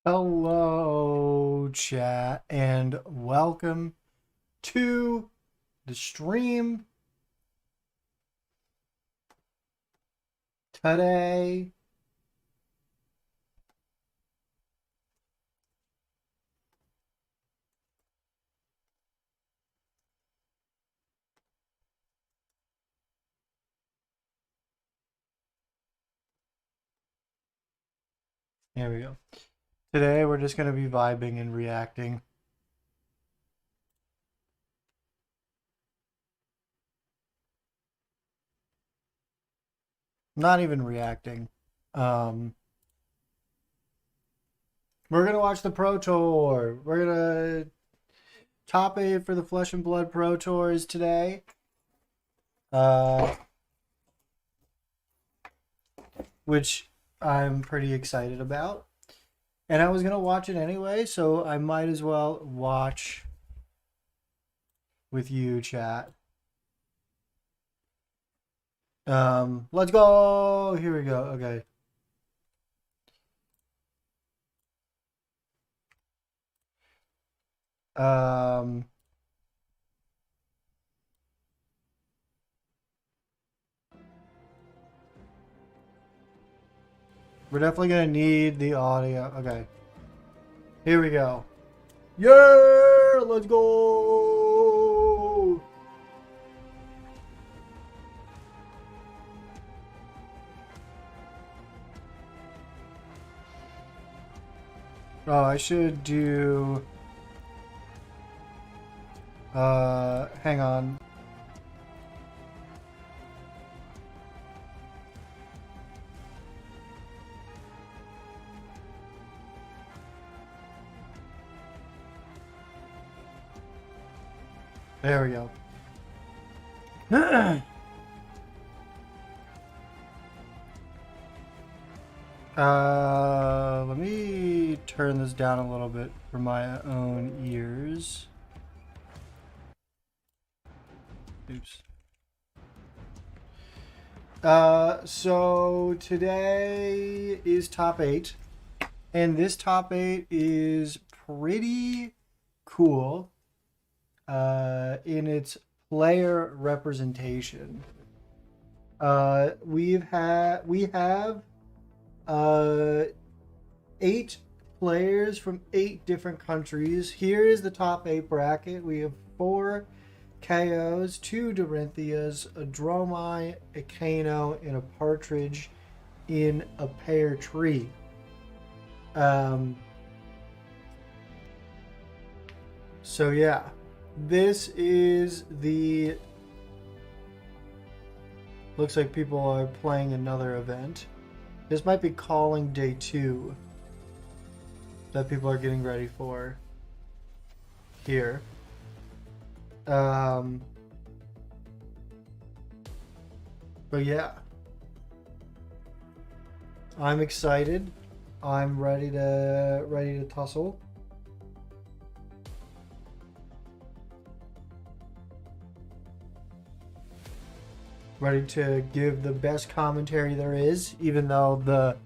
Hello, chat, and welcome to the stream today. Here we go. Today, we're just going to be vibing and reacting. Not even reacting. Um, we're going to watch the Pro Tour. We're going to top 8 for the Flesh and Blood Pro Tours today. Uh, which I'm pretty excited about. And I was going to watch it anyway, so I might as well watch with you, chat. Let's go. Here we go. Okay. Um, we're definitely gonna need the audio. Okay. Here we go. Yeah, let's go. Oh, I should do. Hang on. There we go. Let me turn this down a little bit for my own ears. Oops. So today is top 8, and this top 8 is pretty cool in its player representation. We have 8 players from 8 different countries. Here is the top 8 bracket. We have 4 KOs, 2 Dorinthias, a Dromai, a Kano, and a Partridge in a pear tree. So yeah, this is the. Looks like people are playing another event. This might be calling day 2 that people are getting ready for here. But yeah, I'm excited. I'm ready to tussle. Ready to give the best commentary there is, even though the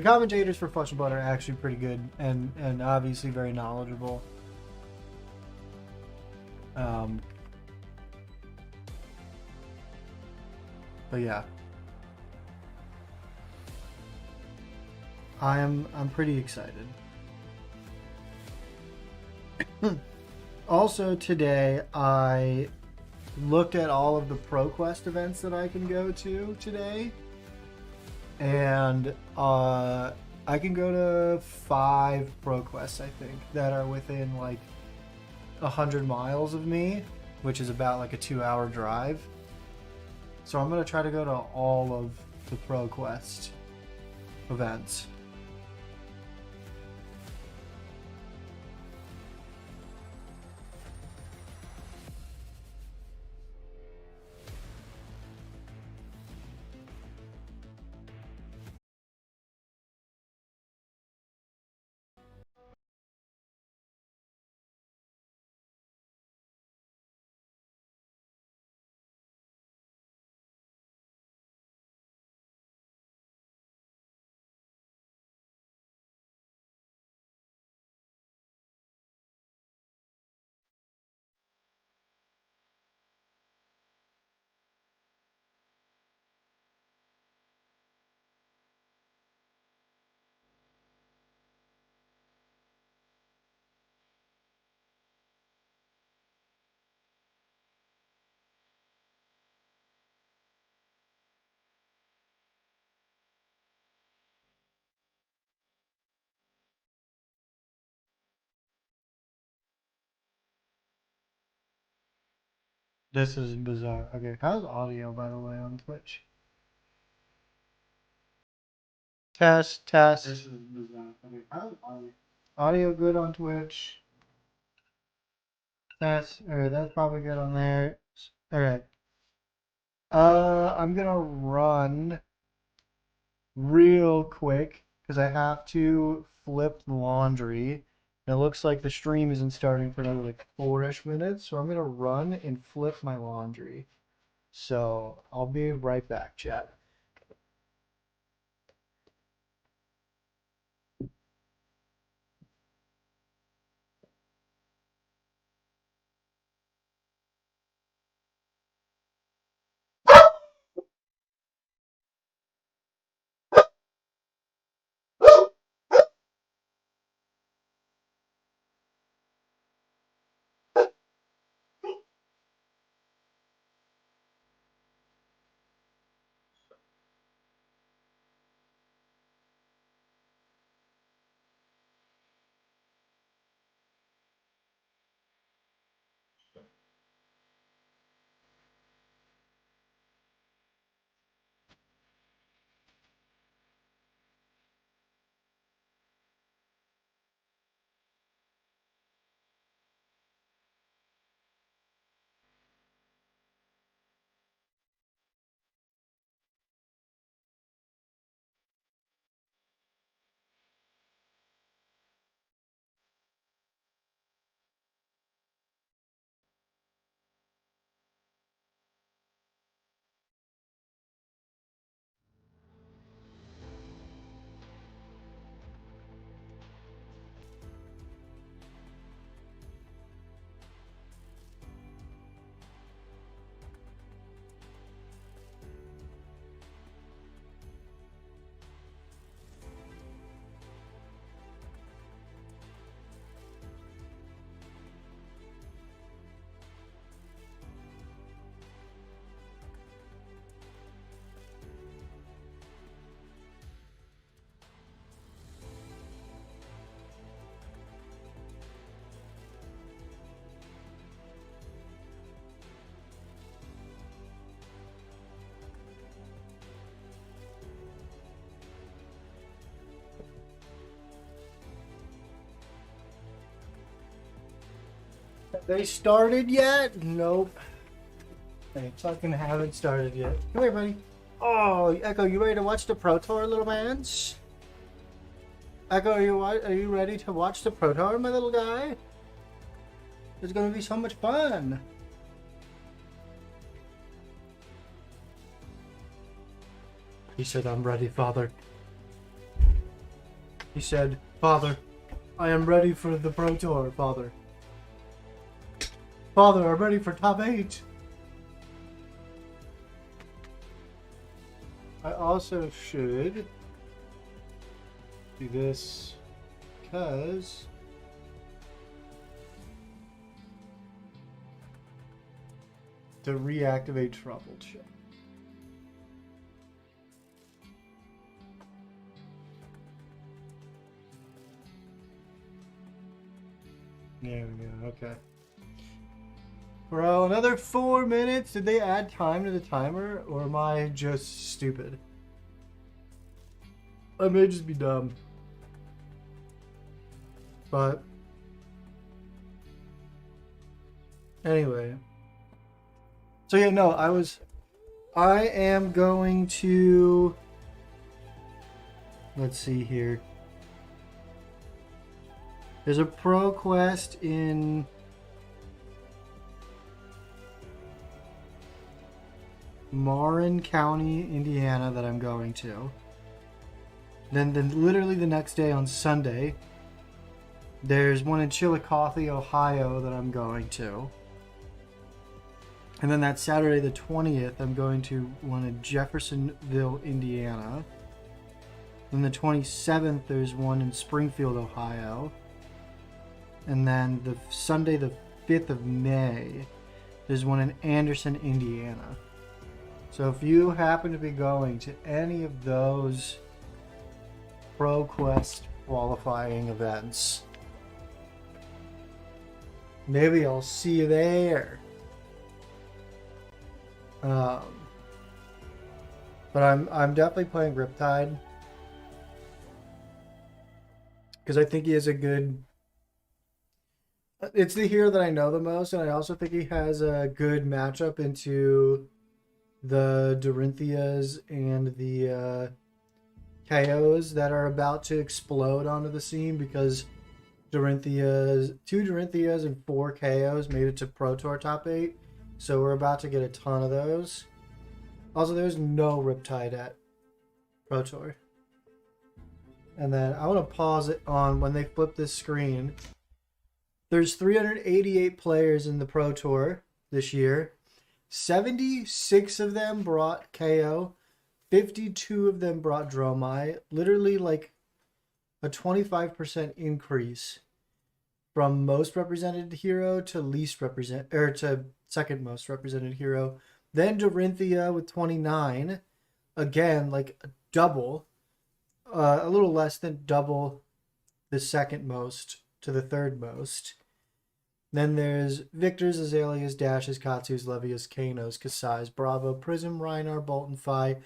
commentators for Flesh and Blood are actually pretty good and obviously very knowledgeable. But yeah, I'm pretty excited. Also today, I looked at all of the ProQuest events that I can go to today, and I can go to 5 ProQuests, I think, that are within like 100 miles of me, which is about like a 2-hour drive. So I'm gonna try to go to all of the ProQuest events. This is bizarre. Okay, how's audio, by the way, on Twitch? Test, test. This is bizarre. Okay, how's audio? Audio good on Twitch? Alright, that's probably good on there. Alright. I'm gonna run real quick because I have to flip laundry. And it looks like the stream isn't starting for another like 4-ish minutes, so I'm gonna run and flip my laundry. So I'll be right back, chat. They started yet? Nope. They fucking haven't started yet. Come here, buddy. Oh, Echo, you ready to watch the Pro Tour, little mans? Echo, are you ready to watch the Pro Tour, my little guy? It's gonna be so much fun. He said, I'm ready, Father. He said, Father, I am ready for the Pro Tour, Father. Father, I'm ready for top 8. I also should do this because to reactivate troubleshoot. There we go, okay. Bro, another 4 minutes? Did they add time to the timer? Or am I just stupid? I may just be dumb. But anyway. So yeah, no, I am going to, let's see here. There's a pro quest in Marin County, Indiana that I'm going to. Then literally the next day on Sunday, there's one in Chillicothe, Ohio that I'm going to. And then that Saturday the 20th, I'm going to one in Jeffersonville, Indiana. Then the 27th, there's one in Springfield, Ohio. And then the Sunday the 5th of May, there's one in Anderson, Indiana. So if you happen to be going to any of those ProQuest qualifying events, maybe I'll see you there. Um, but I'm definitely playing Riptide because I think he has a good. It's the hero that I know the most, and I also think he has a good matchup into the Dorinthias and the KOs that are about to explode onto the scene because Dorinthias, 2 Dorinthias and 4 KOs made it to Pro Tour top 8. So we're about to get a ton of those. Also, there's no Riptide at Pro Tour. And then I want to pause it on when they flip this screen. There's 388 players in the Pro Tour this year. 76 of them brought KO. 52 of them brought Dromai. Literally like a 25% increase from most represented hero to least represent or to second most represented hero. Then Dorinthia with 29. Again, like double. A little less than double the second most to the third most. Then there's Victor's, Azaleas, Dashes, Katsu's, Levius, Kano's, Kasai's, Bravo, Prism, Reinar, Bolton, Phi,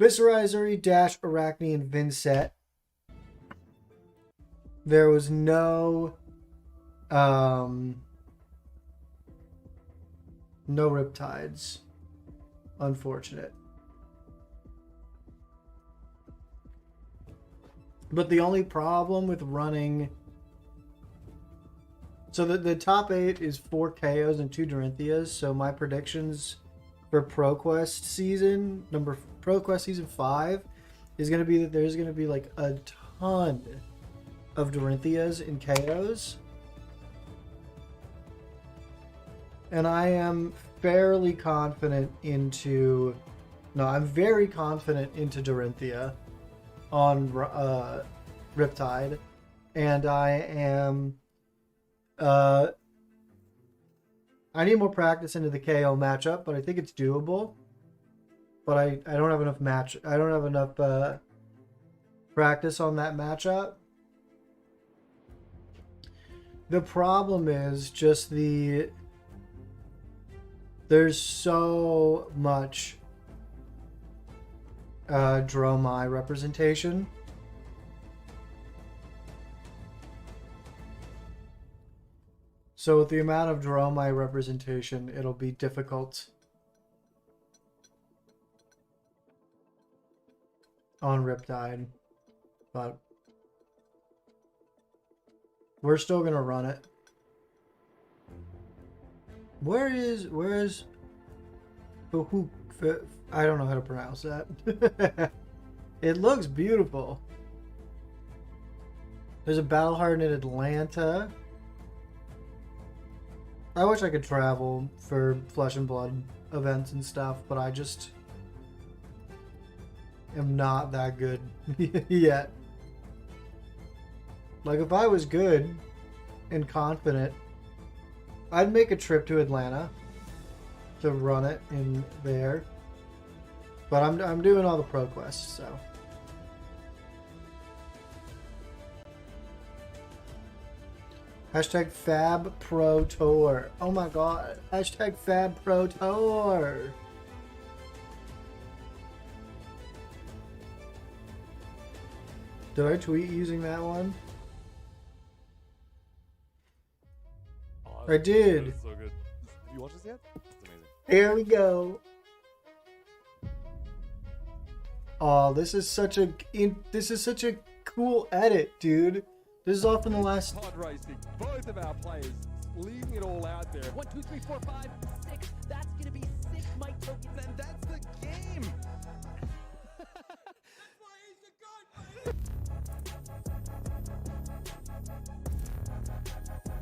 Viscerizuri, Dash, Arachne, and Vincent. There was no Riptides. Unfortunate. But the only problem with running... So the top 8 is 4 KOs and 2 Dorinthias. So my predictions for ProQuest season, ProQuest season 5, is going to be that there's going to be like a ton of Dorinthias and KOs. And I am fairly confident into... No, I'm very confident into Dorinthia on Riptide. And I am... I need more practice into the KO matchup, but I think it's doable. But I don't have enough I don't have enough practice on that matchup. The problem is just there's so much Dromai representation. So with the amount of Dromai representation, it'll be difficult on Riptide. But we're still gonna run it. Where is I don't know how to pronounce that. It looks beautiful. There's a battle hardened in Atlanta. I wish I could travel for Flesh and Blood events and stuff, but I just am not that good yet. Like, if I was good and confident, I'd make a trip to Atlanta to run it in there. But I'm doing all the pro quests, so. Hashtag Fab Pro Tour. Oh my god. Hashtag Fab Pro Tour. Did I tweet using that one? Oh, I did. So good. Have you watched this yet? It's amazing. Here we go. Oh, this is such a cool edit, dude. This is off in the last... Pod racing. Both of our players leaving it all out there. 1, 2, 3, 4, 5, 6. That's gonna be 6 mic tokens. And that's the game. That's why he's the god.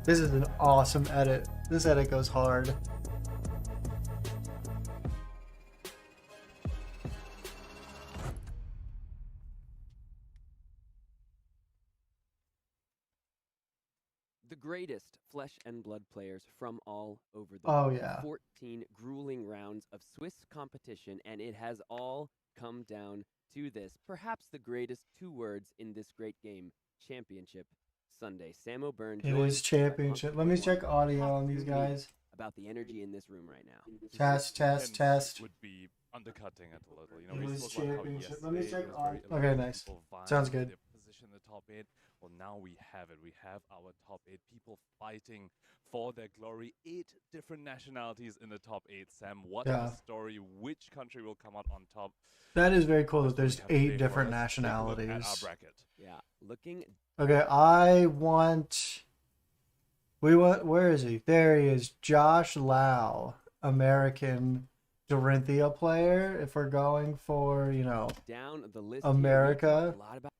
This is an awesome edit. This edit goes hard. The greatest flesh and blood players from all over the Oh, world. yeah. 14 grueling rounds of Swiss competition, and it has all come down to this. Perhaps the greatest 2 words in this great game, Championship Sunday. Sam O'Byrne It joins is championship. Let me check audio on these guys. about the energy in this room right now. Test, test, And test. would be undercutting it a little. You know, we English spoke about how Championship. Let me yesterday check it was on. very Okay, elite, nice. people vying Sounds for good. their position in the top 8. Well, now we have it. We have our top 8 people fighting for their glory. 8 different nationalities in the top 8. Sam, what Yeah. a story! Which country will come out on top? That is very cool that That's there's what we have 8 today for different us. Take a look at our nationalities. bracket. Yeah, looking Okay, I want. We want. Where is he? There he is. Josh Lau, American Dorinthia player. If we're going for, you know, down the list America. here, we talked a lot about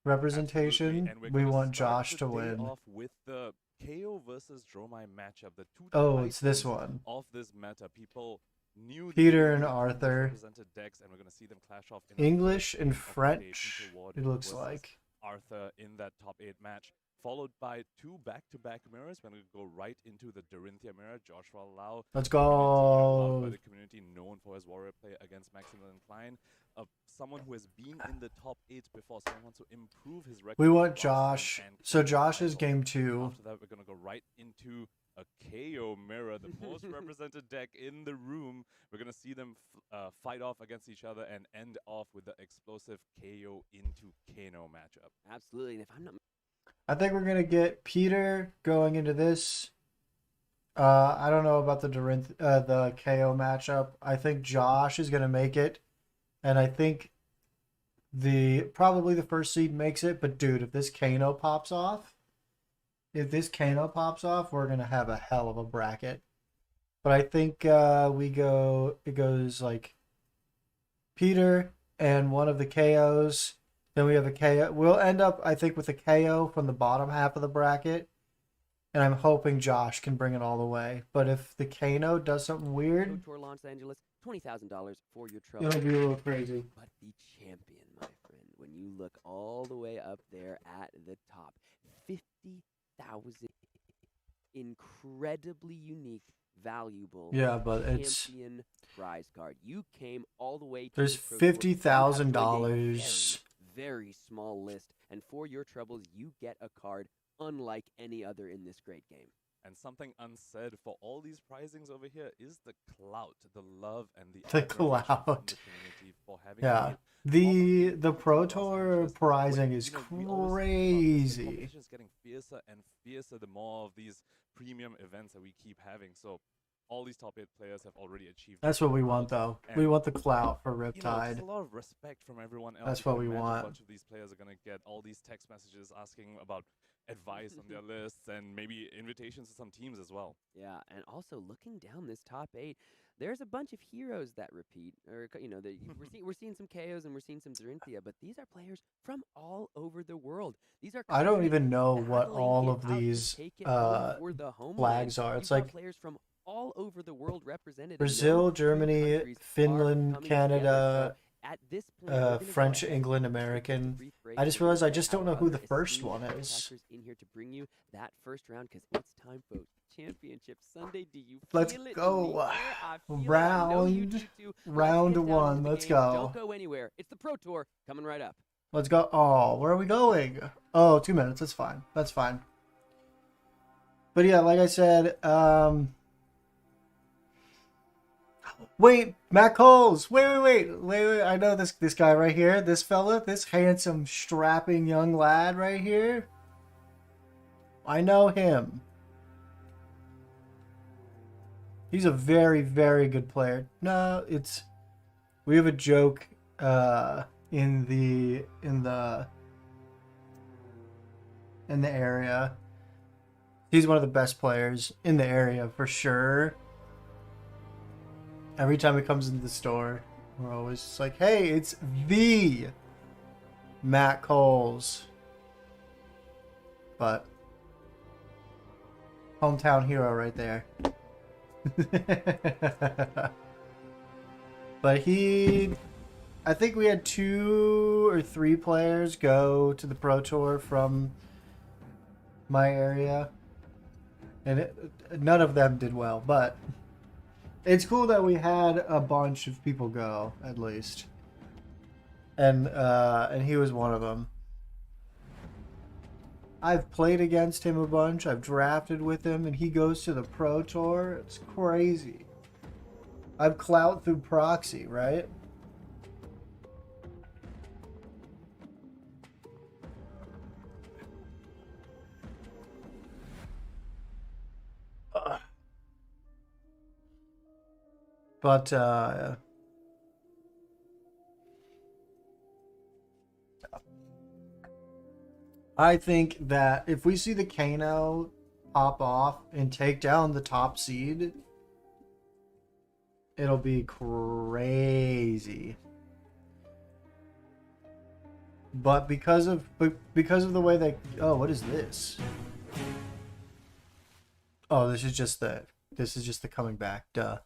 representation, Absolutely. And we're we gonna want start Josh the to day win. off with the KO versus Dromai matchup. The two Oh, it's this titans one. of this meta. People knew the Peter and newly Arthur. represented decks, and we're gonna see them clash off in our English first and game of the day. French, Peter Ward it looks versus like. Arthur in that top 8 match, followed by 2 back-to-back mirrors. We're going to go right into the Dorinthia mirror. Joshua Lau, Let's loved by go. the community, known for his warrior play against Maximilian Klein. Someone who has been in the top 8 before, someone wants to improve his record. We want across Josh. and So claim the Josh is title. game 2. After that, we're going to go right into a KO mirror, the most represented deck in the room. We're going to see them fight off against each other and end off with the explosive KO into Kano matchup. absolutely. And if I'm not I think we're gonna get Peter going into this. I don't know about the the KO matchup. I think Josh is gonna make it, and I think probably the first seed makes it. But dude, if this Kano pops off, we're gonna have a hell of a bracket. But I think it goes like Peter and one of the KOs. Then we have a KO. We'll end up, I think, with a KO from the bottom half of the bracket. And I'm hoping Josh can bring it all the way. But if the Kano does something weird, Pro Tour Los Angeles, $20,000 for your trouble. it'll be a little crazy. But the champion, my friend, when you look all the way up there at the top, 50,000 incredibly unique, valuable Yeah, but it's champion prize card. You came all the way to there's the Pro Tour. You have $50,000. very small list, and for your troubles, you get a card unlike any other in this great game. And something unsaid for all these prizings over here is the clout, the love, and the The admiration from clout. the community for having Yeah. made The Pro Los Tour Angeles, prizing when, is you know, we always talk about the crazy. competition's getting fiercer and fiercer the more of these premium events that we keep having. So all these top 8 players have already achieved. That's what we want, though. We want the clout for You know, Riptide. there's a lot of respect from everyone else. That's You can what we imagine want. A bunch of these players are going to get all these text messages asking about advice on their lists and maybe invitations to some teams as well. Yeah, and also looking down this top 8, there's a bunch of heroes that repeat, or we're seeing some KOs and we're seeing some Dorinthia, but these are players from all over the world. These are I don't countries even know what battling all it of out to these take it home for the flags homeland. are. You've It's got like players from all over the world represented. and Brazil, those two Germany, countries are Finland, coming Canada, together. So at this point, we're gonna go French, ahead England, and take the American. brief break. I just We're gonna realized I get just don't our know who the other first esteemed one is. broadcasters in here to bring you that first round because it's time for Championship Sunday. Do you Let's feel it in go. the air? I feel it. I know you do too. Let's Round get down into one. the Let's game. go. Don't go anywhere. It's the Pro Tour coming right up. Let's go. Oh, where are we going? Oh, 2 minutes. That's fine. That's fine. But yeah, like I said, wait, Matt Coles. Wait. I know this guy right here. This fella, this handsome, strapping young lad right here. I know him. He's a very, very good player. No, we have a joke in the area. He's one of the best players in the area for sure. Every time he comes into the store, we're always just like, "Hey, it's the Matt Coles." But hometown hero right there. But I think we had 2 or 3 players go to the Pro Tour from my area, and none of them did well. But it's cool that we had a bunch of people go, at least, and he was one of them. I've played against him a bunch. I've drafted with him, and he goes to the Pro Tour. It's crazy. I've clout through proxy, right? But I think that if we see the Kano pop off and take down the top seed, it'll be crazy. But because of the way they what is this? Oh, this is just the coming back. Duh.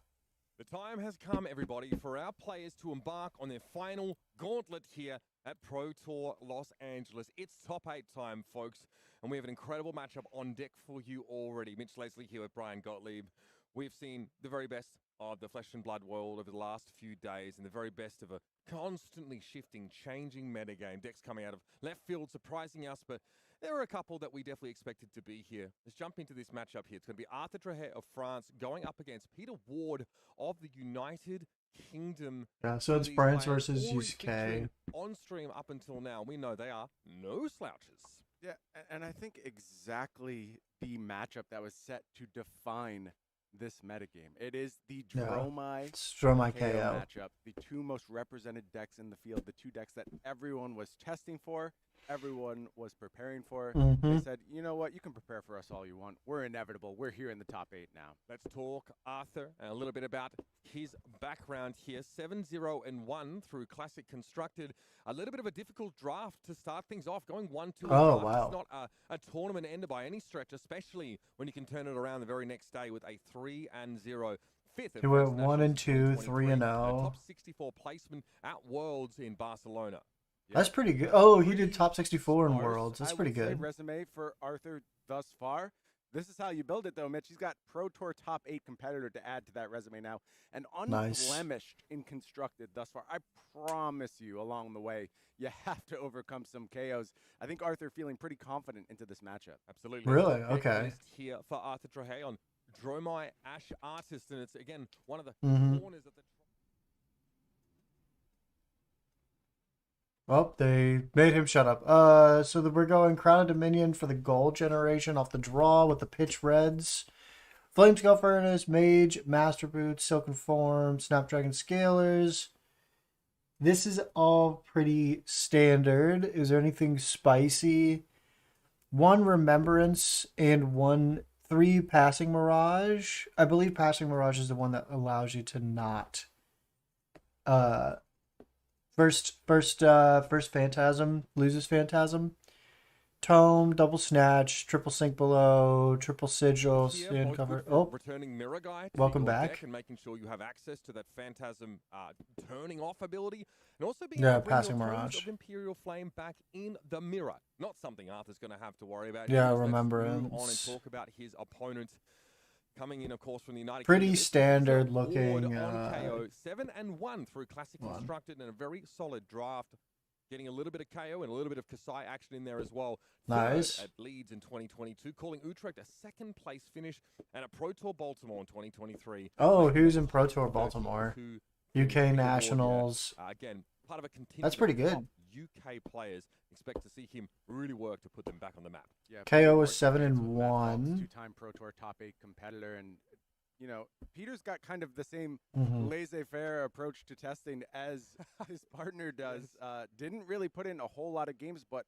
The time has come, everybody, for our players to embark on their final gauntlet here at Pro Tour Los Angeles. It's top 8 time, folks, and we have an incredible matchup on deck for you already. Mitch Leslie here with Brian Gottlieb. We've seen the very best of the flesh and blood world over the last few days and the very best of a constantly shifting, changing metagame. Decks coming out of left field, surprising us, but there are a couple that we definitely expected to be here. Let's jump into this matchup here. It's going to be Arthur Trahet of France going up against Peter Ward of the United Kingdom. Yeah, so it's France versus already UK. featuring on stream up until now. We know they are no slouches. Yeah, and I think exactly the matchup that was set to define this metagame. It is the Dromai Dromai KO KO. matchup, the two most represented decks in the field, the two decks that everyone was testing for, everyone was preparing for. They said, you know what, you can prepare for us all you want. We're inevitable. We're here in the top 8 now. Let's talk Arthur and a little bit about his background here. 7-0-1 through Classic Constructed. A little bit of a difficult draft to start things off, going 1-2. Oh, draft. wow. It's not a tournament ender by any stretch, especially when you can turn it around the very next day with a 3-0. Fifth. He went 1-2, 3-0. Top 64 placement at Worlds in Barcelona. That's pretty good. Oh, he did Pretty top 64 in sparse, Worlds. That's I pretty would say, good. resume for Arthur thus far. This is how you build it, though, Mitch. He's got Pro Tour top 8 competitor to add to that resume now, and Nice. unblemished in constructed thus far. I promise you, along the way, you have to overcome some KOs. I think Arthur feeling pretty confident into this matchup. Absolutely. Really? Big Okay. list here for Arthur Trahet on Dromai Ash Artist, and it's again one of the corners of the. Well, they made him shut up. So we're going Crown of Dominion for the gold generation off the draw with the pitch reds. Flame Skull Furnace, Mage, Master Boots, Silken Form, Snapdragon Scalers. This is all pretty standard. Is there anything spicy? 1 Remembrance and 3 Passing Mirage. I believe Passing Mirage is the one that allows you to not First Phantasm loses Phantasm. Tome, Double Snatch, Triple Sink Below, Triple Sigil, Here, Stand both Cover. good for Oh, returning Mirror Guy to welcome your back. deck and making sure you have access to that Phantasm turning off ability, and also being Yeah, able to bring Passing your Tomes Mirage. of Imperial Flame back in the mirror. Not something Arthur's going to have to worry about. Yeah, Let's move on Remembrance. and talk about his opponent. Coming in, of course, from the United Pretty Kingdom. This is standard Ward looking, on KO. 7-1 through Classic one. Constructed and a very solid draft. Getting a little bit of KO and a little bit of Kasai action in there as well. Nice. Third at Leeds in 2022, calling Utrecht a second-place finish and a Pro Tour Baltimore in 2023. Oh, who's in Pro Tour Baltimore? 32 UK award, Nationals. again, part of a contingent That's pretty of good. top UK players. Expect to see him really work to put them back on the map. Yeah, KO was Peter Ward 7-1. two-time Pro Tour top 8 competitor, and you know, Peter's got kind of the same Mhm. laissez-faire approach to testing as his partner does. Didn't really put in a whole lot of games, but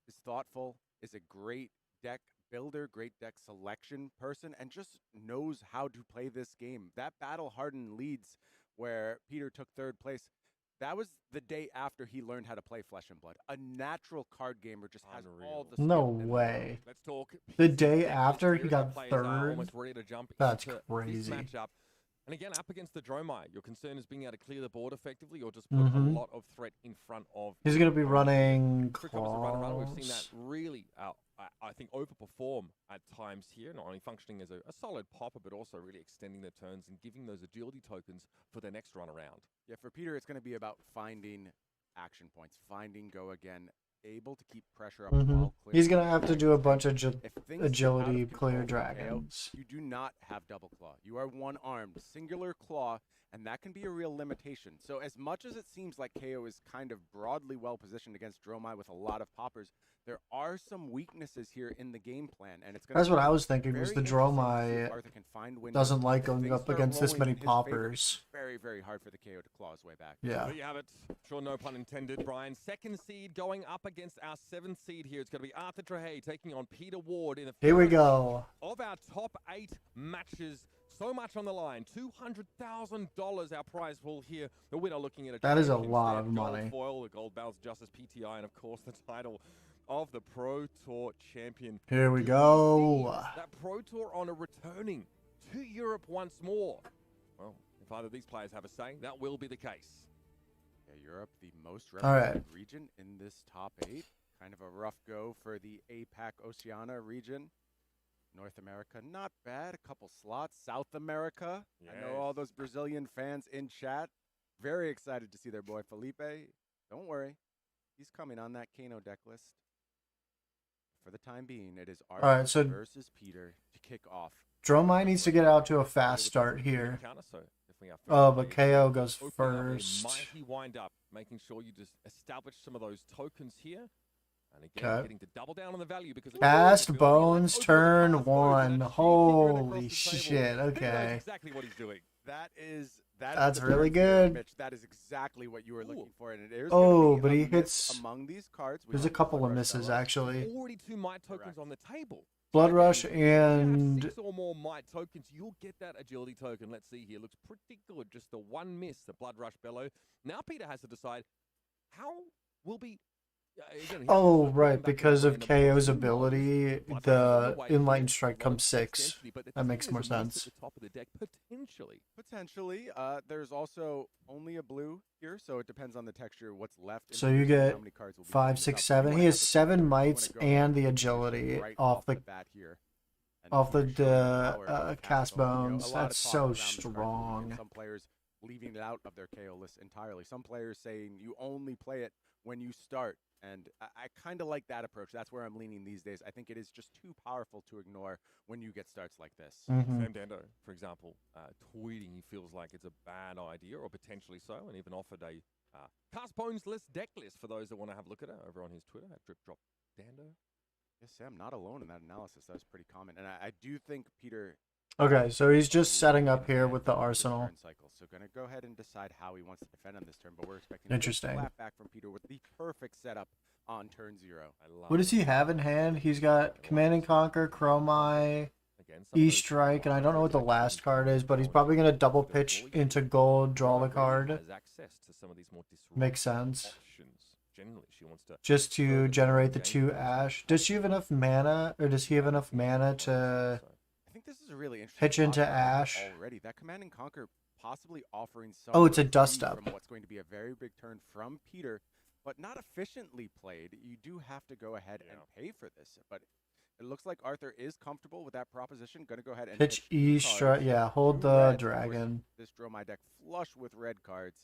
is thoughtful, is a great deck builder, great deck selection person, and just knows how to play this game. That battle-hardened Leeds, where Peter took 3rd place, that was the day after he learned how to play Flesh and Blood. A natural card gamer just has all the No skill in the world. way. Let's talk. The his day deck after list he here as got the players are 3rd? almost ready to jump That's into crazy. This matchup. And again, up against the Dromai, your concern is being able to clear the board effectively or just put a lot of threat in front of. He's going to be running Trick comes to run. We've seen that claws. really, I think, overperform at times here, not only functioning as a solid popper, but also really extending their turns and giving those agility tokens for their next run around. Yeah, for Peter, it's going to be about finding action points, finding go again. able to keep pressure up while clearing. He's gonna have to do a bunch of If things get out of agility control clear with KO, dragons. you do not have double claw. You are one-armed, singular claw, and that can be a real limitation. So as much as it seems like KO is kind of broadly well positioned against Dromai with a lot of poppers, there are some weaknesses here in the game plan, and it's going That's what I was thinking. Was the Dromai doesn't like If going things up start against this rolling many in his favor, poppers. very, very hard for the KO to claw his way back. Yeah. There you have it. Sure, no pun intended, Brian. Second seed going up against our seventh seed here. It's going to be Arthur Trahey taking on Peter Ward in the Here we first go. of our top 8 matches. So much on the line. $200,000 our prize pool here. The winner looking at a That is a champion's lot set, of gold money. foil, the gold bells, Justice PTI, and of course the title of the Pro Tour champion. Here we Do go. see that Pro Tour honor returning to Europe once more. Well, if either of these players have a say, that will be the case. Yeah, Europe, the most All right. represented region in this top 8. Kind of a rough go for the APAC Oceania region. North America, not bad. A couple slots. South America. I know all those Brazilian fans in chat. Very excited to see their boy Felipe. Don't worry. He's coming on that Kano deck list. For the time being, it is Arthur All right, so versus Peter to kick off. Dromai needs to get out to a fast start here. Oh, but KO goes first. Mighty wind up, making sure you just establish some of those tokens here. And again, Okay. getting to double down on the value because Cast bones, That's turn open 1. across the Holy table. shit, He knows okay. exactly what he's doing. That's the really turn zero, good. Mitch. That is exactly what you were looking for. And there's Oh, gonna be but a he miss hits. among these cards. We There's a have the couple Blood of Rush misses, Bellow. actually. Already 2 might tokens Correct. on the table. Blood Again, Rush if you have and 6 or more might tokens, you'll get that agility token. Let's see here. Looks pretty good. Just the one miss, the Blood Rush Bellow. Now Peter has to decide how will be. Again, he has to Oh, put right, him back in because the of lane. KO's Two ability, models. Blood Rush the on way here. Enlightened Strike A lot of comes text 6. density, but the That thing makes is, more a miss sense. At the top of the deck, potentially. Potentially. There's also only a blue here, so it depends on the texture, what's left. in So the you position, get how many cards will be 5, coming 6, up. You 7. wanna He have has the 7 you wanna mites go ahead and the and finish agility right off the bat here. And off the Peter showing power of cast KO. bones. A lot of That's talk so around this card. We've seen strong. Some players leaving it out of their KO list entirely. Some players saying you only play it when you start. And I kind of like that approach. That's where I'm leaning these days. I think it is just too powerful to ignore when you get starts like this. Mhm. Sam Dando, for example, tweeting he feels like it's a bad idea or potentially so, and even offered a cast bones list deck list for those that want to have a look at it over on his Twitter at Drip Drop Dando. Yes, Sam, not alone in that analysis. That was pretty common. And I do think Peter. Okay, so he's just setting up here with the arsenal. Turn cycle. So going to go ahead and decide how he wants to defend on this turn, but we're expecting Interesting. a big slap back from Peter with the perfect setup on turn 0. I love What does he have in hand? He's got Command and Conquer, Chromai, Again, some of E those Strike, and I don't know what the decks last can card is, but he's control probably gonna it. double Because pitch all you into do gold, draw the already card, has access to some of these more Makes sense. options. Generally, she wants to just to further generate the game 2 those ash. Does she have enough mana, or does he have enough mana to? So, I think this is a really interesting Pitch into spot for Arthur Ash. already. That Command and Conquer possibly offering some. Oh, it's a reprieve dust up. from what's going to be a very big turn from Peter, but not efficiently played. You do have to go ahead and pay for this, but it looks like Arthur is comfortable with that proposition. Going to go ahead and Pitch two E Strike. cards, Yeah, hold 2 the red, of course, dragon. This draw my deck flush with red cards,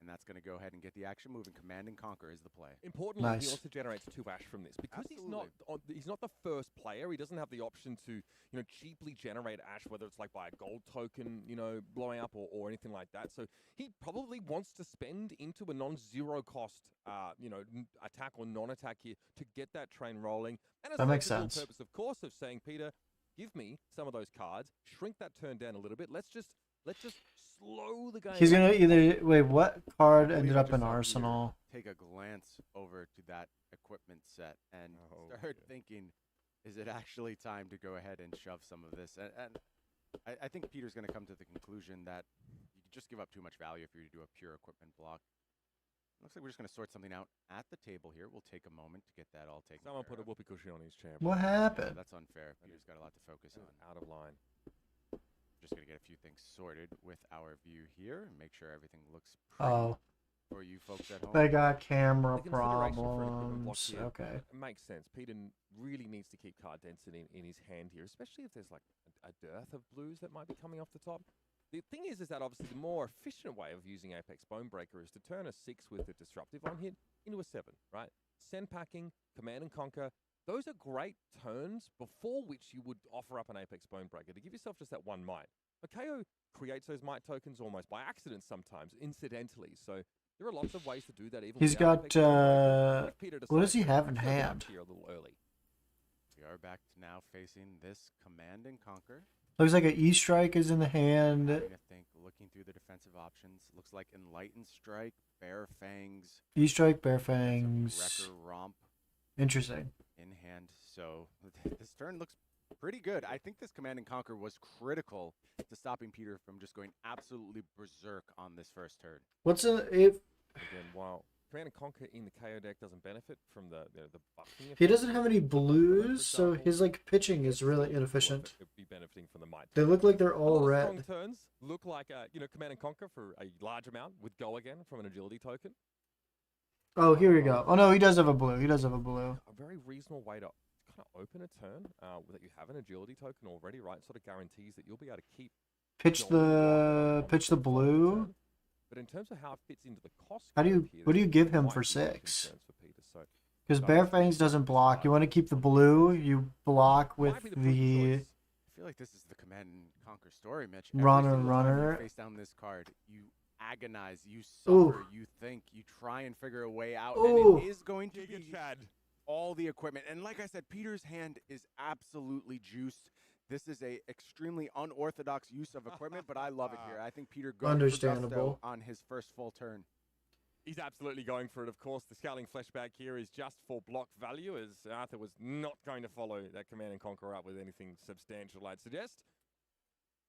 and that's going to go ahead and get the action moving. Command and Conquer is the play. importantly, Nice. he also generates 2 ash from this because he's not the first player. He doesn't have the option to cheaply generate ash, whether it's like by a gold token blowing up or anything like that. So he probably wants to spend into a non-zero cost attack or non-attack here to get that train rolling. And That makes the dual sense. purpose, of course, of saying, Peter, give me some of those cards, shrink that turn down a little bit. Let's just slow the game. He's gonna either wait. What card I believe ended I up just in saw Peter Arsenal? Take a glance over to that equipment set and start thinking, is it actually time to go ahead and shove some of this? And I think Peter's going to come to the conclusion that you could just give up too much value if you do a pure equipment block. Looks like we're just going to sort something out at the table here. We'll take a moment to get that all taken Someone care put a of. whoopee cushion on his chair. What Yeah, happened? that's unfair. Peter's got a lot to focus on. Out of line. Just going to get a few things sorted with our view here and make sure everything looks pretty Oh, for you folks at home. they got camera The consideration for an equipment block problems. here, Okay. it makes sense. Peter really needs to keep card density in his hand here, especially if there's like a dearth of blues that might be coming off the top. The thing is that obviously the more efficient way of using Apex Bonebreaker is to turn a 6 with a disruptive on hit into a 7, right? Send packing, command and conquer. Those are great turns before which you would offer up an Apex Bonebreaker to give yourself just that one might. But KO creates those might tokens almost by accident sometimes, incidentally. So there are lots of ways to do that. Even He's without got, Apex Bonebreaker. If Peter what does decides he to have in go back hand? here a little early. We are back to now facing this command and conquer. Looks like an E-Strike is in the hand. Trying to think, looking through the defensive options. Looks like Enlightened Strike, Bare Fangs, E-Strike, Bare some Fangs. Wrecker Romp Interesting. in hand. So this turn looks pretty good. I think this command and conquer was critical to stopping Peter from just going absolutely berserk on this first turn. What's in if Again, while Command and Conquer in the KO deck doesn't benefit from the buffing. he doesn't have any effect of Buffalo, blues, for so example, his like pitching is it's really still inefficient. It'd be benefiting from the might. They look like they're A all lot of strong red. turns look like Command and Conquer for a large amount with Go again from an agility token. Oh, here we go. Oh no, he does have a blue. He does have a blue. A very reasonable way to kind of open a turn that you have an agility token already, right? Sort of guarantees that you'll be able to keep Pitch going the on pitch the following blue. turn. But in terms of how it fits into the cost, How do you- curve here, what do you there give him might for be some 6? concerns for Peter. So Because Bare Fangs doesn't block. You want to keep the blue. You block with might be prudent the choice. I feel like this is the command and conquer story, Mitch. Runner, Every single time runner. you face down this card, you agonize, you Ooh. suffer, you think, you try and figure a way out, Ooh. and it is going to be Chad. all the equipment. And like I said, Peter's hand is absolutely juiced. This is a extremely unorthodox use of equipment, but I love it here. I think Peter going Understandable. for gusto on his first full turn. He's absolutely going for it. Of course, the Scaling Flashback here is just for block value, as Arthur was not going to follow that Command and Conquer up with anything substantial, I'd suggest.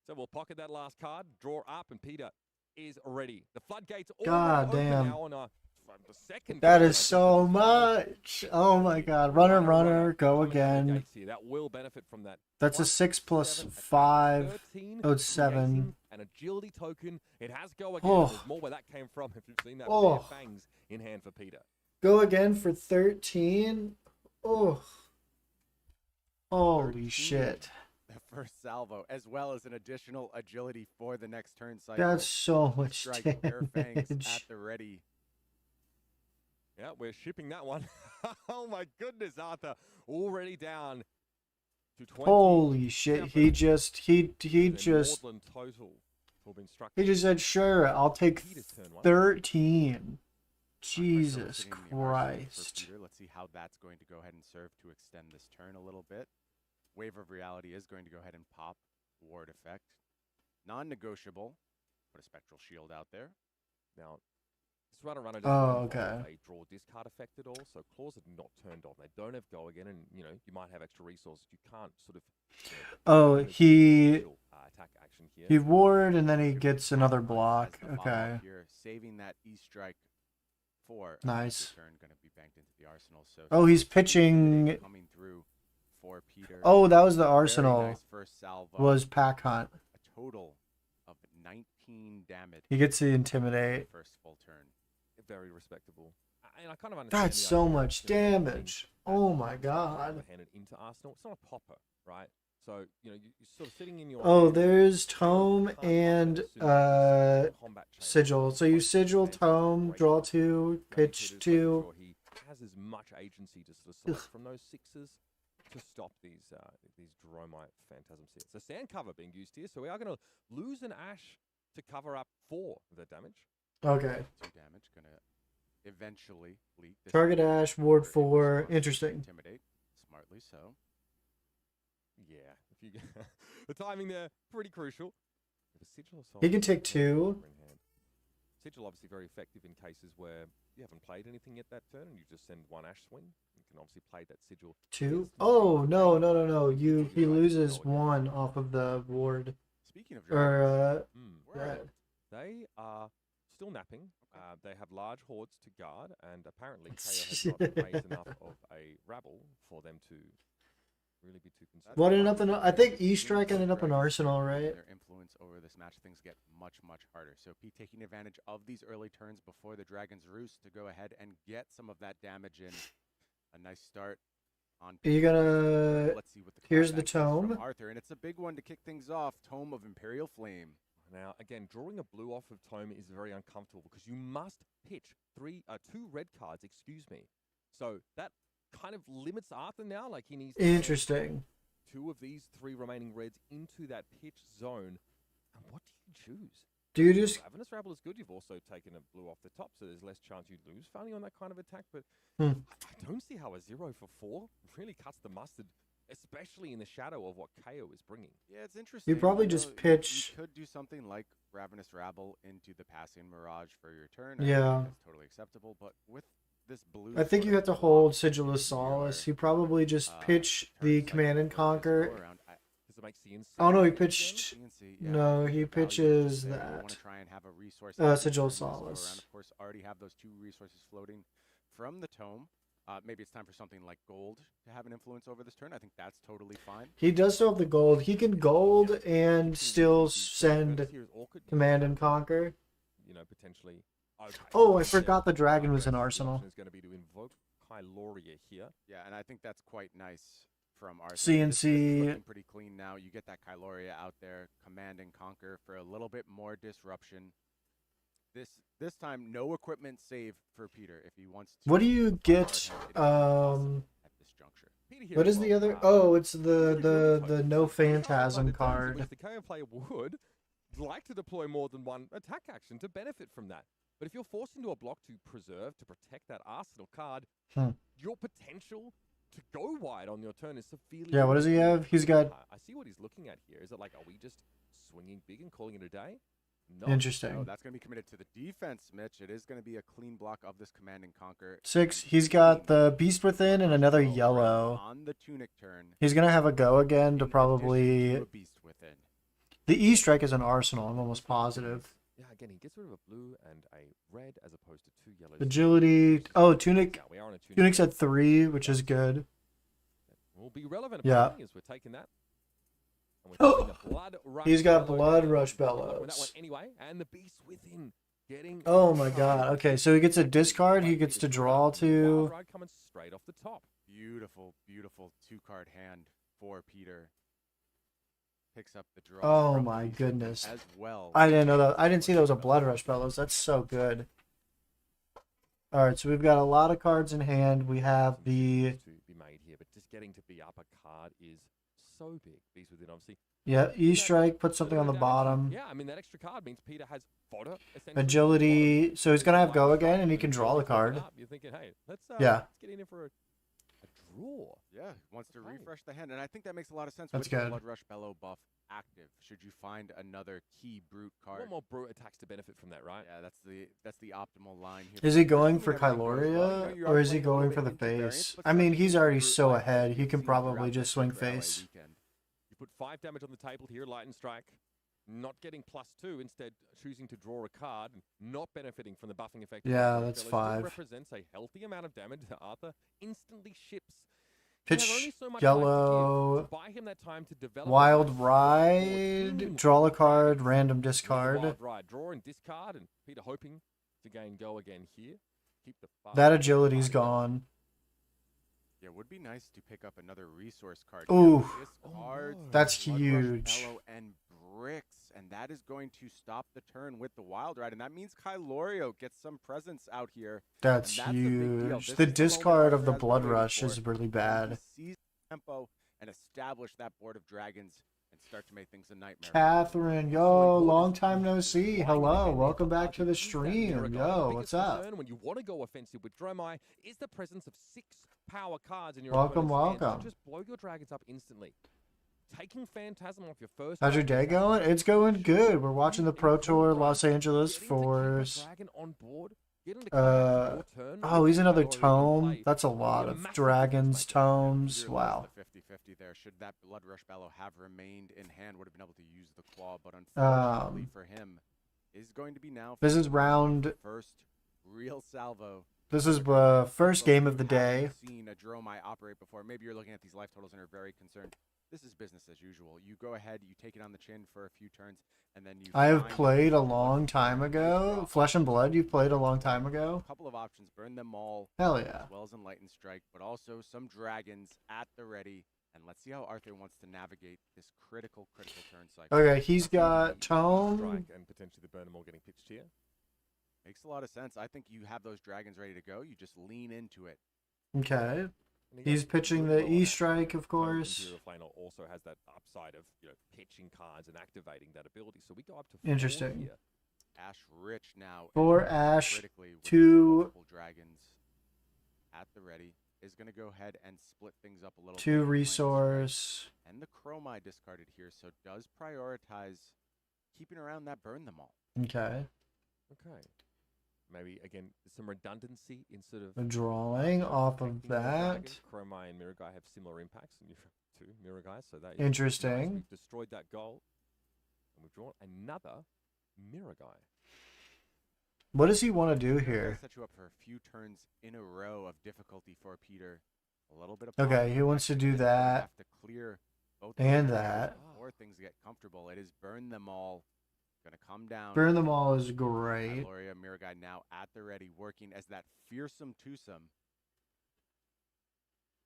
So we'll pocket that last card, draw up, and Peter is ready. The floodgates all God open damn. now on the second. That turn, is I so think. much. Oh my God! Runner, runner, go coming out of the again. gates here. That will benefit from that. That's a 6 plus 5. 13, Oh, it's 7. creating an agility token. It has go again. Oh. There's more where that came from. If you've seen that, Oh. Bare Fangs in hand for Peter. Go again for 13. Oh. Holy 13. shit! The first salvo, as well as an additional agility for the next turn cycle. That's so much Strike Bare Fangs damage. at the ready. Yeah, we're shipping that one. Oh my goodness, Arthur. Already down to 20. Holy shit! He just he Then just Maudlin total will be struck. he just said, "Sure, I'll take Peter's turn, one. 13." Crystal Jesus sitting in the arsenal for Christ! Peter. Let's see how that's going to go ahead and serve to extend this turn a little bit. Wave of Reality is going to go ahead and pop Ward Effect. Non-negotiable. Put a Spectral Shield out there. Now, this runner Oh, doesn't okay. have a draw discard effect at all, so claws are not turned on. They don't have go again, and you might have extra resources. You can't sort of. Oh, use he special, attack action here. he ward and then he gets another As block. the follow-up Okay. Here, saving that E-Strike for a Nice. future turn, going to be banked into the arsenal. So Oh, he's some good hitting pitching. coming through for Peter. Oh, that was the Very arsenal. nice first salvo. Was Pack Hunt. A total of 19 damage. He gets to on the intimidate. First full turn. Very respectable. And I kind of understand That's the so idea of, much getting damage. Oh my that God. handed into Arsenal. It's not a popper, right? So you're sort of sitting in your. Oh, hand, there's you Tome can't pop it and as soon as you combat chain. Sigil. So you sigil Tome, Great draw shot. 2, Young pitch Peter's making 2. sure he has as much agency to sort of select from those sixes to stop these Dromite Phantasm sets. So sand cover being used here, so we are going to lose an Ash to cover up 4 of the damage. Okay. 2 damage. Going to eventually leak. This Target is Ash, ward very 4. responsive to Interesting. Intimidate. Smartly so. Yeah, if you the timing there pretty crucial. But a Sigil Assault He can take is 2. in hand. Sigil obviously very effective in cases where you haven't played anything yet that turn and you just send 1 Ash swing. You can obviously play that Sigil. 2. against Oh, the no, Dragons. no, no, no. He Go loses again. 1 off of the ward. Speaking of Or, dragons, yeah. They are still napping. They have large hordes to guard, and apparently KO has not raised enough of a rabble for them to really be too concerned. What ended up in? I think E-Strike ended up in Arsenal, right? Their influence over this match, things get much, much harder. So Pete taking advantage of these early turns before the Dragon's Roost to go ahead and get some of that damage in. A nice start on. Are you Pete's gonna? turn. Let's see what the Here's the clapback is from tome. Arthur, and it's a big one to kick things off. Tome of Imperial Flame. Now, again, drawing a blue off of Tome is very uncomfortable because you must pitch 2 red cards, excuse me, So that kind of limits Arthur now. Like he needs to send Interesting. 2 of these 3 remaining reds into that pitch zone. And what do you choose? Do you just Ravenous Rabble is good. You've also taken a blue off the top, so there's less chance you lose Fanny on that kind of attack. But Hmm. I don't see how a 0 for 4 really cuts the mustard, especially in the shadow of what KO is bringing. Yeah, it's interesting. probably know, just pitch- You could do something like Ravenous Rabble into the Passing Mirage for your turn. Yeah. That's totally acceptable. But with this blue, I think sort you of have to block hold Sigil of your, Solace. He probably just pitch turn the cycle Command and for this Conquer. go-around. Does it make CNC? Oh no, he again? pitched. CNC, No, I think he the value is pitches just there. You that. want to try and have a resource. Sigil this go-around. Solace. Of course, already have those 2 resources floating from the tome. Maybe it's time for something like gold to have an influence over this turn. I think that's totally fine. He does still have the gold. He can gold and still The send first here is Orchid. Command and Conquer. You know, potentially. Okay. Oh, I Yeah. forgot the dragon was in The Arsenal. option is going to be to invoke Kyloria here. Yeah, and I think that's quite nice from Arthur. CNC. This is looking pretty clean now. You get that Kyloria out there, Command and Conquer for a little bit more disruption. This time, no equipment save for Peter if he wants to. What do you find get? hard hand, At this juncture. Peter here what as is the well. other? Oh, it's Really the no focused. There are phantasm other turns in which card. The KO player would like to deploy more than one attack action to benefit from that. But if you're forced into a block to preserve, to protect that arsenal card, your potential to go wide on your turn is severely. Yeah, what does he have? He's got. I see what he's looking at here. Is it like, are we just swinging big and calling it a day? No. Interesting. No, that's going to be committed to the defense, Mitch. It is going to be a clean block of this Command and Conquer. 6. and He's got clean the Beast Within and another block yellow. on the Tunic turn. He's gonna have a go again to in addition probably. to a Beast Within. The E strike is an Arsenal. I'm almost positive. Yeah, again, he gets rid of a blue and a red as opposed to 2 yellows. Agility. Oh, Tunic. Yeah, we are on a Tunic. Tunic's at 3, which is good. Will be relevant Yeah. apparently, as we're taking that. And we're taking the Blood Rush He's got Bellows. Blood Rush With that one Bellows. anyway, and the Beast Within getting. Oh my god. Okay, so he gets a discard. He gets to draw Wild to. Ride coming straight off the top. Beautiful, beautiful 2-card hand for Peter. Picks up the draw. Oh from my Beast Within goodness. As well. I didn't know that. I didn't see that was a Blood Rush Bellows. That's so good. All right, so we've got a lot of cards in hand. We have the To be made here, but just getting to be up a card is so big. Beast Within, obviously. E strike. Put something on the Damage. bottom. Yeah, I mean that extra card means Peter has fodder. Essentially. Agility. So he's gonna have go Wild again, Strike, and he can draw the if you open card. up, You're thinking, hey, let's Yeah. let's get in here for a draw. Yeah, wants to Okay. refresh the hand, and I think that makes a lot of sense That's with the good. Blood Rush Bellow buff active. Should you find another key brute card? One more brute attacks to benefit from that, right? Yeah, that's the optimal line here. Is he going Assuming for everything goes well, you know, Kyloria, you or are is he playing a little going for bit the into variance, face? but I mean, something he's with already brute so like ahead. we've He can seen throughout probably the just swing Railway face. weekend. You put 5 damage on the table here, Lightning Strike. Not getting +2, instead choosing to draw a card, and not benefiting from the buffing effect. of Yeah, Blood Rush that's Bellows. 5. Still represents a healthy amount of damage that Arthur instantly ships. Pitch You have only so much life to give, yellow. to buy him that time to develop Wild life. Ride. Draw a card. Random With the discard. Wild Ride, draw and discard, and Peter hoping to gain go again here. Keep the That agility's gone. Yeah, it would be nice to pick up another resource card. Ooh. Discards no. That's Blood Rush huge. Bellow and bricks, and that is going to stop the turn with the Wild Ride, and that means Kylorio gets some presence out here. That's And that's a big deal. huge. This The is the moment discard of Arthur the has been Blood waiting Rush for. is really Going to bad. seize tempo and establish that board of dragons and start to make things a nightmare. Catherine, yo, long time no see. Hello, welcome back to the stream. Yo, what's up? When you want to go offensive with Dromai is the presence of 6 power cards in your Welcome, opponent's hand. welcome. So just blow your dragons up instantly. Taking Phantasm off your first. How's your day going? It's going good. We're watching the Pro Tour Los Angeles for. Dragon on board. Getting the Uh, your turn Oh, with he's another Kyloria in tome. play. That's a Would be lot a of massive dragons, difference maker. tomes. Peter Wow. lost the 50-50 there. Should that Blood Rush Bellow have remained in hand, would have been able to use the claw, but unfortunately for him, is going to be now. This is round. First real salvo. This is the first game of the You day. haven't seen a Dromai operate before. Maybe you're looking at these life totals and are very concerned. This is business as usual. You go ahead, you take it on the chin for a few turns, and then you. I have find played a what long you time want to ago. draw. Flesh and Blood, you've played a long time ago. A couple of options: burn them all, Hell yeah. as well as Enlightened Strike, but also some dragons at the ready. And let's see how Arthur wants to navigate this critical turn cycle. Okay, he's got Tome. Strike and potentially the burn them all getting pitched here. Makes a lot of sense. I think you have those dragons ready to go. You just lean into it. Okay. And He's does pitching really the well on that. E-Strike, of Toad course. Imperial Flamer also has that upside of pitching cards and activating that ability. So we go up to 4 Interesting. here. Ash rich now. and For Ash, critically with 2 multiple dragons at the ready is going to go ahead and split things up a little. 2 bit, playing the resource. strike and the Chromai discarded here, so does prioritize keeping around that burn them all. Okay. Okay. Maybe, again, some redundancy instead of... A drawing off of protecting the dragon. that. Chromai and Mirror Guy have similar impacts to Mirror Guy, so that is Interesting. nice. We've destroyed that goal. And we've drawn another Mirror Guy. What does he want to do It's gonna here? set you up for a few turns in a row of difficulty for Peter. A little bit of Okay, pocket he wants to protection, do and then you that have to clear both and of those that. before things get comfortable. It is burn them all. Gonna come down. Burn them all is great. Kyloria, Mirror Guy now at the ready, working as that fearsome twosome.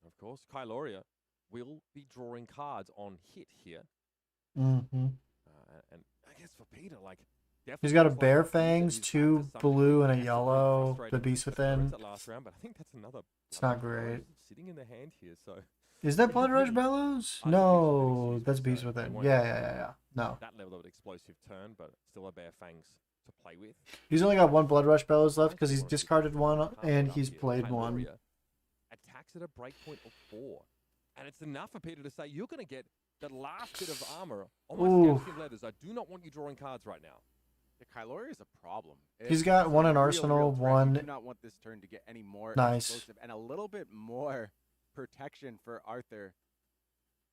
Of course, Kyloria will be drawing cards on hit here. Mm-hmm. And I guess for Peter, like... He's got a definitely bear looks like fangs, he's 2 back to some blue and a degree. yellow. Frustrating The beast experience within. that last round, but I think that's another... It's not great. Sitting in the hand here, so... Is that Blood Rush Bellows? No, that's Beast Within. Yeah. No. That level of explosive turn, but still a bear fangs to play with. He's only got 1 Blood Rush Bellows left because he's discarded 1 Half and it up he's here. played 1. Kyloria attacks at a breakpoint of 4. And it's enough for Peter to say, you're going to get that last bit of armor on my Ooh. Scout letters. I do not want you drawing cards right now. The Kyloria is a problem. He's It's got 1 in real Arsenal, threat. 1. You do not want this turn to get any more Nice. explosive, and a little bit more protection for Arthur.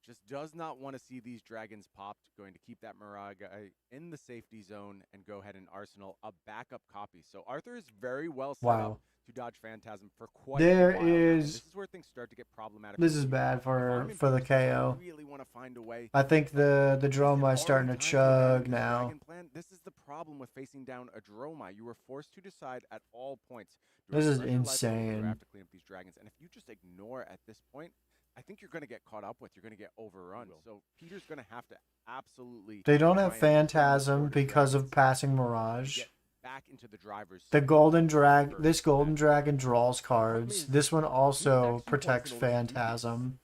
Just does not want to see these dragons popped. Going to keep that Mirage Guy in the safety zone and go ahead and Arsenal a backup copy. So Arthur is very well set Wow. up to dodge Phantasm for quite There a while. now. is- This is where things start to get problematic. This for is Peter. bad If for I'm in the Peter's KO. position, I really want to find a way. I think the He's Dromai already starting to timed around chug his now. dragon plan. This is the problem with facing down a Dromai. You were forced to decide at all points. Do I This is spread your life out, or do I insane. have to clean up these dragons? And if you just ignore at this point, I think you're going to get caught up with. You're going to get overrun. So Peter's going to have to absolutely. They don't try have and clean the Phantasm board of because of dragons passing to Mirage. get back into the driver's The seat Golden Drag, for this Golden that. Dragon draws cards. This one also action protects points in order to do this. Phantasm.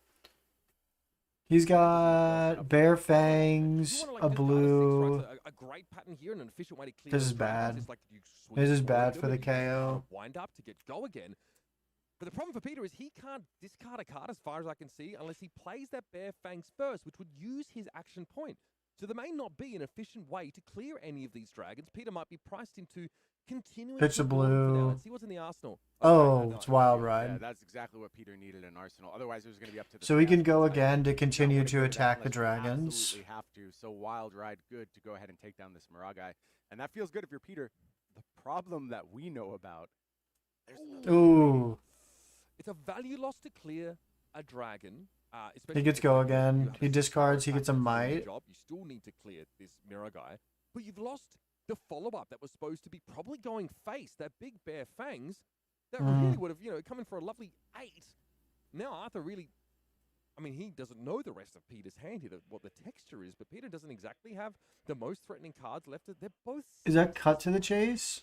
He's got Bear If Fangs, you wanna, like, a get blue. six, right, a great pattern here and an efficient way to clear This those is dragons bad. is like you swing This is forward bad with for the them, you just KO. Wind up to get go again. But the problem for Peter is he can't discard a card as far as I can see unless he plays that Bear Fangs first, which would use his action point. So there may not be an efficient way to clear any of these dragons. Peter might be priced into continuing Pitch to the warn for now. blue. Let's see what's in the arsenal. Oh, it's Wild Yeah, Ride. that's exactly what Peter needed in Arsenal. Otherwise, it was going to be up to the So he staff can go decide. again to You don't continue wanna to go that attack the unless you dragons. Absolutely have to. So Wild Ride, good to go ahead and take down this Mirage. And that feels good if you're Peter. The problem that we know about. There's another Ooh. It's a value loss to clear a dragon. He gets go again. You have He a discards, he star gets a factor for your might. job. You still need to clear this Mirror Guy. But you've lost the follow-up that was supposed to be probably going face, that big Bear Fangs. That really would have, come in for a lovely 8. Now Arthur really, I mean, he doesn't know the rest of Peter's hand here, what the texture is, but Peter doesn't exactly have the most threatening cards left. They're both... Is that cut to the chase?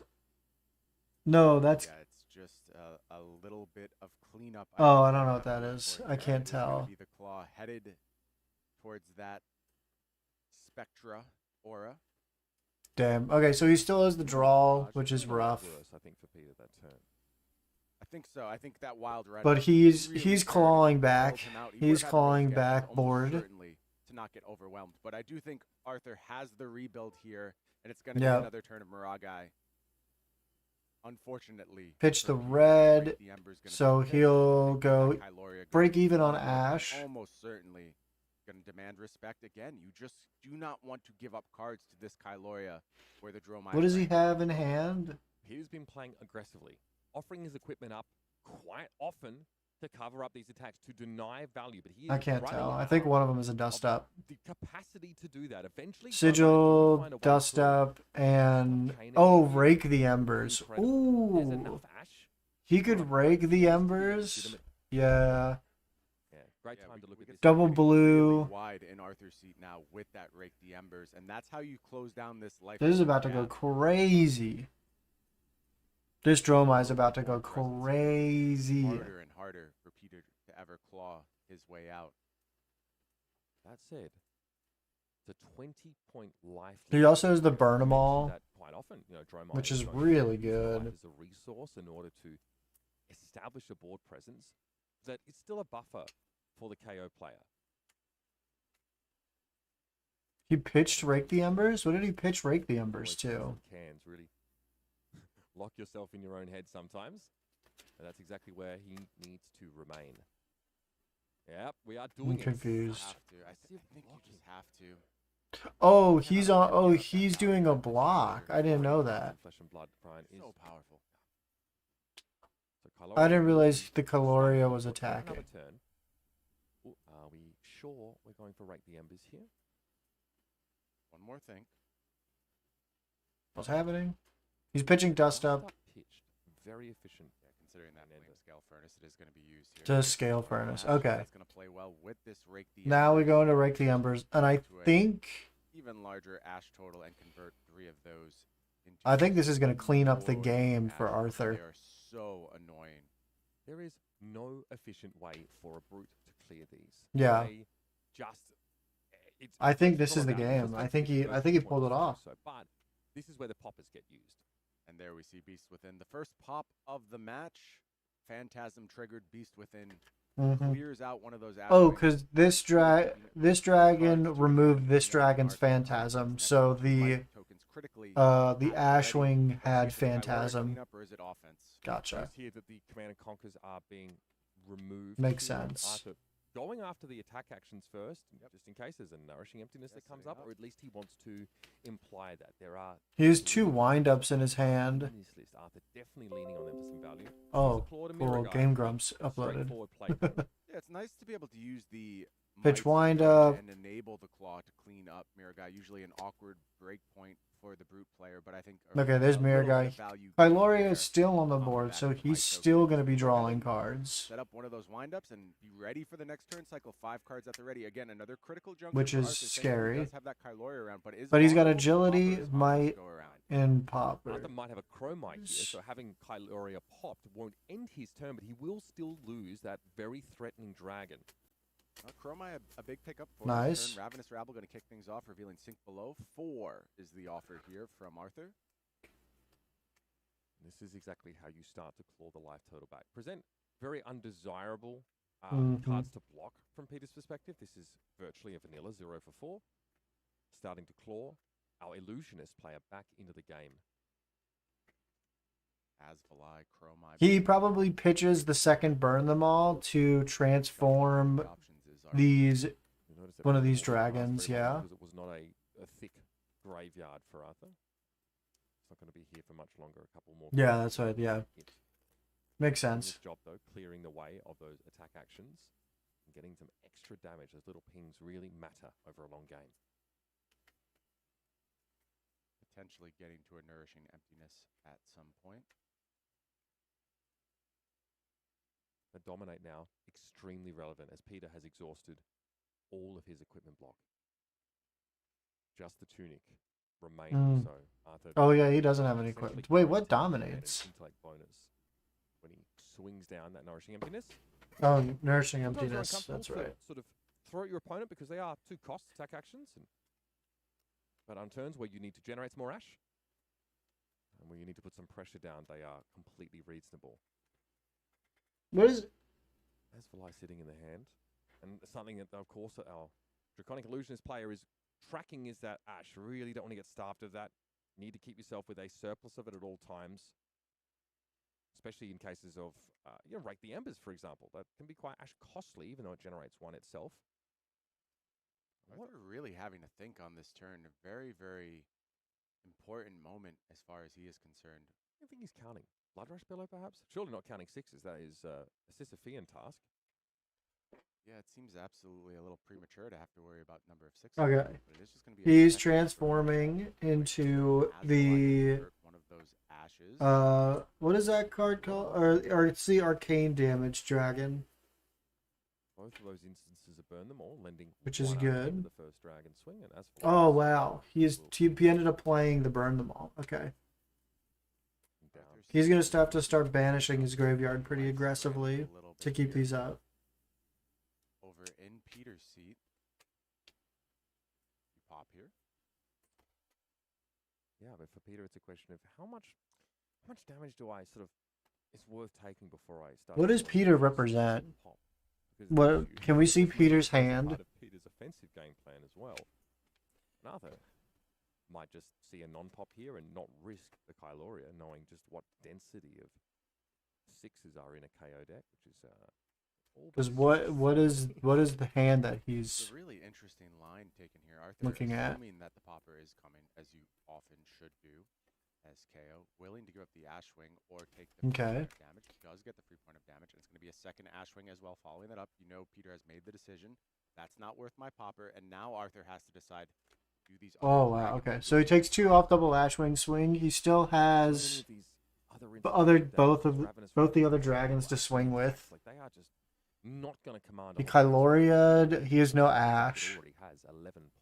No, that's... Yeah, it's just a little bit of cleanup. Oh, I think don't know we're what that looking is. for I here. can't It is gonna tell. Be the claw headed towards that Spectra aura. Damn. Okay, so he still has the draw, which is Not rough. worse, I think, for Peter that turn. I think so. I think that Wild Ride. But was he's really he's fair to clawing bail back. him out. He He's would've had to clawing risk it back almost board. certainly to not get overwhelmed. But I do think Arthur has the rebuild here, and it's going to Yep. be another turn of Mirage. Unfortunately, Pitch for the Peter, red, Break the Ember's gonna so be pitched. he'll I think go that Kyloria break goes even on forward, Ash. Almost certainly going to demand respect again. You just do not want to give up cards to this Kyloria where the Dromai. What does he rank. have in hand? Peter's been playing aggressively, offering his equipment up quite often to cover up these attacks, to deny value. But he I is can't running tell. I out think one of them is a dust of up. the capacity to do that. Eventually, Sigil, find a way dust through. up, and Arcane oh, energy. rake the embers. Incredible. There's Ooh, enough Ash. he could Enough rake Ash the to be embers. legitimate. Yeah, Yeah, great Yeah, time to look we at can this. see Double Peter's really blue. wide in Arthur's seat now with that rake the embers, and that's how you close down this life. this is about to go crazy. This Dromai is about to go crazy. Harder and harder Peter to ever claw his way out. That said, it's a 20-point life. He lead. also has the I burn 'em mentioned all, that quite often. You know, Dromai which is going to really use the life good. as a resource in order to establish a board presence that is still a buffer for the KO player. He pitched Rake the Embers? What did he pitch Rake the Embers Always to? some cans really lock yourself in your own head sometimes. And that's exactly where he needs to remain. Yep, we are doing I'm confused. Have to. I think you just have to. Oh, he's on. Oh, he's doing a block. I didn't know that. Flesh and Blood, Brian, is So powerful. so I didn't Kylo realize is the Caloria was attacking. another turn. Ooh, are we sure we're going for Rake the Embers here? One more thing. What's happening? He's pitching Dust Up Pitched. Very efficient. Yeah, considering that And flame scale furnace, it is going to be used here. to Scale Furnace. Okay. That's going to play well with this Rake the Now we Embers go into Rake the Embers, and I to a think even larger ash total and convert 3 of those into. I think this is going to clean up the more game ash for total. They Arthur. are so annoying. There is no efficient way for a brute to clear these. Yeah. They just. It's I think it's this is not the about- game. just I like think the he first pulled it points to do off. So, but this is where the poppers get used. And there we see Beast Within. The first pop of the match. Phantasm triggered Beast Within. Hmm. Clears out one of those ash Oh, rings. because this dragon removed this dragon's phantasm, so the Ashwing had phantasm. Cleanup, or is it offense? Gotcha. Notice here that the Command and Conquers are being removed. Makes to sense. Arthur. Going after the attack actions first, just in case there's a nourishing emptiness that Yes, comes setting up, up. or at least he wants to imply that there are. He has 2 windups in his hand. In this list, Arthur definitely leaning on them for some value. Oh, There's a Claw to Mirror cool. Guide. Game Grumps uploaded. Straightforward play. code. Yeah, it's nice to be able to use the Pitch might wind gun up. and enable the claw to clean up Mirror Guy. Usually an awkward break point for the brute player, but I think Okay, there's a Mirror little bit Guy. of value gained Pyloria there is still on the off the board, back so of the he's Might still token. going to be Go ahead drawing and cards, Set up one of those windups and be ready for the next turn cycle. 5 cards at the ready. Again, another critical junction which for is Arthur, saying that scary. He does have that Kyloria around, but is But he's got vulnerable to agility, poppers on might, this go around. and Popper. Arthur might have a Chromite here, so having Kyloria popped won't end his turn, but he will still lose that very threatening dragon. Chromai, a big pickup for Nice. this turn. Ravenous Rabble going to kick things off, revealing Sink Below. 4 is the offer here from Arthur. This is exactly how you start to claw the life total back. Present very undesirable Mhm. cards to block from Peter's perspective. This is virtually a vanilla 0 for 4. Starting to claw our illusionist player back into the game. Asvalai, Chromai. He probably pitches the second Burn Them All to transform options is Arthur. these. You notice that One of Peter these also lasts dragons, very long yeah. Because it was not a thick graveyard for Arthur. It's not going to be here for much longer. A couple more. Yeah, cards that's right. Yeah, hit. makes Doing sense. his job though, clearing the way of those attack actions and getting some extra damage. Those little pings really matter over a long game. Potentially getting to a nourishing emptiness at some point. The Dominate now, extremely relevant as Peter has exhausted all of his equipment block. Just the tunic remaining. So Arthur. Oh yeah, he doesn't have any essentially equipment. Wait, what guaranteed to get an dominates? intellect bonus when he swings down that nourishing emptiness. Oh, Nourishing Sometimes you're Emptiness. uncomfortable That's to right. Sort of throw at your opponent because they are 2 cost attack actions. But on turns where you need to generate some more ash and where you need to put some pressure down, they are completely reasonable. What is? As for sitting in the hand, and something that of course our Draconic Illusionist player is tracking is that ash. Really don't want to get starved of that. You need to keep yourself with a surplus of it at all times, especially in cases of Rake the Embers, for example. That can be quite ash costly, even though it generates 1 itself. Arthur really having to think on this turn. A very, very important moment as far as he is concerned. I don't think he's counting Blood Rush Bellow, perhaps. Surely not counting 6s. That is a Sisyphean task. Yeah, it seems absolutely a little premature to have to worry about number of 6s. Okay. But it is just gonna be a He's second transforming into Asvalai the. convert one of those ashes. What is that card called? Or it's the Arcane Damage Dragon. Both of those instances of Burn Them All, lending Which is 1 up good. over the first dragon swing. And as for Oh Lance, wow, he ended up playing the Burn Them All. Okay. down. He's gonna have to start banishing his graveyard pretty aggressively. A little little bit to keep here. these up. Over in Peter's seat. You pop here. Yeah, but for Peter, it's a question of how much damage do I sort of is worth taking before I start. What does to Peter use represent? pop? Because What the issue can we see ultimately Peter's becomes hand? Part of Peter's offensive game plan as well. Another might just see a non-pop here and not risk the Kyloria, knowing just what density of sixes are in a KO deck, which is all Because but what is the hand that It's he's a really interesting line taken here. Arthur looking at? assuming that the popper is coming, as you often should do as KO, willing to give up the Ashwing or take the free Okay. point of damage. He does get the free point of damage, and it's going to be a second Ashwing as well following that up. You know Peter has made the decision. That's not worth my popper, and now Arthur has to decide, do these other Oh wow, dragon okay. builders So he takes 2 off double Ashwing swing. He still has both the other dragons to swing with. Like they are just not going to command. He Kyloria, he has no Ash.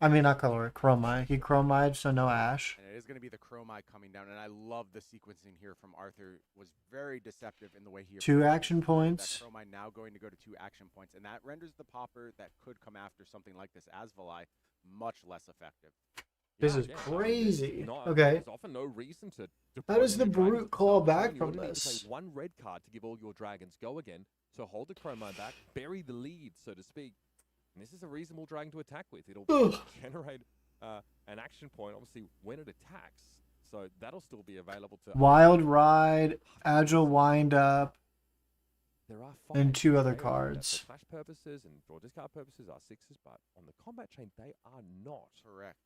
I mean not Kyloria, Chromite. He Chromite, so no Ash. And it is going to be the Chromite coming down, and I love the sequencing here from Arthur. Was very deceptive in the way he 2 approached action this. points. That Chromite now going to go to 2 action points, and that renders the popper that could come after something like this Asvalai much less effective. This is crazy. Okay. There's often no reason to How does the deploy new Brute dragons. claw So back you from only need to this? play 1 red card to give all your dragons go again. So hold the Chromite back, bury the lead, so to speak. And this is a reasonable dragon to attack with. It'll Ugh. generate an action point, obviously, when it attacks. So that'll still be available to Wild Ride, Agile Wind Up, There are and 5 2 other KOs that cards. For clash purposes and draw discard purposes are 6s, but on the combat chain they are not. Correct.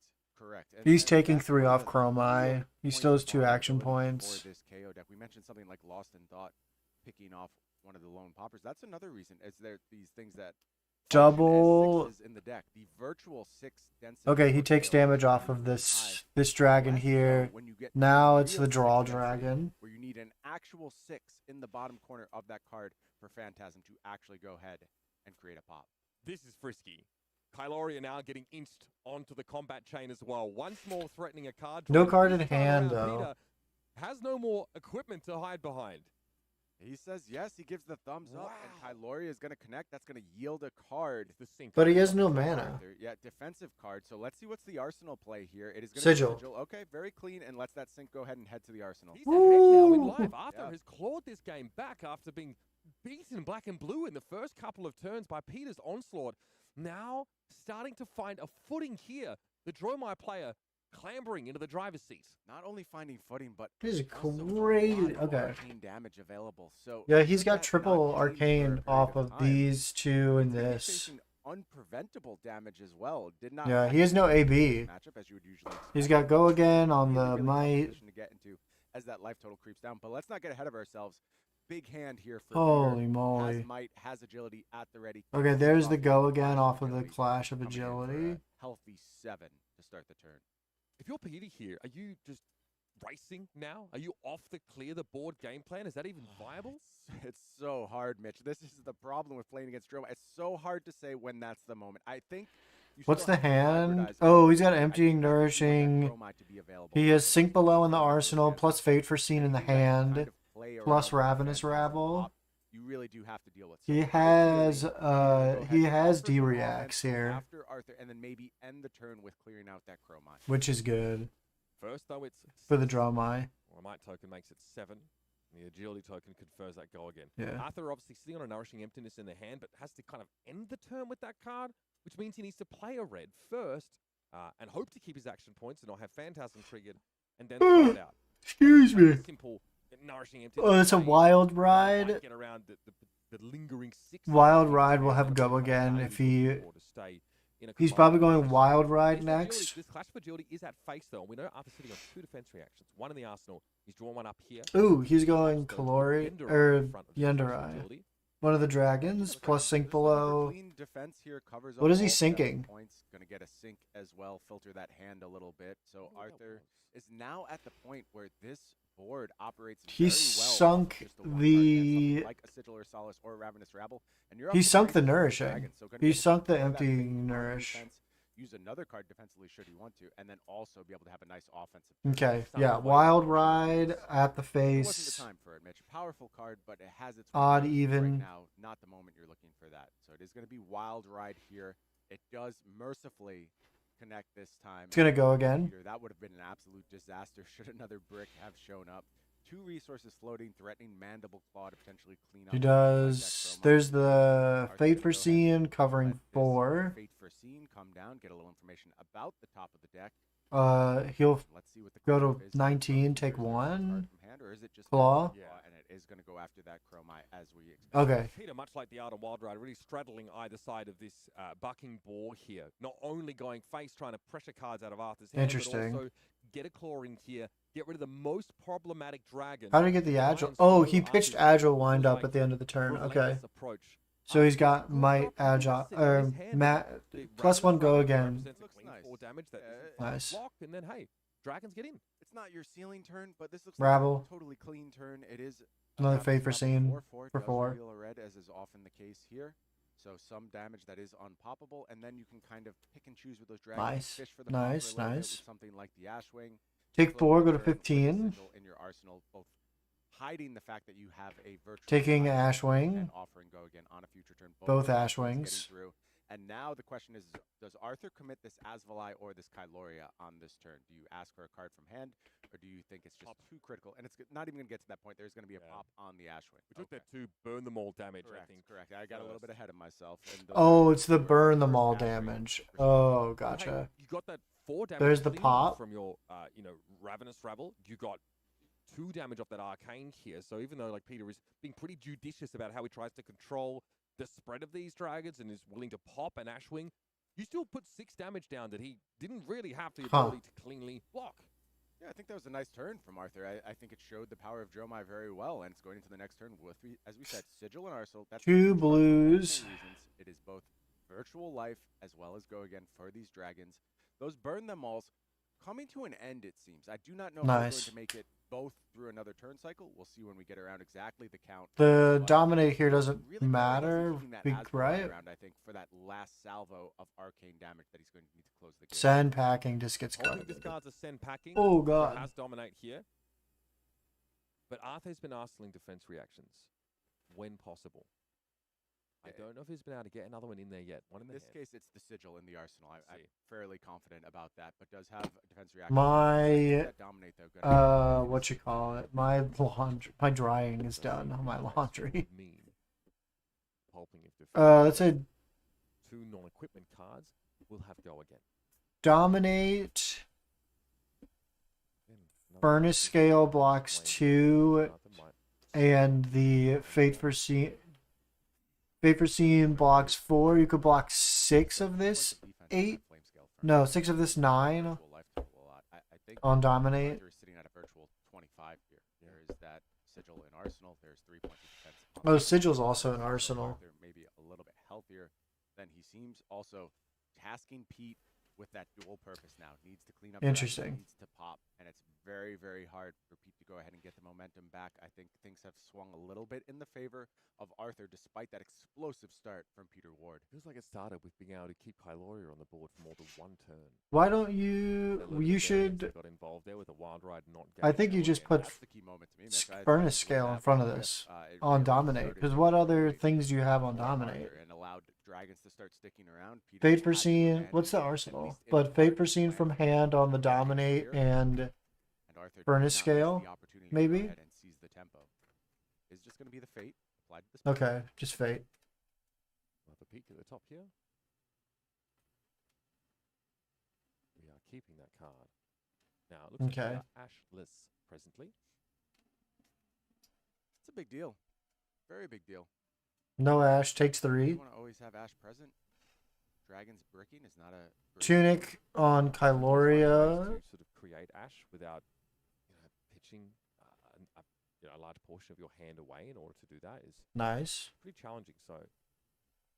He's And taking that's 3 one off of the Chromite. real He points still has of 2 action vulnerability points. For this KO deck, we mentioned something like Lost in Thought, picking off one of the lone poppers. That's another reason. Is there these things that function as Double. 6s in the deck? The virtual 6 density. Okay, he for takes KO damage is off really of high. this dragon Less so here. when you get Now it's real the draw 6 density, dragon. where you need an actual 6 in the bottom corner of that card for Phantasm to actually go ahead and create a pop. This is frisky. Kyloria now getting inched onto the combat chain as well. Once more threatening a card. No draw. card in This time hand, around, though. Peter has no more equipment to hide behind. He says yes. He gives the thumbs up, and Wow. Kyloria is going to connect. That's going to yield a card. The sync. But he has no for mana. Arthur. Yeah, defensive card. So let's see what's the arsenal play here. It is going Sigil. to be Sigil. Okay, very clean, and lets that sync go ahead and head to the arsenal. He's ahead now in Woo! life. Arthur Yeah. has clawed this game back after being beaten black and blue in the first couple of turns by Peter's onslaught. Now starting to find a footing here. The Dromai player clambering into the driver's seat. Not only finding footing, but This is also a lot crazy. of Okay. arcane damage available. So Yeah, he's should got that triple not change for a arcane period off of time, these 2 and he's gonna be this. facing unpreventable damage as well. Did not. Yeah, have he has no the easiest AB. matchup as you would usually He's expect. got go again on Really, the really tough might. position to get into as that life total creeps down. But let's not get ahead of ourselves. Big hand here for Holy Peter. moly. Has might, has agility at the ready. Okay, Kicks there's off the with go the again clash off of the agility, Clash of coming in for a Agility. healthy 7 to start the turn. If you're Peter here, are you just racing now? Are you off the clear the board game plan? Is that even viable? It's so hard, Mitch. This is the problem with playing against Droma. It's so hard to say when that's the moment. I think. You What's still the have to hand? hybridize Oh, he's got I emptying, think that you want that nourishing. Chromite to be available. He has Sink Below in the Remember those arsenal, hands plus up. Fate Foreseen in the Anything that can hand, kind of play plus around with Ravenous Phantasm Rabble. pop, you really do have to deal with. He So has ideally, you're gonna go ahead he and has offer some D-reacts offense here, after Arthur, and then maybe end the turn with clearing out that Chromite. which is good First, though, it's for the 6. Dromai. Well, a might token makes it 7. And the agility token confers that go again. Yeah. Arthur obviously sitting on a nourishing emptiness in the hand, but has to kind of end the turn with that card, which means he needs to play a red first and hope to keep his action points and not have Phantasm triggered and then throw it out. Excuse Like, me. a simple nourishing emptiness. Oh, that's a play Wild might Ride. get around the lingering 6. Wild Ride will have go again if he. He's probably going Wild Ride next. This Clash of Agility is at face though. We know Arthur's sitting on 2 defense reactions. One in the arsenal. He's drawn one up here. Ooh, he's going So Kalori Yendurai or in front of the Clash of Yendurai. Agility. One of the dragons plus Sink Below. Clean defense here covers What up is he all 7 sinking? Points. Gonna get a sink as well. Filter that hand a little bit. So Arthur is now at the point where this board operates He very well off sunk just one card the- hand, something like a Sigil or Solace or Ravenous Rabble, and you're up He to sunk the 3 nourishing. dragons, so gonna He get sunk the all that emptying big on nourish. defense. use another card defensively should you want to, and then also be able to have a nice offensive. Okay, Sounds yeah, like Wild it Ride was- at the It wasn't face. the time for it, Mitch. Powerful card, but it has its Odd weaknesses even. right now. Not the moment you're looking for that. So it is going to be Wild Ride here. It does mercifully connect this time. It's gonna go again. Peter, that would have been an absolute disaster should another brick have shown up. 2 resources floating, threatening Mandible Claw to potentially clean up. He the Black does. Chroma. There's the Arthur Fate gonna for go ahead Seeing and covering let this 4. Fate for Seeing come down, get a little information about the top of the deck. He'll Let's see what the go to cleanup is here 19, from take Peter. Is there a card 1. from hand, or is it just Claw. Mandible and it is going to go after that Chromite as we expect. Okay. Peter, much like the Art of Wild Ride, really straddling either side of this bucking ball here. Not only going face, trying to pressure cards out of Arthur's hand, Interesting. but also get a claw in here, get rid of the most problematic dragon. How did he get the Try Agile? and Oh, slow he pitched Arthur's Agile down. wind Feels up like at the end of the turn. Okay. relentless approach. So he's got Arthur's Might, good drop Agile, sitting in his hand. +1 The go Ravenous again. represents a Looks clean nice. 4 damage that isn't Nice. block, and then hey, dragons get in. It's not your ceiling turn, but this looks Rabble. like a totally clean turn. It is Another Ravenous Fate for Rabble Seeing 4/4 for does 4. reveal a red, as is often the case here. So some damage that is unpoppable, and then you can kind of pick and choose with those dragons. Nice. Fish for the pop for a Nice, little bit nice. with something like the Ashwing. Take Flip 4, the go to turn with a 15. sigil in your arsenal, both hiding the fact that you have a virtual Taking Ashwing Ashwing. and offering go again on a future turn. Both dragons Ashwings. getting through. And now the question is, does Arthur commit this Asvalai or this Kyloria on this turn? Do you ask for a card from hand, or do you think it's just too critical? And it's not even going to get to that point. There's going to be a Yeah. pop on the Ashwing. We took that to burn them all damage, I Correct, think. correct. I got a little bit first. ahead of myself. And those Oh, are it's the two burn them first all Ashwing damage. for sure. Oh, Hey, gotcha. you got that 4 damage. There's the clean pop. from your, Ravenous Rabble. You got 2 damage off that Arcane here. So even though like Peter is being pretty judicious about how he tries to control the spread of these dragons and is willing to pop an Ashwing, you still put 6 damage down that he didn't really have the Huh. ability to cleanly block. Yeah, I think that was a nice turn from Arthur. I think it showed the power of Dromai very well, and it's going into the next turn with, as we said, Sigil and Arsenal. That's 2 a huge card for multiple blues. reasons. It is both virtual life as well as go again for these dragons. Those burn them alls coming to an end, it seems. I do not know how they're going Nice. to make it both through another turn cycle. We'll see when we get around exactly the count. The But dominate here really doesn't probably has to matter, keeping that big, Asvalai right? around, I think, for that last salvo of arcane damage that he's going to need to close the game. Sand packing just gets Holding cut. discards a send packing. Oh, so God. has dominate here. But Arthur's been arsenaling defense reactions when possible. I don't know if he's been able to get another one in there yet. One in In the this hand. case, it's the sigil in the arsenal. I'm See. fairly confident about that, but does have a defense reaction. My, That dominate though. gonna be what you call it? My laundry, my drying is done on my laundry. Mean. Pulping if defense. Let's say 2 non-equipment cards will have go again. dominate. Then another Furnace defensive scale reaction blocks lane. 2, Arthur might and the Fate for Seeing blocks 4. You could block 6 of this. 8? No, 6 of this 9 on dominate. Arthur is sitting at a virtual 25 here. There is that sigil in arsenal. There's 3 points of defense. on Oh, the sigil's board. also in So arsenal. Arthur maybe a little bit healthier than he seems. Also, tasking Pete with that dual purpose now. Needs to clean up. dragons, Interesting. Needs to pop, and it's very, very hard for Pete to go ahead and get the momentum back. I think things have swung a little bit in the favor of Arthur, despite that explosive start from Peter Ward. Feels like it started with being able to keep Kyloria on the board for more than 1 turn. Why don't That you? little You variance should. that got involved there with a wild ride not I getting think you go just again. put That's the key moment to me. Mitch. I furnace think scale what in front of happened this with, it on really dominate. started Because to what other really things do you have on for Arthur dominate? and allowed dragons to start sticking around. Peter Fate had for to Seeing. abandon What's the at arsenal? least in But part Fate for his Seeing plan from to hand on the make it dominate here. and And Arthur did furnace not miss scale, the opportunity to go maybe? ahead and seize the tempo. Is just going to be the fate applied to this. okay, just Fate. Another peek at the top here. We are keeping that card. Now, it looks like Okay. we are ashless presently. It's a big deal. Very big deal. No Ash takes You 3. want to always have Ash present. Dragons bricking is not a great Tunic on Ways to Kyloria. sort of create ash without, pitching a large portion of your hand away in order to do that is Nice. pretty challenging. So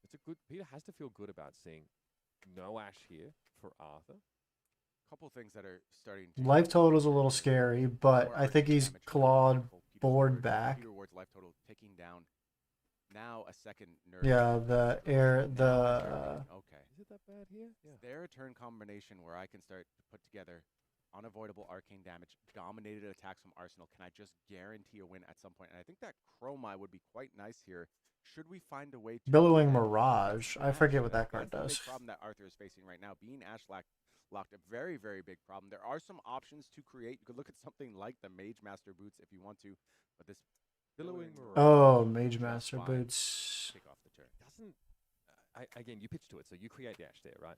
it's a good. Peter has to feel good about seeing no ash here for Arthur. couple things that are starting to Life total's a little scary, but more I think arcane he's damage coming clawed from Peter board Ward. back. Peter Ward's life total ticking down. Now a second nerve. Yeah, the air, Now the a nerve. Okay. Is it that bad? bad here. Yeah. Is there a turn combination where I can start to put together unavoidable arcane damage, dominated attacks from Arsenal? Can I just guarantee a win at some point? And I think that Chromai would be quite nice here. Should we find a way to Billowing prevent Mirage. I forget what Ash? that card That's the does. big problem that Arthur is facing right now. Being Ash locked, a very, very big problem. There are some options to create. You could look at something like the Mage Master Boots if you want to, but this Billowing Mirage. Oh, is Mage just Master fine Boots. to kick off the turn. Doesn't again? You pitch to it, so you create the Ash there, right?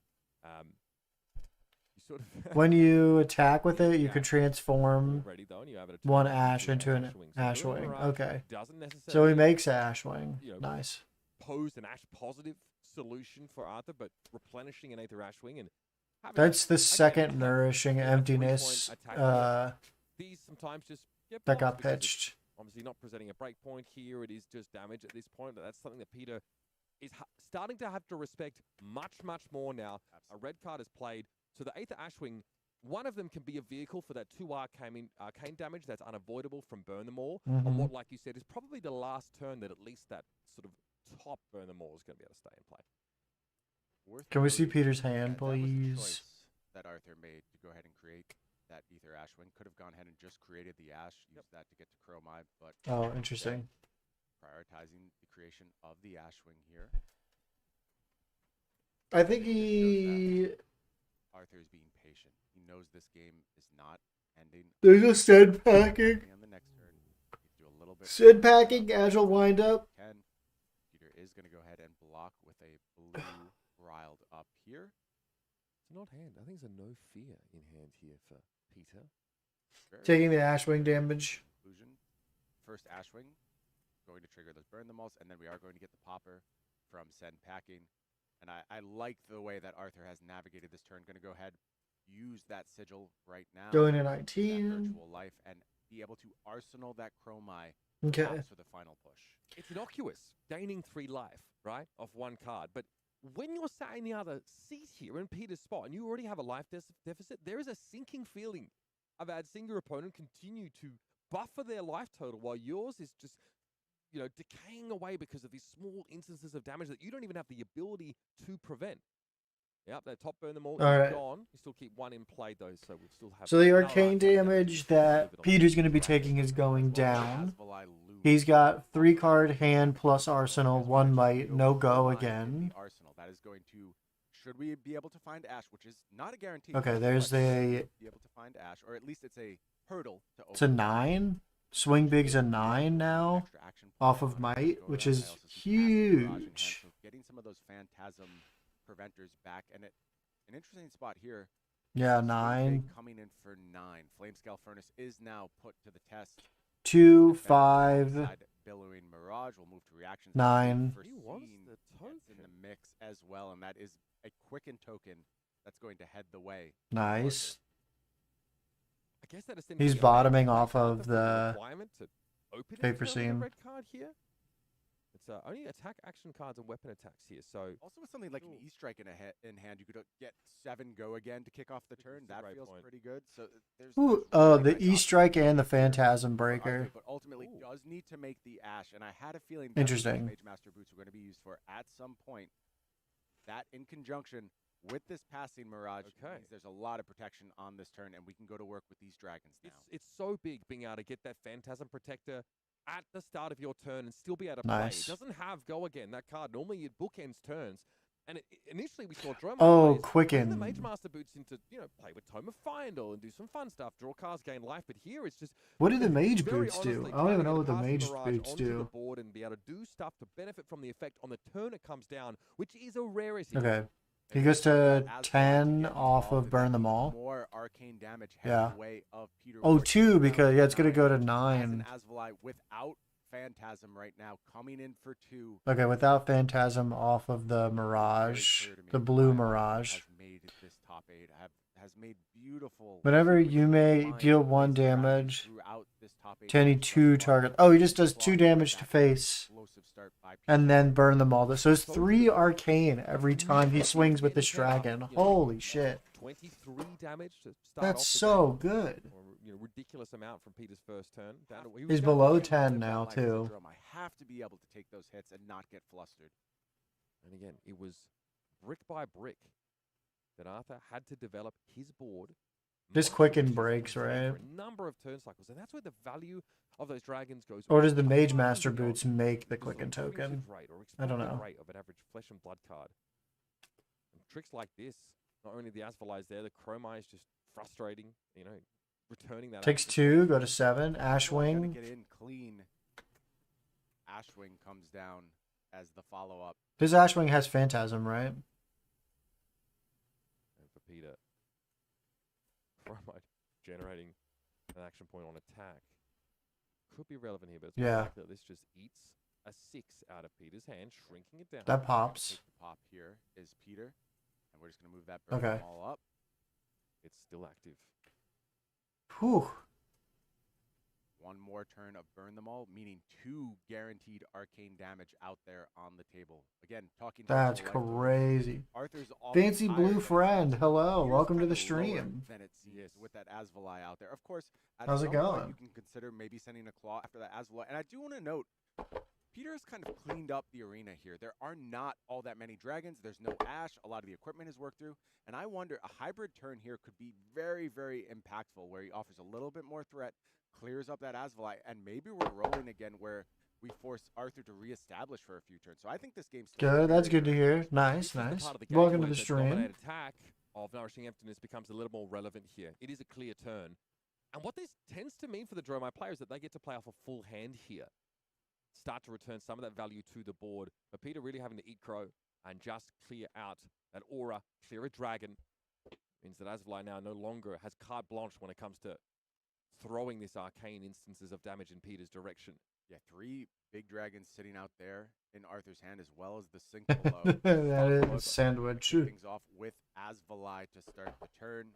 You sort of When you attack with it, you Yeah. can transform already though, and you have it one turn Ash into into an So Ash Billowing Wing. Mirage Okay. Doesn't So necessarily he makes Ash Wing. You know, Nice. pose an Ash positive solution for Arthur, but replenishing an Aether Ash Wing and having That's the again, second that- nourishing yeah, 3-point emptiness attack these sometimes just get that blocked got because it's pitched. obviously not presenting a break point here. It is just damage at this point. That's something that Peter is starting to have to respect much more now. A red card is played, so the Aether Ashwing, one of them can be a vehicle for that 2 arcane damage that's unavoidable from Burn Them All, on what, like you said, is probably the last turn that at least that sort of top Burn Them All is going to be able to stay in play. Can we see noting Peter's that hand, that was the please? choice that Arthur made to go ahead and create that Ether Ashwing. Could have gone ahead and just created the Ash, used that to get to Chromai, but Oh, interesting. prioritizing the creation of the Ashwing here. I think It just shows he. that Arthur is being patient. He knows this game is not ending. There's a Sid packing. On the next turn, do a little bit. Sid packing, agile windup. Peter is going to go ahead and block with a blue riled up here. It's not hand. I think it's a no fear in hand here for Peter. Very Taking the Ashwing damage. conclusion. First Ashwing going to trigger those burn them alls, and then we are going to get the popper from Send Packing. And I like the way that Arthur has navigated this turn. Going to go ahead, use that sigil right now. Going to that 19. virtual life, and be able to arsenal that Chromai Okay. perhaps for the final push. It's innocuous, gaining 3 life, right, off 1 card. But when you're sat in the other seat here in Peter's spot and you already have a life deficit, there is a sinking feeling of seeing your opponent continue to buffer their life total while yours is just, decaying away because of these small instances of damage that you don't even have the ability to prevent. Yep, that top burn them all All is right. gone. You still keep 1 in play though, so we'll still have. So the another arcane damage that Peter's going to be taking is going down. He's got 3 card hand plus arsenal, 1 might, no go again. Arsenal. That is going to. Should we be able to find Ash, which is not a guarantee. Okay, but there's should a. be able to find Ash, or at least it's a hurdle to It's a overcome. 9. Swing big's a 9 now. Extra action point Off of on it. might, Go which around. is I also see Passive Mirage in hand, huge. so getting some of those Phantasm preventers back, and an interesting spot here. Yeah, Swing 9. Big coming in for 9. Flamescale Furnace is now put to the test. 2, Defense 5. alongside Billowing Mirage will move to reactions. 9. He wants Foreseen the gets in the token. mix as well, and that is a quicken token that's going to head the way. Nice. I guess that He's essentially bottoming allows off of Arthur for the requirement to open paper and turn with a seam. red card here. It's only attack action cards and weapon attacks here, so Also, with something like an E-Strike in hand, you could get 7 go again to kick off the turn. That's a That great feels point. pretty good. So there's Ooh, really the nice E-Strike options and the here Phantasm for Arthur, Breaker. but ultimately Ooh. does need to make the Ash, and I had a feeling that's what Interesting. Mage Master Boots were going to be used for at some point. That in conjunction with this passing Mirage Okay. means there's a lot of protection on this turn, and we can go to work with these dragons now. it's so big being able to get that Phantasm Protector at the start of your turn and still be able to play. Nice. It doesn't have go again. That card normally it bookends turns. And initially we saw Droma Oh, players bring quicken. the Mage Master Boots into, play with Tome of Findle and do some fun stuff, draw cards, gain life. But here it's just What do the Mage very Boots do? honestly I don't trying even to know get what the a Passing Mage Mirage Boots onto the do. board and be able to do stuff to benefit from the effect on the turn it comes down, which is a rarity. Okay. He And goes then to as 10 get off involved of in Burn that, Them All. More arcane damage Yeah. heading the way of Peter. Oh, Ward. 2 because, yeah, it's going to go to As an 9. Asvolai without Phantasm right now, coming in for 2. Okay, without Phantasm off of the Very Mirage, clear to me the why blue Arthur Mirage. Has made this top 8, has made beautiful. Whenever you may lines deal and 1 strategies damage throughout this top 8 to any thus 2 far. targets. Oh, he just does 2 Blocking damage to that face explosive start by and Peter then Ward. burn them all. So it's 3 arcane every time he swings with this dragon. Holy shit. 23 damage to start That's off the so game. good. Or, ridiculous amount from Peter's first turn. Down to, he was He's down to below 2 10 to now, Like too. syndrome, I have to be able to take those hits and not get flustered. And again, it was brick by brick that Arthur had to develop his board. Just multiple quicken missions on breaks, his hand right? For a number of turn cycles, and that's where the value of those dragons goes. Or does the up Mage to Master 100 Boots gold. make the Because quicken of the usage token? rate or I don't expected know. rate of an average Flesh and Blood card. And tricks like this, not only the Asvalai is there, the Chromai is just frustrating. You know, returning that. Takes access 2, rate. go to 7. Gonna Ashwing. get in clean. Ashwing comes down as the follow-up. His Ashwing has Phantasm, right? And for Peter, Chromite generating an action point on attack could be relevant here, but it's more Yeah. likely that this just eats a 6 out of Peter's hand, shrinking it down. That pops. Take the pop here is Peter, and we're just gonna move that burn Okay. all up. It's still active. Whew. One more turn of burn them all, meaning 2 guaranteed arcane damage out there on the table. Again, talking. That's to Lifetime, crazy. Arthur's Fancy Blue Friend, hello. Here's Welcome to kinda the lower stream. Than it seems Yes. with that Asvalai out there. Of course, at How's it some point going? You can consider maybe sending a claw after that Asvalai. And I do want to note, Peter has kind of cleaned up the arena here. There are not all that many dragons. There's no ash. A lot of the equipment is worked through. And I wonder, a hybrid turn here could be very, very impactful, where he offers a little bit more threat, clears up that Asvalai, and maybe we're rolling again where we force Arthur to reestablish for a few turns. So I think this game's still Good, that's very, good to very hear. close. Nice, This is the nice. part of the game Welcome to where the the stream. dominant attack of Nourishing Emptiness becomes a little more relevant here. It is a clear turn. And what this tends to mean for the Dromai players is that they get to play off a full hand here. Start to return some of that value to the board. But Peter really having to eat crow and just clear out that aura, clear a dragon, means that Asvalai now no longer has carte blanche when it comes to throwing this arcane instances of damage in Peter's direction. Yeah, 3 big dragons sitting out there in Arthur's hand, as well as the sink below. That Follow is sandwich. kick things off with Asvalai to start the turn.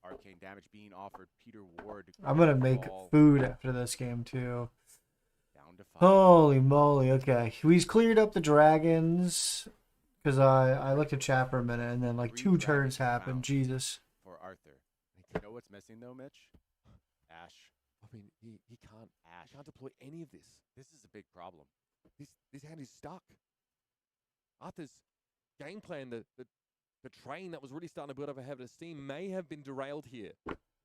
Arcane damage being offered. Peter Ward. I'm gonna make ball food after this game too. down to 5. Holy moly! Okay, we've cleared up the dragons because I looked at chat for a minute and then like 3 2 dragons turns happened. found. Jesus. For Arthur. You know what's missing though, Mitch? Ash. I mean, he can't Ash. he can't deploy any of this. This is a big problem. This hand is stuck. Arthur's game plan, the train that was really starting to build up ahead of steam, may have been derailed here.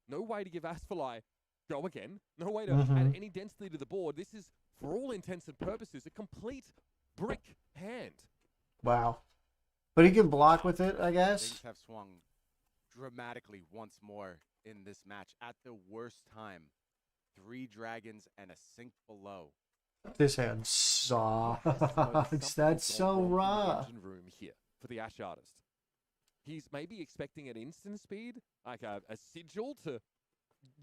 No way to give Asvalai go again. No way to add any density to the board. This is, for all intents and purposes, a complete brick hand. Wow. But he can block with it, I guess. Things have swung dramatically once more in this match at the worst time. 3 dragons and a sink below. This hand sucks. That's so raw. Engine room here for the Ash artist. He's maybe expecting an instant speed, like a sigil to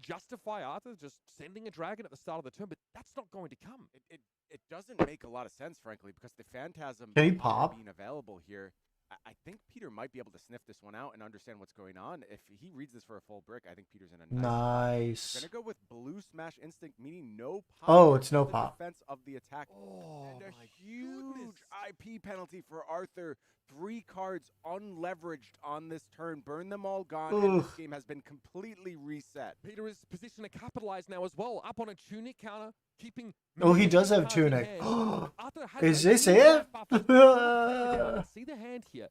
justify Arthur just sending a dragon at the start of the turn, but that's not going to come. It doesn't make a lot of sense, frankly, because the Phantasm Can he pop? being available here, I think Peter might be able to sniff this one out and understand what's going on. If he reads this for a full brick, I think Peter's in a Nice. Gonna go with Blue Smash Instinct, meaning no pop. Oh, here it's no for the pop. Defense of the attack. Oh, And a my huge goodness. IP penalty for Arthur. 3 cards unleveraged on this turn. Burn them all gone, and this Ugh. game has been completely reset. Peter is positioned to capitalize now as well, up on a tunic counter, keeping. Oh, he many does have cards in tunic. hand. Arthur has Is a this huge it? life buffer. Down. See the hand here.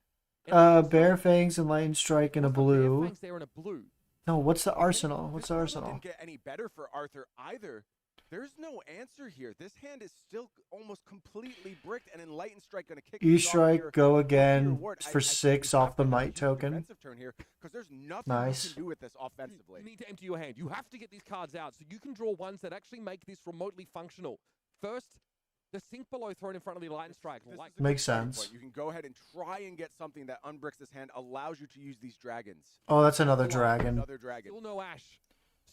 And Bear Fangs and Lightning Strike in a what's the Bear blue. Fangs there in a blue. No, what's the arsenal? What's This the also arsenal? didn't get any better for Arthur either. There's no answer here. This hand is still almost completely bricked, and Enlightened Strike going to kick things off E-Strike, here go for again Peter Ward. for I 6 think off the we have to have a might huge token. defensive turn here, because there's nothing Nice. you can do with this You offensively. need to empty your hand. You have to get these cards out so you can draw ones that actually make this remotely functional. First, the sink below thrown in front of the Lightning Strike. This Like, is a Makes good starting sense. point. You can go ahead and try and get something that unbricks this hand, allows you to use these dragons. Oh, that's another Block, dragon. Another dragon. still no Ash.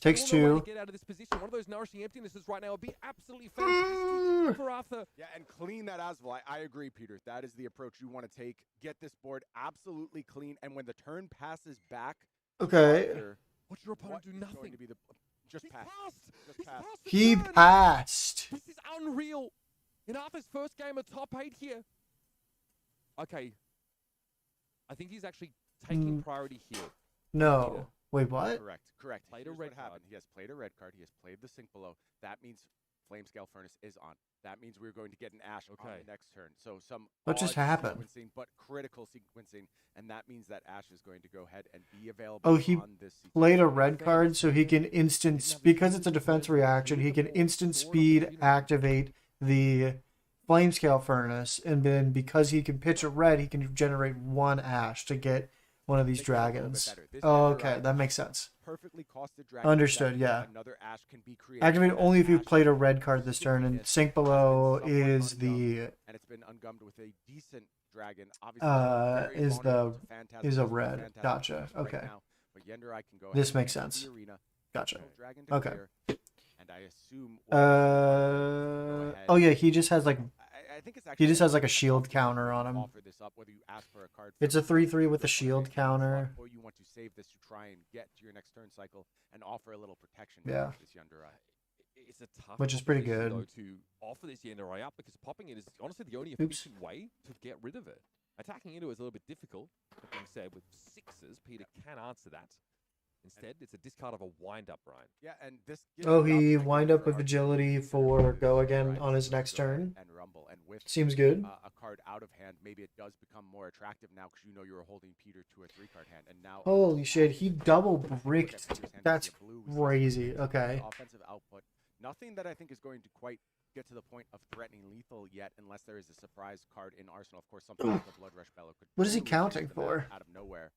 Takes Still no way 2. to get out of this position. One of those nourishing emptinesses right now would be absolutely fantastic for Arthur. Yeah, and clean that Asvalai. I agree, Peter. That is the approach you want to take. Get this board absolutely clean, and when the turn passes back, Okay. Arthur, Watch your opponent what do is going nothing. to be the just He's pass. passed. Just He's pass. passed the He turn. passed. This is unreal. In Arthur's first game of top 8 here. Okay. I think he's actually taking priority here. No. Wait, what? Correct. Played a Here's red what card. happened. He has played a red card. He has played the sink below. That means Flame Scale Furnace is on. that means we're going to get an Ash on Okay. the next turn. So some What just odd happened? sequencing, but critical sequencing, and that means that Ash is going to go ahead and be available Oh, he on this sequence. played a red card so he can because it's a defense reaction, he can instant speed activate the flame scale furnace, and then because he can pitch a red, he can generate one Ash to get one of these Makes it a little bit dragons. better. This Oh, Yender okay, Eye that makes sense. perfectly costed dragon. Understood, that yeah. Another Ash can be created. Activate and that only if you've Ash played a is red card this turn, and stickiness Sink has been Below somewhat is ungummed, the and it's been ungummed with a decent dragon. Obviously, very is vulnerable the to Phantasm, is a so red. Phantasm Gotcha. right Okay. now, but Yender Eye can go This ahead makes and enter sense. the arena. Gotcha. No dragon to Okay. clear, and I assume. we'll see Arthur go ahead. Oh yeah, he just has like I think it's actually just has like a tough shield decision counter to on him. Offer this up, whether you ask for a card It's from a 3/3 with a your shield opponent in the slot, counter. or you want to save this to try and get to your next turn cycle and offer a little protection. Yeah. To this Yender Eye. It's a tough Which is pretty proposition, good. though, to offer this Yender Eye up because popping it is honestly the only Oops. efficient way to get rid of it. Attacking into it is a little bit difficult. That being said, with sixes, Peter can answer that. Instead, it's a discard of a wind-up, Brian. Yeah, and this. gives Oh, the he option wind again up for with Arthur to agility consider for whether go this again Yender Eye on his decides to next go ahead turn. And rumble, and with Seems good. a card out of hand, maybe it does become more attractive now because you know you were holding Peter to a 3-card hand, and now. Holy shit, he double Look at bricked. Peter's hand, we That's see a blue, we see a crazy. green, Okay. Offensive output. Nothing that I think is going to quite get to the point of threatening lethal yet, unless there is a surprise card in Arsenal. Of course, something like the Blood Rush Bellow could. What is he totally change counting the map for? Out of nowhere.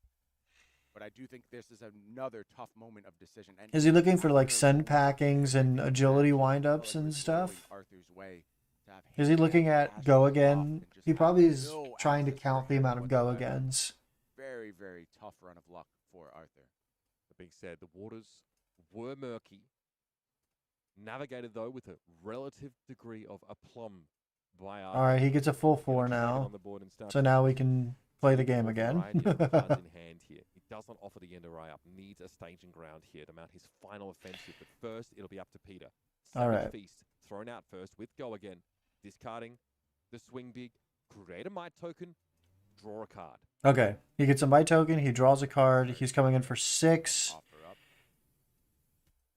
But I do think this is another tough moment of decision. And Is he looking for like Arthur send will packings and everything agility that windups well, and it was stuff? going Arthur's way to have Is he hand looking Ash at go off again? and just He have probably is no trying to access count the hand amount of go whatsoever. agains. Very, very tough run of luck for Arthur. That being said, the waters were murky. Navigated, though, with a relative degree of aplomb by Arthur. All right, he gets a full Get a 4 dragon now. on the board and start So to now we can play the see a game more again. variety of cards in hand here. He does not offer the Yender Eye up. Needs a staging ground here to mount his final offensive. But first, it'll be up to Peter. All Savage right. Feast thrown out first with go again. Discarding the swing big. Create a might token. Draw a card. Okay, he gets a might token. He draws a card. He's coming in for 6. Offer up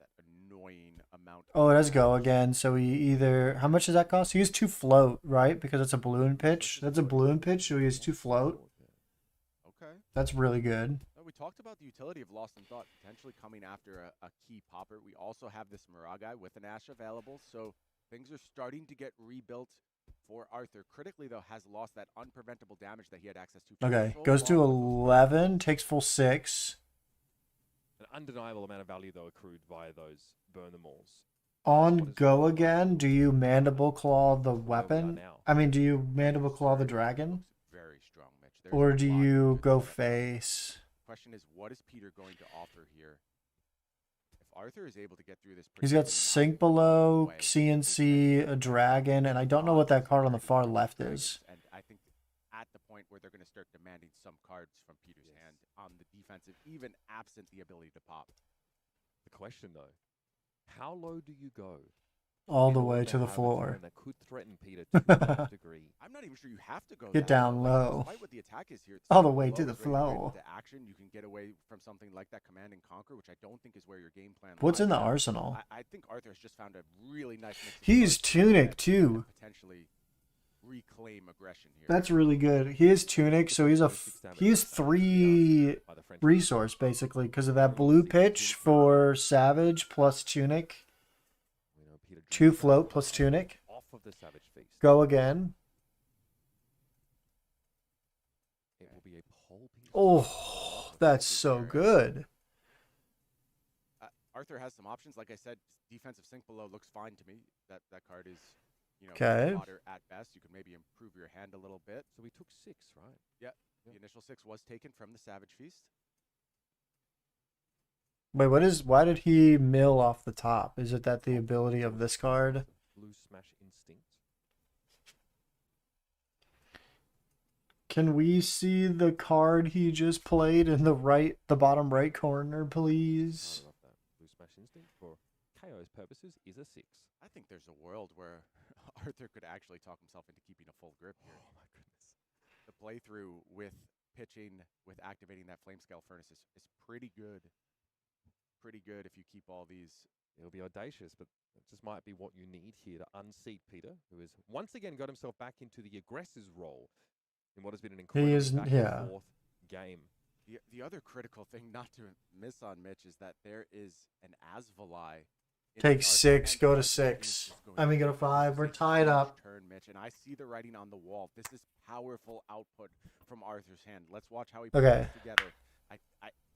that annoying amount. Oh, it does go again. So he either how much does that cost? He has 2 float, right? Because it's a balloon pitch. That's a balloon pitch. So he has 2 float. Okay. That's really good. Well, we talked about the utility of Lost in Thought potentially coming after a key popper. We also have this Miragai with an Ash available, so things are starting to get rebuilt for Arthur. Critically, though, has lost that unpreventable damage that he had access to. for Okay, so goes to long with those 11, takes full 6. An undeniable amount of value, though, accrued via those burn them alls. On go again, do you mandible claw the Where we are weapon? now. I mean, do you mandible claw the dragon? looks very strong, Mitch. There's Or a do lot you to go check out. face? Question is, what is Peter going to offer here? If Arthur is able to get through this, He's pretty got clean, Sink obviously, Below, way, CNC, a dragon, and I don't know what that card on the far left is. And I think at the point where they're going to start demanding some cards from Peter's hand on the defensive, even absent the ability to pop. The question, though, how low do you go? All in the order way to the have a floor. turn that could threaten Peter to that degree. I'm not even sure you have to go Get that down low. low. Despite what the attack is here, it's All the still way low, to the it's very great floor. into action. You can get away from something like that Command and Conquer, which I don't think is where your game plan What's lies. in the So arsenal? I think Arthur has just found a really nice mix of He's cards Tunic, that too. Potentially reclaim aggression here. That's really good. He is Tunic, so he's he has 3 By the French resource basically because of that blue pitch for Savage plus Tunic, We know Peter 2 drew float plus Tunic. off of the Savage Feast. Go again. It will be a pole piece. Oh, that's so good. Arthur has some options. Like I said, defensive sink below looks fine to me. That card is, Okay. fodder at best. You can maybe improve your hand a little bit. So we took 6, right? Yeah, the initial 6 was taken from the Savage Feast. Wait, why did he mill off the top? Is it that the ability of this card? Blue Smash Instinct. Can we see the card he just played in the bottom right corner, please? I love that. Blue Smash Instinct for KO's purposes is a 6. I think there's a world where Arthur could actually talk himself into keeping a full grip here. Oh my goodness. The playthrough with pitching, with activating that flame scale furnace is pretty good. Pretty good if you keep all these It'll be audacious, but it just might be what you need here to unseat Peter, who has once again got himself back into the aggressor's role in what has been an incredibly is, back yeah. and forth game. The other critical thing not to miss on, Mitch, is that there is an Asvalai. Take 6, go to 6. I mean, go to 5. We're tied up. Turn, Mitch, and I see the writing on the wall. This is powerful output from Arthur's hand. Let's watch how he puts Okay. this together.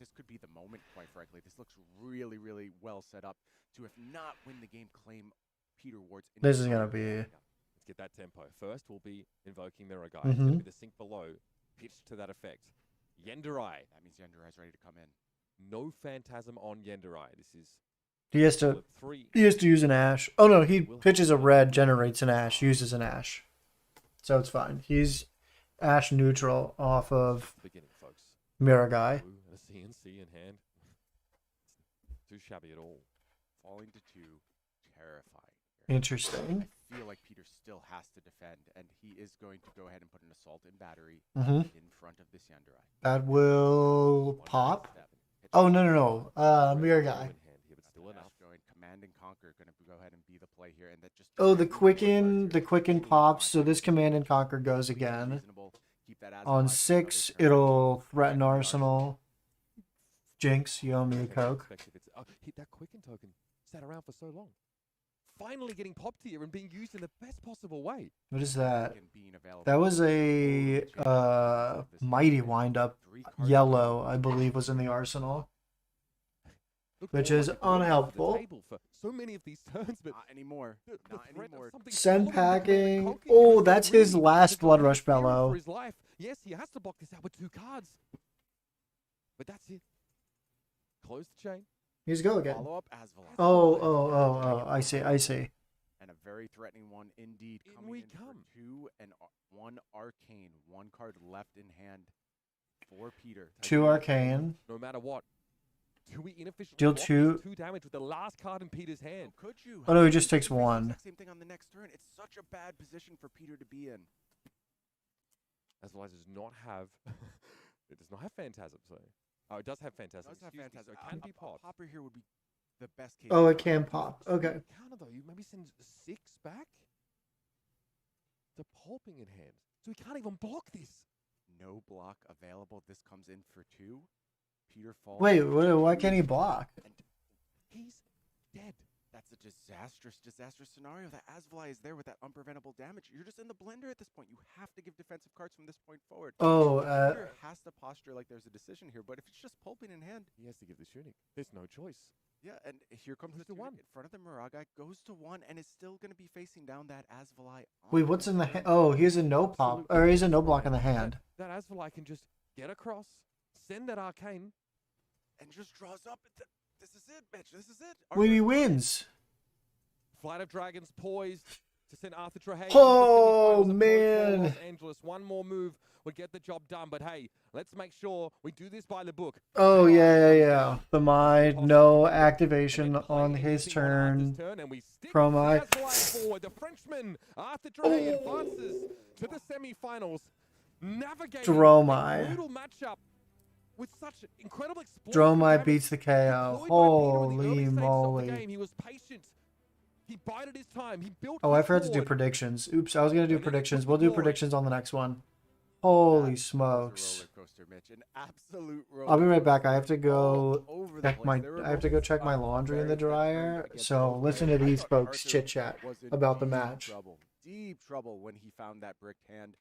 This could be the moment, quite frankly. This looks really, really well set up to, if not win the game, claim Peter Ward's. This is going to be... Let's get that tempo. First, we'll be invoking Mirror Guy. Mhm. It's going to be the sync below, pitched to that effect. Yenderai. That means Yenderai's ready to come in. No Phantasm on Yenderai. This is He has to... bullet 3. He has to use an Ash. Oh, no, he pitches a red, generates an Ash, uses an Ash. So it's fine. He's Ash neutral off of Beginning, folks. Mirror Guy. Ooh, and a CNC in hand. Too shabby at all. Falling to 2, terrifying. here. Interesting. I feel like Peter still has to defend, and he is going to go ahead and put an assault in battery Mm-hmm. in front of this Yenderai. That will One pop. step, hit Oh, the- no. Mirror Guy. In hand here, but still Dash enough. going, command and conquer, going to go ahead and be the play here, and that just. Oh, the defends Quicken Ward pops. Archer. So this Command and Conquer goes Completely again. reasonable. Keep that as On alive for 6, another turn. it'll threaten Threaten the Arsenal. Jinx, you owe me a Okay, Coke. effective. Hit that Quicken token. Sat around for so long. Finally getting popped here and being used in the best possible way. What is that? And being available That was for a both champions of this mighty tournament. windup. 3 cards Yellow, down. I believe, was in the arsenal. Looked Which more is like a burden to the unhelpful. table for so many of these turns, but Not anymore. the Not threat of anymore. something Send smaller than Command and packing. Conquer Oh, here is that's really his last to go Blood ahead and Rush fear him Bellow. for his life. Yes, he has to block this out with 2 cards. But that's it. Close the chain. He's go again. Follow up Asvalon. Oh. I see. And a very threatening one indeed. In Coming we in come. for 2 and 1 arcane. 1 card left in hand for Peter. 2 arcane. No matter what. Do we inefficiently Deal block 2. this 2 damage with the last card in Peter's hand? How could you? Oh, no, How he could just you? takes You face the 1. exact same thing on the next turn. It's such a bad position for Peter to be in. As well as does not have it does not have Phantasm, so it does have Phantasm. Does have excuse me, Phantasm. so it can be A popped. popper here would be the best case. Oh, it scenario. can pop. Okay. Counter though, you maybe send 6 back. The pulping in hand. So he can't even block this. No block available. This comes in for 2. Peter falls. Wait, to why 2, can't he block? And He's dead. that's a disastrous scenario. That Asvalai is there with that unpreventable damage. You're just in the blender at this point. You have to give defensive cards from this point forward. Oh, Peter has to posture like there's a decision here, but if it's just pulping in hand, He has to give the Tunic. There's no choice. yeah, and here comes Goes the to 1. in front of the Miragai, goes to 1, and is still going to be facing down that Asvalai. wait, what's in the hand? Oh, he has a no pop. Or he has a no block in the hand. That Asvalai can just get across, send that arcane. and just draws up. This is it, Mitch. This is it. Wait, he Arthur- wins. Flight of Dragons poised to send Arthur Trahay. Oh, Los man. Angeles. One more move would get the job done. But hey, let's make sure we do this by the book. Oh, yeah. The Mide, no activation on his turn. And we stick From I- Asvalai forward. The Frenchman, Arthur Trahay, advances to the semifinals. Navigating Dromai. a brutal matchup with such incredible explosive Dromai damage. beats the KO. Deployed by Peter in the early Holy stages of the moly. game. He was patient. He bided his time. He built. Oh, I his forgot to do board. predictions. Oops, I was going to do And then he predictions. took We'll do glory. predictions on the next one. Holy That was a smokes. roller coaster, Mitch. An absolute roller I'll be right back. coaster I have to all go over the check place. my There were I have to go moments check my of laundry in the very good turns dryer. against So both listen to players. I these thought folks Arthur chit chat was in about the deep match. Deep trouble when he found that bricked hand.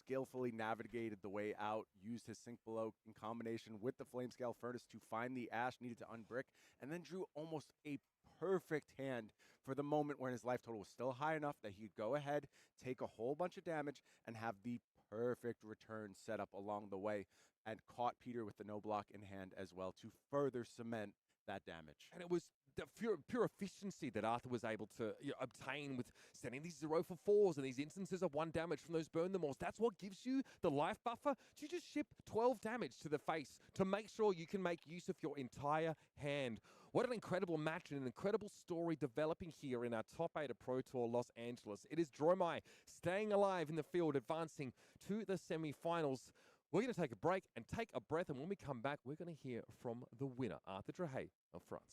Skillfully navigated the way out, used his sink below in combination with the flame scale furnace to find the ash needed to unbrick, and then drew almost a perfect hand for the moment when his life total was still high enough that he could go ahead, take a whole bunch of damage, and have the perfect return set up along the way, and caught Peter with the no block in hand as well to further cement that damage. And it was the pure efficiency that Arthur was able to obtain with sending these 0 for 4s and these instances of 1 damage from those burn them alls. That's what gives you the life buffer. You just ship 12 damage to the face to make sure you can make use of your entire hand. What an incredible match and an incredible story developing here in our top 8 of Pro Tour Los Angeles. It is Dromai staying alive in the field, advancing to the semifinals. We're going to take a break and take a breath, and when we come back, we're going to hear from the winner, Arthur Trahay of France.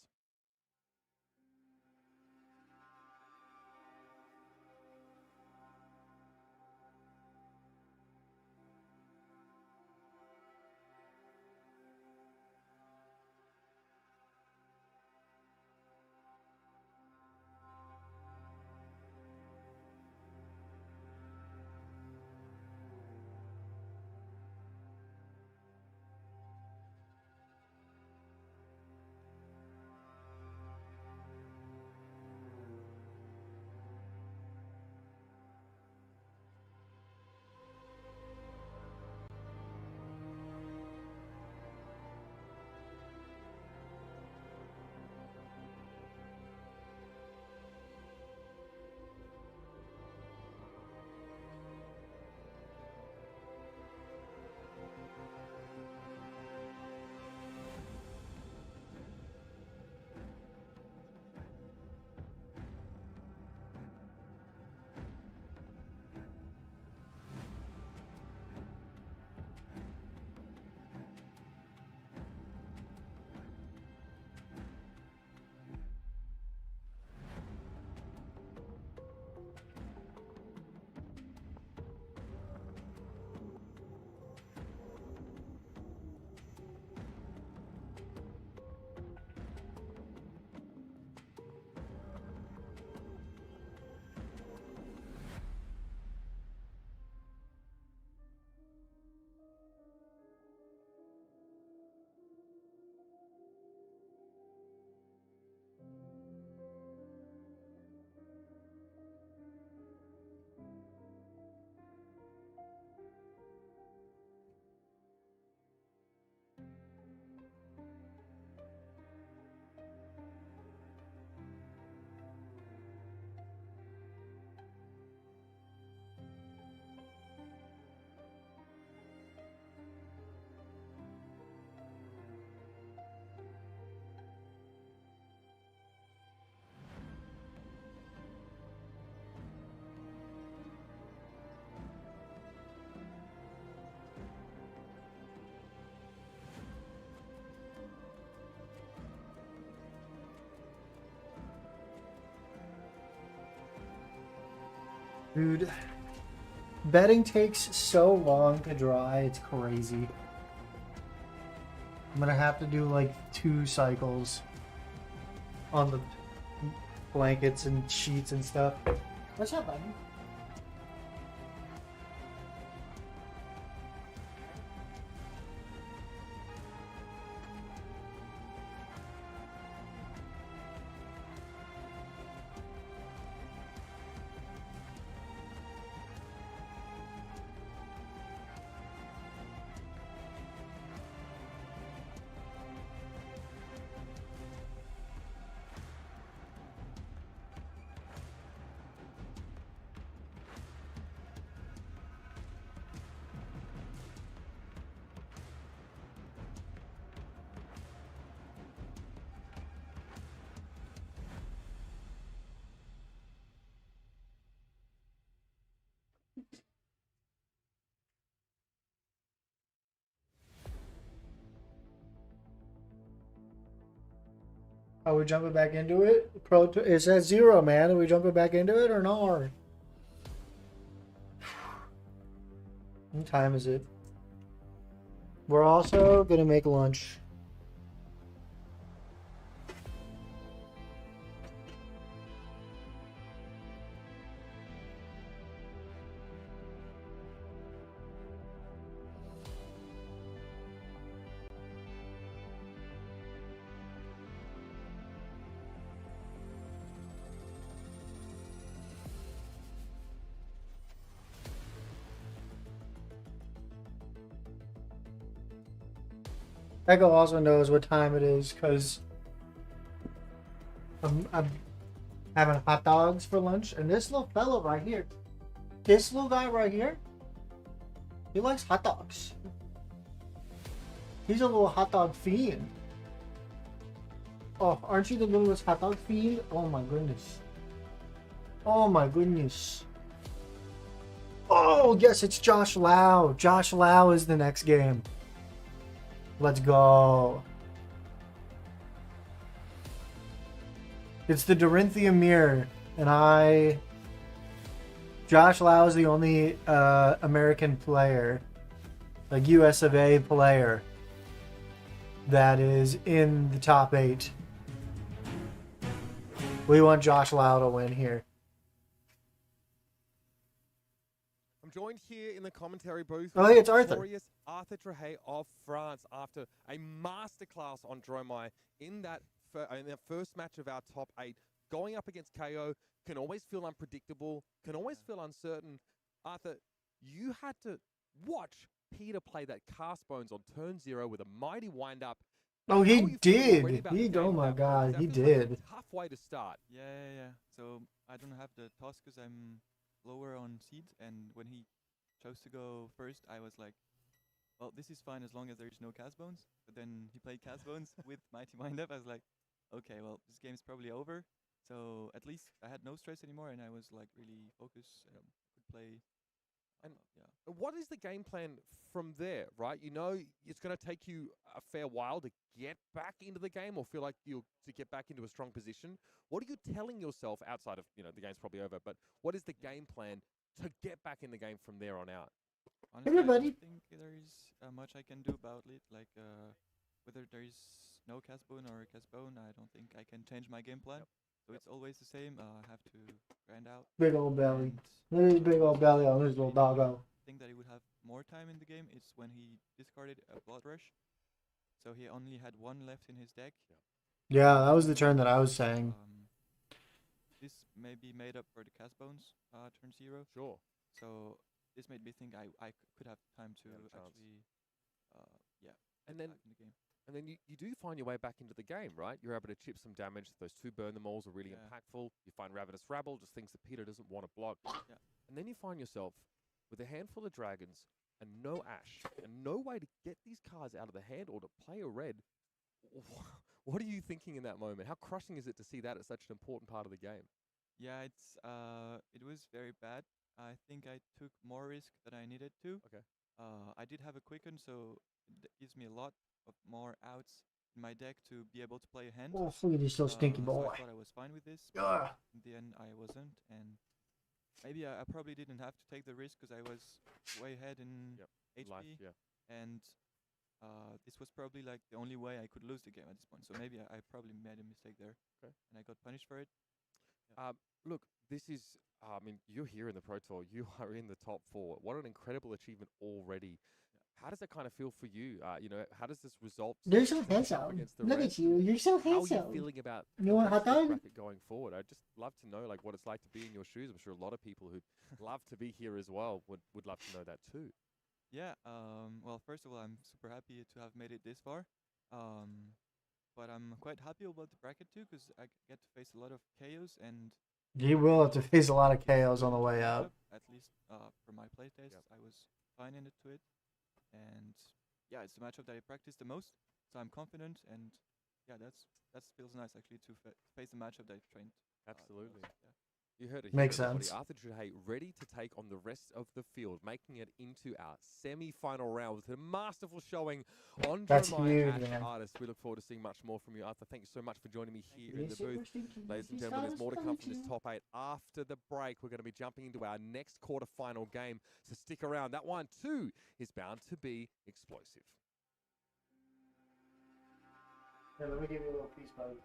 Dude, betting takes so long to dry, it's crazy. I'm gonna have to do like 2 cycles on the blankets and sheets and stuff. What's up, buddy? Are we jumping back into it? It says 0, man. Are we jumping back into it or not? What time is it? We're also gonna make lunch. Echo also knows what time it is because I'm having hot dogs for lunch, and this little fellow right here, this little guy right here, he likes hot dogs. He's a little hot dog fiend. Oh, aren't you the littlest hot dog fiend? Oh my goodness. Oh my goodness. Oh, yes, it's Josh Lau. Josh Lau is the next game. Let's go. It's the Dorinthia Mirror, and Josh Lau is the only American player, like US of A player, that is in the top 8. We want Josh Lau to win here. I'm joined here in the commentary booth Oh, hey, it's Arthur. Glorious Arthur Trahay of France after a masterclass on Dromai in that first match of our top 8. Going up against KO can always feel unpredictable, can always feel uncertain. Arthur, you had to watch Peter play that cast bones on turn 0 with a mighty wind-up. Oh, How are he you feeling already did. about the game Oh at my that point? God, That he feels like a did. tough way to start. Yeah. So I don't have the toss because I'm lower on seed, and when he chose to go first, I was like, well, this is fine as long as there's no cast bones. But then he played cast bones with Mighty Wind Up. I was like, okay, well, this game's probably over. So at least I had no stress anymore, and I was like really focused and could play. And Yeah. what is the game plan from there, right? You know, it's going to take you a fair while to get back into the game or feel like to get back into a strong position. What are you telling yourself outside of, the game's probably over, but what is the game plan to get back in the game from there on out? Honestly, I Everybody. don't think there is much I can do about it. Like whether there is no cast bone or a cast bone, I don't think I can change my game plan. So it's always the same. I have to grind out. Big old belly. And Look at his big old belly on his little the doggo. thing that he would have more time in the game is when he discarded a Blood Rush. So he only had 1 left in his deck. Yeah, that was the turn that I was saying. This may be made up for the cast bones turn 0. Sure. So this made me think I could have time to Have a chance. actually, And get then back in the game. And then you do find your way back into the game, right? You're able to chip some damage. Those 2 burn the moles are really Yeah. impactful. You find Ravenous Rabble, just things that Peter doesn't want to block. Yeah. And then you find yourself with a handful of dragons and no ash and no way to get these cards out of the hand or to play a red. What are you thinking in that moment? How crushing is it to see that as such an important part of the game? Yeah, it was very bad. I think I took more risk than I needed to. Okay. I did have a quicken, so it gives me a lot of more outs in my deck to be able to play a hand. Oh, look at this little stinky So boy. I thought I was fine with this. Ugh. In the end, I wasn't, and maybe I probably didn't have to take the risk because I was way ahead in Yep. HP, Life, yeah. and this was probably like the only way I could lose the game at this point. So maybe I probably made a mistake there, Okay. and I got punished for it. Look, this is, I mean, you're here in the Pro Tour. You are in the top 4. What an incredible achievement already. How does that kind of feel for you? You know, how does this result You're so stack up handsome. against the Look rest? at you. You're so How are you handsome. feeling about You the want a rest hot of this dog? bracket going forward? I'd just love to know like what it's like to be in your shoes. I'm sure a lot of people who'd love to be here as well would love to know that too. Yeah. Well, first of all, I'm super happy to have made it this far. But I'm quite happy about the bracket too, because I get to face a lot of KOs, and You will have to face a lot of KOs on the way matchup, up. at least for my playtest, Yep. I was fine in it to it, and yeah, it's the matchup that I practice the most, so I'm confident, and yeah, that feels nice actually to face the matchup that I trained. The Absolutely. most, yeah. You heard it Makes here, everybody. sense. Arthur Trahey ready to take on the rest of the field, making it into our semi-final round with a masterful showing on That's Jeremiah huge, Ash man. Artist. We look forward to seeing much more from you, Arthur. Thank you so much for joining me here in You're the super booth. stinky. Ladies and She's gentlemen, there's more to come from this you. top 8 after the break. We're going to be jumping into our next quarterfinal game, so stick around. That one, too, is bound to be explosive. Here, let me give you a little piece, buddy.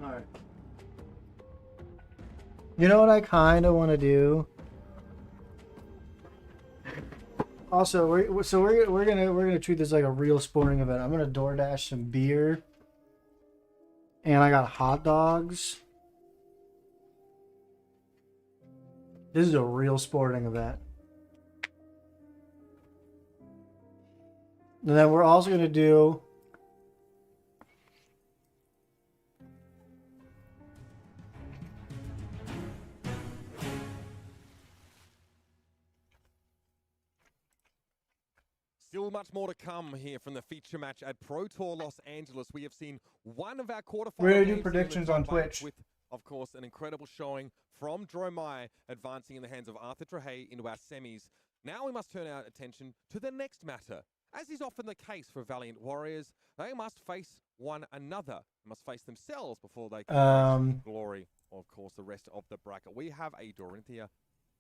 Alright. You know what I kind of want to do? Also, we're gonna treat this like a real sporting event. I'm gonna DoorDash some beer, and I got hot dogs. This is a real sporting event. And then we're also gonna do. Still much more to come here from the feature match at Pro Tour Los Angeles. We have seen one of our quarterfinals. We're gonna do predictions on Twitch. With, of course, an incredible showing from Dromai advancing in the hands of Arthur Trahey into our semis. Now we must turn our attention to the next matter. As is often the case for Valiant Warriors, they must face one another. They must face themselves before they can reach glory. Of course, the rest of the bracket. We have a Dorinthia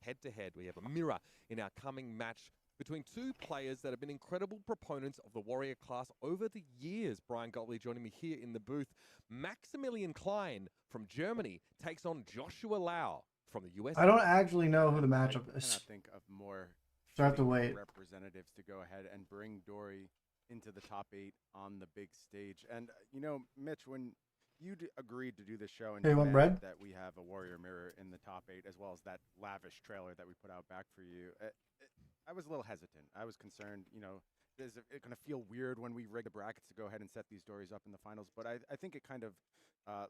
head-to-head. We have a mirror in our coming match between two players that have been incredible proponents of the Warrior class over the years. Brian Gottlieb joining me here in the booth. Maximilian Klein from Germany takes on Joshua Lau from the US. I don't actually know who the I matchup cannot is. think of more So I have to fitting wait. representatives to go ahead and bring Dory into the top 8 on the big stage. And you know, Mitch, when you agreed to do the show and Hey, you want demanded bread? that we have a Warrior Mirror in the top 8, as well as that lavish trailer that we put out back for you, I was a little hesitant. I was concerned, you know, is it going to feel weird when we rig the brackets to go ahead and set these Dories up in the finals? But I think it kind of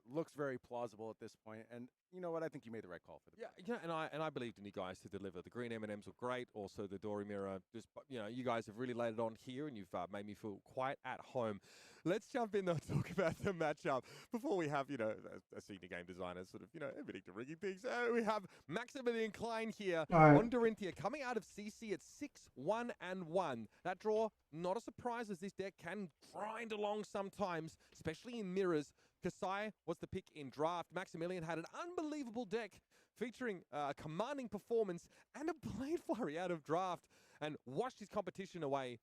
looks very plausible at this point. And, you know what? I think you made the right call for the and I believed in you guys to deliver. The green M&Ms were great. Also, the Dory Mirror. Just you guys have really laid it on here, and you've made me feel quite at home. Let's jump in though, talk about the matchup before we have a senior game designer sort of admitting to rigging things. We have Maximilian Klein here on Dorinthia coming out of CC at 6-1-1. That draw, not a surprise, as this deck can grind along sometimes, especially in mirrors. Kasai was the pick in draft. Maximilian had an unbelievable deck featuring a commanding performance and a Blade Flurry out of draft and washed his competition away.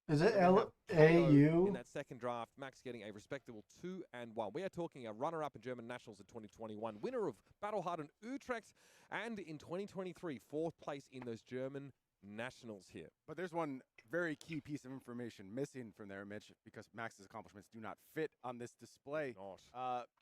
Is it KO LAU? in that second draft? Max getting a respectable 2-1. We are talking a runner-up in German Nationals in 2021, winner of Battleharden Utrecht, and in 2023, 4th place in those German Nationals here. But there's one very key piece of information missing from there, Mitch, because Max's accomplishments do not fit on this display.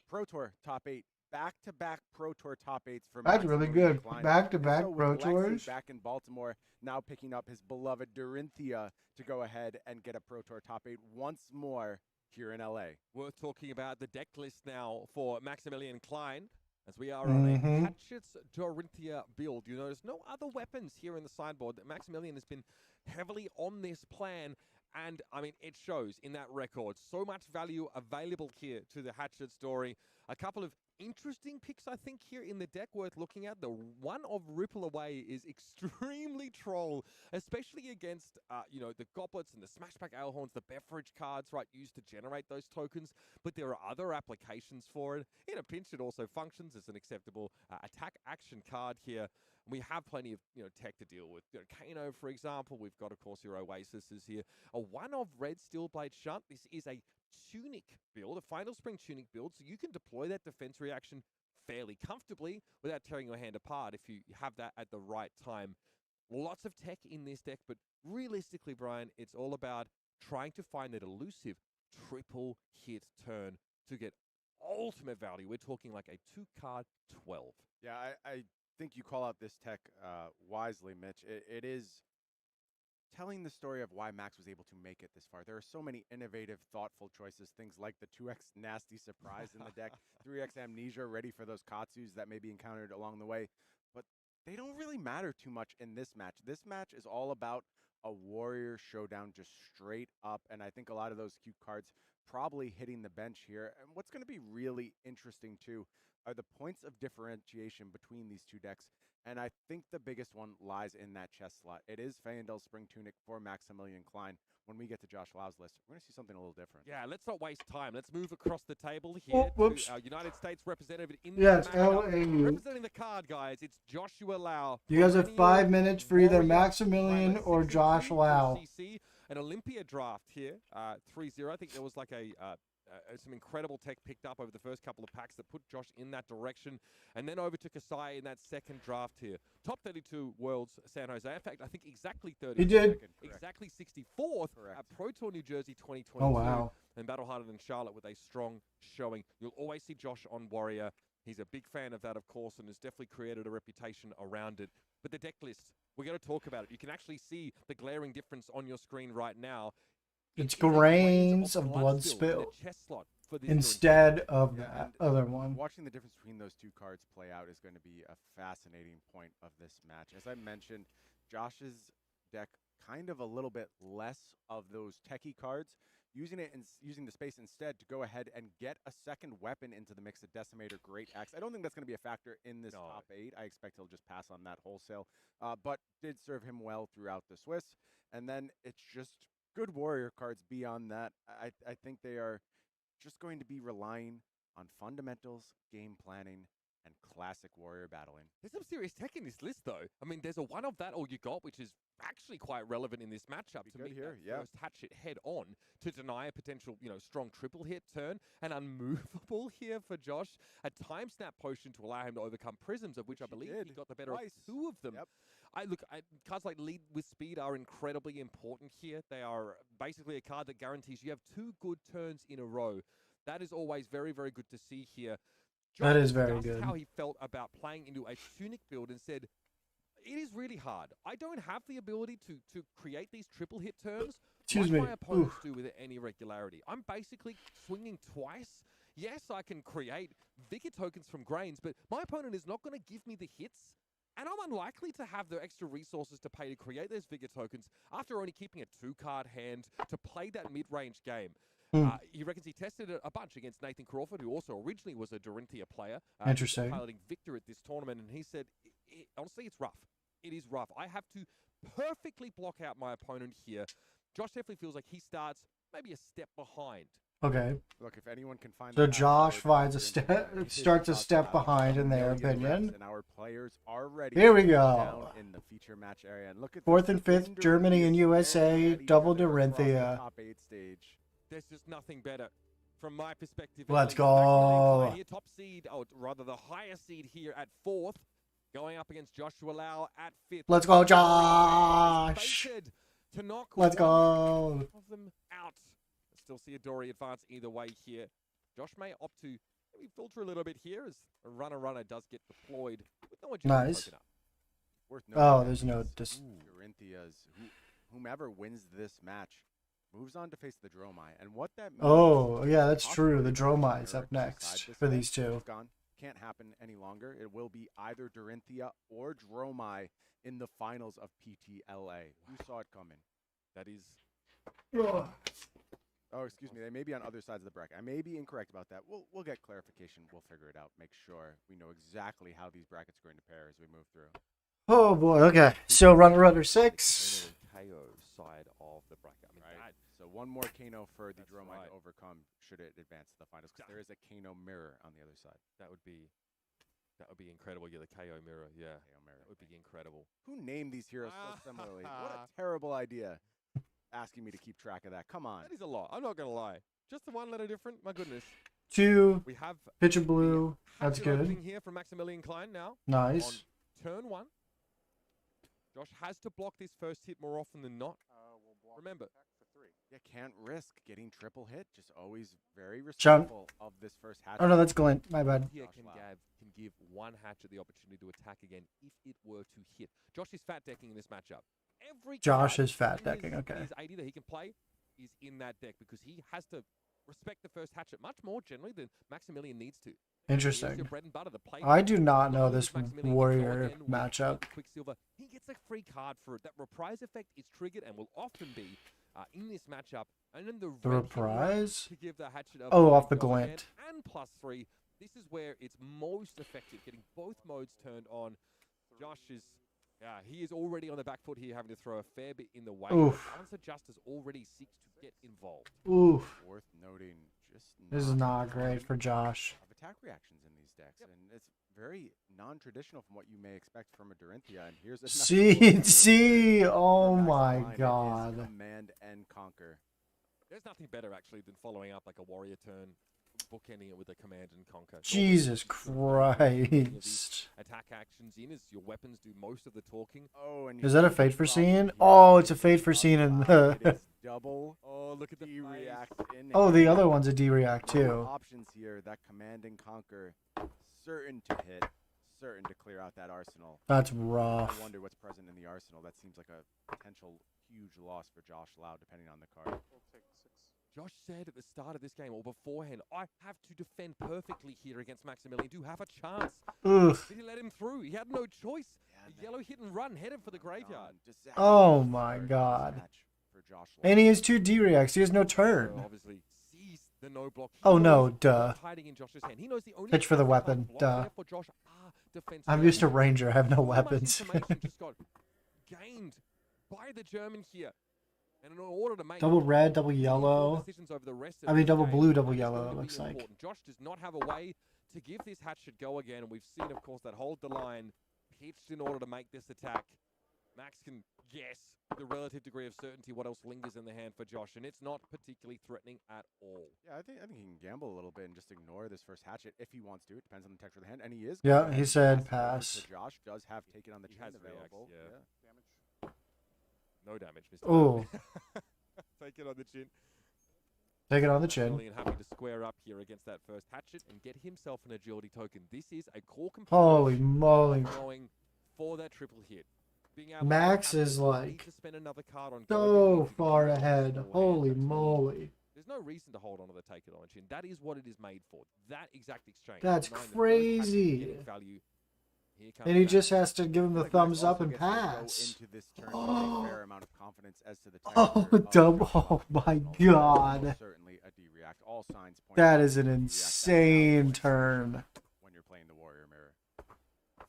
Pro Tour top 8. Back-to-back Pro Tour top 8s for That's really Maximilian good. Klein. Back-to-back And so Pro with Lexi Tours. back in Baltimore, now picking up his beloved Dorinthia to go ahead and get a Pro Tour top 8 once more here in LA. Worth talking about the deck list now for Maximilian Klein, as we are on a Hatchets Dorinthia build. You notice no other weapons here in the sideboard. Maximilian has been heavily on this plan, and I mean, it shows in that record. So much value available here to the Hatchet story. A couple of interesting picks, I think, here in the deck worth looking at. The one of Ripple Away is extremely troll, especially against, the Goblets and the Smashback Alehorns, the beverage cards, right, used to generate those tokens. But there are other applications for it. In a pinch, it also functions as an acceptable attack action card here. We have plenty of tech to deal with. Kano, for example. We've got, of course, your Oasises here. A one of Red Steelblade Shunt. This is a Tunic build, a Final Spring Tunic build, so you can deploy that defense reaction fairly comfortably without tearing your hand apart if you have that at the right time. Lots of tech in this deck, but realistically, Brian, it's all about trying to find that elusive triple hit turn to get ultimate value. We're talking like a 2-card 12. Yeah, I think you call out this tech wisely, Mitch. It is telling the story of why Max was able to make it this far. There are so many innovative, thoughtful choices, things like the 2x Nasty Surprise in the deck, 3x Amnesia ready for those Katsus that may be encountered along the way, but they don't really matter too much in this match. This match is all about a Warrior Showdown just straight up, and I think a lot of those cute cards probably hitting the bench here. And what's going to be really interesting, too, are the points of differentiation between these two decks. And I think the biggest one lies in that chest slot. It is Fayendel's Spring Tunic for Maximilian Klein. When we get to Josh Lau's list, we're going to see something a little different. Yeah, let's not waste time. Let's move across the table here to our United States representative in the it's matchup. LAU. Representing the card, guys, it's Joshua Lau. You guys have 5 minutes for either Warrior, Maximilian or Josh Lau. CC, an Olympia draft here, 3-0. I think there was like some incredible tech picked up over the first couple of packs that put Josh in that direction. And then over to Kasai in that second draft here. Top 32 Worlds, San Jose. In fact, I think exactly 30. He did. Exactly 64th at Pro Tour New Jersey 2022. Oh, wow. And Battleharden and Charlotte with a strong showing. You'll always see Josh on Warrior. He's a big fan of that, of course, and has definitely created a reputation around it. But the deck list, we're going to talk about it. You can actually see the glaring difference on your screen right now. It's grains of blood spill instead of that other one. Watching the difference between those two cards play out is going to be a fascinating point of this match. As I mentioned, Josh's deck kind of a little bit less of those techie cards, using the space instead to go ahead and get a second weapon into the mix, a Decimator Great Axe. I don't think that's going to be a factor in this top 8. I expect he'll just pass on that wholesale, but did serve him well throughout the Swiss. And then it's just good Warrior cards beyond that. I think they are just going to be relying on fundamentals, game planning, and classic Warrior battling. There's some serious tech in this list, though. I mean, there's a one of that all you got, which is actually quite relevant in this matchup to meet here, that first hatchet head on to deny a potential, strong triple hit turn. And unmovable here for Josh. A time snap potion to allow him to overcome prisms, of which I believe he got the better of 2 of them. Cards like Lead with Speed are incredibly important here. They are basically a card that guarantees you have 2 good turns in a row. That is always very, very good to see here. Josh that is very discussed good. How he felt about playing into a Tunic build and said, it is really hard. I don't have the ability to create these triple hit turns Excuse like me. my opponents do with any regularity. I'm basically swinging twice yes, I can create Vigor tokens from Grains, but my opponent is not going to give me the hits. And I'm unlikely to have the extra resources to pay to create those Vigor tokens after only keeping a 2-card hand to play that mid-range game. He reckons he tested it a bunch against Nathan Crawford, who also originally was a Dorinthia player. Interesting. Piloting Victor at this tournament, and he said, honestly, it's rough. It is rough. I have to perfectly block out my opponent here. Josh definitely feels like he starts maybe a step behind. Okay. Look, if anyone can find So the Josh password, finds a then step, his starts a shots step out behind in their 1 million opinion. reps, and our players are ready. Here we to go. down in the feature match area. And look at Fourth this, and fifth, Tinder Germany and is USA, already at each double other across the Dorinthia. top 8 stage. There's just nothing better from my perspective. Let's At least. go. Maximilian Klein here, top seed, or rather the higher seed here at 4th, going up against Joshua Lau at 5th. Let's go, Josh. Baited to knock Let's one go. of them out. Still see a Dory advance either way here. Josh may opt to maybe filter a little bit here as a runner does get deployed with no agility Nice. token up. Worth Oh, noting there's that no these Dorinthias, whomever wins this match, moves on to face the Dromai. And what that means... Oh, yeah, that's is true. The possibly Dromai is Eric up to decide next this for way. these two. It's gone. Can't happen any longer. It will be either Dorinthia or Dromai in the finals of PTLA. Who saw it coming? That is Oh, excuse me. They may be on other sides of the bracket. I may be incorrect about that. We'll get clarification. We'll figure it out. Make sure we know exactly how these brackets are going to pair as we move through. Oh boy. Okay. So runner 6. KO side of the bracket. I mean, Right. So one more Kano for the That's Dromai right. to overcome should it advance to the finals, because there is a Kano mirror on the other side. that would be incredible. Yeah, the KO mirror. Yeah, KO mirror. that would be incredible. Who named these heroes so similarly? What a terrible idea. Asking me to keep track of that. Come on. That is a lot. I'm not gonna lie. Just the one letter different. My goodness. 2. We have Pitcher blue. the That's hatchet good. opening here from Maximilian Klein now. Nice. On turn 1. Josh has to block this first hit more often than not. Remember, Yeah, can't risk getting triple hit. Just always very Jump. respectful of this first hatchet. Oh no, that's Glint. My bad. here Josh can Lau. give one hatchet the opportunity to attack again if it were to hit. Josh is fat decking in this matchup. Every Josh card is fat in decking, his- okay. His 80 that he can play is in that deck because he has to respect the first hatchet much more generally than Maximilian needs to. Here's your Interesting. bread and butter, the play I do not card. know If this Maximilian can go warrior again with matchup. Quicksilver, he gets a free card for it. That reprise effect is triggered and will often be in this matchup. And then the The red hit run reprise? to give the hatchet a Oh, free off the go again, glint. and +3. This is where it's most effective, getting both modes turned on. Josh is, he is already on the back foot here, having to throw a fair bit in the way. Oof. Answer Justice already seeks to get involved. Oof. Worth noting, just This is not great for Josh. of attack reactions in these decks, and it's very non-traditional from what you may expect from a Dorinthia. And here's another See, oh Max my Klein. It is god. Command and conquer. There's nothing better, actually, than following up like a warrior turn, bookending it with a command and conquer. Jesus Christ. Attack actions in as your weapons do most of the talking. Oh, and Is that a fate for scene? Oh, it's a fate for scene in the. It is double Oh, look at the face. react in Oh, it. the other one's a D react No too. options here. That command and conquer, certain to hit, certain to clear out that arsenal. That's I rough. wonder what's present in the arsenal. That seems like a potential huge loss for Josh Lau, depending on the card. Josh said at the start of this game or beforehand, I have to defend perfectly here against Maximilian to have a chance. Oof. Did he let him through? He had no choice. Yeah, A yellow hit and run headed for the graveyard. Oh my god. And he has 2 D reacts. He has no So turn. obviously sees the no block. He Oh, no, knows duh. what's hiding in Josh's hand. He knows the only Pitch for the cards that weapon, block duh. there for Josh are defense I'm cards. used to Ranger. I have no So much weapons. information just got gained by the German here. And in order to make Double red, double meaningful yellow. decisions over the rest of I mean, this double game, blue, double that is yellow, going it to be looks like. important. Josh does not have a way to give this hatchet go again. And we've seen, of course, that hold the line pitched in order to make this attack. Max can guess with a relative degree of certainty what else lingers in the hand for Josh, and it's not particularly threatening at all. Yeah, I think he can gamble a little bit and just ignore this first hatchet if he wants to. It depends on the texture of the hand, and he is. Yeah, gonna he said pass it over to pass. Josh does have taken on the He chain has reacts, available. yeah. No damage, Mr. Ooh. Take it on the chin. Take it on the chin. Maximilian having to square up here against that first hatchet and get himself an agility token. This is a core component Holy moly. going for that triple hit. Being able Max to have is the ability like to spend another card on so go again, far because ahead. beforehand, Holy that's all. moly. There's There's no reason to hold on to the Take It On Chin. That is what it is made for. That exact exchange. That's Knowing the first crazy. getting value. Here comes And he that. just has to give him I the feel like Max thumbs up also and gets to go pass. into this turn with a fair amount of confidence as to the Oh, texture of dumb. Josh Oh Allen's my arsenal. That is God. almost certainly a D-react. All signs point That to is an a D-react. insane That's turn. when you're playing the Warrior Mirror.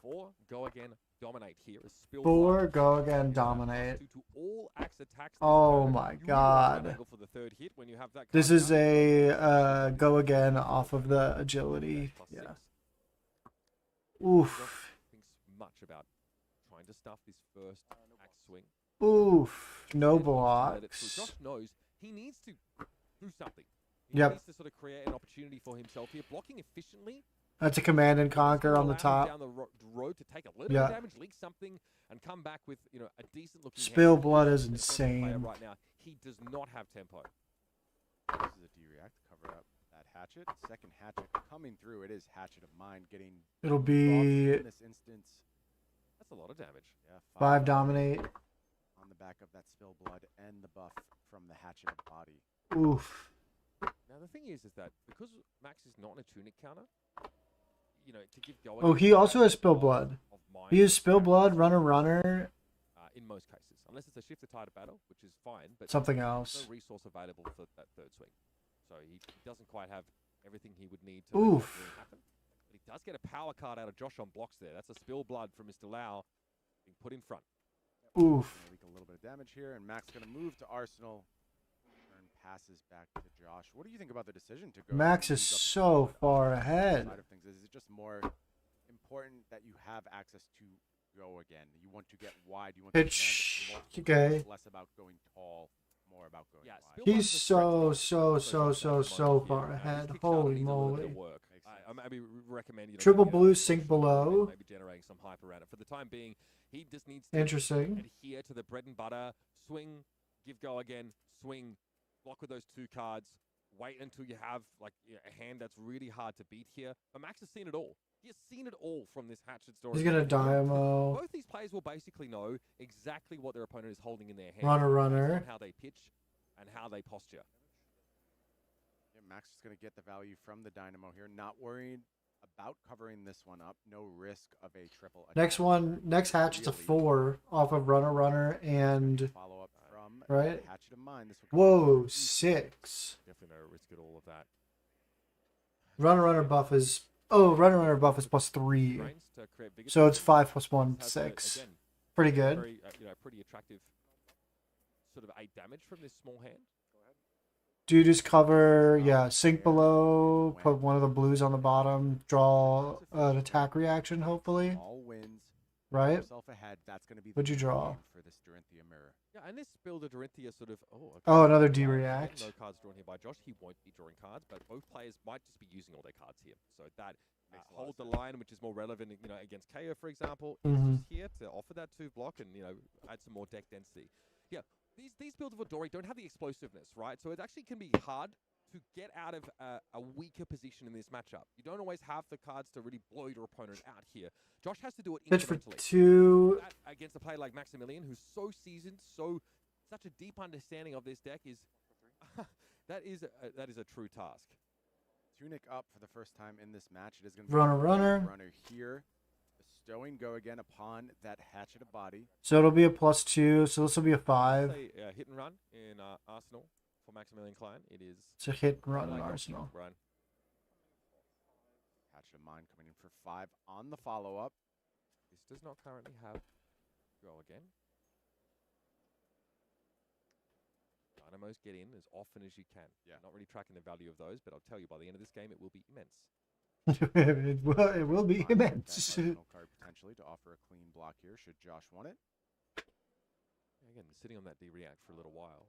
4, go again, dominate here. As Spill 4, Blood go again, is that dominate. +2 to all axe attacks this Oh turn. my You really want that God. angle for the third hit when you have that This card is down. a go again off of the agility. +6. Yeah. Josh Oof. thinks much about trying to stuff this first axe swing. Oof. No And looks to let it through. blocks. Josh knows he needs to do something. He Yep. needs to sort of create an opportunity for himself here. Blocking efficiently. That's a command and It's gonna conquer on the allow him top. down the road to take a little Yeah. bit of damage, leak something, and come back with a decent looking. Spill hand. Blood is He's a player insane. right now. He does not have tempo. This is a D-react. Cover up that hatchet. Second hatchet coming through. It is Hatchet of Mine getting It'll thoughts be in this instance. That's a lot of damage. Yeah, 5 dominate. on the back of that Spill Blood and the buff from the Hatchet of Body. Oof. Now the thing is that because Max is not in a tunic counter, to give going. Oh, he also has Spill Blood. He has Spill Blood, runner, in most cases, unless it's a shift to tide of battle, which is fine, but something there's else. no resource available for that third swing, so he doesn't quite have everything he would need to make that Oof. really happen. But he does get a power card out of Josh on blocks there. That's a Spill Blood from Mr. Lau being put in front. Oof. Gonna leak a little bit of damage here, and Max gonna move to Arsenal. Turn passes back to Josh. What do you think about the decision to go? Max and is use up the so Spill Blood far on the ahead. side of things? Is it just more important that you have access to go again? You want to get wide. You want to Pitch. command multiple Okay. targets, less about going tall, more about going Yeah, wide. Spill Blood's He's a threat to so Josh at the moment here. far His ahead. kick Holy counter needs a little bit of moly. work. Makes I sense. maybe recommend Triple getting blue, a sink push below. maybe generating some hype around it. For the time being, he just needs to Interesting. adhere to the bread and butter. Swing, give go again, swing, block with those 2 cards. Wait until you have a hand that's really hard to beat here. But Max has seen it all. He has seen it all from this Hatchet story. He's gonna Dynamo. Both these players will basically know exactly what their opponent is holding in their hand. Runner. Based on how they pitch and how they posture. Yeah, Max is going to get the value from the Dynamo here. Not worried about covering this one up. No risk of a triple. Next attack. next hatchet's a Really 4 off of runner, and follow up from right? the Hatchet of Mine. This will come whoa, in 6. Definitely no risk at all of that. Runner buff is runner buff is +3. Brains to create vigor So it's tension. 5 + 1, Has, 6. again, Pretty good. very, pretty attractive sort of 8 damage from this small hand. Do you just cover, sink below, put one of the blues on the bottom, draw an attack reaction, hopefully, all wins. right? Yourself ahead. That's going to be What'd you the draw? game for this Dorinthia mirror. Yeah, and this builder Dorinthia sort of okay, Oh, another again, D-react. No cards drawn here by Josh. He won't be drawing cards, but both players might just be using all their cards here. So that Makes a lot hold of the sense. line, which is more relevant, against KO, for example, Mhm. is just here to offer that 2 block and add some more deck density. Yeah, these builds of Odori don't have the explosiveness, right? So it actually can be hard to get out of a weaker position in this matchup. You don't always have the cards to really blow your opponent out here. Josh has to do it Pitch for incrementally. 2. That against a player like Maximilian, who's so seasoned, such a deep understanding of this deck is that is a true task. Tunic up for the first time in this match. It is going to be Runner. runner here. Bestowing go again upon that Hatchet of Body. So it'll be a +2, so this will be a 5. Say, hit and run in Arsenal for Maximilian Klein. It is It's a hit and run in like a Arsenal. Run. Hatchet of Mine coming in for 5 on the follow-up. This does not currently have go again. Dynamos get in as often as you can. Yeah. Not really tracking the value of those, but I'll tell you, by the end of this game, it will be immense. it will be Mine with immense. that Arsenal card potentially to offer a clean block here should Josh want it. Again, sitting on that D-react for a little while.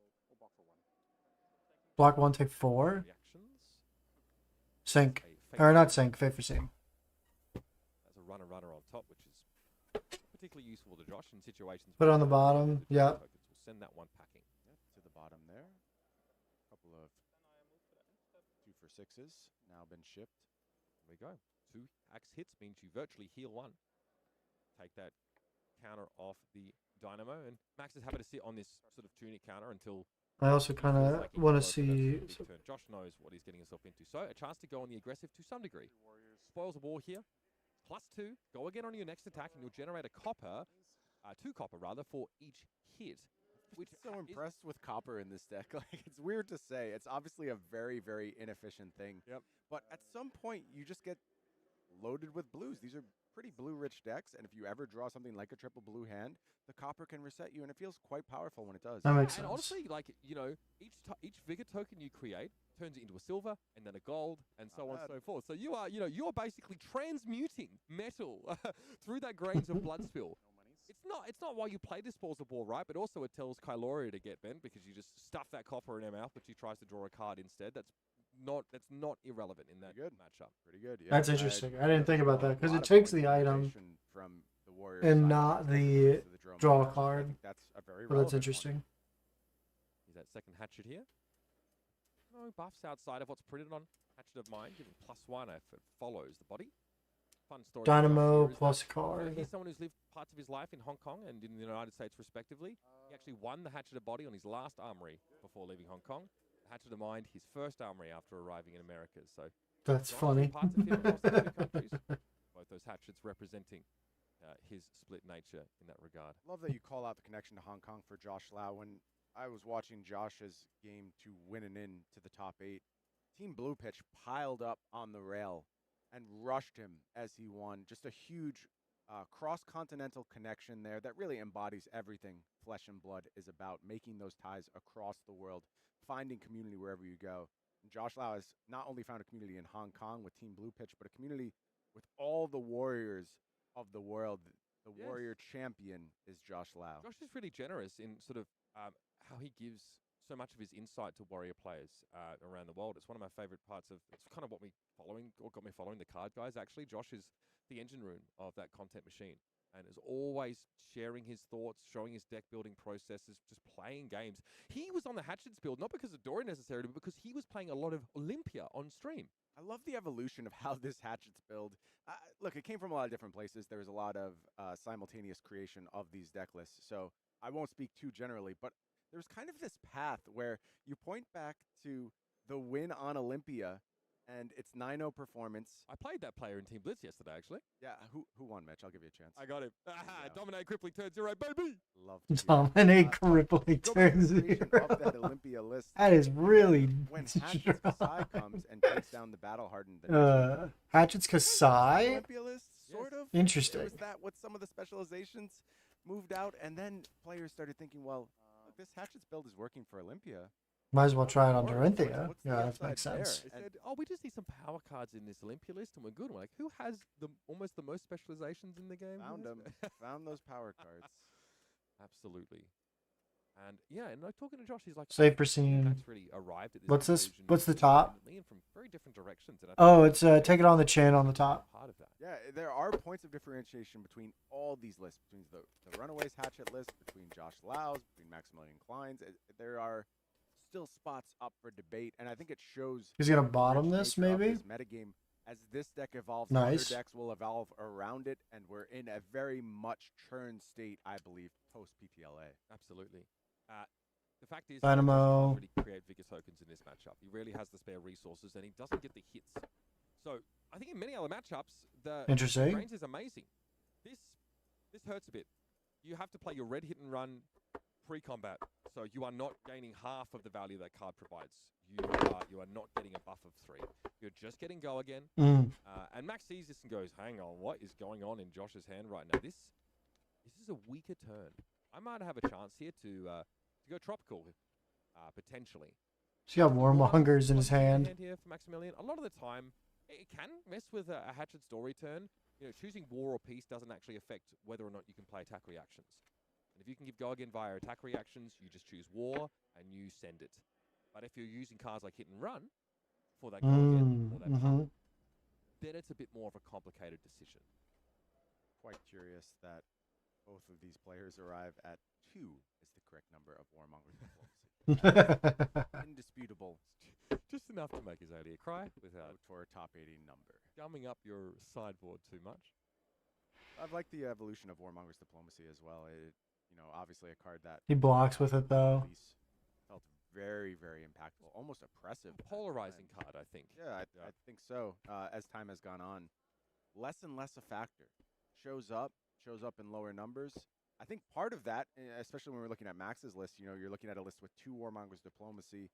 Block 1, take 4. Reactions. Sink. A fake Or not out. sink, fake for sink. As a runner on top, which is particularly useful to Josh in situations. Put it where on the you bottom, have the yeah. tokens. We'll send that one packing. Yep, to the bottom there. Couple of 2 for 6s now been shipped. There we go. 2 axe hits means you virtually heal 1. Take that counter off the Dynamo, and Max is happy to sit on this sort of tunic counter until I also He kind feels of like he want can to go for that see. big turn. Josh knows what he's getting himself into. So a chance to go on the aggressive to some degree. Spoils of war here. +2. Go again on your next attack, and you'll generate a copper, 2 copper rather, for each hit. Which So is impressed with copper in this deck. Like, it's weird to say. It's obviously a very, very inefficient thing. Yep. But at some point, you just get loaded with blues. These are pretty blue-rich decks, and if you ever draw something like a triple blue hand, the copper can reset you, and it feels quite powerful when it does. That makes And sense. honestly, like, you know, each vigor token you create turns it into a silver and then a gold and so on and so forth. So you are, you know, you're basically transmuting metal through that grains of blood spill. It's not why you play this Balls of War, right? But also it tells Kyloria to get bent because you just stuff that copper in her mouth, but she tries to draw a card instead. That's not irrelevant in that matchup. Pretty good. Yeah. That's interesting. I didn't think about that because lot it of takes points the of item motivation from the Warriors and side not as the opposed to the draw matches. I card. think that's a very But that's relevant one. interesting. Is that second hatchet here? No buffs outside of what's printed on Hatchet of Mine, giving +1 if it follows the body. Fun story. for Josh Dynamo here is plus a that, card. he's someone who's lived parts of his life in Hong Kong and in the United States, respectively. He actually won the Hatchet of Body on his last armory before leaving Hong Kong. The Hatchet of Mind, his first armory after arriving in America. So That's Josh funny. lived parts of him across the two countries. Both those hatchets representing his split nature in that regard. Love that you call out the connection to Hong Kong for Josh Lau. When I was watching Josh's game to win an in to the top 8, Team Blue Pitch piled up on the rail and rushed him as he won. Just a huge cross-continental connection there that really embodies everything Flesh and Blood is about, making those ties across the world, finding community wherever you go. And Josh Lau has not only found a community in Hong Kong with Team Blue Pitch, but a community with all the warriors of the world. The warrior champion is Josh Lau. Josh is really generous in sort of how he gives so much of his insight to warrior players around the world. It's one of my favorite parts of, it's kind of what got me following the card guys, actually. Josh is the engine room of that content machine and is always sharing his thoughts, showing his deck building processes, just playing games. He was on the Hatchets build, not because of Dory necessarily, but because he was playing a lot of Olympia on stream. I love the evolution of how this Hatchets build. Look, it came from a lot of different places. There was a lot of simultaneous creation of these deck lists, so I won't speak too generally, but there's kind of this path where you point back to the win on Olympia and its 9-0 performance. I played that player in Team Blitz yesterday, actually. Yeah, who won, Mitch? I'll give you a chance. I got him. Yeah. Dominate crippling turn 0, baby. Love to hear Dominate it. crippling Go turn back to the creation 0. of that Olympia list. That is really When Hatchets Kasai comes and takes down the battle hardened. Hatchets Kasai. Olympia list, sort of. Interesting. It was that with some of the specializations moved out, and then players started thinking, well, look, this Hatchets build is working for Olympia. Might as well try it on What's Dorinthia. the Yeah, that upside makes there? sense. They said, oh, we just need some power cards in this Olympia list, and we're good. We're like, who has almost the most specializations in the game? Found them. Found those power cards. Absolutely. And yeah, and like talking to Josh, he's like, Safe "Yeah, scene. Max really arrived at this What's this? conclusion What's the top? independently and from very different directions. And I Oh, think it's that's take it on the chin on the top. part of that. Yeah, there are points of differentiation between all these lists, between the Runaways Hatchet list, between Josh Lau's, between Maximilian Klein's. There are still spots up for debate, and I think it shows. He's gonna the bottom rich this, nature of maybe? this metagame. As this deck evolves, Nice. other decks will evolve around it, and we're in a very much churn state, I believe, post PTLA. Absolutely. The fact is, Dynamo. he can't really create vigor tokens in this matchup. He rarely has the spare resources, and he doesn't get the hits. So I think in many other matchups, the Interesting. range is amazing. This hurts a bit. You have to play your red hit and run pre-combat, so you are not gaining half of the value that card provides. You are not getting a buff of 3. You're just getting go again. Mm. And Max sees this and goes, "Hang on, what is going on in Josh's hand right now? This is a weaker turn. I might have a chance here to go tropical, potentially." He's got warmongers in his hand. Here for Maximilian. A lot of the time, it can mess with a hatchet story turn. You know, choosing war or peace doesn't actually affect whether or not you can play attack reactions. And if you can give go again via attack reactions, you just choose war and you send it. But if you're using cards like hit and run for that go again or that punt, then it's a bit more of a complicated decision. Quite curious that both of these players arrive at 2 is the correct number of Warmongers diplomacy. Indisputable. Just enough to make Azalea cry without Protour top 80 number. gumming up your sideboard too much. I've liked the evolution of Warmonger's Diplomacy as well. It, obviously a card that He blocks with it though. felt very, very impactful, almost oppressive. at Polarizing times. card, I think. Yeah, I think so. As time has gone on, less and less a factor. Shows up in lower numbers. I think part of that, especially when we're looking at Max's list, you're looking at a list with 2 Warmonger's Diplomacy,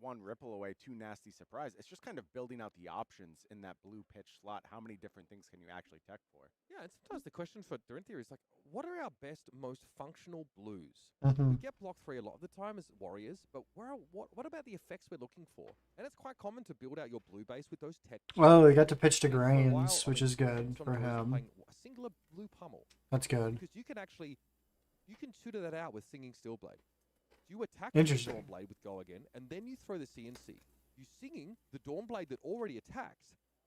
1 Ripple Away, 2 Nasty Surprise. It's just kind of building out the options in that blue pitch slot. How many different things can you actually tech for? Yeah, and sometimes the question for Dorinthia is like, what are our best, most functional blues? Mm-hmm. We get block 3 a lot of the time as warriors, but what about the effects we're looking for? And it's quite common to build out your blue base with those tech. Oh, he got to pitch to For a while, Grains, I which mean, is good some for blues are him. playing a singular blue pummel. That's good. Because you can actually, you can tutor that out with Singing Steelblade. You attack the Interesting. Dawnblade with Go Again, and then you throw the CNC. You singing the Dawnblade that already attacks.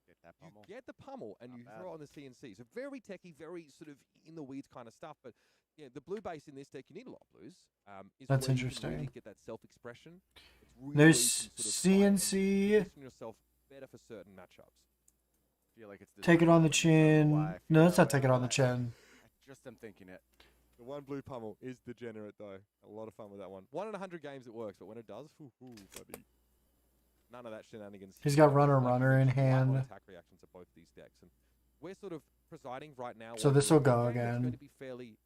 Get that You pummel. get the pummel and Not you bad. throw it on the CNC. So very techy, very sort of in the weeds kind of stuff. But yeah, the blue base in this deck, you need a lot of blues. Is That's where you can interesting. really get that self-expression. It's really There's where you can sort of try and CNC. position yourself better for certain matchups. I feel like it's Take it on the designed, I don't know why chin. I feel No, let's that not way, take it on the but chin. I just am thinking it. The 1 blue pummel is degenerate, though. A lot of fun with that one. 1 in 100 games it works, but when it does, buddy. None of that shenanigans. He's here. got runner, Like runner in mentioned, light on hand. Attack reactions of both these decks, and we're sort of presiding right now. So on this'll a go game that's again. going to be fairly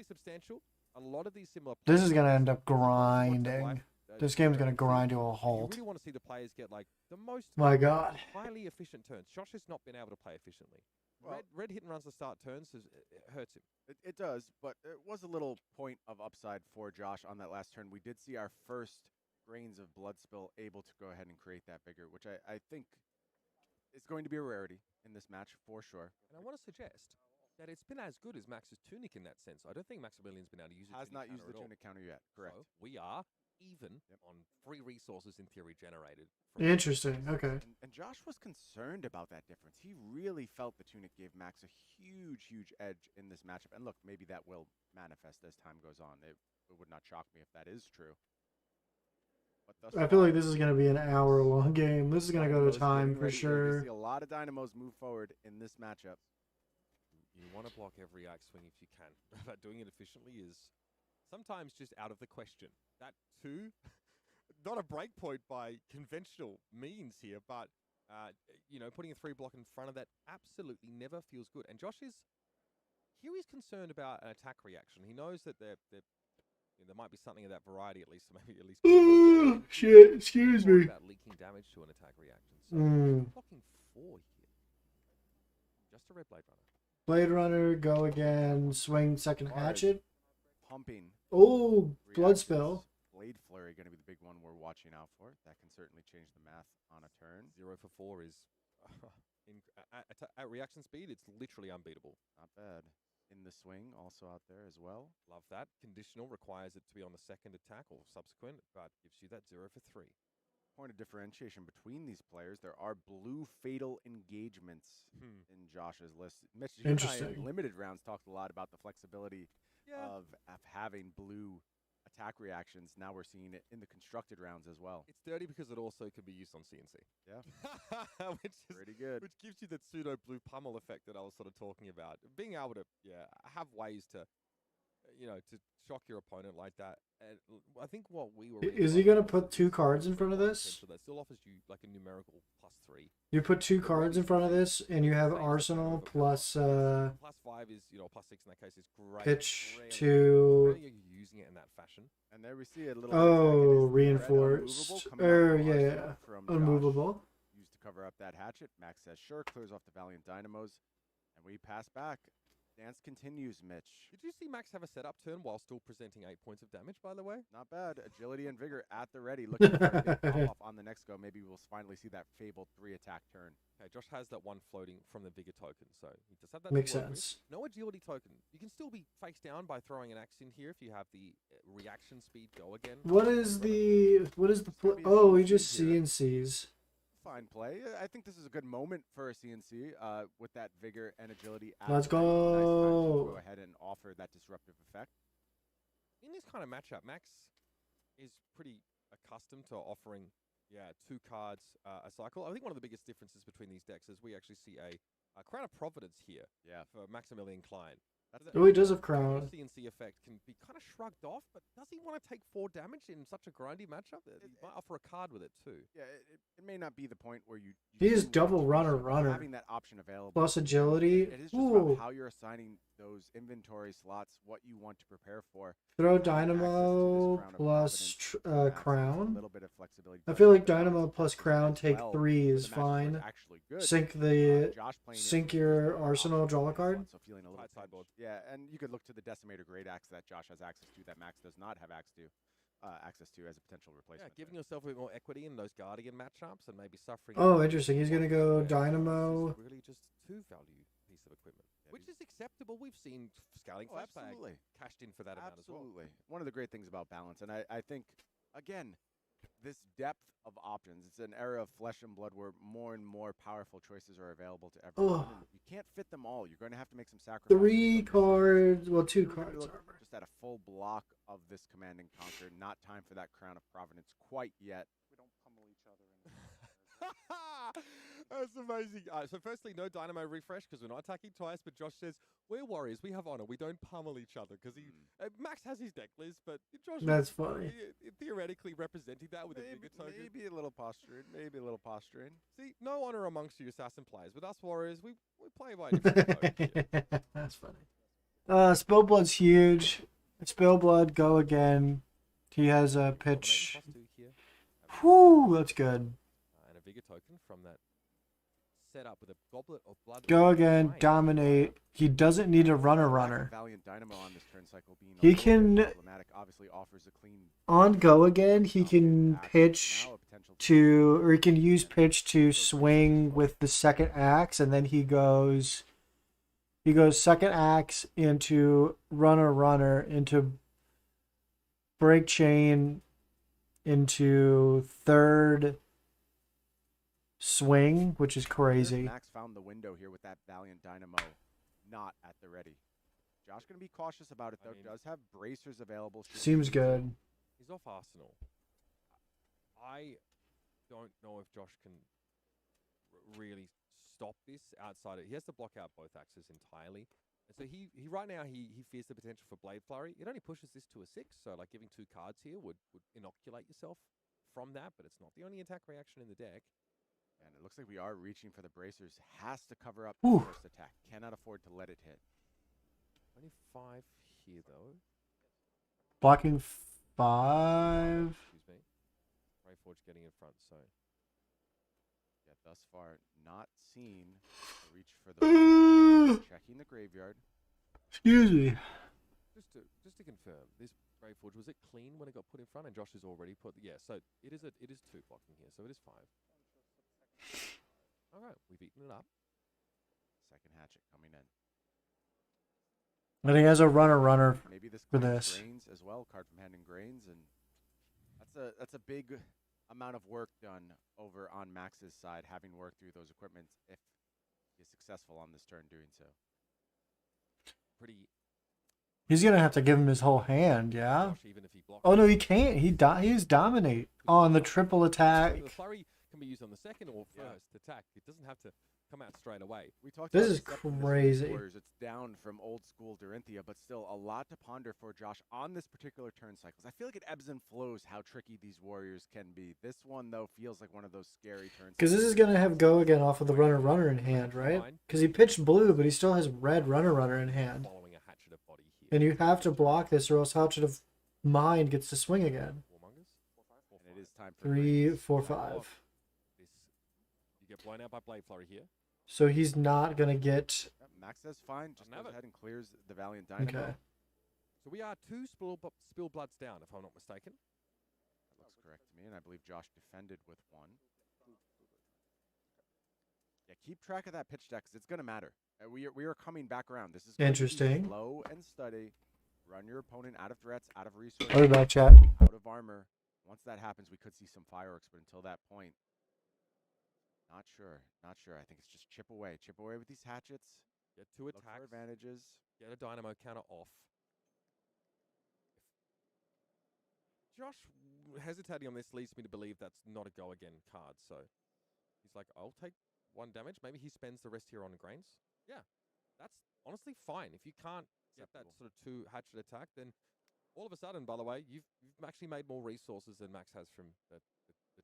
substantial. A lot of these similar. This is gonna players, end up towards grinding. life, This game's gonna very grind to a you halt. really want to see the players get like the most My God. highly efficient turns. Josh has not been able to play efficiently. Well- Red hit and runs to start turns it hurts him. It does, but it was a little point of upside for Josh on that last turn. We did see our first grains of blood spill able to go ahead and create that vigor, which I think is going to be a rarity in this match for sure. And I want to suggest that it's been as good as Max's tunic in that sense. I don't think Maximilian's been able to use it. Has not used the tunic counter yet. Correct. So we are even Yep. on free resources in theory generated. From Interesting. Okay. And Josh was concerned about that difference. He really felt the tunic gave Max a huge edge in this matchup. And look, maybe that will manifest as time goes on. It would not shock me if that is true. But thus I feel far, like this is gonna be an hour-long game. This is gonna go Dynamos to time getting for ready. You're gonna sure. see a lot of Dynamos move forward in this matchup. You want to block every axe swing if you can. But doing it efficiently is sometimes just out of the question. That too, not a breakpoint by conventional means here, but putting a 3 block in front of that absolutely never feels good. And Josh is here. He's concerned about an attack reaction. He knows that there might be something of that variety at least. So maybe at least. Ooh, shit, excuse More me. about leaking damage to an attack reaction. So blocking 4 here. Just a red blade runner. Blade Runner, go again. Swing second Large. hatchet. Pumping. Oh, blood reactions. spill. Blade Flurry going to be the big one we're watching out for. That can certainly change the math on a turn. 0 for 4 is at reaction speed. It's literally unbeatable. Not bad. In the swing, also out there as well. Love that. Conditional requires it to be on the second attack or subsequent, but gives you that 0 for 3. Point of differentiation between these players, there are blue fatal engagements in Josh's list. Mitch, you and I in Interesting. limited rounds talked a lot about the flexibility Yeah. of having blue attack reactions. Now we're seeing it in the constructed rounds as well. It's dirty because it also can be used on CNC. Yeah, which is pretty good. Which gives you that pseudo blue pummel effect that I was sort of talking about. Being able to have ways to to shock your opponent like that. And I think what we were Is he gonna put 2 cards in front of this? So that still offers you like a numerical +3. You put 2 cards in front of this, and you have Arsenal plus +5 is +6 in that case is great. pitch Rarely- to. rarely are you using it in that fashion. And there we see a little. Oh, antagonist red reinforced. unmovable coming out from Yeah, Arsenal from Josh. unmovable. Used to cover up that hatchet. Max says sure, clears off the Valiant Dynamos, and we pass back. Dance continues, Mitch. Did you see Max have a setup turn while still presenting 8 points of damage, by the way? Not bad. Agility and vigor at the ready. Looking for a big pop off on the next go. Maybe we'll finally see that fabled 3-attack turn. Okay, Josh has that one floating from the vigor token, so he does have that. Makes to work with. sense. No agility token. You can still be face down by throwing an axe in here if you have the reaction speed go again. What is the oh, he just CNCs. Fine play. I think this is a good moment for a CNC with that vigor and agility. at Let's the ready. Nice time to go. go ahead and offer that disruptive effect. In this kind of matchup, Max is pretty accustomed to offering 2 cards a cycle. I think one of the biggest differences between these decks is we actually see a Crown of Providence here Yeah. for Maximilian Klein. That's So the Oh, he does that have crown. CNC effect can be kind of shrugged off, but does he want to take 4 damage in such a grindy matchup? He might offer a card with it too. Yeah, it may not be the point where you He is do want double to do runner so, but runner. having that option available. Plus and agility. It is just Ooh. about how you're assigning those inventory slots, what you want to prepare for. Throw Having access to this Dynamo Crown of plus Providence for Max gives a crown. little bit of flexibility. I Does feel have like the Dynamo balance plus passes crown as take well, 3 where is the matches were fine. actually good. Sync the Josh playing sync it with your the arsenal option draw of card. one, so feeling a little Tight sideboard. Yeah, and you could look to the Decimator Great Axe that Josh has access to, that Max does not have access to as a potential Yeah, replacement. giving yourself a bit more equity in those Guardian matchups and maybe suffering. Oh, interesting. He's gonna go This Dynamo. is really just 2 value piece of equipment, which is acceptable. We've seen Scouting Oh, Flashbag absolutely. cashed in for that amount as well. Absolutely. One of the great things about balance, and I think, again, this depth of options, it's an era of flesh and blood where more and more powerful choices are available to everyone. Oh. And you can't fit them all. You're going to have to make some sacrifices. 3 but this is- cards. Well, 2 Really cards. look Armor. just at a full block of this Command and Conquer. Not time for that Crown of Providence quite yet. We don't pummel each other. That's amazing. So firstly, no Dynamo refresh because we're not attacking twice, but Josh says, we're warriors, we have honor, we don't pummel each other because he Max has his deck list, but Josh That's is funny. theoretically representing that with a bigger token. Maybe a little posturing. Maybe a little posturing. See, no honor amongst you assassin players. With us warriors, we play by a different code here. That's funny. Spellblood's huge. Spellblood, go again. He has a pitch. +2 here. Whew, that's good. And a bigger token from that setup with a goblet of blood. Go again, Fine. dominate. He doesn't need a runner Lack of runner. Valiant Dynamo on this turn cycle being a He little bit can- problematic. Obviously offers a clean On go again, he can axe, pitch now a potential to, or he can use pitch to swing with the second axe, and then he goes second axe into runner into break chain into third swing, which is crazy. Max found the window here with that Valiant Dynamo not at the ready. Josh going to be cautious about it, though. Does have bracers available. should Seems he need to. good. He's off Arsenal. I don't know if Josh can really stop this outside of. He has to block out both axes entirely. And so he right now he fears the potential for Blade Flurry. It only pushes this to a 6, so like giving 2 cards here would inoculate yourself from that, but it's not the only attack reaction in the deck. And it looks like we are reaching for the bracers. Has to cover up Whew. the first attack. Cannot afford to let it hit. Only 5 here though. Blocking 5. Excuse me. Rayforge getting in front, so Yeah, thus far not seen a reach for the checking the graveyard. Excuse me. just to confirm, this Rayforge, was it clean when it got put in front? And Josh has already put so it is 2 blocking here, so it is 5. Alright, we've eaten it up. Second hatchet coming in. And he has a runner Maybe this for claims this. Grains as well, card from hand and grains, and that's a big amount of work done over on Max's side, having worked through those equipments if he's successful on this turn doing so. Pretty He's gonna have to give him his whole hand, yeah. Josh, even if he blocks. Oh no, he can't. He's dominate on the triple attack. The flurry can be used on the second or Yeah. first attack. It doesn't have to come out straight away. We talked This about is acceptance of crazy. Warriors. It's down from old school Dorinthia, but still a lot to ponder for Josh on this particular turn cycles. I feel like it ebbs and flows how tricky these warriors can be. This one though feels like one of those scary turns. Because this is gonna have go again off of the runner in hand, right? Because he pitched blue, but he still has red runner in hand. Following a hatchet of body here. And you have to block this, or else Hatchet of Mind gets to swing again. Warmongers? 4, 5, And it is time for 3, grains. 4, 5. This, you get blown out by Blade Flurry here. So he's not gonna get. Yep, Max says fine, just Doesn't have goes it. ahead and clears the Valiant Dynamo. Okay. So we are 2 spill bloods down, if I'm not mistaken. That looks correct to me, and I believe Josh defended with 1. Yeah, keep track of that pitch deck, 'cause it's going to matter. We are coming back around. This is going to be Interesting. slow and steady. Run your opponent out of threats, out of resources, What about chat? out of armor. Once that happens, we could see some fireworks, but until that point, not sure. Not sure. I think it's just chip away with these hatchets. Get 2 Look for attacks. advantages. Get a dynamo counter off. Josh hesitating on this leads me to believe that's not a go again card. So he's like, I'll take 1 damage. Maybe he spends the rest here on grains. Yeah, that's honestly fine. If you can't get that sort of 2 hatchet attack, then all of a sudden, by the way, you've actually made more resources than Max has from the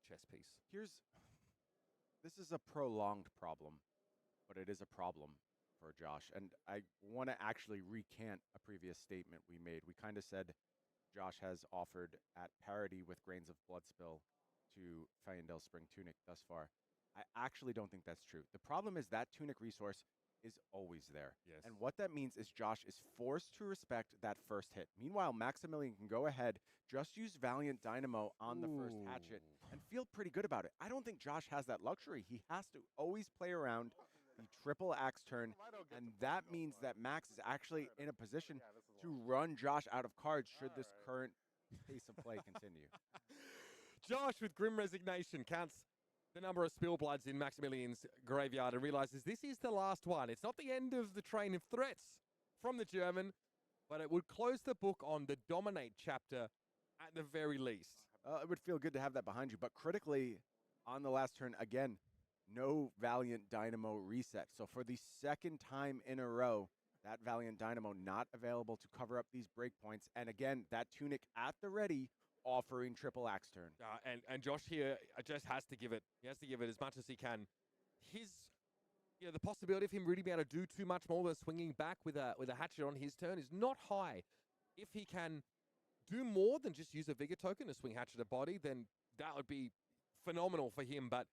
chess piece. This is a prolonged problem, but it is a problem for Josh. And I want to actually recant a previous statement we made. We kind of said Josh has offered at parity with Grains of Bloodspill to Fayendel Spring Tunic thus far. I actually don't think that's true. The problem is that Tunic resource is always there. Yes. And what that means is Josh is forced to respect that first hit. Meanwhile, Maximilian can go ahead, just use Valiant Dynamo on the first hatchet, and feel pretty good about it. I don't think Josh has that luxury. He has to always play around the triple axe turn, and that means that Max is actually in a position to run Josh out of cards should this current pace of play continue. Josh, with grim resignation, counts the number of Spillbloods in Maximilian's graveyard and realizes this is the last one. It's not the end of the train of threats from the German, but it would close the book on the Dominate chapter at the very least. It would feel good to have that behind you, but critically, on the last turn, again, no Valiant Dynamo reset. So for the second time in a row, that Valiant Dynamo not available to cover up these breakpoints. And again, that Tunic at the ready, offering triple axe turn. And Josh here just has to give it. He has to give it as much as he can. The possibility of him really being able to do too much more than swinging back with a hatchet on his turn is not high. If he can do more than just use a Vigor token to swing hatchet at body, then that would be phenomenal for him. But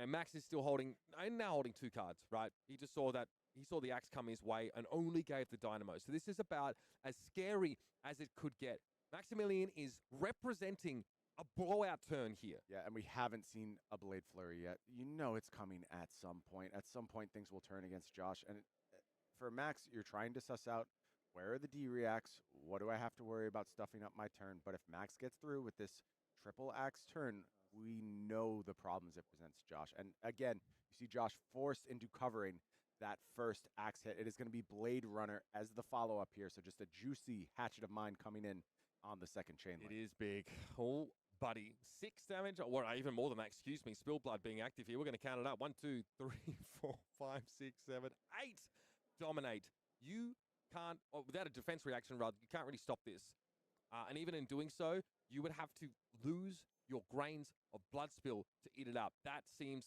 Max is still holding 2 cards, right? He just saw that. He saw the axe come his way and only gave the Dynamo. So this is about as scary as it could get. Maximilian is representing a blowout turn here. Yeah, and we haven't seen a Blade Flurry yet. You know it's coming at some point. At some point, things will turn against Josh. And for Max, you're trying to suss out where are the D-reacts? What do I have to worry about stuffing up my turn? But if Max gets through with this triple axe turn, we know the problems it presents Josh. And again, you see Josh forced into covering that first axe hit. It is going to be Blade Runner as the follow-up here. So just a juicy Hatchet of Mine coming in on the second chain link. It is big. Oh, buddy. 6 damage, or even more than that, excuse me. Spillblood being active here. We're going to count it up. 1, 2, 3, 4, 5, 6, 7, 8. Dominate. You can't, without a defense reaction, rather, you can't really stop this. And even in doing so, you would have to lose your grains of blood spill to eat it up. That seems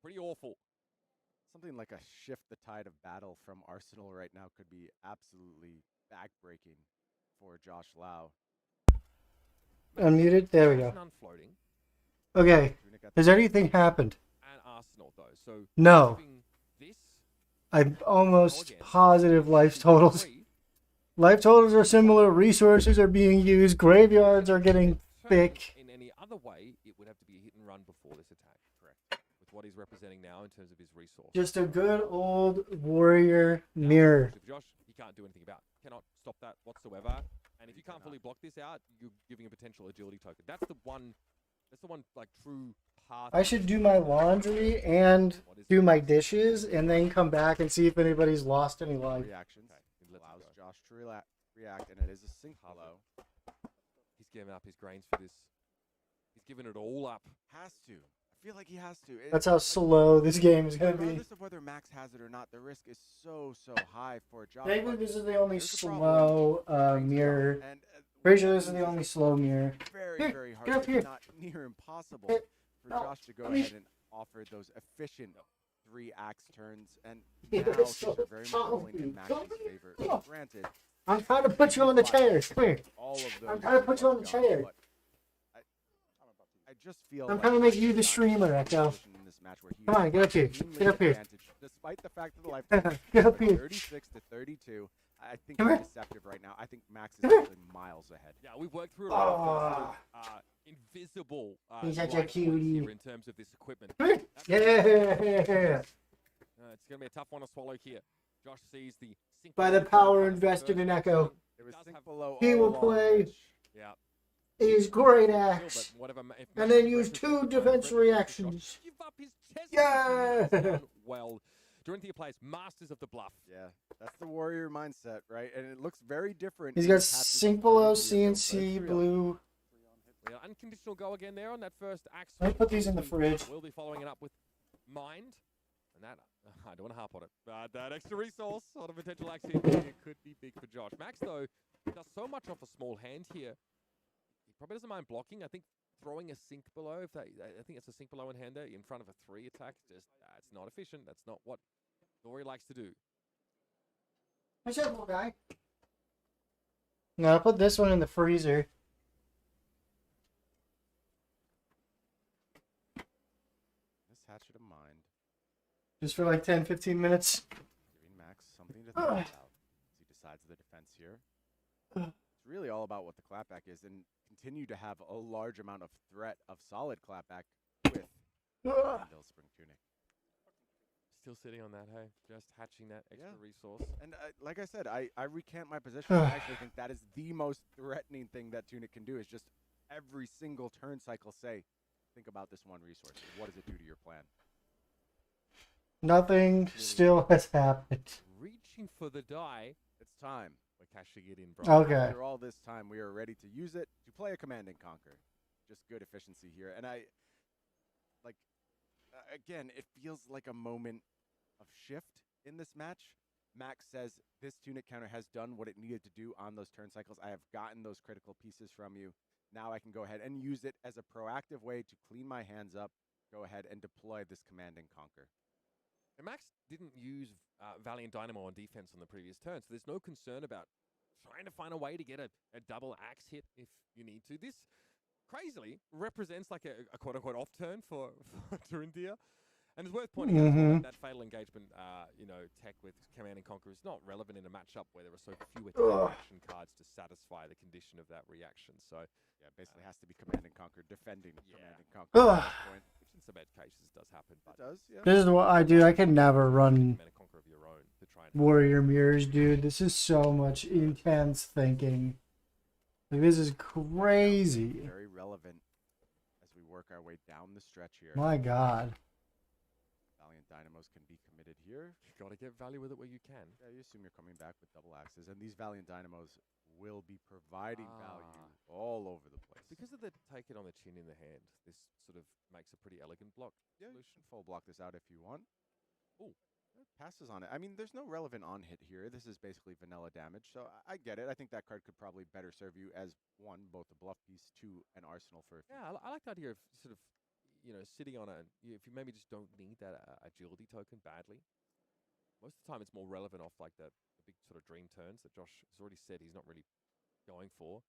pretty awful. Something like a Shift the Tide of Battle from Arsenal right now could be absolutely backbreaking for Josh Lau. Unmuted. There we go. Non-floating. Okay. Has anything happened? And Arsenal, though. So No. This I'm almost positive life totals. Life totals are similar. Resources are being used. Graveyards are getting thick. In any other way, it would have to be a hit and run before this attack. Correct. With what he's representing now in terms of his resource. Just a good old warrior mirror. If Josh, he can't do anything about. Cannot stop that whatsoever. And if you can't fully block this out, you're giving a potential agility token. That's the one. That's the one like true path. I should do my laundry and do my dishes and then come back and see if anybody's lost any life. Reactions Okay, let's allows go. Josh to react, and it is a sync blow. He's given up his grains for this. He's given it all up. Has to. I feel like he has to. That's how slow this game is going to be. Regardless of whether Max has it or not, the risk is so high for Josh. Maybe this is the only Here's the problem. slow mirror. And, Pretty sure this is the only slow mirror. very, Here, very hard. get up if here. Not near impossible Here. for No, Josh to go let me- ahead and offer those efficient 3 axe turns. And You're now things so are very much going in chunky. Max's favor. Come on. Granted, I'm trying to put you on the chair. Come here. all of those. I'm trying to put you on the Josh, chair. but I just feel I'm like trying to make you he's the not streamer, in a Echo. position in this match where he Come on, is get up here. extremely Get up here. advantaged, despite the fact that the lifetime Get up here. 36 to 32. I think Come it's here. deceptive right now. I think Max is Come here. actually miles ahead. Yeah, we've worked through a lot of Ah. invisible He's such a life points cutie. here in terms of this equipment. Come here. Yeah. It's going to be a tough one to swallow here. Josh sees the sync By the below power first invested in turn. Echo. There was Does sync have- below He all will along, play. which Yeah. His great But axe. whatever, if And Max then use progresses 2 to defense Josh, reactions. give up his chest. Yeah. He's done well. Dorinthia plays Masters of the Bluff. Yeah, that's the warrior mindset, right? And it looks very different. He's in got patches of sync below, Dorinthia, though, but CNC, it's real. blue. Yeah, unconditional go again there on that first axe. Let me put these in the fridge. We'll be following it up with Mind. And that, I don't want to harp on it, but that extra resource on a potential axe hit here could be big for Josh. Max, though, does so much off a small hand here. He probably doesn't mind blocking. I think throwing a sink below, I think it's a sink below in hander in front of a 3 attack, just that's not efficient. That's not what Dory likes to do. What's up, little guy? No, I'll put this one in the freezer. This hatchet of mine. Just for like 10, 15 minutes. Giving Max something to think about as he decides the defense here. It's really all about what the clapback is, and continue to have a large amount of threat of solid clapback with Anvil Spring Tunic. Still sitting on that, hey? Just hatching that extra resource. And like I said, I recant my position. I actually think that is the most threatening thing that Tunic can do, is just every single turn cycle say, think about this one resource. What does it do to your plan? Nothing still has happened. Reaching for the die. It's time. We're cashing it in, bro. Okay. After all this time, we are ready to use it to play a Command and Conquer. Just good efficiency here. And again, it feels like a moment of shift in this match. Max says, this Tunic counter has done what it needed to do on those turn cycles. I have gotten those critical pieces from you. Now I can go ahead and use it as a proactive way to clean my hands up, go ahead and deploy this Command and Conquer. And Max didn't use Valiant Dynamo on defense on the previous turn, so there's no concern about trying to find a way to get a double axe hit if you need to. This, crazily, represents like a quote-unquote off turn for Dorinthia. And it's worth pointing out that fatal engagement, tech with Command and Conquer is not relevant in a matchup where there are so few attack action cards to satisfy the condition of that reaction. So, yeah, basically has to be Command and Conquer, defending Command and Conquer at this point. Which in some edge cases does happen. But it does, yeah. This is what I do. I can never run Command and Conquer of your own to try and Warrior Mirrors, dude. This is so much intense thinking. Like, this is crazy. Very relevant as we work our way down the stretch here. My God. Valiant Dynamos can be committed here. You gotta get value with it where you can. Yeah, you assume you're coming back with double axes, and these Valiant Dynamos will be providing value all over the place. Because of the take it on the chin in the hand, this sort of makes a pretty elegant block solution. Full block this out if you want. Oh, passes on it. I mean, there's no relevant on hit here. This is basically vanilla damage, so I get it. I think that card could probably better serve you as one, both a bluff piece, two, an arsenal for. Yeah, I like the idea of sort of, sitting on if you maybe just don't need that agility token badly. Most of the time, it's more relevant off like the big sort of dream turns that Josh has already said he's not really going for.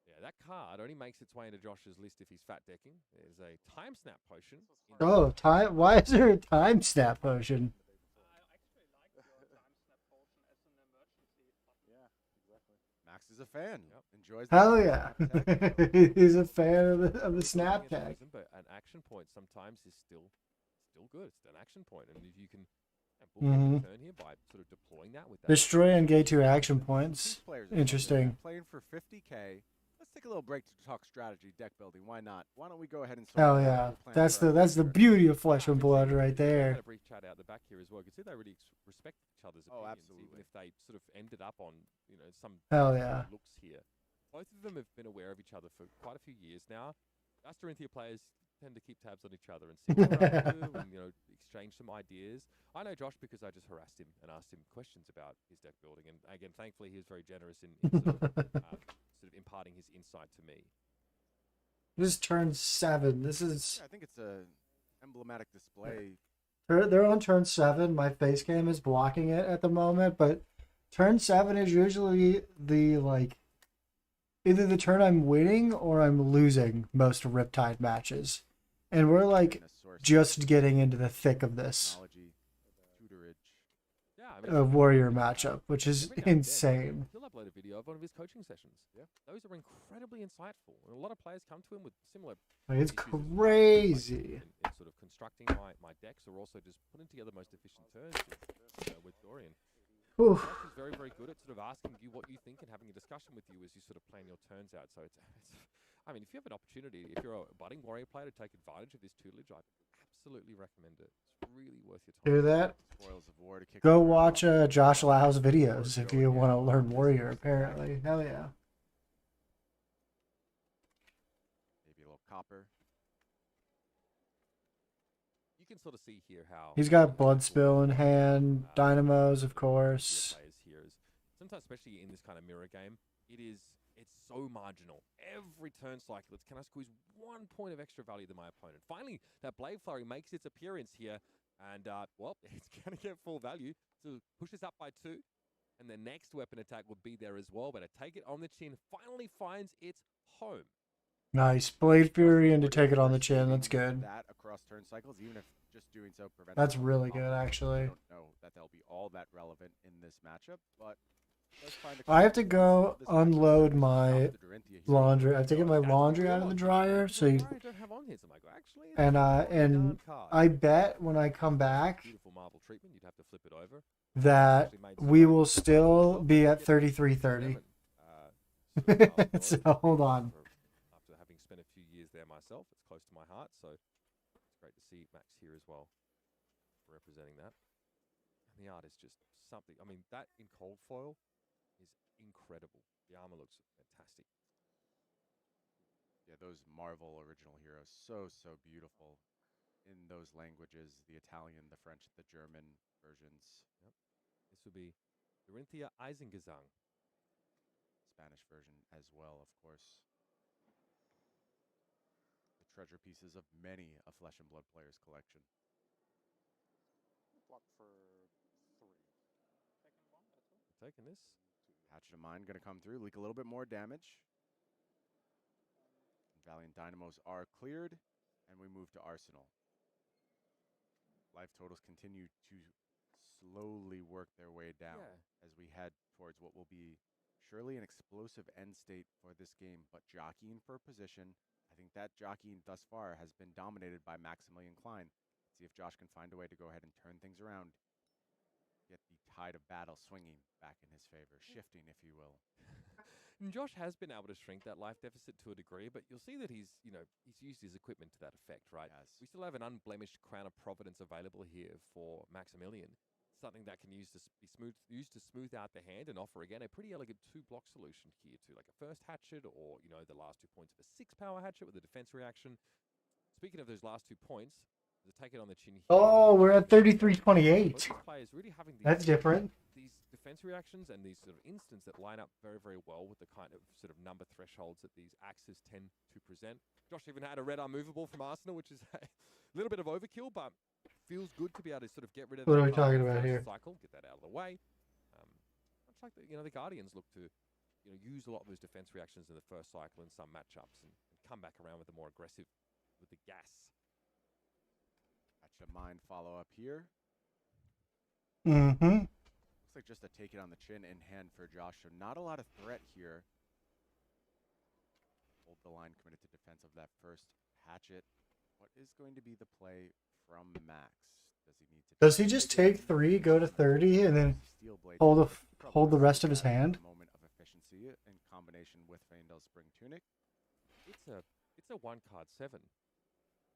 Yeah, that card only makes its way into Josh's list if he's fat decking. There's a time snap potion. Oh, time! Why is there a time snap potion? Max is a fan. Yep. Enjoys. Hell yeah! He's a fan of the snap tag. But an action point sometimes is still good. It's an action point, and if you can book turn here by sort of deploying that with that. Destroy and gain 2 action points. These players are Interesting. playing for 50K. Let's take a little break to talk strategy, deck building. Why not? Why don't we go ahead and Hell yeah! That's the beauty of Flesh and Blood right We there. had a brief chat out the back here as well. You can see they really respect each other's opinions, absolutely. even if they sort of ended up on some Hell yeah. looks here. Both of them have been aware of each other for quite a few years now. Us Dorinthia players tend to keep tabs on each other and see what they're up to and exchange some ideas. I know Josh because I just harassed him and asked him questions about his deck building, and again, thankfully, he was very generous in sort of imparting his insight to me. This is turn 7. This is I think it's a emblematic display. they're on turn 7. My face cam is blocking it at the moment, but turn 7 is usually the either the turn I'm winning or I'm losing most Riptide matches. And we're just getting into the thick of this Technology, tutorage. Yeah, warrior matchup, which is every now and then, insane. He'll upload a video of one of his coaching sessions. Yeah, those are incredibly insightful, and a lot of players come to him with similar. It's issues as well, crazy. in sort of constructing my decks, or also just putting together the most efficient turns with Dorian. Whew. Josh is very, very good at sort of asking you what you think and having a discussion with you as you sort of plan your turns out. So it's I mean, if you have an opportunity, if you're a budding warrior player to take advantage of this tutelage, I absolutely recommend it. It's really worth your time. Hear that? Spoils of war to kick Go it around. watch Josh Lau's videos if you want to learn warrior, apparently. Hell yeah. Maybe a little copper. can sort of see here how He's got blood impactful spill in the hand, dynamos, of the course. players here is. Sometimes, especially in this kind of mirror game, it's so marginal. Every turn cycle, it's can I squeeze 1 point of extra value to my opponent? Finally, that Blade Flurry makes its appearance here, and well, it's gonna get full value to push us up by 2. And the next weapon attack would be there as well, but a take it on the chin finally finds its home. Nice. Blade Fury and to Already take it on the first chin. That's shooting good. That across turn cycles, even if just doing so prevents. That's them from really popping good, up. actually. I don't know that they'll be all that relevant in this matchup, but does find a I have to couple go pieces of this matchup unload to stop my the Dorinthia here. laundry. I have to get my That's laundry real out of the logic. dryer. So, you, I don't have on here, so I'm like, actually, it's and a pretty darn and card. I bet when I come back Beautiful marble treatment. You'd have to flip it over. that Actually made some we money. will still Well, be at get 33:30. 7, So hold on. After having spent a few years there myself, it's close to my heart, so it's great to see Max here as well, representing that. And the art is just something. I mean, that in cold foil is incredible. The armor looks fantastic. Yeah, those Marvel original heroes, so beautiful in those languages: the Italian, the French, the German versions, Yep. This would be Dorinthia Eisengesang. Spanish version as well, of course. The treasure pieces of many a Flesh and Blood players collection. Block for 3. Taking 1, that's all. Taking this. Hatchet of Mine going to come through, leak a little bit more damage. Valiant Dynamos are cleared, and we move to Arsenal. Life totals continue to slowly work their way down as we head towards what will be surely an explosive end state for this game, but jockeying for position. I think that jockeying thus far has been dominated by Maximilian Klein. Let's see if Josh can find a way to go ahead and turn things around. Get the tide of battle swinging back in his favor, shifting, if you will. And Josh has been able to shrink that life deficit to a degree, but you'll see that he's used his equipment to that effect, right? Yes. We still have an unblemished Crown of Providence available here for Maximilian, something that can used to smooth out the hand and offer again a pretty elegant 2-block solution here too, like a first hatchet or the last 2 points of a 6-power hatchet with a defense reaction. Speaking of those last 2 points, to take it on the chin here. Oh, we're at 33:28. Both these players really having That's different. These defense reactions and these sort of instants that line up very, very well with the kind of sort of number thresholds that these axes tend to present. Josh even had a red unmovable from Arsenal, which is a little bit of overkill, but feels good to be able to sort of get rid of. What are that we talking first about here? Cycle, get that out of the way. Much like the Guardians look to use a lot of those defense reactions in the first cycle in some matchups and come back around with a more aggressive with the gas. Hatchet of Mine follow up here. Mm-hmm. Looks like just a take it on the chin in hand for Josh. So not a lot of threat here. Hold the line, committed to defense of that first hatchet. What is going to be the play from Max? Does he need to? Does he just take 3, go to 30, and then hold the rest of his hand? Moment of efficiency in combination with Faendal's Spring Tunic. It's a 1-card 7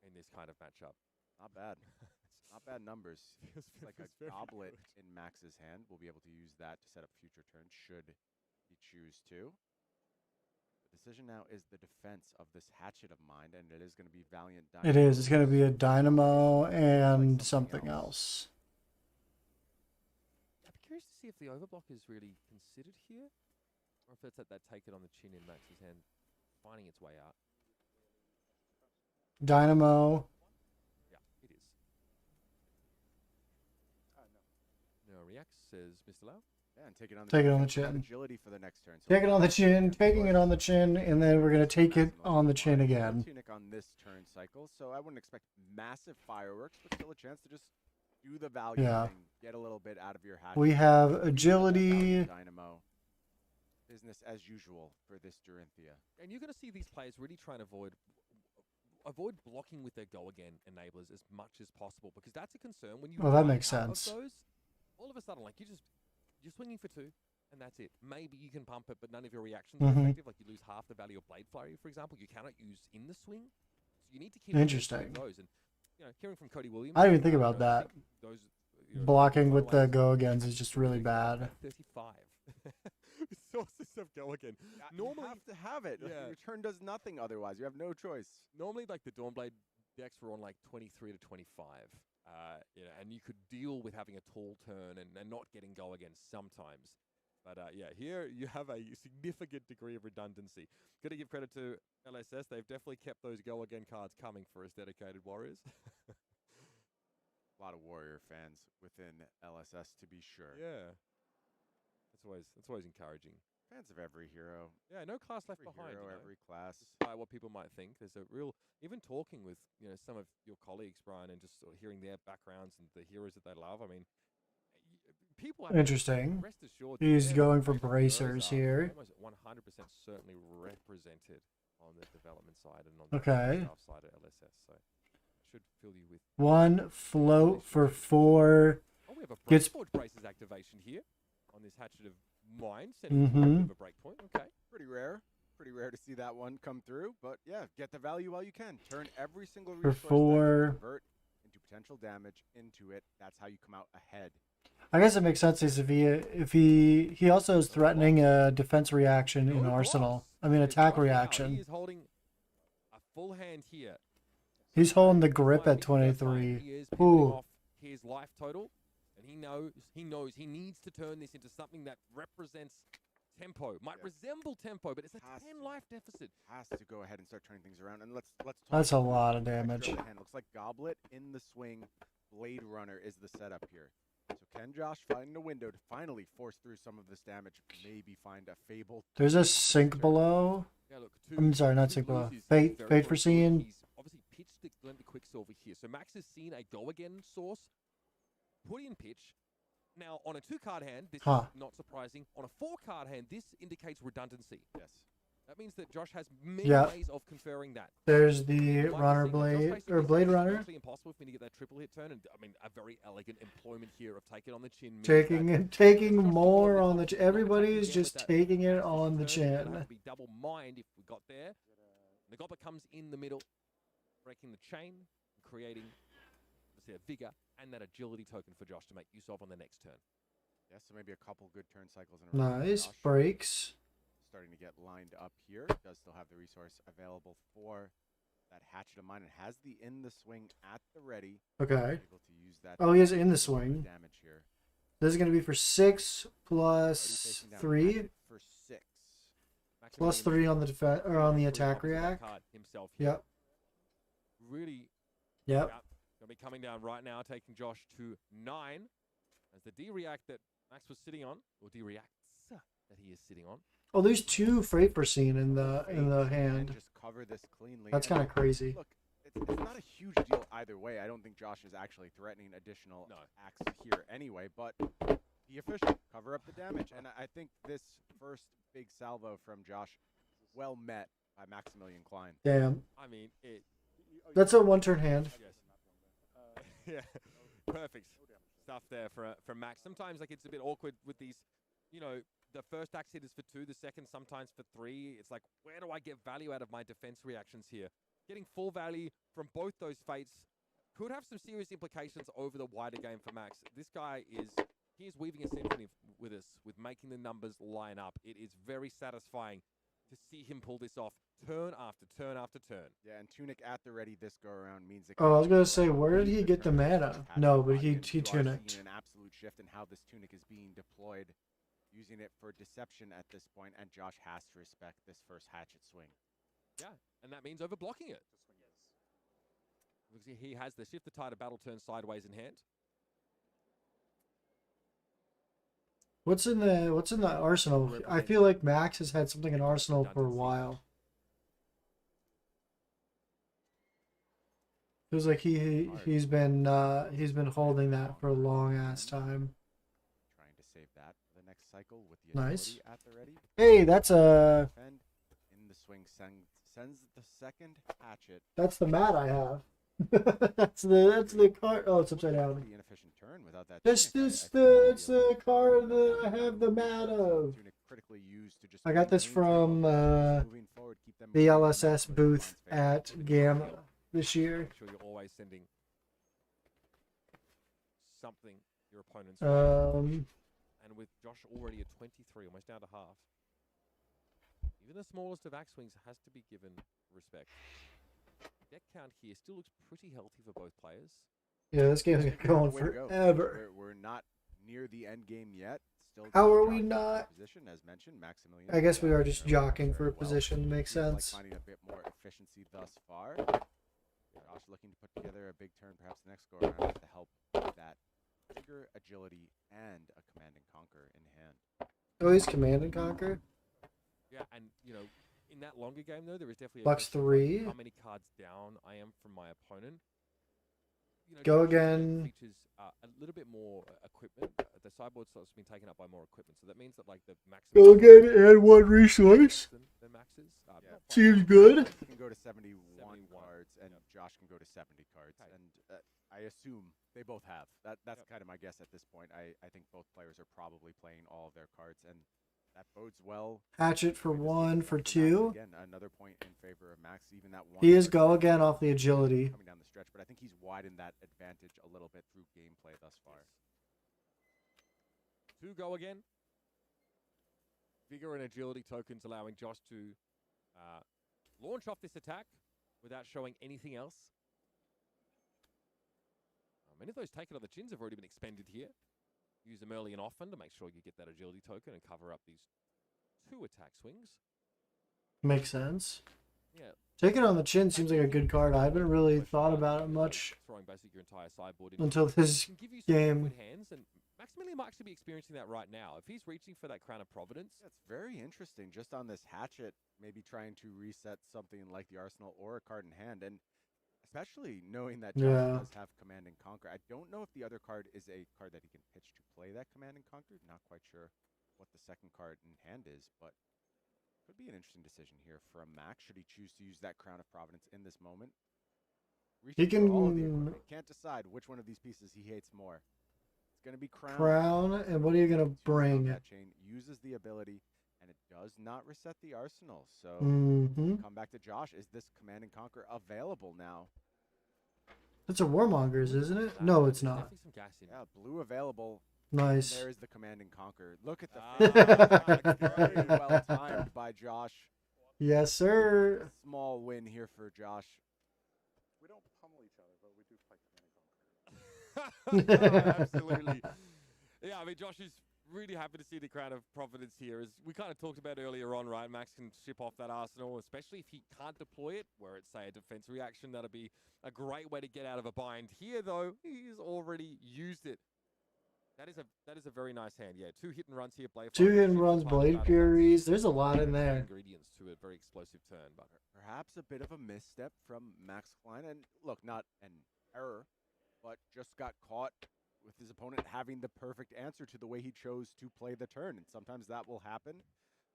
in this kind of matchup. Not bad. Not bad numbers. It's like a very goblet good. in Max's hand. We'll be able to use that to set up future turns should he choose to. The decision now is the defense of this Hatchet of Mine, and it is going to be Valiant Dynamo. It is. It's going to be a Dynamo and something else. I'd be curious to see if the overblock is really considered here, or if it's that take it on the chin in Max's hand, finding its way out. Dynamo. Yeah, it is. No reacts, says Mr. Lau. Yeah, and take it on the Take it on the Take chin. Agility for the next turn. So Take it on the chin, taking it on the chin, and then we're going to take it on the chin again. Tunic on this turn cycle, so I wouldn't expect massive fireworks, but still a chance to just do the value Yeah. thing, get a little bit out of your hatchet. We have Use that agility. Dynamo. Business as usual for this Dorinthia. And you're going to see these players really try and avoid blocking with their go again enablers as much as possible, because that's a concern when you. Well, that run makes out of sense. those, all of a sudden, like you're swinging for 2, and that's it. Maybe you can pump it, but none of your reactions are effective. Like you lose half the value of Blade Flurry, for example. You cannot use in the swing, so you need to keep Interesting. those. And hearing from Cody Williams, I didn't even think about I that. think those Blocking with the throwaways- go-agains is just really bad. 35 sources of go again. You Normally, have to have it. Yeah. Your turn does nothing otherwise. You have no choice. normally like the Dawnblade decks were on like 23 to 25. And you could deal with having a tall turn and not getting go against sometimes. But yeah, here you have a significant degree of redundancy. Got to give credit to LSS. They've definitely kept those go again cards coming for us dedicated warriors. A lot of warrior fans within LSS, to be sure. Yeah, that's always encouraging. Fans of every hero. Yeah, no class left Every behind. hero, You know? every class. Despite what people might think, there's a real. Even talking with some of your colleagues, Brian, and just sort of hearing their backgrounds and the heroes that they love. I mean, people have Interesting. rest assured He's their going for favorite bracers heroes are here. Almost 100% certainly represented on the development side and on the Okay. staff side of LSS. So should fill you with One float for 4. Oh, we have a Gets- Braceforge Braces activation here on this Hatchet of Mine, sending Mhm. a bit of a breakpoint. Okay. Pretty rare. Pretty rare to see that one come through. But yeah, get the value while you can. Turn every single For resource that 4. you convert into potential damage into it. That's how you come out ahead. I guess it makes sense if he also is threatening a defense reaction in No Arsenal. blocks. I mean Here's attack Josh now. He reaction. is holding a full hand here. He's holding the grip Fine, at he can go fine. 23. He is pivoting Ooh. off his life total, and he knows he needs to turn this into something that represents tempo. Might Yes. resemble tempo, but it's a Has 10 to. life deficit. Has to go ahead and start turning things around. And let's talk That's a about lot of the extra damage. on the hand. Looks like Goblet in the swing. Blade Runner is the setup here. So can Josh find a window to finally force through some of this damage? Maybe find a Fable. There's a sink below. Yeah, look, I'm sorry, not two sink below. blues is Fate very for close to it. seeing. He's obviously pitched the Glenda Quicksilver here. So Max has seen a go again source, put in pitch. Now, on a 2-card hand, this Huh. is not surprising. On a 4-card hand, this indicates redundancy. Yes. That means that Josh has many Yeah. ways of conferring that. There's the Like runner we're seeing, Josh blade basically or said blade it's runner virtually impossible for me to get that triple hit turn, and I mean a very elegant employment here of take it on the chin. means taking that it, taking Josh more Gordon on the. is not Everybody's attacking just with that taking it massive on the turn. It'll have chin. to be double mind if we got there. The Goblet comes in the middle, breaking the chain, creating let's say a vigor and that agility token for Josh to make use of on the next turn. Yes, so maybe a couple good turn cycles in a row. for Nice Josh. breaks. Starting to get lined up here. Does still have the resource available for that Hatchet of Mine and has the in the swing at the ready. Okay. Able to use that. Oh, he is in the to deal with swing. Damage here. This is going to be for 6 Already plus facing down 3 Hatchet for 6. plus Maximilian 3 on the defense or on the fully attack opposite that react. card himself here. Yep. Really Yep. Going to be coming down right now, taking Josh to 9. As the D-React that Max was sitting on, or D-Reacts that he is sitting on. Oh, there's 2 freight foreseen in the Fate hand. and just cover this cleanly. That's And kind of crazy. Look, it's not a huge deal either way. I don't think Josh is actually threatening additional No. acts here anyway, but be efficient, cover up the damage. And I think this first big salvo from Josh, well met by Maximilian Klein. Damn. I mean, it. That's a 1-turn hand. Yes. Yeah. Perfect stuff there for Max. Sometimes like it's a bit awkward with these, the first axe hit is for 2, the second sometimes for 3. It's like, where do I get value out of my defense reactions here? Getting full value from both those fates could have some serious implications over the wider game for Max. This guy he is weaving a symphony with us, with making the numbers line up. It is very satisfying to see him pull this off turn after turn after turn. Yeah, and Tunic at the ready this go around means it. Oh, I was can gonna go say, around where did really he good get the turns with mana? this Hatchet No, of but Mine, he and you are tunicked. seeing an absolute shift in how this Tunic is being deployed, using it for deception at this point, and Josh has to respect this first Hatchet swing. Yeah, and that means overblocking it. Because he has the shift the tide of battle turn sideways in hand. What's in the arsenal? I feel like Max has had something in arsenal for a while. Feels like he's been holding that for a long ass time. Trying to save that for the next cycle with the Nice. agility at the ready. Hey, that's a Defend in the swing sends the second Hatchet. that's the mat I have. that's the card. Oh, it's upside down. Pretty inefficient turn without that. This Tunic. this I think the it'll it's be a the card that I have the mat of. Tunic critically used to just I got this maintain from tempo. Moving forward, keep them the moving, and LSS that's what booth Klein's favorite. at Gamma this year. Make sure you're always sending something your opponent's way. And with Josh already at 23, almost down to half, even the smallest of axe swings has to be given respect. deck count here still looks pretty healthy for both players. Yeah, this game's Figuring out going the way to go. forever. We're not near the end game yet. Still How just are we jockeying for not? Position, as mentioned, Maximilian. I guess we are adapting just early on jockeying for very a well. position. Makes Seems like sense. finding a bit more efficiency thus far. Josh looking to put together a big turn, perhaps the next go around with the help of that vigor, agility, and a command and conquer in hand. Oh, he's Command and Conquer. Yeah, and in that longer game though, there is definitely a Bucks question of, like, 3. how many cards down I am from my opponent. Go Josh's deck again. Features a little bit more equipment. The sideboard slot's been taken up by more equipment, so that means that like the maximum. Go again and 1 resource. The maxes. Yeah. Not quite Seems max. good. He can go to 71, 71. cards, and Yep. Josh can go to 70 cards. Okay. And I assume they both have. That's kind of my guess at this point. I think both players are probably playing all of their cards, and that bodes well. Hatchet for Way to see 1 it for Max 2. Again, another point in favor of Max. Even that one. He is card go advantage again off the agility. coming down the stretch, but I think he's widened that advantage a little bit through gameplay thus far. 2 go again. Vigor and agility tokens allowing Josh to launch off this attack without showing anything else. Many of those taken on the chins have already been expended here. Use them early and often to make sure you get that agility token and cover up these 2 attack swings. Makes sense. Yeah. Taking on the chin seems like a good card. I haven't really thought about it much Throwing basically your entire sideboard into until this can give you some game. liquid hands, and Maximilian might actually be experiencing that right now. If he's reaching for that Crown of Providence, Yeah, it's very interesting just on this hatchet, maybe trying to reset something like the Arsenal or a card in hand, and especially knowing that Josh Yeah. does have Command and Conquer. I don't know if the other card is a card that he can pitch to play that Command and Conquer. Not quite sure what the second card in hand is, but could be an interesting decision here from Max. Should he choose to use that Crown of Providence in this moment? Reaching for all of the can- equipment. Can't decide which one of these pieces he hates more. It's going to be Crown, and what are you gonna to bring? That chain uses the ability, and it does not reset the arsenal. So Mm-hmm. come back to Josh. Is this Command and Conquer available now? That's a Warmongers, isn't it? No, it's not. Definitely some gas in. Yeah, blue available. Nice. There's the Command and Conquer. Look at the Ah, very well timed by Josh. Yes, sir. Small win here for Josh. We don't pummel each other, but we do play Command and Conquer. Absolutely. Yeah, I mean, Josh is really happy to see the Crown of Providence here. As we kind of talked about earlier on, right? Max can ship off that arsenal, especially if he can't deploy it, where it's, say, a defense reaction. That'll be a great way to get out of a bind. Here, though, he's already used it. That is a very nice hand. Yeah, 2 hit and runs here. Blade 2 Flurry, hit and shift runs, the Blade battle Furies. axe. There's a lot in there. Ingredients to a very explosive turn, but Perhaps a bit of a misstep from Max Klein. And look, not an error, but just got caught with his opponent having the perfect answer to the way he chose to play the turn. And sometimes that will happen.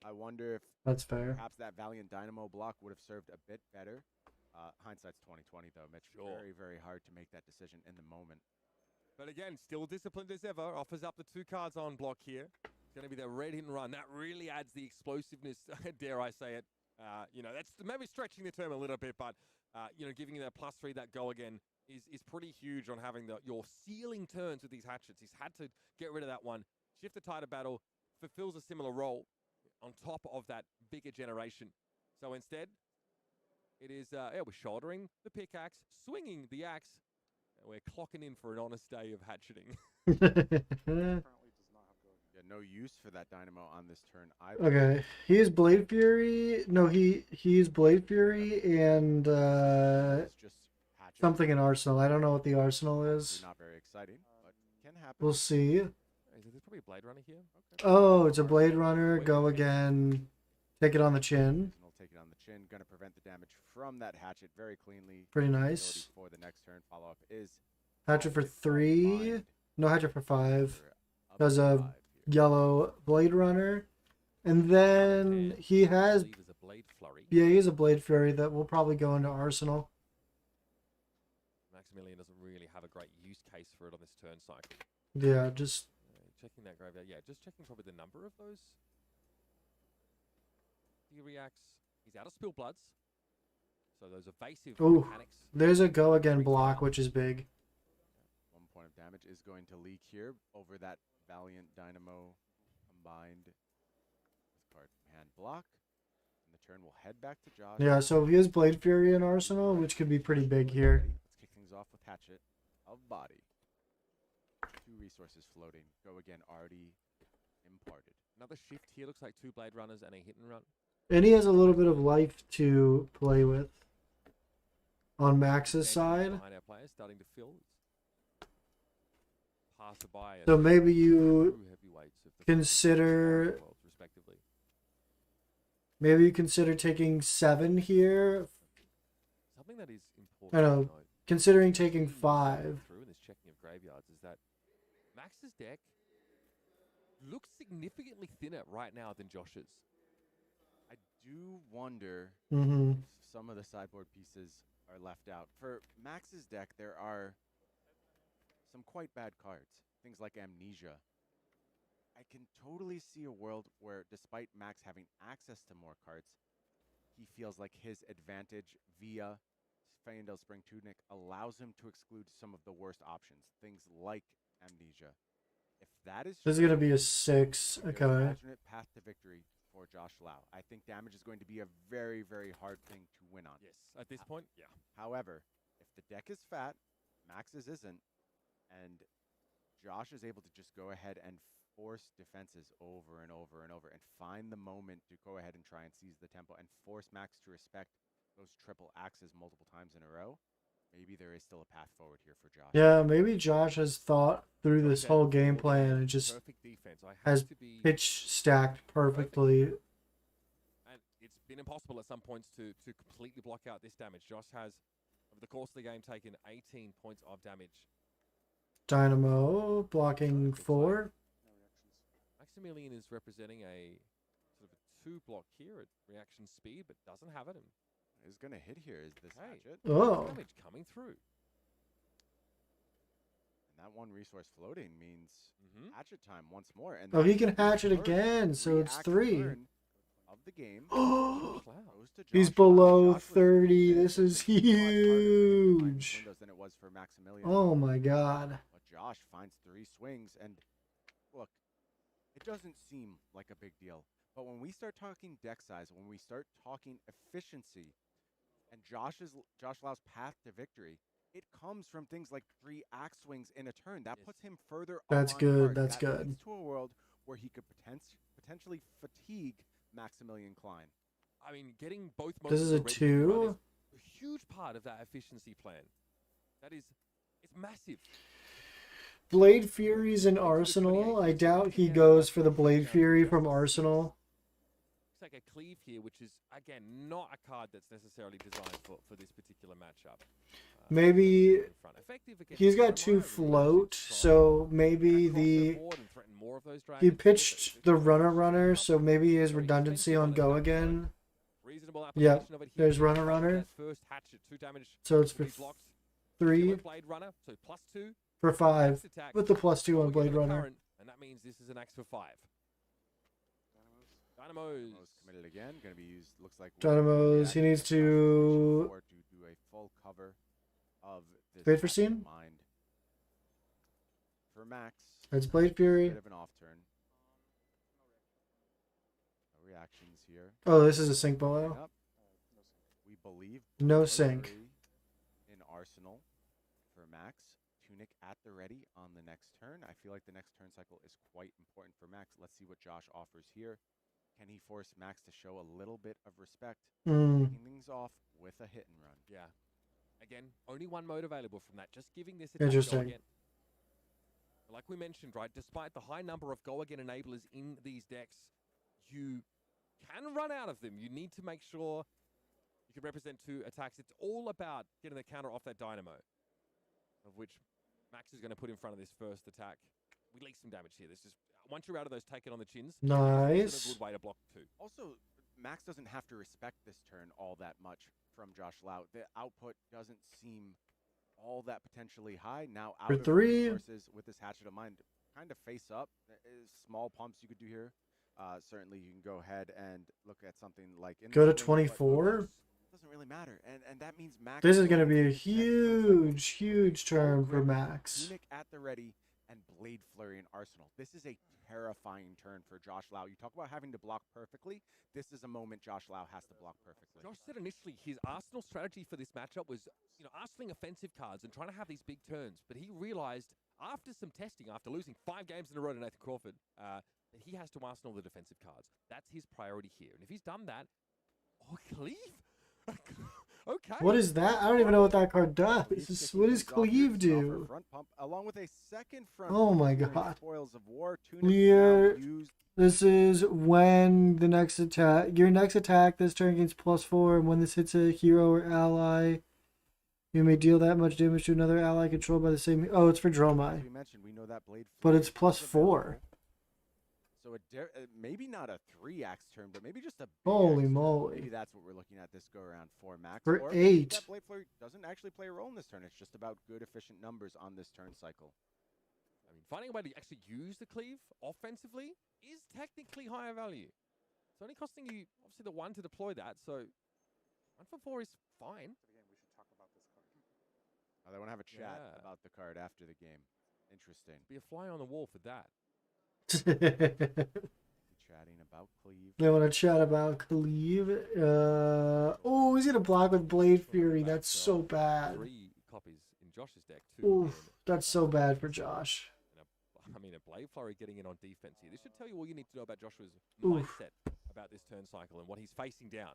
I wonder if That's fair. perhaps that Valiant Dynamo block would have served a bit better. Hindsight's 2020, though, Mitch. Sure. Very, very hard to make that decision in the moment. But again, still disciplined as ever. Offers up the 2 cards on block here. It's going to be the red hit and run. That really adds the explosiveness, dare I say it. That's maybe stretching the term a little bit, but, giving you that +3, that go again, is pretty huge on having your sealing turns with these hatchets. He's had to get rid of that one. Shift the Tide of Battle fulfills a similar role on top of that bigger generation. So instead, it is, we're shouldering the pickaxe, swinging the axe, and we're clocking in for an honest day of hatcheting. Currently does not have go again. Yeah, no use for that Dynamo on this turn either. Okay. He is Blade Fury. No, he's Blade Fury and It's just hatchet. something in Arsenal. I don't know what the Arsenal Obviously is. not very exciting, but can happen. We'll see. There's probably a Blade Runner here. Okay. Oh, it's a Blade Runner. Go again. Take it on the chin. And we'll take it on the chin. Going to prevent the damage from that hatchet very cleanly. Pretty Ability nice. for the next turn. Follow up is Hatchet for 3. Bind No, hatchet for 5. for up Does to a 5 here. yellow Blade Runner. And then he has, I believe is a Blade Flurry. yeah, he has a Blade Fury that will probably go into Arsenal. Maximilian doesn't really have a great use case for it on this turn cycle. Yeah, just Checking that graveyard. Yeah, just checking probably the number of those. He reacts. He's out of Spill Bloods. So those evasive Ooh. mechanics. there's a go again block, which is big. 1 point of damage is going to leak here over that Valiant Dynamo combined with card from hand block. And the turn will head back to Josh. Yeah, so he has Blade Fury in Arsenal, which could be pretty big here. Let's kick things off with Hatchet of Body. 2 resources floating. Go again, already imparted. Another shift here. Looks like 2 Blade Runners and a hit and run. And he has a little bit of life to play with on Max's side. Behind our players, starting to fill. Passer by. So maybe you True heavyweights of the consider world, respectively. maybe you consider taking 7 here. Something that is important. I know. to note, Considering taking 5. through in this checking of graveyards is that Max's deck looks significantly thinner right now than Josh's. I do wonder Mm-hmm. if some of the sideboard pieces are left out. For Max's deck, there are some quite bad cards. Things like Amnesia. I can totally see a world where, despite Max having access to more cards, he feels like his advantage via Feyendel Spring Tunic allows him to exclude some of the worst options. Things like Amnesia. If that is This is true, gonna be a 6. there's Okay. an alternate path to victory for Josh Lau. I think damage is going to be a very, very hard thing to win on. Yes, at this point, yeah. However, if the deck is fat, Max's isn't, and Josh is able to just go ahead and force defenses over and over and over and find the moment to go ahead and try and seize the tempo and force Max to respect those triple axes multiple times in a row, maybe there is still a path forward here for Josh. Yeah, maybe Josh has thought through this Okay, whole game full plan game, and just perfect defense. I has have to be, pitch stacked perfectly. and it's been impossible at some points to completely block out this damage. Josh has, over the course of the game, taken 18 points of damage. Dynamo blocking 4. No reactions. Maximilian is representing a sort of a 2-block here at reaction speed, but doesn't have it. And Is going to hit here is this Okay. hatchet. Oh, damage coming through. And that 1 resource floating means Mm-hmm. hatchet time once more. And oh, he that can is the hatch it first again, so it's react 3. turn of the game. Oh, Goes to he's Josh. below Josh was 30. This a is lot harder to find huge. windows than it was for Maximilian. Oh my god. But Josh finds 3 swings, and look, it doesn't seem like a big deal. But when we start talking deck size, when we start talking efficiency, and Josh Lau's path to victory, it comes from things like 3 axe swings in a turn. That Yes. puts him further up That's on good, cards. that's That good. leads to a world where he could potentially fatigue Maximilian Klein. I mean, getting both modes This is of a the red 2? run is a huge part of that efficiency plan. That is, it's massive. Blade Fury's in Arsenal. I doubt he goes for the Blade Fury from Arsenal. Looks like a cleave here, which is, again, not a card that's necessarily designed for this particular matchup. Maybe in front. Effective against he's got Dynamo, 2 really float, try so maybe across the board and threaten more of those he dragons here, but pitched if the it runner, so maybe he has very redundancy expensive on on go attack side. again. Reasonable Yep, application of it here. there's He runner, finds runner. that first hatchet, 2 damage So it's will for be blocked. 3 Killer Blade Runner, so +2. for 5 Next attack, with the +2 on going Blade into the Runner. current, and that means this is an axe for 5. Dynamos. Dynamos committed again. Going to be used, looks like. with Dynamos, he reaction needs to to- Josh to do a full cover of this Wait for hatchet scene? Mind. For Max. That's Blade Fury. Bit of an off turn. No reactions here. Oh, this is a sync below. Coming up, we believe No Blade sync. Fury in Arsenal for Max. Tunic at the ready on the next turn. I feel like the next turn cycle is quite important for Max. Let's see what Josh offers here. Can he force Max to show a little bit of respect? Mm. Kicking things off with a hit and run. Yeah. Again, only 1 mode available from that. Just giving this attack Interesting. go again. Like we mentioned, right, despite the high number of go again enablers in these decks, you can run out of them. You need to make sure you can represent 2 attacks. It's all about getting the counter off that Dynamo, of which Max is going to put in front of this first attack. We leak some damage here. This is, once you're out of those, take it on the chins. Nice. It's a good way to block 2. Also, Max doesn't have to respect this turn all that much from Josh Lau. The output doesn't seem all that potentially high. Now out For of 3. resources with this Hatchet of Mind, kind of face up. There is small pumps you could do here. Certainly, you can go ahead and look at something like Go to Instant Wing, but 24. doesn't really matter, and that means Max. This is going to going be a huge turn for Max. Tunic at the ready, and Blade Flurry in Arsenal. This is a terrifying turn for Josh Lau. You talk about having to block perfectly. This is a moment Josh Lau has to block perfectly. Josh said initially his Arsenal strategy for this matchup was, arsenaling offensive cards and trying to have these big turns. But he realized after some testing, after losing 5 games in a row to Nathan Crawford, that he has to arsenal the defensive cards. That's his priority here. And if he's done that, Cleave? Okay. What is that? I don't even know what that card does. What does Cleave do? Front pump, along with a second front Oh pump my here in god. Spoils of War. Clear. Used. This is when the next attack. Your next attack this turn gains +4, and when this hits a hero or ally, you may deal that much damage to another ally controlled by the same. Oh, it's for As Dromai. we mentioned, we know that Blade But Flurry it's is +4. available. So maybe not a 3-axe turn, but maybe just a big Holy axe turn. moly. Maybe that's what we're looking at this go around for Max. For or maybe 8. that Blade Flurry doesn't actually play a role in this turn. It's just about good, efficient numbers on this turn cycle. I mean, finding a way to actually use the Cleave offensively is technically higher value. It's only costing you, obviously, the 1 to deploy that, so 1 for 4 is fine. Again, we should talk about this card. They want to have a chat Yeah. about the card after the game. Interesting. Be a fly on the wall for that. Chatting about Cleave. They want to chat about Cleave. Oh, he's gonna block with Blade Fury. That's so bad. 3 copies in Josh's deck, 2 Oof, that's so bad for Josh. a Blade Flurry getting in on defense here. This should tell you all you need to know about Joshua's Oof. mindset about this turn cycle and what he's facing down.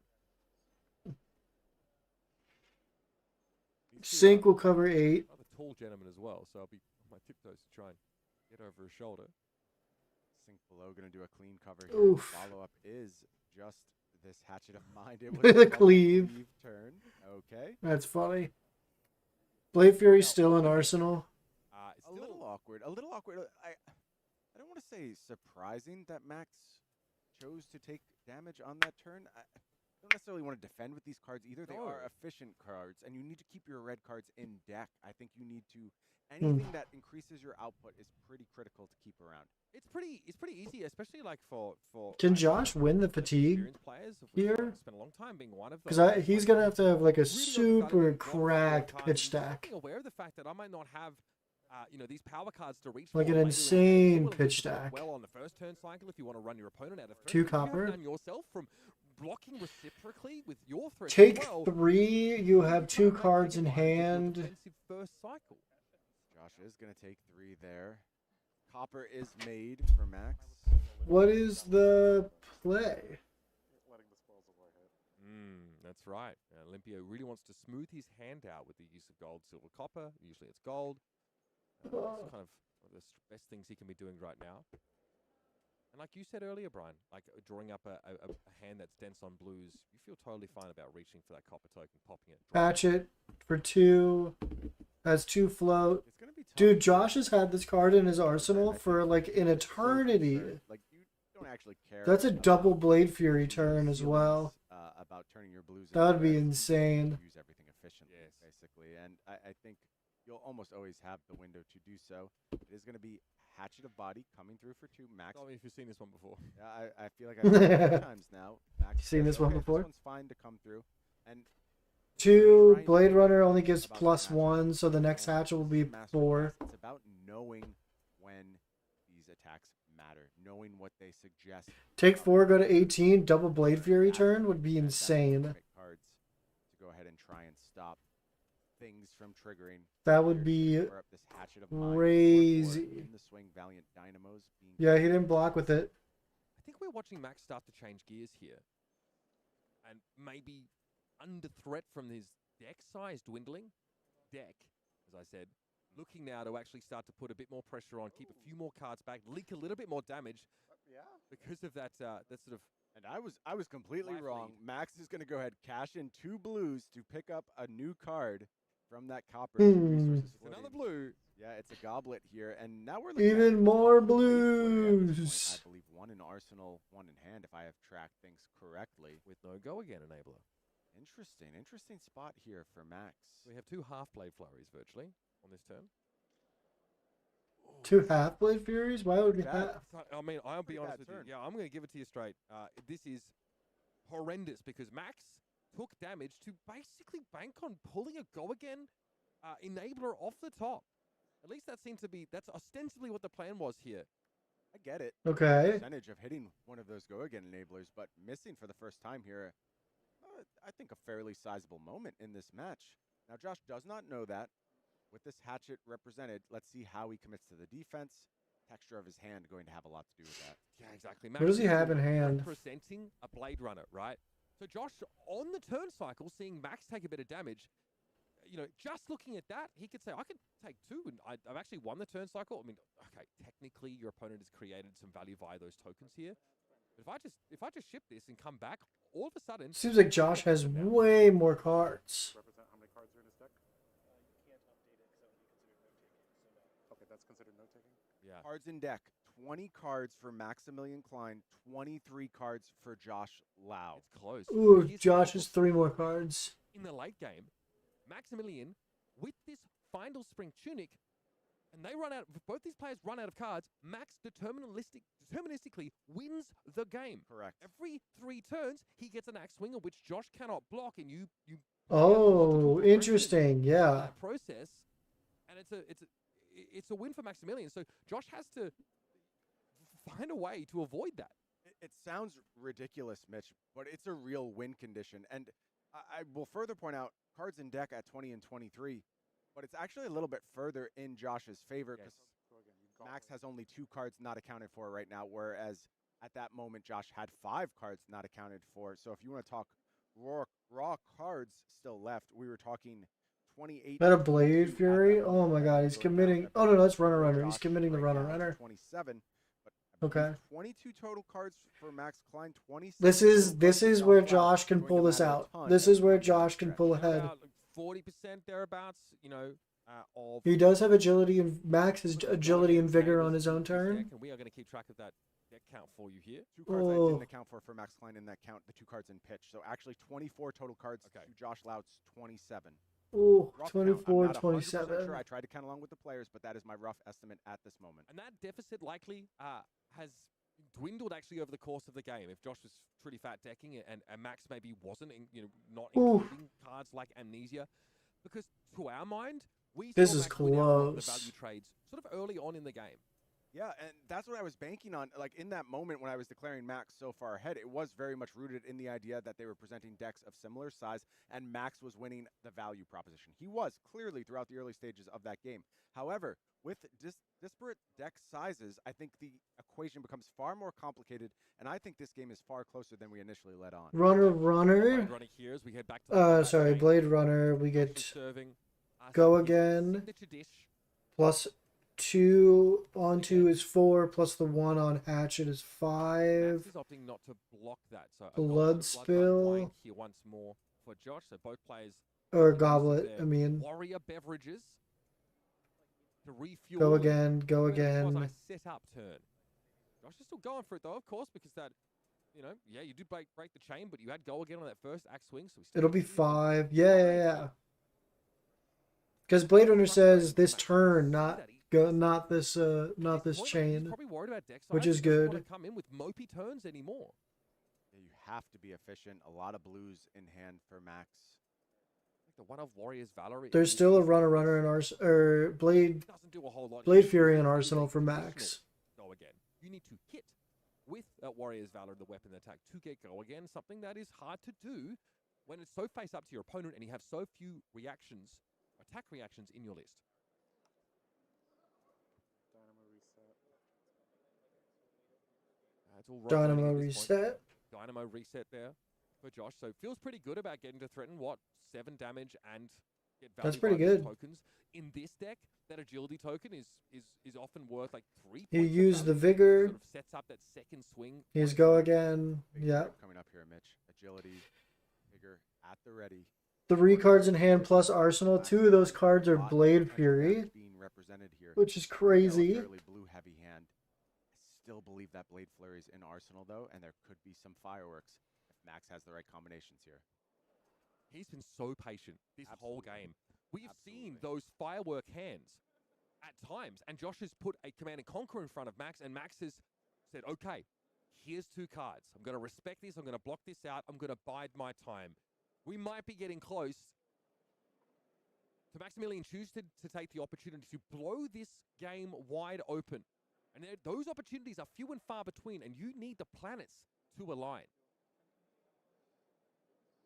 Sync will cover 8. Rather tall gentleman as well, so I'll be on my tiptoes to try and get over his shoulder. Sync below going to do a clean cover here. Oof. Follow up is just this Hatchet of Mind. It was The a double Cleave. turn. Okay. That's funny. Blade Fury still in Arsenal. A little awkward. A little awkward. I don't want to say surprising that Max chose to take damage on that turn. I don't necessarily want to defend with these cards either. They are efficient cards, and you need to keep your red cards in deck. I think you need to. Anything that increases your output is pretty critical to keep around. It's pretty easy, especially like for Can Josh win the fatigue experienced players. here? Spent a long time being one of Because those. he's gonna have to have like a Really super overvalued cracked cards pitch and stack. being aware of the fact that I might not have, these power cards to reach Like for an later in the game. insane You're willing to pitch support stack. Well, on the first turn cycle, if you want to run your opponent out of threat, 2 but you have copper. done yourself from blocking reciprocally with your threat. Take as well, 3. You have you 2 can't cards take in advantage of your hand. defensive first cycle. Josh is going to take 3 there. Copper is made for Max. What is the play? Letting the spoils of war hit. That's right. Olympio really wants to smooth his hand out with the use of gold, silver, copper. Usually it's gold. It's kind of one of the best things he can be doing right now. And like you said earlier, Brian, like drawing up a hand that's dense on blues, you feel totally fine about reaching for that copper token, popping it. Hatchet for 2. Has 2 float. It's going to be tough. Dude, Josh has had this card in his arsenal for like an eternity. Like you don't actually care. That's a about double Blade the Fury turn as well. About turning your blues. That would into be reds. You insane. Use everything efficiently, Yes. basically, and I think you'll almost always have the window to do so. It is going to be Hatchet of Body coming through for 2. Max. Tell me if you've seen this one before. Yeah, I feel like I've seen it a few times now. Max Seen says, this one "Okay, before? This one's fine to come through, and 2 Blade Runner only gives +1, so the next hatchet will be 4. It's about knowing when these attacks matter, knowing what they suggest. Take 4, go to 18. Double Blade Fury turn would be And insane. that's cards to go ahead and try and stop things from triggering. That would be Power up this Hatchet of Mind, crazy. in the swing, Valiant Dynamos being Yeah, he didn't block with it. I think we're watching Max start to change gears here. And maybe under threat from his deck size dwindling. Deck, as I said, looking now to actually start to put a bit more pressure on, keep a few more cards back, leak a little bit more damage Yeah. because of that that sort of. And I was completely Life wrong. lead. Max is going to go ahead, cash in 2 blues to pick up a new card from that copper. Resources It's another floating. blue. Yeah, it's a goblet here, and now we're looking at Even more double Blade Flurry at this blues. point. I believe 1 in arsenal, 1 in hand, if I have tracked things correctly. With no go again enabler. Interesting spot here for Max. We have 2 half blade flurries virtually on this turn. 2 half Blade Furies? Why would we Bad. have? I mean, I'll be Pretty honest bad with turn. you. Yeah, I'm going to give it to you straight. This is horrendous because Max took damage to basically bank on pulling a go again enabler off the top. At least that seemed to be, that's ostensibly what the plan was here. I get it. Okay. Percentage of hitting one of those go again enablers, but missing for the first time here. I think a fairly sizable moment in this match. Now Josh does not know that. With this hatchet represented, let's see how he commits to the defense. Texture of his hand going to have a lot to do with that. Yeah, exactly. What does he have in Maximilian hand? Representing a Blade Runner, right? So Josh, on the turn cycle, seeing Max take a bit of damage, you know, just looking at that, he could say, I could take 2, and I've actually won the turn cycle. I mean, okay, technically your opponent has created some value via those tokens here. But if I just ship this and come back, all of a sudden... Seems like Josh has way more cards. Represent how many cards are in his deck? Okay, that's considered note taking. Yeah. Cards in deck. 20 cards for Maximilian Klein, 23 cards for Josh Lau. It's close. Ooh, Here's Josh the has 3 more cards. in the late game, Maximilian, with this Final Spring Tunic, and they run out, both these players run out of cards, Max deterministically wins the game. Correct. Every 3 turns, he gets an axe swinger, which Josh cannot block, and you Oh, interesting. Yeah. that process, and it's a win for Maximilian. So Josh has to find a way to avoid that. It sounds ridiculous, Mitch, but it's a real win condition. And I will further point out cards in deck at 20 and 23, but it's actually a little bit further in Josh's favor because Max has only 2 cards not accounted for right now, whereas at that moment Josh had 5 cards not accounted for. So if you want to talk raw cards still left, we were talking 28. That a Blade Fury? Oh my god, he's committing. Oh no, that's Runner. He's committing the Runner. 27. Okay. 22 total cards for Max Klein. 26. This is where Josh can pull this out. This is where Josh can pull ahead. About 40% thereabouts, you know, of... He does have agility, and Max has agility and vigor on his own turn. And we are going to keep track of that deck count for you here. 2 cards I Oh. didn't account for Max Klein in that count. The 2 cards in pitch. So actually 24 total cards to Josh Loud's 27. Ooh, Rough count. I'm 24, not 100% 27. Sure. I tried to count along with the players, but that is my rough estimate at this moment. And that deficit likely has dwindled actually over the course of the game. If Josh was truly fat decking and Max maybe wasn't, not Ooh. including cards like Amnesia, because to our mind, we This saw is Max win out on the close. value trades sort of early on in the game. Yeah, and that's what I was banking on. Like in that moment when I was declaring Max so far ahead, it was very much rooted in the idea that they were presenting decks of similar size, and Max was winning the value proposition. He was clearly throughout the early stages of that game. However, with disparate deck sizes, I think the equation becomes far more complicated, and I think this game is far closer than we initially let on. Runner. Blade Runner here as we head back to Sorry, game. Blade Runner. We Josh get is serving, go some again. signature dish. plus 2 on 2 is 4, plus the 1 on Hatchet is 5. Max is opting not to block that. So Blood spill. Wine here once more for Josh. So both players Or use Goblet, their I mean. warrior beverages to refuel. Go again, go Where it was again. a set up turn. Josh is still going for it though, of course, because that, yeah, you did break the chain, but you had go again on that first axe swing. So we still It'll be continue to 5. Yeah. Because Blade Runner says this turn, not this At this point, he's chain. probably worried about deck which size. is He doesn't wanna good. come in with mopey turns anymore. Yeah, you have to be efficient. A lot of blues in hand for Max. Like the one of Warriors Valor. There's still a runner in or Blade doesn't do a whole lot. Blade You Fury need in to Arsenal use a for traditional Max. Go again. You need to hit with Warriors Valor, the weapon attack, to get go again. Something that is hard to do when it's so face up to your opponent and you have so few attack reactions in your list. Dynamo reset. It's all rogue Dynamo learning at this point. reset. Dynamo reset there for Josh. So feels pretty good about getting to threaten 7 damage and get value That's pretty by those good. tokens. In this deck, that agility token is often worth like 3 He points of used the value. vigor. Sort of sets up that second swing. He's point go for- again. Big Yeah. script coming up here, Mitch. Agility, vigor, at the ready. 3 cards in hand plus Arsenal. 2 of those cards are Lot of Blade types of Fury, decks being represented here. which is Still a crazy. fairly blue heavy hand. I still believe that Blade Flurry is in Arsenal though, and there could be some fireworks if Max has the right combinations here. He's been so patient this whole Absolutely. game. We've seen Absolutely. those firework hands at times, and Josh has put a Command and Conquer in front of Max, and Max has said, okay, here's 2 cards. I'm going to respect this. I'm going to block this out. I'm going to bide my time. We might be getting close So Maximilian chooses to take the opportunity to blow this game wide open. And those opportunities are few and far between, and you need the planets to align.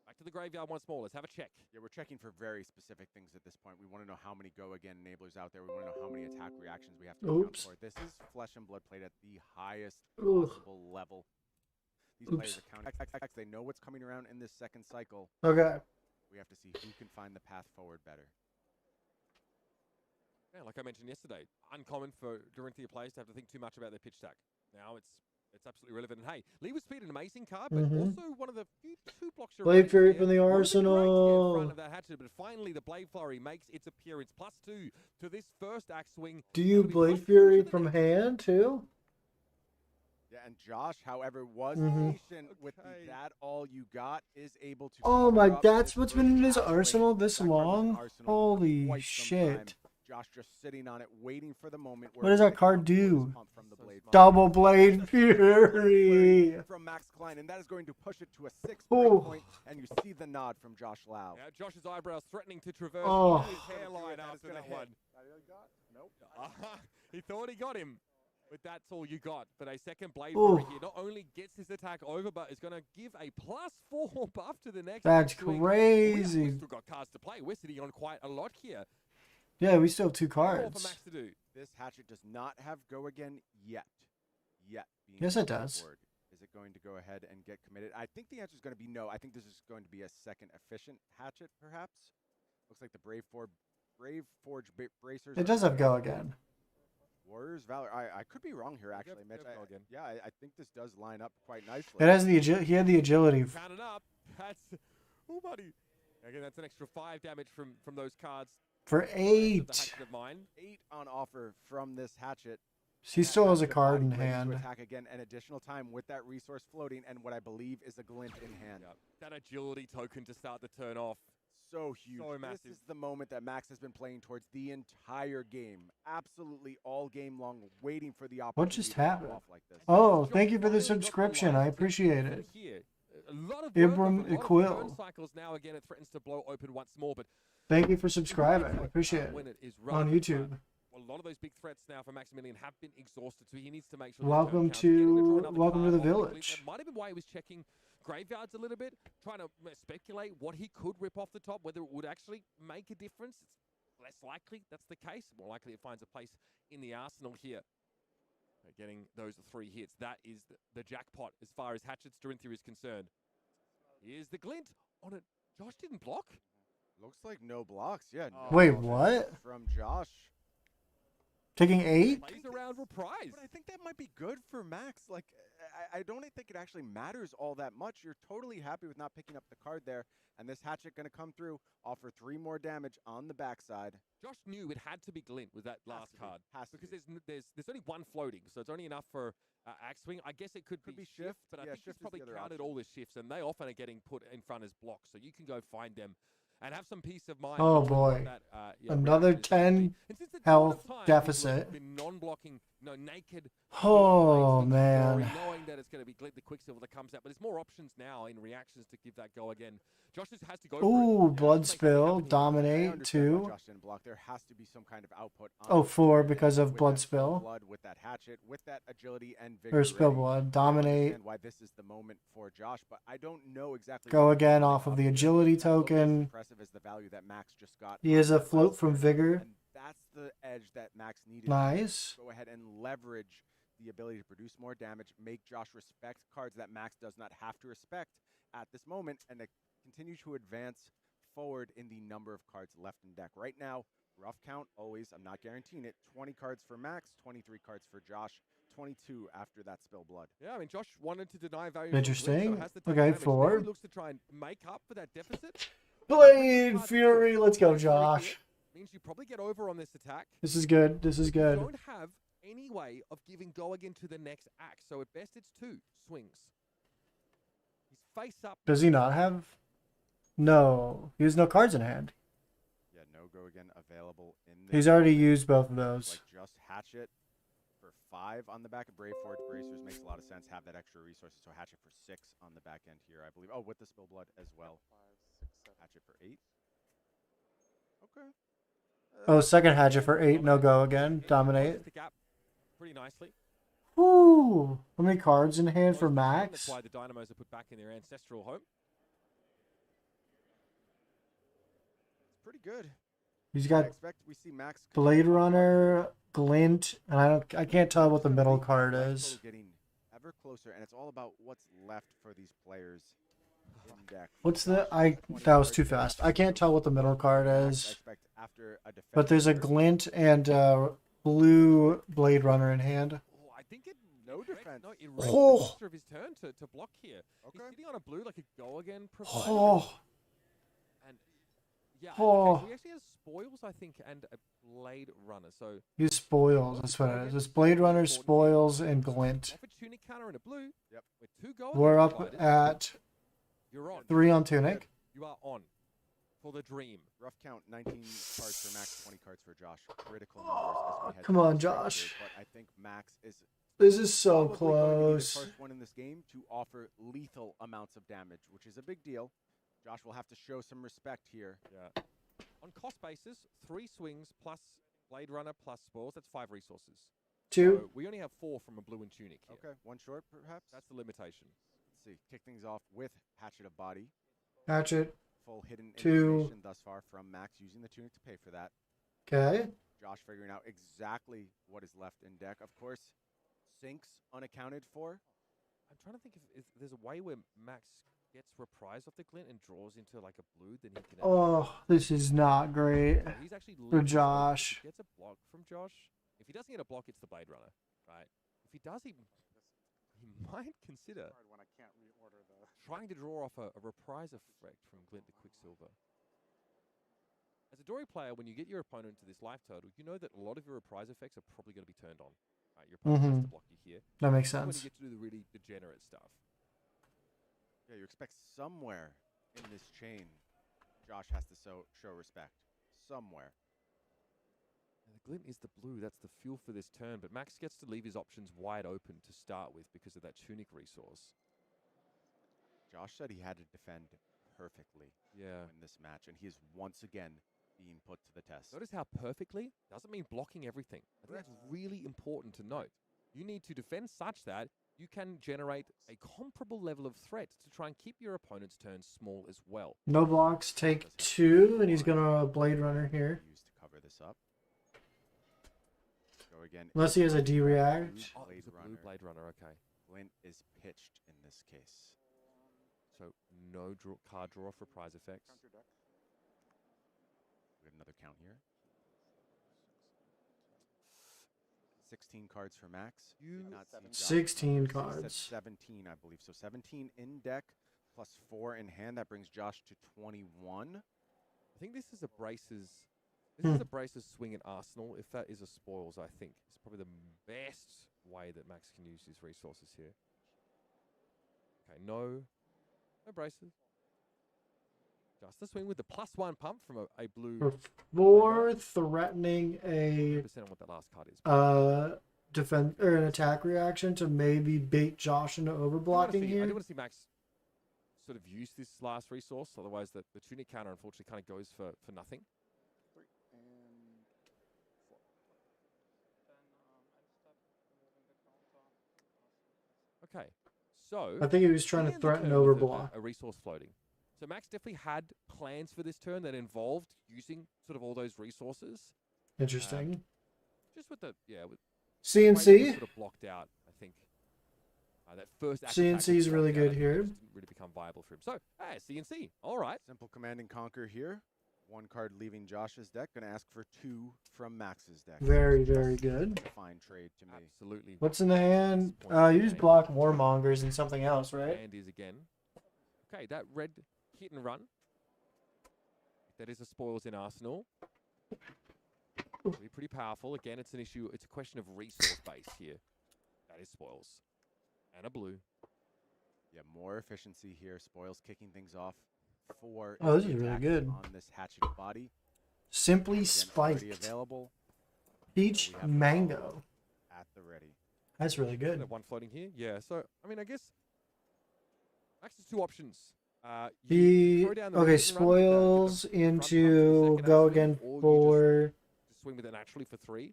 Back to the graveyard once more. Let's have a check. Yeah, we're checking for very specific things at this point. We want to know how many go again enablers out there. We want to know how many attack reactions we have to account Oops. for. This is Flesh and Blood played at the highest Oof. possible level. These Oops. players are counting. They know what's coming around in this second cycle. Okay. We have to see who can find the path forward better. Yeah, like I mentioned yesterday, uncommon for Dorinthia players to have to think too much about their pitch stack. Now it's absolutely relevant. And hey, Lead with Speed, an amazing card, but also one of the few 2 blocks. Blade Fury from the In Arsenal. front of that hatchet, but finally the Blade Flurry makes its appearance. +2 to this first axe swing. Do you Blade Fury from hand too? Yeah, and Josh, however, was patient with the that all you got is able to. Oh cover my, up that's this what's first been in his axe swing. arsenal this That card's been in long? arsenal for Holy quite some shit. time. Josh just sitting on it, waiting for the moment. What does that card do? From the blade. Double Blade Fury. From Max Klein, and that is going to push it to a 6 Ooh. point, and you see the nod from Josh Lau. Yeah, Josh's eyebrows threatening to traverse Oh. his hairline That is after gonna that hit. one. Nope. He thought he got him, but that's all you got. But a second Blade Ooh. Fury here not only gets his attack over, but is going to give a +4 buff to the next. That's axe swing. crazy. We've still got cards to play. We're sitting on quite a lot here. Yeah, we still have 2 More for cards. Max to do. This hatchet does not have go again yet. Being Yes, it the does. word. Is it going to go ahead and get committed? I think the answer is going to be no. I think this is going to be a second efficient hatchet, perhaps. Looks like the Brave Forge Bracers. It does have go again. Warriors Valor. I could be wrong here, actually, Mitch. go again. Yeah, I think this does line up quite nicely. It has the he had the agility. Count it up. That's buddy. Again, that's an extra 5 damage from those cards. For Of the 8. hatchet of mine. 8 on offer from this hatchet. He still has a card in ready hand. To attack again, an additional time with that resource floating, and what I believe is a glint in hand. Yep. That agility token to start the turn off. So huge. So massive. This is the moment that Max has been playing towards the entire game. Absolutely all game long, waiting for the opportunity. What just to go happened? off like this. Oh, thank you for the subscription. I appreciate it. Here. A lot of Ibram turn Equil. cycles now. Again, it threatens to blow open once more, but Thank you for subscribing. I appreciate when it. it is On relevant, YouTube. but a lot of those big threats now for Maximilian have been exhausted, so he needs to make sure. Welcome welcome to the village. That might have been why he was checking graveyards a little bit, trying to speculate what he could rip off the top, whether it would actually make a difference. It's less likely that's the case. More likely it finds a place in the arsenal here. Getting those 3 hits, that is the jackpot as far as Hatchet's Dorinthia is concerned. Here's the glint on it. Josh didn't block. Looks like no blocks. Yeah. Oh. No Wait, blocks what? From Josh. Taking 8? Plays around reprise. But I think that might be good for Max. Like, I don't think it actually matters all that much. You're totally happy with not picking up the card there. And this hatchet going to come through, offer 3 more damage on the backside. Josh knew it had to be glint with that last card. Has to Because be. there's only 1 floating, so it's only enough for axe swing. I guess it could be shift, but I Yeah, think he's shift is probably the other counted option. all the shifts, and they often are getting put in front as blocks, so you can go find them and have some peace of mind. Oh, knowing what boy. that, Another reaction is gonna 10 be. And since the dawn of health time, people have deficit. Been non-blocking, naked. Oh, blades, man. knowing that it's going to be glint the Quicksilver that comes out, but there's more options now in reactions to give that go again. Josh just has to go. Ooh, for it. blood Make it spill, happen here. I dominate understand why 2. Josh didn't block. There has to be some kind of output. On Oh, the 4 board because of with blood that spill. blood, with that hatchet, with that agility and vigor. Or spill ready. blood, I dominate. understand why this is the moment for Josh, but I don't know exactly. Go what again he's off of the up here. agility As little as token. impressive as the value that Max just got. He on has a that float last from turn, vigor. and that's the edge that Max needed. Nice. Go ahead and leverage the ability to produce more damage, make Josh respect cards that Max does not have to respect at this moment, and to continue to advance forward in the number of cards left in deck. Right now, rough count, always, I'm not guaranteeing it, 20 cards for Max, 23 cards for Josh, 22 after that spill blood. Yeah, I mean, Josh wanted to deny value. from Interesting. Glint, so has to take Okay, damage. 4. Maybe he looks to try and make up for that deficit. Blade Fury. Let's go, Josh. Means you probably get over on this attack. This is good. This is You good. don't have any way of giving go again to the next axe, so at best it's 2 swings. He's face up. Does he not have? No. He has no cards in hand. Yeah, no go again available in this. He's already used both of those. Like just Hatchet for 5 on the back of Brave Forge Bracers makes a lot of sense. Have that extra resources, so Hatchet for 6 on the back end here, I believe. Oh, with the spill blood as well. Hatchet for 8. Okay. Oh, second hatchet for 8, no go again. It Dominate. closes the gap pretty nicely. Woo! How many cards in hand for Close the game, That's Max? why the Dynamos are put back in their ancestral home. It's pretty good. He's I got expect we see Max Blade control top card here. Runner, Glint, and I can't tell what the middle card Life is. total getting ever closer, and it's all about what's left for these players in deck. What's the Josh, 20 that was cards too here fast. after I can't two. tell what the middle card Max, I is. expect after a But there's a defender, Glint and blue Blade Runner in hand. Oh, I think it No wrecks- defense. No, it wrecks Oh. the roster of his turn to block here. He's Okay. sitting on a blue like a go again provider. Oh, And yeah, Oh. okay, so he actually has spoils, I think, and a Blade Runner. So he spoils. That's what it is. It's Blade Runner, spoils, and Glint. off a tunic counter and a blue. Yep. With 2 go We're again up providers, at You're on. 3 on Tunic. You are on for the dream. rough count, 19 cards for Max, 20 cards for Josh. Critical numbers as we head Come to on, the strike Josh. period, But I think Max is This is so probably going to be the close. first one in this game to offer lethal amounts of damage, which is a big deal. Josh will have to show some respect here. Yeah. On cost basis, 3 swings plus Blade Runner plus spoils. That's 5 resources. 2. So we only have 4 from a blue and tunic here. Okay, one short perhaps. That's the limitation. Let's see. Kick things off with Hatchet of Body. Hatchet. Full hidden 2. information thus far from Max using the tunic to pay for that. Okay. Josh figuring out exactly what is left in deck. Of course, sinks unaccounted for. I'm trying to think if there's a way where Max gets reprise off the glint and draws into like a blue, then he can. Oh, this is not great. So he's actually for losing space. Josh. If he gets a block from Josh. If he doesn't get a block, it's the Blade Runner, right? If he does, he might consider Hard when I can't reorder the. trying to draw off a reprise effect from Glint to Quicksilver. As a Dory player, when you get your opponent to this life total, you know that a lot of your reprise effects are probably going to be turned on. Right? Your opponent has to block you here. That makes That's when sense. you get to do the really degenerate stuff. Yeah, you expect somewhere in this chain, Josh has to show respect. Somewhere. And the Glint is the blue. That's the fuel for this turn. But Max gets to leave his options wide open to start with because of that tunic resource. Josh said he had to defend perfectly Yeah. in this match, and he is once again being put to the test. Notice how perfectly doesn't mean blocking everything. I think that's really important to note. You need to defend such that you can generate a comparable level of threat to try and keep your opponent's turn small as well. No blocks, take 2, and he's gonna Blade Runner here. Use to cover this up. Go again. Unless he has a D-react. Blue Oh, Blade it's a blue Runner. Blade Runner, okay. Glint is pitched in this case. So no card draw for prize effects. Counter deck. We have another count here. 16 cards for Max. You- Did not see Josh 16 numbers. He said cards. 17, I believe. So 17 in deck plus 4 in hand. That brings Josh to 21. I think this is a braces. This is a braces swing in Arsenal. If that is a spoils, I think it's probably the best way that Max can use his resources here. Okay, no braces. Just the swing with the +1 pump from a blue. For 4, threatening a 100% on what that last card is. defend or an attack reaction to maybe bait Josh into I do wanna overblocking see- I here. do want to see Max sort of use this last resource. Otherwise, the tunic counter unfortunately kind of goes for nothing. 3 and 4. Okay, so I think he was trying to we end the threaten turn with overblock. a resource floating. So Max definitely had plans for this turn that involved using sort of all those resources. Interesting. Just with the with the way that was CNC. sort of blocked out, I think. That first act CNC is was really blocked out, good I think here. it just didn't really become viable for him. So, hey, CNC. All right. Simple command and conquer here. 1 card leaving Josh's deck. Going to ask for 2 from Max's deck. Very, Seems very good. a fine trade to me. Absolutely. What's in the hand? You just block Warmongers and something else, right? And is again. Okay, that red hit and run. That is a spoils in Arsenal. Pretty powerful. Again, it's an issue. It's a question of resource base here. That is spoils. And a blue. Yeah, more efficiency here. Spoils kicking things off. 4. Oh, this the is really attack good. On this hatchet body. Simply Again, already spiked. available. Peach we have mango. At the ready. That's really good. One floating here. Yeah, so, I mean, I guess Max has 2 options. He throw down the okay red and run, get the spoils front punch for the into second go aspect, again or you just for swing with it naturally for 3. I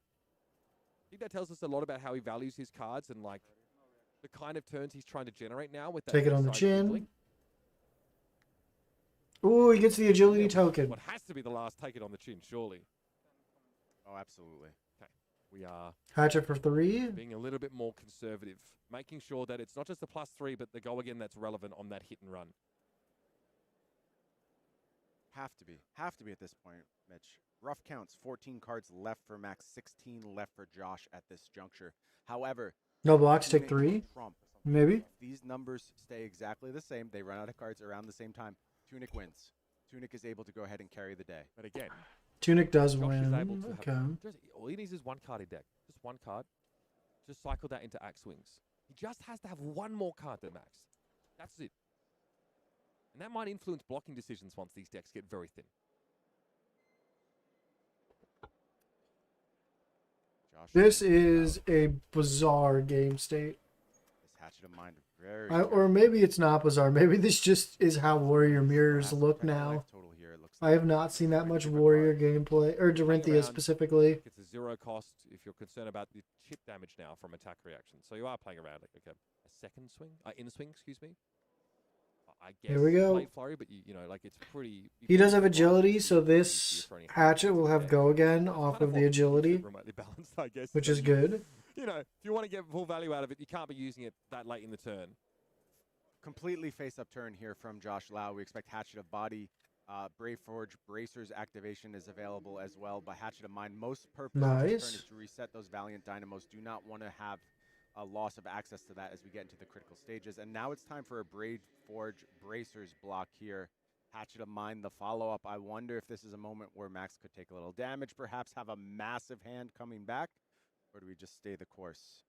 think that tells us a lot about how he values his cards and like the kind of turns he's trying to generate now with that. Take it on the side chin. fiddling. Ooh, he gets the agility token. What has to be the last, take it on the chin, surely. Oh, absolutely. Okay, we are Hatchet for 3. being a little bit more conservative, making sure that it's not just the +3, but the go again that's relevant on that hit and run. Have to be at this point, Mitch. Rough counts, 14 cards left for Max, 16 left for Josh at this juncture. However, No blocks, take Tunic 3. Trump. Maybe. If these numbers stay exactly the same, they run out of cards around the same time. Tunic wins. Tunic is able to go ahead and carry the day. But again, Tunic does Josh win. is able to Okay. have, all he needs is 1 card in deck. Just 1 card. Just cycle that into axe swings. He just has to have 1 more card than Max. That's it. And that might influence blocking decisions once these decks get very thin. Josh This is is a bizarre game state. this Hatchet of Mind very Or maybe it's not bizarre. Maybe this just is how Warrior Mirrors Last look protected now. life total here, it looks I have like. not seen that Pretty much different Warrior card. gameplay, or Dorinthia around. specifically. It's a 0 cost if you're concerned about the chip damage now from attack reaction. So you are playing around like a second swing, in swing, excuse me. I guess Here we go. Blade Flurry, but you know, like it's pretty. He does have block, agility, it's so easier this for any hatchet will have Yeah. go again It's off kind of the what agility, remotely balanced, I guess. which but, is good. You know, if you want to get full value out of it, you can't be using it that late in the turn. Completely face-up turn here from Josh Lau. We expect Hatchet of Body. Brave Forge Bracers activation is available as well by Hatchet of Mind. Most purpose of this turn Nice. is to reset those Valiant Dynamos. Do not want to have a loss of access to that as we get into the critical stages. And now it's time for a Brave Forge Bracers block here. Hatchet of Mind, the follow-up. I wonder if this is a moment where Max could take a little damage, perhaps have a massive hand coming back, or do we just stay the course?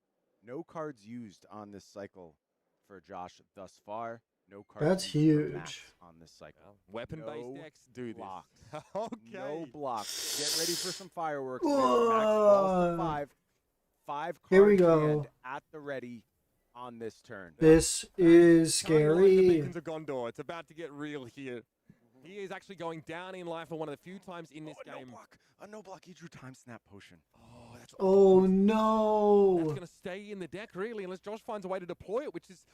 No cards used on this cycle for Josh thus far. No cards That's used for Max huge. on this cycle. Weapon-based No decks do blocks. this. Okay. No blocks. Get ready for some fireworks. Max falls to Whoa. 5. 5 Here we card go. hand at the ready on this turn. This is Telling you like the scary. beacons of Gondor. It's about to get real here. He is actually going down in life for one of the few times in this game. A no block. He drew Time Snap Potion. Oh, that's Oh That's no! going to stay in the deck, really, unless Josh finds a way to deploy it, which is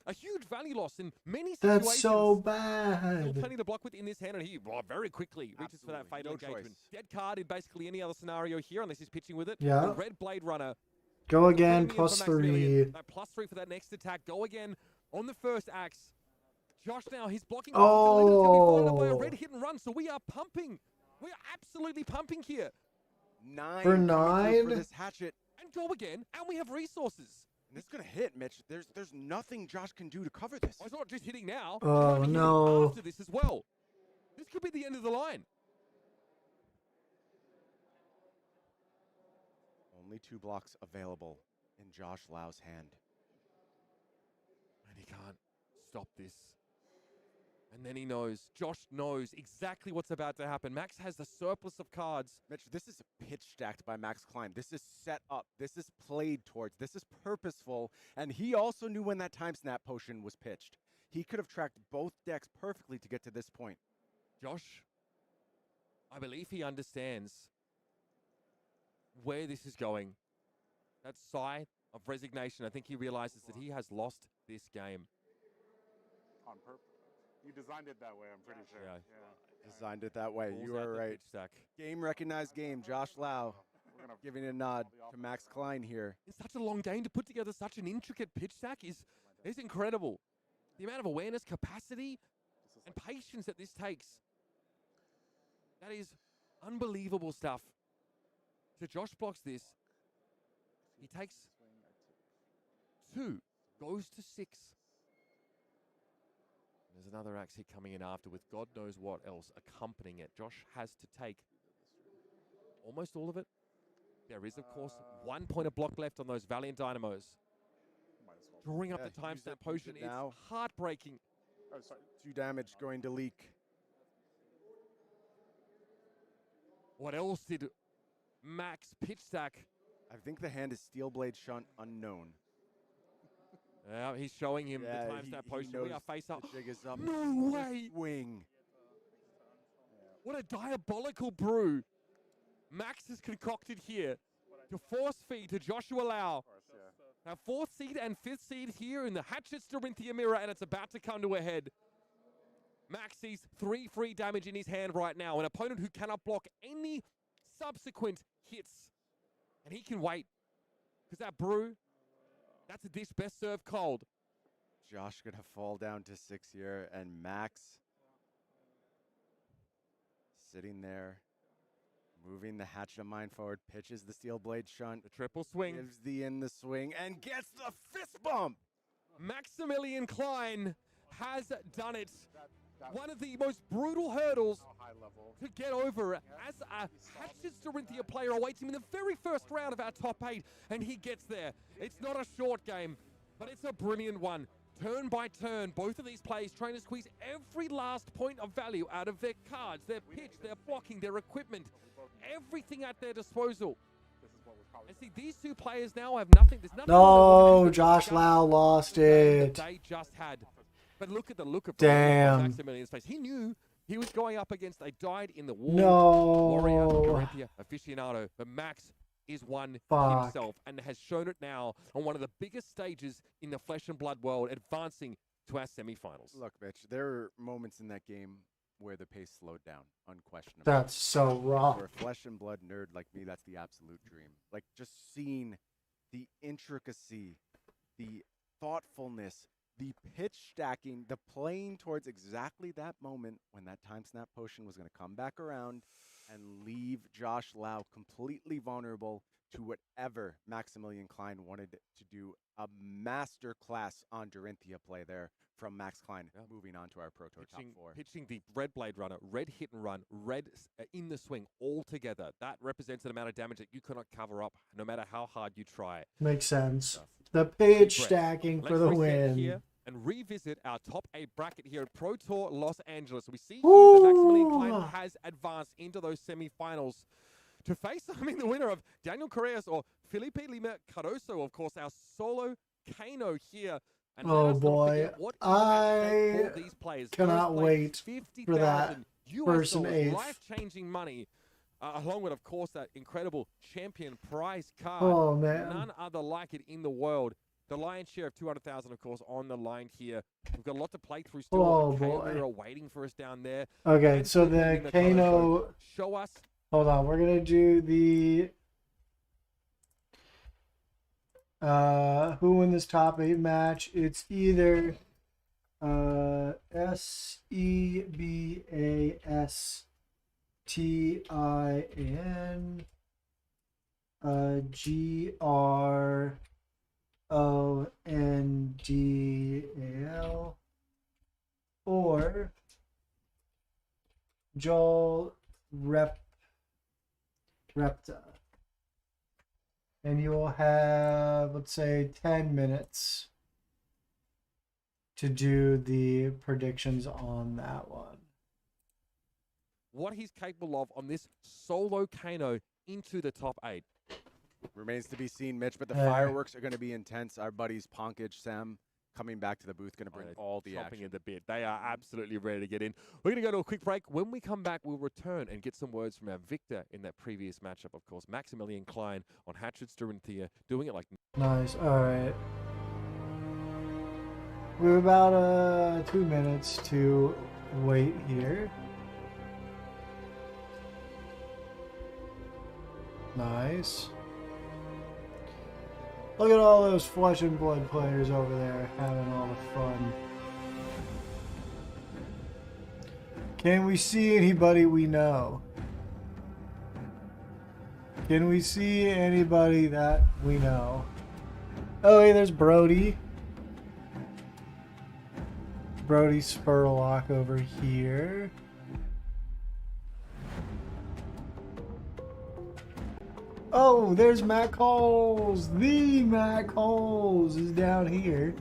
a huge value loss in many situations. That's so Still bad. plenty to block with in this hand, and he very quickly reaches for that Absolutely. fatal No engagement. choice. Dead card in basically any other scenario here, unless he's pitching with it. Yeah. The red Blade Runner. Go again, premium plus for Maximilian. 3. That +3 for that next attack. Go again on the first axe. Josh now, his blocking is going to be followed up by a red hit and run, so we are pumping. We are absolutely pumping here. 9 For coming through 9? for this Hatchet. And go again, and we have resources. And this is gonna hit, Mitch. There's nothing Josh can do to cover this. Oh, it's not just hitting now. Oh, it's gonna be hitting no. After this as well. This could be the end of the line. Only 2 blocks available in Josh Lau's hand. And he can't stop this. And then he knows, Josh knows exactly what's about to happen. Max has the surplus of cards. Mitch, this is pitch stacked by Max Klein. This is set up. This is played towards. This is purposeful. And he also knew when that Time Snap Potion was pitched. He could have tracked both decks perfectly to get to this point. Josh, I believe he understands where this is going. That sigh of resignation, I think he realizes that he has lost this game. On purpose. You designed it that way, I'm pretty sure. Yeah. Designed it that way. Pulls You out are the right. pitch stack. Game recognized game. Josh Lau We're gonna giving a nod to Max Klein here. It's such a long game to put together such an intricate pitch stack is incredible. The amount of awareness, capacity, and patience that this takes. That is unbelievable stuff. So Josh blocks this. He takes 2, goes to 6. There's another axe hit coming in after with God knows what else accompanying it. Josh has to take almost all of it. There is, of course, 1 point of block left on those Valiant Dynamos. might as well. Drawing up Yeah, the time use snap it, use potion it is now. heartbreaking. Oh, sorry. 2 damage going to leak. What else did Max pitch stack? I think the hand is Steel Blade Shunt Unknown. Yeah, he's showing him Yeah, the time he- snap he potion. We knows are face up. The jig is up. No way! Swing. What a diabolical brew. Max has concocted here to force feed to Joshua Lau. Of course, yeah. Now, 4th seed and 5th seed here in the Hatchet's Dorinthia mirror, and it's about to come to a head. Max sees 3 free damage in his hand right now, an opponent who cannot block any subsequent hits. And he can wait, because that brew, that's a dish best served cold. Josh gonna fall down to 6 here, and Max sitting there, moving the Hatchet of Mine forward, pitches the Steel Blade Shunt, The triple swing. gives the in the swing, and gets the fist bump. Maximilian Klein has done it. That One of the most brutal hurdles how high level. to get over as a Hatchet's Dorinthia player awaits him in the very first round of our top 8, and he gets there. It's not a short game, but it's a brilliant one. Turn by turn, both of these players trying to squeeze every last point of value out of their cards, their pitch, their blocking, their equipment, everything at their disposal. This is what we're probably. And see, these two players now have nothing. There's nothing more No, than Josh Lau lost that it. they just had. But look at the look of Damn. Maximilian's face. He knew he was going up against a dyed-in-the-wool warrior, No. Dorinthia aficionado. But Max is one Fuck. himself and has shown it now on one of the biggest stages in the Flesh and Blood world, advancing to our semifinals. Look, Mitch, there are moments in that game where the pace slowed down, unquestionably. That's so rough. For a Flesh and Blood nerd like me, that's the absolute dream. Like, just seeing the intricacy, the thoughtfulness, the pitch stacking, the playing towards exactly that moment when that time snap potion was going to come back around and leave Josh Lau completely vulnerable to whatever Maximilian Klein wanted to do. A master class on Dorinthia play there from Max Klein, moving on to our Pro Tour top 4. Pitching the red Blade Runner, red hit and run, red in the swing all together. That represents an amount of damage that you cannot cover up no matter how hard you try. Makes sense. The pitch Breath. stacking for Let's the reset win. here and revisit our top 8 bracket here at Pro Tour Los Angeles. We see here that Maximilian Klein Ooh. has advanced into those semifinals to face, the winner of Daniel Correas or Felipe Lima Cardoso, of course, our solo Kano here. And let Oh us not boy, forget what is at stake I for these players. cannot First place, wait for that 50,000 US first and dollars, eighth. life-changing money, along with, of course, that incredible champion prize card. Oh, man. None other like it in the world. The lion's share of 200,000, of course, on the line here. We've got a lot to play through still. Oh, The Kano boy. are waiting for us down there. Okay, And so Felipe the Lima Cardoso, Kano. show us. Hold on, we're gonna do the. Who win this top 8 match? It's either SEBASTIN GRONDAL or Joel Repta. And you will have, let's say, 10 minutes to do the predictions on that one. What he's capable of on this solo Kano into the top 8. Remains to be seen, Mitch, but the Yeah. fireworks are going to be intense. Our buddies Ponkage, Sam, coming back to the booth, going to bring They're all the chomping action. at the bit. They are absolutely ready to get in. We're going to go to a quick break. When we come back, we'll return and get some words from our victor in that previous matchup, of course, Maximilian Klein on Hatchet's Dorinthia, doing it like... Nice. All right. We have about 2 minutes to wait here. Nice. Look at all those Flesh and Blood players over there having all the fun. Can we see anybody we know? Can we see anybody that we know? Oh, hey, there's Brody. Brody Spurlock over here. Oh, there's Matt Coles. The Matt Coles is down here.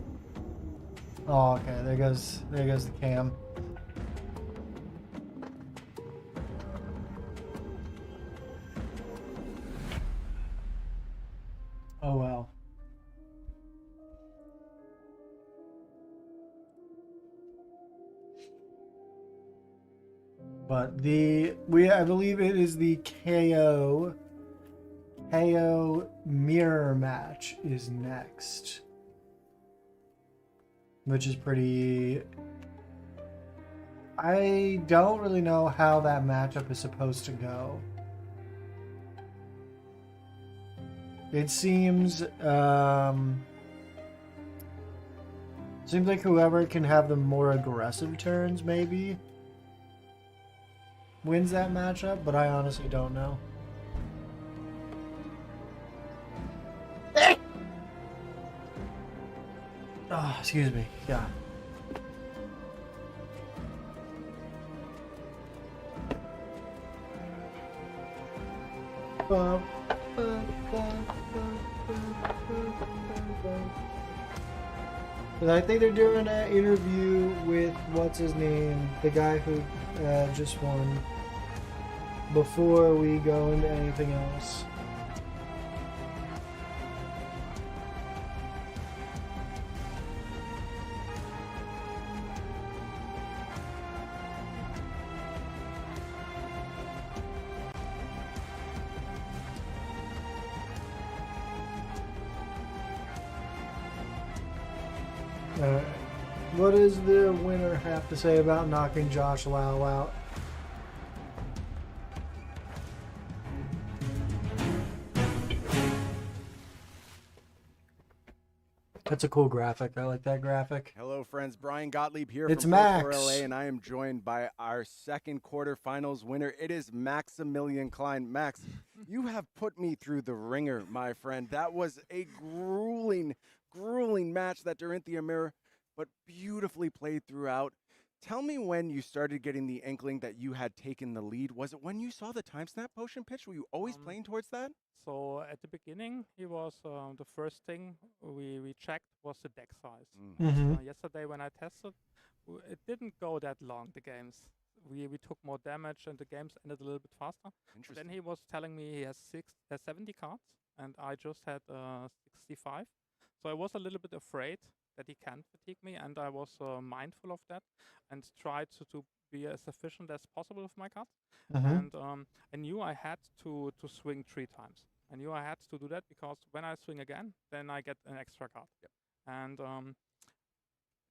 Oh, okay. There goes the cam. Oh well. But I believe it is the KO mirror match is next, which is pretty. I don't really know how that matchup is supposed to go. It seems like whoever can have the more aggressive turns maybe wins that matchup, but I honestly don't know. Oh, excuse me. Yeah. But I think they're doing an interview with what's his name, the guy who just won. Before we go into anything else. What does the winner have to say about knocking Josh Lau out? That's a cool graphic. I like that graphic. Hello, friends. Brian Gottlieb here It's from Max. Protour LA, and I am joined by our second quarterfinals winner. It is Maximilian Klein. Max, you have put me through the ringer, my friend. That was a grueling match, that Dorinthia mirror, but beautifully played throughout. Tell me when you started getting the inkling that you had taken the lead. Was it when you saw the time snap potion pitch? Were you always playing towards that? So at the beginning, he was the first thing we checked was the deck size. Mm-hmm. Yesterday when I tested, it didn't go that long. The games we took more damage and the games ended a little bit faster. Then he was telling me he has 70 cards and I just had 65. So I was a little bit afraid that he can fatigue me, and I was mindful of that and tried to be as efficient as possible with my cards. And I knew I had to swing 3 times. I knew I had to do that because when I swing again, then I get an extra card. And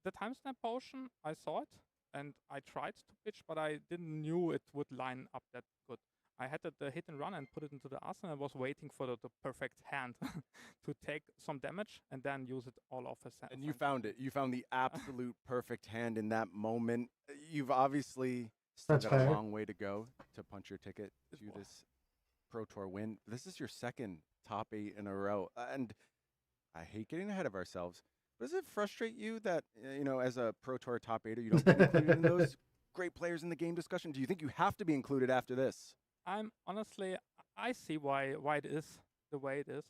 the time snap potion, I saw it and I tried to pitch, but I didn't knew it would line up that good. I had the hit and run and put it into the ass, and I was waiting for the perfect hand to take some damage and then use it all off his hand. And you found it. You found the absolute perfect hand in that moment. You've obviously still got a long way to go to punch your ticket to this Pro Tour win. This is your second top 8 in a row. And I hate getting ahead of ourselves. But does it frustrate you that, as a Pro Tour top 8er, you don't get included in those great players in the game discussion? Do you think you have to be included after this? Honestly, I see why it is the way it is.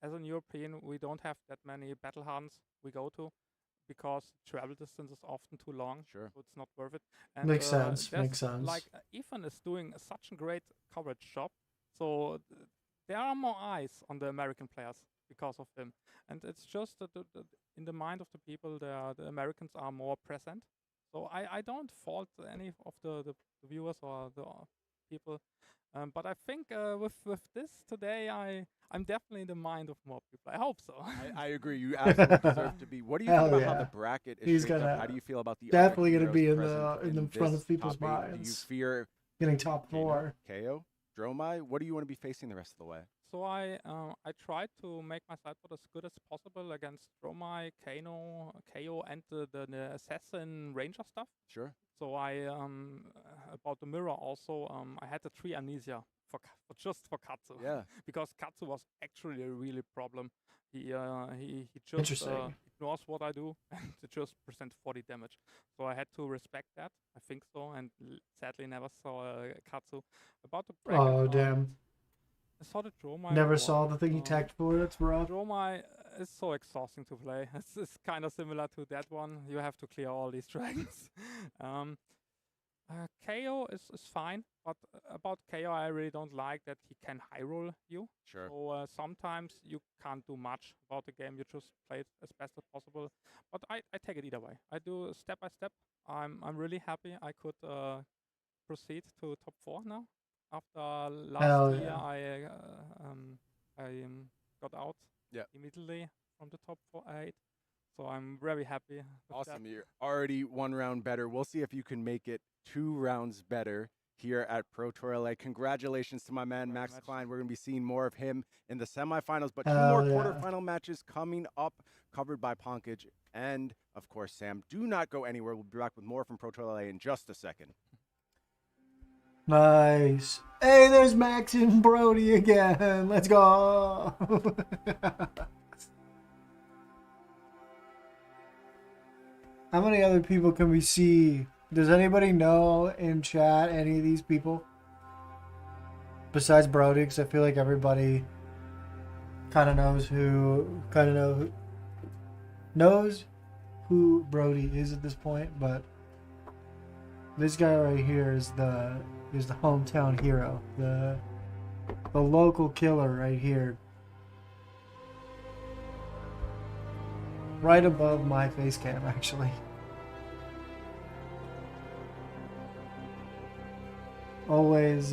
As an European, we don't have that many battle hards we go to because travel distance is often too long. Sure. So it's not worth it. And, Makes sense. Like Ethan is doing such a great coverage job, so there are more eyes on the American players because of him. And it's just that in the mind of the people, the Americans are more present. So I don't fault any of the viewers or the people. But I think with this today, I'm definitely in the mind of more people. I hope so. I agree. You absolutely deserve to be. What do you think about how the bracket is shaped up? How do you feel about the definitely going to be in the front of people's minds? Do you fear getting top 4? KO? Dromai? What do you want to be facing the rest of the way? So I tried to make my sideboard as good as possible against Dromai, Kano, KO, and the assassin ranger stuff. Sure. So I about the mirror also I had the 3 amnesia for Katsu. Yeah. Because Katsu was actually a really problem. He just ignores what I do and it just presents 40 damage. So I had to respect that. I think so, and sadly never saw Katsu. About the bracket, oh damn. I saw the Dromai. Never saw the thing he tagged for. That's rough. Dromai is so exhausting to play. It's kind of similar to that one. You have to clear all these dragons. KO is fine, but about KO I really don't like that he can high roll you. Sure. So sometimes you can't do much about the game. You just play it as best as possible. But I take it either way. I do step by step. I'm really happy I could proceed to top 4 now. After last Hell year, yeah. I got out Yeah. immediately from the top 8. So I'm very happy with Awesome. that. You're already 1 round better. We'll see if you can make it 2 rounds better here at Pro Tour LA. Congratulations to my man, Very Max much. Klein. We're going to be seeing more of him in the semifinals, but 2 Hell more yeah. quarterfinal matches coming up, covered by Ponkage and, of course, Sam. Do not go anywhere. We'll be back with more from Pro Tour LA in just a second. Nice. Hey, there's Max and Brody again. Let's go. How many other people can we see? Does anybody know in chat any of these people? Besides Brody, because I feel like everybody kind of knows who Brody is at this point, but this guy right here is the hometown hero, the local killer right here, right above my face cam actually. Always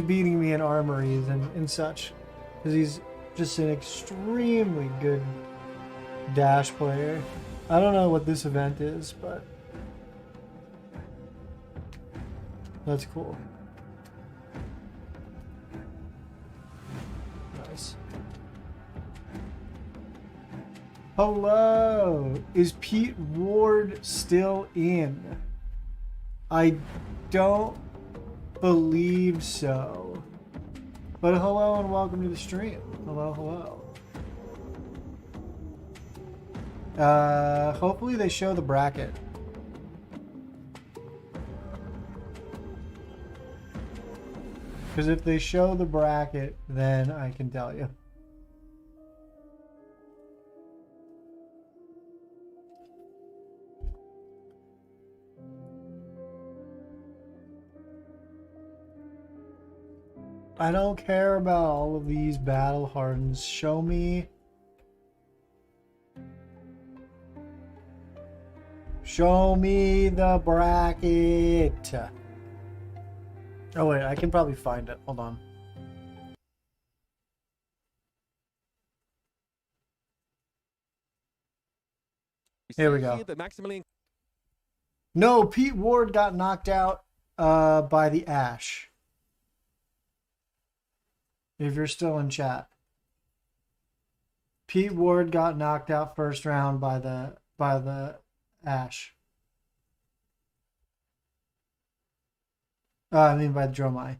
beating me in armories and such, because he's just an extremely good dash player. I don't know what this event is, but that's cool. Nice. Hello! Is Pete Ward still in? I don't believe so. But hello and welcome to the stream. Hello, hello. Hopefully they show the bracket. Because if they show the bracket, then I can tell you. I don't care about all of these battle hardens. Show me. Show me the bracket. Oh wait, I can probably find it. Hold on. Here we go. No, Pete Ward got knocked out by the Ash. If you're still in chat. Pete Ward got knocked out first round by the Ash. I mean by the Dromai.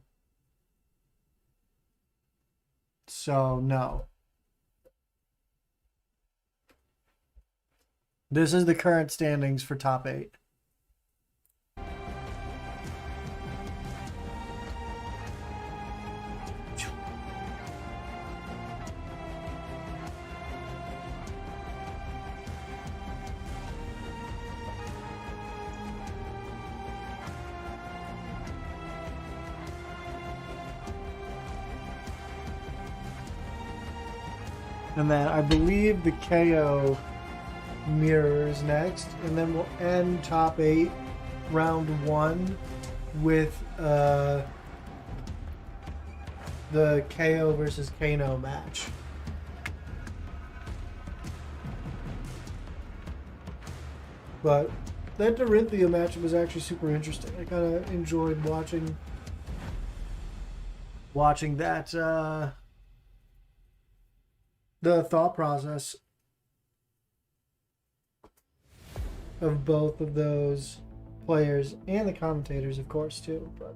So no. This is the current standings for top 8. And then I believe the KO mirrors next, and then we'll end top 8 round 1 with the KO versus Kano match. But that Dorinthia match was actually super interesting. I kind of enjoyed watching that the thought process of both of those players and the commentators, of course, too. But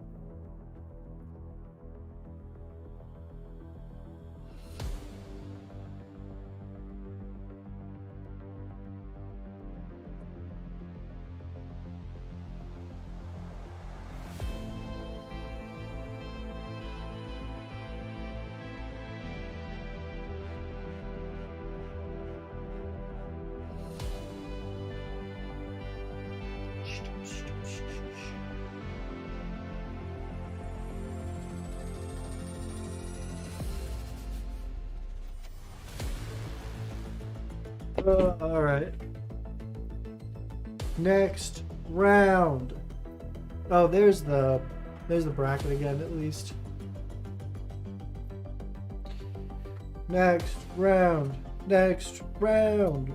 all right. Next round. Oh, there's the bracket again at least. Next round. Next round.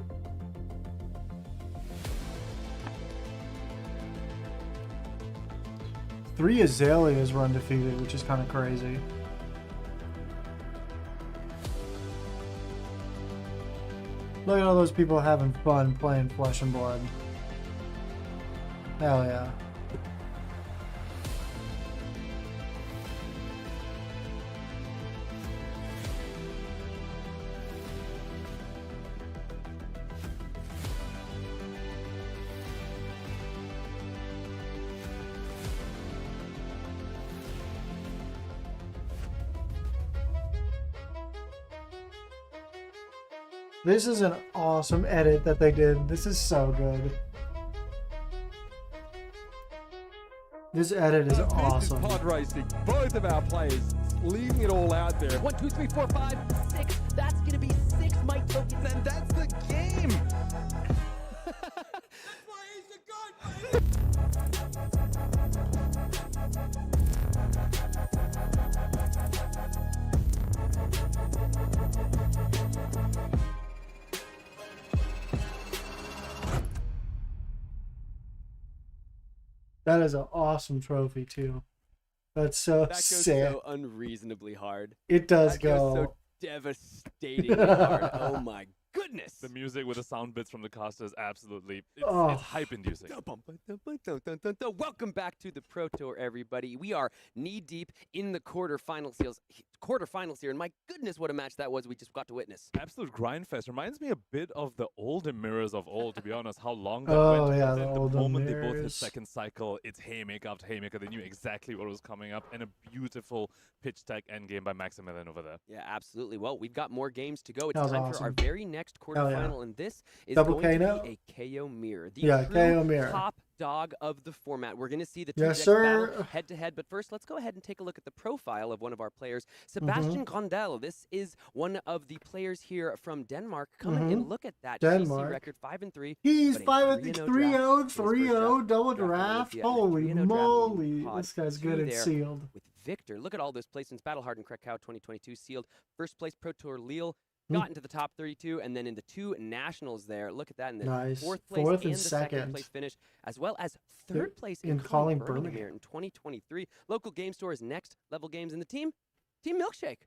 Three Azaleas were undefeated, which is kind of crazy. Look at all those people having fun playing Flesh and Blood. Hell yeah. This is an awesome edit that they did. This is so good. This edit is awesome. This is pod racing. Both of our players leaving it all out there. 1, 2, 3, 4, 5, 6. That's gonna be 6 might tokens, And that's the game. That is an awesome trophy too. That's so That goes sick. so unreasonably hard. It does That go. goes so devastatingly hard. Oh my goodness. The music with the sound bits from the casters, absolutely. Oh. It's hype-inducing. Welcome back to the Pro Tour, everybody. We are knee-deep in the quarterfinals here, and my goodness, what a match that was we just got to witness. Absolute grind fest. Reminds me a bit of the older mirrors of old, to be honest, how long that Oh, went. yeah, And the then the older moment they both hit mirrors. second cycle, it's haymaker after haymaker. They knew exactly what was coming up, and a beautiful pitch tech endgame by Maximilian over there. Yeah, absolutely. Well, we've got more games to go. It's That was time for our awesome. very next Hell yeah. quarterfinal, and this is Double going KO? to be a KO mirror. The Yeah, true KO mirror. top dog of the format. We're going to see the two Yes, decks sir. battle head-to-head, but first, let's go ahead and take a look at the profile of one of our players, Sebastian Grandel. This is one of the players here from Denmark. Come and look at that Denmark. GC record, 5-3. He's but a 5 3-0 3-0, draft. His first 3-0, draft double on draft. Olympia, and a Holy 3-0 draft moly. in pod This guy's two good and there sealed. with Victor. Look at all those placements. Battlehardened Krakow 2022 sealed. First place Pro Tour Lille. Got into the top 32, and then in the two nationals there. Look at that in the Nice. fourth place Fourth and and the second second. place finish, as well as They're third place in in Calling Birmingham Birmingham. here in 2023. Local game stores, next level games, and the team Milkshake.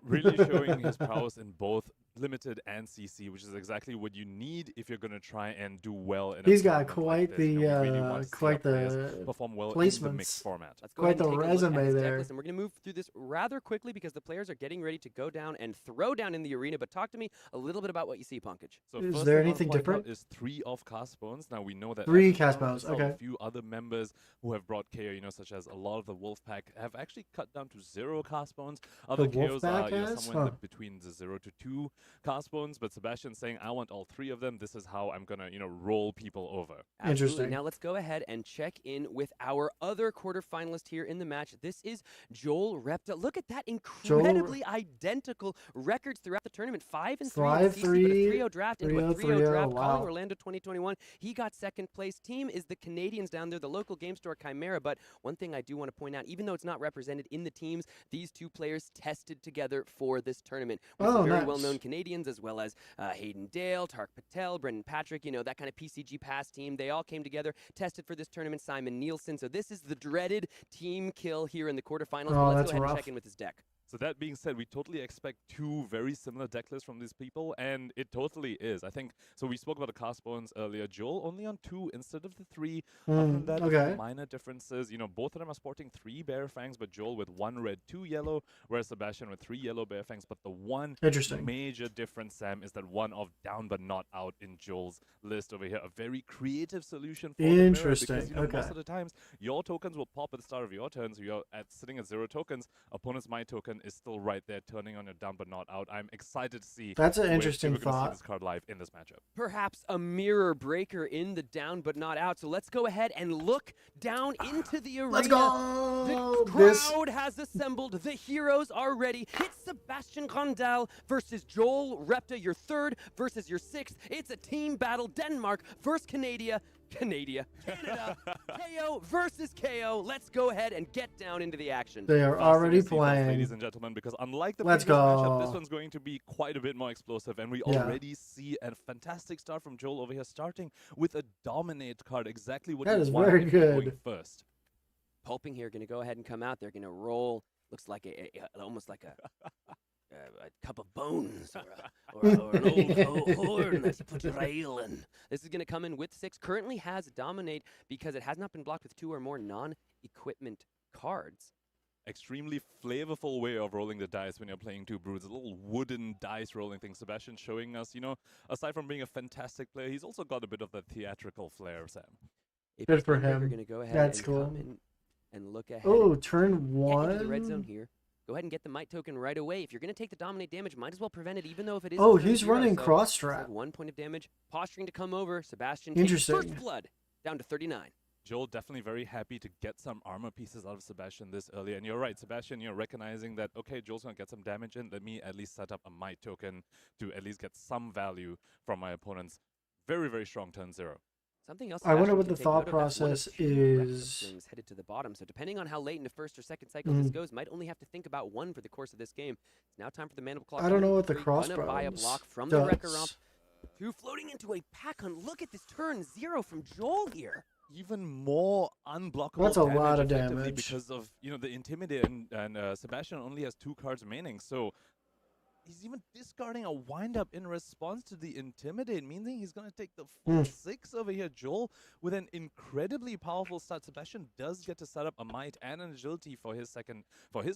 Really showing his prowess in both limited and CC, which is exactly what you need if you're going to try and do well in a He's got tournament quite like this. You know, we really the want to see quite our players the perform well in the placements. mixed format. Let's go Quite ahead and the take a look at resume his deck there. list, and we're going to move through this rather quickly because the players are getting ready to go down and throw down in the arena. But talk to me a little bit about what you see, Punkage. So Is first there thing I'll anything point out different? Is 3 off cast bones. Now we know that 3 actually cast Brown bones, and okay. A few other members who have brought KO, you know, such as a lot of the Wolfpack have actually cut down to 0 cast bones. Other KOs are Wolfpack you know, has? somewhere in Huh. the, between the 0 to 2 cast bones. But Sebastian's saying, I want all 3 of them. This is how I'm gonna, you know, roll people over. Absolutely. Interesting. Now let's go ahead and check in with our other quarterfinalist here in the match. This is Joel Repta. Look at that incredibly identical records throughout the tournament. 5 and 3 in 5, CC, but a 3, 3-0 draft into a 3-0, 3-0 draft. wow. Calling Orlando 2021. He got second place. Team is the Canadians down there, the local game store Chimera. But one thing I do want to point out, even though it's not represented in the teams, these two players tested together for this tournament with Oh, some very nice. well-known Canadians, as well as Hayden Dale, Tark Patel, Brendan Patrick, you know, that kind of PCG pass team. They all came together, tested for this tournament. Simon Nielsen. So this is the dreaded team kill here in the quarterfinals. Oh, But let's that's go ahead rough. and check in with his deck. So that being said, we totally expect 2 very similar deck lists from these people, and it totally is. I think, so we spoke about the cast bones earlier. Joel only on 2 instead of the 3. Other than that, okay. minor differences. You know, both of them are sporting 3 bear fangs, but Joel with 1 red, 2 yellow, whereas Sebastian with 3 yellow bear fangs. But the one Interesting. major difference, Sam, is that one of down but not out in Joel's list over here. A very creative solution for the mirror, Interesting, because, you know, okay. most of the times, your tokens will pop at the start of your turn, so you're sitting at 0 tokens. Opponent's my token is still right there, turning on your down but not out. I'm excited to see. That's an if interesting we're gonna see thought. this card live in this matchup. Perhaps a mirror breaker in the down but not out. So let's go ahead and look down into the arena. Let's go! The This- crowd has assembled. The heroes are ready. It's Sebastian Grandel versus Joel Repta, your 3rd versus your 6th. It's a team battle. Denmark versus Canada. Canada. KO versus KO. Let's go ahead and get down into the action. They are Faster already to see those, ladies playing. and gentlemen, because unlike the Let's previous matchup, this go. one's going to be quite a bit more explosive, and we Yeah. already see a fantastic start from Joel over here, starting with a dominate card, exactly what That you is want very if you're going good. first. Pulping here, going to go ahead and come out. They're going to roll. Looks like almost like a cup of bones or an old horn that you put your ale in. This is going to come in with 6. Currently has dominate because it has not been blocked with 2 or more non-equipment cards. Extremely flavorful way of rolling the dice when you're playing 2 brutes. A little wooden dice rolling thing. Sebastian showing us, you know, aside from being a fantastic player, he's also got a bit of the theatrical flair, Sam. Good for We're him. going to go ahead That's and cool. come in and look ahead. Oh, and turn get into the red zone 1. here. Go ahead and get the might token right away. If you're going to take the dominate damage, might as well prevent it, even though if it is. Oh, turn he's 0, running so cross it's strap. like 1 point of damage. Posturing to come over. Sebastian takes Interesting. first blood down to 39. Joel definitely very happy to get some armor pieces out of Sebastian this early. And you're right, Sebastian, you're recognizing that, okay, Joel's going to get some damage in. Let me at least set up a might token to at least get some value from my opponent's very, very strong turn 0. Something else. I wonder Sebastian what can the take thought note of, that's one of process 2 reckless is. swings headed to the bottom. So depending on how late into first or second cycle this goes, might only have to think about 1 for the course of this game. It's now time for the mandible claw. I don't know what the Gonna buy a crossbones block from the wrecker does. romp. 2 floating into a pack hunt. Look at this turn 0 from Joel here. Even more unblockable That's a damage lot of effectively damage. because of, you know, the Intimidate, and Sebastian only has 2 cards remaining, so he's even discarding a wind-up in response to the Intimidate, meaning he's going to take the full 6 over here. Joel, with an incredibly powerful start. Sebastian does get to set up a might and an agility for his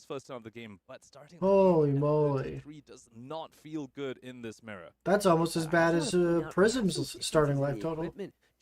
first turn of the game, but starting Holy at moly. 33 does not feel good in this mirror. That's almost as bad as Prism's Prism's starting life total.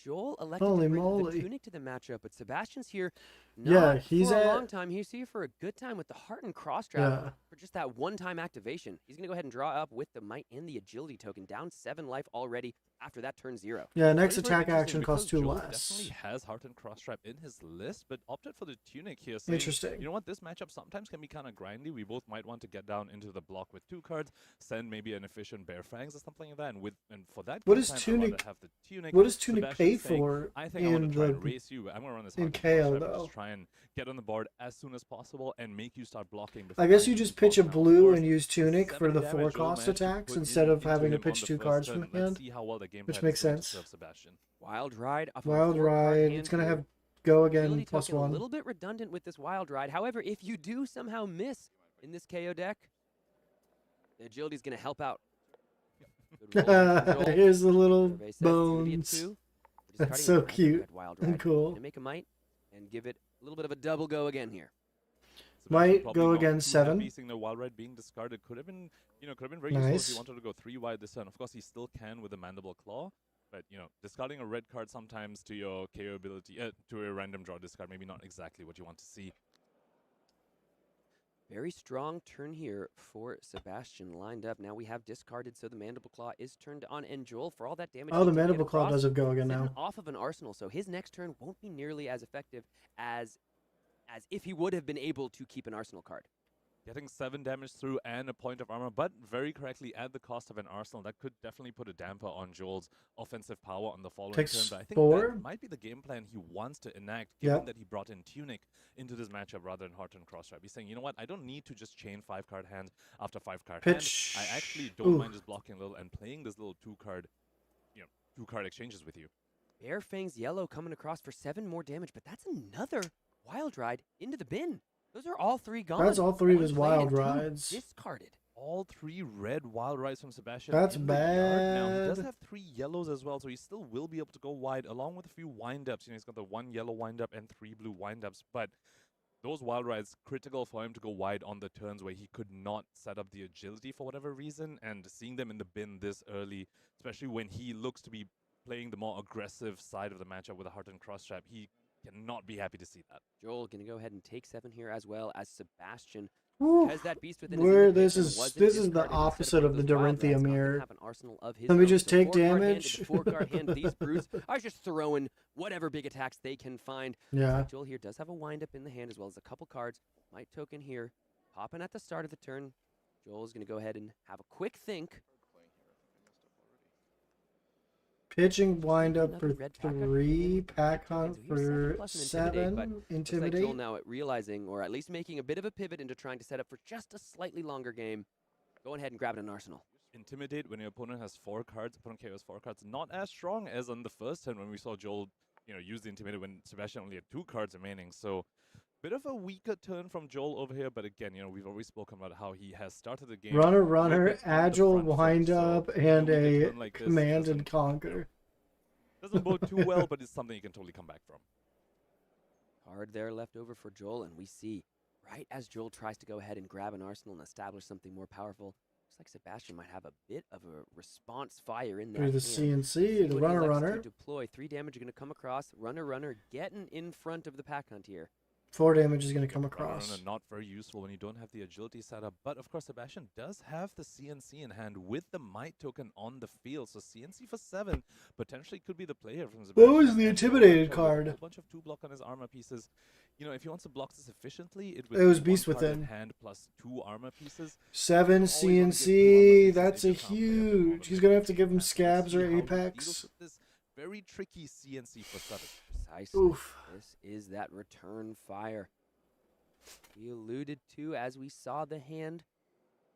Joel elected Holy to bring moly. the tunic to the matchup, but Sebastian's here Yeah, not he's for a at- long time. He's here for a good time with the heart and cross trap Yeah. for just that one-time activation. He's going to go ahead and draw up with the might and the agility token, down 7 life already after that turn 0. Yeah, next Very, very attack interesting action costs because 2 Joel less. definitely has Heart and Cross Trap in his list, but opted for the Tunic here. Saying, Interesting. You know what? This matchup sometimes can be kind of grindy. We both might want to get down into the block with 2 cards, send maybe an efficient Bear Fangs or something like that, and for that, What game does time, I'd Tunic- rather have the Tunic. What does Tunic Sebastian's pay saying, for I think I want in to try the and race you. I'm going to run this in Heart and KO Cross Trap and though? just try and get on the board as soon as possible and make you start blocking. Before I guess I you even just pitch a block. Now, of blue course, and use Tunic for 70 the damage 4 Joel cost managed to attacks put instead of into having to him on pitch the 2 first cards turn. from Let's hand. see how well the game which plan makes is going to sense. serve Sebastian. Wild Ride off Wild a 4-card Ride. hand It's gonna here. have go Agility again plus token a 1. little bit redundant with this Wild Ride. However, if you do somehow miss in this KO deck, the agility is going to help out. Good roll from Joel. Here's the little Survey says it's gonna be a bones. 2. That's Discarding so the Wild cute Ride, Wild and Ride. cool. Gonna make a might and give it a little bit of a double go again here. Sebastian Might probably go not again too 7. happy seeing the Wild Ride being discarded. Could have been, very useful if Nice. he wanted to go 3 wide this turn. Of course, he still can with the Mandible Claw, but discarding a red card sometimes to your KO ability, to a random draw discard, maybe not exactly what you want to see. Very strong turn here for Sebastian lined up. Now we have discarded, so the Mandible Claw is turned on, and Joel, for all that damage. Oh, he the did get Mandible Claw across, does have go again sitting now. off of an arsenal, so his next turn won't be nearly as effective as if he would have been able to keep an arsenal card. Getting 7 damage through and a point of armor, but very correctly at the cost of an arsenal. That could definitely put a damper on Joel's offensive power on the following Takes turn. But I think 4. that might be the game plan he wants to enact, given Yep. that he brought in Tunic into this matchup rather than Heart and Cross Trap. He's saying, you know what, I don't need to just chain 5-card hand after 5-card hand. Pitch. I actually don't Ooh. mind just blocking a little and playing this little 2-card, 2-card exchanges with you. Bear Fangs Yellow coming across for 7 more damage, but that's another Wild Ride into the bin. Those are all 3 gone. That's all 3 of One his played Wild and 2 Rides. discarded. All 3 red Wild Rides from Sebastian. That's in the yard. Now, he does bad. have 3 yellows as well, so he still will be able to go wide, along with a few wind-ups. He's got the 1 yellow wind-up and 3 blue wind-ups, but those Wild Rides critical for him to go wide on the turns where he could not set up the agility for whatever reason, and seeing them in the bin this early, especially when he looks to be playing the more aggressive side of the matchup with a Heart and Cross Trap, he cannot be happy to see that. Joel going to go ahead and take 7 here, as well as Sebastian. Whew. Because that beast within his Where inventory this is wasn't the discarded opposite instead of the one those Wild Dorinthia Rides, not gonna mirror. have an arsenal of his Let me own. just So take 4-card hand damage. into 4-card hand. These brutes are just throwing whatever big attacks they can find. Yeah. Joel here does have a wind-up in the hand, as well as a couple cards. Might token here, popping at the start of the turn. Joel's going to go ahead and have a quick think. Pitching wind up Another for red pack hunt 3, coming in. pack Red hunt tokens. So here's 7 for plus an intimidate, but 7, looks like Joel intimidate. now realizing, or at least making a bit of a pivot into trying to set up for just a slightly longer game. Going ahead and grabbing an arsenal. Intimidate when your opponent has 4 cards, opponent KO has 4 cards, not as strong as on the first turn when we saw Joel, use the Intimidate when Sebastian only had 2 cards remaining. So bit of a weaker turn from Joel over here, but again, we've always spoken about how he has started the game. Runner, agile, front foot, wind so up, a and weaker a turn like this command doesn't, and conquer. Doesn't bode too well, but it's something you can totally come back from. Card there left over for Joel, and we see, right as Joel tries to go ahead and grab an arsenal and establish something more powerful, looks like Sebastian might have a bit of a response fire in that Through the hand. CNC, the What he elects runner. to deploy. 3 damage are going to come across. Runner getting in front of the pack hunt here. 4 damage is going to come across. Runner not very useful when you don't have the agility setup, but of course Sebastian does have the CNC in hand with the might token on the field, so CNC for 7 potentially could be the play here from Sebastian. What was the intimidated With card? a whole bunch of 2 block on his armor pieces. If he wants to block this efficiently, it was be Beast 1 card in Within. hand plus 2 armor pieces. 7 Always wanna get 2 armor CNC, pieces that's a if you can't play at the huge. moment. He's going to have to give him And let's scabs see or how he apex. deals with this very tricky CNC for 7. Precisely. Oof. This is that return fire we alluded to as we saw the hand.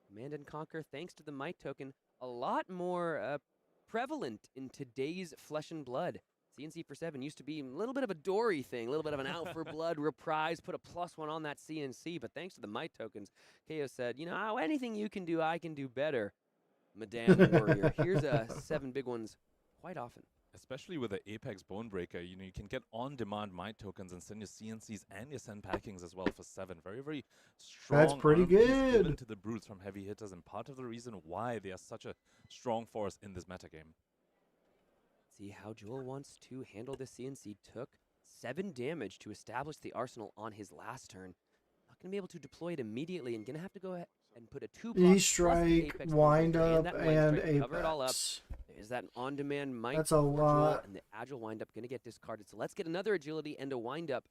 Command and Conquer, thanks to the might token, a lot more prevalent in today's Flesh and Blood. CNC for 7 used to be a little bit of a Dory thing, a little bit of an out for blood reprise, put a +1 on that CNC, but thanks to the might tokens, KO said, anything you can do, I can do better, Madame Warrior. Here's 7 big ones quite often. Especially with the Apex Bonebreaker, you can get on-demand might tokens and send your CNCs and your send packings as well for 7. Very, very strong. That's pretty arm piece good. given to the brutes from heavy hitters, and part of the reason why they are such a strong force in this metagame. See how Joel wants to handle the CNC. Took 7 damage to establish the arsenal on his last turn. Not going to be able to deploy it immediately, and going to have to go ahead and put a 2 block E-strike, wind up, and cover it all up. apex. There's that on-demand might. That's a for Joel, lot. and the agile wind-up going to get discarded. So let's get another agility and a wind-up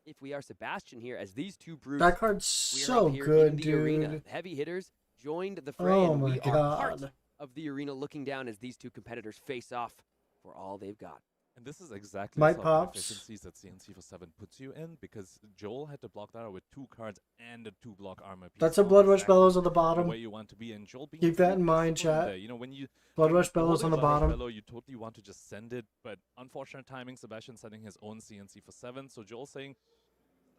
if we are Sebastian here, as these 2 brutes. That card's we are so up here good, in the dude. arena. Heavy hitters joined the fray, Oh and my we are part god. of the arena looking down as these 2 competitors face off for all they've got. And this is exactly Might some pops. efficiencies that CNC for 7 puts you in, because Joel had to block that out with 2 cards and a 2 block armor piece. That's a Not Blood Rush exactly Bellows on the the bottom. way you want to be, and Joel being Keep that in pretty mind, disciplined chat. there. When you Blood Rush you're Bellows on the holding Blood Rush bottom. Bellow, you totally want to just send it, but unfortunate timing, Sebastian sending his own CNC for 7, so Joel saying,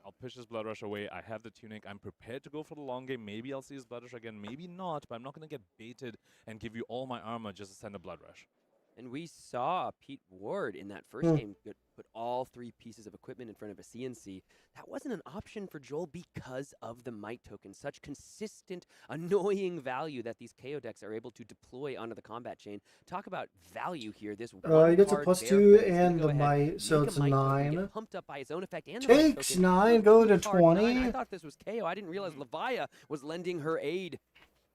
I'll push his Blood Rush away, I have the tunic, I'm prepared to go for the long game, maybe I'll see his Blood Rush again, maybe not, but I'm not going to get baited and give you all my armor just to send a Blood Rush. And we saw Pete Ward in that first game put all 3 pieces of equipment in front of a CNC. That wasn't an option for Joel because of the might token. Such consistent, annoying value that these KO decks are able to deploy onto the combat chain. Talk about value here. This He gets a one-card +2 bear friend is gonna and go the ahead, might, so make it's a a might token, 9. get pumped up by his own effect and the might Takes token. 9, go to Card 9. 20. I thought this was KO. I didn't realize Levia was lending her aid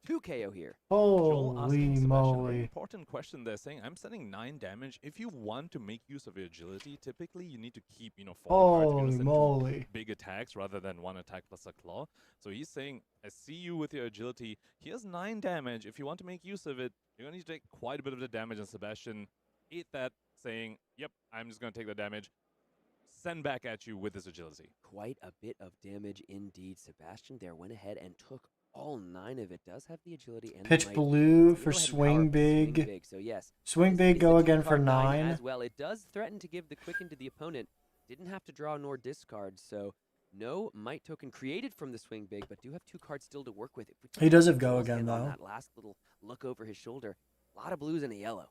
to KO here. Joel Holy asking Sebastian a very moly. important question there, saying, I'm sending 9 damage. If you want to make use of your agility, typically you need to keep, 4 cards. You're Holy gonna send 2 moly. big attacks rather than 1 attack plus a claw. So he's saying, I see you with your agility. Here's 9 damage. If you want to make use of it, you're going to need to take quite a bit of the damage. And Sebastian ate that, saying, yep, I'm just going to take the damage. Send back at you with his agility. Quite a bit of damage indeed. Sebastian there went ahead and took all 9 of it. Does have the agility and Pitch the might. blue Go for ahead and swing power up the big. Swing big. So yes, Swing this big, is go a again for 2-card 9. as well. It does threaten to give the quicken to the opponent. Didn't have to draw nor discard, so no might token created from the swing big, but do have 2 cards still to work with. If we He take does a have go Joel's again, hand on though. That last little look over his shoulder, a lot of blues and a yellow.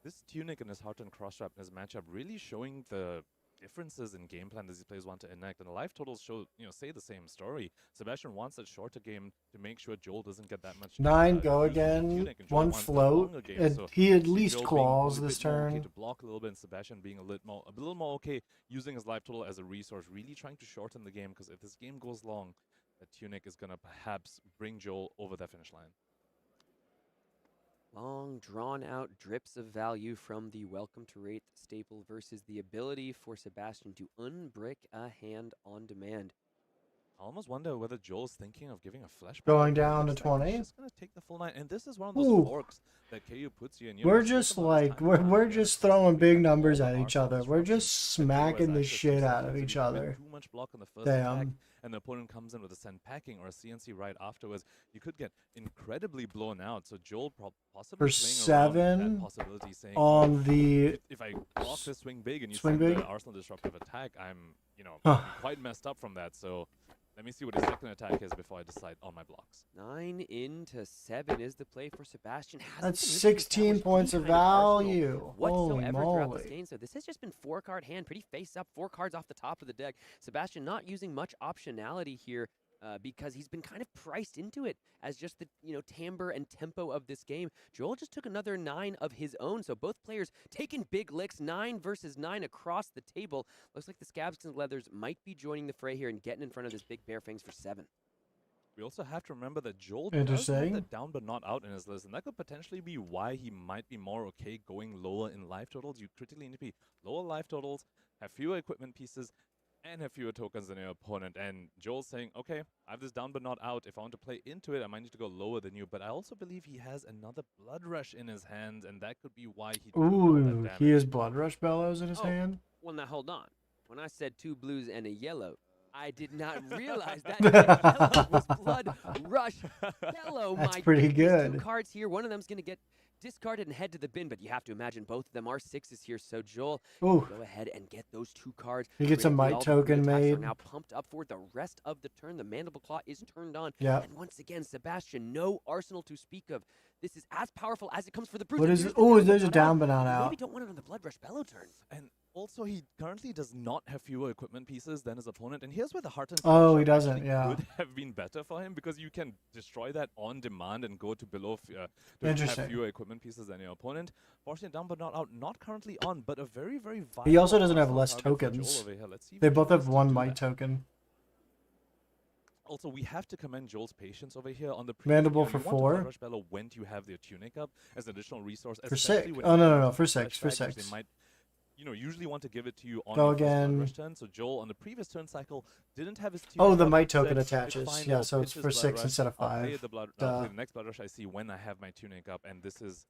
This tunic and his heart and cross trap in his matchup really showing the differences in game plan that these players want to enact, and the live totals show, say the same story. Sebastian wants a shorter game to make sure Joel doesn't get that much. 9 go use of the again, tunic, and Joel 1 wants a float. longer game, so He at see least Joel being claws a this bit more okay turn. to block a little bit, and Sebastian being a little more okay using his life total as a resource, really trying to shorten the game, because if this game goes long, the tunic is going to perhaps bring Joel over that finish line. Long, drawn-out drips of value from the Welcome to Wraith staple versus the ability for Sebastian to unbrick a hand on demand. I almost wonder whether Joel's thinking of giving a flashback. Going It down to looks like 20. He's just gonna take the full 9, and this is one of those Ooh. forks that KO puts you in. We're just like we're just throwing big numbers at each other. We're just smacking the shit out of each other. Too much block on the first attack, Damn. and the opponent comes in with a send packing or a CNC right afterwards. You could get incredibly blown out. So Joel possibly For playing around that 7 possibility, saying on the if I block this swing big and you swing send big? the Arsenal disruptive attack, I'm Huh. quite messed up from that. So let me see what his second attack is before I decide on my blocks. 9 into 7 is the play for Sebastian. Hasn't That's been able to 16 establish points any of kind arsenal value. whatsoever Holy throughout this moly. game. So this has just been 4-card hand, pretty face up, 4 cards off the top of the deck. Sebastian not using much optionality here. Because he's been kind of priced into it as just the timbre and tempo of this game. Joel just took another 9 of his own, so both players taking big licks, 9 versus 9 across the table. Looks like the Scabskins Leathers might be joining the fray here and getting in front of this big Bear Fangs for 7. We also have to remember that Joel does have Interesting. the down but not out in his list, and that could potentially be why he might be more okay going lower in life totals. You critically need to be lower life totals, have fewer equipment pieces, and have fewer tokens than your opponent. And Joel's saying, okay, I have this down but not out. If I want to play into it, I might need to go lower than you. But I also believe he has another Blood Rush in his hand, and that could be why he took all that Ooh, damage. he has Blood Rush Bellows in his hand. Well, now hold on. When I said 2 blues and a yellow, I did not realize that yellow was Blood Rush Bellow. That's My pretty goodness, 2 good. cards here. One of them's going to get discarded and head to the bin, but you have to imagine both of them are 6s here. So Joel, Ooh. go ahead and get those 2 cards. He gets a Critically, might all the token attacks made. Are now pumped up for the rest of the turn. The Mandible Claw is turned on. Yep. And once again, Sebastian, no arsenal to speak of. This is as powerful as it comes for the Brute. What And is here's it? the Oh, down there's a but down but not You out. maybe don't want it on the Blood Rush Bellow turn. And also, he currently does not have fewer equipment pieces than his opponent. And here's where the Heart and Oh, Soul he Shot doesn't, actually yeah. could have been better for him, because you can destroy that on demand and go to below to have Interesting. fewer equipment pieces than your opponent. Fortunately, down but not out, not currently on, but a very, very viable He also doesn't have arsenal less target for Joel tokens. over here. Let's see if They he both chooses have to 1 do might that. token. Also, we have to commend Joel's patience over here on the Mandible you for want to 4. Blood Rush Bellow when you have the tunic up as an additional resource. For especially 6. when Oh, it no, comes no, to for 6. flashback, For which 6. They might, usually want to give it to you on Go your first Blood again. Rush turn. So Joel on the previous turn cycle didn't have his tunic Oh, the up, might said, token "It's attaches. fine, Yeah, I'll so it's pitch for this 6 Blood Rush. instead of I'll play 5. I'll play the next Blood Rush I see when I have my tunic up, and this is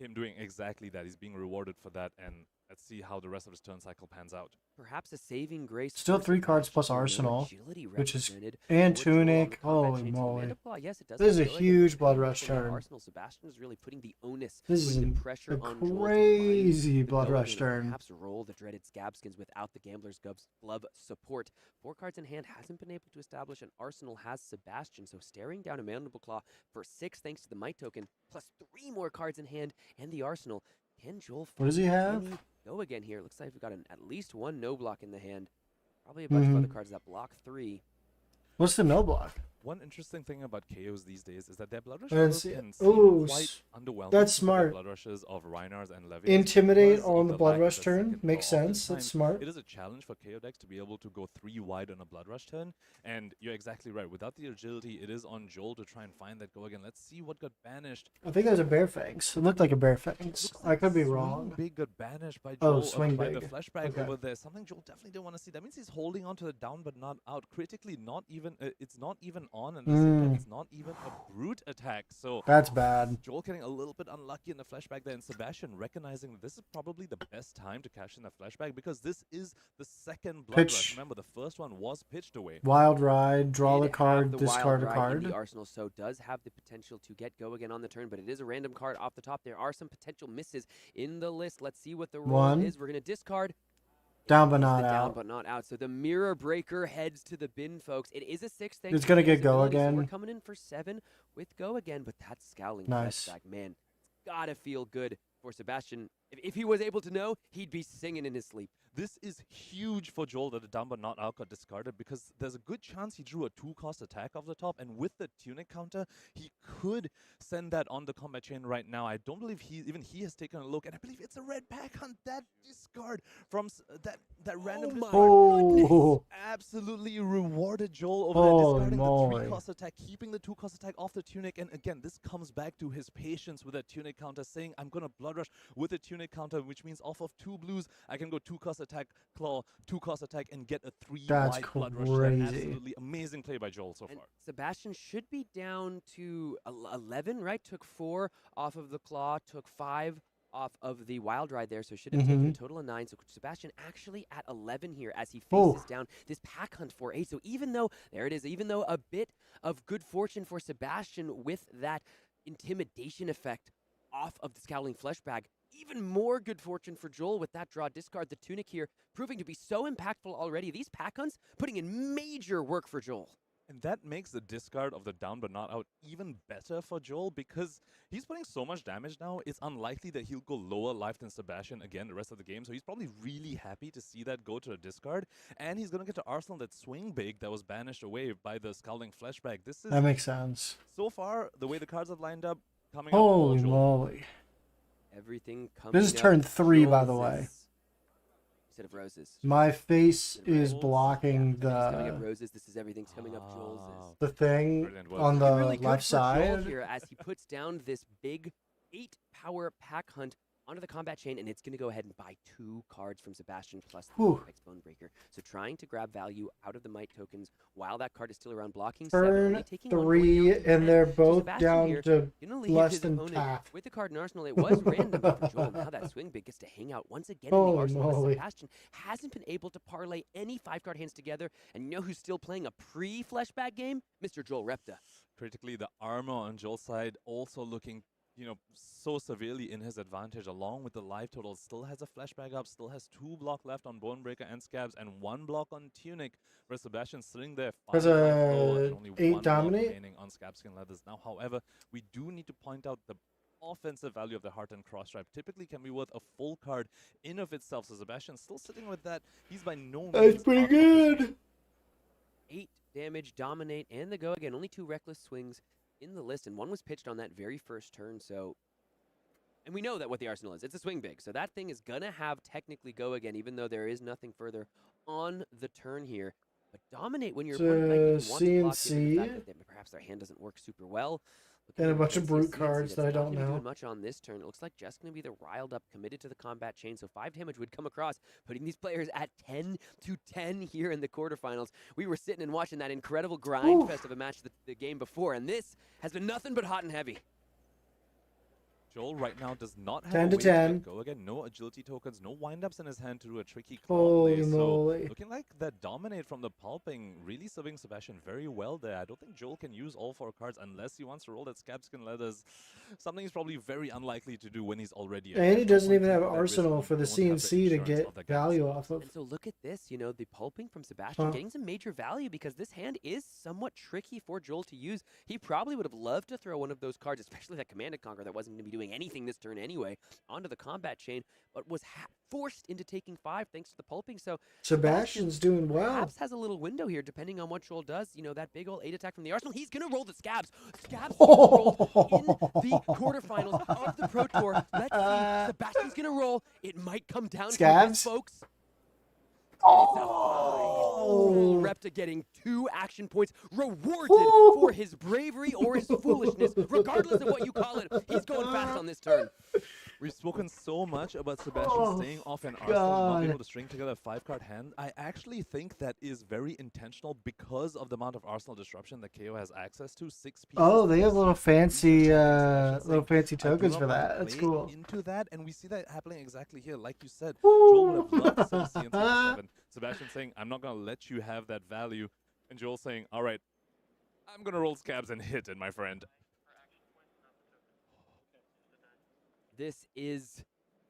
him doing exactly that. He's being rewarded for that, and let's see how the rest of his turn cycle pans out. Perhaps a saving grace. Still for 3 cards plus Sebastian, no Arsenal, agility which is represented and for Joel on the Tunic. combat Holy chain. So moly. Mandible Claw, yes, it does This is a have Go Again, huge but Blood really Rush for that turn. Arsenal, Sebastian is really putting the onus, This is putting a the pressure on Joel to find crazy the Blood Go Rush Again and turn. perhaps roll the dreaded Scabskins without the Gambler's Glove support. 4 cards in hand, hasn't been able to establish an arsenal, has Sebastian. So staring down a Mandible Claw for 6 thanks to the might token, plus 3 more cards in hand and the arsenal. Can Joel What does he have? find any Go Again here? Looks like we've got at least 1 no block in the hand. Probably a bunch of other cards that block 3. What's the no block? One interesting thing about KOs these days is that their Blood Rush And levels see- can seem ooh, quite underwhelming. that's compared to the smart. Blood Rushes of Reinars and Levias Intimidate because on of the the Blood lack Rush of a turn. second Makes blow. sense. That's Oftentimes, smart. It is a challenge for KO decks to be able to go 3 wide on a Blood Rush turn, and you're exactly right. Without the agility, it is on Joel to try and find that Go Again. Let's see what got banished. I think there's a Bear Fangs. It looked like a Bear Fangs. Looks I like could be Swing wrong. Big got banished by Oh, Joel, Swing by the Big. flashback Okay. over there. Something Joel definitely didn't want to see. That means he's holding on to the down but not out. Critically, not even. It's not even on, and at the same time, it's not even a brute attack. So That's bad. Joel getting a little bit unlucky in the flashback there, and Sebastian recognizing that this is probably the best time to cash in the flashback because this is the second Blood Rush. Pitch. Remember, the first one was pitched away. Wild Ride. Draw Did the have card. the Discard a Wild Ride in card. the arsenal, so does have the potential to get Go Again on the turn, but it is a random card off the top. There are some potential misses in the list. Let's see what the roll 1. is. We're going to discard. Down but It's not the down out. but not out. So the Mirror Breaker heads to the bin, folks. It is a 6 thanks It's to gonna Joel's get Go ability, so Again. we're coming in for 7 with Go Again, but that's scowling Nice. flashback. Man, it's gotta feel good for Sebastian. If he was able to know, he'd be singing in his sleep. This is huge for Joel that the down but not out got discarded because there's a good chance he drew a 2-cost attack off the top, and with the Tunic counter, he could send that on the combat chain right now. I don't believe he has taken a look, and I believe it's a red pack on that discard from that random discard. Oh, Absolutely rewarded Joel over Holy there, discarding moly. the 3-cost attack, keeping the 2-cost attack off the Tunic, and again, this comes back to his patience with that Tunic counter, saying, I'm gonna Blood Rush with a Tunic counter, which means off of 2 blues, I can go 2-cost attack claw, 2-cost attack, and get a 3 That's wide blood rush. To that. crazy. Absolutely amazing play by Joel so And far. Sebastian should be down to 11, right? Took 4 off of the claw, took 5 off of the wild ride there, so should have taken a total of 9. So Sebastian actually at 11 here as he faces down this pack hunt for 8. So even though, there it is, even though a bit of good fortune for Sebastian with that intimidation effect off of the Scowling Flesh Bag, even more good fortune for Joel with that draw discard, the Tunic here, proving to be so impactful already. These pack hunts putting in major work for Joel. And that makes the discard of the down but not out even better for Joel because he's putting so much damage now, it's unlikely that he'll go lower life than Sebastian again the rest of the game. So he's probably really happy to see that go to a discard. And he's going to get to Arsenal that swing big that was banished away by the Scowling Fleshbag. This is, That makes sense. so far, the way the cards have lined up, coming Holy up for Joel. moly. Everything coming This is up turn 3, by the Joel's way. Instead of roses. My face Is it is Joel's? blocking Everything's coming up the roses. This is everything's coming up Joel's. the thing Brilliant work. on the Really good left for Joel side. here as he puts down this big 8 power pack hunt onto the combat chain, and it's going to go ahead and buy 2 cards from Sebastian plus the Whew. Apex Bonebreaker. So trying to grab value out of the Might tokens while that card is still around, blocking 7, Turn only taking 1 point 3, down to and 10. they're So both Sebastian down here to gonna leave less his than opponent half. with the card in Arsenal. It was random for Joel. Now that swing big gets to hang out once again in Holy the Arsenal. As moly. Sebastian hasn't been able to parlay any 5-card hands together. And you know who's still playing a pre-fleshback game? Mr. Joel Repta. Critically, the armor on Joel's side also looking, so severely in his advantage, along with the life total. Still has a flashback up, still has 2 block left on Bonebreaker and Scabs, and 1 block on Tunic, where Sebastian's sitting there 5 Has life a lower and only 8 1 block dominate? remaining on Scabskin Leathers. Now, however, we do need to point out the offensive value of the Heart and Cross Stripe typically can be worth a full card in of itself. So Sebastian's still sitting with that. He's by no means That's pretty out of this good. 8 damage, dominate, and the go again. Only 2 reckless swings in the list, and 1 was pitched on that very first turn. So, and we know that what the Arsenal is. It's a swing big. So that thing is going to have technically go again, even though there is nothing further on the turn here. But dominate when your opponent might even want to block, given the CNC. fact that perhaps their hand doesn't work super well. Looking And a at bunch of CNC, brute cards that I that's not don't gonna be know. doing much on this turn. It looks like just going to be the riled up, committed to the combat chain. So 5 damage would come across, putting these players at 10-10 here in the quarterfinals. We were sitting and watching that incredible grind fest of a match the game before, and this has been nothing but hot and heavy. Joel right now does not have 10 a to way 10. get go again. No agility tokens, no windups in his hand to do a tricky claw Holy play. So moly. looking like that dominate from the pulping really serving Sebastian very well there. I don't think Joel can use all 4 cards unless he wants to roll that Scabskin Leathers. Something he's probably very unlikely to do when he's already ahead. And he No doesn't point even have taking that risk Arsenal when for you the don't have CNC to insurance get of the value games. off of. And so look at this, the pulping from Sebastian, Huh. getting some major value because this hand is somewhat tricky for Joel to use. He probably would have loved to throw one of those cards, especially that Command and Conquer that wasn't going to be doing anything this turn anyway, onto the combat chain, but was forced into taking 5 thanks to the pulping. So Sebastian's doing well. perhaps has a little window here depending on what Joel does. That big old 8 attack from the Arsenal. He's going to roll the Scabs. Scabs rolled in the quarterfinals of the Pro Tour. Let's see. Sebastian's going to roll. It might come down to Scabs? this, folks. Oh. Repta getting 2 action points, rewarded Ooh. for his bravery or his foolishness, regardless of what you call it. He's going fast on this turn. We've spoken so much about Sebastian Oh, staying off and Arsenal not being God. able to string together a 5-card hand. I actually think that is very intentional because of the amount of Arsenal disruption that KO has access to. 6 pieces. Oh, they have plus little 3 fancy, Sebastian little saying, fancy "I do tokens not for want to that. That's play cool. Into that, and we see that happening exactly here. Like you said, Joel would have loved to send a CNC for 7. Sebastian saying, "I'm not going to let you have that value," and Joel saying, "All right, I'm going to roll Scabs and hit it, my friend." This is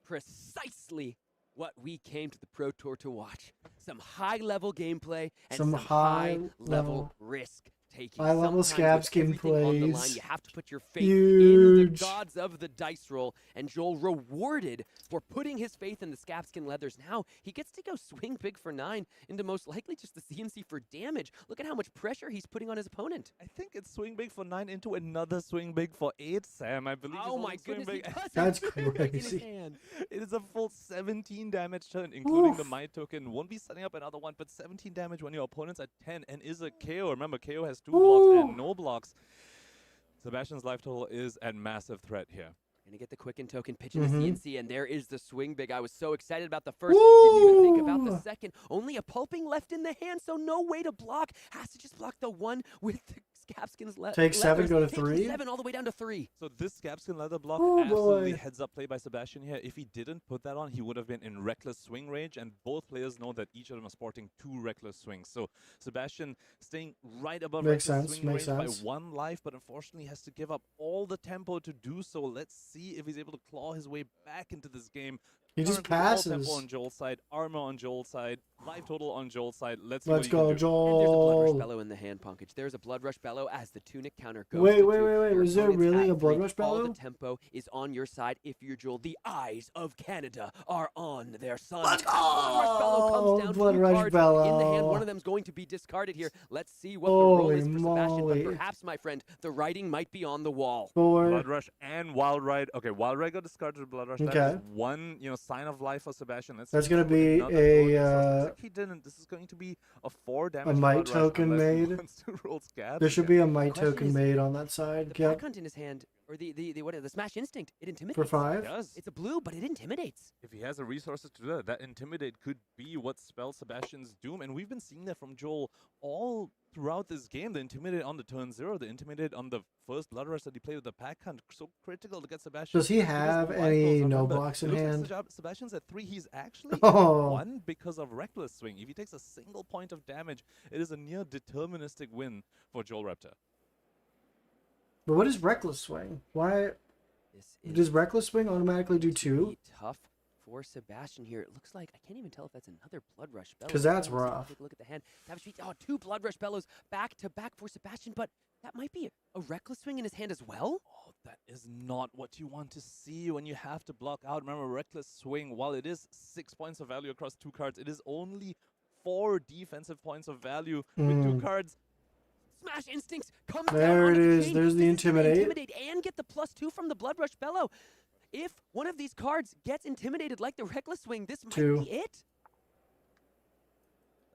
precisely what we came to the Pro Tour to watch. Some high-level gameplay and Some some high-level- high-level risk taking. high-level Sometimes with Scabskin everything on the line, plays. you have to put your faith in the Huge. gods of the dice roll. And Joel rewarded for putting his faith in the Scabskin Leathers. Now he gets to go swing big for 9 into most likely just the CNC for damage. Look at how much pressure he's putting on his opponent. I think it's swing big for 9 into another swing big for 8, Sam. I believe. Oh he's my holding swing goodness, he big. does That's have swing big in his crazy. hand. It is a full 17 damage turn, including the Oof. Might token. Won't be setting up another one, but 17 damage when your opponent's at 10 and is a KO. Remember, KO has 2 blocks and no blocks. Sebastian's life total is at massive threat here. Gonna get the Quicken token, pitching the Mhm. CNC, and there is the swing big. I was so excited about the first, didn't even think about the Woo! second. Only a pulping left in the hand, so no way to block. Has to just block the one with the Scabskins left. Take 7, go to 3. 7 all the way down to 3. So this Scabskin leather block, Oh, absolutely boy. heads up play by Sebastian here. If he didn't put that on, he would have been in reckless swing range, and both players know that each of them are sporting 2 reckless swings. So Sebastian staying right above Makes reckless sense, swing makes range sense. by 1 life, but unfortunately has to give up all the tempo to do so. Let's see if he's able to claw his way back into this game. He just Currently, all tempo passes. on Joel's side, armor on Joel's side, life total on Joel's side. Let's see what Let's he go, can do. And there's a Blood Rush Joel. Bellow in the hand, Punkage. There's a Blood Rush Bellow as the Tunic counter goes Wait, to wait, 2. wait, wait. Your Was there opponent's really at a Blood 3. Rush All Bellow? the tempo is on your side if you're Joel. The eyes of Canada are on their son. Let's Blood Rush Bellow go! comes down, Blood 2 Rush cards in the hand. Bellow. One of them's going to be discarded here. Let's see what the roll Holy is for Sebastian. moly. But perhaps, my friend, the writing might be on the wall. 4. Blood Rush and Wild Ride. Okay, Wild Ride got discarded to Blood Rush. That Okay. is one, sign of life for Sebastian. Let's That's see gonna if he be another a, roll yourself. Looks uh, like he didn't. This is going to be a 4 damage. might Blood Rush token unless he made. wants to roll scabs There should again. be a might Question token is, made on that side. The Yep. Pack Hunt in his hand, or the Smash Instinct, it intimidates. For 5. It does. It's a blue, but it intimidates. If he has the resources to do that, that Intimidate could be what spells Sebastian's doom. And we've been seeing that from Joel all throughout this game. The Intimidate on the turn 0, the Intimidate on the first Blood Rush that he played with the Pack Hunt. So critical to get Sebastian. Does he because have the life any goes up. no Remember, blocks in it looks like hand? Sebastian's at 3. He's actually Oh. 1 because of Reckless Swing. If he takes a single point of damage, it is a near deterministic win for Joel Raptor. But what is Reckless Swing? Why This is does Reckless Swing automatically do to 2? be tough for Sebastian here. It looks like I can't even tell if that's another Blood Rush Bellow. 'Cause that's Let's take a rough. Take a look at the hand. Savage Feet. Oh, 2 Blood Rush Bellows back to back for Sebastian, but that might be a Reckless Swing in his hand as well. Oh, that is not what you want to see when you have to block out. Remember, Reckless Swing, while it is 6 points of value across 2 cards, it is only 4 defensive points of value with 2 cards. Smash Instincts comes down There onto it the is. chain. There's the This is gonna Intimidate. Intimidate and get the +2 from the Blood Rush Bellow. If one of these cards gets intimidated like the Reckless Swing, this might 2. be it.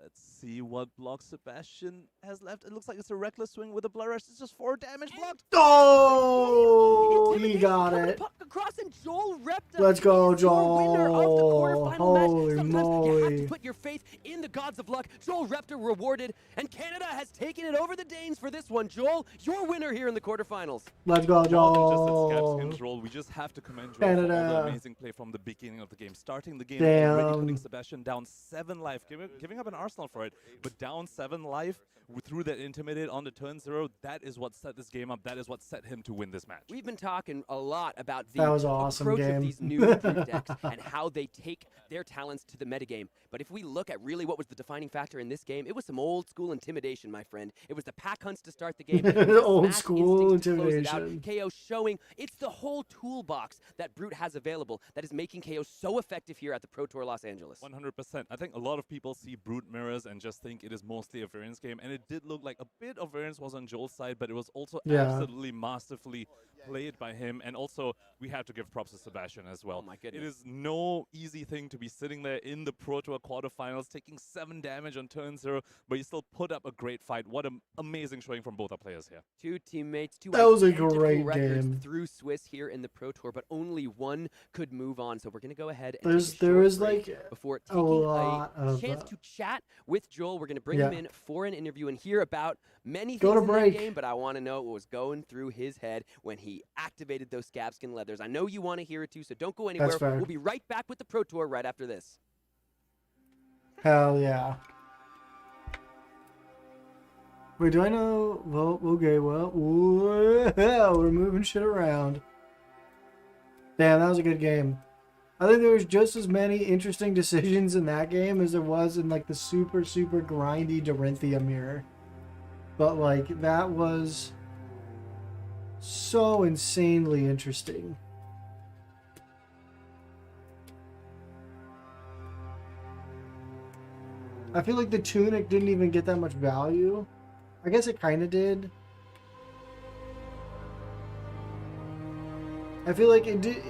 Let's see what block Sebastian has left. It looks like it's a Reckless Swing with a Blood Rush. It's just 4 damage blocked. Oh, he Intimidate got coming it. across, and Joel Repta Let's go, is your winner of the Joel. quarterfinal match. Holy Sometimes you have moly. to put your faith in the gods of luck. Joel Repta rewarded, and Canada has taken it over the Danes for this one. Joel, your winner here in the quarterfinals. Let's go, More than just Joel. its Scabskin's role. We just have to commend Joel for all Canada. the amazing play from the beginning of the game. Starting the game, Damn. already putting Sebastian down 7 life, giving up an arsenal for it, but down 7 life through that Intimidate on the turn 0. That is what set this game up. That is what set him to win this match. We've been talking a lot about the That was an awesome approach game. of these new Brute decks and how they take their talents to the metagame. But if we look at really what was the defining factor in this game, it was some old school intimidation, my friend. It was the Pack Hunts to start the game. It was the Old Smash school Instincts to close it out. intimidation. KO showing it's the whole toolbox that Brute has available that is making KO so effective here at the Pro Tour Los Angeles. 100%. I think a lot of people see Brute mirrors and just think it is mostly a variance game, and it did look like a bit of variance was on Joel's side, but it was also Yeah. absolutely masterfully played by him. And also, we have to give props to Sebastian as well. Oh my goodness. It is no easy thing to be sitting there in the Pro Tour quarterfinals, taking 7 damage on turn 0, but you still put up a great fight. What an amazing showing from both our players here. 2 teammates, 2 That was a identical great records game. through Swiss here in the Pro Tour, but only one could move on. So we're going to go ahead and There take a short was break like before a taking lot a of chance to chat with Joel. We're going to bring Yeah. him in for an interview and hear about many Go things to in break. that game, but I want to know what was going through his head when he activated those Scabskin leathers. I know you want to hear it too, so don't go anywhere. fair. We'll be right back with the Pro Tour right after this. Hell yeah. Wait, do I know? Well, okay, well, we're moving shit around. Damn, that was a good game. I think there was just as many interesting decisions in that game as there was in like the super, super grindy Dorinthia mirror. But like, that was so insanely interesting. I feel like the tunic didn't even get that much value. I guess it kind of did. I feel like it did.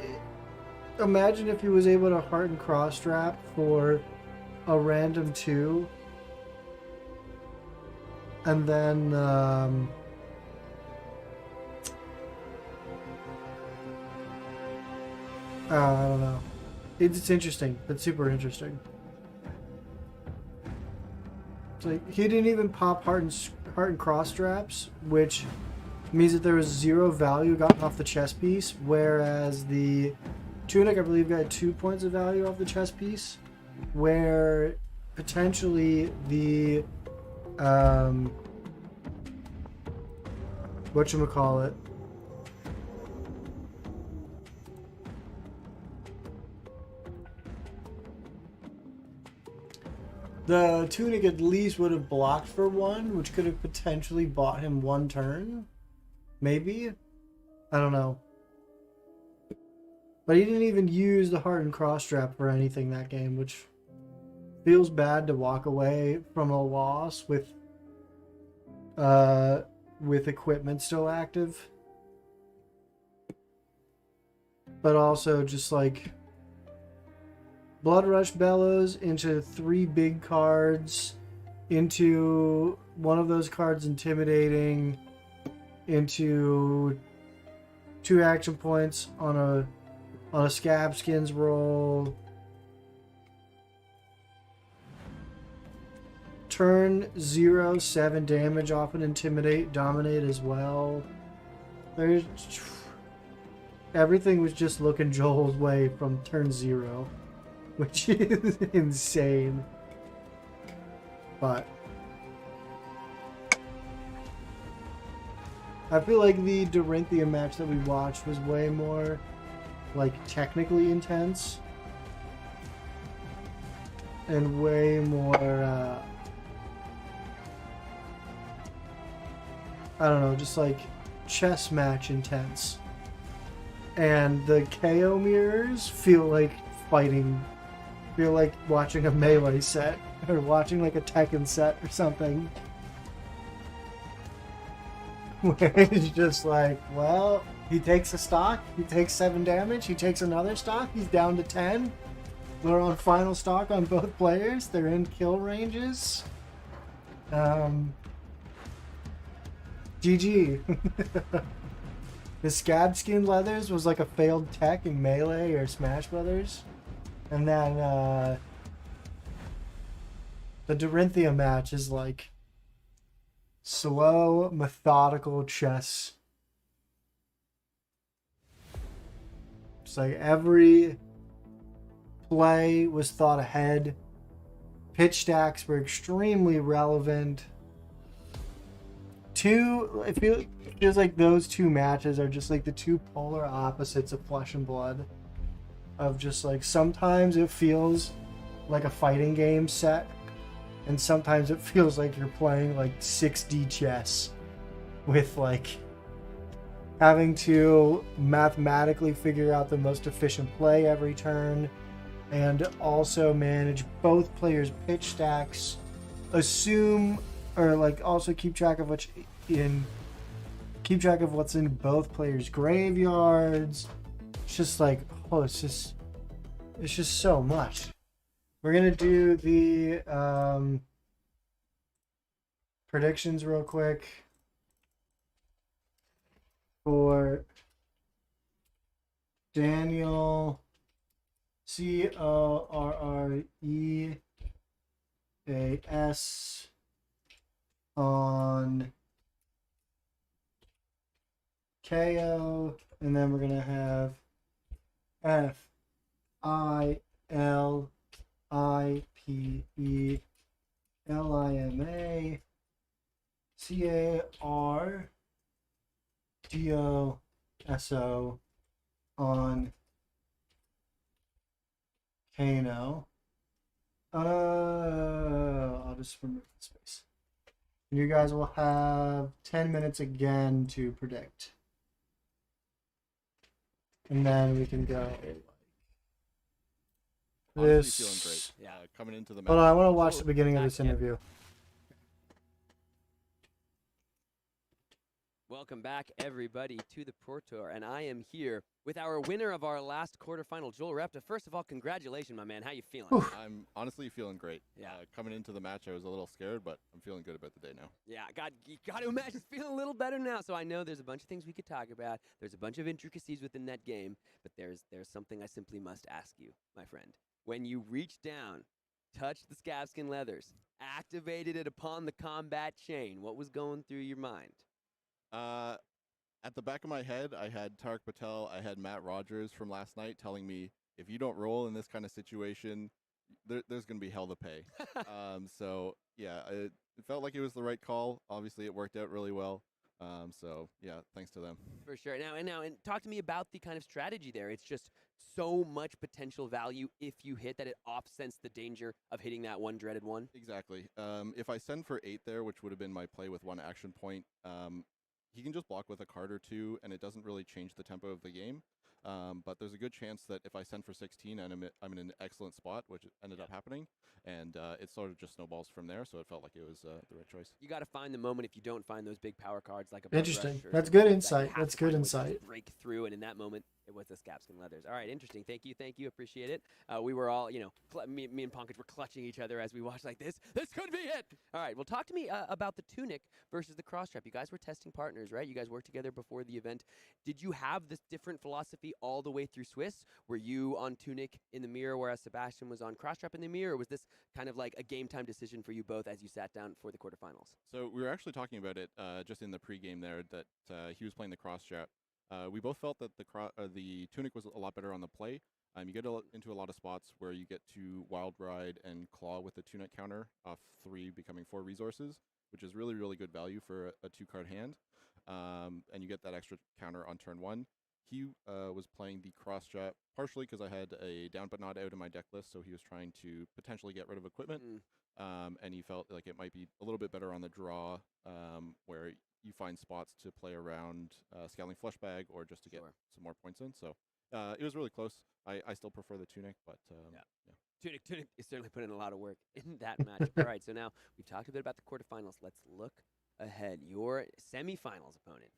Imagine if he was able to heart and cross strap for a random 2. And then, I don't know. It's interesting. It's super interesting. It's like he didn't even pop heart and cross straps, which means that there was 0 value gotten off the chess piece, whereas the tunic, I believe, got 2 points of value off the chess piece, where potentially the whatchamacallit, the tunic at least would have blocked for 1, which could have potentially bought him 1 turn. Maybe? I don't know. But he didn't even use the heart and cross strap for anything that game, which feels bad to walk away from a loss with equipment still active. But also just like Blood Rush Bellows into 3 big cards, into one of those cards Intimidating, into 2 action points on a Scab Skins roll. Turn 0, 7 damage off an Intimidate, Dominate as well. There's everything was just looking Joel's way from turn 0, which is insane. But I feel like the Dorinthia match that we watched was way more like technically intense and way more I don't know, just like chess match intense. And the KO mirrors feel like watching a Melee set or watching like a Tekken set or something. Where it's just like, well, he takes a stock, he takes 7 damage, he takes another stock, he's down to 10. We're on final stock on both players, they're in kill ranges. GG. The Scab Skin Leathers was like a failed tech in Melee or Smash Brothers. And then the Dorinthia match is like slow, methodical chess. It's like every play was thought ahead. Pitch stacks were extremely relevant. It feels like those 2 matches are just like the 2 polar opposites of Flesh and Blood. Of just like sometimes it feels like a fighting game set, and sometimes it feels like you're playing like 6D chess with like having to mathematically figure out the most efficient play every turn and also manage both players' pitch stacks, assume or like also keep track of what's in both players' graveyards. It's just like, oh, it's just so much. We're gonna do the predictions real quick for Daniel Correas on KO, and then we're gonna have FILIPELIMA CARDOSO on Kano. I'll just remove the space. You guys will have 10 minutes again to predict. And then we can go. Honestly feeling great. Yeah. Coming into the match. Hold on, I want to watch the beginning of this interview. Welcome back, everybody, to the protour, and I am here with our winner of our last quarterfinal, Joel Repta. First of all, congratulations, my man. How you feeling? I'm honestly feeling great. Yeah. Coming into the match, I was a little scared, but I'm feeling good about the day now. Yeah, you got to imagine it's feeling a little better now. So I know there's a bunch of things we could talk about. There's a bunch of intricacies within that game, but there's something I simply must ask you, my friend. When you reached down, touched the scabskin leathers, activated it upon the combat chain, what was going through your mind? At the back of my head, I had Tarek Patel, I had Matt Rogers from last night telling me, if you don't roll in this kind of situation, there's going to be hell to pay. So, yeah, it felt like it was the right call. Obviously, it worked out really well. So, yeah, thanks to them. For sure. Now, talk to me about the kind of strategy there. It's just so much potential value if you hit that it offsets the danger of hitting that one dreaded one. Exactly. If I send for 8 there, which would have been my play with 1 action point, he can just block with a card or 2, and it doesn't really change the tempo of the game. But there's a good chance that if I send for 16, and I'm in an excellent spot, which ended up happening, and it sort of just snowballs from there. So it felt like it was the right choice. You got to find the moment if you don't find those big power cards like a Interesting. Rush That's good insight. you have That's to good find a way to insight. break through, and in that moment, it was the scabskin leathers. All right, interesting. Thank you. Appreciate it. We were all, me and Pankaj were clutching each other as we watched like this. This could be it. All right. Well, talk to me about the tunic versus the cross strap. You guys were testing partners, right? You guys worked together before the event. Did you have this different philosophy all the way through Swiss? Were you on tunic in the mirror, whereas Sebastian was on cross strap in the mirror? Or was this kind of like a game time decision for you both as you sat down for the quarterfinals? So we were actually talking about it just in the pregame there that he was playing the cross strap. We both felt that the tunic was a lot better on the play. You get into a lot of spots where you get to wild ride and claw with the tunic counter off 3 becoming 4 resources, which is really, really good value for a 2-card hand. And you get that extra counter on turn 1. He was playing the cross strap partially because I had a down but not out in my deck list, so he was trying to potentially get rid of equipment. And he felt like it might be a little bit better on the draw, where you find spots to play around Scaling Flush Bag or just to get some more points in. So it was really close. I still prefer the tunic, but yeah. Tunic is certainly putting in a lot of work in that match. All right, so now we've talked a bit about the quarterfinals. Let's look ahead. Your semifinals opponent,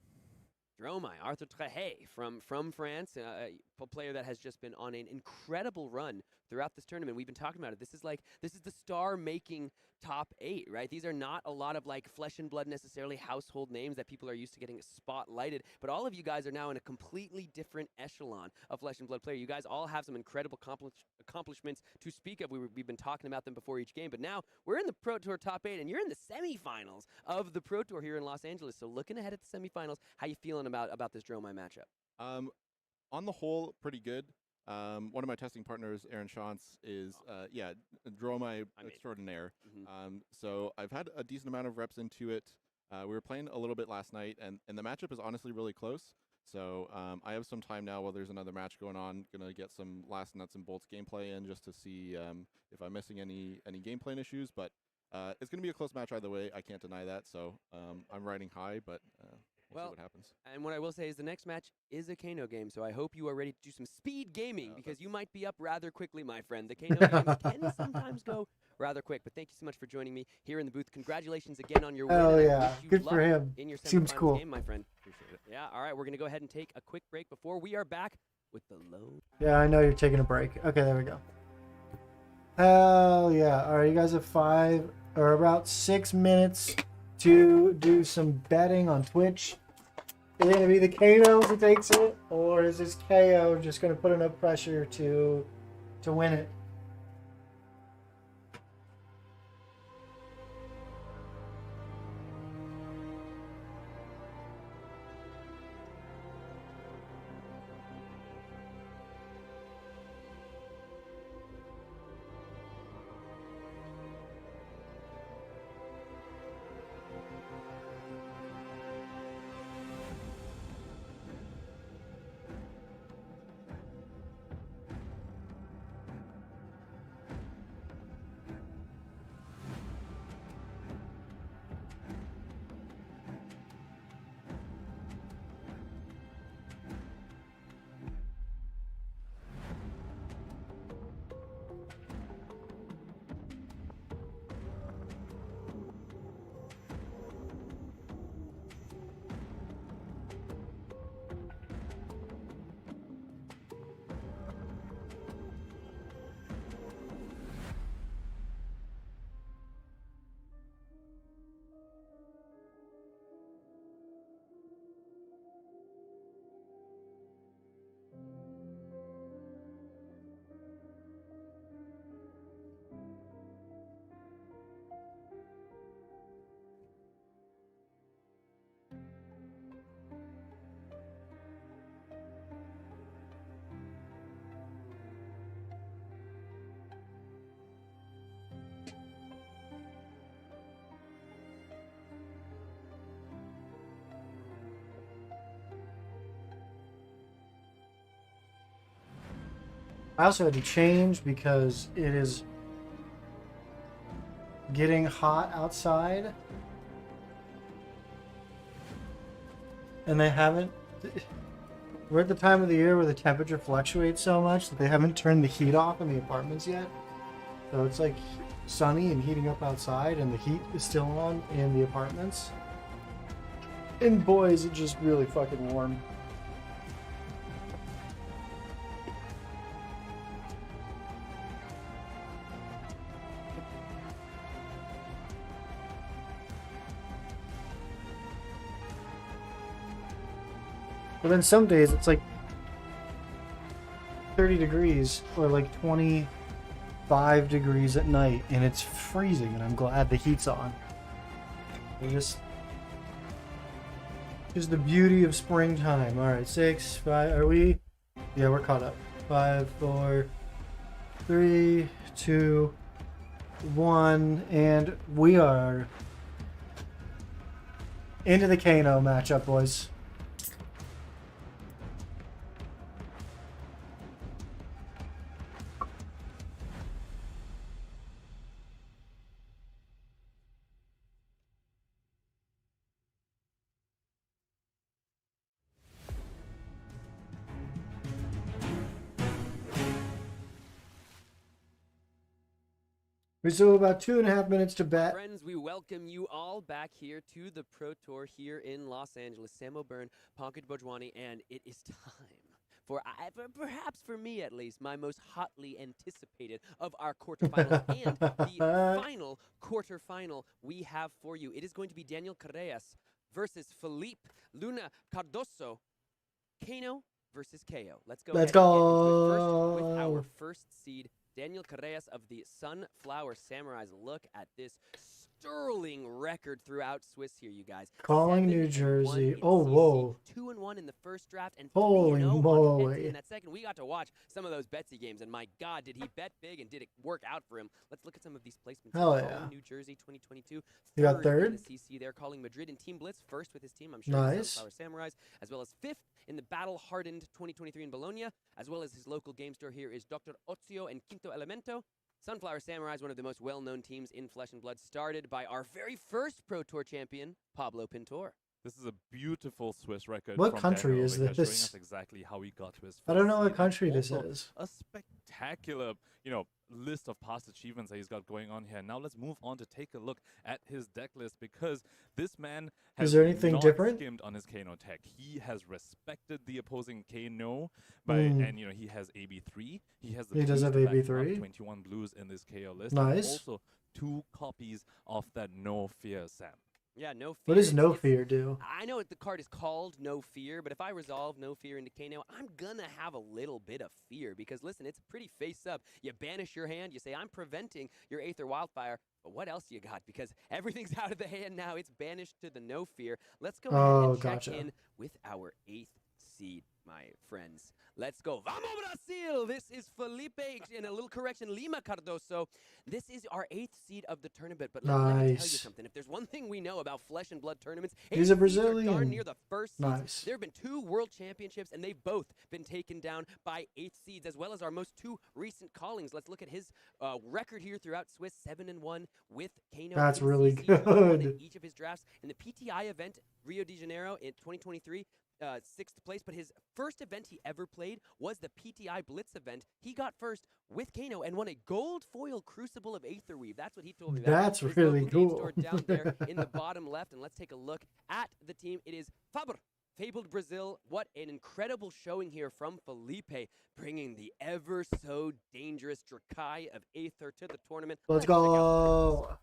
Dromai, Arthur Trehet from France, a player that has just been on an incredible run throughout this tournament. We've been talking about it. This is the star-making top 8, right? These are not a lot of like flesh and blood necessarily household names that people are used to getting spotlighted, but all of you guys are now in a completely different echelon of flesh and blood player. You guys all have some incredible accomplishments to speak of. We've been talking about them before each game, but now we're in the Pro Tour top 8, and you're in the semifinals of the Pro Tour here in Los Angeles. So looking ahead at the semifinals, how you feeling about this Dromai matchup? On the whole, pretty good. One of my testing partners, Aaron Shantz, is Dromai extraordinaire. So I've had a decent amount of reps into it. We were playing a little bit last night, and the matchup is honestly really close. So I have some time now while there's another match going on. Gonna get some last nuts and bolts gameplay in just to see if I'm missing any gameplay issues. But it's gonna be a close match either way. I can't deny that. So I'm riding high, but we'll see what happens. And what I will say is the next match is a Kano game, so I hope you are ready to do some speed gaming because you might be up rather quickly, my friend. The Kano games can sometimes go rather quick, but thank you so much for joining me here in the booth. Congratulations again on your win. Oh yeah, good for him. In your Seems semifinals cool. game, my friend. Appreciate it. Yeah, all right, we're going to go ahead and take a quick break before we are back with the load. Yeah, I know you're taking a break. Okay, there we go. Hell yeah. All right, you guys have about 6 minutes to do some betting on Twitch. Is it going to be the KO who takes it, or is this KO just going to put enough pressure to win it? I also had to change because it is getting hot outside. And they haven't... We're at the time of the year where the temperature fluctuates so much that they haven't turned the heat off in the apartments yet. So it's like sunny and heating up outside, and the heat is still on in the apartments. And boy, is it just really fucking warm. But then some days it's like 30 degrees or like 25 degrees at night, and it's freezing, and I'm glad the heat's on. Just the beauty of springtime. All right, 6, 5. Are we? Yeah, we're caught up. 5, 4, 3, 2, 1, and we are into the Kano matchup, boys. We still have about 2.5 minutes to bet. Friends, we welcome you all back here to the Pro Tour here in Los Angeles. Sam O'Byrne, Pankaj Bhojwani, and it is time for perhaps for me at least, my most hotly anticipated of our quarterfinals and the final quarterfinal we have for you. It is going to be Daniel Carreras versus Felipe Luna Cardoso. Kano versus KO. Let's go. Let's ahead and get into it first with go. our first seed, Daniel Carreras of the Sunflower Samurais. Look at this sterling record throughout Swiss here, you guys. Calling New 7-1 Jersey. in Oh, CC, whoa. 2-1 in the first draft, and Holy 3-0 on moly. Etsy in that second. We got to watch some of those Betsy games, and my God, did he bet big and did it work out for him? Let's look at some of these placements. Hell Calling yeah. New Jersey 2022. You got In third? the CC there, calling Madrid in Team Blitz first with his team. I'm sure Nice. Sunflower Samurais, as well as fifth in the battle-hardened 2023 in Bologna, as well as his local game store here is Dr. Ozio and Quinto Elemento. Sunflower Samurai is one of the most well-known teams in Flesh and Blood, started by our very first Pro Tour champion, Pablo Pintor. This is a beautiful Swiss record. What from country Daniel is over here, showing this? us exactly how he got to his. I don't know first what seed, country and this also is. A spectacular, list of past achievements that he's got going on here. Now let's move on to take a look at his deck list, because this man has Is there anything not different? skimmed on his Kano tech. He has respected the opposing Kano by, Mm. and he has AB3. He has the He does blues have to back him up, AB3. 21 blues in this KO list. Nice. And also 2 copies of that No Fear Sam. Yeah, No Fear. What does No It's- Fear do? I know the card is called No Fear, but if I resolve No Fear into Kano, I'm gonna have a little bit of fear, because listen, it's pretty face up. You banish your hand, you say, I'm preventing your Aether Wildfire, but what else you got? Because everything's out of the hand now. It's banished to the No Fear. Let's go ahead and check gotcha. in with our 8th seed, my friends. Let's go. Vamos Brasil! This is Felipe, and a little correction, Lima Cardoso. This is our 8th seed of the tournament, but let me tell you Nice. something. If there's one thing we know about Flesh and Blood tournaments, He's a 8th seeds are darn Brazilian. near the first seeds. Nice. There have been 2 world championships, and they've both been taken down by 8th seeds, as well as our most 2 recent callings. Let's look at his record here throughout Swiss, 7-1 with Kano. That's in really CC, 2-1 in good. each of his drafts. In the PTI event, Rio de Janeiro in 2023, 6th place, but his first event he ever played was the PTI Blitz event. He got first with Kano and won a gold foil Crucible of Aetherweave. That's what he told me about. That's His really local game cool. store down there in the bottom left, and let's take a look at the team. It is Faber, Fabled Brazil. What an incredible showing here from Felipe, bringing the ever so dangerous Drakai of Aether to the tournament. Let's check out the go.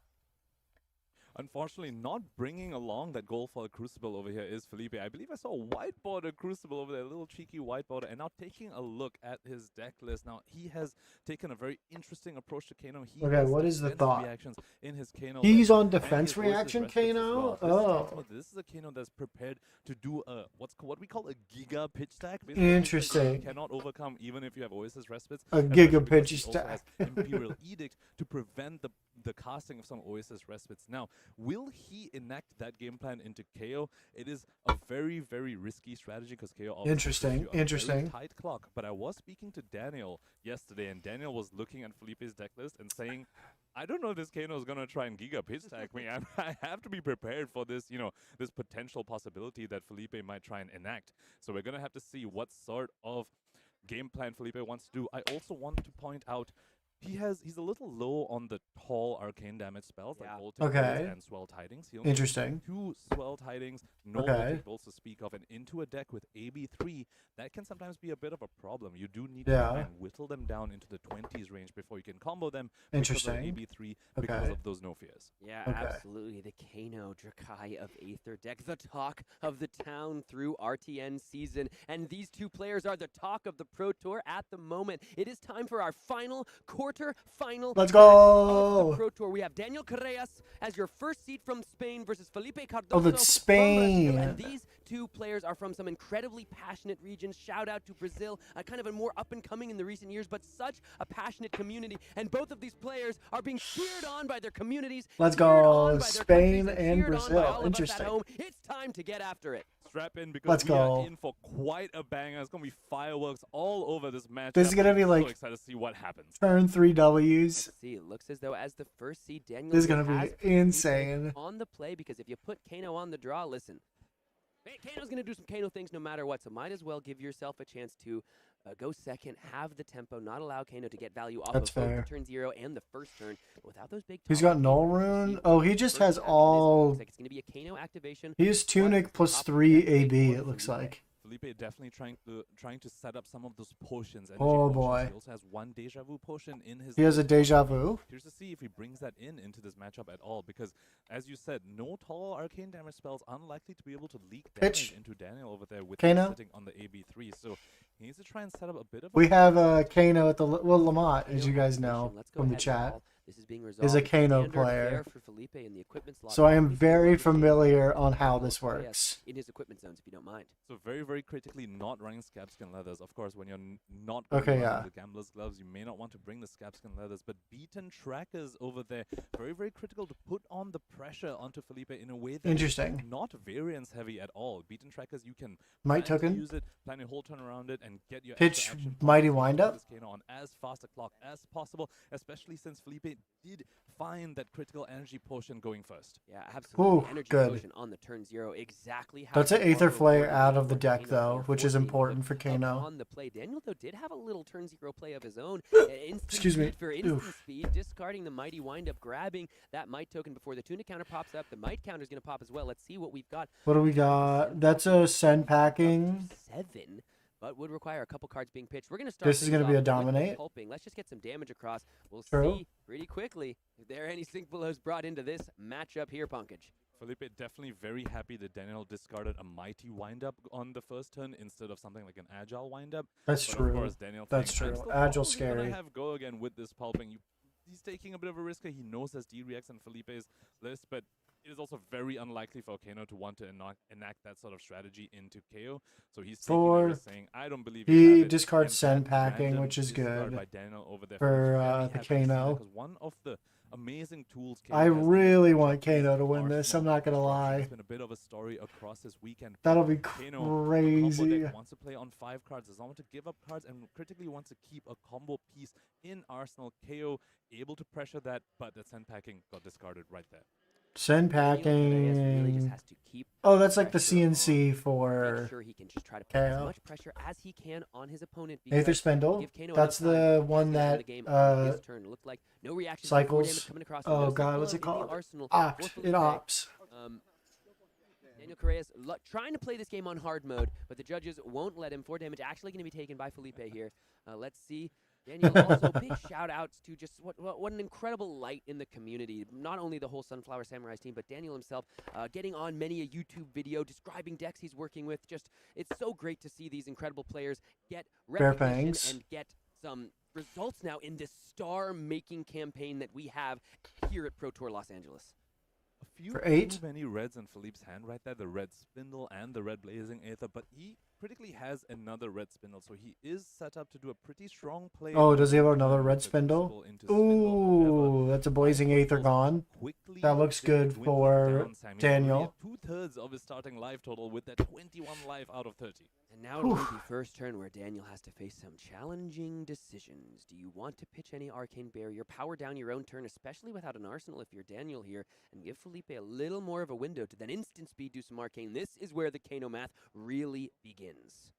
Unfortunately, not bringing along that gold foil Crucible over here is Felipe. I believe I saw a white border Crucible over there, a little cheeky white border. And now taking a look at his deck list. Now, he has taken a very interesting approach to Kano. He Okay, has what is the defense thought? reactions in his Kano He's list, on and his defense Oasis reaction, Respites as Kano? well. This tells Oh. me this is a Kano that's prepared to do a what we call a giga pitch stack. Basically, a pitch stack that you Interesting. cannot overcome even if you have Oasis Respites. A especially giga because pitch he also stack. has Imperial Edict to prevent the casting of some Oasis Respites. Now, Will he enact that game plan into KO? It is a very, very risky strategy because KO obviously Interesting, gives you a interesting. very tight clock. But I was speaking to Daniel yesterday, and Daniel was looking at Felipe's deck list and saying, I don't know if this Kano is going to try and Giga pitch tag me. I have to be prepared for this, this potential possibility that Felipe might try and enact. So we're going to have to see what sort of game plan Felipe wants to do. I also want to point out he's a little low on the tall arcane damage spells like Voltic Okay. Bolts and Swell Tidings. He only Interesting. 2 Swell Tidings, no Okay. Voltic Bolts to speak of, and into a deck with AB3, that can sometimes be a bit of a problem. You do need to try and whittle them down into the 20s range before you can combo them because of Interesting. AB3, because of those no fears. Yeah, absolutely. The Kano Drakai of Aether deck, the talk of the town through RTN season. And these two players are the talk of the Pro Tour at the moment. It is time for our final quarter-final Let's match go. of the Pro Tour. We have Daniel Correas as your first seed from Spain versus Felipe Cardoso Oh, that's from Spain. Brazil. And these two players are from some incredibly passionate regions. Shout out to Brazil, kind of a more up-and-coming in the recent years, but such a passionate community. And both of these players are being cheered on by their communities. Let's cheered go. on by their Spain countries, and cheered on by Brazil. all of us at Interesting. home. It's time to get after it. Strap in because Let's we go. are in for quite a banger. It's going to be fireworks all over this match. This is gonna be so like excited to see what happens. Turn 3 W's. Let's see, it looks as though as the first seed, Daniel This is gonna has be insane. on the play, because if you put Kano on the draw, listen, Kano's going to do some Kano things no matter what, so might as well give yourself a chance to go second, have the tempo, not allow Kano to get value off That's of both fair. the turn 0 and the first turn. Without those big He's top got null rune. Oh, he just has all. it's going to be a Kano activation. He has tunic plus 3 AB. It looks like. Felipe definitely trying to set up some of those potions. Energy Oh, potions. boy. He also has one deja vu potion in his. He has a deja vu. Here's to see if he brings that into this matchup at all, because as you said, no tall arcane damage spells, unlikely to be able to leak damage Pitch. into Daniel over there with Kano. sitting on the AB3. So he needs to try and set up a bit of. We have Kano at the Lamont, as you guys know from the chat. This is being Is a resolved. Kano Standard player. fare for Felipe in the equipment slot. So I am Please very keep on familiar on how Daniel this Correas works. in his equipment zones, if you don't mind. So very, very critically not running scabskin leathers. Of course, when you're not going Okay, to run yeah. the gambler's gloves, you may not want to bring the scabskin leathers. But beaten trackers over there, very, very critical to put on the pressure onto Felipe in a way that is Interesting. not variance heavy at all. Beaten trackers, you can Might plan to token. use it, plan a whole turn around it, and get your Pitch extra action mighty points to windup. this Kano on as fast a clock as possible, especially since Felipe did find that critical energy potion going first. Yeah, absolutely. Ooh, Energy good. potion on the turn 0, exactly how That's an you Aether are Flare rewarded out of the for deck, Kano though, here, which is 14, important but for Kano. On the play, Daniel though did have a little turn 0 play of his own. Instant Excuse me. speed for instant Oof. speed, discarding the mighty windup, grabbing that might token before the tunic counter pops up. The might counter is going to pop as well. Let's see what we've got. What do we got? That's a send packing. 7, but would require a couple cards being pitched. We're going to start. This is going gonna to be a dominate. Pulping. Let's just get some damage across. We'll True. see pretty quickly if there are any sync blows brought into this matchup here, Punkage. Felipe definitely very happy that Daniel discarded a mighty windup on the first turn instead of something like an agile windup. That's But true. Of course, Daniel That's thinks, "I'm true. still Agile's probably gonna scary. have go again with this pulping. He's taking a bit of a risk. He knows there's D-Reacts on Felipe's list, but it is also very unlikely for Kano to want to enact that sort of strategy into KO. So he's taking For- that risk, saying, I don't believe He you have it." discards And send that packing, random which is discard good by Daniel over there for, very the happy to see that, Kano. 'cause one of the amazing tools I has in this really matchup want is Kano to win this. I'm Arsenal not gonna construction. lie. It's been a bit of a story across this weekend. That'll be Kano, the combo crazy. deck wants to play on 5 cards, does not want to give up cards, and critically wants to keep a combo piece in Arsenal. KO able to pressure that, but the send packing got discarded right there. Send Daniel Correas really just packing. has to keep Oh, that's like the pressure on. CNC Make for sure he can just try to put as KO. much pressure as he can on his opponent. Aether because Spindle. give Kano That's enough time the to one get on the that game on his turn. It looked like no reaction. before cycles. damage coming across. Oh No god, Cyclone what's it in the called? arsenal Opt. for It Felipe. opts. Daniel Correas trying to play this game on hard mode, but the judges won't let him. 4 damage actually going to be taken by Felipe here. Let's see. Daniel, also big shout outs to just what an incredible light in the community. Not only the whole Sunflower Samurais team, but Daniel himself getting on many a YouTube video describing decks he's working with. Just, it's so great to see these incredible players get Bare recognition Fangs. and get some results now in this star-making campaign that we have here at Pro Tour Los Angeles. A few For 8? too many reds in Philippe's hand right there, the red spindle and the red blazing aether, but he critically has another red spindle, so he is set up to do a pretty strong play. Oh, does he have another with red the spindle? Crucible into spindle. However, Ooh, that's a blazing aether gone. quickly That looks good dwindling for down Sammy. Daniel. 2/3 of his starting life total with that 21 life out of 30. And now it'll be the first turn where Daniel has to face some challenging decisions. Do you want to pitch any Arcane Barrier, power down your own turn, especially without an arsenal if you're Daniel here, and give Felipe a little more of a window to then instant speed do some Arcane? This is where the Kano math really begins.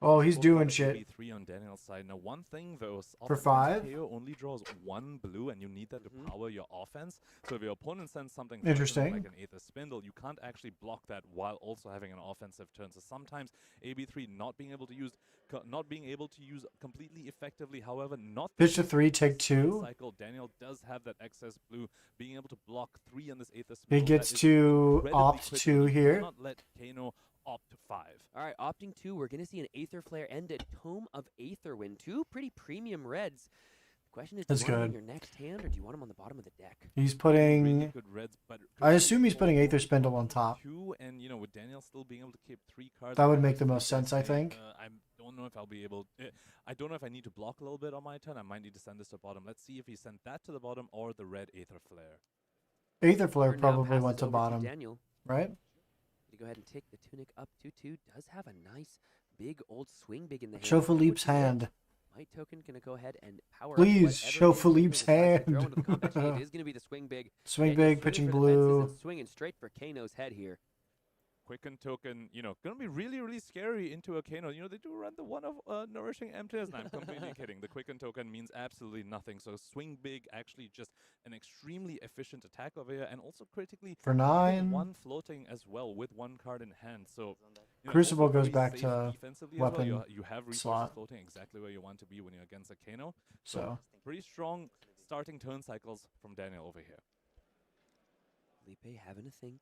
Oh, he's Both doing cards will shit. be 3 on Daniel's side. Now, one thing though, is For oftentimes 5? KO only draws 1 blue, and you need that to power your offense. So if your opponent sends something Interesting. like an Aether Spindle, you can't actually block that while also having an offensive turn. So sometimes AB3 not being able to use completely effectively. However, not Pitch to 3, take this 2. cycle. Daniel does have that excess blue, being able to block 3 on this Aether He Spindle. gets that is to incredibly opt critical. 2 You here. cannot let Kano opt 5. All right, opting 2, we're going to see an Aether Flare and a Tome of Aether win. 2 pretty premium reds. The question is, do That's you want them good. in your next hand, or do you want them on the bottom of the deck? He's Really putting... good reds, but I assume he's Crucible putting Aether only Spindle on dropping top. 2, and you know, with Daniel still being able to keep 3 cards. That would on make the his most sense, I destiny, think. I don't know if I'll be able. I don't know if I need to block a little bit on my turn. I might need to send this to bottom. Let's see if he sent that to the bottom or the red Aether Flare. Aether Flare Turn now probably passes went to over bottom, Daniel. right? To go ahead and take the Tunic up 2/2. Does have a nice big old swing big in the hand. Show What would Philippe's you get? hand. White token gonna go ahead and power up Please, whatever show Daniel Philippe's decides to throw hand. into the combat chain. It is gonna be the swing big. Swing Daniel big, swinging pitching for the fences blue. and swinging straight for Kano's head here. Quicken token, you know, gonna be really, really scary into a Kano. You know, they do run the one of Nourishing Emptiness. No, I'm completely kidding. The Quicken token means absolutely nothing. So swing big, actually just an extremely efficient attack over here, and also critically For you get 9. 1 floating as well with 1 card in hand. So you know, Crucible also goes very back safe to defensively as well. weapon You have resources slot. floating exactly where you want to be when you're against a Kano. So Pretty strong starting turn cycles from Daniel over here. Felipe having a think.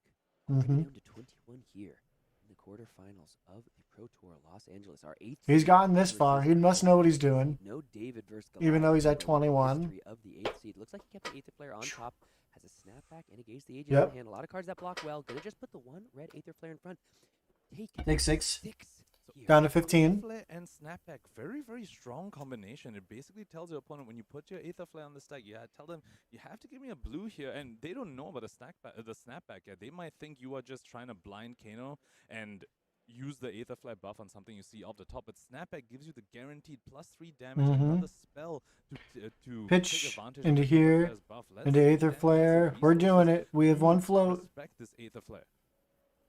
Mhm. Down to 21 here in the quarterfinals of the Pro Tour Los Angeles. Our 8th he's seed gotten this versus far. He must know what he's Goliath. doing. No David versus Even though he's at Goliath in the 21. history of the 8th seed. Looks like he kept the Aether Flare on top. Has a snapback and against the Aegis Yep. in hand. A lot of cards that block well. Gonna just put the 1 red Aether Flare in front. Take 6. 6 here. Down to 15. Flare and snapback, very, very strong combination. It basically tells your opponent when you put your Aether Flare on the stack, tell them you have to give me a blue here, and they don't know about the snapback yet. They might think you are just trying to blind Kano and use the Aether Flare buff on something you see off the top, but snapback gives you the guaranteed +3 damage, another spell to take Pitch advantage into of the Aether here, Flare's buff. Let's into see if Aether Daniel has some Flare. We're doing resources it. We have 1 to float. respect this Aether Flare.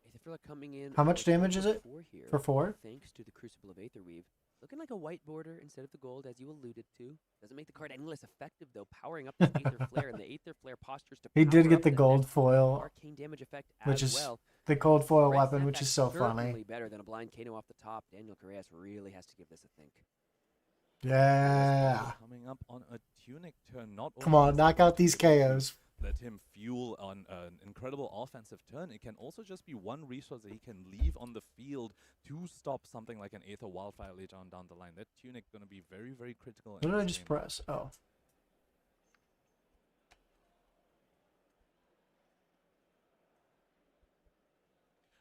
Aether Flare coming in. How much for damage is number it? 4 here, For 4? thanks to the Crucible of Aetherweave. Looking like a white border instead of the gold, as you alluded to. Doesn't make the card any less effective, though. Powering up the Aether Flare, and the Aether Flare postures to He did power get up the the gold next foil, arcane damage effect which as is well. the cold foil Red weapon, which snapback is so certainly funny. better than a blind Kano off the top. Daniel Correas really has to give this a think. Yeah. Coming up on a Tunic turn. Not Come only on, is knock it out these going to be able to KOs. Let him fuel on an incredible offensive turn. It can also just be 1 resource that he can leave on the field to stop something like an Aether Wildfire later on down the line. That Tunic going to be very, very critical. What in did I this just game. press? Oh.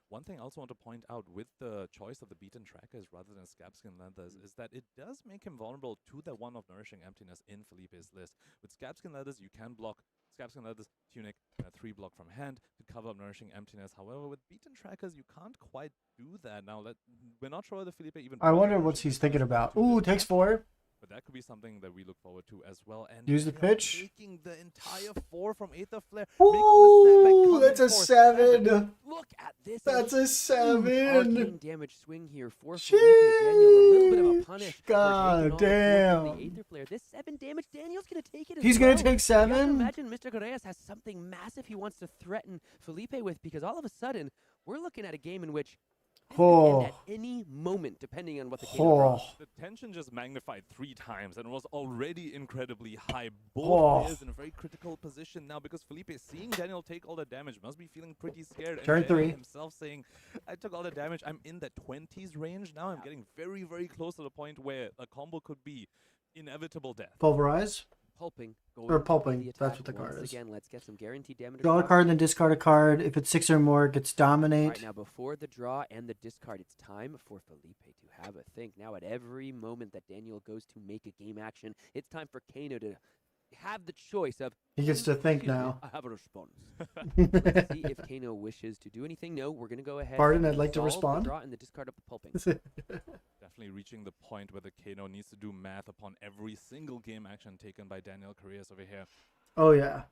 One thing I also want to point out with the choice of the beaten trackers rather than Scabskin Leathers is that it does make him vulnerable to the 1 of Nourishing Emptiness in Felipe's list. With Scabskin Leathers, you can block Scabskin Leathers, Tunic, and a 3 block from hand to cover up Nourishing Emptiness. However, with beaten trackers, you can't quite do that. Now, we're not sure whether Felipe even... I brought wonder Nourishing what he's thinking Emptiness about. into Ooh, this takes match, 4. but that could be something that we look forward to as well. And Use the Daniel pitch. taking the entire 4 from Aether Flare. Ooh, that's a 7. Look at this. That's a Arcane 7. damage swing here for Felipe. Daniel, a little bit of a punish. for God taking all the force damn. from the Aether Flare. This 7 damage, Daniel's going to take it as He's well. going to take You have to 7? imagine Mr. Correas has something massive he wants to threaten Felipe with, because all of a sudden, we're looking at a game in which this could end at any moment, depending on what the Kano draws. The tension just magnified 3 times and was already incredibly high. Both Oh. players in a very critical position now because Felipe, seeing Daniel take all the damage, must be feeling pretty scared. And Turn Daniel 3. himself saying, I took all the damage. I'm in the 20s range now. I'm getting very, very close to the point where a combo could be inevitable death. Pulverize. Pulping. Or Going pulping, to the that's attack what the card once is. again. Let's get some guaranteed damage. Draw a across card the and then discard a card. If it's 6 or more, it gets dominate. Right now, before the draw and the discard, it's time for Felipe to have a think. Now, at every moment that Daniel goes to make a game action, it's time for Kano to have the choice of. He gets to think "Excuse me, now." I have a response. Let's see if Kano wishes to do anything. No, we're gonna go ahead. Pardon, and I'd like to resolve respond. The draw and the discard of the pulping. Definitely reaching the point where the Kano needs to do math upon every single game action taken by Daniel Correas over here. Oh, yeah.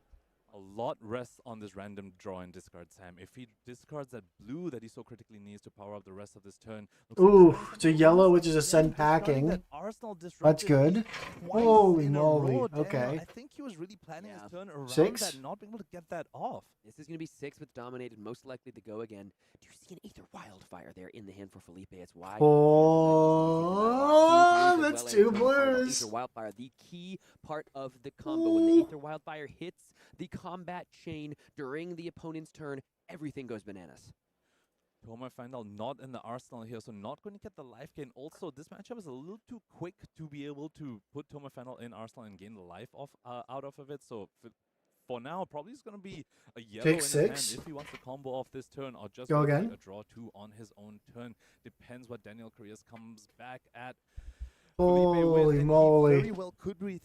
A lot rests on this random draw and discard, Sam. If he discards that blue that he so critically needs to power up the rest of this turn. Ooh, it's a yellow, which is a send Discarding packing. that Arsenal That's disrupted good. twice Holy in a moly. row, Daniel. Okay. I think he was really planning his turn around 6? that, not being able to get that off. This is going to be 6 with dominated, most likely to go again. Do you see an Aether Wildfire there in the hand for Felipe? It's why. Oh, that's 2 blues. Aether Wildfire, the key part of the combo. When the Aether Wildfire hits the combat chain during the opponent's turn, everything goes bananas. Toma Fandal not in the arsenal here, so not going to get the life gain. Also, this matchup is a little too quick to be able to put Toma Fandal in arsenal and gain the life out of it. So for now, probably it's going to be a yellow Take in his 6. hand if he wants to combo off this turn, or just Go maybe again. a draw 2 on his own turn. Depends what Daniel Correas comes back at. Felipe with, Holy and he moly. very well could be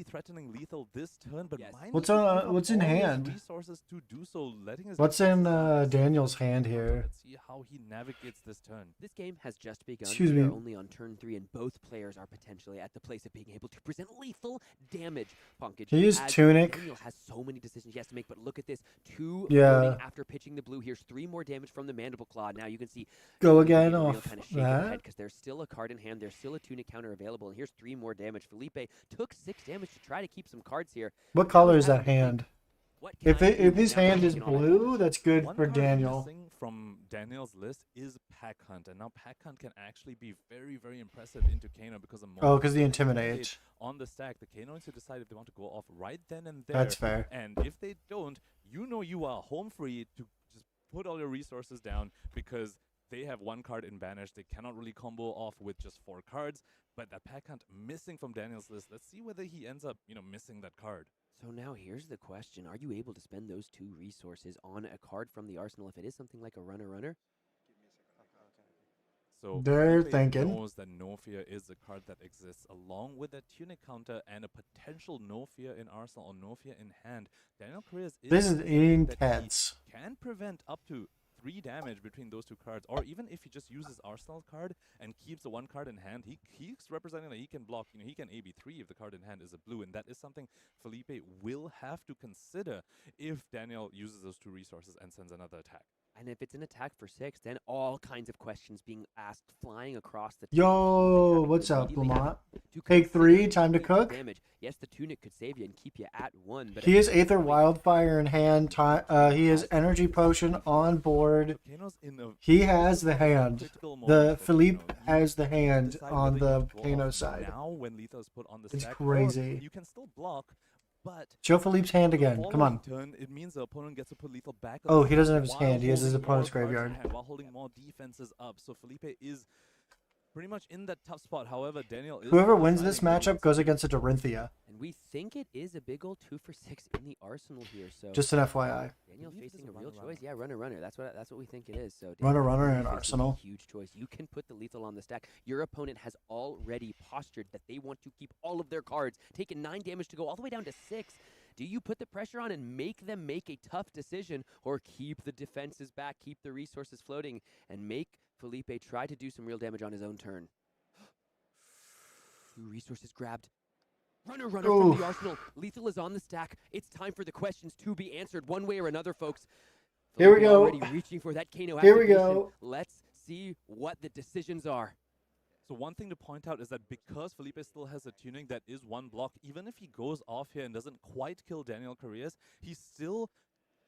threatening lethal this turn, but Yes. might What's need to give up what's in all his hand? resources to do so, letting his What's in defenses down. Daniel's hand here? Let's see how he navigates this turn. This game has just begun. Excuse We are me. only on turn 3, and both players are potentially at the place of being able to present lethal damage. Punkage. He used as Tunic. Daniel has so many decisions he has to make, but look at this. 2 Yeah. floating after pitching the blue. Here's 3 more damage from the Mandible Claw. Now you can see. Go Felipe again being real off kind of shaking that. ahead because there's still a card in hand. There's still a Tunic counter available, and here's 3 more damage. Felipe took 6 damage to try to keep some cards here. What Now color he is has that to think, hand? what can I do If his without hand is taking all that blue, damage? that's good One for card Daniel. missing from Daniel's list is Pack Hunt, and now Pack Hunt can actually be very, very impressive into Kano because the Oh, moment 'cause the they intimidate. activate on the stack, the Kano needs to decide if they want to go off right then and there. That's fair. And if they don't, you know you are home free to just put all your resources down because they have 1 card in banish. They cannot really combo off with just 4 cards. But that Pack Hunt missing from Daniel's list, let's see whether he ends up, missing that card. So now here's the question. Are you able to spend those 2 resources on a card from the arsenal if it is something like a runner? So They're Felipe thinking. knows that No Fear is a card that exists along with a Tunic counter and a potential No Fear in arsenal or No Fear in hand. Daniel Correas This is saying that he intense. can prevent up to 3 damage between those 2 cards, or even if he just uses Arsenal card and keeps the 1 card in hand, he's representing that he can block. He can AB3 if the card in hand is a blue, and that is something Felipe will have to consider if Daniel uses those 2 resources and sends another attack. And if it's an attack for 6, then all kinds of questions being asked flying across the Yo, having to what's up, immediately have Lamont? to Take consider 3, time to each cook. damage. Yes, the Tunic could save you and keep you at 1, but He at has this Aether point, Wildfire in hand. He has Energy Potion on board. So Kano's in a He has the hand. critical The moment for Philippe Kano. has the hand Decide on whether you the go Kano off side. Now when lethal is put on the It's stack, crazy. or you can still block, but Show Philippe's hand the again. Come following on. turn, it means the opponent gets to put lethal back. Oh, on the he doesn't stack have his while hand. He has his holding opponent's more cards in graveyard. hand, while holding more defenses up. So Felipe is pretty much in that tough spot. However, Daniel is Whoever wins this deciding matchup goes against a Dorinthia. and we think it is a big old 2 for 6 in the arsenal here. So Just an FYI. Daniel believe this facing is a a real runner-runner. choice. Yeah, runner. That's what we think it is. So Runner Daniel and facing Arsenal. a huge choice. You can put the lethal on the stack. Your opponent has already postured that they want to keep all of their cards, taking 9 damage to go all the way down to 6. Do you put the pressure on and make them make a tough decision, or keep the defenses back, keep the resources floating, and make Felipe try to do some real damage on his own turn? 2 resources grabbed. Runner from Oof. the arsenal. Lethal is on the stack. It's time for the questions to be answered one way or another, folks. Here we Felipe go. Already reaching for that Kano Here we activation. go. Let's see what the decisions are. So one thing to point out is that because Felipe still has a tuning that is 1 block, even if he goes off here and doesn't quite kill Daniel Correas, he still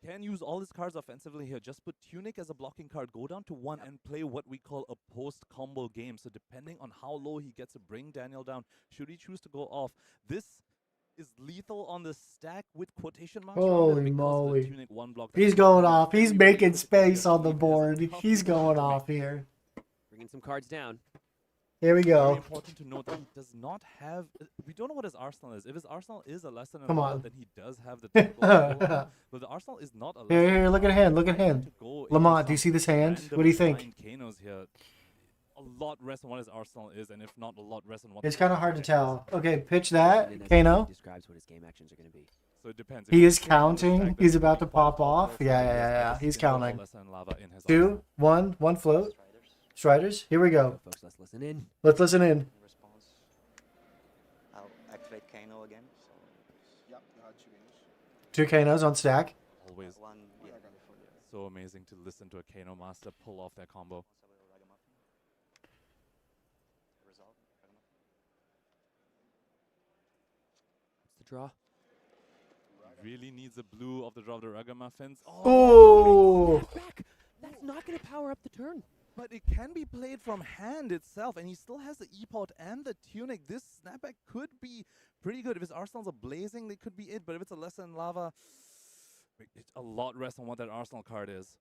can use all his cards offensively here. Just put Tunic as a blocking card, go down to 1 and play what we call a post-combo game. So depending on how low he gets to bring Daniel down, should he choose to go off, this is lethal on the stack with quotation marks around it Holy because of the moly. Tunic 1 block. He's That's going very, off. He's very making difficult to space on the keep as a board. tough He's decision going to make. off here. Bringing some cards down. Here we Very go. important to note that he does not have. We don't know what his arsenal is. If his arsenal is a lesson in Come lava, on. then he does have the 10 gold to go on. But the arsenal is not a lesson. Here, here, in look at lava. hand, look He at might need hand. to go into Lamont, do you some see this hand? random What do you think? blind Kanos here. A lot less on what his arsenal is, and if not, a lot less on what. It's the kind of game hard to is. tell. Okay, pitch And that, as Kano. describes what his game actions are going to be. So it depends. If He he's is sitting on the stack, counting. then He's it's gonna about be to quite pop off. popular Yeah, for him. He yeah, has yeah. either He's Spindle or counting. Lesson in Lava in his 2, arsenal. 1 float. Striders. Here we go. Folks, let's listen in. Let's listen in. In response, I'll activate Kano again. So Yep, you had 2 games. 2 Kanos on stack. Always one, yeah, so amazing to listen to a Kano master pull off that combo. also with a Ragamuffin. Resolve, Ragamuffin. That's the draw. Really needs a blue of the draw of the Ragamuffins. Oh! Back. That's not going to power up the turn. But it can be played from hand itself, and he still has the E-Pot and the Tunic. This snapback could be pretty good. If his arsenals are blazing, they could be it. But if it's a lesson in lava, it's a lot rests on what that arsenal card is.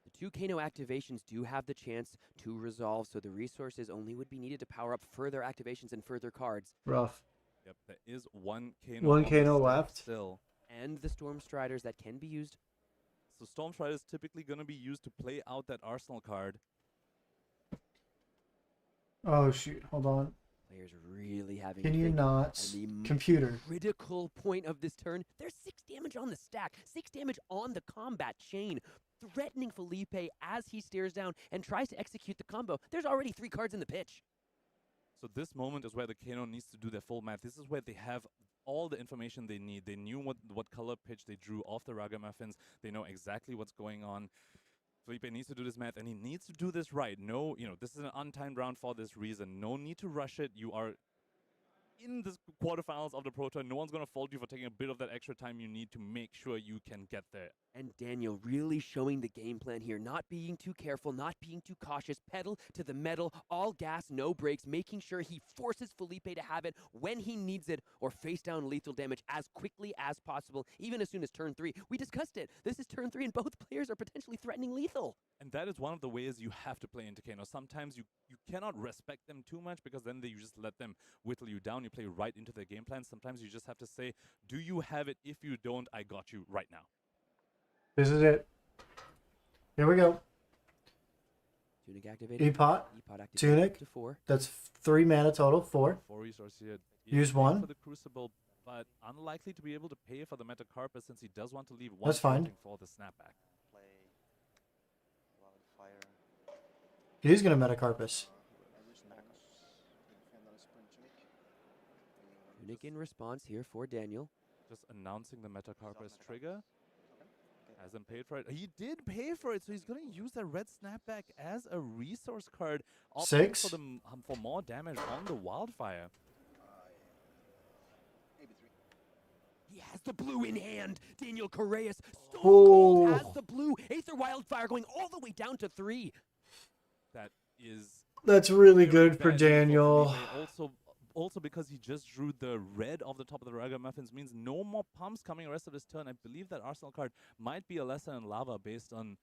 The 2 Kano activations do have the chance to resolve, so the resources only would be needed to power up further activations and further cards. Rough. Yep, there is 1 Kano. One on the Kano stack left. still. And the Storm Striders that can be used. So Storm Strider is typically going to be used to play out that arsenal card. Oh, shoot. Hold on. Players really having Can to you think. not? And the Computer. critical point of this turn, there's 6 damage on the stack, 6 damage on the combat chain, threatening Felipe as he stares down and tries to execute the combo. There's already 3 cards in the pitch. So this moment is where the Kano needs to do their full math. This is where they have all the information they need. They knew what color pitch they drew off the Ragamuffins. They know exactly what's going on. Felipe needs to do this math, and he needs to do this right. No, this is an untimed round for this reason. No need to rush it. You are in the quarterfinals of the Pro Tour. No one's going to fault you for taking a bit of that extra time you need to make sure you can get there. And Daniel really showing the game plan here, not being too careful, not being too cautious, pedal to the metal, all gas, no brakes, making sure he forces Felipe to have it when he needs it or face down lethal damage as quickly as possible, even as soon as turn 3. We discussed it. This is turn 3 and both players are potentially threatening lethal. And that is one of the ways you have to play into Kano. Sometimes you cannot respect them too much because then you just let them whittle you down. You play right into their game plan. Sometimes you just have to say, do you have it? If you don't, I got you right now. This is it. Here we go. Tunic activated. E-Pot. E-Pot activated Tunic. to 4. That's 3 mana total. 4. 4 resources here. Use He's paying 1. for the Crucible, but unlikely to be able to pay for the Metacarpus since he does want to leave 1 That's fine. floating for the snapback. Play Wildfire. He's going to Metacarpus. Tunic in response here for Daniel. Just announcing the Metacarpus trigger. Hasn't paid for it. He did pay for it, so he's going to use that red snapback as a resource card. Opting 6. For, for more damage on the Wildfire. Maybe 3. He has the blue in hand. Daniel Correas, Stone Cold Oh. has the blue. Aether Wildfire going all the way down to 3. That is That's really very good for bad news Daniel. Felipe. Also because he just drew the red off the top of the Ragamuffins means no more pumps coming the rest of his turn. I believe that Arsenal card might be a lesson in lava based on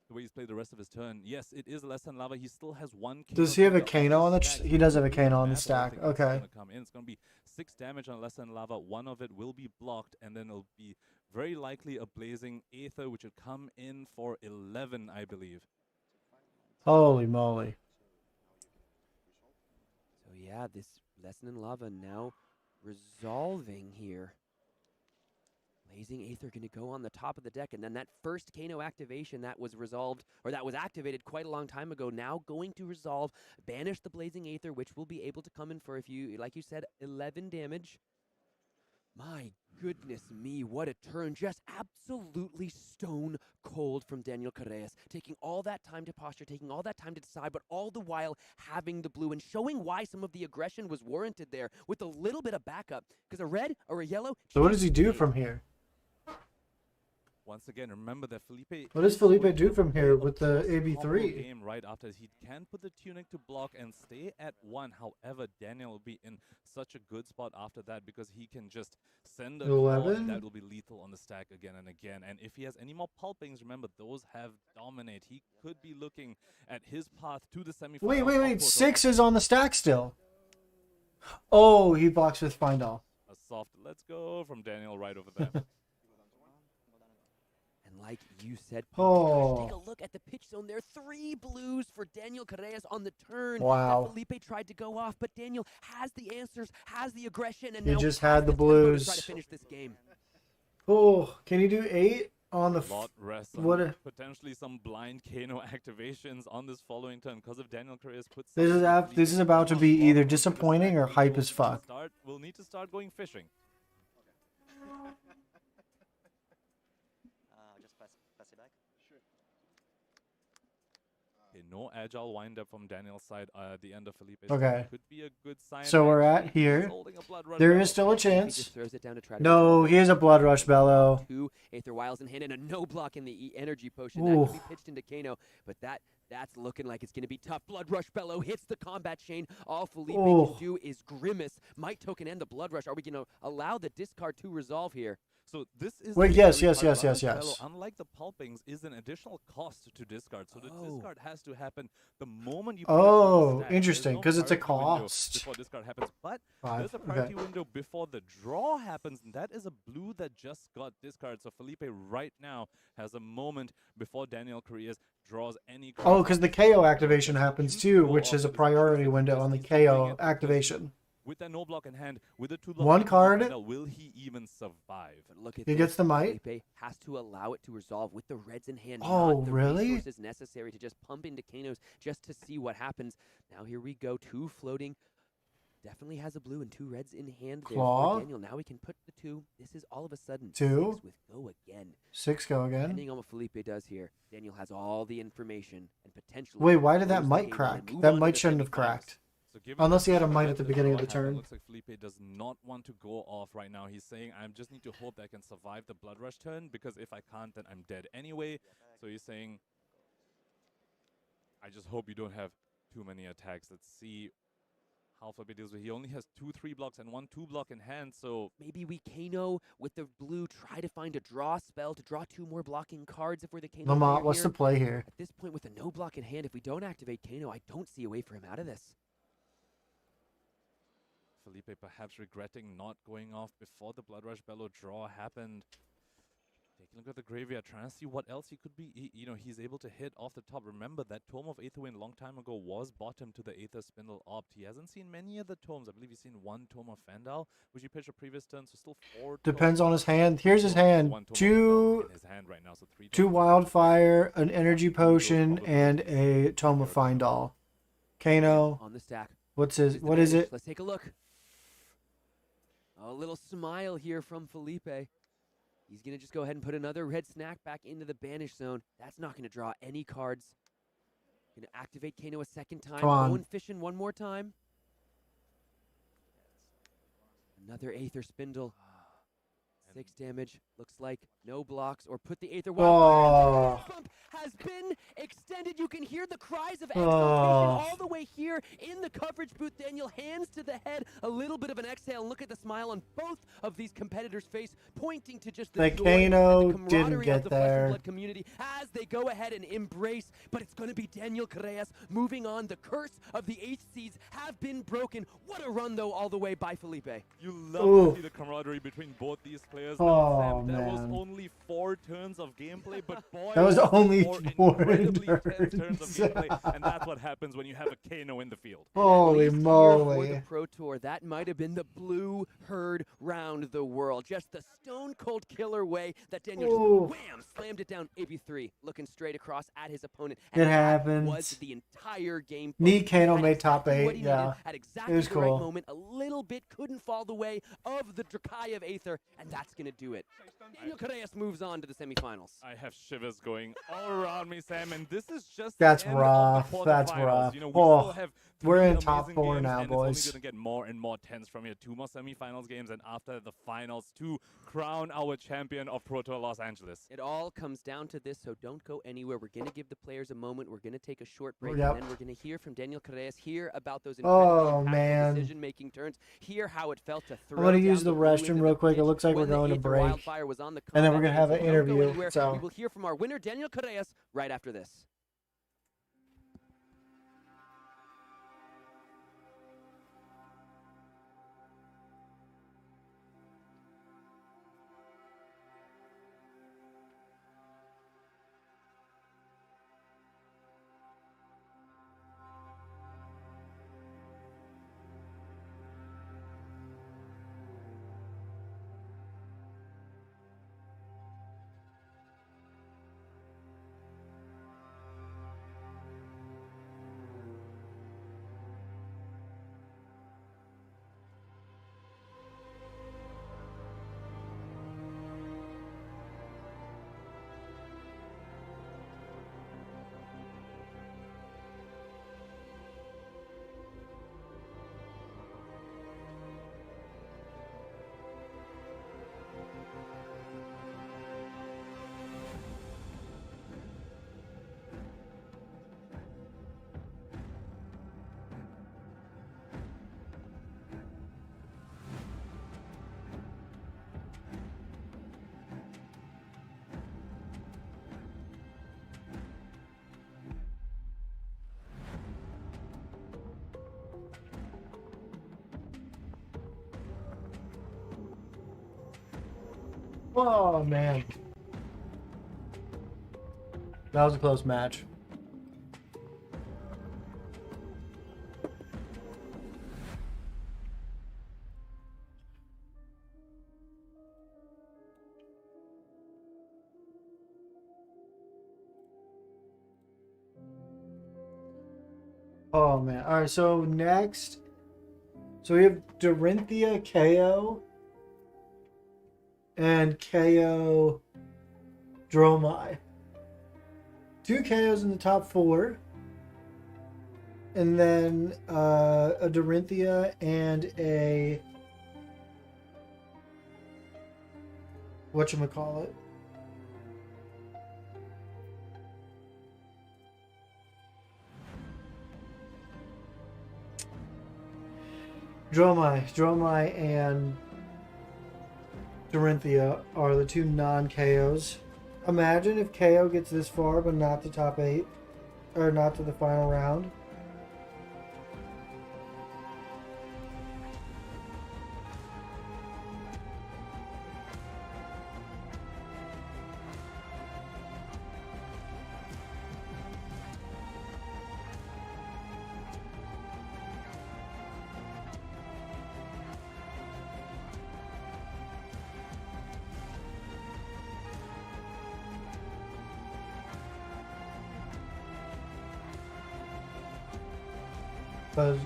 the way he's played the rest of his turn. Yes, it is a lesson in lava. He still has 1 Kano. Does he have a trigger Kano on the stack. he does have a Really Kano on the math stack. everything that's Okay. gonna come in. It's going to be 6 damage on lesson in lava. 1 of it will be blocked, and then it'll be very likely a blazing Aether, which would come in for 11, I believe. Holy moly. So yeah, this lesson in lava now resolving here. Blazing Aether going to go on the top of the deck, and then that first Kano activation that was resolved, or that was activated quite a long time ago, now going to resolve, banish the Blazing Aether, which will be able to come in for, if you, like you said, 11 damage. My goodness me, what a turn. Just absolutely stone cold from Daniel Correas. Taking all that time to posture, taking all that time to decide, but all the while having the blue and showing why some of the aggression was warranted there with a little bit of backup. Because a red or a yellow. So what does he do can't from here? Once again, remember that Felipe. What does is Felipe going do for from here a with the close combo AB3? game right after he can put the tunic to block and stay at 1. However, Daniel will be in such a good spot after that because he can just send a claw and 11? that will be lethal on the stack again and again. And if he has any more pulpings, remember those have dominate. He could be looking at his path to the semifinals. Wait. 6 is on the stack still. Oh, he blocks with Find All. A soft let's go from Daniel right over there. And like you said, Oh. take a look at the pitch zone there. 3 blues for Daniel Carreras on the turn. Wow. That Felipe tried to go off, but Daniel has the answers, has the aggression, and He now just has had the tempo to blues. try to finish this game. Oh, can you do 8 on the... Lot rest what on potentially some blind Kano activations on this following turn because if Daniel Carreras puts This is about to be either disappointing or hype as fuck. We'll need to start going fishing. Just pass it back. Okay, no agile windup from Daniel's side at the end of Felipe's Okay. turn. Could be a good sign. So we're actually. at here. He's holding a blood rush There bellow. is still a He chance. just throws it down to try to No, resolve it. he has a Blood Rush Bellow. 2 Aether Wiles in hand and a no block in the energy potion. That Ooh. can be pitched into Kano, but that's looking like it's going to be tough. Blood Rush Bellow hits the combat chain. All Felipe Ooh. can do is grimace. Might token end the Blood Rush. Are we going to allow the discard to resolve here? So this is Wait, the yes, scary yes, part. yes, Blood yes, Rush Bellow, yes. unlike the pulpings, is an additional cost to discard. So the Oh. discard has to happen the moment you put it Oh, on the stack. There's interesting, no 'cause it's a priority window cost. before discard happens, but 5, there's a okay. priority window before the draw happens, and that is a blue that just got discarded. So Felipe right now has a moment before Daniel Carreras draws any card. Oh, because the KO activation happens too, which is a priority window on the KO activation. With that no block in hand, with the 2 block One in hand, card. Daniel, will he even survive? But look at He this. gets the might. Felipe has to allow it to resolve with the reds in hand. Oh, not the really? resources necessary to just pump into Kanos just to see what happens. Now here we go. 2 floating. Definitely has a blue and 2 reds in hand there Claw. for Daniel. Now we can put the 2. This is all of a sudden 2. 6 with go again. 6 go again. Depending on what Felipe does here, Daniel has all the information and potentially. Wait, why did that close the might game and crack? move That on to might the shouldn't have semifinals. cracked. So given Unless he that had a the might event at the is beginning of draw the happened, turn. Looks like Felipe does not want to go off right now. He's saying, I just need to hope that I can survive the Blood Rush turn, because if I can't, then I'm dead anyway. So he's saying, I just hope you don't have too many attacks. Let's see how Felipe deals with. He only has 2 3 blocks and 1 2 block in hand, so Maybe we Kano with the blue try to find a draw spell to draw 2 more blocking cards if we're the Kano. Lamont, player what's here. the play here? At this point, with a no block in hand, if we don't activate Kano, I don't see a way for him out of this. Felipe perhaps regretting not going off before the Blood Rush Bellow draw happened. Taking a look at the graveyard, trying to see what else he could be. He's able to hit off the top. Remember that Tome of Aetherwind long time ago was bottom to the Aether Spindle Opt. He hasn't seen many of the tomes. I believe he's seen 1 Tome of Fandal, which he pitched a previous turn, so still 4 Depends tomes. on his hand. Here's his hand. 1 Tome of Fandal 2 in his hand right now, so 3 2 tomes. Wildfire, an Energy Potion, and a Tome of Find All. Kano, On the stack. what Here's is the it? banish. Let's take a look. A little smile here from Felipe. He's going to just go ahead and put another red snack back into the banish zone. That's not going to draw any cards. Going to activate Kano a second time. Come on. Going fishing one more time. Another Aether Spindle. 6 damage. Looks like no blocks or put the Aether Wildfire. Oh. Bump has been extended. You can hear the cries of Oh. exultation all the way here in the coverage booth. Daniel, hands to the head, a little bit of an exhale. And look at the smile on both of these competitors' face, pointing to just the The joy Kano and the didn't camaraderie get of the Flesh there. and Blood community as they go ahead and embrace. But it's going to be Daniel Carreras moving on. The curse of the 8 seeds have been broken. What a run, though, all the way by Felipe. You love Ooh. to see the camaraderie between both these players. Oh, Now, Sam, that was man. only 4 turns of gameplay, but boy, That was it only 4 4 incredibly tense turns of turns. gameplay, and that's what happens when you have a Kano in the field. Holy At least here for the moly. Pro Tour, that might have been the blue herd round the world. Just the stone cold killer way that Daniel Ooh. just wham slammed it down. AB3 looking straight across at his opponent. It And that happens. was the entire game. Need folks. Kano Had made top exactly 8, what he yeah. needed at exactly It was the cool. right moment. A little bit couldn't fall the way of the Drakai of Aether, and that's going to do it. Daniel Correas moves on to the semifinals. I have shivers going all around me, Sam, and this is just That's the end rough. of the That's quarterfinals. rough. You know, we Oh, still have we're three in top amazing 4 games, now, and boys. it's only going to get more and more tense from here. 2 more semifinals games, and after the finals to crown our champion of Pro Tour Los Angeles. It all comes down to this, so don't go anywhere. We're going to give the players a moment. We're going to take a short break, Yep. and then we're going to hear from Daniel Correas, hear about those Oh, incredible man. decision-making turns, hear how it felt to throw I'm gonna down use the blue into restroom the real quick. It pitch looks like we're when the going to Aether break. Wildfire was on the And then we're combat gonna have train, an so don't go interview, anywhere. so- We will hear from our winner, Daniel Correas, right after this. Oh, man. That was a close match. Oh, man. All right, so next. So we have Dorinthia KO and KO Dromai. 2 KOs in the top 4. And then a Dorinthia and a whatchamacallit. Dromai and Dorinthia are the 2 non-KOs. Imagine if KO gets this far but not to top 8. Or not to the final round. But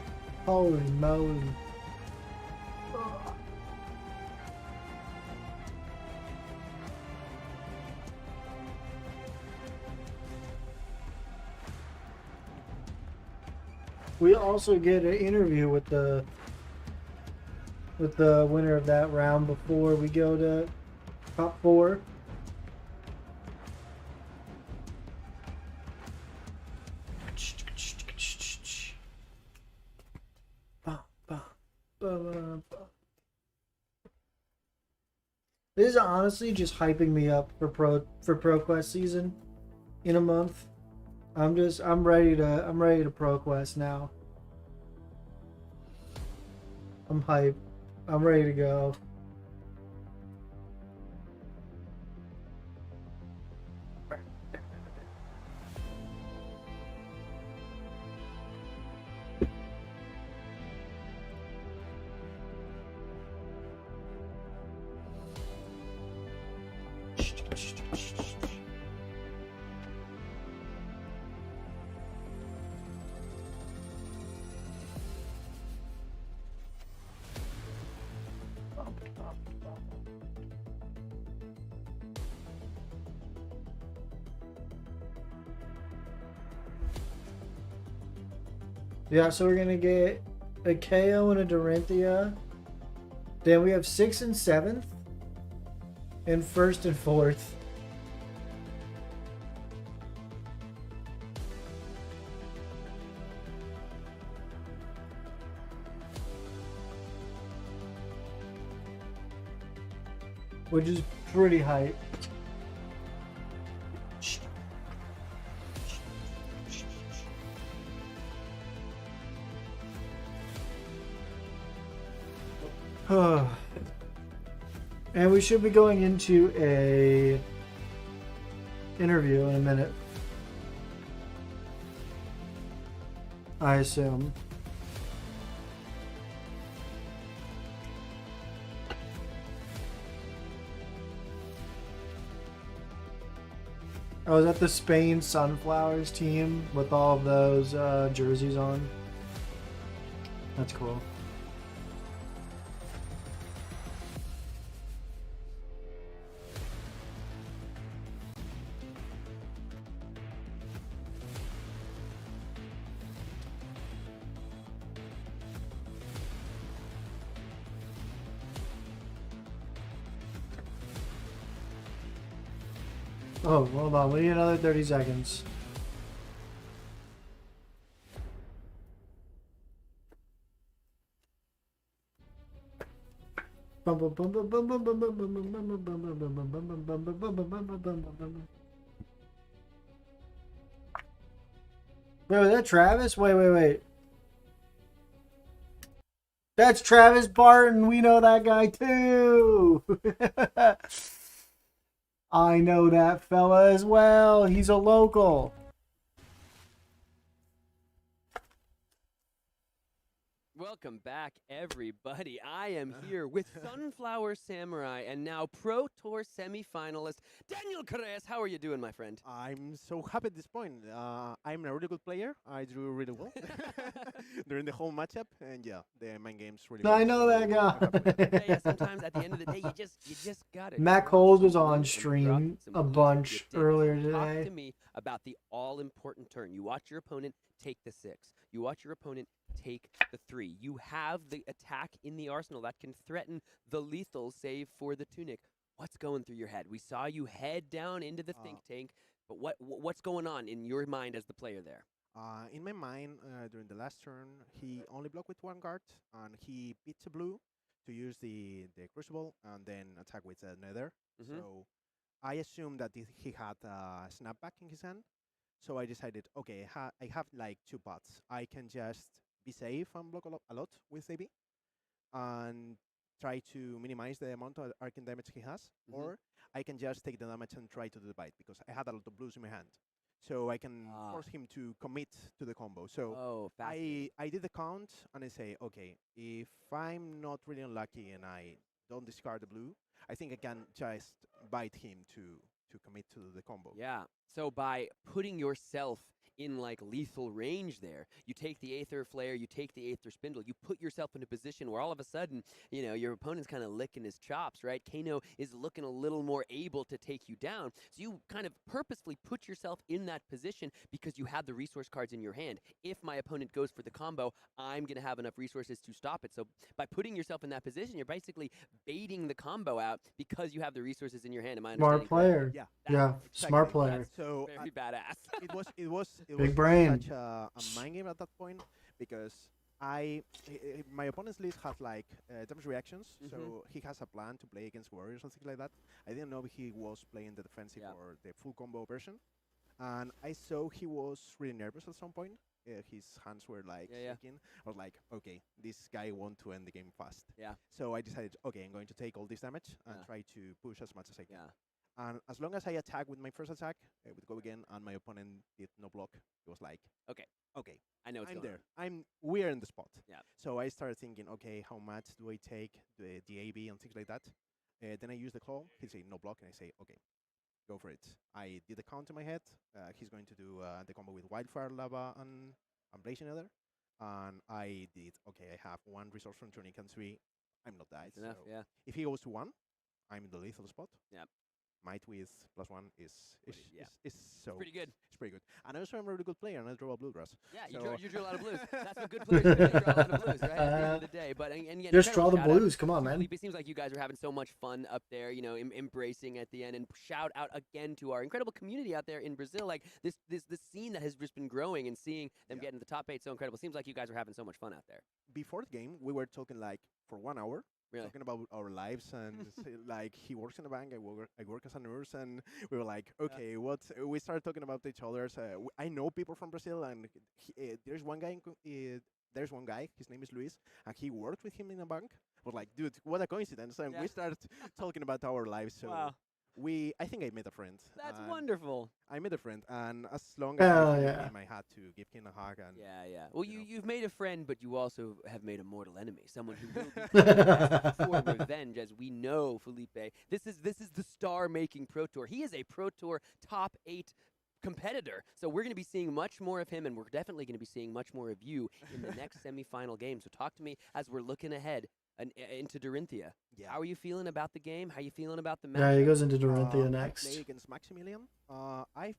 holy moly. We also get an interview with the winner of that round before we go to top 4. This is honestly just hyping me up for ProQuest season in a month. I'm ready to ProQuest now. I'm hyped. I'm ready to go. Yeah, so we're gonna get a KO and a Dorinthia. Then we have 6th and 7th, and 1st and 4th. Which is pretty hype. And we should be going into a interview in a minute, I assume. Oh, is that the Spain Sunflowers team with all of those jerseys on? That's cool. Oh, hold on. We need another 30 seconds. Wait, was that Travis? Wait. That's Travis Barton. We know that guy too. I know that fella as well. He's a local. Welcome back, everybody. I am here with Sunflower Samurai and now Pro Tour semi-finalist Daniel Carreras. How are you doing, my friend? I'm so happy at this point. I'm a really good player. I drew really well during the whole matchup, and yeah, the main game's really. I know that guy. yeah, sometimes at the end of the day, you just got it. Matt Coles was on stream a bunch earlier Talk today. to me about the all-important turn. You watch your opponent take the 6. You watch your opponent take the 3. You have the attack in the arsenal that can threaten the lethal save for the tunic. What's going through your head? We saw you head down into the think tank, but what's going on in your mind as the player there? In my mind, during the last turn, he only blocked with 1 guard, and he beats a blue to use the crucible and then attack with another. So I assumed that he had a snapback in his hand. So I decided, okay, I have like 2 pots. I can just be safe and block a lot with AB and try to minimize the amount of arcane damage he has, or I can just take the damage and try to do the bite because I had a lot of blues in my hand. So I can force him to commit to the combo. So I did the count and I say, okay, if I'm not really unlucky and I don't discard the blue, I think I can just bite him to commit to the combo. Yeah. So by putting yourself in like lethal range there, you take the Aether Flare, you take the Aether Spindle, you put yourself in a position where all of a sudden, you know, your opponent's kind of licking his chops, right? Kano is looking a little more able to take you down. So you kind of purposefully put yourself in that position because you have the resource cards in your hand. If my opponent goes for the combo, I'm going to have enough resources to stop it. So by putting yourself in that position, you're basically baiting the combo out because you have the resources in your hand. Am I understanding? Smart player. Yeah. Yeah. Exactly. Smart player. So very badass. It was Big brain. such a mind game at that point because my opponent's list has like damage reactions, so he has a plan to play against warriors or something like that. I didn't know if he was playing the defensive or the full combo version, and I saw he was really nervous at some point. His hands were like shaking. I was like, okay, this guy want to end the game fast. Yeah. So I decided, okay, I'm going to take all this damage and try to push as much as I can. And as long as I attack with my first attack, with go again, and my opponent did no block, it was like, okay, I know I'm there. We're in the spot. Yeah. So I started thinking, okay, how much do I take the AB and things like that? Then I use the claw. He say no block, and I say, okay, go for it. I did the count in my head. He's going to do the combo with wildfire, lava, and blazing nether. And I did, okay, I have 1 resource from Tunic and 3. I'm not died. Enough, So yeah. if he goes to 1, I'm in the lethal spot. Yep. Might with +1 is Yeah. so Pretty good. It's pretty good. And also I'm a really good player, and I draw a blue grass. Yeah, So you drew a lot of blues. That's what good players do. They draw a lot of blues, right? At the end of the day. But and yeah, Just incredible draw the shout out blues. Come on, to man. Felipe. It seems like you guys are having so much fun up there, you know, embracing at the end. And shout out again to our incredible community out there in Brazil. Like this scene that has just been growing, and seeing them get into the top 8 so incredible. Seems like you guys are having so much fun out there. Before the game, we were talking like for 1 hour. Really? Talking about our lives and like he works in a bank, I work as a nurse, and we were like, okay, what? We started talking about each other. I know people from Brazil, and there's one guy. His name is Luis, and he worked with him in a bank. I was like, dude, what a coincidence! And we started talking about our lives. So wow. I think I met a friend. That's wonderful. I met a friend, and as long as I met him, I had to give him a hug. And yeah. Well, you've made a friend, but you also have made a mortal enemy. Someone who will be for revenge, as we know, Felipe. This is the star-making Pro Tour. He is a Pro Tour top 8 competitor. So we're going to be seeing much more of him, and we're definitely going to be seeing much more of you in the next semifinal game. So talk to me as we're looking ahead into Dorinthia. Yeah. How are you feeling about the game? How are you feeling about the match? Yeah, he goes into Dorinthia next. Play against Maximilian. I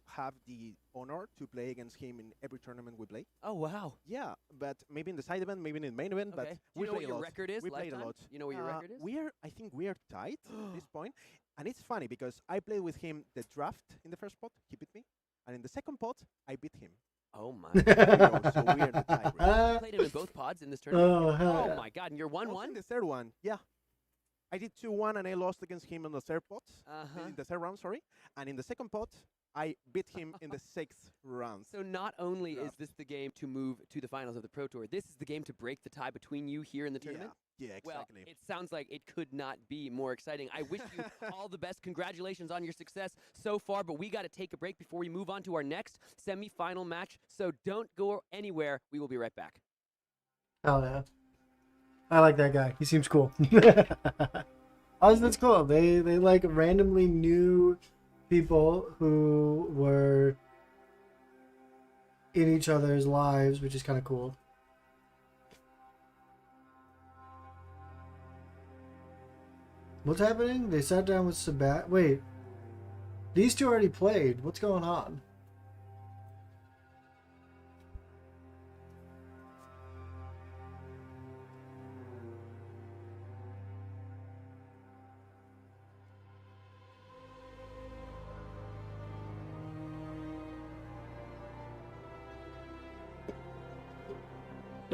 have the honor to play against him in every tournament we play. Oh wow! Yeah, but maybe in the side event, maybe in the main event. Okay. But Do you know play what your record is? We played a lifetime? lot. You know what your record is? I think we are tied at this point, and it's funny because I played with him the draft in the first pot. He beat me, and in the second pot, I beat him. Oh my! So we are the tiebreaker. You played him in both pods in this tournament. Oh, hell yeah. My God! And you're 1-1. In the third one, yeah. I did 2-1 and I lost against him in the third pot. In the third round, sorry. And in the second pot, I beat him in the 6th round. So not only is this the game to move to the finals of the Pro Tour, this is the game to break the tie between you here in the tournament? Yeah, exactly. Well, it sounds like it could not be more exciting. I wish you all the best. Congratulations on your success so far, but we got to take a break before we move on to our next semi-final match. So don't go anywhere. We will be right back. Oh, yeah. I like that guy. He seems cool. Oh, that's cool. They like randomly knew people who were in each other's lives, which is kind of cool. What's happening? They sat down with Sabat. Wait, these two already played. What's going on?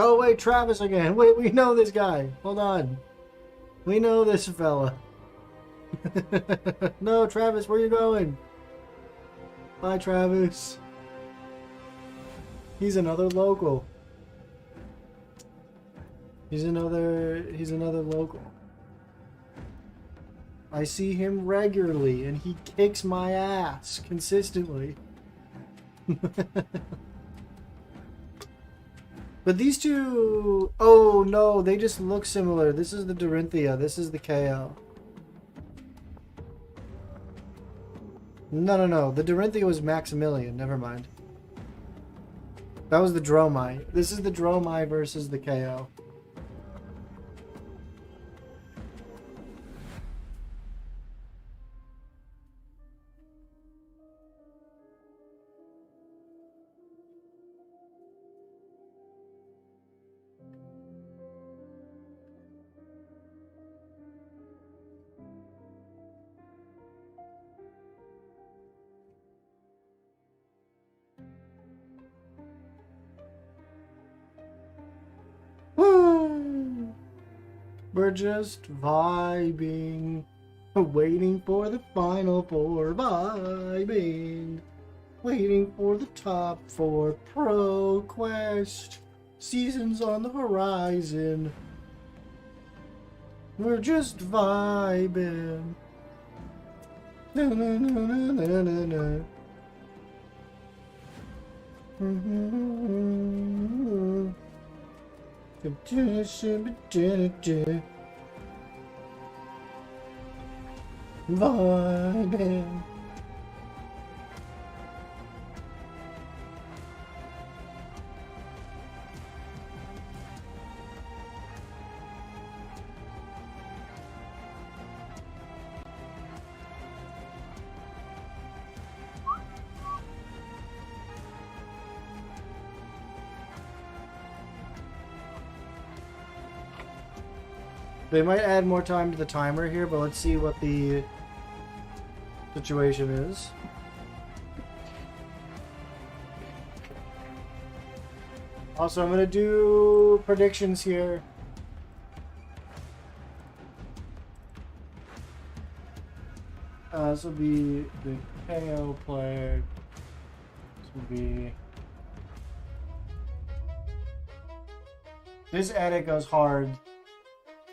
Oh, wait, Travis again. Wait, we know this guy. Hold on. We know this fella. No, Travis, where you going? Bye, Travis. He's another local. He's another local. I see him regularly, and he kicks my ass consistently. But these two... Oh, no, they just look similar. This is the Dorinthia. This is the KO. No. The Dorinthia was Maximilian. Never mind. That was the Dromai. This is the Dromai versus the KO. We're just vibing, waiting for the final four, vibing, waiting for the top 4 Pro Quest, seasons on the horizon. We're just vibing. Na, na, na, na, na, na, na. Mm-hmm. Vibing. They might add more time to the timer here, but let's see what the situation is. Also, I'm going to do predictions here. This will be the KO player. This will be... This edit goes hard.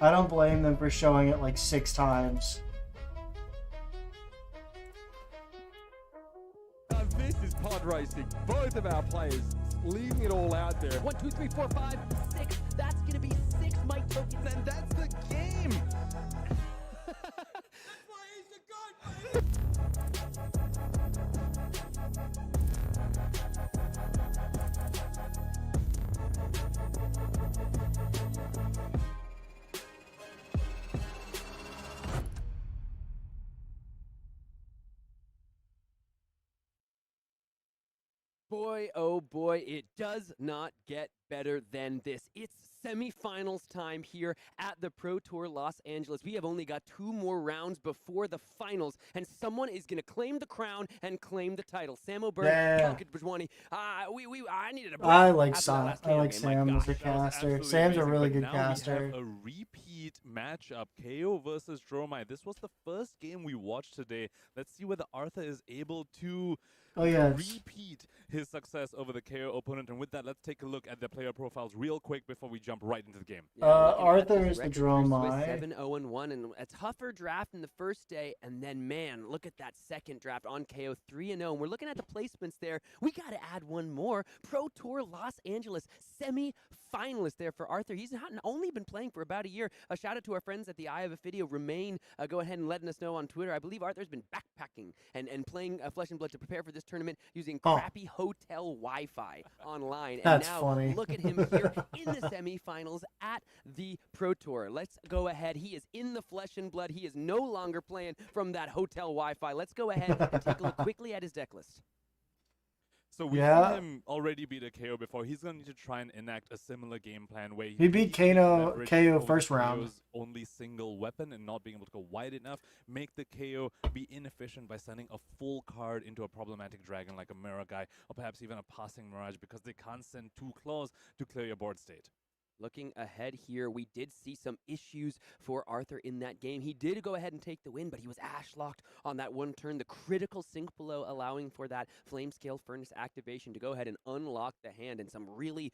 I don't blame them for showing it like 6 times. This is pod racing. Both of our players leaving it all out there. 1, 2, 3, 4, 5, 6. That's gonna be 6 mic tokens, And that's the game. Boy, oh boy, it does not get better than this. It's semifinals time here at the Pro Tour Los Angeles. We have only got 2 more rounds before the finals, and someone is going to claim the crown and claim the title. Sam O'Byrne, Yeah. Galkid Bajwani. I needed a break I like after that Sam. last I KO like game. My Sam as gosh. a caster. Absolutely Sam's a amazing, really but good now caster. We have a repeat matchup, KO versus Dromai. This was the first game we watched today. Let's see whether Arthur is able to repeat his success over the KO opponent. And with that, let's take a look at their player profiles real quick before we jump right into the game. Arthur is the Dromai. 7-0-1, and a tougher draft in the first day, and then man, look at that second draft on KO 3-0. And we're looking at the placements there. We got to add one more. Pro Tour Los Angeles semi-finalist there for Arthur. He's not only been playing for about a year. A shout out to our friends at the Eye of a Video. Remain, go ahead and letting us know on Twitter. I believe Arthur's been backpacking and playing Flesh and Blood to prepare for this tournament using crappy hotel Wi-Fi online. That's and now funny. look at him here in the semifinals at the Pro Tour. Let's go ahead. He is in the Flesh and Blood. He is no longer playing from that hotel Wi-Fi. Let's go ahead and take a look quickly at his deck list. So we've seen him already beat a KO before. He's going to need to try and enact a similar game plan where He beat KO first round. KO's only single weapon and not being able to go wide enough. Make the KO be inefficient by sending a full card into a problematic dragon like a Mirror Guy, or perhaps even a passing Mirage, because they can't send 2 claws to clear your board state. Looking ahead here, we did see some issues for Arthur in that game. He did go ahead and take the win, but he was ash-locked on that one turn. The critical sync below allowing for that Flame Scale Furnace activation to go ahead and unlock the hand, and some really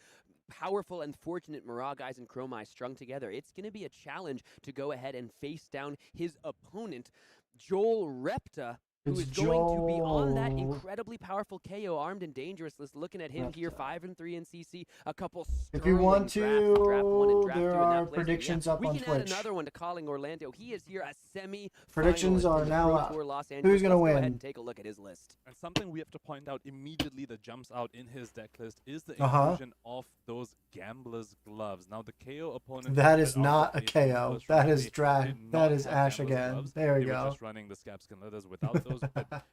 powerful and fortunate Mirage Guys and Chromai strung together. It's going to be a challenge to go ahead and face down his opponent, Joel Repta, who is going to be on that incredibly powerful KO, armed and dangerous list. Looking at him here, 5-3 in CC, a couple If you want to, draft 1 and draft 2 there in that are place. predictions up we on can Twitch. add another one to Calling Orlando. He is here a semi. Predictions are now up. Who's going to Go ahead win? and take a look at his list. And something we have to point out immediately that jumps out in his deck list is the inclusion of those Gambler's Gloves. Now, the KO opponent... That is not a KO. That is drag. That is Ash Gambler's again. Gloves. There we They were go. just running the Scabskin Leathers without those. But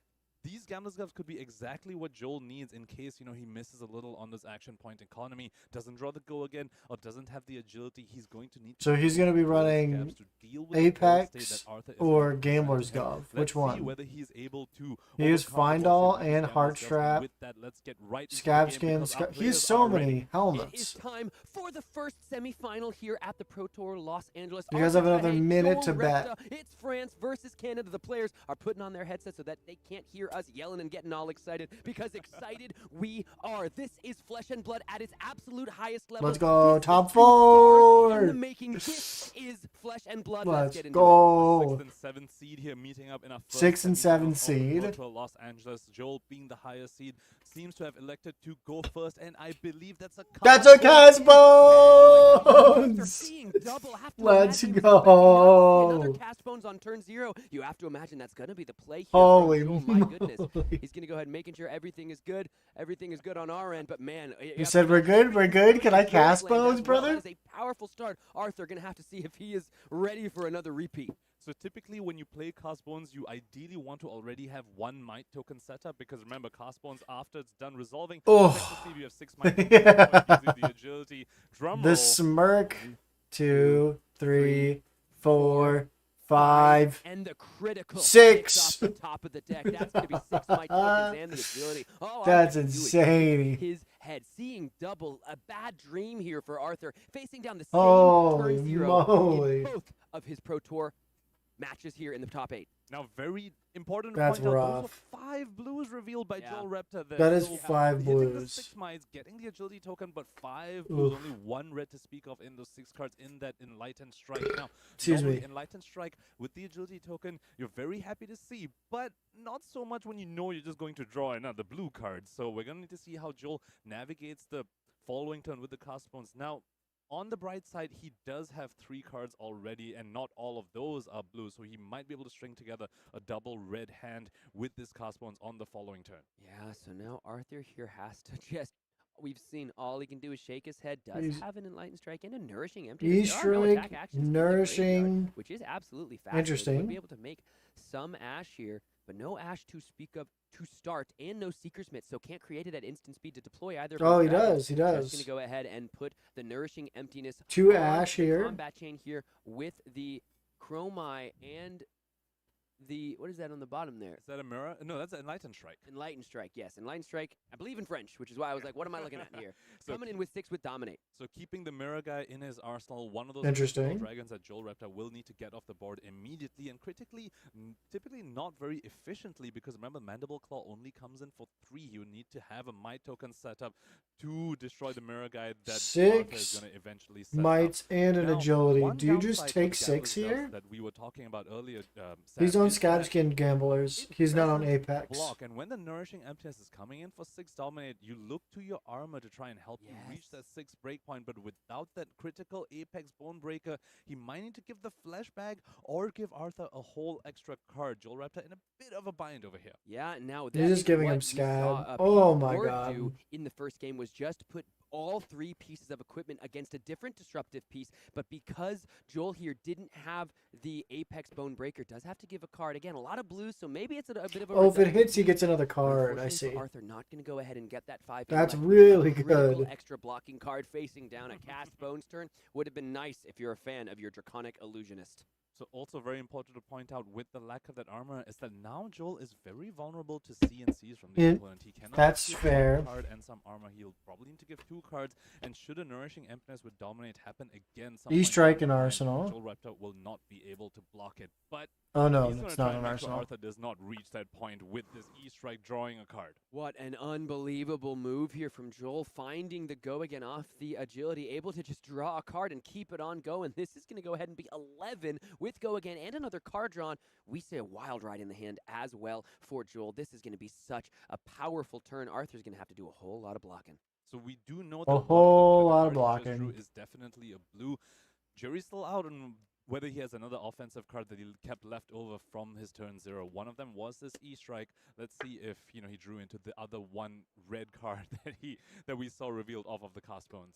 these Gambler's Gloves could be exactly what Joel needs in case, you know, he misses a little on this action point economy, doesn't draw the go again, or doesn't have the agility. He's going to need So he's going to be running Apex or Gambler's Glove. Which one? Whether he's able to He has Find All and Heart Trap, Scabskin. He has so many It is helmets. time for the first semifinal here at the Pro Tour Los Angeles. You guys have Arthur another Fahey, minute Joel to bet. Repta. It's France versus Canada. The players are putting on their headsets so that they can't hear us yelling and getting all excited, because excited we are. This is Flesh and Blood at its absolute highest level. Let's go, This is top 2 stars in the 4. making. This is Flesh and Blood. Let's get into go. 6th and 7th seed here meeting up in a 6th and 7th semifinal seed. of the Pro Tour Los Angeles. Joel, being the highest seed, seems to have elected to go first, and I believe that's a Casbones. Let's Another go. cast bones on turn 0. You have to imagine that's going to be the play here. Holy Joel, my goodness. moly. He's going to go ahead and making sure everything is good. Everything is good on our end, but man. You said we're good? We're good? Can I cast bones, brother? That is a powerful start. Arthur going to have to see if he is ready for another repeat. So typically when you play Cast Bones, you ideally want to already have 1 Might token set up, because remember, Cast Bones, after it's done resolving, Oh. effectively you have 6 Might tokens, so it gives you the agility. Drum The roll. smirk. 2, 3, 4, 5, and the critical 6. off the top of the deck. That's going to be 6 might tokens and the agility. Oh, That's Arthur can do it. insane. His head, seeing double, a bad dream here for Arthur, facing down the same Holy turn 0 moly. in both of his Pro Tour matches here in the top 8. Now, very important to That's point out, those rough. were 5 blues revealed by Joel Repta there. That is So 5 hitting the blues. 6 mites, getting the agility token, but 5 blues, Oof. only 1 red to speak of in those 6 cards in that Enlightened Strike. Now, Excuse normally me. Enlightened Strike with the agility token, you're very happy to see, but not so much when you know you're just going to draw another blue card. So we're going to need to see how Joel navigates the following turn with the cast bones. Now, on the bright side, he does have 3 cards already, and not all of those are blue, so he might be able to string together a double red hand with this cast bones on the following turn. Yeah, so now Arthur here has to just... We've seen all he can do is shake his head. Does He's- have an Enlightened Strike and a Nourishing Emptiness. East There are no attack Strike, actions in the graveyard, Nourishing. which is absolutely fascinating. Interesting. Would be able to make some Ash here, but no Ash to speak of to start, and no Seeker's Mitt, so can't create it at instant speed to deploy either. of Oh, his he dragons. does, he Just does. going to go ahead and put the Nourishing Emptiness 2 on Ash the here. combat chain here with the Chromai and the, what is that on the bottom there? Is that a mirror? No, that's an Enlightened Strike. Enlightened Strike, yes. Enlightened Strike, I believe in French, which is why I was like, what am I looking at here? So Coming in with 6 with Dominate. So keeping the mirror guy in his arsenal, one of those Interesting. critical dragons that Joel Repta will need to get off the board immediately, and critically, typically not very efficiently, because remember, Mandible Claw only comes in for 3. You need to have a might token set up to destroy the mirror guy that Arthur is 6 going to eventually set mites up. and an Now, agility. one Do you just downside for take the 6 Gamblers here? that we were talking about earlier, He's Sam, on is that Scabskin Gamblers. it He's not on doesn't Apex. block, and when the Nourishing Emptiness is coming in for 6 Dominate, you look to your armor to try and help you reach that 6 breakpoint, but without that critical Apex Bone Breaker, he might need to give the Flesh Bag or give Arthur a whole extra card. Joel Repta in a bit of a bind over here. Yeah, now He's that just is giving what him we saw, Scab. Oh my Lord god. do in the first game was just put all 3 pieces of equipment against a different disruptive piece, but because Joel here didn't have the Apex Bone Breaker, does have to give a card. Again, a lot of blues, so maybe it's a bit of a Oh, if it redundant hits, he piece, gets another but card. I unfortunately see. for Arthur not going to go ahead and get that 5. That's intellect. really A critical good. extra blocking card facing down a cast Bones turn would have been nice if you're a fan of your Draconic Illusionist. So also very important to point out with the lack of that armor is that now Joel is very vulnerable to CNCs from the opponent. He cannot That's give fair. one card and some armor. He'll probably need to give 2 cards, and should a Nourishing Emptiness with Dominate happen again, some point E-Strike down the and line, Arsenal. Joel Repta will not be able to block it. But Oh no, he's gonna it's try not and an make sure Arsenal. Arthur does not reach that point with this E-Strike drawing a card. What an unbelievable move here from Joel, finding the go again off the agility, able to just draw a card and keep it on going. This is going to go ahead and be 11 with go again and another card drawn. We say a wild ride in the hand as well for Joel. This is going to be such a powerful turn. Arthur's going to have to do a whole lot of blocking. So we do know A that whole one lot of of the cards he just blocking. drew is definitely a blue. Jury's still out on whether he has another offensive card that he kept left over from his turn 0. One of them was this E-Strike. Let's see if he drew into the other one red card that we saw revealed off of the cast bones.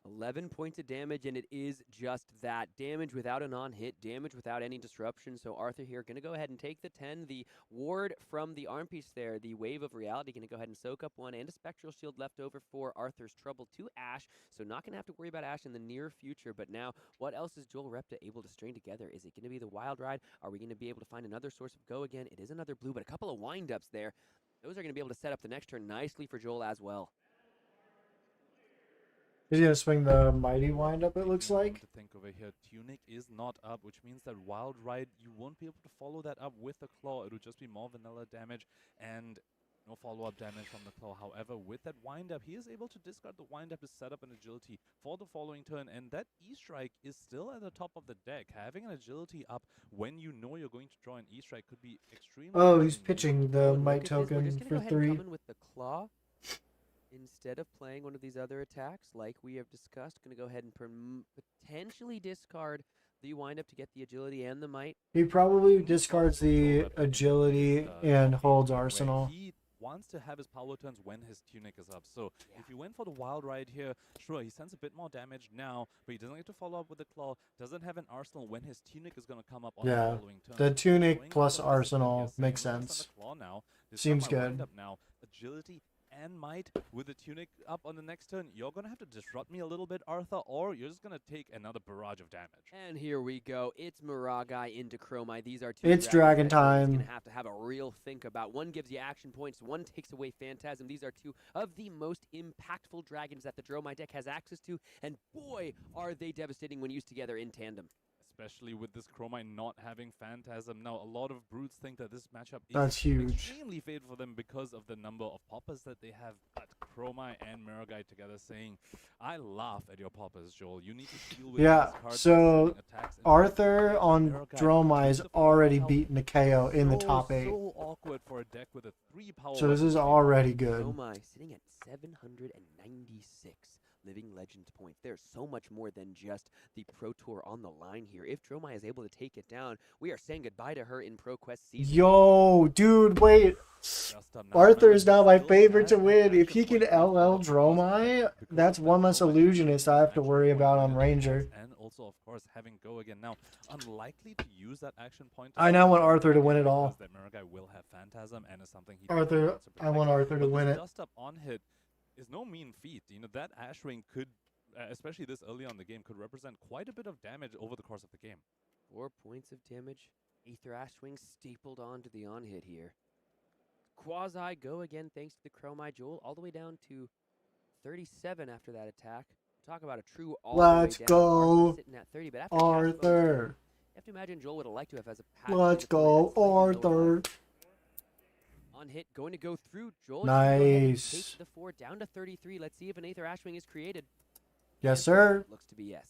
11 points of damage, and it is just that. Damage without a non-hit, damage without any disruption. So Arthur here going to go ahead and take the 10. The ward from the arm piece there, the Wave of Reality, going to go ahead and soak up 1, and a Spectral Shield left over for Arthur's trouble to Ash. So not going to have to worry about Ash in the near future. But now, what else is Joel Repta able to string together? Is it going to be the Wild Ride? Are we going to be able to find another source of go again? It is another blue, but a couple of wind-ups there. Those are going to be able to set up the next turn nicely for Joel as well. He's gonna swing the mighty wind up, it looks like. To think over here, Tunic is not up, which means that Wild Ride, you won't be able to follow that up with the Claw. It'll just be more vanilla damage and no follow-up damage from the Claw. However, with that wind-up, he is able to discard the wind-up to set up an agility for the following turn, and that E-Strike is still at the top of the deck. Having an agility up when you know you're going to draw an E-Strike could be extremely... Oh, he's convenient. pitching the Look might at this, we're token just gonna for go ahead and 3. come in with the Claw. Instead of playing one of these other attacks, like we have discussed, going to go ahead and potentially discard the wind-up to get the agility and the might. He probably discards the agility and holds where Arsenal. He wants to have his power turns when his Tunic is up. So if you went for the Wild Ride here, sure, he sends a bit more damage now, but he doesn't get to follow up with the Claw, doesn't have an Arsenal when his Tunic is going to come up on the following turn. The Tunic Swing plus for the discipline Arsenal here, makes saying, "Let's sense. send a Claw now. Discard Seems my good. wind-up now. Agility and Might with the Tunic up on the next turn. You're going to have to disrupt me a little bit, Arthur, or you're just going to take another barrage of damage. And here we go. It's Miragai into Chromite. These are two It's dragons dragon that Joel is time. going to have a real think about. One gives you action points, one takes away Phantasm. These are two of the most impactful dragons that the Dromite deck has access to, and boy, are they devastating when used together in tandem. Especially with this Chromite not having Phantasm. Now, a lot of brutes think that this matchup That's is huge. extremely favorable for them because of the number of poppers that they have. But Chromite and Miragai together saying, I laugh at your poppers, Joel. You need to deal with Yeah, these cards so attacks into the Arthur game. on Miragai Dromai is with the already power beaten the KO in the so, top 8. So awkward for a deck with a 3 power. So this weapon is team. already good. Dromai sitting at 796 living legends points. There's so much more than just the Pro Tour on the line here. If Dromai is able to take it down, we are saying goodbye to her in ProQuest season. Yo, dude, wait. Arthur is now my favorite to win. If he can LL Dromai, that's one less illusionist I have to worry about on Ranger. And also, of course, having Go again. Now, unlikely to use that action point. I now want Arthur to win it all. That Miragai will have Phantasm and is something he Arthur, wants to I want protect. Arthur to But win this it. Dust up on hit is no mean feat. You know, that Ash Ring could, especially this early on in the game, could represent quite a bit of damage over the course of the game. 4 points of damage. Aether Ashwing stapled onto the on-hit here. Quasi Go again thanks to the Chromite Jewel, all the way down to 37 after that attack. Talk about a true all Let's the way down. go, Arthur sitting at 30, but after cast bonus, Arthur. you have to imagine Joel would have liked to have as a path. Let's go, Arthur. On hit, going to go through. Joel, you can go ahead and Nice. take the 4 down to 33. Let's see if an Aether Ashwing is created. Yes, sir. Looks to be yes.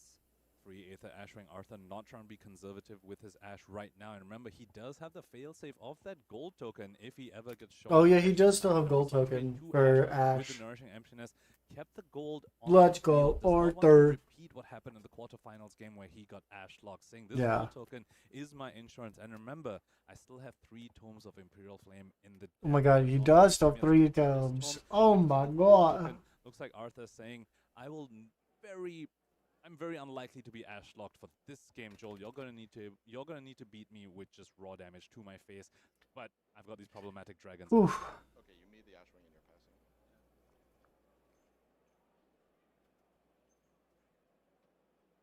Free Aether Ashwing. Arthur not trying to be conservative with his Ash right now. And remember, he does have the failsafe of that gold token if he ever gets shown. Oh, yeah, he does still have gold token for With Ash. the Nourishing Emptiness. Kept the gold on Let's the go, field. Does not want to Arthur. repeat what happened in the quarterfinals game where he got Ash locked, saying this Yeah. gold token is my insurance. And remember, I still have 3 tomes of Imperial Flame in the Oh my deck. god, he So does still give have me a 3 second to tomes. this Oh tome. my This gold god. token looks like Arthur saying, I'm very unlikely to be Ash locked for this game, Joel. You're gonna need to beat me with just raw damage to my face. But I've got these problematic dragons. Oof. Okay, you made the Ash Ring and you're passing.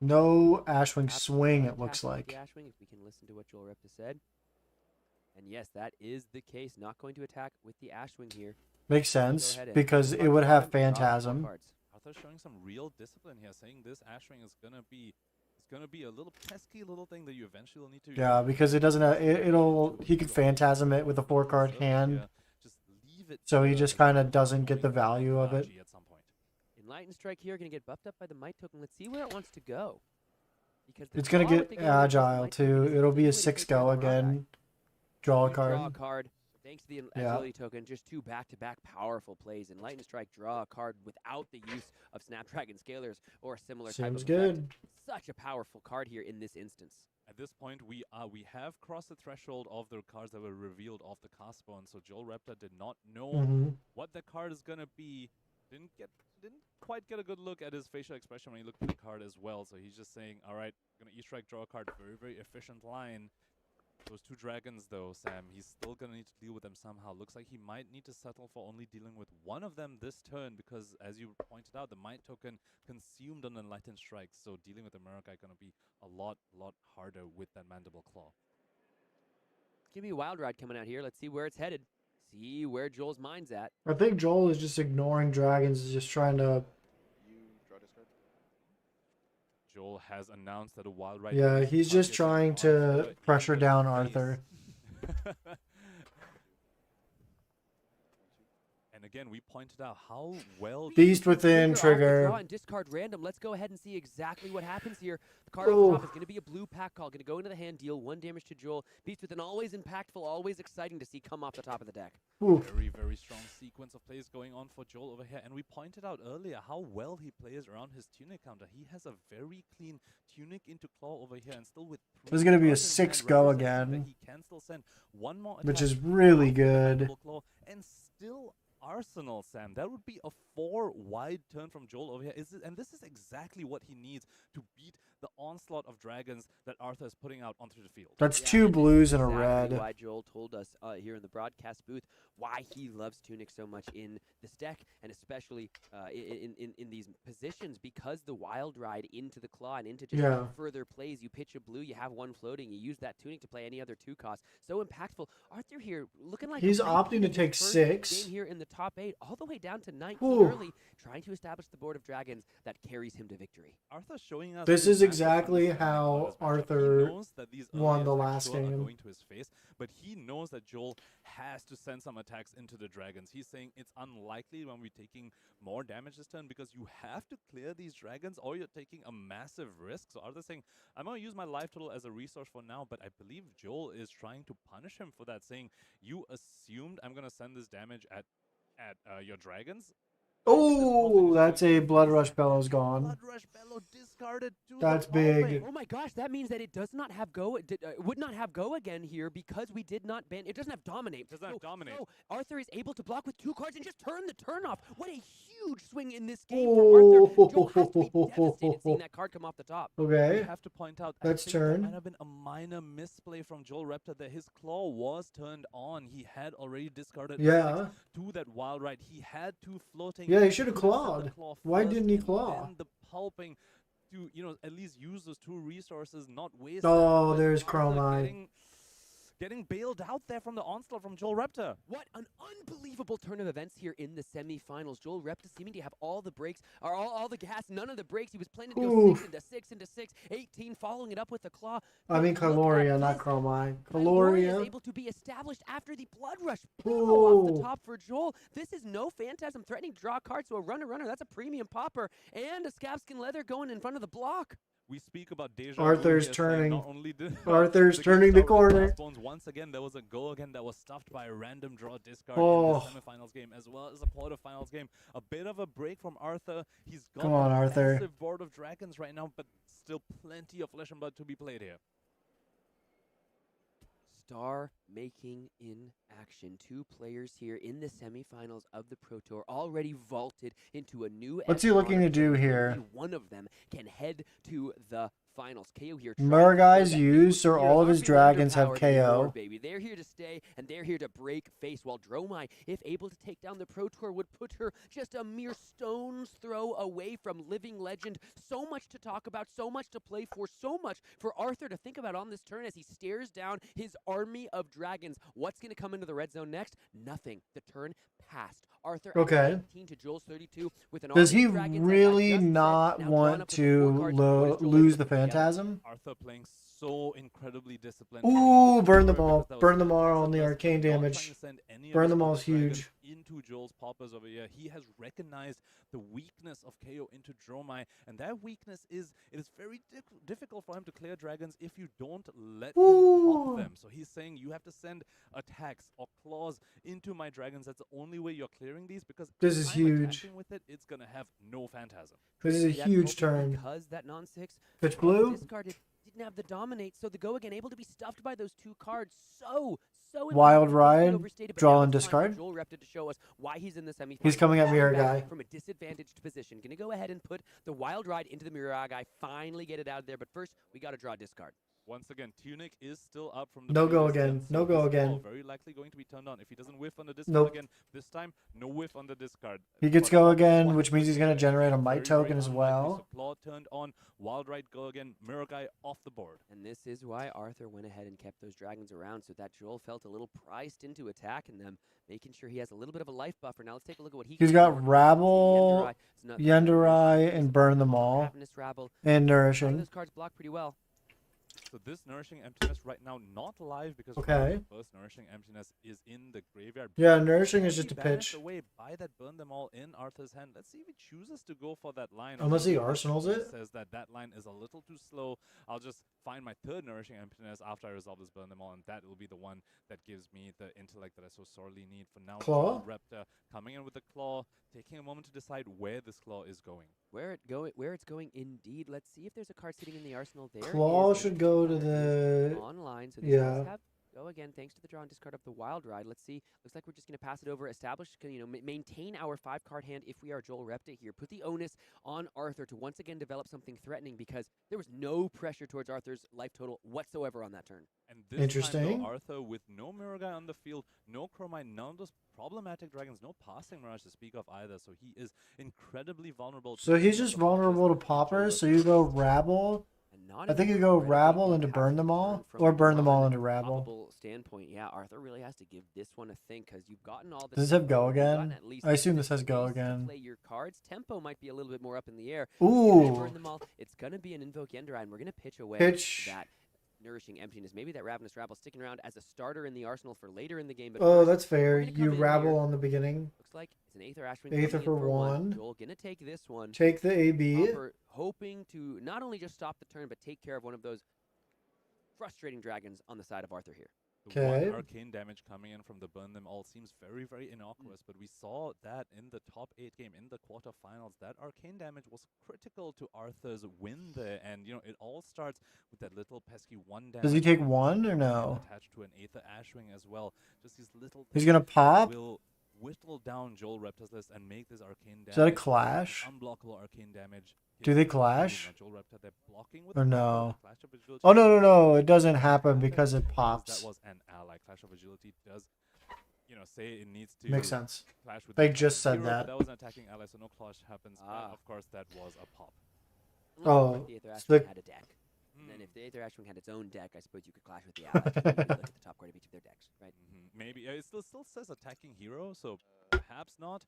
No Ashwing swing, it Absolutely looks passing with like. the Ashwing, if we can listen to what Joel Repta said. And yes, that is the case. Not going to attack with the Ashwing here. Makes Go sense, ahead and because it mark would have time, draw four Phantasm. cards. Arthur showing some real discipline here, saying this Ash Ring is gonna be a little pesky little thing that you eventually will need to. Yeah, because it doesn't have, he could Phantasm it with a 4-card hand. Just leave it So he to just the kind of doesn't get the point value of it. Raji at some point. Enlightened Strike here, going to get buffed up by the Might token. Let's see where it wants to go. Because the It's going draw to with the get game with the agile Might token too. is the It'll only be a way to 6 take care go of the Miragai. again. Draw a You draw a card. card. Thanks to the Yeah. agility token, just 2 back-to-back powerful plays. Enlightened Strike, draw a card without the use of Snapdragon Scalers or a similar type Seems of good. effect. Such a powerful card here in this instance. At this point, we have crossed the threshold of the cards that were revealed off the cast bone. So Joel Repta did not know Mhm. what the card is gonna be. Didn't quite get a good look at his facial expression when he looked at the card as well. So he's just saying, all right, gonna E-Strike, draw a card, very, very efficient line. Those 2 dragons, though, Sam, he's still going to need to deal with them somehow. Looks like he might need to settle for only dealing with one of them this turn because, as you pointed out, the Might token consumed an Enlightened Strike. So dealing with the Miragai going to be a lot harder with that Mandible Claw. It's going to be a wild ride coming out here. Let's see where it's headed. See where Joel's mind's at. I think Joel is just ignoring dragons, is just trying to... You draw discard. Joel has announced that a Wild Ride... Yeah, is he's just trying targeting to Arthur pressure in down the Arthur. face. And again, we pointed out how well... Beast within Off the trigger. draw and discard random. Let's go ahead and see exactly what happens here. The card on the top is going to be a blue pack call. Going to go into the hand, deal 1 damage to Joel. Beast within, always impactful, always exciting to see come off the top of the deck. Oof. Very strong sequence of plays going on for Joel over here. And we pointed out earlier how well he plays around his Tunic counter. He has a very clean Tunic into Claw over here, and still with... This is gonna be a cards in hand 6 go representing that again, he can still send one more which attack is with really the good. Mandible Claw and still arsenal, Sam. That would be a 4-wide turn from Joel over here. And this is exactly what he needs to beat the onslaught of dragons that Arthur is putting out onto the field. That's Yeah, 2 and this is blues and a exactly red. why Joel told us here in the broadcast booth why he loves Tunic so much in this deck, and especially in these positions, because the wild ride into the claw and into just further plays. You pitch a blue, you have 1 floating, you use that Tunic to play any other 2 cost. So impactful. Arthur here looking like he's a opting to repeat of his take first 6. game here in the top 8, all the way down to 19 Whew. early, trying to establish the board of dragons that carries him to victory. Arthur showing us This his is massive exactly understanding how of this matchup. Arthur He knows that these early won the attacks last sure are game. going to his face, but he knows that Joel has to send some attacks into the dragons. He's saying it's unlikely when we're taking more damage this turn because you have to clear these dragons or you're taking a massive risk. So Arthur's saying, I'm going to use my life total as a resource for now, but I believe Joel is trying to punish him for that, saying, you assumed I'm going to send this damage at your dragons? Oh, that's a Blood Rush Bellows gone. Blood Rush Bellow discarded to That's the big. pulping. Oh my gosh, that means that it does not have go. It would not have go again here because we did not ban. It doesn't have dominate. Doesn't have dominate. So Arthur is able to block with 2 cards and just turn the turn off. What a huge swing in this game for Arthur. Joel has to be devastated seeing that card come off the top. Okay. We have to point out, Let's I think that turn. might have been a minor misplay from Joel Reptar that his claw was turned on. He had already discarded Yeah. 6 to that wild ride. He had 2 floating. Yeah, he should have could sent the clawed. claw Why first didn't he and claw? then the pulping to, at least use those 2 resources, not waste Oh, them. But there's Arthur Chrome Eye. getting bailed out there from the onslaught from Joel Reptar. What an unbelievable turn of events here in the semifinals. Joel Reptar seeming to have all the breaks, or all the gas, none of the breaks. He was planning to go Oof. 6 into 6 into 6, 18, following it up with the claw. I mean But look at Caloria, not this. Chrome Eye. Caloria is Caloria. able to be established after the blood rush bellow off Ooh. the top for Joel. This is no Phantasm threatening to draw a card, so a runner, that's a premium popper, and a Scabskin Leather going in front of the block. We speak about deja Arthur's vu here, saying turning. not only did Arthur's the game turning the start with corner. Crossbones, once again there was a goal again that was stuffed by a random draw discard Oh. in the semifinals game as well as a quarterfinals game. A bit of a break from Arthur. He's got Come on, a Arthur. massive board of dragons right now, but still plenty of flesh and blood to be played here. Star making in action. 2 players here in the semifinals of the Pro Tour already vaulted into a new. What's he looking to do here? And one of them can head to the finals. KO here. Murgai's used, so all of his dragons have KO. Baby, they're here to stay and they're here to break face. While Dromai, if able to take down the Pro Tour, would put her just a mere stone's throw away from living legend. So much to talk about, so much to play for, so much for Arthur to think about on this turn as he stares down his army of dragons. What's going to come into the red zone next? Nothing. The turn passed. Arthur Okay. at 19 to Joel's 32 with an Does army he of dragons that really just said, not now drawn want up with the 4 to cards. What is Joel able lose to the put together? Phantasm? Arthur playing so incredibly disciplined. Ooh, burn them Because all. that was Burn them all fantastic. on the Not arcane trying damage. to send any of Burn his them all other is dragons huge. into Joel's poppers over here. He has recognized the weakness of KO into Dromai, and that weakness is it is very difficult for him to clear dragons if you don't let him pop them. So he's saying you have to send attacks or claws into my dragons. That's the only way you're clearing these, because This if is I'm huge. attacking with it, it's gonna have no Phantasm. This is a That huge open turn. Because that non-6 Pitch blue? discarded didn't have the dominate, so the go again able to be stuffed by those 2 cards. So Wild important, Ride, overstated, but draw now and it's time for discard. Joel Reptar to show us why he's in the semifinals. He's coming at Mirror Back Guy. from a disadvantaged position. Gonna go ahead and put the Wild Ride into the Mirror Guy. Finally get it out of there, but first we got to draw a discard. Once again, Tunic is still up from the No go previous again. game, No so go his again. claw very likely going to be turned on. If he doesn't whiff on the discard Nope. again, this time, no whiff on the discard. He gets But go on again, one which means he's going to position, generate a very, might very token as unlikely. well. So claw turned on, Wild Ride go again, Mirror Guy off the board. And this is why Arthur went ahead and kept those dragons around, so that Joel felt a little priced into attacking them, making sure he has a little bit of a life buffer. Now let's take a look at what He's can do. got Rabble, Yendurai. It's not- Yendurai, and Burn Them All, Ravenous Rabble. and A lot of Nourishing. those cards block pretty well. So this Nourishing Emptiness right now not live because Okay. the first Nourishing Emptiness is in the graveyard. Yeah, But Nourishing is can just a be banished pitch. away by that Burn Them All in Arthur's hand. Let's see if he chooses to go for that line. Unless he Obviously, arsenals it. says that that line is a little too slow. I'll just find my 3rd Nourishing Emptiness after I resolve this Burn Them All, and that will be the one that gives me the intellect that I so sorely need for now. Claw? Joel Reptar coming in with the claw, taking a moment to decide where this claw is going. Where it's going indeed. Let's see if there's a card sitting in the arsenal there. Claw is, should and go to card is the... online. So this yeah. does have Go again, thanks to the draw and discard of the Wild Ride. Let's see. Looks like we're just going to pass it over, establish, maintain our 5-card hand if we are Joel Repta here. Put the onus on Arthur to once again develop something threatening because there was no pressure towards Arthur's life total whatsoever on that turn. And this Interesting. time, though, Arthur with no Mirror Guy on the field, no Chromite, none of those problematic dragons, no passing Mirage to speak of either. So he is incredibly vulnerable. So he's just vulnerable to poppers. So you go Rabble. I think you go Rabble into Burn Them All, or Burn Them All into Rabble. Standpoint, yeah, Arthur really has to give this one a think because you've gotten all the. Does this have Go again? I assume this has Go again. Play your cards. Tempo might be a little bit more up in the air. Ooh. Burn Them All. It's gonna be an Invoke Yendrai, and we're gonna pitch away that Nourishing Emptiness. Maybe that Ravenous Rabble sticking around as a starter in the arsenal for later in the game. But oh, that's fair. You Rabble on the beginning. Looks like it's an Aether Ashwing. Aether for 1. Joel gonna take this one. Take the AB. Hoping to not only just stop the turn, but take care of one of those frustrating dragons on the side of Arthur here. The one arcane damage coming in from the Burn Them All seems very, very innocuous, but we saw that in the top 8 game, in the quarterfinals, that arcane damage was critical to Arthur's win there, and it all starts with that little pesky 1 damage. Does he take 1 or no? Attached to an Aether Ashwing as well. Just these little. He's gonna pop. Will whittle down Joel Repta's list and make this arcane damage. Is that a clash? Unblockable arcane damage. Do they clash? Joel Repta, they're blocking with or no? Clash of Agility. Oh no! It doesn't happen because it pops. That was an ally. Clash of Agility does, say it needs to. Makes sense. Clash with They just said hero, that. That was an attacking ally, so no clash happens. But of course, that was a pop. Oh, the Aether so Ashwing had a deck. And then if the Aether Ashwing had its own deck, I suppose you could clash with the ally. Look at the top card of each of their decks, right? Maybe it still says attacking hero, so perhaps not.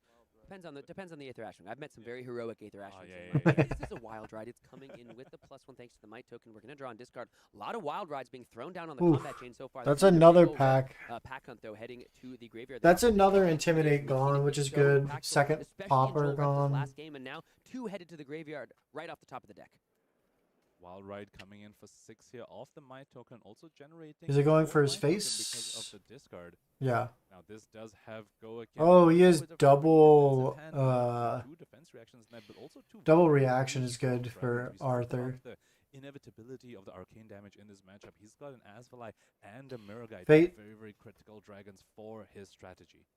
Depends on the Aether Ashwing. I've met some very heroic Aether Ashwings. Yeah. This is a Wild Ride. It's coming in with the +1 thanks to the Might token. We're going to draw and discard. A lot of Wild Rides being thrown down on the combat chain so far. That's another pack. Pack hunt, though, heading to the graveyard. That's another Intimidate gone, which is good. Second Popper gone. Last game, and now 2 headed to the graveyard right off the top of the deck. Wild Ride coming in for 6 here off the Might token, also generating. Is it going for his Might token face? Because of the discard. Yeah. Now this does have Go again. Oh, he is With a double. two defense reactions tonight, but also 2 Double reaction is good for We spoke Arthur. about the inevitability of the arcane damage in this matchup. He's got an Asvalai and a Mirror Guide. Fate. Very, very critical dragons for his strategy.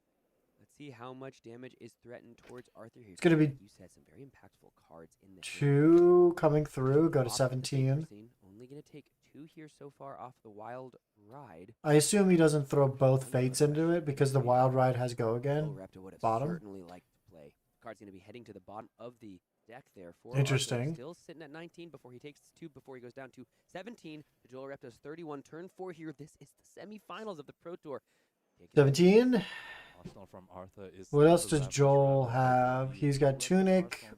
Let's see how much damage is threatened towards Arthur here. It's going to be you said some very impactful cards in this 2 coming through. Go to 17. Only going to take 2 here so far off the Wild Ride. I assume he doesn't throw both Fates into it because the Wild Ride has Go again. Repta would have Bottom. certainly liked to play. Card's going to be heading to the bottom of the deck there. For Interesting. Arthur. Still sitting at 19 before he takes 2, before he goes down to 17. The Joel Repta's 31. Turn 4 here. This is the semifinals of the Pro Tour. 17. Arsenal from Arthur is What else does Joel have? He's got Tunic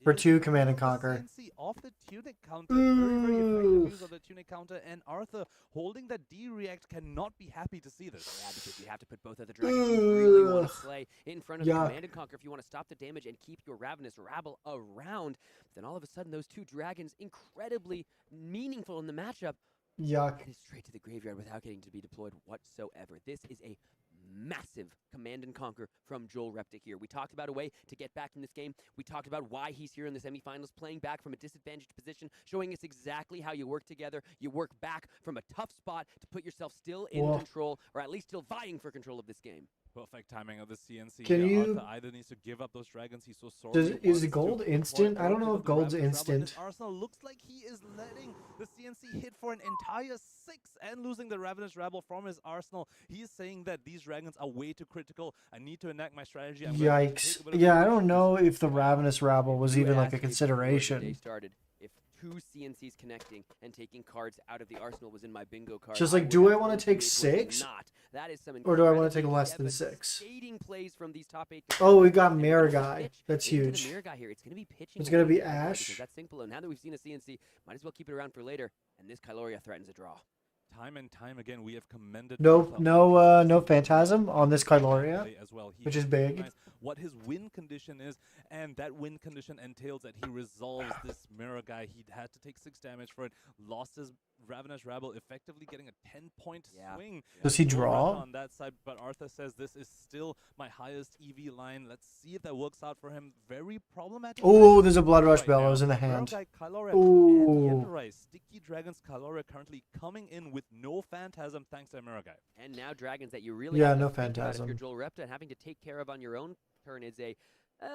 for 2 Command and Conquer. Off the Tunic counter, very effective use of the Tunic counter, and Arthur holding that D-React cannot be happy to see this. Yeah, because you have to put both of the dragons you really want to slay in front of the Command and Conquer if you want to stop the damage and keep your Ravenous Rabble around. Then all of a sudden, those 2 dragons, incredibly meaningful in the matchup, Yuck. headed straight to the graveyard without getting to be deployed whatsoever. This is a massive Command and Conquer from Joel Repta here. We talked about a way to get back in this game. We talked about why he's here in the semifinals, playing back from a disadvantaged position, showing us exactly how you work together. You work back from a tough spot to put yourself still in control, or at least still vying for control of this game. Perfect timing of the CNC. Can you? Arthur either needs to give up those dragons. He's so sorry. Is the gold instant? I don't know if gold's instant. Arsenal looks like he is letting the CNC hit for an entire 6 and losing the Ravenous Rabble from his arsenal. He is saying that these dragons are way too critical. I need to enact my strategy. Yikes. Yeah, I don't know if the Ravenous Rabble was even like a consideration. If 2 CNCs connecting and taking cards out of the arsenal was in my bingo card. Just like, do I want to take 6? That is some or do I want to take less than 6? Plays from these top 8. Oh, we got Mirror Guy. That's huge. Mirror Guy here. It's going to be pitching. It's going to be Ash. That's sync below. Now that we've seen a CNC, might as well keep it around for later. And this Kyloria threatens a draw. Time and time again, we have commended. No Phantasm on this Kyloria, which is big. What his win condition is, and that win condition entails that he resolves this Mirror Guy. He had to take 6 damage for it, lost his Ravenous Rabble, effectively getting a 10-point swing. Does he draw? On that side, but Arthur says this is still my highest EV line. Let's see if that works out for him. Very problematic. Oh, there's a Blood Rush Bellows in the hand. Ooh. Ooh. Sticky Dragons Kyloria currently coming in with with no Phantasm thanks to Amerigai. And now dragons that you really Yeah, have to no think about if Phantasm. you're Joel Repta, and having to take care of on your own turn is a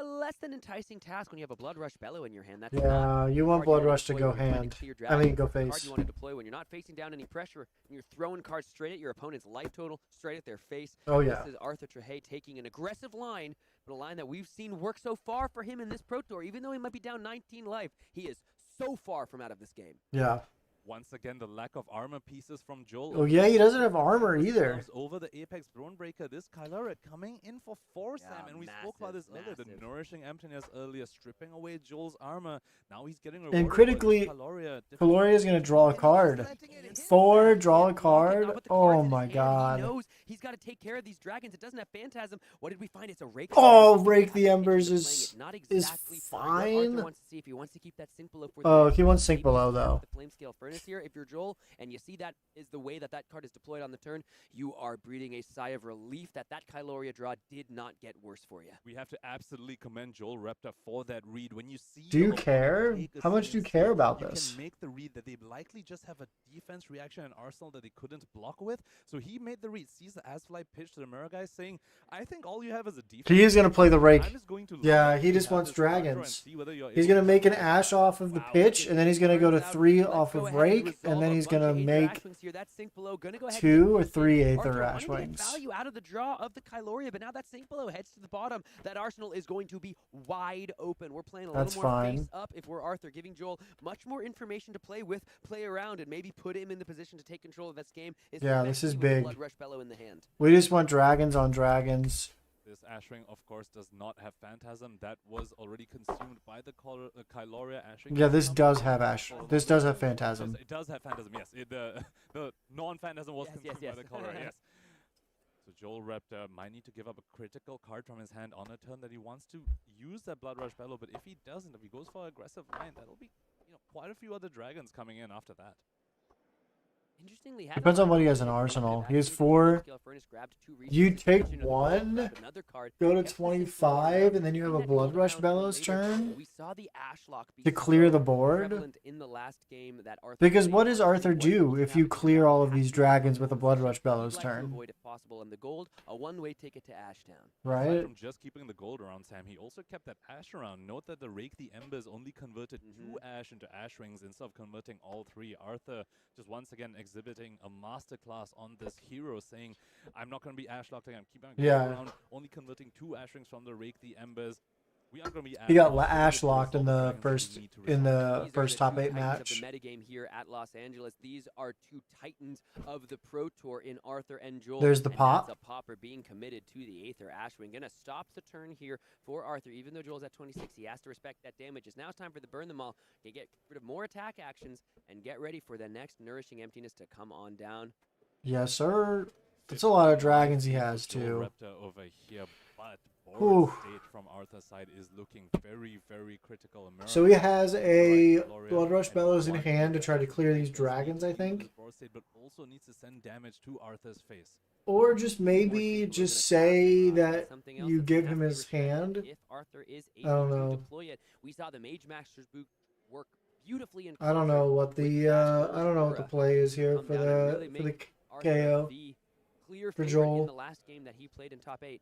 less than enticing task when you have a Blood Rush Bellow in your hand. That's Yeah, not you the want card Blood wanna Rush to deploy go when you're trying to hand. clear I mean, dragons. go It's the card face. you want to deploy when you're not facing down any pressure and you're throwing cards straight at your opponent's life total, straight at their face. Oh, yeah. This is Arthur Trehey taking an aggressive line, but a line that we've seen work so far for him in this Pro Tour. Even though he might be down 19 life, he is so far from out of this game. Yeah. Once again, the lack of armor pieces from Joel. Oh, yeah, he doesn't have armor either. Gloves over the Apex Thronebreaker. This Kylura coming in for 4, Sam. And we spoke about this earlier. The Nourishing Emptiness earlier, stripping away Joel's armor. Now he's getting rewarded. And critically, Kylura is going to draw a card. 4, draw a card. Oh, my God. He knows he's got to take care of these dragons. It doesn't have Phantasm. What did we find? It's a Rake. Oh, Rake the Embers is fine. fine. Wants to see if he wants to keep that sink below for Oh, he wants sink below, though. The flame scale furnace here. If you're Joel and you see that is the way that that card is deployed on the turn, you are breathing a sigh of relief that that Kyloria draw did not get worse for you. We have to absolutely commend Joel Repta for that read. When you see, Do you care? How much do you care about this? You can make the read that they likely just have a defense reaction in Arsenal that they couldn't block with. So he made the read, sees the Asfly pitch to the Mirror guy, saying, "I think all you have is a defense." He is going to play the Rake. I'm just going to Yeah, he just wants dragons. He's going to make an Ash off of the pitch, and then he's going to go to 3 off of Rake, and then he's going to make 2 or 3 Aether Ash Wings. Value out of the draw of the Kyloria, but now that sink below heads to the bottom. That Arsenal is going to be wide open. We're playing a little more face up if we're Arthur, giving Joel much more information to play with, play around, and maybe put him in the position to take control of this game. Yeah, this is big. Blood Rush Bellow in the hand. We just want dragons on dragons. This Ashwing, of course, does not have Phantasm. That was already consumed by the Kyloria Ashwing. Yeah, this does have Ash. This does have Phantasm. It does have Phantasm, yes. The non-Phantasm was consumed by the Kyloria, yes. So Joel Repta might need to give up a critical card from his hand on a turn that he wants to use that Blood Rush Bellow, but if he doesn't, if he goes for aggressive line, that'll be quite a few other dragons coming in after that. Interestingly, depends on what he has in Arsenal. He has 4. You take 1, go to 25, and then you have a Blood Rush Bellows turn to clear the board. Because what does Arthur do if you clear all of these dragons with a Blood Rush Bellows turn? And the gold, a one-way ticket to Ashtown. Right. Aside from just keeping the gold around, Sam, he also kept that Ash around. Note that the Rake the Embers only converted 2 Ash into Ash Wings instead of converting all 3. Arthur just once again exhibiting a masterclass on this hero, saying, I'm not going to be Ash locked again. Keep on going around, only converting 2 Ash Wings from the Rake the Embers. We aren't going to be He got Ash locked in the first top 8 match. The metagame here at Los Angeles. These are 2 titans of the Pro Tour in Arthur and Joel. There's the pop. That's a popper being committed to the Aether Ashwing. Gonna stop the turn here for Arthur. Even though Joel's at 26, he has to respect that damage. It's now time for the burn them all. Get rid of more attack actions and get ready for the next Nourishing Emptiness to come on down. Yes, sir. It's a lot of dragons he has too. Over here, but board state from Arthur's side is looking very, very critical. So he has a Blood Rush Bellows in hand to try to clear these dragons, I think. But also needs to send damage to Arthur's face. Or just maybe just say that you give him his hand. If Arthur is I don't able know. to deploy it, we saw the Mage Master's boot work beautifully in I don't know what the play is here for the KO clear for favorite Joel. in the last game that he played in top 8.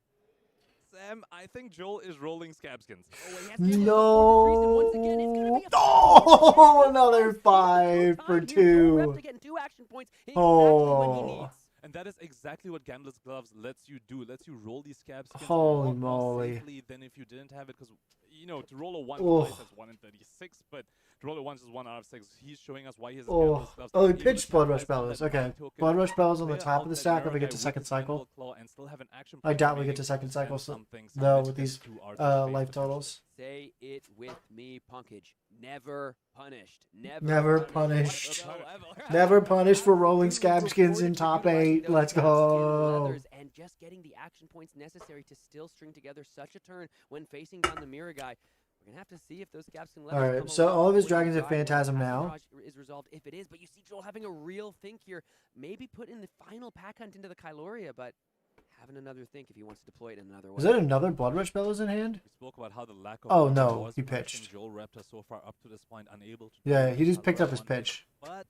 Sam, I think Joel is rolling Scabskins. No. Oh, another 5 for 2. Oh. And that is exactly what Gambler's Gloves lets you do. It lets you roll these Scabskins Holy a lot more moly. safely than if you didn't have it. Because, to roll a 1 Oh. twice, that's 1 in 36. But to roll a 1 is 1 out of 6. He's showing us why he has Oh, Gambler's Gloves. he Even pitched with Blood that Rush dice on Bellows. that Okay. nine token, Blood Rush Bellows on the clear top out of the that stack if Mirror we get guy to with second his cycle. Mandible Claw and still have an action I point doubt we remaining get to second and cycle something though signage with these to Arthur's face life potentially. totals. Say it with me, Punkage. Never punished. Never punished. Never punished for rolling Scabskins in top 8. Let's go. And just getting the action points necessary to still string together such a turn when facing down the Mirror guy. We're gonna have to see if those Scabskin levels Alright, come so along all of his before dragons the have drive Phantasm or now. Barrage is resolved if it is, but you see Joel having a real think here. Maybe put in the final pack hunt into the Kyloria, but having another think if he wants to deploy it in another way. Is that another Blood Rush Bellows in hand? We spoke about how the lack of Oh armor no, was he punishing pitched. Joel Repta so far up to this point, unable to Yeah, do he just a picked lot up his on it. pitch. But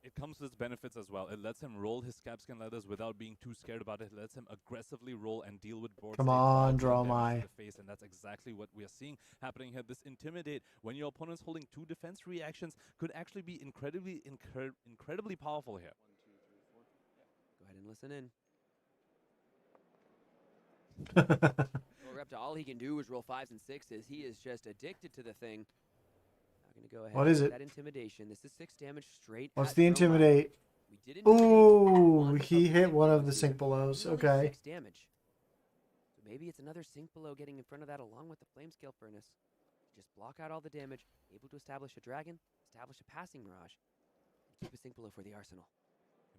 it comes with benefits as well. It lets him roll his Scabskin Leathers without being too scared about it. It lets him aggressively roll and deal with board Come state while on, doing draw damage my. to the face, and that's exactly what we are seeing happening here. This Intimidate, when your opponent's holding 2 defense reactions, could actually be incredibly powerful here. Go ahead and listen in. Repta, all he can do is roll 5s and 6s. He is just addicted to the thing. Now going to go ahead. What is with it? That intimidation. This is 6 damage straight. What's at the Dromai. intimidate? We did intimidate Ooh, one he of the hit sync one of belows the here. sync belows. Only Okay. 6 damage. So maybe it's another sync below getting in front of that along with the flame scale furnace. Just block out all the damage, able to establish a dragon, establish a passing mirage, and keep a sync below for the arsenal.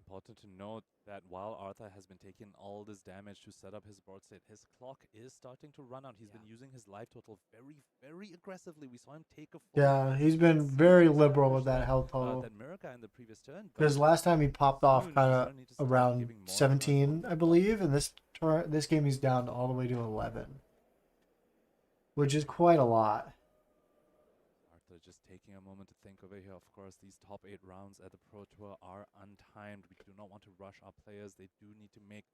Important to note that while Arthur has been taking all this damage to set up his board state, his clock is starting to run out. He's been using his life total very aggressively. We saw him take a full Yeah, damage. he's You been can see very this liberal push with that health total. that Miraga in the previous turn. Because last time he popped off soon kind he's of gonna need to start around giving more 17, I believe, and this game he's down all the way to 11, which is quite a lot. Arthur just taking a moment to think over here. Of course, these top 8 rounds at the Pro Tour are untimed. We do not want to rush our players. They do need to make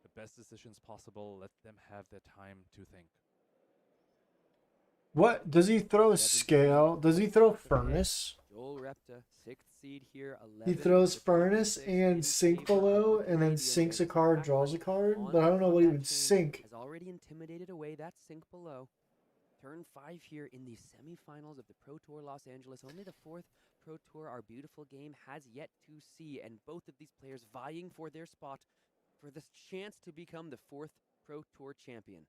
the best decisions possible. Let them have their time to think. What does he throw? Scale? Does he throw furnace? Joel Repta, 6th seed here, 11. He throws furnace and sink below, and then sinks a card, draws a card. But I don't know what he would sink. Has already intimidated away that sink below. Turn 5 here in the semifinals of the Pro Tour Los Angeles. Only the 4th Pro Tour our beautiful game has yet to see, and both of these players vying for their spot for the chance to become the 4th Pro Tour champion.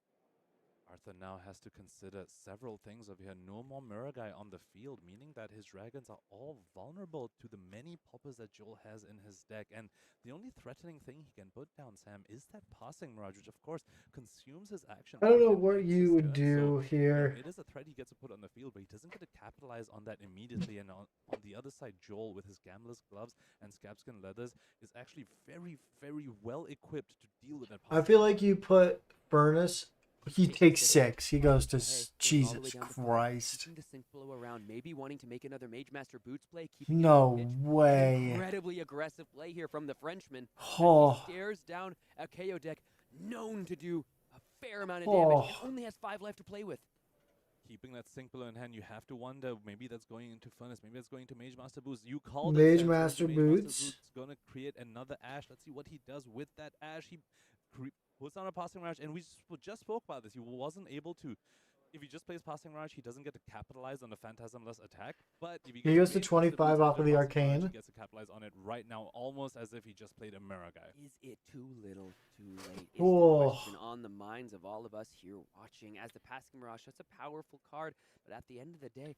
Arthur now has to consider several things over here. No more Miragai on the field, meaning that his dragons are all vulnerable to the many poppers that Joel has in his deck. And the only threatening thing he can put down, Sam, is that passing mirage, which of course consumes his action. I don't know within what his you would turn. do So, here. it is a threat he gets to put on the field, but he doesn't get to capitalize on that immediately. And on the other side, Joel, with his Gambler's Gloves and Scabskin Leathers, is actually very well equipped to deal with that I feel like you put furnace. He takes 6. He goes to Jesus Christ. Keeping the sync below around, maybe wanting to make another Mage Master Boots play. Keeping No it in pitch. way. Incredibly aggressive play here from the Frenchman. Oh. As he stares down a KO deck known to do a fair amount of damage and only has 5 left to play with. Keeping that sync below in hand, you have to wonder, maybe that's going into Furnace, maybe that's going to Mage Master Boots. You called Mage it, Sam, Master Mage Master Boots. Boots going to create another Ash. Let's see what he does with that Ash. He puts on a Passing Mirage, and we just spoke about this. He wasn't able to. If he just plays Passing Mirage, he doesn't get to capitalize on the Phantasmless attack. But if He goes to Mage Master 25 Boots off of the after Passing Mirage, Arcane. he gets to capitalize on it right now, almost as if he just played a Miragai. Is it too little, too late? Is Oh. the question on the minds of all of us here watching as the Passing Mirage. That's a powerful card, but at the end of the day,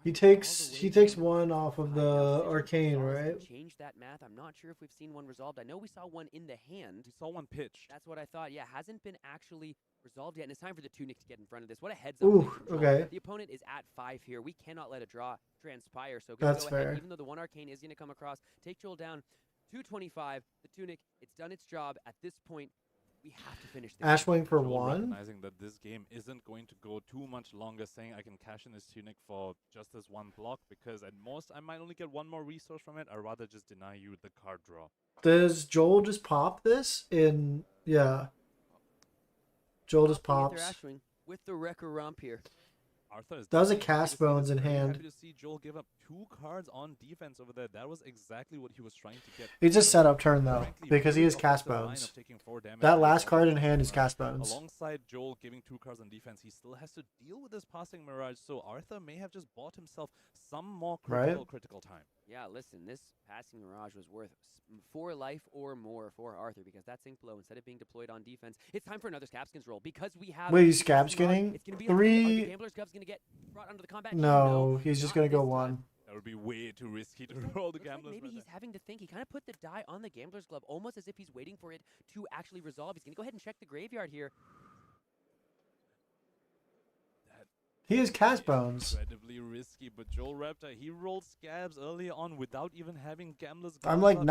He takes 1 off of the Arcane, right? change that math. I'm not sure if we've seen one resolved. I know we saw one in the hand. We saw one pitched. That's what I thought. Yeah, hasn't been actually resolved yet, and it's time for the Tunic to get in front of this. What a heads up! Ooh, play from Joel. okay. The opponent is at 5 here. We cannot let a draw transpire. So That's go ahead, fair. even though the 1 Arcane is going to come across, take Joel down 225. The Tunic, it's done its job. At this point, we have to finish this. Ashwing for Joel 1. recognizing that this game isn't going to go too much longer, saying I can cash in this Tunic for just this 1 block, because at most I might only get 1 more resource from it. I'd rather just deny you the card draw. Does Joel just pop this in? Yeah. Joel just Popping pops. Ether Ashwing with the Wrecker Romp here. Arthur is Does a definitely happy cast to see bones this. in Very hand. Happy to see Joel give up 2 cards on defense over there. That was exactly what he was trying to get. It's a setup turn though, Frankly, because he very has cast offensive line bones. of taking 4 damage That is last also card in taking hand is mirage. cast bones. Alongside Joel giving 2 cards on defense, he still has to deal with this passing mirage. So Arthur may have just bought himself some more critical time. Yeah, listen, this passing mirage was worth 4 life or more for Arthur, because that sync blow, instead of being deployed on defense, it's time for another Scabskins roll, because we have... Wait, he's the passing mirage. Scabskinning? It's gonna be 3? Are the Gambler's Gloves going to get brought under the combat? No, he's just not gonna go this 1. time. That would be way too risky to roll the Looks like Gambler's maybe he's having to think. He kind of put the die on the Gambler's Glove, almost as if he's waiting for it to actually resolve. He's going to go ahead and check the graveyard here. He has cast bones. Incredibly risky, but Joel Raptor, he rolled Scabs early on without even having Gambler's I'm Gloves like up.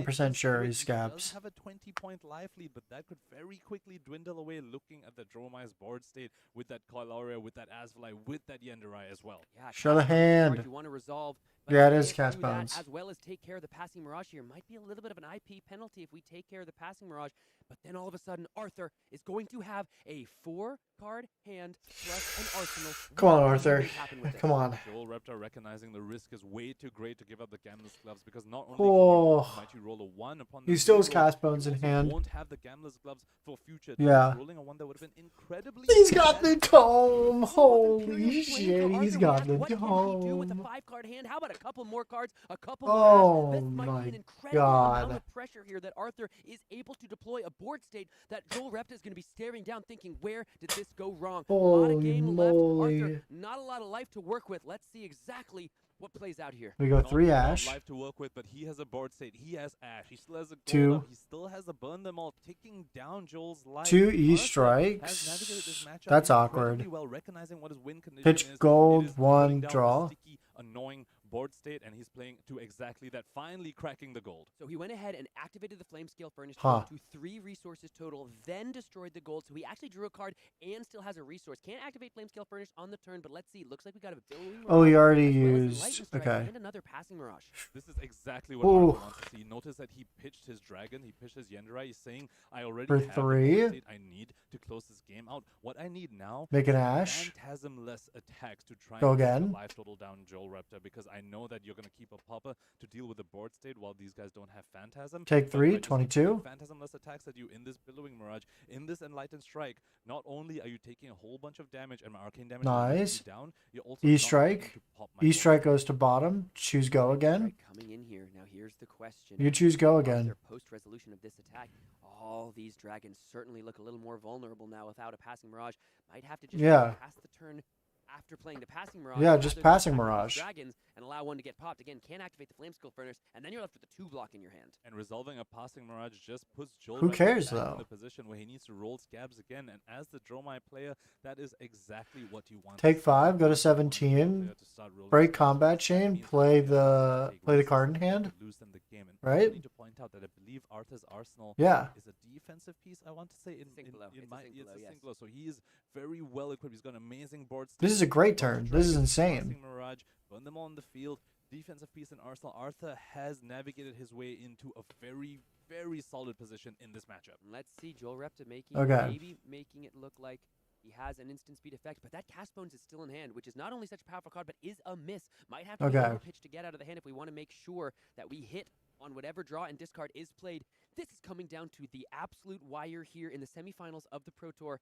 99% sure he's He Scabs. does have a 20-point life lead, but that could very quickly dwindle away looking at the Dromai's board state with that Coiloria, with that Asvalai, with that Yenderai as well. Yeah, Show the hand. You want to resolve But Yeah, if it we is get cast through that, bones. as well as take care of the passing Mirage here. Might be a little bit of an IP penalty if we take care of the passing Mirage. But then all of a sudden, Arthur is going to have a 4-card hand plus an arsenal. Come on, What do you Arthur. think happened with Come this? on. Joel Raptor recognizing the risk is way too great to give up the Gambler's Gloves because not only Oh. might you roll a 1 upon He the still has reroll, cast bones you in also hand. won't have the Gambler's Gloves for future Yeah. turns. Rolling a 1 that would have been incredibly He's got the bad. dome. Holy Flame for shit, Arthur. he's We got asked, the what can he do with a dome. 5-card hand? How about a couple more cards, a couple more Oh ash? This might be my an incredible amount god. of pressure here that Arthur is able to deploy a board state that Joel Repta is going to be staring down thinking, where did this go wrong? A lot of Holy game moly. left. Arthur, not a lot of life to work with. Let's see exactly what plays out here. We go Not 3 a lot of ash. life to work with, but he has a board state. He has ash. He still has a gold 2. up. He still has a burn them all, ticking down Joel's life. 2 Arthur E has strikes. navigated this matchup That's incredibly awkward. well, recognizing what his win condition Pitch is. gold, It is 1 putting down a draw. sticky, annoying board state, and he's playing to exactly that, finally cracking the gold. So he went ahead and activated the Flame Scale Furnace Huh. to 3 resources total, then destroyed the gold. So he actually drew a card and still has a resource. Can't activate Flame Scale Furnace on the turn, but let's see. Looks like we got a billowing Oh, he Mirage, already as well as used. Enlightened Strike Okay. and another passing Mirage. This is exactly what Ooh. Arthur wants to see. Notice that he pitched his dragon, he pitched his Yenderai. He's saying, I already For have the 3. board state I need to close this game out. What I need now Make an is ash. phantasm-less attacks to try Go and get the again. life total down Joel Raptor, because I know that you're going to keep a popper to deal with the board state while these guys don't have phantasm. Take But 3, by just keeping 22. phantasm-less attacks at you in this billowing Mirage, in this enlightened strike, not only are you taking a whole bunch of damage and arcane damage will knock Nice. you down, you're also E not strike. needing to pop my E board strike state. goes to bottom. Choose go again. Strike coming in here. Now here's the question. You choose go Arthur, again. post-resolution of this attack, all these dragons certainly look a little more vulnerable now without a passing Mirage. Might have to just Yeah. pass the turn after playing the passing Mirage. Yeah, just rather than passing attack these Mirage. Dragons and allow one to get popped. Again, can't activate the Flame Skill Furnace, and then you're left with a 2-block in your hand. And resolving a passing Mirage just puts Joel Who Raptor cares, back though? in the position where he needs to roll scabs again. And as the Dromai player, that is exactly what you want. Take to see. 5, go to You want the 17. player to start rolling Break scabs. combat That chain. means Play that players the take play the risks card in to hand. lose them the game. And Right? I need to point out that I believe Arthur's arsenal Yeah. is a defensive piece. I want to say in Sync below. It's a sync below, yes. sync below. So he is very well equipped. He's got amazing board. This is state, a great both turn. This is dragons, insane. passing Mirage, burn them all on the field. Defensive piece in Arsenal. Arthur has navigated his way into a very, very solid position in this matchup. Let's see, Joel Repta Okay. maybe making it look like he has an instant speed effect, but that Cast Bones is still in hand, which is not only such a powerful card, but is a miss. Might have to be Okay. pitch to get out of the hand if we want to make sure that we hit on whatever draw and discard is played. This is coming down to the absolute wire here in the semifinals of the Pro Tour.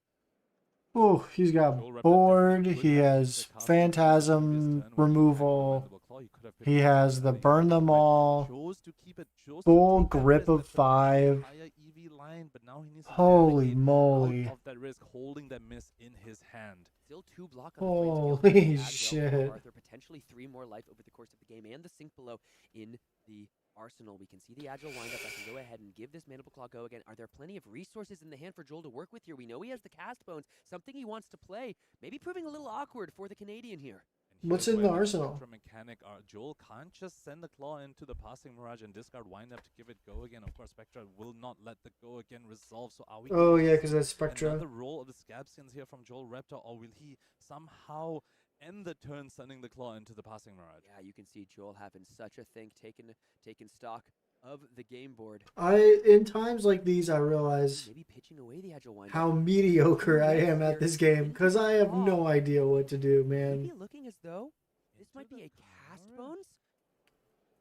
Oh, he's got Joel Raptor board. definitely He could have has the cast phantasm on this turn with the removal. Mandible Claw. He could have picked He up has the the Mandible burn them Claw, right? all. Chose to keep it, chose Full to take that grip risk of that took 5. higher EV line, but now he needs to Holy navigate moly. out of that risk, holding that miss in his hand. Still 2 block on the Flame Skill Holy Furnace as well shit. for Arthur. Potentially 3 more life over the course of the game, and the Sink Below in the arsenal. We can see the Agile wind up. I can go ahead and give this Mandible Claw go again. Are there plenty of resources in the hand for Joel to work with here? We know he has the Cast Bones, something he wants to play. Maybe proving a little awkward for the Canadian here. And What's here's in where the arsenal? Spectra mechanic Joel can't just send the claw into the passing Mirage and discard wind up to give it go again. Of course, Spectra will not let the go again resolve. So are we Oh, going to yeah, 'cause see that's Spectra. another roll of the Scabskins here from Joel Raptor, or will he somehow end the turn sending the claw into the passing Mirage? Yeah, you can see Joel having such a think, taking stock of the game board. In times like these, I realize Maybe pitching away the Agile wind how up. mediocre I Yes, am here. at this game because I have Oh. no idea what to do, man. Maybe looking as though this might be a Cast Bones.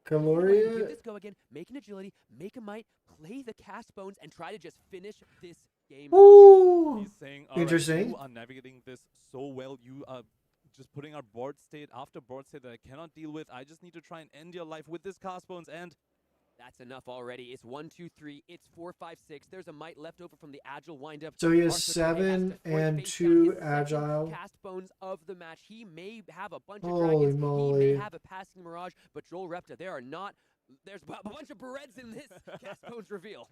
Give Caloria. this go again. Make an agility, make a might, play the Cast Bones, and try to just finish this game. Ooh. He's saying, all right, Interesting. you are navigating this so well. You are just putting our board state after board state that I cannot deal with. I just need to try and end your life with this Cast Bones, and That's enough already. It's 1, 2, 3. It's 4, 5, 6. There's a might left over from the Agile windup. So he has Arthur today has 7 to force and face down 2 his second agile. Cast Bones of the match. He may have a bunch of Holy dragons. He moly. may have a passing Mirage, but Joel Repta, there are not. There's a bunch of Berets in this Cast Bones reveal.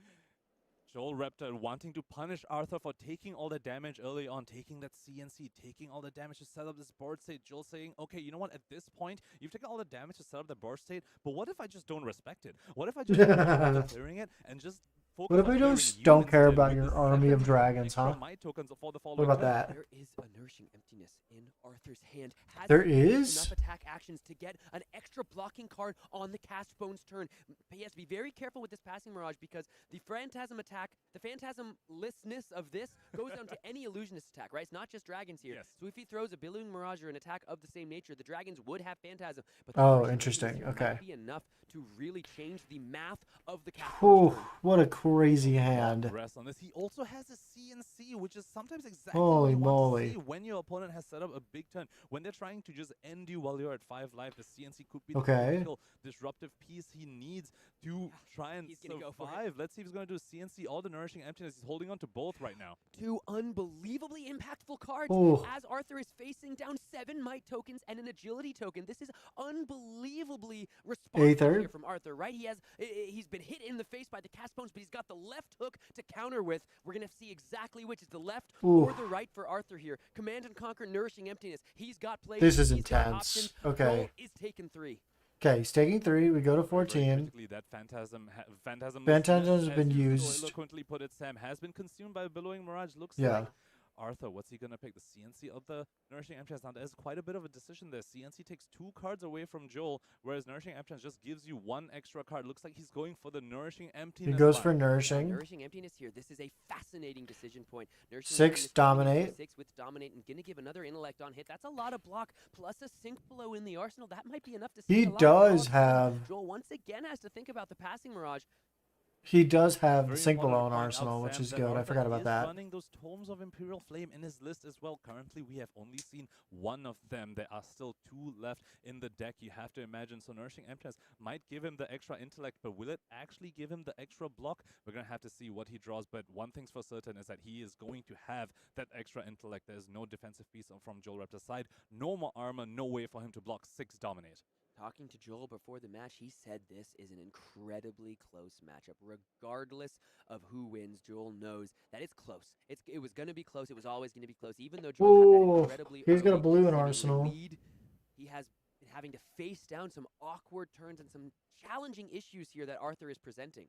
Joel Raptor wanting to punish Arthur for taking all the damage early on, taking that CNC, taking all the damage to set up this board state. Joel saying, okay, you know what, at this point, you've taken all the damage to set up the board state, but what if I just don't respect it? What if I just don't clearing it and just What focus if on we clearing just you don't care instead about with your the army of 7 dragons, extra huh? might tokens for the What following about turn. that? There is a Nourishing Emptiness in Arthur's hand. Has There he made is? enough attack actions to get an extra blocking card on the Cast Bones turn? He has to be very careful with this Passing Mirage because the Phantasm attack, the Phantasmlessness of this goes down to any illusionist attack, right? It's not just dragons here. Yes. So if he throws a Billowing Mirage or an attack of the same nature, the dragons would have Phantasm. But the Oh, Nourishing interesting. Emptiness here Okay. might be enough to really change the math of the Cast Whew, Bones turn. what a crazy hand. Rest on this. He also has a CNC, which is sometimes exactly Holy what you want moly. to see when your opponent has set up a big turn. When they're trying to just end you while you're at 5 life, the CNC could be the Okay. critical disruptive piece he needs to try and He's gonna go for it. survive. Let's see if he's going to do CNC all the Nourishing Emptiness. He's holding on to both right now. Two unbelievably impactful cards Ooh. as Arthur is facing down 7 might tokens and an agility token. This is unbelievably responsive Aether. here from Arthur, right? He's been hit in the face by the Cast Bones, but he's got the left hook to counter with. We're going to see exactly which is the left or Ooh. the right for Arthur here. Command and Conquer Nourishing Emptiness. He's got plays. This is he's got intense. options. Okay. Joel is taking 3. Okay, he's taking 3. We go to Very 14. critically, that Phantasm Phantasm's as been you so used. eloquently put it, Sam, has been consumed by a Billowing Mirage. Looks Yeah. like Arthur, what's he going to pick? The CNC of the Nourishing Emptiness? Now, there's quite a bit of a decision there. CNC takes 2 cards away from Joel, whereas Nourishing Emptiness just gives you 1 extra card. Looks like he's going for the Nourishing Emptiness. He goes line. for Nourishing. Nourishing Emptiness here. This is a fascinating decision point. Nourishing 6 Emptiness coming in dominate. for 6 with Dominate and going to give another Intellect on hit. That's a lot of block, plus a Sync Blow in the arsenal. That might be enough to He see a lot does of have- Joel once again has to think about the Passing Mirage. He does have the Very Sync important Below in to point out, Arsenal, which Sam, is that good. I Arthur forgot about is that. running those Tomes of Imperial Flame in his list as well. Currently, we have only seen 1 of them. There are still 2 left in the deck. You have to imagine. So Nourishing Emptiness might give him the extra intellect, but will it actually give him the extra block? We're going to have to see what he draws. But one thing's for certain is that he is going to have that extra intellect. There's no defensive piece from Joel Raptor's side. No more armor. No way for him to block 6 Dominate. Talking to Joel before the match, he said this is an incredibly close matchup. Regardless of who wins, Joel knows that it's close. It was going to be close. It was always going to be close. Even though Joel had that Ooh, incredibly he's got a early blue in seemingly Arsenal. lead, he has been having to face down some awkward turns and some challenging issues here that Arthur is presenting.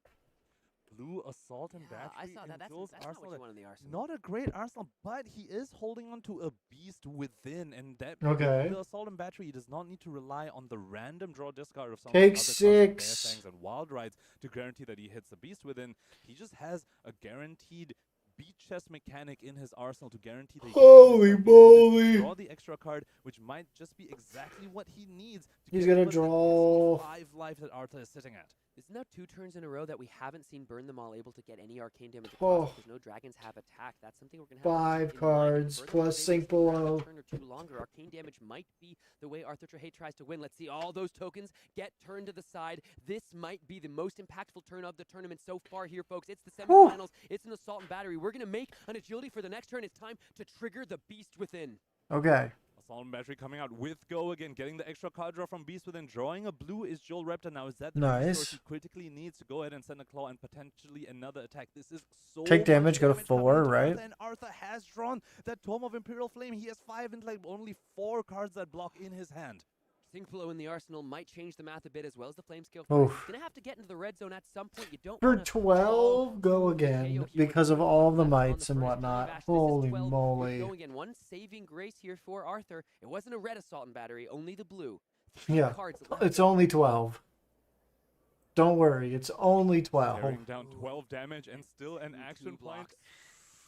Blue Assault and Yeah, I Battery saw in that. That's Joel's not what arsenal. you want in the arsenal. Not a great arsenal, but he is holding on to a beast within, and that Okay. the Assault and Battery, he does not need to rely on the random draw discard of some Take of the other cards like 6. Bear Fangs and Wild Rides to guarantee that he hits the beast within. He just has a guaranteed beat chest mechanic in his arsenal to guarantee that he Holy gets the beast within, moly. draw the extra card, which might just be exactly what he needs to He's get gonna over that draw- pesky 5 life that Arthur is sitting at. It's now 2 turns in a row that we haven't seen Burn Them All able to get any arcane damage Oh. across because no dragons have attack. That's something we're going to have 5 to keep in mind. cards Burn Them All plus is able Sync to grab a Below. turn or 2 longer. Arcane damage might be the way Arthur Trahay tries to win. Let's see all those tokens get turned to the side. This might be the most impactful turn of the tournament so far here, folks. It's the semifinals. It's an Assault and Battery. We're going to make an agility for the next turn. It's time to trigger the beast within. Okay. Assault and Battery coming out with Go again, getting the extra card draw from Beast Within. Drawing a blue is Joel Raptor now. Is that the Nice. resource he critically needs to go ahead and send a claw and potentially another attack? This is so Take much damage, go to coming 4, into right? Arthur, and Arthur has drawn that Tome of Imperial Flame. He has 5 and like only 4 cards that block in his hand. Sync Flow in the arsenal might change the math a bit as well as the flame scale. Oof. He's going to have to get into the red zone at some point. You don't For wanna 12, go again because of all the mites and whatnot. Holy moly. Going again. One saving grace here for Arthur. It wasn't a red Assault and Battery, only the blue. 3 Yeah. cards left. It's only 12. Don't worry, it's only 12. Tearing down 12 damage and still an action point. blocks.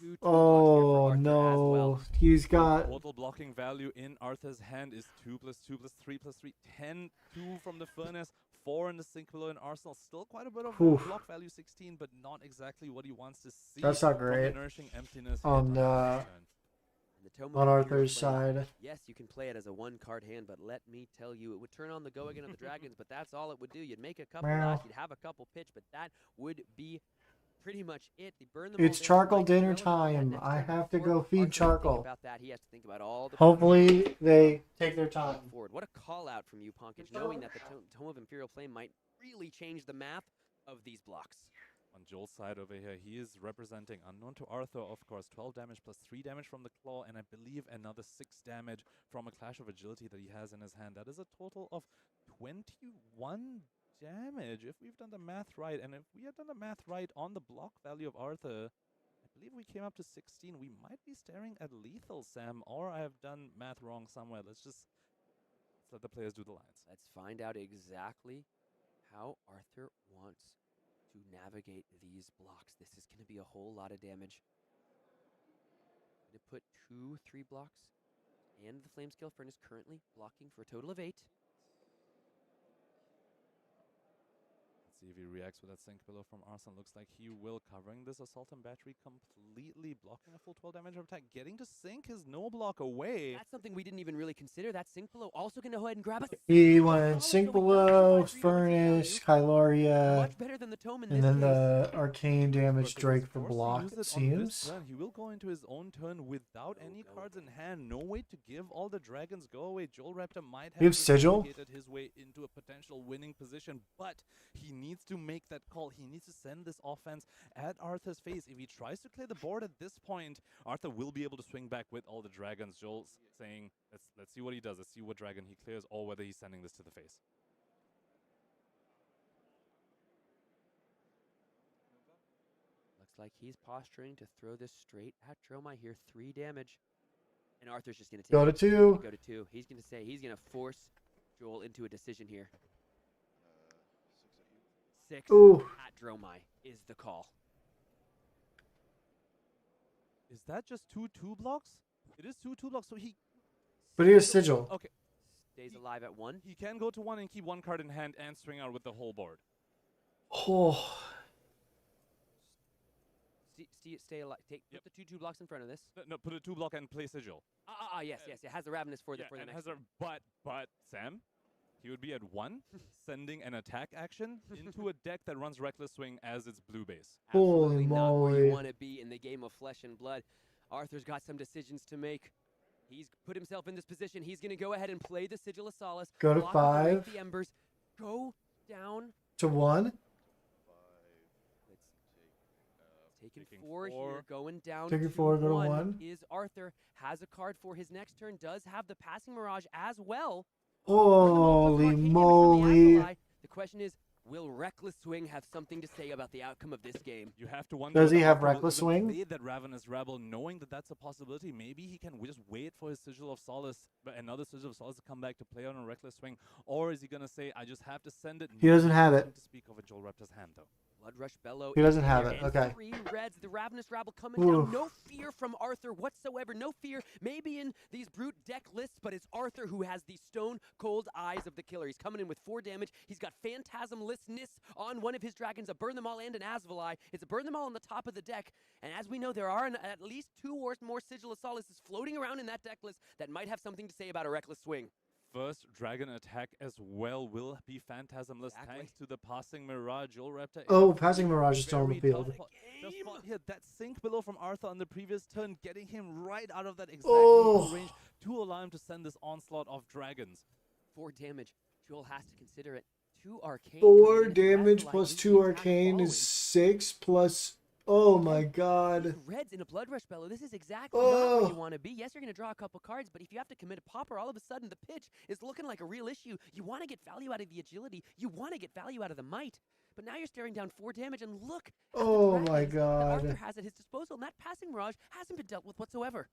Two blocks here for Oh Arthur as no. well. He's got Total blocking value in Arthur's hand is 2 plus 2 plus 3 plus 3. 10, 2 from the Furnace, 4 in the Sync Below in Arsenal. Still quite a bit of Oof. block value, 16, but not exactly what he wants to see. That's not from the great. Nourishing Emptiness On hit the- this turn. And the Tome of on Imperial Arthur's Flame. side. Yes, you can play it as a 1-card hand, but let me tell you, it would turn on the go again of the dragons, but that's all it would do. You'd make a couple Meow. lash, you'd have a couple pitch, but that would be pretty much it. They burn them It's all down, charcoal might dinner know about that time. next I turn have to before go feed Arthur can think charcoal. about that. He has to think about all the Hopefully they take their time. forward. What a call out from you, Punkage, knowing that the Tome of Imperial Flame might really change the math of these blocks. On Joel's side over here, he is representing, unknown to Arthur, of course, 12 damage plus 3 damage from the claw, and I believe another 6 damage from a Clash of Agility that he has in his hand. That is a total of 21 damage, if we've done the math right, and if we had done the math right on the block value of Arthur, I believe we came up to 16. We might be staring at lethal, Sam, or I have done math wrong somewhere. Let's let the players do the lines. Let's find out exactly how Arthur wants to navigate these blocks. This is going to be a whole lot of damage. Going to put 2 3 blocks, and the Flame Scale Furnace currently blocking for a total of 8. See if he reacts with that Sink Pillow from Arson. Looks like he will, covering this Assault and Battery completely, blocking a full 12 damage of attack, getting to sink his no block away. That's something we didn't even really consider. That Sink Pillow also going to go ahead and grab us. He went Sink Below, Furnace, Kyloria, Much better than the Tome in and this then case. the Arcane Damage Drake for Forced to block, use it on this seems. turn. He will go into his own turn without any cards in hand. No way to give all the dragons go away. Joel Raptor might have You have Sigil? navigated his way into a potential winning position, but he needs to make that call. He needs to send this offense at Arthur's face. If he tries to clear the board at this point, Arthur will be able to swing back with all the dragons. Joel's saying, let's see what he does. Let's see what dragon he clears, or whether he's sending this to the face. Looks like he's posturing to throw this straight at Dromai here. 3 damage. And Arthur's just going to take Go to it. 2. He's gonna go to 2. He's going to say he's going to force Joel into a decision here. 6 Ooh. at Dromai is the call. Is that just 2 blocks? It is 2 blocks, so he... But he has Sigil. Okay. Stays alive at 1. He can go to 1 and keep 1 card in hand and swing out with the whole board. Oh. Stay alive. Put the 2 blocks in front of this. No, put a 2 block and play Sigil. Yes. It has the Ravenous for the and next has one. but Sam, he would be at 1, sending an attack action into a deck that runs Reckless Swing as its blue base. Absolutely not where you moly. want to be in the game of flesh and blood. Arthur's got some decisions to make. He's put himself in this position. He's going to go ahead and play the Sigil of Solace. Go to block with the Wraith 5. The Embers. Go down. To 1. Taking 4 here, going down Taking to 4, go to 1 1. is Arthur. Has a card for his next turn. Does have the Passing Mirage as well. Holy moly. The question is, will Reckless Swing have something to say about the outcome of this game? You have to wonder. Does he whether have Arthur will Reckless even Swing? play that Ravenous Rebel, knowing that that's a possibility. Maybe he can just wait for his Sigil of Solace, but another Sigil of Solace to come back to play on a Reckless Swing, or is he gonna say, "I just have to send it"? He doesn't have it. Nothing to speak of in Joel Raptor's hand, though. Blood Rush Bellow. He doesn't is have here, it, and okay. 3 reds. The Ravenous Rabble coming Oof. down. No fear from Arthur whatsoever. No fear. Maybe in these brute deck lists, but it's Arthur who has the stone cold eyes of the killer. He's coming in with 4 damage. He's got Phantasmlessness on one of his dragons, a Burn Them All and an Asvalai. It's a Burn Them All on the top of the deck. And as we know, there are at least 2 or more Sigil of Solaces floating around in that deck list that might have something to say about a Reckless Swing. First dragon attack as well will be Phantasmless thanks to the Passing Mirage. Joel Raptor. Oh, is Passing Mirage is still on the very field. tough. Just here, that Sink Below from Arthur on the previous turn, getting him right out of that exact Oh. range to allow him to send this onslaught of dragons. 4 damage. Joel has to consider it. 2 arcane. 4 damage plus 2 arcane is 6 plus. Oh my god. Reds in a Blood Rush Bellow. This is exactly not Oh. where you want to be. Yes, you're going to draw a couple cards, but if you have to commit a popper, all of a sudden the pitch is looking like a real issue. You want to get value out of the agility. You want to get value out of the might. But now you're staring down 4 damage, and look at Oh the my dragons that Arthur god. has at his disposal, and that Passing Mirage hasn't been dealt with whatsoever.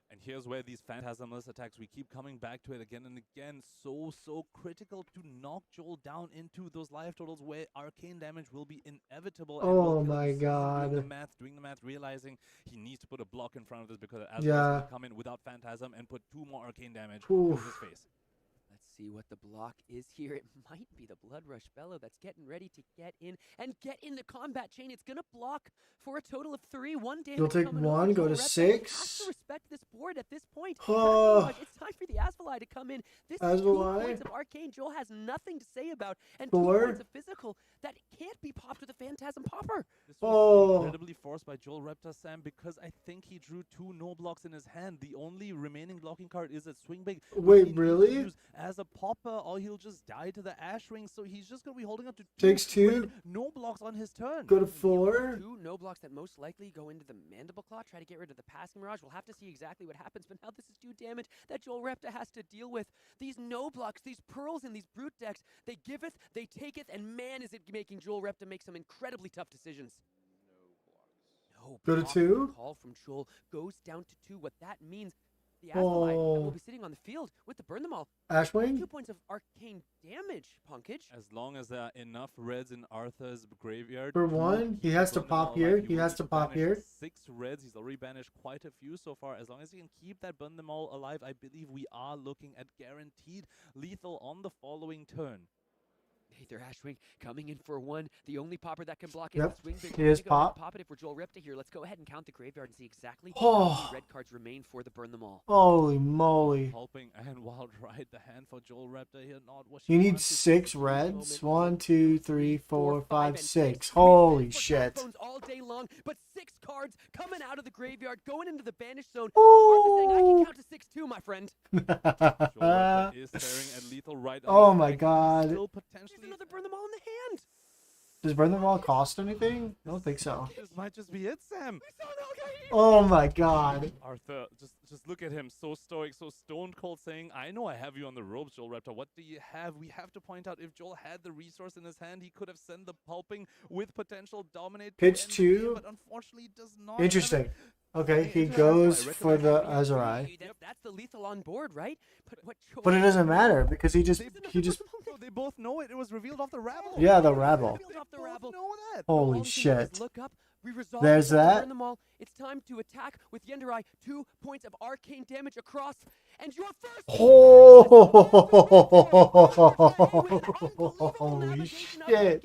And here's where these Phantasmless attacks, we keep coming back to it again and again. So critical to knock Joel down into those life totals where arcane damage will be inevitable. and will Oh kill him my soon. god. Doing the math, realizing he needs to put a block in front of this because as Yeah. to come in without Phantasm and put 2 more arcane damage Oof. to his face. Let's see what the block is here. It might be the Blood Rush Bellow that's getting ready to get in and get in the combat chain. It's going to block for a total of 3. 1 damage. You'll take coming 1, over. go Joel to Raptor 6. has to respect this board at this point. Oh. Passing Mirage, it's time for the Asvalai to come in. This is 2 Asvalai. points of arcane. Joel has nothing to say about, and 4. 2 points of physical that can't be popped with a Phantasm Popper. This was Oh. incredibly forced by Joel Raptor, Sam, because I think he drew 2 no blocks in his hand. The only remaining blocking card is a Swing Big. which Wait, he needs to really? use as a popper, or he'll just die to the Ash Ring. So he's just going to be holding up to 2 Takes 2. red no blocks on his turn. Go to 4. 2 no blocks that most likely go into the Mandible Claw. Try to get rid of the Passing Mirage. We'll have to see exactly what happens, but now this is 2 damage that Joel Joel Repta has to deal with. These no blocks, these pearls in these brute decks, they giveth, they taketh, and man is it making Joel Repta make some incredibly tough decisions. No Go to blocks. 2? Call from Joel goes down to 2. What that means, the Astromite will be sitting on the field with the Burn Them All. Ashwing? 2 points of arcane damage, Punkage. As long as there are enough reds in Arthur's graveyard. For to 1, he keep has to Burn Them All pop alive, here. you He will has need to pop banish here. 6 reds. He's already banished quite a few so far. As long as he can keep that Burn Them All alive, I believe we are looking at guaranteed lethal on the following turn. Hey there, Ashwing, coming in for 1. The only popper that can block is Yep, the swing big. he We're is gonna go ahead and pop. pop it if we're Joel Repta here. Let's go ahead and count the graveyard and see exactly Oh. how many red cards remain for the Burn Them All. Holy moly. Pulping and Wild Ride the hand for Joel Raptor here. Not what You need 6 reds. 1, 2, 3, 4, 5, 6. Holy shit. All day long, but 6 cards coming out of the graveyard, going into the banish zone. Arthur saying, I can count to 6 too, my friend. Joel Raptor is staring at lethal right on Oh the my back. god. Still potentially There's another Burn Them All in the hand. Does Burn Them All cost anything? I don't think so. This might just be it, Sam. Oh my god. Arthur, just look at him, so stoic, so stone cold, saying, I know I have you on the ropes, Joel Raptor. What do you have? We have to point out, if Joel had the resource in his hand, he could have sent the pulping with potential dominate. Pitch 2. But unfortunately, does not have it. Interesting. Okay, he goes for the Azurai. That's the lethal on board, right? But it doesn't matter because he just No, they both know it. It was revealed off the rabble. Yeah, the rabble. Off the rabble. Know that. Holy All we can do is shit. Look up. We resolve There's it, that. Burn them all. It's time to attack with Yenderai. 2 points of arcane damage across. And your first. Holy shit.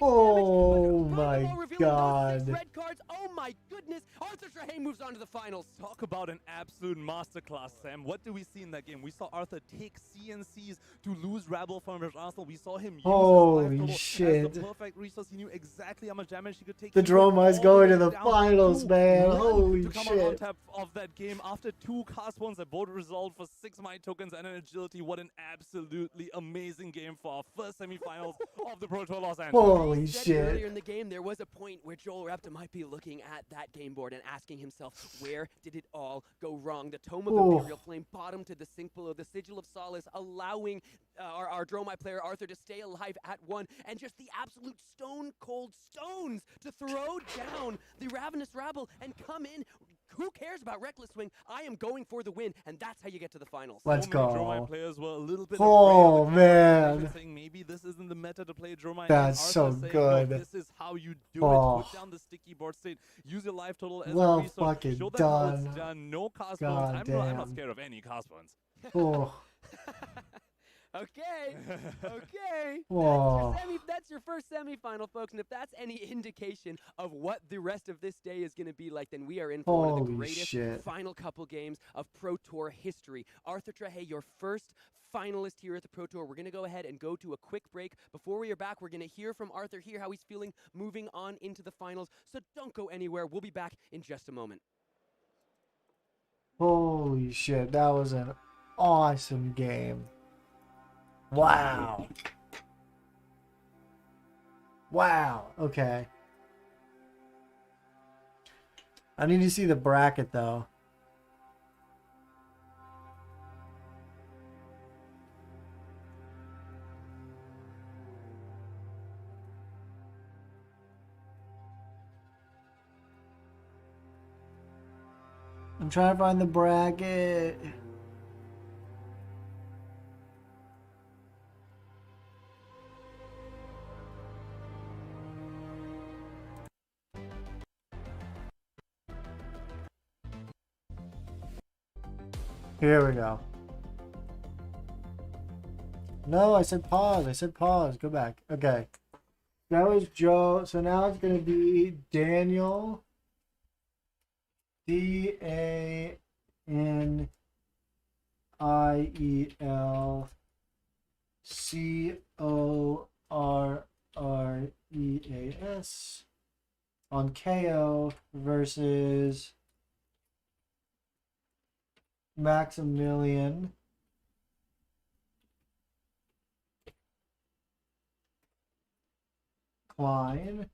Oh my god. Red cards. Oh my goodness. Arthur Strahay moves on to the finals. Talk about an absolute masterclass, Sam. What do we see in that game? We saw Arthur take CNCs to lose Rabble from his arsenal. We saw him use Holy his life shit. total as the perfect resource. He knew exactly how much damage he could take. The He went Droma is all going the to way the down finals, to man. 1 Holy to come out on shit. top of that game after 2 cast ones that both resolved for 6 might tokens and an agility. What an absolutely amazing game for our first semifinals of the Pro Tour Los Angeles. Holy shit. Earlier in the game, there was a point where Joel Repta might be looking at that game board and asking himself, where did it all go wrong? The Tome of Imperial Flame bottom to the sink below, the Sigil of Solace allowing our Dromai player Arthur to stay alive at 1, and just the absolute stone cold stones to throw down the Ravenous Rabble and come in. Who cares about Reckless Swing? I am going for the win, and that's how you get to the finals. Let's So many go. Dromai players were a little bit Oh, afraid of the man. saying maybe this isn't the meta to play Dromai. That's and so Arthur saying, good. No, this is how you do Oh. it. Put down the sticky board state. Use your life total as Well a resource. fucking Show them how it's done. done. No cast God bones. I'm not damn. scared of any cast bones. Oh. Okay, okay. Whoa. That's your first semifinal, folks. And if that's any indication of what the rest of this day is going to be like, then we are in for one of the Holy greatest shit. final couple games of Pro Tour history. Arthur Strahay, your first finalist here at the Pro Tour. We're going to go ahead and go to a quick break. Before we are back, we're going to hear from Arthur, hear how he's feeling moving on into the finals. So don't go anywhere. We'll be back in just a moment. Holy shit. That was an awesome game. Wow. Wow. Okay. I need to see the bracket though. I'm trying to find the bracket. Here we go. No, I said pause. I said pause. Go back. Okay. That was Joe. So now it's going to be Daniel. DanielCorrreas on KO versus Maximilian Klein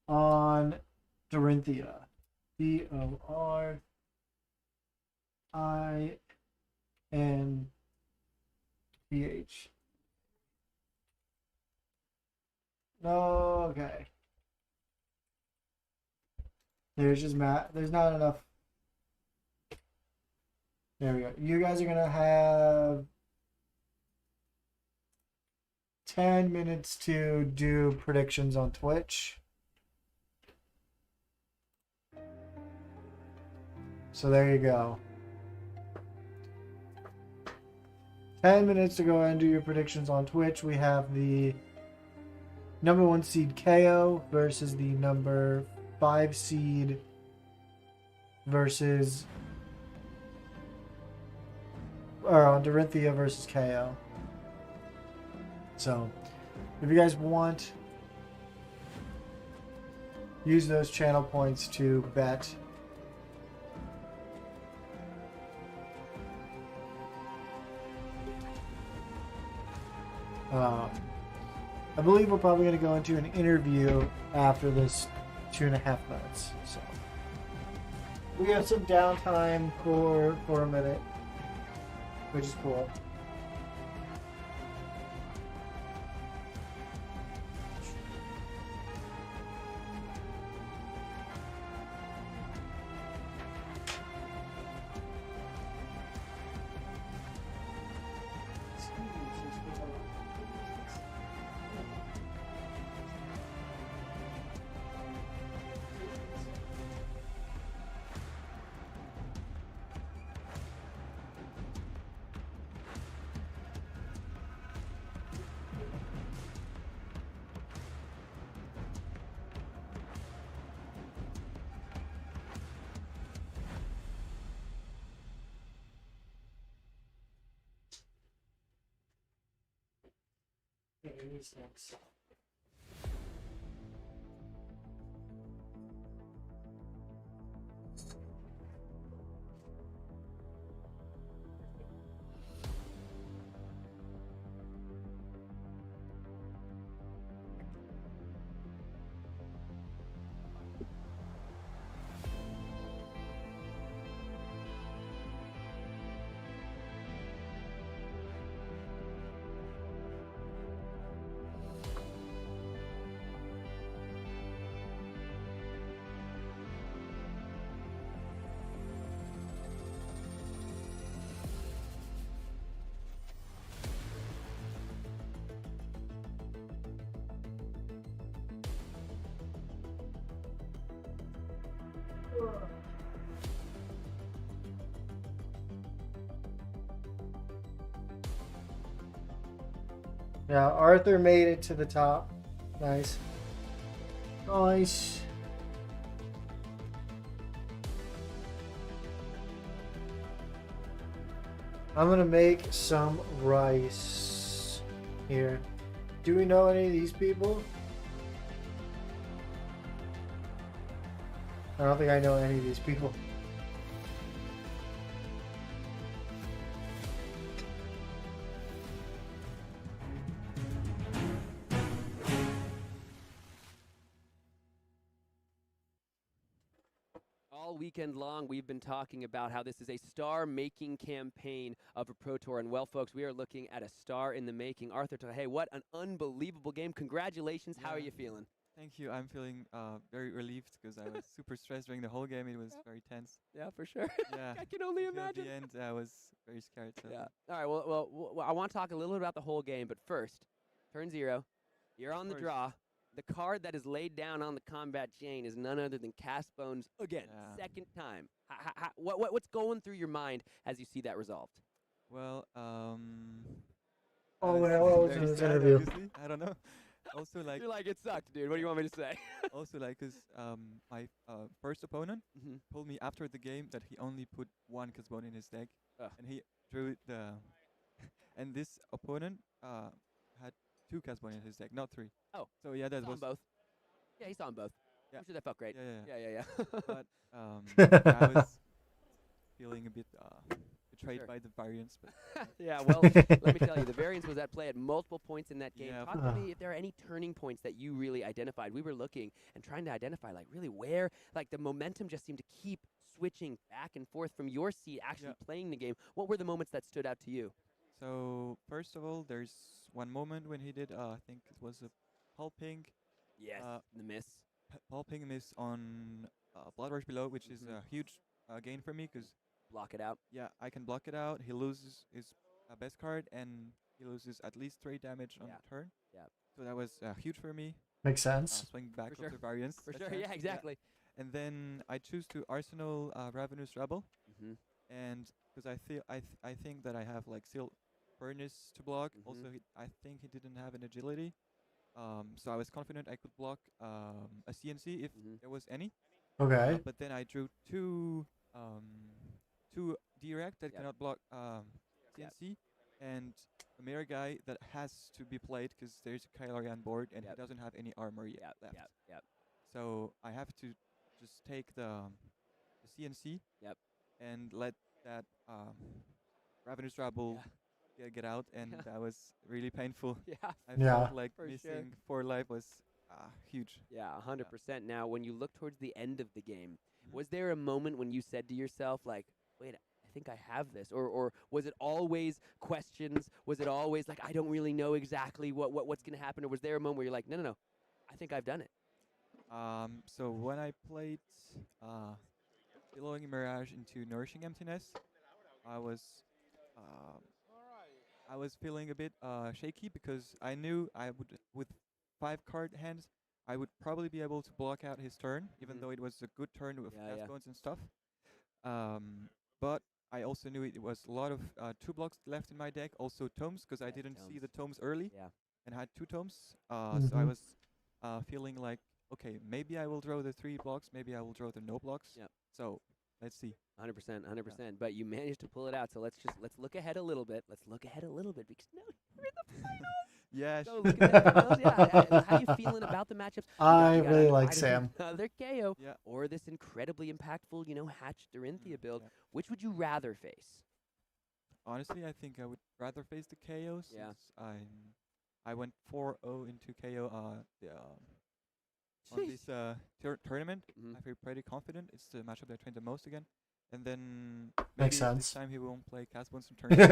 on Dorinthia. DOR INPH. Okay. There's just there's not enough. There we go. You guys are gonna have 10 minutes to do predictions on Twitch. So there you go. 10 minutes to go ahead and do your predictions on Twitch. We have the number 1 seed KO versus the number 5 seed versus Dorinthia versus KO. So, if you guys want, use those channel points to bet. I believe we're probably going to go into an interview after this 2.5 minutes. So, we have some downtime for a minute, which is cool. Next. Yeah, Arthur made it to the top. Nice. Nice. I'm gonna make some rice here. Do we know any of these people? I don't think I know any of these people. All weekend long, we've been talking about how this is a star-making campaign of a Pro Tour. And well, folks, we are looking at a star in the making. Arthur, hey, what an unbelievable game. Congratulations. How are you feeling? Thank you. I'm feeling very relieved because I was super stressed during the whole game. It was very tense. Yeah, for sure. Yeah. I can only Until imagine. At the end, I was very scared. So. Yeah. All right, well, I want to talk a little bit about the whole game, but first, turn 0. You're on the draw. The card that is laid down on the combat chain is none other than Cast Bones again, second time. What's going through your mind as you see that resolved? Well, oh, what was in this interview? Obviously. I don't know. Also, like you're like, it sucked, dude. What do you want me to say? Also, like, cause my first opponent told me after the game that he only put 1 Casbon in his deck, and he drew the. And this opponent had 2 Casbon in his deck, not 3. Oh, so yeah, that was both. Yeah, he saw them both. Yeah, I'm sure that felt great. Yeah. But yeah, I was feeling a bit betrayed by the variance. But yeah, well, let me tell you, the variance was at play at multiple points in that game. Yeah. Talk to me if there are any turning points that you really identified. We were looking and trying to identify, like, really where, like, the momentum just seemed to keep switching back and forth from your seat, actually playing the game. What were the moments that stood out to you? So first of all, there's one moment when he did, I think it was a pulping. Yes, the miss. Pulping miss on Blood Rush below, which is a huge gain for me because block it out. Yeah, I can block it out. He loses his best card and he loses at least 3 damage on the turn. Yeah. So that was huge for me. Makes sense. Swing back For of sure. the variance. For that sure, chance. yeah, exactly. And then I choose to Arsenal Ravenous Rebel. And because I think that I have like Seal Furnace to block. Also, I think he didn't have an agility. So I was confident I could block a CNC if there was any. Okay. But then I drew two direct that cannot block CNC, and a mirror guy that has to be played because there's a Kylari on board and he doesn't have any armor yet left. So I have to just take the CNC and let that Ravenous Rabble get out, and that was really painful. I felt like missing 4 life was huge. Yeah, 100%. Now, when you look towards the end of the game, was there a moment when you said to yourself, like, wait, I think I have this? Or was it always questions? Was it always like, I don't really know exactly what's going to happen? Or was there a moment where you're like, no, I think I've done it? So when I played Billowing Mirage into Nourishing Emptiness, I was feeling a bit shaky because I knew I would, with 5 card hands, I would probably be able to block out his turn, even though it was a good turn with cast bones and stuff. But I also knew it was a lot of 2 blocks left in my deck, also tomes, because I didn't see the tomes early and had 2 tomes. So I was feeling like, okay, maybe I will draw the 3 blocks, maybe I will draw the no blocks. So let's see. 100%. But you managed to pull it out. So let's look ahead a little bit. Because now we're in the finals. Yeah. So look at the finals. Yeah. How you feeling about the matchups? I really like Sam. Another KO or this incredibly impactful, Hatch Dorinthia build. Which would you rather face? Honestly, I think I would rather face the KO since I went 4-0 into KO on this tournament. I feel pretty confident. It's the matchup that I trained the most again. And then maybe Makes sense. this time he won't play cast bones from turn. Don't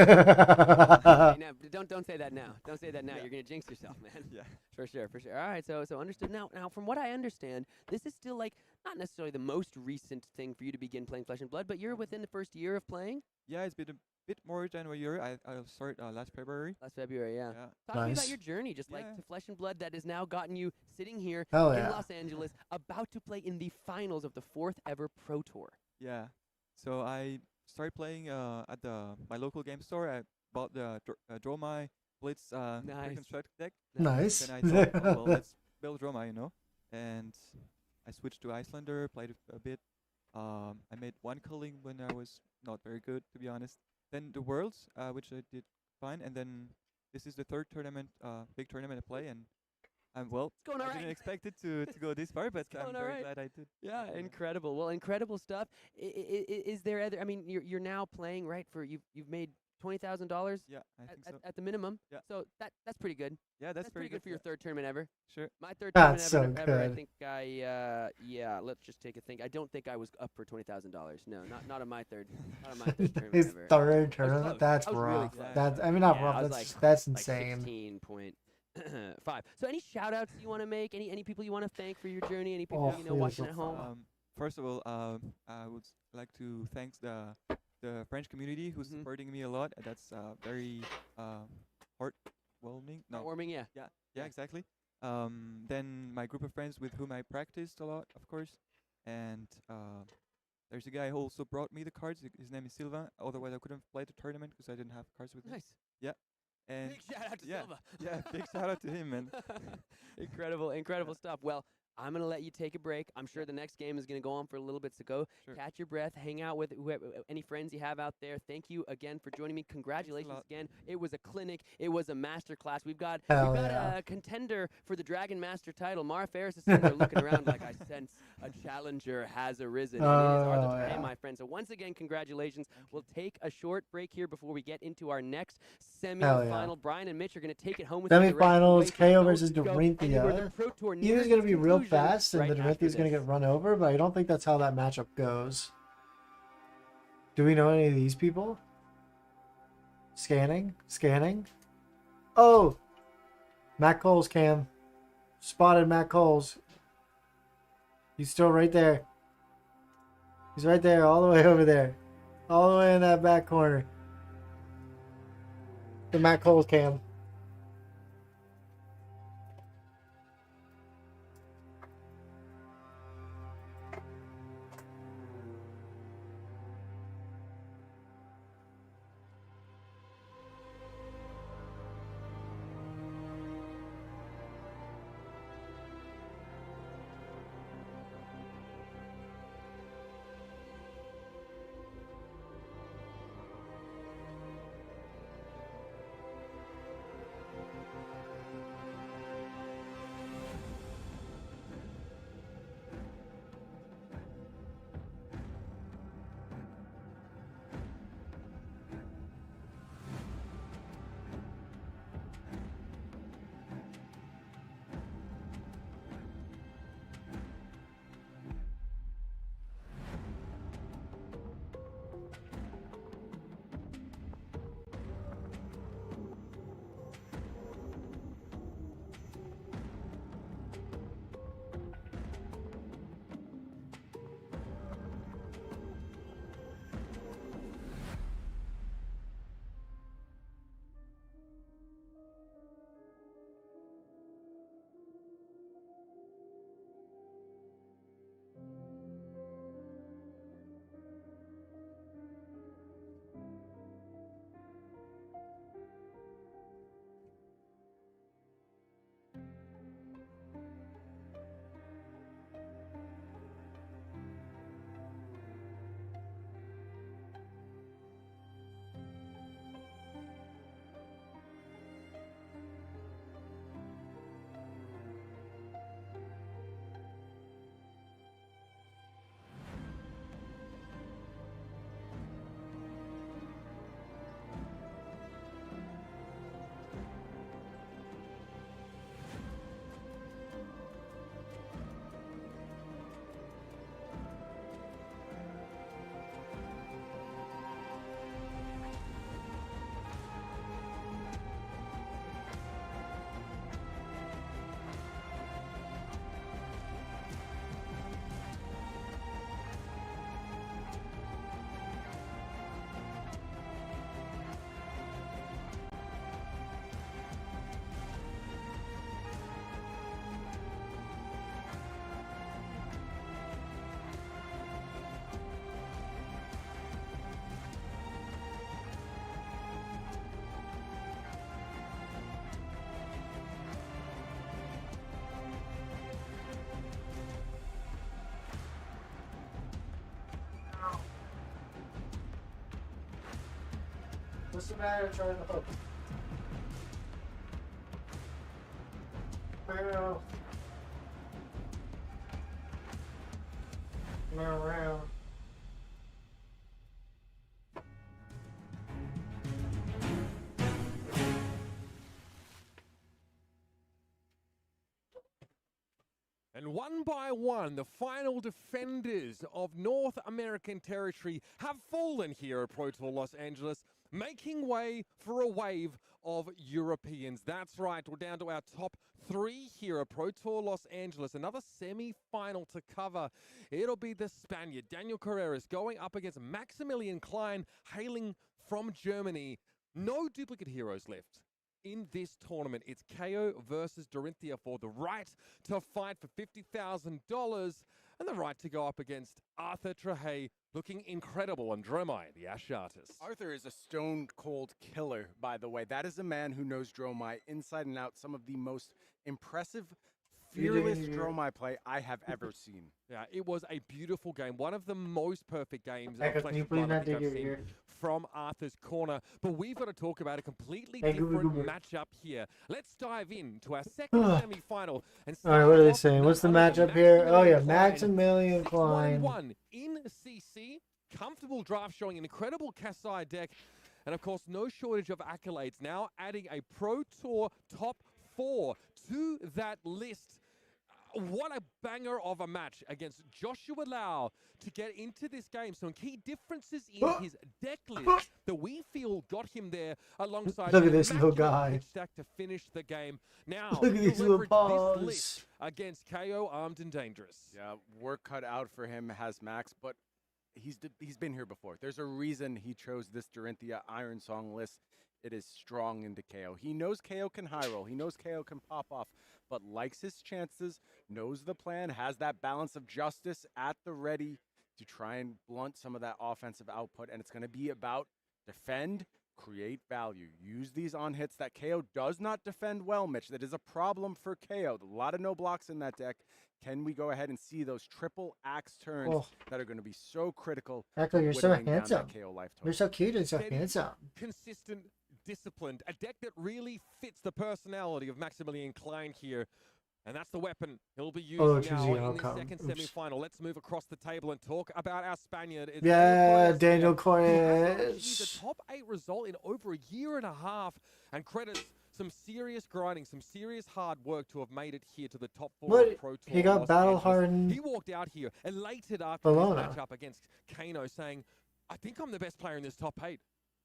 say that now. Don't say that now. You're gonna jinx yourself, man. Yeah. For sure. All right. So understood. Now, from what I understand, this is still like not necessarily the most recent thing for you to begin playing Flesh and Blood, but you're within the first year of playing. Yeah, it's been a bit more than a year. I started last February. Last February, yeah. Talk to me about your journey, just like to Flesh and Blood, that has now gotten you sitting here in Los Angeles, about to play in the finals of the 4th ever Pro Tour. Yeah. So I started playing at my local game store. I bought the Dromai Blitz Reconstruct deck. Nice. Then I thought, well, let's build Dromai, And I switched to Icelander, played a bit. I made 1 culling when I was not very good, to be honest. Then the Worlds, which I did fine. And then this is the 3rd tournament, big tournament I play. And well, I didn't expect it to go this far, but I'm very glad I did. Yeah, incredible. Well, incredible stuff. Is there other? I mean, you're now playing, right? For you've made $20,000. Yeah, I think so. At the minimum. Yeah. So that's pretty good. Yeah, that's pretty good for your 3rd tournament ever. Sure. My 3rd That's tournament so ever. I good. think let's just take a think. I don't think I was up for $20,000. No, not on my 3rd. Not on my 3rd tournament His ever. 3rd tournament. That's I was really rough. close. That's not Yeah, rough. I was That's like insane. 16.5. So any shout outs you want to make? Any people you want to thank for your journey? Any people watching at home? First of all, I would like to thank the French community who's supporting me a lot. That's very heartwarming. No. Heartwarming, yeah. Yeah, exactly. Then my group of friends with whom I practiced a lot, of course. And there's a guy who also brought me the cards. His name is Sylvain. Otherwise, I couldn't play the tournament because I didn't have cards with me. Nice. Yeah. And Big shout out to Silva. Yeah, big shout out to him, man. Incredible stuff. Well, I'm going to let you take a break. I'm sure the next game is going to go on for a little bit, so go catch your breath, hang out with any friends you have out there. Thank you again for joining me. Congratulations again. It was a clinic. It was a master class. We've got a contender for the Dragon Master title. Mara Ferris is sitting there looking around like, I sense a challenger has arisen. And it is our time, my friend. So once again, congratulations. We'll take a short break here before we get into our next semi-final. Brian and Mitch are going to take it home with semi-finals, KO versus Dorinthia. Either Either's going to be real fast, and right the Dorinthia's after going to this. get run over, but I don't think that's how that matchup goes. Do we know any of these people? Scanning? Scanning? Oh! Matt Coles, Cam. Spotted Matt Coles. He's still right there. He's right there, all the way over there. All the way in that back corner. The Matt Coles, Cam. What's the matter with trying to hook? Meow. Meow, meow. And one by one, the final defenders of North American territory have fallen here at Pro Tour Los Angeles, making way for a wave of Europeans. That's right, we're down to our top three here at Pro Tour Los Angeles. Another semi-final to cover. It'll be the Spaniard, Daniel Carreras, going up against Maximilian Klein, hailing from Germany. No duplicate heroes left in this tournament. It's KO versus Dorinthia for the right to fight for $50,000 and the right to go up against Arthur Trahey, looking incredible on Dromai, the Ash artist. Arthur is a stone-cold killer, by the way. That is a man who knows Dromai inside and out. Some of the most impressive, fearless Dromai play I have ever seen. Yeah, it was a beautiful game. One of the most perfect games Echo, of Flesh can you and please Blood I not think dig I've your seen ear? from Arthur's corner. But we've got to talk about a completely Hey, different Goober, Goober. matchup here. Let's dive into our second semi-final. And All right, what are they off saying? none What's the other than matchup here? Oh yeah, Maximilian Maximilian Klein. 1-1 in CC. Comfortable draft showing an incredible Kasai deck. And of course, no shortage of accolades. Now adding a Pro Tour top 4 to that list. what a banger of a match against Joshua Lau to get into this game. Some key differences in his deck list that we feel got him there alongside Look at an this little immaculate guy. pitch deck to finish the game. Now, Look at he'll these little leverage paws. this list against KO Armed and Dangerous. Yeah, work cut out for him has Max, but he's been here before. There's a reason he chose this Dorinthia Iron Song list. It is strong into KO. He knows KO can high roll. He knows KO can pop off, but likes his chances, knows the plan, has that balance of justice at the ready to try and blunt some of that offensive output. And it's going to be about defend, create value. Use these on hits that KO does not defend well, Mitch. That is a problem for KO. A lot of no blocks in that deck. Can we go ahead and see those triple axe turns that are going to be so critical? Echo, you're so whittling down that handsome. KO life total? You're so cute and so Steady, handsome. Consistent, disciplined. A deck that really fits the personality of Maximilian Klein here. And that's the weapon he'll be using now in the second semi-final. Let's move across the table and talk about our Spaniard. It's Daniel Correas. Correas. He's a top 8 result in over a year and a half, and credits some serious grinding, some serious hard work to have made it here to the top 4 What? Pro Tour. He got Los battle Angeles. hardened. He walked out here elated after Bologna. his matchup against Kano, saying, I think I'm the best player in this top 8.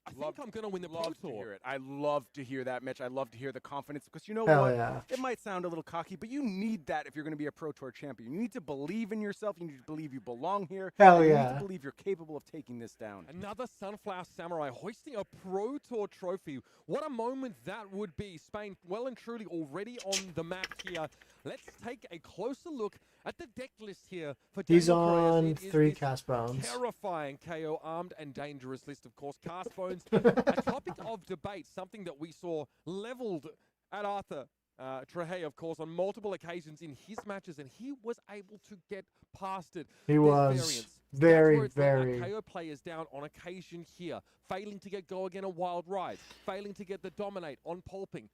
I think I'm going to win the Pro Love to Tour. hear it. I love to hear that, Mitch. I love to hear the confidence because you know Hell what? yeah. It might sound a little cocky, but you need that if you're going to be a Pro Tour champion. You need to believe in yourself. You need to believe you belong here. Hell and You yeah. need to believe you're capable of taking this down. Another Sunflower Samurai hoisting a Pro Tour trophy. What a moment that would be. Spain well and truly already on the map here. Let's take a closer look at the deck list here for He's Daniel Correas. on It is 3 this cast bones. terrifying KO Armed and Dangerous list, of course. Cast bones, a topic of debate, something that we saw leveled at Arthur Trehe, of course, on multiple occasions in his matches, and he was able to get past it. He There's was variance. very, That's where it's let our very. KO players down on occasion here, failing to get go again a wild ride, failing to get the dominate on pulping.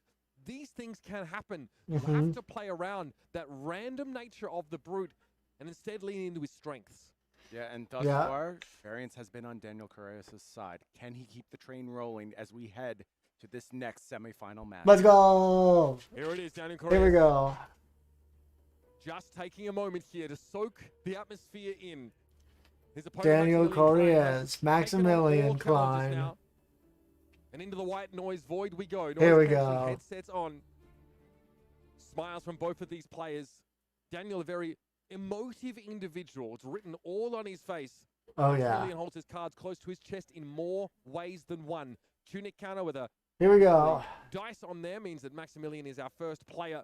These things can happen. You have to play around that random nature of the brute and instead lean into his strengths. Yeah, and thus far, variance has been on Daniel Correas' side. Can he keep the train rolling as we head to this next semifinal match? Let's go. Here it is, Daniel Correas. Here we go. Just taking a moment here to soak the atmosphere in. His opponent, Daniel Maximilian Klein, has Correas. taken on all Maximilian challenges Klein. now. And into the white noise void we go. Noise Here we cancelling go. Headsets on. Smiles from both of these players. Daniel, a very emotive individual. It's written all on his face. Oh, yeah. Maximilian holds his cards close to his chest in more ways than one. Tunic counter with a Here we go. dice on there means that Maximilian is our first player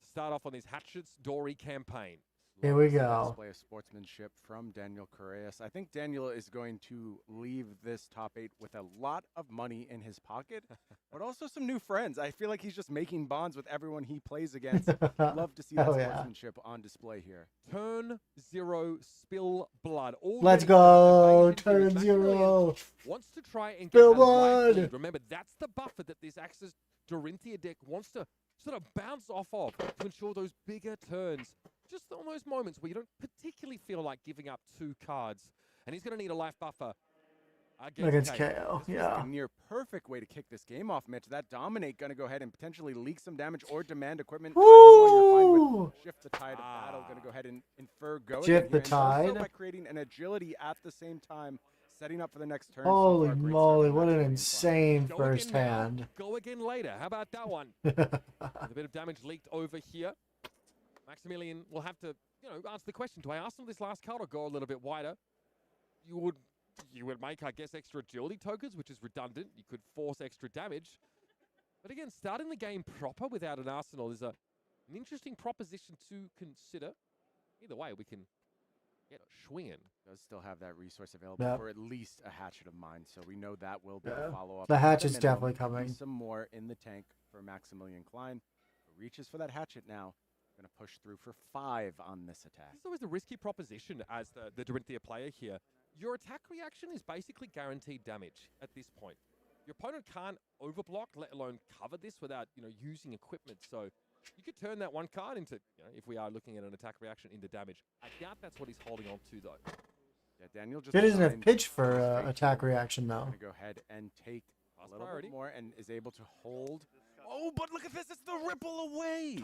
to start off on his Hatchets Dory campaign. Here we Loves the go. Display of sportsmanship from Daniel Correas. I think Daniel is going to leave this top 8 with a lot of money in his pocket, but also some new friends. I feel like he's just making bonds with everyone he plays against. Love to see that Hell yeah. sportsmanship on display here. Turn 0, spill blood. Let's Already go. an invasion here as Turn Maximilian 0. wants to try and Spill get a life blood. lead. Remember, that's the buffer that this Axis Dorinthia deck wants to sort of bounce off of to ensure those bigger turns. Just on those moments where you don't particularly feel like giving up 2 cards. And he's going to need a life buffer Against KO. This Yeah. was a near perfect way to kick this game off, Mitch. That Dominate going to go ahead and potentially leak some damage or demand equipment. Either one you're fine Woo! with. Shift the tide of battle. Going to go ahead and infer go Shift again the here, and also tide. by creating an agility at the same time, setting up for the next turn. Holy So far, great moly, start what from an Maximilian insane Go first again now, hand. Go again later. How about that one? With a bit of damage leaked over here. Maximilian will have to, answer the question. Do I ask him this last card or go a little bit wider? You would make, I guess, extra agility tokens, which is redundant. You could force extra damage. But again, starting the game proper without an arsenal is an interesting proposition to consider. Either way, we can get a swinging. Does still have that resource available Yep. for at least a Hatchet of Mine, so we know that will be Yeah. a follow-up. The At a hatchet's minimum, definitely be coming. Some more in the tank for Maximilian Klein. Reaches for that Hatchet now. Going to push through for 5 on this attack. This is always a risky proposition as the Dorinthia player here. Your attack reaction is basically guaranteed damage at this point. Your opponent can't overblock, let alone cover this without, using equipment. So you could turn that one card into, if we are looking at an attack reaction, into damage. I doubt that's what he's holding on to, though. Yeah, Daniel just It doesn't have assigned pitch for straight attack to- reaction, though. Going to go ahead and take a little priority. bit more and is able to hold Oh, but look at this. It's the ripple away.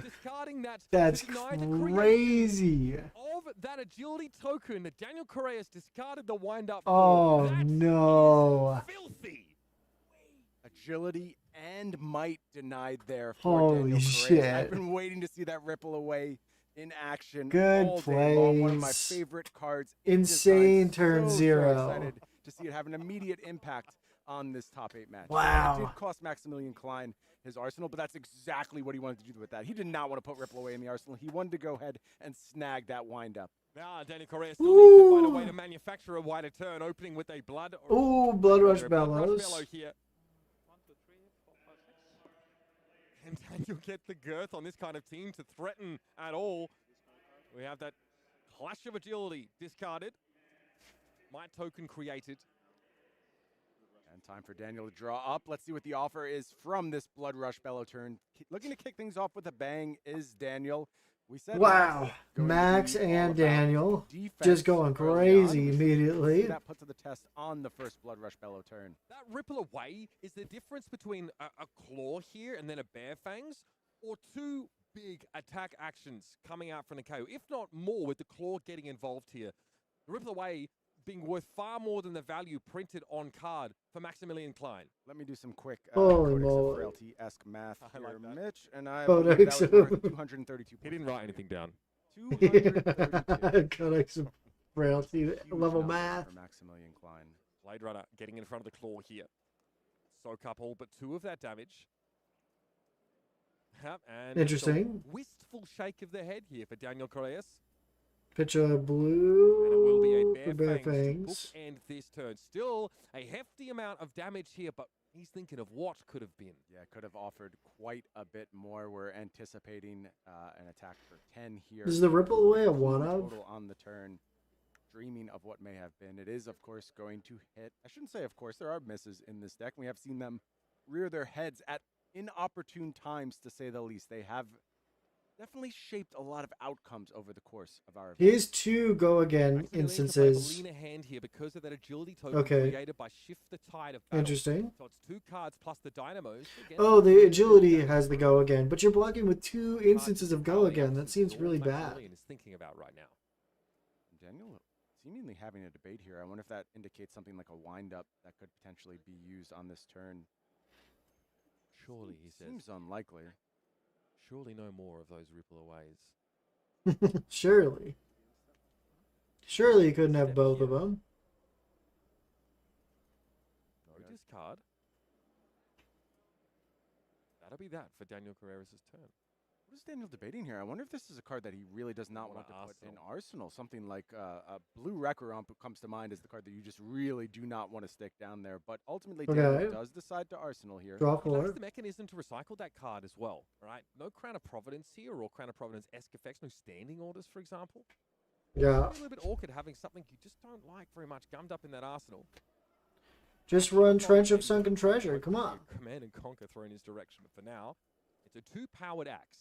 Discarding that. That's crazy. Of that agility token, Daniel Correa's discarded the wind-up. Oh, no. Filthy. Agility and might denied there for Holy Daniel Correa. shit. I've been waiting to see that ripple away in action Good all day long. One of my plays. favorite cards. in Insane design. turn so zero. excited to see it have an immediate impact on this top 8 match. Wow. It did cost Maximilian Klein his arsenal, but that's exactly what he wanted to do with that. He did not want to put ripple away in the arsenal. He wanted to go ahead and snag that wind up. Now Daniel Correa still needs to find a way to manufacture a wider turn, opening with a blood. Ooh, Blood Rush Bellows. Bellow here. Can Daniel get the girth on this kind of team to threaten at all? We have that clash of agility discarded. Might token created. And time for Daniel to draw up. Let's see what the offer is from this Blood Rush Bellow turn. Looking to kick things off with a bang is Daniel. We said Wow. Max and Daniel just going crazy immediately. That put to the test on the first Blood Rush Bellow turn. That ripple away is the difference between a claw here and then a bare fangs, or two big attack actions coming out from the KO, if not more, with the claw getting involved here. The ripple away being worth far more than the value printed on card for Maximilian Klein. Let me do some quick Holy Codex of moly. Frailty-esque math I here, like that. Mitch, and I Codex believe that was worth of- 232 He didn't write anything down. 232. Codex of Frailty Huge level numbers math. for Maximilian Klein. Blade Runner getting in front of the claw here. Soak up all but 2 of that damage. Yep, and Interesting. a wistful shake of the head here for Daniel Correas. Pitch a blue And it will be a for bare bare fangs fangs. to bookend this turn. Still a hefty amount of damage here, but he's thinking of what could have been. Yeah, could have offered quite a bit more. We're anticipating an attack for 10 here. Is the ripple away a 15 one of? total on the turn. Dreaming of what may have been. It is, of course, going to hit. I shouldn't say, of course, there are misses in this deck. We have seen them rear their heads at inopportune times, to say the least. They have definitely shaped a lot of outcomes over the course of our event. Here's 2 go again Maximilian can play a instances. leaner hand here because of that agility token Okay. created by Shift the Tide of Battle. Interesting. So it's 2 cards plus the dynamos. Again, Oh, the agility has the go again, but you're blocking with 2 instances of go again. That seems all really bad. Maximilian is thinking about right now. Daniel seemingly having a debate here. I wonder if that indicates something like a wind-up that could potentially be used on this turn. Surely, he says. Seems unlikely. Surely no more of those ripple aways. Surely. Surely you couldn't have both of them. No discard. That'll be that for Daniel Carreras' turn. What is Daniel debating here? I wonder if this is a card that he really does not want to put in Arsenal. Something like a blue Recurromp comes to mind as the card that you just really do not want to stick down there. But ultimately, Daniel does decide to Arsenal here. Draw He lacks 4. the mechanism to recycle that card as well, right? No Crown of Providence here or Crown of Providence-esque effects, no standing orders, for example. Yeah. It's a little bit awkward having something you just don't like very much gummed up in that arsenal. Just run Trench of Sunken Treasure. Come on. Command and Conquer thrown in his direction, but for now, it's a 2-powered axe.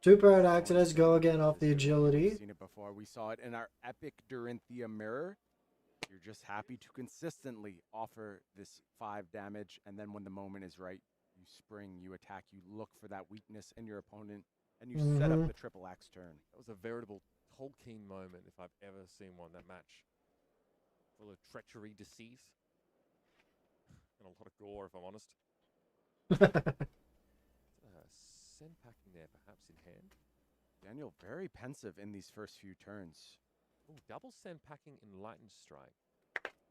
2 paradox. It has go again off the agility. We've seen it before. We saw it in our epic Dorinthia mirror. You're just happy to consistently offer this 5 damage, and then when the moment is right, you spring, you attack, you look for that weakness in your opponent, and you set up the triple axe turn. That was a veritable Tolkien moment, if I've ever seen one, that match. Full of treachery, deceit, and a lot of gore, if I'm honest. Send packing there, perhaps in hand. Daniel very pensive in these first few turns. Oh, double send packing in Lightning Strike.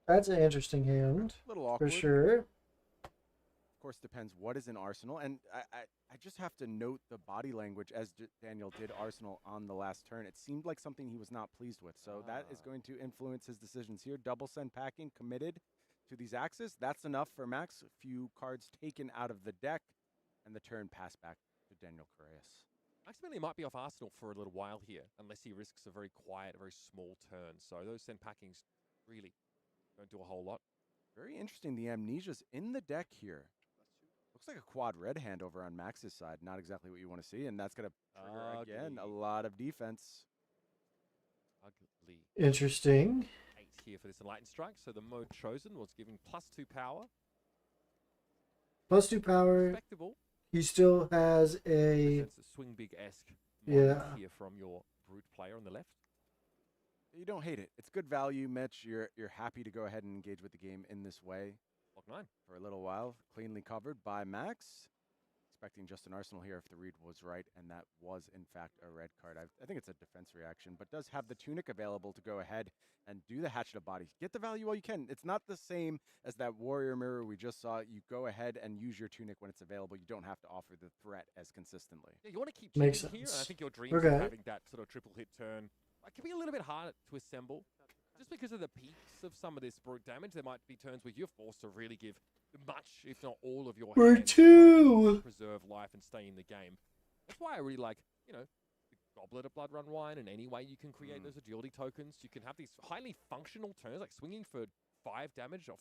That's an interesting hand. A little awkward. For sure. Of course, depends what is in Arsenal. And I just have to note the body language as Daniel did Arsenal on the last turn. It seemed like something he was not pleased with. So that is going to influence his decisions here. Double send packing committed to these axes. That's enough for Max. A few cards taken out of the deck, and the turn passed back to Daniel Correas. Maximilian might be off Arsenal for a little while here, unless he risks a very quiet, very small turn. So those send packings really don't do a whole lot. Very interesting. The Amnesia's in the deck here. Looks Looks like a quad red hand over on Max's side. Not exactly what you want to see, and that's going to trigger, again, a lot of defense. Ugly. Interesting. 8 here for this Enlightened Strike, so the mode chosen was giving +2 power. +2 power. Respectable. He still has a Presents a swing big-esque mode here from your brute player on the left. You don't hate it. It's good value, Mitch. You're happy to go ahead and engage with the game in this way. Block 9. For a little while. Cleanly covered by Max. Expecting just an Arsenal here if the read was right, and that was, in fact, a red card. I think it's a defense reaction, but does have the Tunic available to go ahead and do the Hatchet of Body. Get the value while you can. It's not the same as that Warrior Mirror we just saw. You go ahead and use your Tunic when it's available. You don't have to offer the threat as consistently. Yeah, you want to keep Makes here, and I sense. think your dreams of having that sort of triple hit turn it can be a little bit harder to assemble. Just because of the peaks of some of this brute damage, there might be turns where you're forced to really give much, if not all, of your hands to preserve life and stay in the game. That's why I really like, you know, the Goblet of Blood Run Wine, and any way you can create those agility tokens. You can have these highly functional turns, like swinging for 5 damage off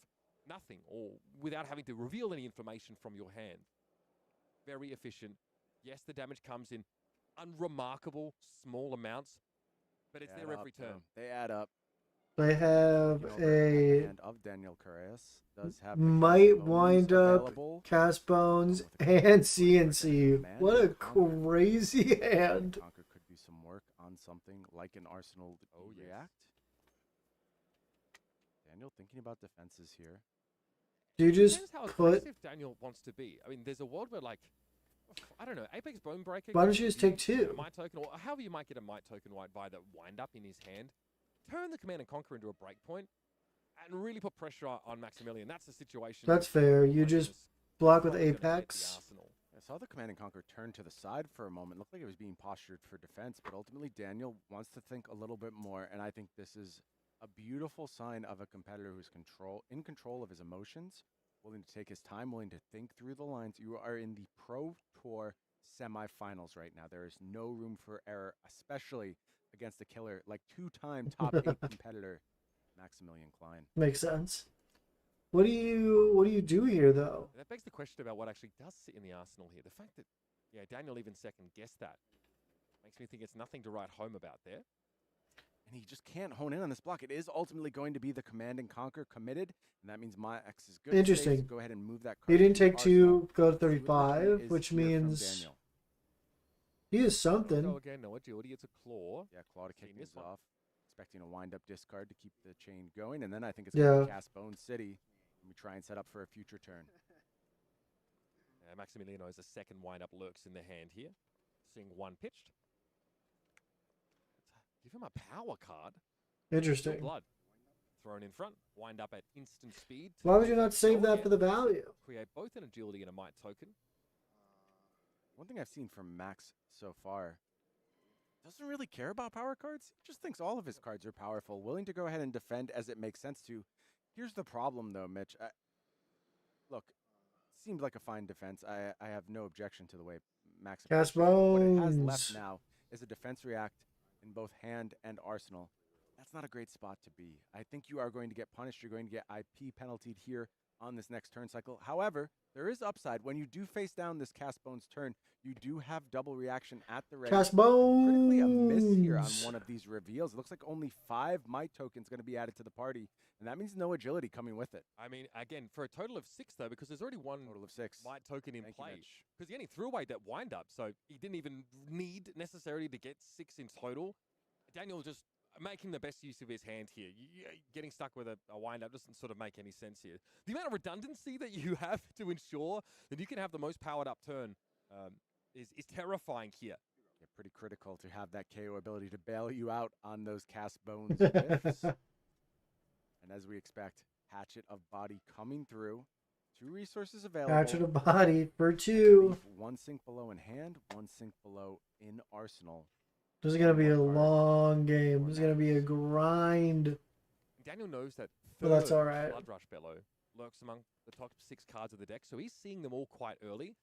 nothing, or without having to reveal any information from your hand. Very efficient. Yes, the damage comes in unremarkable small amounts, but it's there every turn. They add up. They have a hand of Daniel Correas. Does have might wind up cast bones and CNC. What a crazy hand! Conquer could do some work on something like an Arsenal react. Daniel thinking about defenses here. Do you just Depends how put? aggressive Daniel wants to be. I mean, there's a world where, like, I don't know, Apex Bone Breaker. Why don't you just take 2? A might token, or however you might get a might token by the wind up in his hand. Turn the Command and Conquer into a breakpoint and really put pressure on Maximilian. That's the situation. That's fair. You just block with Apex. I saw the Command and Conquer turn to the side for a moment. Looked like it was being postured for defense, but ultimately Daniel wants to think a little bit more, and I think this is a beautiful sign of a competitor who's in control of his emotions, willing to take his time, willing to think through the lines. You are in the Pro Tour semifinals right now. There is no room for error, especially against a killer like 2-time top 8 competitor Maximilian Klein. Makes sense. What do you do here though? That begs the question about what actually does sit in the arsenal here. The fact that Daniel even second guessed that makes me think it's nothing to write home about there. And he just can't hone in on this block. It is ultimately going to be the Command and Conquer committed, and that means my X is good. Interesting. Go ahead and move that card. He didn't take Arsenal. 2, go to 35, which means he is something. Go again, no agility, it's a claw. Yeah, claw to kick things off. Expecting a wind-up discard to keep the chain going, and then I think it's going to cast Bone City. Let me try and set up for a future turn. Maximilian knows a second wind-up lurks in the hand here. Seeing 1 pitched. Give him a power card. Interesting. Blood thrown in front. Wind up at instant speed. Why would you not save that for the value? Create both an agility and a might token. One thing I've seen from Max so far, doesn't really care about power cards. He just thinks all of his cards are powerful, willing to go ahead and defend as it makes sense to. Here's the problem, though, Mitch. Look, seemed like a fine defense. I have no objection to the way Max. Cast What it has bones. left now is a defense react in both hand and arsenal. That's not a great spot to be. I think you are going to get punished. You're going to get IP penaltied here on this next turn cycle. However, there is upside. When you do face down this Cast Bones turn, you do have double reaction at the ready. Cast Bones. Critically a miss here on one of these reveals. It looks like only 5 might tokens going to be added to the party, and that means no agility coming with it. I mean, again, for a total of 6, though, because there's already 1 total of 6 might token in Thank you, play. Mitch. Because he only threw away that wind up, so he didn't even need necessarily to get 6 in total. Daniel just making the best use of his hand here. Getting stuck with a wind-up doesn't sort of make any sense here. The amount of redundancy that you have to ensure that you can have the most powered-up turn is terrifying here. Yeah, pretty critical to have that KO ability to bail you out on those Cast Bones whiffs. And as we expect, Hatchet of Body coming through. 2 resources available. Hatchet of Body for 2. 1 sink below in hand, 1 sink below in arsenal. This is going to be a long game. This is going to be a grind. Daniel knows that But that's all right. Blood Rush Bellow lurks among the top 6 cards of the deck, so he's seeing them all quite early,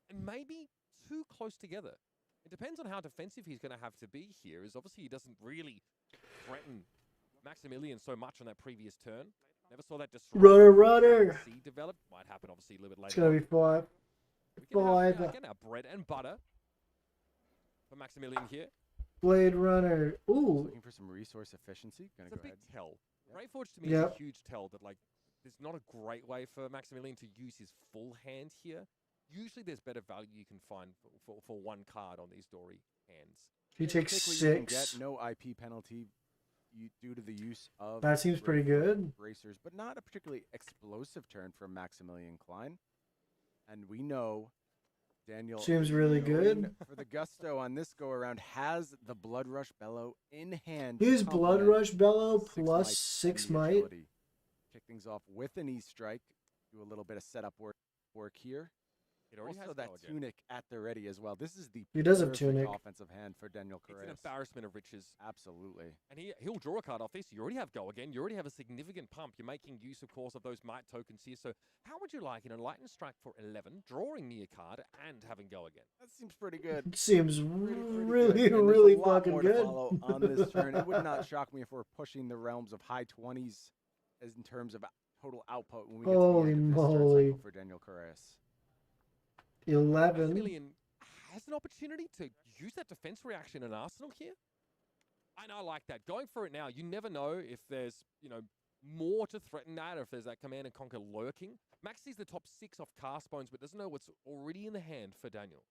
and maybe too close together. It depends on how defensive he's going to have to be here, as obviously he doesn't really threaten Maximilian so much on that previous turn. Never saw that disrupt. Runner. See develop. Might happen obviously a little bit later. It's going to be fun. We can have, 5. again, our bread and butter for Maximilian here. Blade Runner. Just Ooh. looking for some resource efficiency. Gonna It's a go big ahead. tell. Yep. Rayforge to me is Yep. a huge tell that, like, there's not a great way for Maximilian to use his full hand here. Usually there's better value you can find for one card on these Dory hands. He takes Typically you can 6. get no IP penalty due to the use of That seems pretty good. bracers, but not a particularly explosive turn from Maximilian Klein. And we know Daniel Seems really going good. for the gusto on this go around, has the Blood Rush Bellow in hand. His to Blood complement Rush Bellow the 6 plus might and 6 the might. agility. Kick things off with an E-Strike. Do a little bit of setup work here. It already Also has that go again. tunic at the ready as well. This is the He does have perfect tunic. offensive hand for Daniel It's an Correas. embarrassment of riches. Absolutely. And he'll draw a card off this. You already have go again. You already have a significant pump. You're making use, of course, of those might tokens here. So how would you like an Enlightened Strike for 11, drawing me a card, and having go again? That seems pretty good. It seems Pretty really, good. And really there's a lot fucking more good. to follow on this turn. It would not shock me if we're pushing the realms of high 20s as in terms of total output when we get to the Holy end of this turn moly. cycle for Daniel Correas. 11. Maximilian has an opportunity to use that defense reaction in Arsenal here. And I like that. Going for it now, you never know if there's, more to threaten that, or if there's that Command and Conquer lurking. Max sees the top 6 off cast bones, but doesn't know what's already in the hand for Daniel.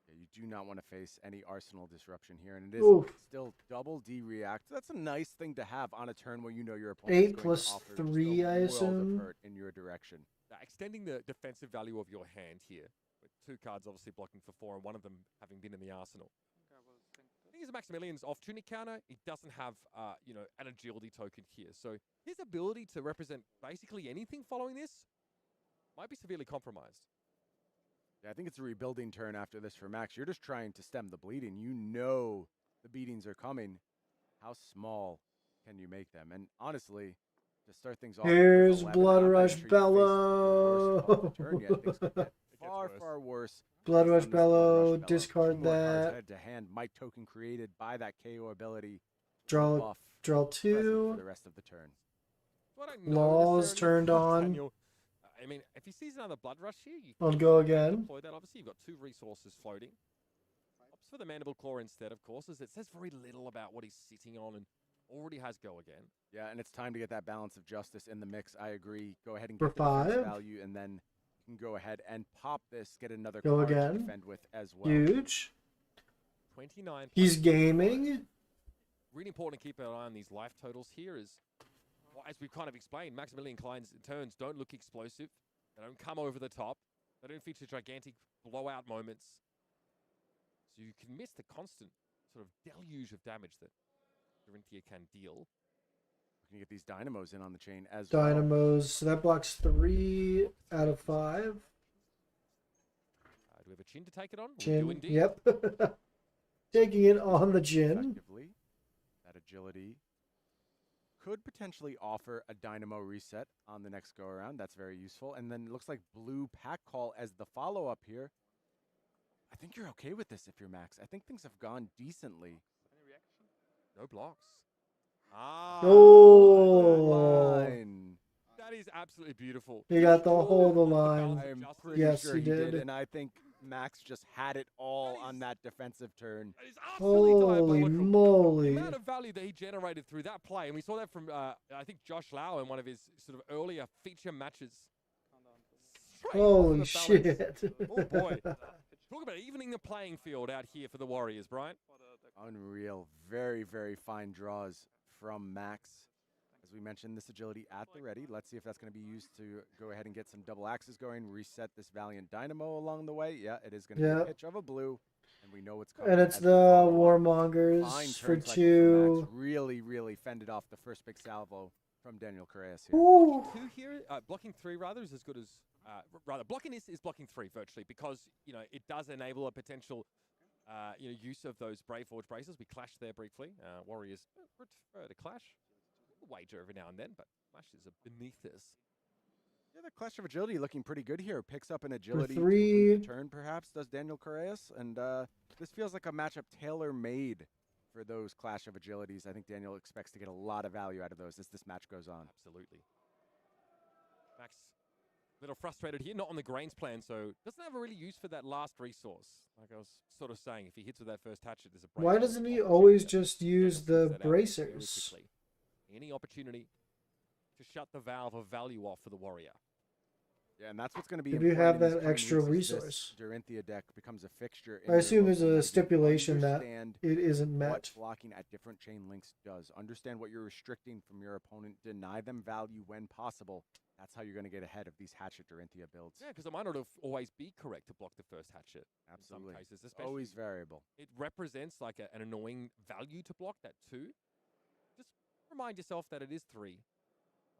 Yeah, you do not want to face any Arsenal disruption here, and it is Oof. still double D react. That's a nice thing to have on a turn where you know your opponent 8 is going plus to offer 3, just a I world assume. of hurt in your direction. Extending the defensive value of your hand here, with 2 cards obviously blocking for 4, and one of them having been in the arsenal. The thing is, Maximilian's off tunic counter. He doesn't have, an agility token here. So his ability to represent basically anything following this might be severely compromised. Yeah, I think it's a rebuilding turn after this for Max. You're just trying to stem the bleeding. You know the beatings are coming. How small can you make them? And honestly, to start things off, with Here's 11, Blood I'm not Rush even sure you faced the worst part of the Bellow. turn yet. Things could get far, worse. far worse. Blood based Rush on this Blood Bellow, Rush Bellow. discard 2 more cards that. head to hand. Might token created by that KO ability. Draw, Buff draw present for 2. the rest of the turn. So I don't know Laws necessarily turned for on. Daniel. I mean, if he sees another Blood Rush here, you I'll can go again. deploy that. Obviously, you've got 2 resources floating. Opts for the Mandible Claw instead, of course, as it says very little about what he's sitting on and already has go again. Yeah, and it's time to get that balance of justice in the mix. I agree. Go ahead and For get the defense 5. value, and then you can go ahead and pop this, get another Go card to again. defend with as well. Huge. 29. He's plus gaming. really important to keep an eye on these life totals here is, well, as we've kind of explained, Maximilian Klein's turns don't look explosive. They don't come over the top. They don't feature gigantic blowout moments. So you can miss the constant sort of deluge of damage that Dorinthia can deal. You can get these dynamos in on the chain as well. Dynamos. So that blocks 3 out of 5. Do we have a chin to take it on? We do Chin. indeed. Yep. Taking it on the chin. Effectively, that agility could potentially offer a dynamo reset on the next go around. That's very useful. And then it looks like blue pack call as the follow up here. I think you're okay with this if you're Max. I think things have gone decently. No blocks. Ah. Oh. Line. That is absolutely beautiful. He got the whole of the Off the line. balance I of am justice. pretty Yes, sure he he did. did. And I think Max just had it all on that defensive turn. That is absolutely Holy diabolical. The moly. amount of value that he generated through that play, and we saw that from, I think, Josh Lau in one of his sort of earlier feature matches. Straight off Holy the balance. shit. Oh, boy. Talk about evening the playing field out here for the Warriors, Brian. Unreal. Very, very fine draws from Max. As we mentioned, this agility at the ready. Let's see if that's going to be used to go ahead and get some double axes going, reset this Valiant Dynamo along the way. Yeah, it is going to be a Yep. pitch of a blue, and we know what's coming. And it's as the we follow up. Warmongers Fine for turn cycle from 2. Max. Really, really fended off the first big salvo from Daniel Correas here. Ooh. 2 here, blocking 3 rather is as good as, blocking this is blocking 3 virtually because, it does enable a potential, use of those Brave Forge braces. We clashed there briefly. Warriors prefer to clash. Wager every now and then, but clashes are beneath this. Yeah, the Clash of Agility looking pretty good here. Picks up an agility 3. to turn, perhaps, does Daniel Correas. And this feels like a matchup tailor-made for those Clash of Agilities. I think Daniel expects to get a lot of value out of those as this match goes on. Absolutely. Max little frustrated here, not on the Grains plan, so doesn't have a really use for that last resource. Like I was sort of saying, if he hits with that first hatchet, there's a break. Why doesn't he always just use the bracers? Any opportunity to shut the valve of value off for the Warrior. Yeah, and that's what's going to be If you important have in these that coming extra weeks as resource. this Dorinthia deck becomes a fixture. I assume there's a stipulation that Understand it isn't what met. blocking at different chain links does. Understand what you're restricting from your opponent. Deny them value when possible. That's how you're going to get ahead of these Hatchet Dorinthia builds. Yeah, because it might not always be correct to block the first hatchet. Absolutely. In some cases, especially. Always variable. It represents like an annoying value to block that 2. Just remind yourself that it is 3,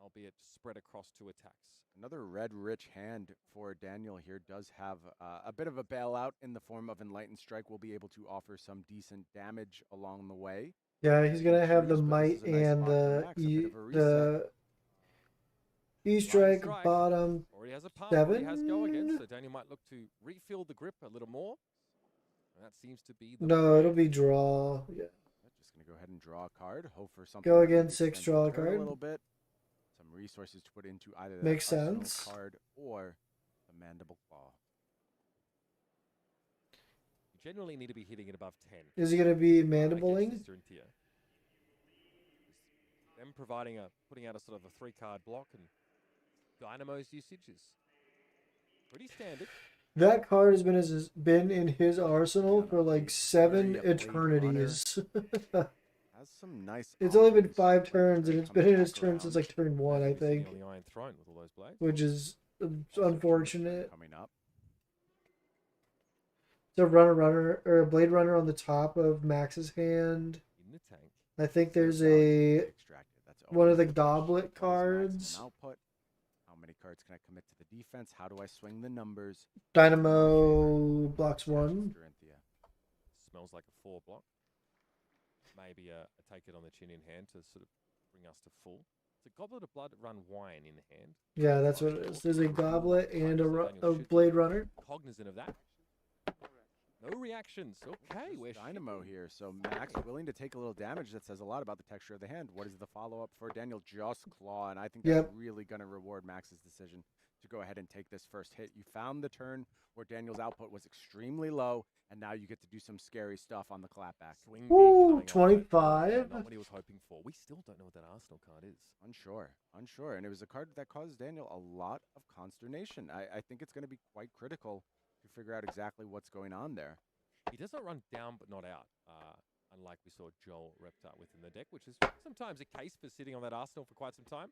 albeit spread across 2 attacks. Another red-rich hand for Daniel here does have a bit of a bailout in the form of Enlightened Strike. Will be able to offer some decent damage along the way. Yeah, he's gonna have the Trees, but might this is a nice and spot for Max, a bit of a reset. the E-strike Strike. bottom Already has a pump, 7. already has go again, so Daniel might look to refill the grip a little more. And that seems to be the No, it'll be draw. Yeah. Just going to go ahead and draw a card. Hope for something. Go that maybe again, 6, extends draw the a turn card. A little bit. Some resources to put into either that Makes Arsenal sense. card or the Mandible Claw. You generally need to be hitting it above 10. Is he gonna be mandibling? against this Dorinthia. Them putting out a sort of a 3-card block, and Dynamo's usage is pretty standard. That card has been in his arsenal for like 7 eternities. Has some nice. It's only been options. 5 turns, and it's been in his turn around. since like turn 1, I Used to be think, on the Iron Throne with all those blades. which is Also unfortunate. Coming up. It's a runner or a blade runner on the top of Max's hand. In the tank. I think there's Value a extracted. That's one of always the question. goblet What is maximum cards. Output? How many cards can I commit to the defense? How do I swing the numbers? Dynamo blocks 1. Dorinthia. Smells like a 4 block. Maybe a take it on the chin in hand to sort of bring us to full. It's a Goblet of Blood run wine in hand. Yeah, that's what it is. There's a goblet and a blade runner. Cognizant of that. No reactions. Okay, we're Dynamo here. So Max willing to take a little damage. That says a lot about the texture of the hand. What is the follow-up for Daniel? Just Claw, and I think that's really going to reward Max's decision to go ahead and take this first hit. You found the turn where Daniel's output was extremely low, and now you get to do some scary stuff on the clapback. Swing Woo, big coming up, but 25. Not what he was hoping for. We still don't know what that Arsenal card is. Unsure. And it was a card that caused Daniel a lot of consternation. I think it's going to be quite critical to figure out exactly what's going on there. He does not run down but not out, unlike we saw Joel Reptar with in the deck, which is sometimes a case for sitting on that Arsenal for quite some time.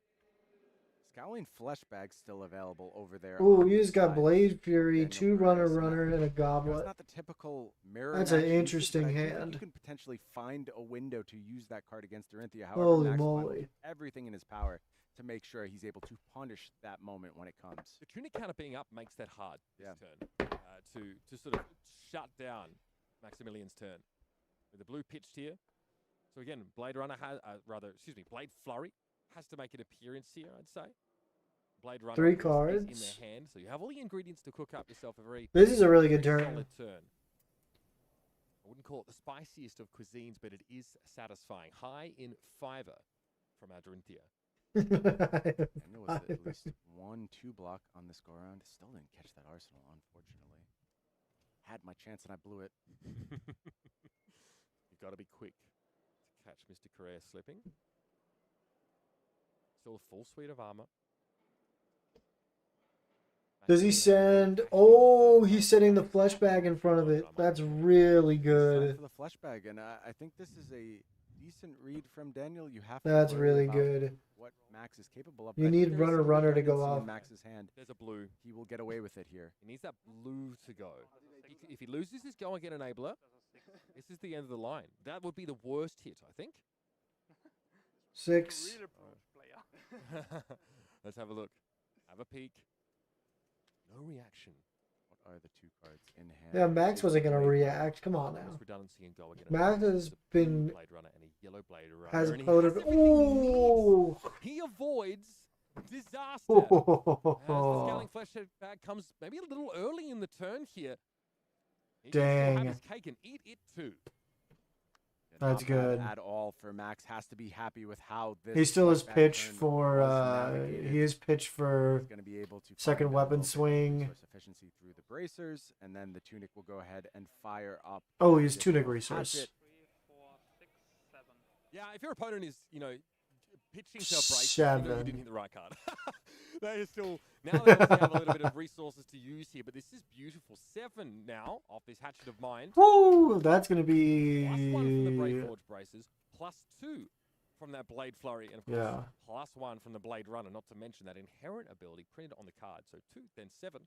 Scowling Flesh Bag's still available over there. Ooh, he's got Blade Fury, Daniel 2 runner, Perez. and a It's goblet. not the typical mirror. That's match an usage, interesting but I do think hand. You can potentially find a window to use that card against Dorinthia. However, Holy Max will moly. do everything in his power to make sure he's able to punish that moment when it comes. The tunic counter being up makes that hard this Yeah. turn to sort of shut down Maximilian's turn. With the blue pitched here. So again, Blade Runner has, Blade Flurry has to make an appearance here, I'd say. Blade Runner 3 is cards. in their hand, so you have all the ingredients to cook up yourself a very This is a really good turn. solid turn. I wouldn't call it the spiciest of cuisines, but it is satisfying. High in fiber from Dorinthia. Daniel with at least 1-2 block on this go around. Still didn't catch that Arsenal, unfortunately. Had my chance and I blew it. You've got to be quick to catch Mr. Correa slipping. Still a full suite of armor. Does he send? Oh, he's sending the flesh bag in front of it. That's really Time good. for the flesh bag, and I think this is a decent read from Daniel. You have to That's worry really about good. what Max is capable of. You but I think need there is runner, some runner to go redundancy in off. Max's hand. There's a blue. He will get away with it here. He needs that blue to go. If he loses this go and get enabler, this is the end of the line. That would be the worst hit, I think. 6. Let's have a look. Have a peek. No reaction. What are the 2 cards in hand? Yeah, Max wasn't gonna Blade Runner. react. Come on now. Almost redundancy and go again. Max has The blue been Blade Runner and a yellow Blade Runner. has and he voted. has everything he needs. Ooh. He avoids disaster. As the Scaling Flesh Bag comes maybe a little early in the turn here. He can still have Dang. his cake and eat it too. That's Not bad good. at all for Max. Has to be happy with how this. He still has flashback pitch turn for was navigated. he is pitch for He's going to be able to second find a weapon little bit of swing. resource efficiency through the bracers, and then the tunic will go ahead and fire up. Oh, an he's tunic additional resource. hatchet. 3, 4, 6, 7. Yeah, if your opponent is, pitching to a brace, you didn't hit the right card. They are still, now they obviously have a little bit of resources to use here, but this is beautiful. 7 now off this Hatchet of Mind. Woo! That's gonna be +1 from the Brave Forge braces, +2 from that Blade Flurry, and of course, +1 from the Blade Runner, not to mention that inherent ability printed on the card. So 2, then 7.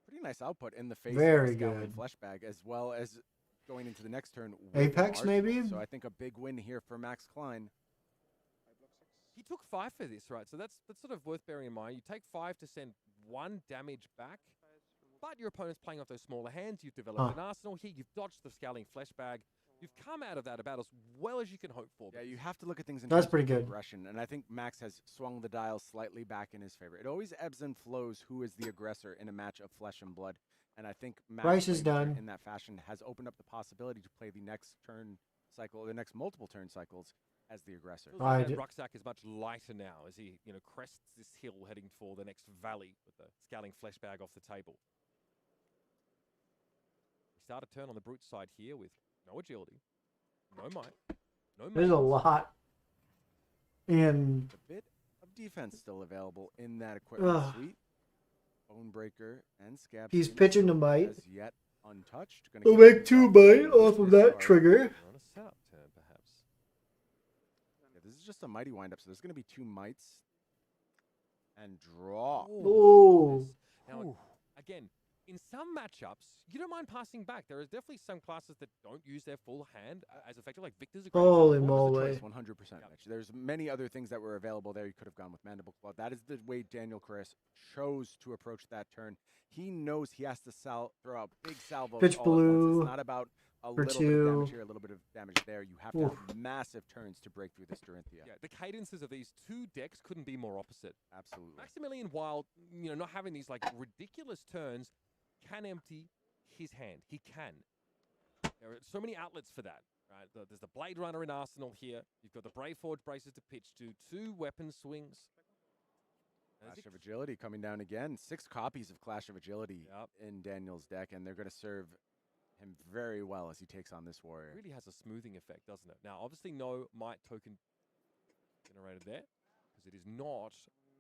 Pretty nice output in the face Very of the Scowling good. Fleshbag, as well as going into the next turn. with Apex, an arsenal. maybe? So I think a big win here for Max Klein. He took 5 for this, right? So that's sort of worth bearing in mind. You take 5 to send 1 damage back, but your opponent's playing off those smaller hands. You've developed an arsenal here. You've dodged the Scowling Fleshbag. You've come out of that about as well as you can hope for. Yeah, you have to look at things in That's terms pretty of good. progression, and I think Max has swung the dial slightly back in his favor. It always ebbs and flows who is the aggressor in a match of flesh and blood, and I think Max Bryce is playing done. in that fashion has opened up the possibility to play the next turn cycle, or the next multiple turn cycles, as the aggressor. Feels like that rucksack is much lighter now as he, crests this hill heading for the next valley with the Scowling Fleshbag off the table. We start a turn on the brute side here with no agility, no might, no There's a maintenance. lot. And A bit of defense still available in that equipment suite. Bonebreaker and Scab. he's Skin pitching to still might. as yet untouched. Gonna We'll keep make things 2 off might the off of this that card. trigger. On a setup turn, perhaps. Yeah, this is just a mighty windup, so there's going to be 2 mights and draw. Oh. Now, again, in some matchups, you don't mind passing back. There are definitely some classes that don't use their full hand as effective, like Victor's a great Holy example. moly. 100%. Mitch. There's many other things that were available there. You could have gone with Mandible Claw. That is the way Daniel Chris chose to approach that turn. He knows he has to throw out big salvos Pitch all at blue once. It's not about a for little bit of 2. damage here, a little bit of damage there. You have to have massive turns to break through this Dorinthia. Yeah, the cadences of these 2 decks couldn't be more opposite. Absolutely. Maximilian, while not having these like ridiculous turns, can empty his hand. He can. There are so many outlets for that. Right? There's the Blade Runner in Arsenal here. You've got the Brave Forge braces to pitch to, 2 weapon swings. Clash of Agility coming down again. 6 copies of Clash of Agility in Daniel's deck, and they're going to serve him very well as he takes on this warrior. It really has a smoothing effect, doesn't it? Now, obviously, no might token generated there, because it is not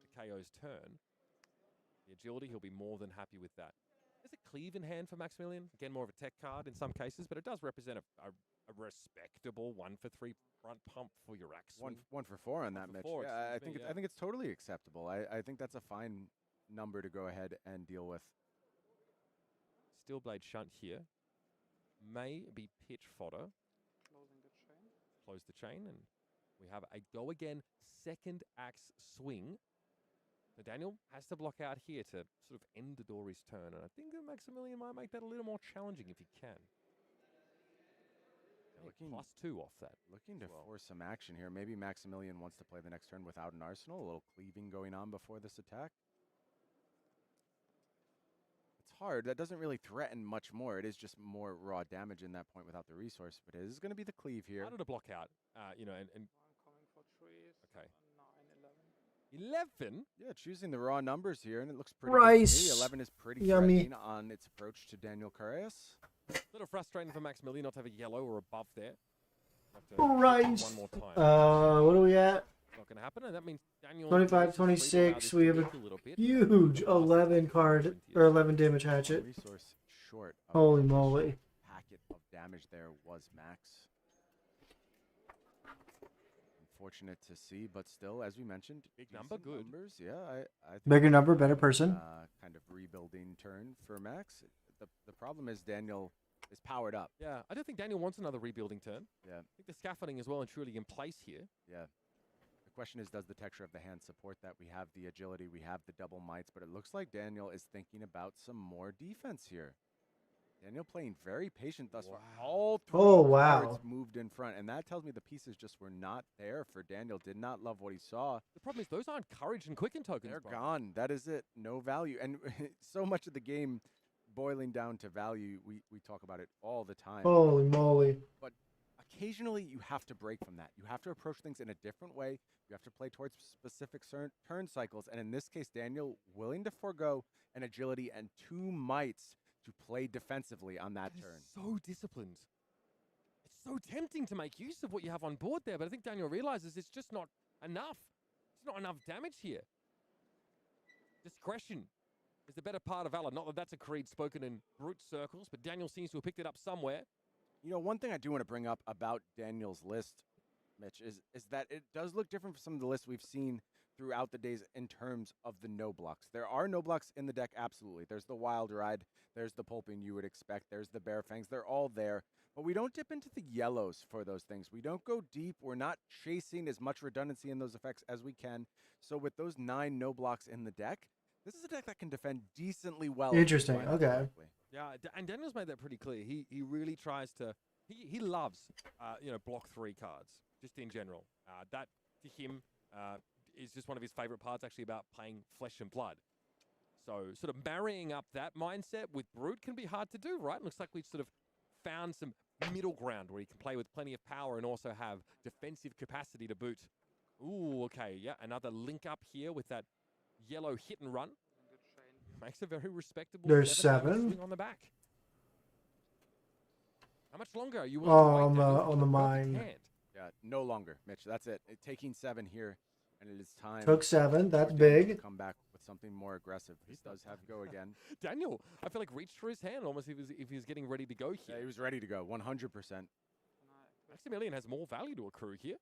the KO's turn. The agility, he'll be more than happy with that. There's a cleave in hand for Maximilian. Again, more of a tech card in some cases, but it does represent a respectable 1 for 3 front pump for your axe. One for 4 on that, Mitch. Yeah, I think it's totally acceptable. I think that's a fine number to go ahead and deal with. Steel Blade Shunt here may be pitch fodder. Close the chain, and we have a go again second axe swing. So Daniel has to block out here to sort of end the Dory's turn, and I think that Maximilian might make that a little more challenging if he can. +2 off that. Looking to force some action here. Maybe Maximilian wants to play the next turn without an arsenal. A little cleaving going on before this attack. It's hard. That doesn't really threaten much more. It is just more raw damage in that point without the resource. But it is going to be the cleave here. Harder to block out, and One coming for 3. Okay. 9, 11. 11? Yeah, choosing the raw numbers here, and it looks pretty Rice. good to me. 11 is pretty Yummy. threatening on its approach to Daniel Carreas. A little frustrating for Maximilian not to have a yellow or a buff there. Have to Rice. one more time. What are we at? Not going to happen, and that means Daniel 25, 26. We have a huge 11 card or 11 damage hatchet. Resource short. Of Holy the moly. Packet of damage there was Max. Unfortunate to see, but still, as we mentioned, big number, good. Numbers, yeah, I think Bigger number, better person. Kind of rebuilding turn for Max. The problem is Daniel is powered up. Yeah, I don't think Daniel wants another rebuilding turn. Yeah. I think the scaffolding is well and truly in place here. Yeah. The question is, does the texture of the hand support that? We have the agility, we have the double mights, but it looks like Daniel is thinking about some more defense here. Daniel playing very patient thus far. All 3 cards moved in front, and that tells me the pieces just were not there for Daniel. Did not love what he saw. The problem is those aren't courage and quicken tokens. They're gone. That is it. No value. And so much of the game boiling down to value, we talk about it all the time. Holy moly. But a occasionally you have to break from that. You have to approach things in a different way. You have to play towards specific turn cycles. And in this case, Daniel willing to forego an agility and 2 mites to play defensively on that turn. So disciplined. It's so tempting to make use of what you have on board there, but I think Daniel realizes it's just not enough. It's not enough damage here. Discretion is the better part of valor. Not that that's a creed spoken in brute circles, but Daniel seems to have picked it up somewhere. You know, one thing I do want to bring up about Daniel's list, Mitch, is that it does look different from some of the lists we've seen throughout the days in terms of the no blocks. There are no blocks in the deck, absolutely. There's the Wild Ride, there's the Pulping you would expect, there's the Bear Fangs, they're all there. But we don't dip into the yellows for those things. We don't go deep. We're not chasing as much redundancy in those effects as we can. So with those 9 no blocks in the deck, this is a deck that can defend decently well. Interesting. Okay. Yeah, and Daniel's made that pretty clear. He really tries to. He loves block 3 cards just in general. That to him is just one of his favorite parts. Actually, about playing flesh and blood. So sort of marrying up that mindset with brute can be hard to do, right? Looks like we've sort of found some middle ground where he can play with plenty of power and also have defensive capacity to boot. Ooh, okay, yeah, another link up here with that yellow hit and run. Makes a very respectable. There's 7 7 on the back. How much longer are you Oh, willing to wait? on the mine. Yeah, no longer, Mitch. That's it. Taking 7 here, and it is time. Took 7. That's for Daniel to big. come back with something more aggressive. He does have go again. Daniel, I feel like reached for his hand almost if he was getting ready to go here. Yeah, he was ready to go, 100%. Maximilian has more value to accrue here.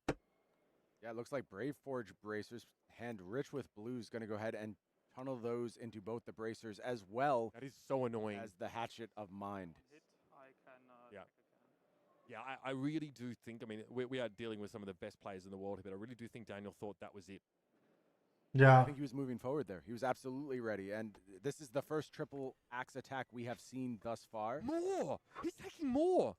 Yeah, it looks like Brave Forge bracers, hand rich with blue, is going to go ahead and tunnel those into both the bracers as well. That is so annoying. As the Hatchet of Mind. Yeah. Yeah, I really do think, I mean, we are dealing with some of the best players in the world here, but I really do think Daniel thought that was it. Yeah. I think he was moving forward there. He was absolutely ready. And this is the first triple axe attack we have seen thus far. More! He's taking more!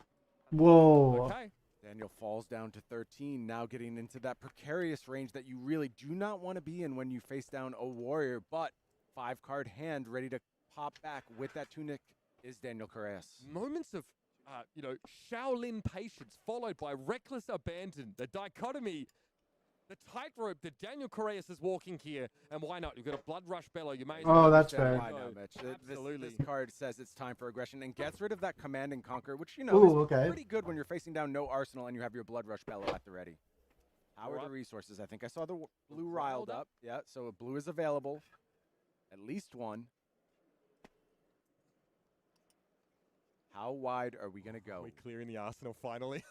Whoa. Okay. Daniel falls down to 13, now getting into that precarious range that you really do not want to be in when you face down a warrior, but 5-card hand ready to pop back with that tunic is Daniel Correas. Moments of, Shaolin patience followed by reckless abandon. The dichotomy, the tightrope that Daniel Correas is walking here, and why not? You've got a Blood Rush Bellow. You may as well that's understand fair. Why now, Mitch? Absolutely. This card says it's time for aggression and gets rid of that Command and Conquer, which, is okay. pretty good when you're facing down no arsenal and you have your Blood Rush Bellow at the ready. Power to resources. I think I saw the blue riled up. Yeah, so a blue is available. At least one. How wide are we going to go? We're clearing the arsenal finally.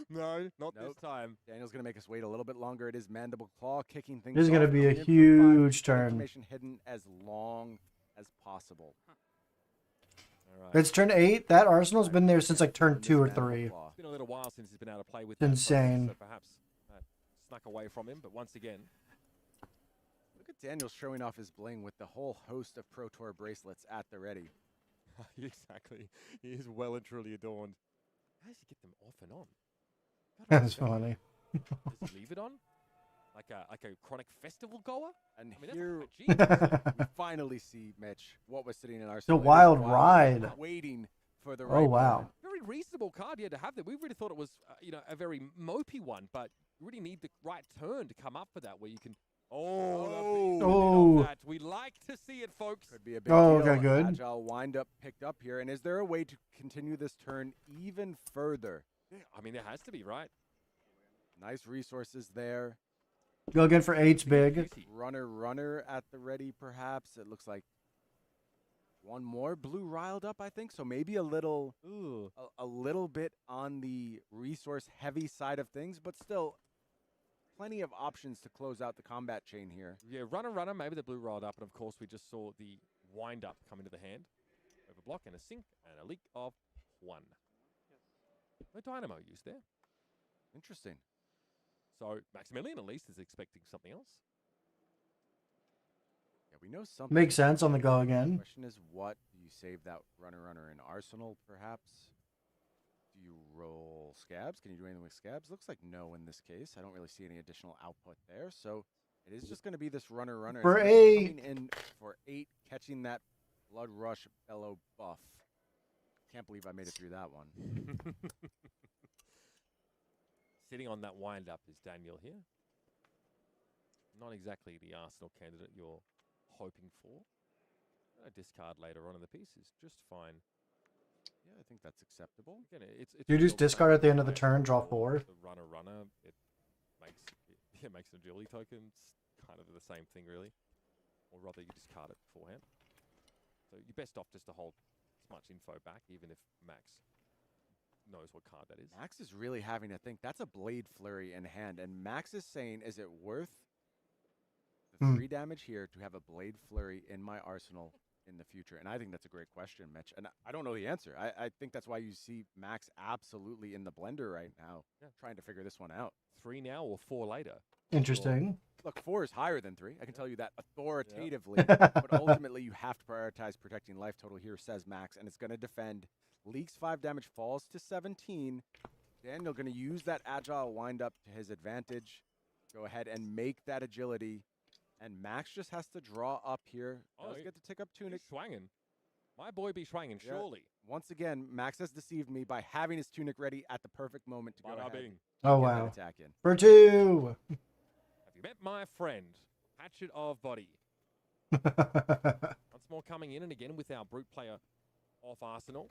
No, not this time. Daniel's going to make us wait a little bit longer. It is Mandible Claw kicking things This is going to off. be a Coming in for 5, huge turn. Information hidden as long as possible. All right. It's turn 8. That Arsenal's been there since like turn 2 or 3. It's been a little while since he's been able to play with It's insane. So perhaps snuck away from him, but once again. Look at Daniel showing off his bling with the whole host of Pro Tour bracelets at the ready. Exactly. He is well and truly adorned. How does he get them off and on? That's funny. Does he leave it on? Like a chronic festival goer? And I mean, here that's we finally see, Mitch, what was sitting in our The Wild Ride. waiting for the Oh, right wow. moment. very reasonable card to have there. We really thought it was, a very mopey one, but you really need the right turn to come up for that, where you can. Oh. That. We like to see it, folks. Could be a big Oh, deal. okay, good. Agile wind up picked up here. And is there a way to continue this turn even further? Yeah, I mean, there has to be, right? Nice resources there. Go again for 8's big. Runner at the ready, perhaps. It looks like one more blue riled up, I think. So maybe a little, a little bit on the resource heavy side of things, but still plenty of options to close out the combat chain here. Yeah, runner, maybe the blue rolled up, and of course we just saw the wind up come into the hand. Overblock and a sink and a leak of 1. No dynamo used there. Interesting. So Maximilian at least is expecting something else. Yeah, we know something. Makes sense on the go again. The question is, what do you save that runner in Arsenal, perhaps? Do you roll scabs? Can you do anything with scabs? Looks like no in this case. I don't really see any additional output there. So it is just going to be this runner. For It's 8. coming in for 8, catching that Blood Rush Bellow buff. Can't believe I made it through that one. Sitting on that wind-up is Daniel here. Not exactly the Arsenal candidate you're hoping for. A discard later on in the piece is just fine. Yeah, I think that's acceptable. Again, it's You just discard at the end of the turn, draw 4. The runner. It makes an agility token. It's kind of the same thing, really. Or rather, you discard it beforehand. So you're best off just to hold as much info back, even if Max knows what card that is. Max is really having to think. That's a Blade Flurry in hand, and Max is saying, is it worth the 3 damage here to have a Blade Flurry in my arsenal in the future? And I think that's a great question, Mitch. And I don't know the answer. I think that's why you see Max absolutely in the blender right now, trying to figure this one out. 3 now or 4 later? Interesting. Look, 4 is higher than 3. I can tell you that authoritatively. But ultimately, you have to prioritize protecting life total here, says Max. And it's going to defend. Leaks 5 damage, falls to 17. Daniel going to use that agile windup to his advantage. Go ahead and make that agility. And Max just has to draw up here. Does get to tick up Tunic. Swanging. My boy be swanging, surely. Once again, Max has deceived me by having his Tunic ready at the perfect moment to go ahead. Oh, get wow. that attack in. For 2. Have you met my friend, Hatchet of Body? Once more coming in, and again with our brute player off Arsenal.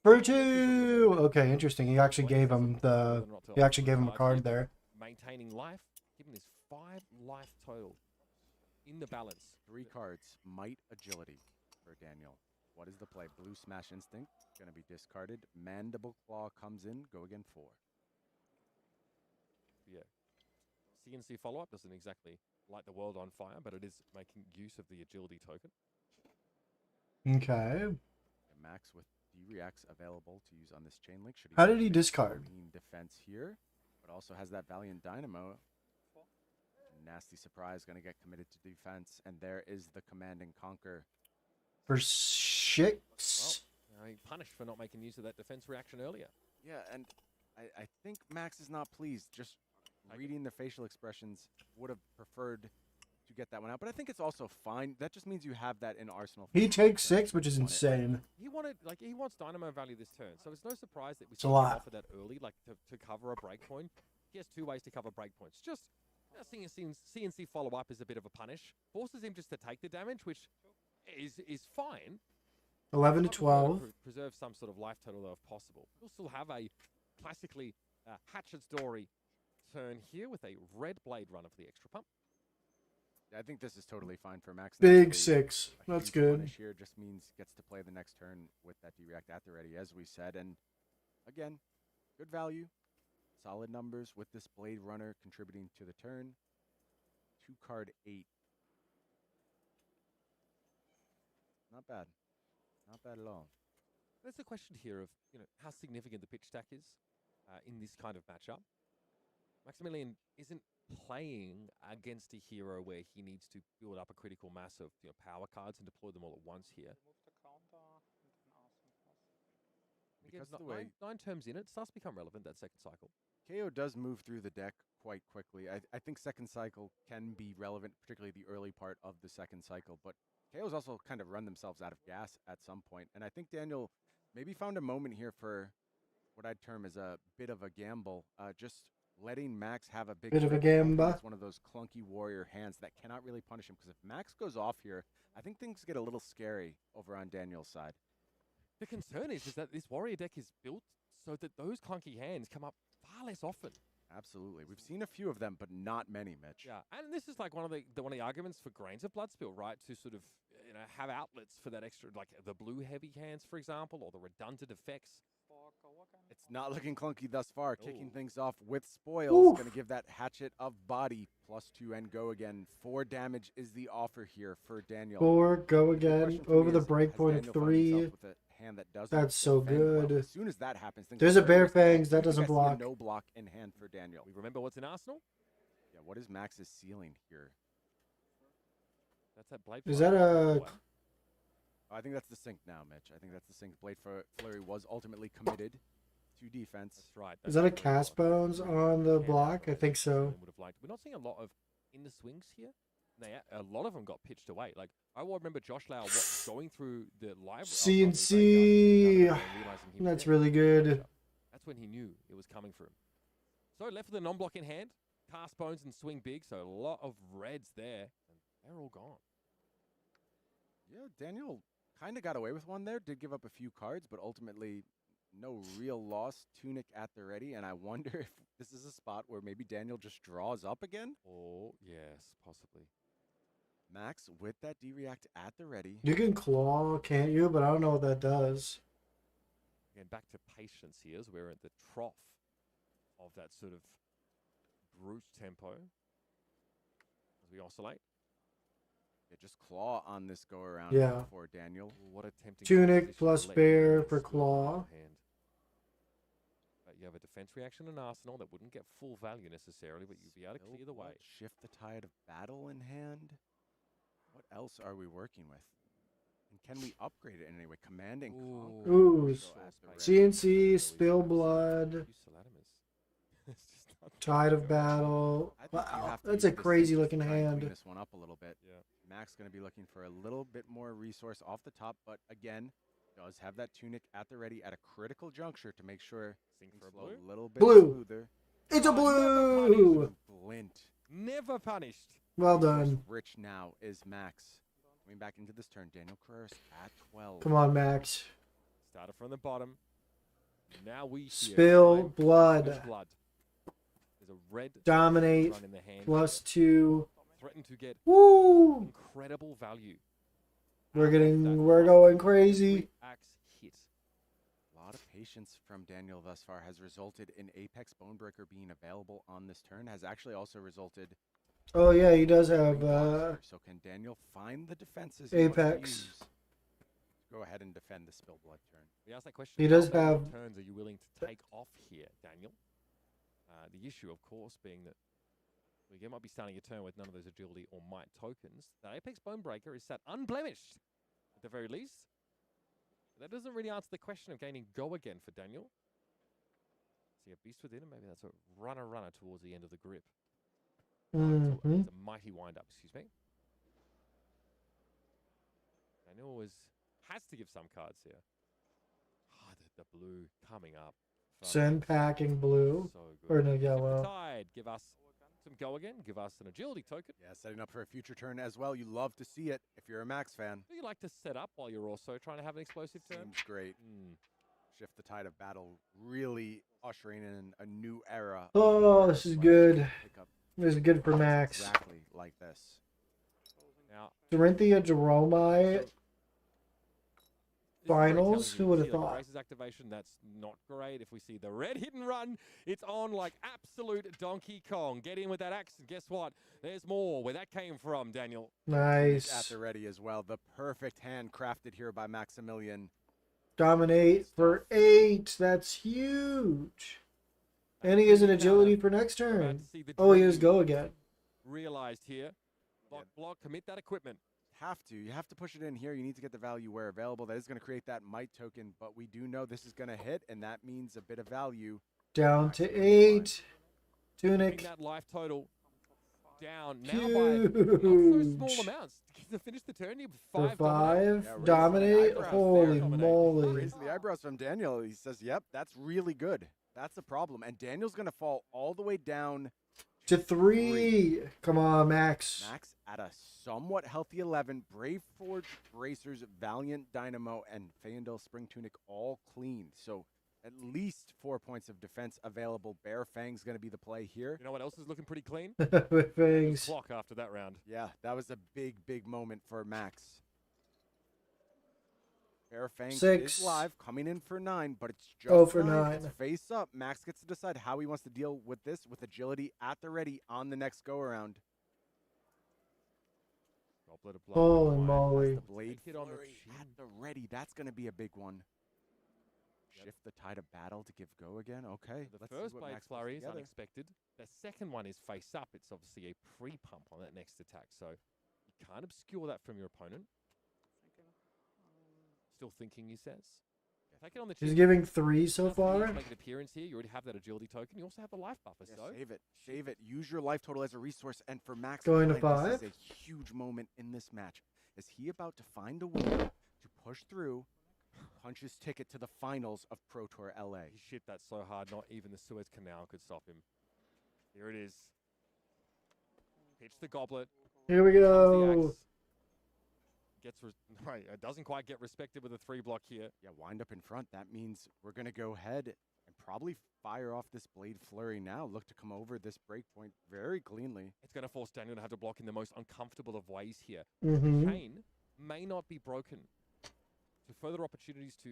For 2. Okay, interesting. He actually gave him a card there. Maintaining life, giving this 5 life total in the balance. 3 cards, Might Agility for Daniel. What is the play? Blue Smash Instinct, going to be discarded. Mandible Claw comes in, go again 4. Yeah. CNC follow-up doesn't exactly light the world on fire, but it is making use of the agility token. Okay. And Max with D-Reacts available to use on this chain link. How did he discard? Defense here, but also has that Valiant Dynamo. Nasty Surprise going to get committed to defense, and there is the Command and Conquer. For 6. Well, he punished for not making use of that defense reaction earlier. Yeah, and I think Max is not pleased. Just reading the facial expressions, would have preferred to get that one out, but I think it's also fine. That just means you have that in arsenal. He takes 6, which is insane. He wants Dynamo value this turn, so it's no surprise that we It's a lot. offer that early, like to cover a breakpoint. He has 2 ways to cover breakpoints. Just seeing CNC follow up is a bit of a punish. Forces him just to take the damage, which is fine. 11 to 12. Preserve some sort of life total though, if possible. We'll still have a classically Hatchet's Dory turn here with a red blade runner for the extra pump. Yeah, I think this is totally fine for Max. Big 6. That's good. Punish here just means gets to play the next turn with that D-React at the ready, as we said. And again, good value, solid numbers with this blade runner contributing to the turn. 2 card 8. Not bad. Not bad at all. There's a question here of how significant the pitch stack is in this kind of matchup. Maximilian isn't playing against a hero where he needs to build up a critical mass of power cards and deploy them all at once here. Because Again, the way 9 terms in, it starts to become relevant that second cycle. KO does move through the deck quite quickly. I think second cycle can be relevant, particularly the early part of the second cycle, but KO's also kind of run themselves out of gas at some point. And I think Daniel maybe found a moment here for what I'd term as a bit of a gamble, just letting Max have a bit of a gamble. It's one of those clunky warrior hands that cannot really punish him, because if Max goes off here, I think things get a little scary over on Daniel's side. The concern is that this warrior deck is built so that those clunky hands come up far less often. Absolutely. We've seen a few of them, but not many, Mitch. Yeah, and this is like one of the arguments for Grains of Bloodspill, right? To sort of have outlets for that extra, like the blue heavy hands, for example, or the redundant effects. It's not looking clunky thus far. Kicking things off with spoils. Going to give that Hatchet of Body +2 and go again. 4 damage is the offer here for Daniel. 4, go again, over the breakpoint of 3. Hand that does That's so good. Well, as soon as that happens, there's a Bear Fangs that doesn't block. No block in hand for Daniel. We remember what's in Arsenal? Yeah, what is Max's ceiling here? That's that Blade. Is that a... I think that's the sync now, Mitch. I think that's the sync. Blade Flurry was ultimately committed to defense. That's right. Is that a Cast Bones on the block? I think so. We're not seeing a lot of in the swings here. A lot of them got pitched away. Like I remember Josh Lau going through the live CNC. That's really good. That's when he knew it was coming for him. So left with a non-block in hand. Cast bones and swing big. So a lot of reds there. And they're all gone. Yeah, Daniel kind of got away with one there. Did give up a few cards, but ultimately no real loss. Tunic at the ready, and I wonder if this is a spot where maybe Daniel just draws up again. Oh, yes, possibly. Max with that D-React at the ready. You can claw, can't you? But I don't know what that does. Again, back to patience here as we're at the trough of that sort of brute tempo as we oscillate. Yeah, just claw on this go around Yeah. for Daniel. Ooh, what a tempting Tunic proposition plus to let bear you for swing claw. in hand. But you have a defense reaction and arsenal that wouldn't get full value necessarily, but you'd be able to clear the way. Shift the tide of battle in hand. What else are we working with? And can we upgrade it in any way? Command and conquer. Ooze. So at the ready. CNC, spill blood. Tide of battle. I think you Wow, have to that's a use this crazy to looking try and clean hand. this one up a little bit. Yeah. Max going to be looking for a little bit more resource off the top, but again, does have that tunic at the ready at a critical juncture to make sure things flow a little bit Blue. smoother. It's a never blue. Glint. Never punished. Well Resource done. rich now is Max. Coming back into this turn, Daniel Carreras at 12. Come on, Max. Started from the bottom. Now we hear Spill time to blood. spill blood. There's a red Dominate. run in the hand Plus here. 2. Threaten to get Woo! incredible value. We're going crazy. Axe hit. A lot of patience from Daniel thus far has resulted in Apex Bonebreaker being available on this turn. Has actually also resulted. Oh yeah, he does have So can Daniel find the defenses he wants to Apex. use? Go ahead and defend the spill blood turn. We asked that question. He how does many have- turns are you willing to take off here, Daniel? The issue, of course, being that you might be starting your turn with none of those agility or might tokens. The Apex Bonebreaker is sat unblemished, at the very least. That doesn't really answer the question of gaining go again for Daniel. See a beast within him. Maybe that's a runner towards the end of the grip. Mhm. It's a mighty wind up. Excuse me. Daniel has to give some cards here. Ah, the blue coming up. from Send Max. packing blue. So good. Or no Shift the yellow. tide. Give us some go again. Give us an agility token. Yeah, setting up for a future turn as well. You love to see it if you're a Max fan. Do you like to set up while you're also trying to have an explosive turn? Seems great. Mm. Shift the tide of battle, really ushering in a new era. Oh, this is good. This is good for Max. Exactly like this. Now, Dorinthia Jeromai finals? Who would have thought? Grace's activation, that's not great. If we see the red hit and run, it's on like absolute Donkey Kong. Get in with that axe, and guess what? There's more where that came from, Daniel. Nice. At the ready as well. The perfect hand crafted here by Maximilian. Dominate for 8. That's huge. And he has an agility for next turn. Oh, he has go again. Realized here. Block, commit that equipment. You have to push it in here. You need to get the value where available. That is going to create that might token, but we do know this is going to hit, and that means a bit of value. Down to 8. Keeping Tunic. that life total down now by not so small Huge. amounts. To finish the turn, you For have 5. Yeah, raising the Dominate. eyebrows Holy there. moly. Raising the eyebrows from Daniel. He says, yep, that's really good. That's the problem. And Daniel's going to fall all the way down To 3. Come on, Max. Max at a somewhat healthy 11. Brave Forge, Bracers, Valiant Dynamo, and Feyendel Spring Tunic all clean. So at least 4 points of defense available. Bear Fang's going to be the play here. You know what else is looking pretty clean? With fangs. Clock after that round. Yeah, that was a big, big moment for Max. Bear Fang 6. is live, coming in for 9, but it's just 0 for 9. 9. It's face up. Max gets to decide how he wants to deal with this with agility at the ready on the next go-around. Holy moly. The blade Hit on the flurry chin. at the ready. That's going to be a big one. Shift the tide of battle to give go again. Okay. The let's see first what blade Max puts flurry is together. unexpected. The second one is face up. It's obviously a pre-pump on that next attack, so you can't obscure that from your opponent. Still thinking, he says. Take it on the chin. He's giving 3 so Nothing needs to far. Make an appearance here. You already have that agility token. You also have the life buffer. Yeah, So save it. Save it. Use your life total as a resource. And for Max, Going to Klein, this 5. is a huge moment in this match. Is he about to find a way to push through, punch his ticket to the finals of Pro Tour LA? he shit that so hard. Not even the Suez Canal could stop him. Here it is. Pitch the goblet. Here we Comes the go. axe. Right, it doesn't quite get respected with a 3-block here. Yeah, wind up in front. That means we're going to go ahead and probably fire off this Blade Flurry now. Look to come over this breakpoint very cleanly. It's going to force Daniel to have to block in the most uncomfortable of ways here. Mm-hmm. The chain may not be broken. So further opportunities to,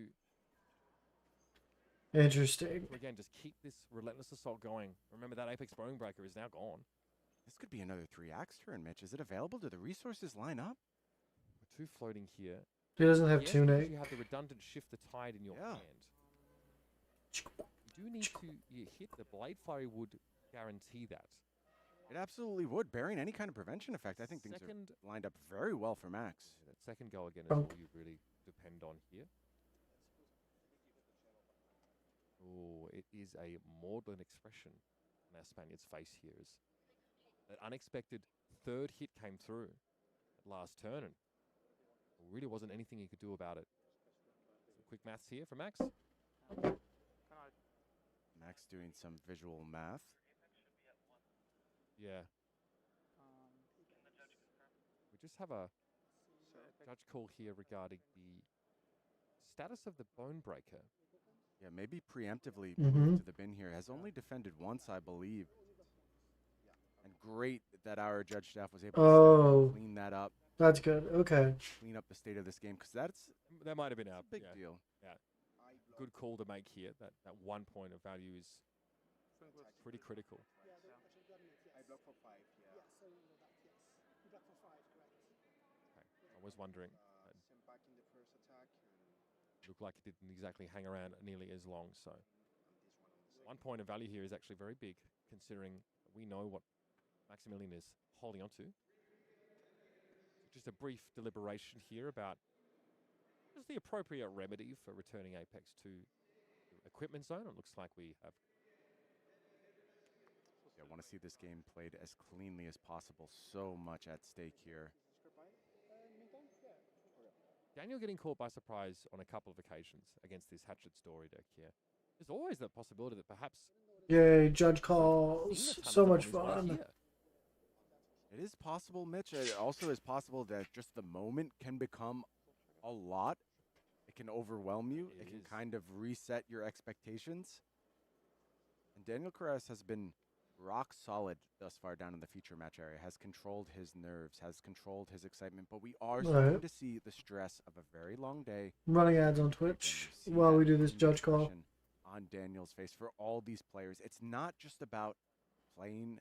Interesting. again, just keep this relentless assault going. Remember that Apex Bone Breaker is now gone. This could be another 3-axe turn, Mitch. Is it available? Do the resources line up? Two floating here. He doesn't have Yes, tunic. because you have the redundant shift the tide in your hand. You do need to hit the Blade Flurry would guarantee that. It absolutely would. Bearing any kind of prevention effect, I think things are lined up very well for Max. That second go again is all you really depend on here. Oh, it is a maudlin expression on our Spaniard's face here. As that unexpected third hit came through at last turn, and there really wasn't anything he could do about it. Some quick maths here for Max. Max doing some visual math. Yeah. We just have a judge call here regarding the status of the Bone Breaker. Yeah, maybe preemptively Mhm. moved to the bin here. Has only defended once, I believe. And great that our judge staff was able to step in and clean that up. That's good. Okay. Clean up the state of this game, because that might have been a big deal. Yeah. Good call to make here. That 1 point of value is pretty critical. I block for 5, yeah. Okay. I was wondering. Sent back in the first attack. Looked like it didn't exactly hang around nearly as long, so 1 point of value here is actually very big, considering we know what Maximilian is holding on to. Just a brief deliberation here about just the appropriate remedy for returning Apex to the equipment zone. It looks like we have. Yeah, I want to see this game played as cleanly as possible. So much at stake here. Daniel getting caught by surprise on a couple of occasions against this Hatchet Story deck here. There's always the possibility that perhaps... Yay, judge calls. So much fun. It is possible, Mitch. It also is possible that just the moment can become a lot. It can overwhelm you. It can kind of reset your expectations. And Daniel Carreras has been rock solid thus far down in the feature match area, has controlled his nerves, has controlled his excitement, but we are starting to see the stress of a very long day. Running ads on Twitch while we do this judge call. On Daniel's face for all these players. It's not just about playing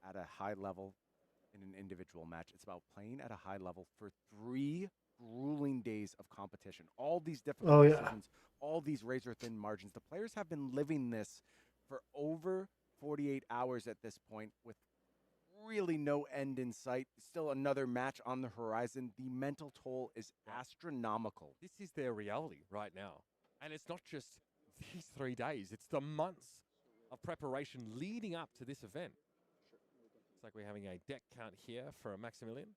at a high level in an individual match. It's about playing at a high level for 3 grueling days of competition. All these difficult decisions, all these razor-thin margins. The players have been living this for over 48 hours at this point with really no end in sight. Still another match on the horizon. The mental toll is astronomical. This is their reality right now. And it's not just these 3 days. It's the months of preparation leading up to this event. Looks like we're having a deck count here for Maximilian.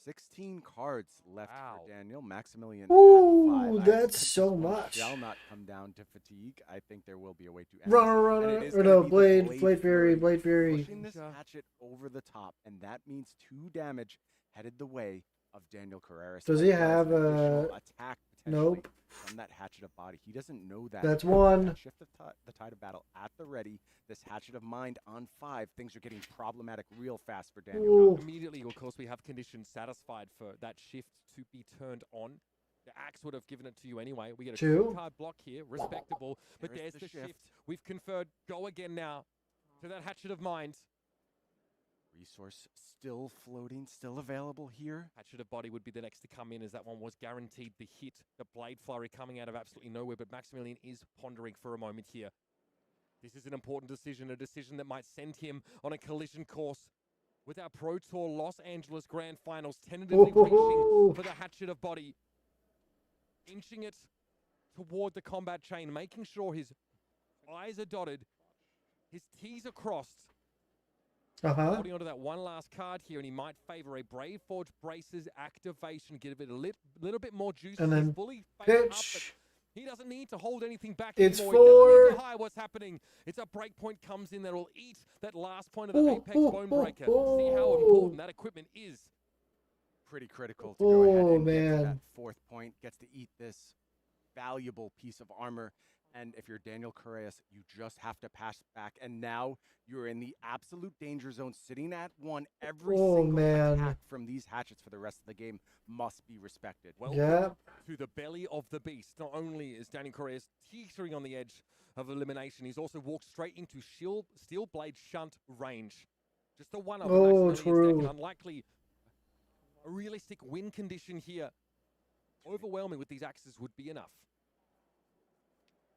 16 cards left for Daniel. Maximilian. Ooh, that's so much. Shall not come down to fatigue. I think there will be a way to end Runner. Or no, Blade Fury. Pushing this hatchet over the top, and that means 2 damage headed the way of Daniel Carreras. Does he have a attack nope from that hatchet of body? He doesn't know that. That's 1. Shift the tide of battle at the ready. This hatchet of mind on 5. Things are getting problematic real fast for Daniel. Immediately, of course, we have conditions satisfied for that shift to be turned on. The axe would have given it to you anyway. We get a 2-card block here, respectable. But there's the shift. We've conferred. Go again now to that hatchet of mind. Resource still floating, still available here. Hatchet of body would be the next to come in, as that one was guaranteed the hit. The blade flurry coming out of absolutely nowhere, but Maximilian is pondering for a moment here. This is an important decision, a decision that might send him on a collision course with our Pro Tour Los Angeles Grand Finals, tentatively reaching for the hatchet of body, inching it toward the combat chain, making sure his I's are dotted, his T's are crossed. Holding onto that one last card here, and he might favor a Brave Forge Braces activation, give it a little bit more juice. And then fully pitch. He doesn't need to hold anything back It's anymore. He doesn't need to 4. hide what's happening. It's a break point comes in that will eat that last point of the Apex Bone Breaker. See how important that equipment is. Pretty critical to go ahead Oh, and get to that man. 4th point. Gets to eat this valuable piece of armor. And if you're Daniel Correas, you just have to pass back. And now you're in the absolute danger zone, sitting at 1. Every single attack from these hatchets for the rest of the game must be respected. Welcome to the belly of the beast. Not only is Daniel Correas teetering on the edge of elimination, he's also walked straight into Steel Blade Shunt range. Just the one of Maximilian's deck, and unlikely a realistic win condition here. Overwhelming with these axes would be enough.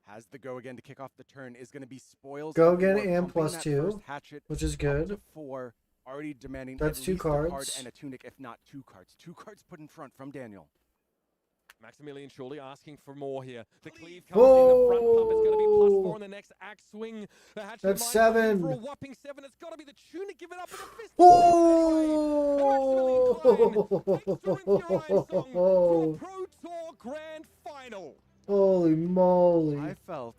Has the go again to kick off the turn, is going to be spoils. Go again for and pumping +2, that first hatchet which is up good. to 4, already demanding That's at 2 least a card cards. and a tunic, if not 2 cards. 2 cards put in front from Daniel. Maximilian surely asking for more here. The cleave comes in, the front pump is going to be +4 on the next axe swing. The hatchet That's mine 7. for a whopping 7. It's got to be the tunic given up in a fist. Oh! Pro Tour Grand Final. Holy moly. I felt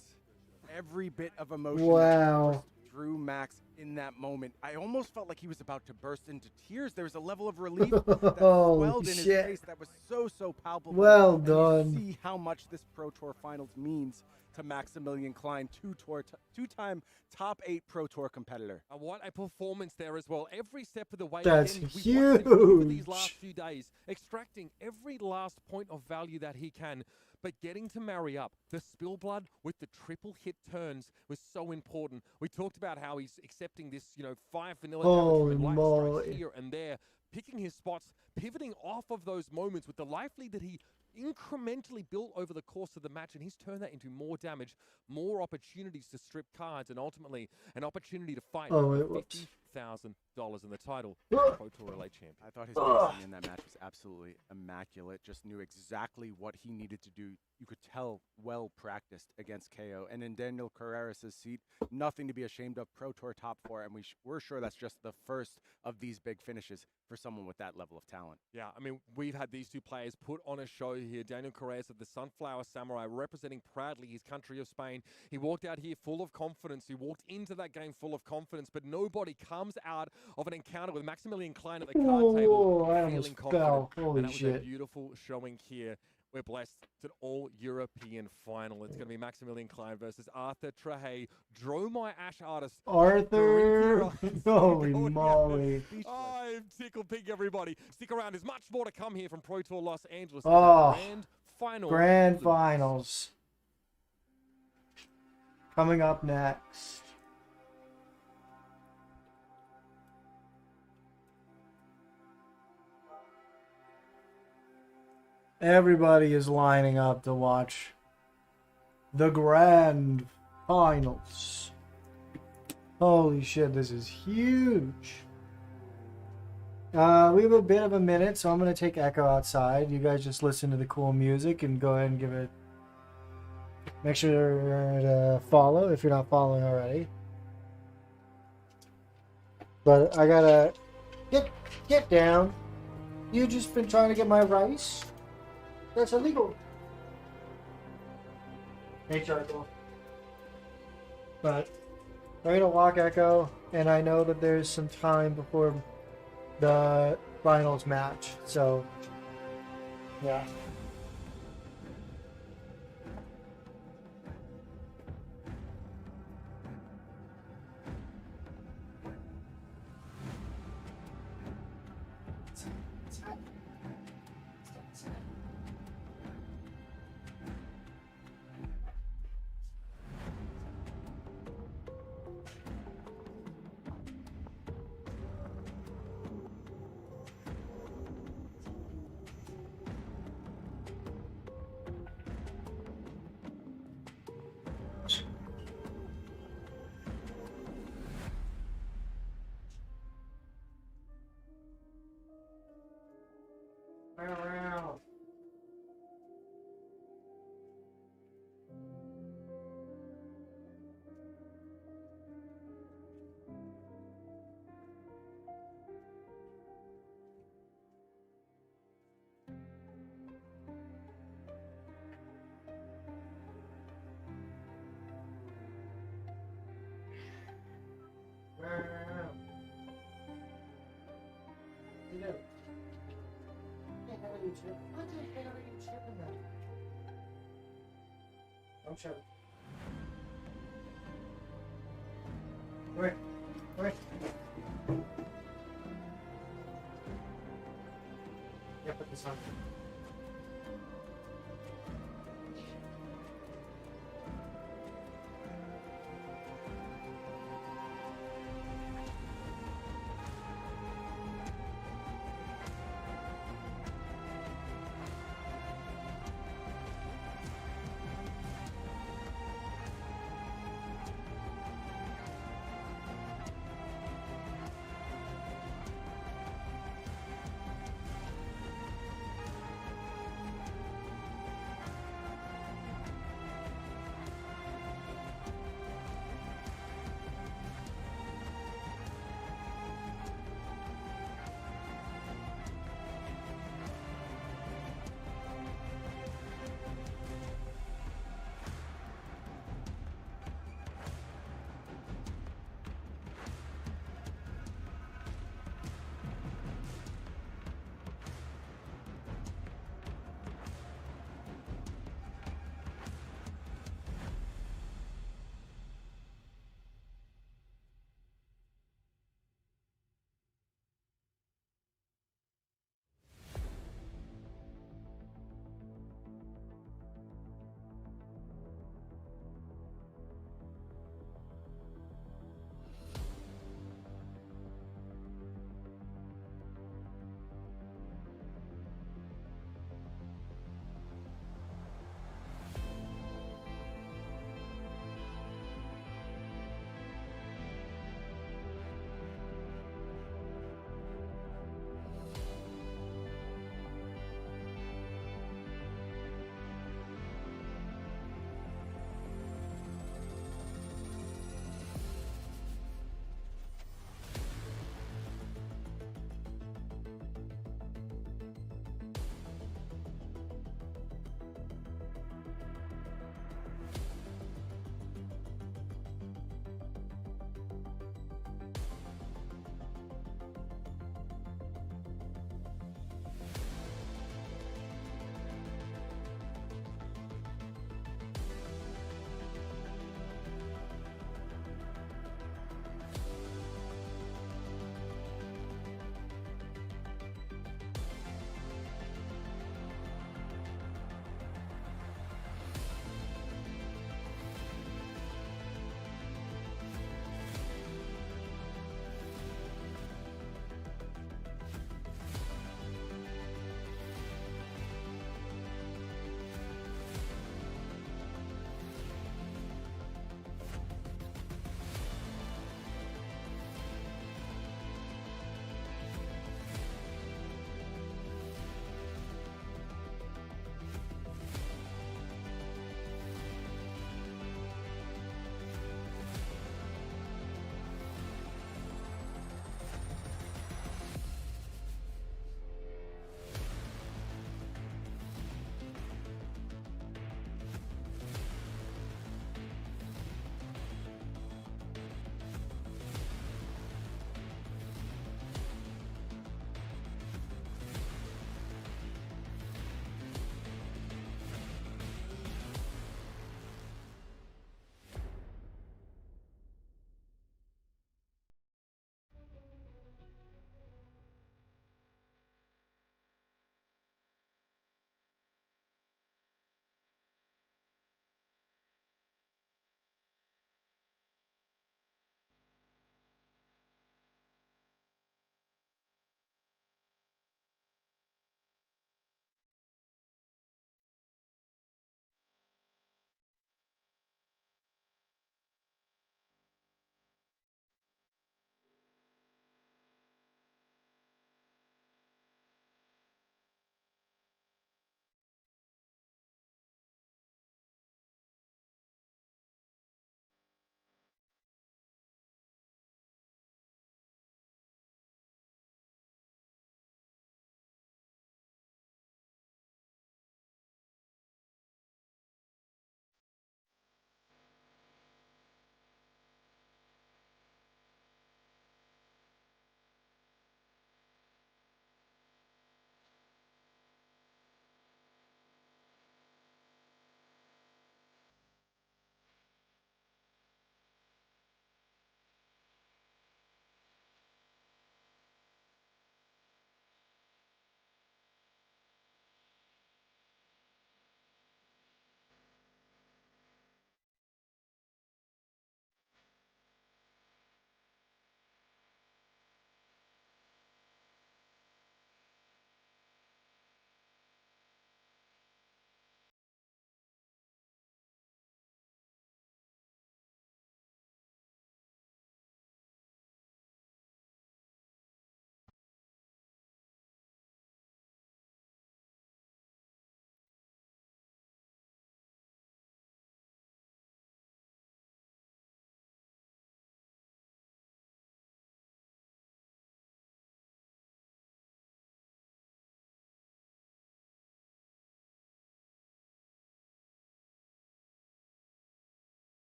every bit of emotion Wow. that coursed through Max in that moment. I almost felt like he was about to burst into tears. There was a level of relief that swelled in his face that was so palpable. Well and done. you see how much this Pro Tour Finals means to Maximilian Klein, two-time top 8 Pro Tour competitor. And what a performance there as well. Every step of the way. That's again, we've watched him over these huge. last few days, extracting every last point of value that he can. But getting to marry up the spill blood with the triple hit turns was so important. We talked about how he's accepting this, 5 vanilla Holy damage with light moly. strikes here and there, picking his spots, pivoting off of those moments with the life lead that he incrementally built over the course of the match, and he's turned that into more damage, more opportunities to strip cards, and ultimately an opportunity to fight for $50,000 in the title Pro Tour LA champion. I thought his pacing in that match was absolutely immaculate. Just knew exactly what he needed to do. You could tell well practiced against KO. And in Daniel Carreras' seat, nothing to be ashamed of. Pro Tour top 4, and we're sure that's just the first of these big finishes for someone with that level of talent. Yeah, I mean, we've had these two players put on a show here. Daniel Correas of the Sunflower Samurai, representing proudly his country of Spain. He walked out here full of confidence. He walked into that game full of confidence, but nobody comes out of an encounter with Maximilian Klein at the card table feeling confident. Holy and that was a shit. beautiful showing here. We're blessed. It's an all-European final. It's going to be Maximilian Klein versus Arthur Trahay. Draw my Ash artist. Arthur! Holy moly. I'm tickled pink, everybody. Stick around. There's much more to come here from Pro Tour Los Angeles. Oh, Grand final. Grand finals. Coming up next. Everybody is lining up to watch the grand finals. Holy shit, this is huge. We have a bit of a minute, so I'm going to take Echo outside. You guys just listen to the cool music and go ahead and give it... Make sure to follow if you're not following already. But I gotta... Get down. You just been trying to get my rice? That's illegal. Hey, Charcoal. But I'm gonna walk Echo, and I know that there's some time before the finals match, so yeah. you chip? What the hell are you chipping at? Don't chip it. Come here. Come here. Yeah, put this on.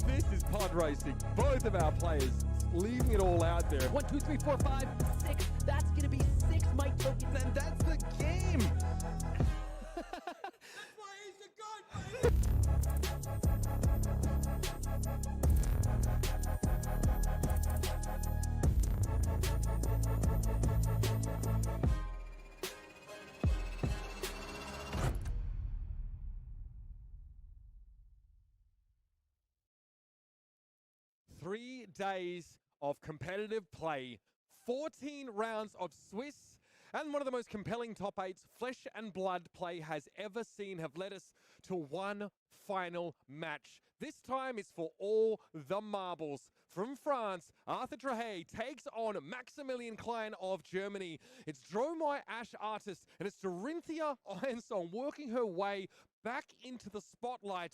This is pod racing. Both of our players leaving it all out there. 1, 2, 3, 4, 5, 6. That's gonna be 6 mic tokens. And that's the game. That's why he's the god, baby. Three days of competitive play, 14 rounds of Swiss, and one of the most compelling top 8s flesh and blood play has ever seen have led us to one final match. This time it's for all the marbles. From France, Arthur Trahay takes on Maximilian Klein of Germany. It's Dromai Ash Artist, and it's Dorinthia Ironsong working her way back into the spotlight.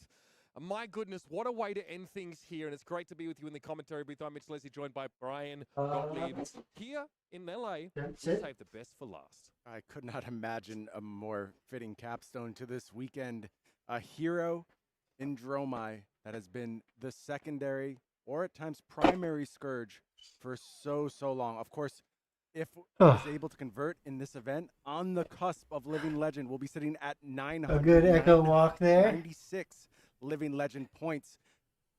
My goodness, what a way to end things here. And it's great to be with you in the commentary booth. I'm Mitch Leslie, joined by Brian Gottlieb. Here in LA, we'll save the best for last. I could not imagine a more fitting capstone to this weekend. A hero in Dromai that has been the secondary or at times primary scourge for so long. Of course, if is able to convert in this event, on the cusp of Living Legend, we'll be sitting at 900. A good echo walk there. 96 Living Legend points,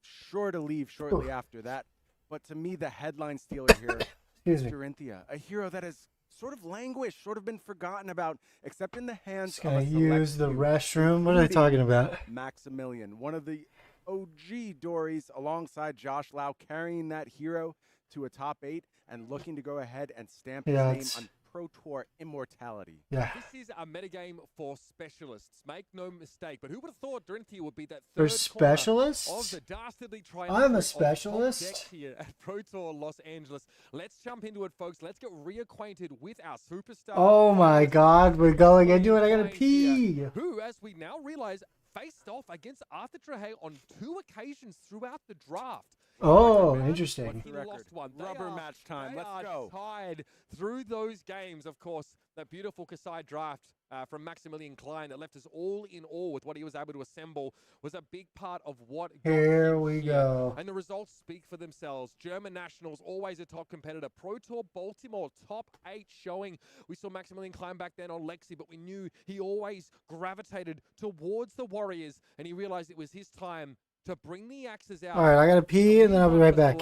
sure to leave shortly after that. But to me, the headline stealer here is Dorinthia, a hero that has sort of languished, sort of been forgotten about, except in the hands of a select use the few, restroom. What are they talking about? Maximilian, one of the OG Dories alongside Josh Lau, carrying that hero to a top 8 and looking to go ahead and stamp his name on Pro Tour immortality. Yeah. This is a metagame for specialists. Make no mistake. But who would have thought Dorinthia would be that For third specialists? of the dastardly I'm a triumvirate of top specialist. decks here at Pro Tour Los Angeles. Let's jump into it, folks. Let's get reacquainted with our superstar. Oh my God, we're going into it. I gotta pee. Who, as we now realize, faced off against Arthur Trahay on 2 occasions throughout the draft. Oh, interesting. He lost one. Rubber match time. They Let's are go. tied through those games. Of course, that beautiful Kasai draft from Maximilian Klein that left us all in awe with what he was able to assemble was a big part of what got Here him we here. go. And the results speak for themselves. German Nationals, always a top competitor. Pro Tour Baltimore, top 8 showing. We saw Maximilian Klein back then on Lexi, but we knew he always gravitated towards the Warriors, and he realized it was his time to bring the axes out. All right, I gotta pee and then I'll be right back.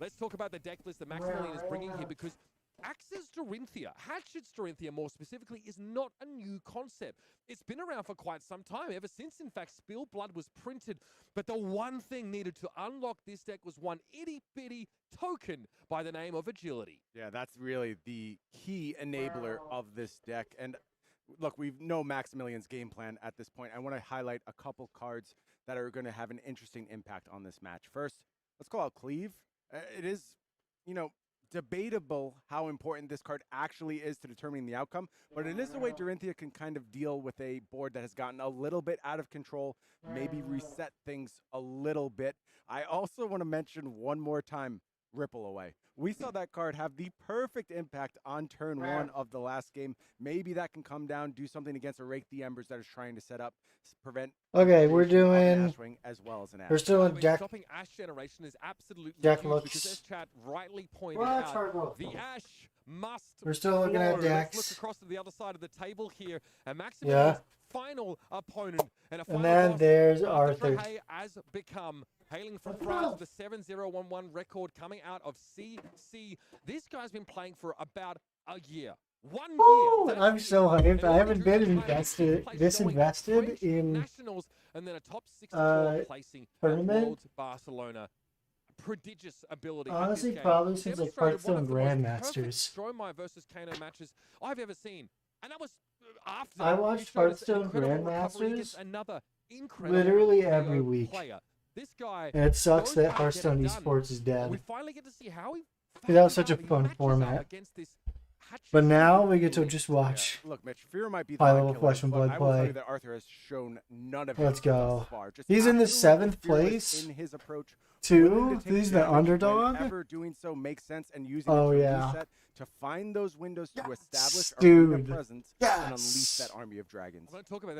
Let's talk about the deck list that Maximilian is bringing here, because Axes Dorinthia, Hatchet's Dorinthia more specifically, is not a new concept. It's been around for quite some time, ever since, in fact, Spill Blood was printed. But the one thing needed to unlock this deck was one itty-bitty token by the name of Agility. Yeah, that's really the key enabler of this deck. And look, we know Maximilian's game plan at this point. I want to highlight a couple cards that are going to have an interesting impact on this match. First, let's call out Cleave. It is, debatable how important this card actually is to determining the outcome, but it is the way Dorinthia can kind of deal with a board that has gotten a little bit out of control, maybe reset things a little bit. I also want to mention one more time, Ripple Away. We saw that card have the perfect impact on turn 1 of the last game. Maybe that can come down, do something against a Rake the Embers that is trying to set up, prevent. Okay, we're doing. Ashwing as well as an We're still in deck. Stopping Ash generation is absolutely Deck huge, looks. because as chat rightly pointed What? out, the Ash must. We're still looking at flow. decks. Let's look across to the other side of the table here, and Maximilian's final opponent and a final then loss there's Arthur Arthur. Trahay has become. Hailing from France, the 7011 record coming out of CC. This guy's been playing for about a year. 1 year. Ooh, That's I'm it. so hyped. And I all haven't the been German invested players this showing invested French in nationals, and then a top 64 placing at tournament. Worlds Barcelona. Prodigious ability. in Honestly, this game. probably since like Demonstrated one Hearthstone of the most Grandmasters. perfect Stromai versus Kano matches I've ever seen, and that was after I he watched showed us an Hearthstone incredible recovery against Grandmasters another incredible literally KO every week. player. This guy, And it sucks knows that how to get Hearthstone it done. Esports is We dead. finally get to see how he. That was such a fucking fun matches up format. against this Hatchet But now we City get to elite. just watch. Look, Mitch, Fear might be the High line level killer, Flesh and but Blood I will tell play. you that Arthur has shown none of it Let's go. thus far. Just He's in the absolutely 7th fearless place. in his approach too. He's the underdog. Whenever doing so makes sense, and using Oh, a yeah. reset to find those windows to establish dude. arena presence and unleash Yes. that army of dragons.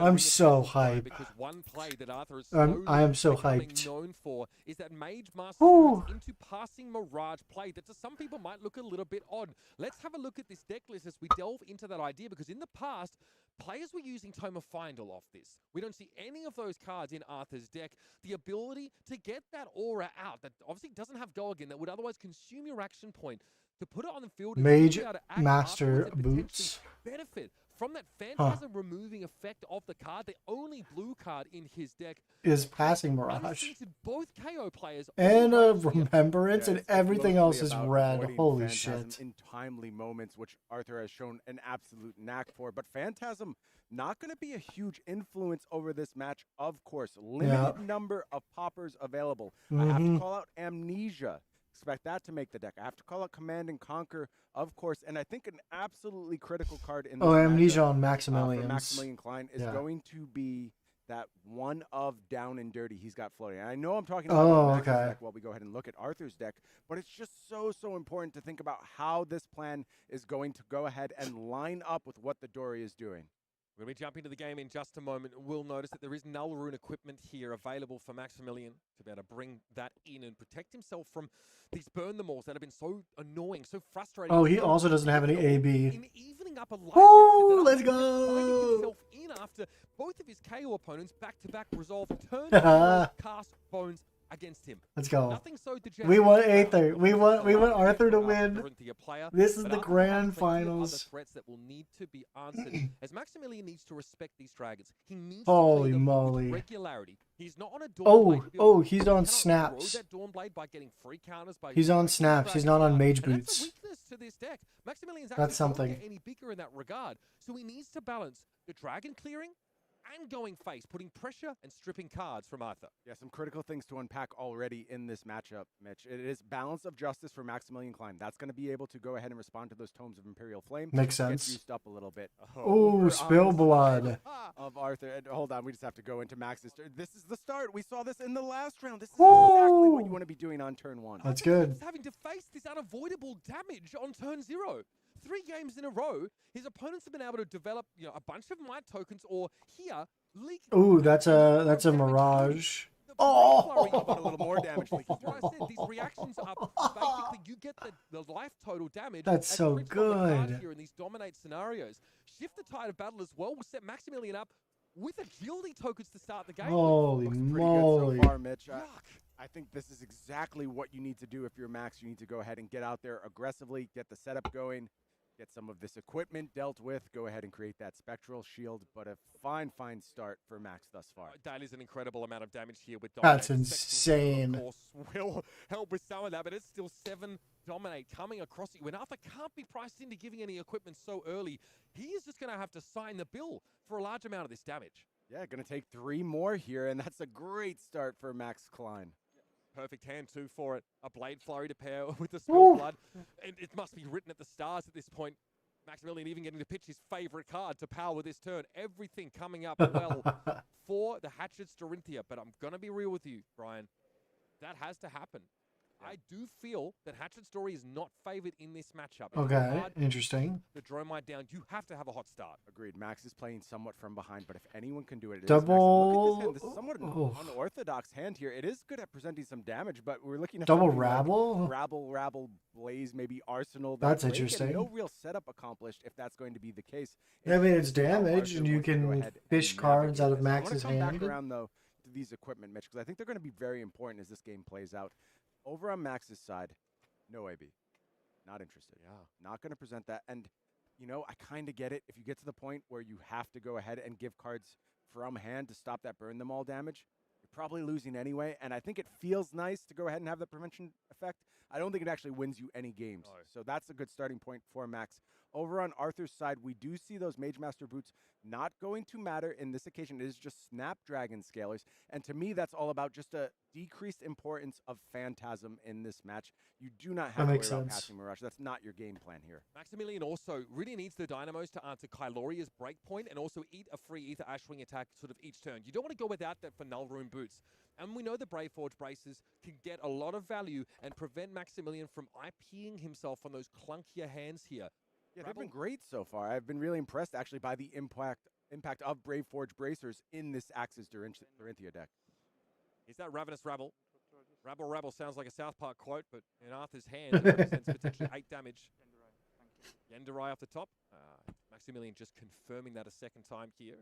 I'm so hyped. Because one play that Arthur is I am so becoming hyped. known for is that Mage Master Ooh. turns into passing Mirage play that to some people might look a little bit odd. Let's have a look at this deck list as we delve into that idea, because in the past, players were using Tome of Findle off this. We don't see any of those cards in Arthur's deck. The ability to get that aura out that obviously doesn't have go again, that would otherwise consume your action point, to put it on the field and Mage still be able to act Master afterwards and potentially Boots. benefit from that Phantasm removing effect of the card. The only blue card in his deck Is passing Mirage. unseated both KO players And all a the way to the remembrance, and it's everything mostly else is about red. avoiding Holy Phantasm shit. in timely moments, which Arthur has shown an absolute knack for. But Phantasm not going to be a huge influence over this match, of course. Limited number of poppers available. I have to call out Amnesia. Expect that to make the deck. I have to call out Command and Conquer, of course, and I think an absolutely critical card in this Amnesia matchup, on for Maximilians. Maximilian Klein is going to be that one of Down and Dirty he's got floating. And I know I'm talking about Max's deck while we go ahead and look at Arthur's deck, but it's just so important to think about how this plan is going to go ahead and line up with what the Dory is doing. We're going to be jumping to the game in just a moment. We'll notice that there is Null Rune equipment here available for Maximilian to be able to bring that in and protect himself from these burn them alls that have been so annoying, so frustrating. Oh, he also doesn't have any AB. In evening up a life Woo, let's finding go! himself in after both of his KO opponents back-to-back resolve turn cast bones against him. Let's go. Nothing so We want Aether. We want Arthur to win. This is the grand finals. Other threats that will need to be answered as Maximilian needs to respect these dragons. He needs Holy to play them moly. with regularity. He's not on a Dawnblade. He's on snaps. That Dawnblade by getting free counters by He's on snaps. He's not on Mage and Boots. that's a weakness to this deck. Maximilian's That's actually something. don't get any bigger in that regard. So he needs to balance the dragon clearing and going face, putting pressure and stripping cards from Arthur. Yeah, some critical things to unpack already in this matchup, Mitch. It is balance of justice for Maximilian Klein. That's going to be able to go ahead and respond to those tomes of Imperial Flame. Makes Get sense. juiced up a little bit. Ooh, spill blood. Of Arthur. And hold on, we just have to go into Max's turn. This is the start. We saw this in the last round. This is exactly what you want to be doing on turn one. That's good. He's having to face this unavoidable damage on turn 0. 3 games in a row, his opponents have been able to develop, a bunch of might tokens, or here leak. Ooh, that's a Mirage. Oh, a little more damage. Like I said, these reactions are basically you get the life total damage. That's as so crits on the card good. here in these dominate scenarios. Shift the tide of battle as well. We'll set Maximilian up with agility tokens to start the game. Holy Looks pretty moly. good so far, Mitch. I think this is exactly what you need to do if you're Max. You need to go ahead and get out there aggressively, get the setup going, get some of this equipment dealt with, go ahead and create that spectral shield, but a fine start for Max thus far. That is an incredible amount of damage here with That's Dominate. insane. Of course, will help with some of that, but it's still 7 Dominate coming across you. When Arthur can't be priced into giving any equipment so early, he is just going to have to sign the bill for a large amount of this damage. Yeah, going to take 3 more here, and that's a great start for Max Klein. Perfect hand, too, for it. A Blade Flurry to pair with the Spill Blood. And it must be written at the stars at this point. Maximilian even getting to pitch his favorite card to power this turn. Everything coming up well for the Hatchet's Dorinthia. But I'm going to be real with you, Brian. That has to happen. I do feel that Hatchet's Story is not favored in this matchup. It's Okay, hard interesting. to Dromite down. You have to have a hot start. Agreed. Max is playing somewhat from behind, but if anyone can do it, it is Double- Max. Look at this hand. This is somewhat an unorthodox hand here. It is good at presenting some damage, but we're looking at Double something like Rabble? Rabble, Blaze, maybe Arsenal. That's Blade get interesting. No real setup accomplished if that's going to be the case. I mean, it's how damage, Arthur and you wants to go can ahead fish and cards out of navigate this. Max's I want to come hand. back around, though, to these equipment, Mitch, because I think they're going to be very important as this game plays out. Over on Max's side, no AB. Not interested. Yeah. Not going to present that. And, I kind of get it. If you get to the point where you have to go ahead and give cards from hand to stop that burn them all damage, you're probably losing anyway. And I think it feels nice to go ahead and have the prevention effect. I don't think it actually wins you any games. So that's a good starting point for Max. Over on Arthur's side, we do see those Mage Master boots not going to matter in this occasion. It is just Snapdragon scalers. And to me, that's all about just a decreased importance of Phantasm in this match. You do not have to worry about casting Mirage. That's not your game plan here. Maximilian also really needs the Dynamos to answer Kyloria's breakpoint and also eat a free Ether Ashwing attack sort of each turn. You don't want to go without that for Null Rune boots. And we know the Brave Forge braces can get a lot of value and prevent Maximilian from IPing himself on those clunkier hands here. Yeah, they've been great so far. I've been really impressed actually by the impact of Brave Forge bracers in this Axis Dorinthia deck. Is that Ravenous Rabble? Rabble sounds like a South Park quote, but in Arthur's hands, it represents potentially 8 damage. Yenderai off the top. Maximilian just confirming that a second time here.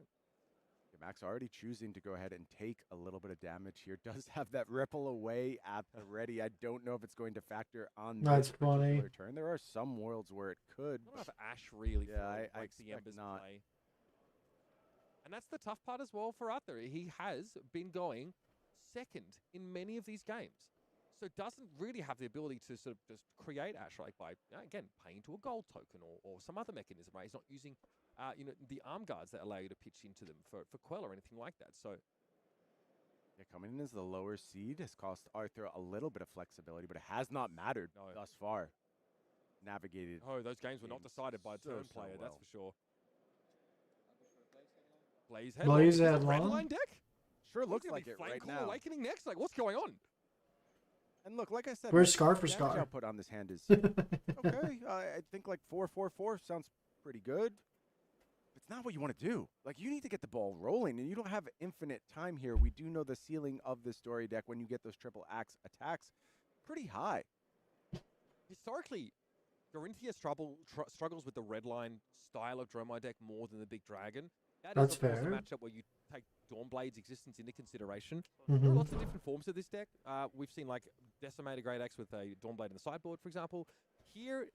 Yeah, Max already choosing to go ahead and take a little bit of damage here. Does have that ripple away at the ready. I don't know if it's going to factor on That's this funny. particular turn. There are some worlds where it could. I don't know if Ash really Yeah, I likes the expect Embers not. play. And that's the tough part as well for Arthur. He has been going second in many of these games. So doesn't really have the ability to sort of just create Ash like by, again, paying to a gold token or some other mechanism, right? He's not using, the arm guards that allow you to pitch into them for Quell or anything like that. So yeah, coming in as the lower seed has cost Arthur a little bit of flexibility, but it has not mattered thus far. Navigated. Oh, those games were not decided by a turn so player, that's well. for sure. Blaze Blaze Headlong. Is this a Headlong? Redline deck? Sure Looks looks like like it right now. Awakening next. Like, what's going on? And look, like I said, Where's the Scar for damage Scar? output on this hand is okay. I think like 4/4/4 sounds pretty good. It's not what you want to do. Like, you need to get the ball rolling, and you don't have infinite time here. We do know the ceiling of the story deck when you get those triple axe attacks pretty high. Historically, Dorinthia struggles with the red line style of Dromai deck more than the Big Dragon. That That's is, of course, fair. a matchup where you take Dawnblade's existence into consideration. There are lots of different forms of this deck. We've seen, like, Decimated Great Axe with a Dawnblade in the sideboard, for example. Here,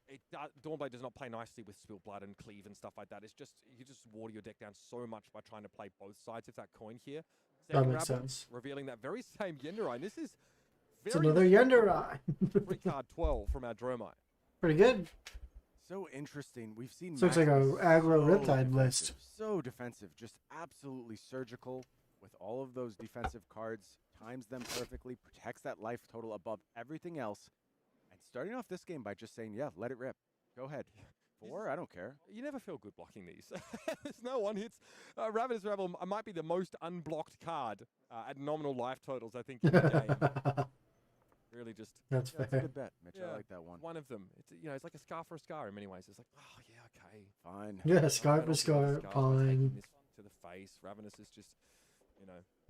Dawnblade does not play nicely with Spill Blood and Cleave and stuff like that. It's just, you just water your deck down so much by trying to play both sides of that coin here. That Second makes Rabble, sense. revealing that very same Yenderai. And this is It's very another Yenderai. 3 card 12 from our Dromai. Pretty good. So interesting. We've seen This looks like a Maximus aggro so Riptide list. defensive, so defensive, just absolutely surgical with all of those defensive cards, times them perfectly, protects that life total above everything else, and starting off this game by just saying, yeah, let it rip. Go ahead. 4, I don't care. You never feel good blocking these. There's no one hits. Ravenous Rebel might be the most unblocked card at nominal life totals, I think, in the game. Really just... That's That's a fair. good bet, Mitch. I like that one. One of them. It's, it's like a scar for a scar in many ways. It's like, oh, yeah, okay. Fine. Yeah, Scar for I'll Scar, deal with the scar by taking fine. this to the face. Ravenous is just,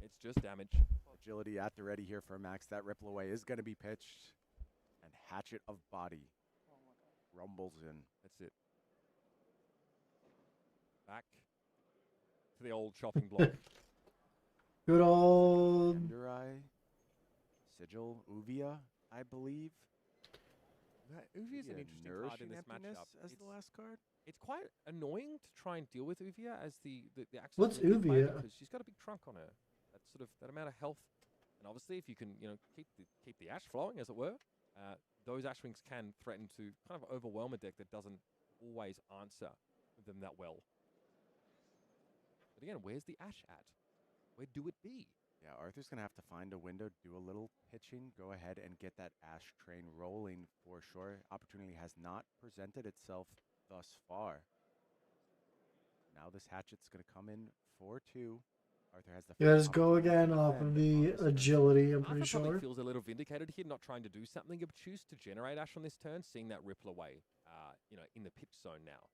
it's just damage. Agility at the ready here for Max. That ripple away is going to be pitched. And Hatchet of Body rumbles in. That's it. Back to the old chopping block. Good old. Yenderai, Sigil, Uvia, I believe. Uvia is an Yeah, interesting card in this Nourishing matchup. Emptiness as the last card. It's quite annoying to try and deal with Uvia as the actual What's lead player Uvia? because she's got a big trunk on her. That amount of health, and obviously if you can keep the ash flowing as it were, those ash wings can threaten to kind of overwhelm a deck that doesn't always answer them that well. But again, where's the ash at? Where do it be? Yeah, Arthur's going to have to find a window, do a little pitching, go ahead and get that Ash train rolling for sure. Opportunity has not presented itself thus far. Now this Hatchet's going to come in 4-2. Arthur has the Yeah, first just go opportunity to again off defend of the on this turn. agility, I'm pretty Arthur probably sure. feels a little vindicated here, not trying to do something obtuse to generate ash on this turn, seeing that ripple away, in the pitch zone now.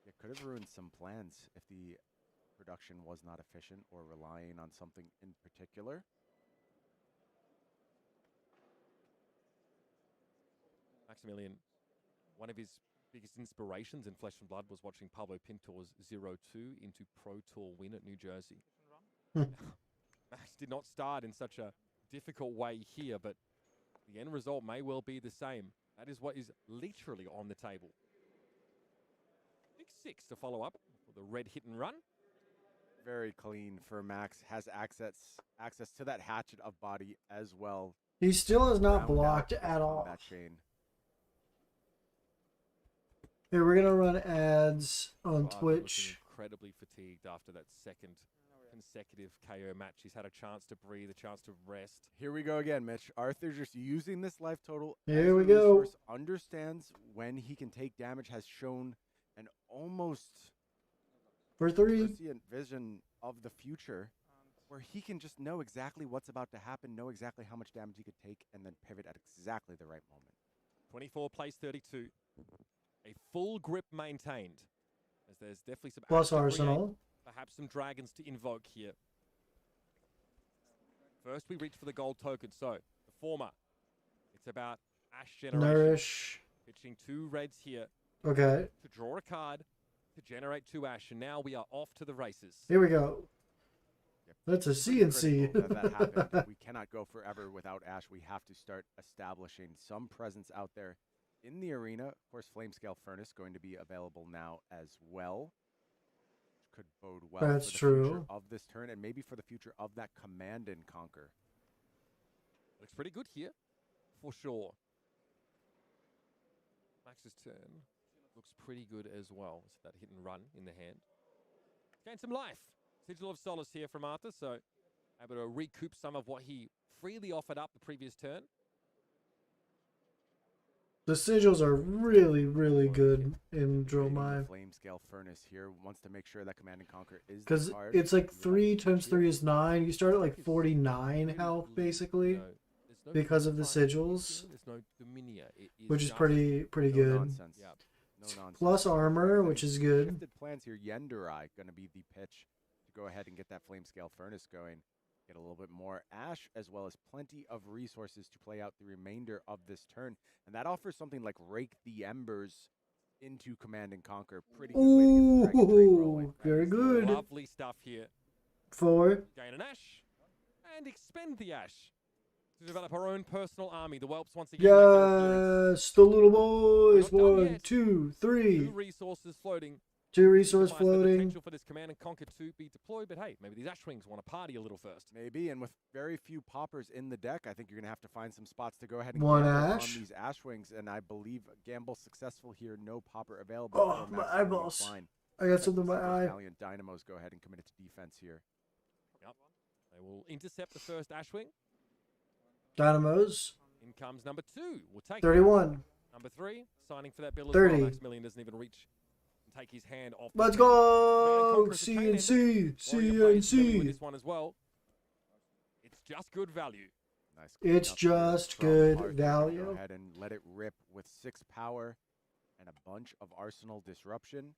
It could have ruined some plans if the production was not efficient or relying on something in particular. Maximilian, one of his biggest inspirations in Flesh and Blood was watching Pablo Pintor's 0-2 into Pro Tour win at New Jersey. Max did not start in such a difficult way here, but the end result may well be the same. That is what is literally on the table. Big 6 to follow up for the red hit and run. Very clean for Max. Has access to that Hatchet of Body as well. He still has not Round out blocked his at all. combat chain. Here, we're gonna run ads on Arthur looking Twitch. incredibly fatigued after that second consecutive KO match. He's had a chance to breathe, a chance to rest. Here we go again, Mitch. Arthur just using this life total. Here as we a go. resource, understands when he can take damage, has shown an almost For 3. prescient vision of the future. where he can just know exactly what's about to happen, know exactly how much damage he could take, and then pivot at exactly the right moment. 24 plays 32. A full grip maintained. As there's definitely some Plus ash to create, Arsenal. perhaps some dragons to invoke here. First, we reach for the gold token. So, the former, it's about ash generation. Nourish. Pitching 2 reds here Okay. to draw a card, to generate 2 ash. And now we are off to the races. Here we go. Yep. That's a Pretty CNC. critical that happened. We cannot go forever without ash. We have to start establishing some presence out there in the arena. Of course, Flamescale Furnace going to be available now as well. Could bode well That's for the true. future of this turn and maybe for the future of that Command and Conquer. Looks pretty good here, for sure. Max's turn looks pretty good as well. So that hit and run in the hand. Gain some life. Sigil of Solace here from Arthur, so able to recoup some of what he freely offered up the previous turn. The sigils are really, really good in Drill Mine. Flamescale Furnace here wants to make sure that Command and Conquer is Because the card. it's like 3 times 3 is 9. You start at like 49 health, basically, because of the sigils, There's no Dominia. It is which is just pretty no good. nonsense. Yeah. No nonsense. Plus armor, which is good. Shifted plans here. Yenderai going to be the pitch to go ahead and get that Flamescale Furnace going. Get a little bit more ash, as well as plenty of resources to play out the remainder of this turn. And that offers something like Rake the Embers into Command and Conquer. Pretty good way to get the Dragon Train rolling. Very good. Lovely stuff here. 4. Gain an ash and expend the ash to develop our own personal army. The Whelps once again. make their appearance. Yes, the little boys. We're not done 1, yet. 2, 3. 2 resources floating. 2 resource Optimize the floating. potential for this Command and Conquer to be deployed, but hey, maybe these Ashwings want to party a little first. Maybe, and with very few poppers in the deck, I think you're going to have to find some spots to go ahead and One gamble ash. on these Ashwings, and I believe gamble successful here, no popper available. Oh, for my Maximilian eyeballs. Klein. I got something in my eye. Valiant Dynamos go ahead and commit it to defense here. Yep. They will intercept the first Ashwing. Dynamos. In comes number 2. We'll take 31. Number 3, signing for that bill as 30. well. Maximilian doesn't even reach and take his hand off. Let's the pen. go! Command and Conquer is a chain ender. CNC. Warrior plays familiar with CNC. this one as well. It's just good value. Nice. It's cleanup here just from good Arthur. value. Go ahead and let it rip with 6 power and a bunch of Arsenal disruption.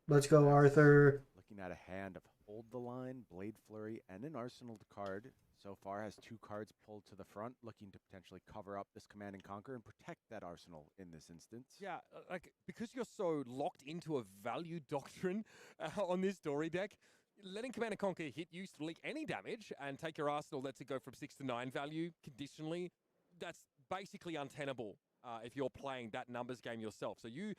Let's go, Arthur. Looking at a hand of Hold the Line, Blade Flurry, and an Arsenal card. So far has 2 cards pulled to the front, looking to potentially cover up this Command and Conquer and protect that Arsenal in this instance. Yeah, like, because you're so locked into a value doctrine on this story deck, letting Command and Conquer hit you to leak any damage and take your Arsenal, lets it go from 6 to 9 value conditionally, that's basically untenable if you're playing that numbers game yourself. So you,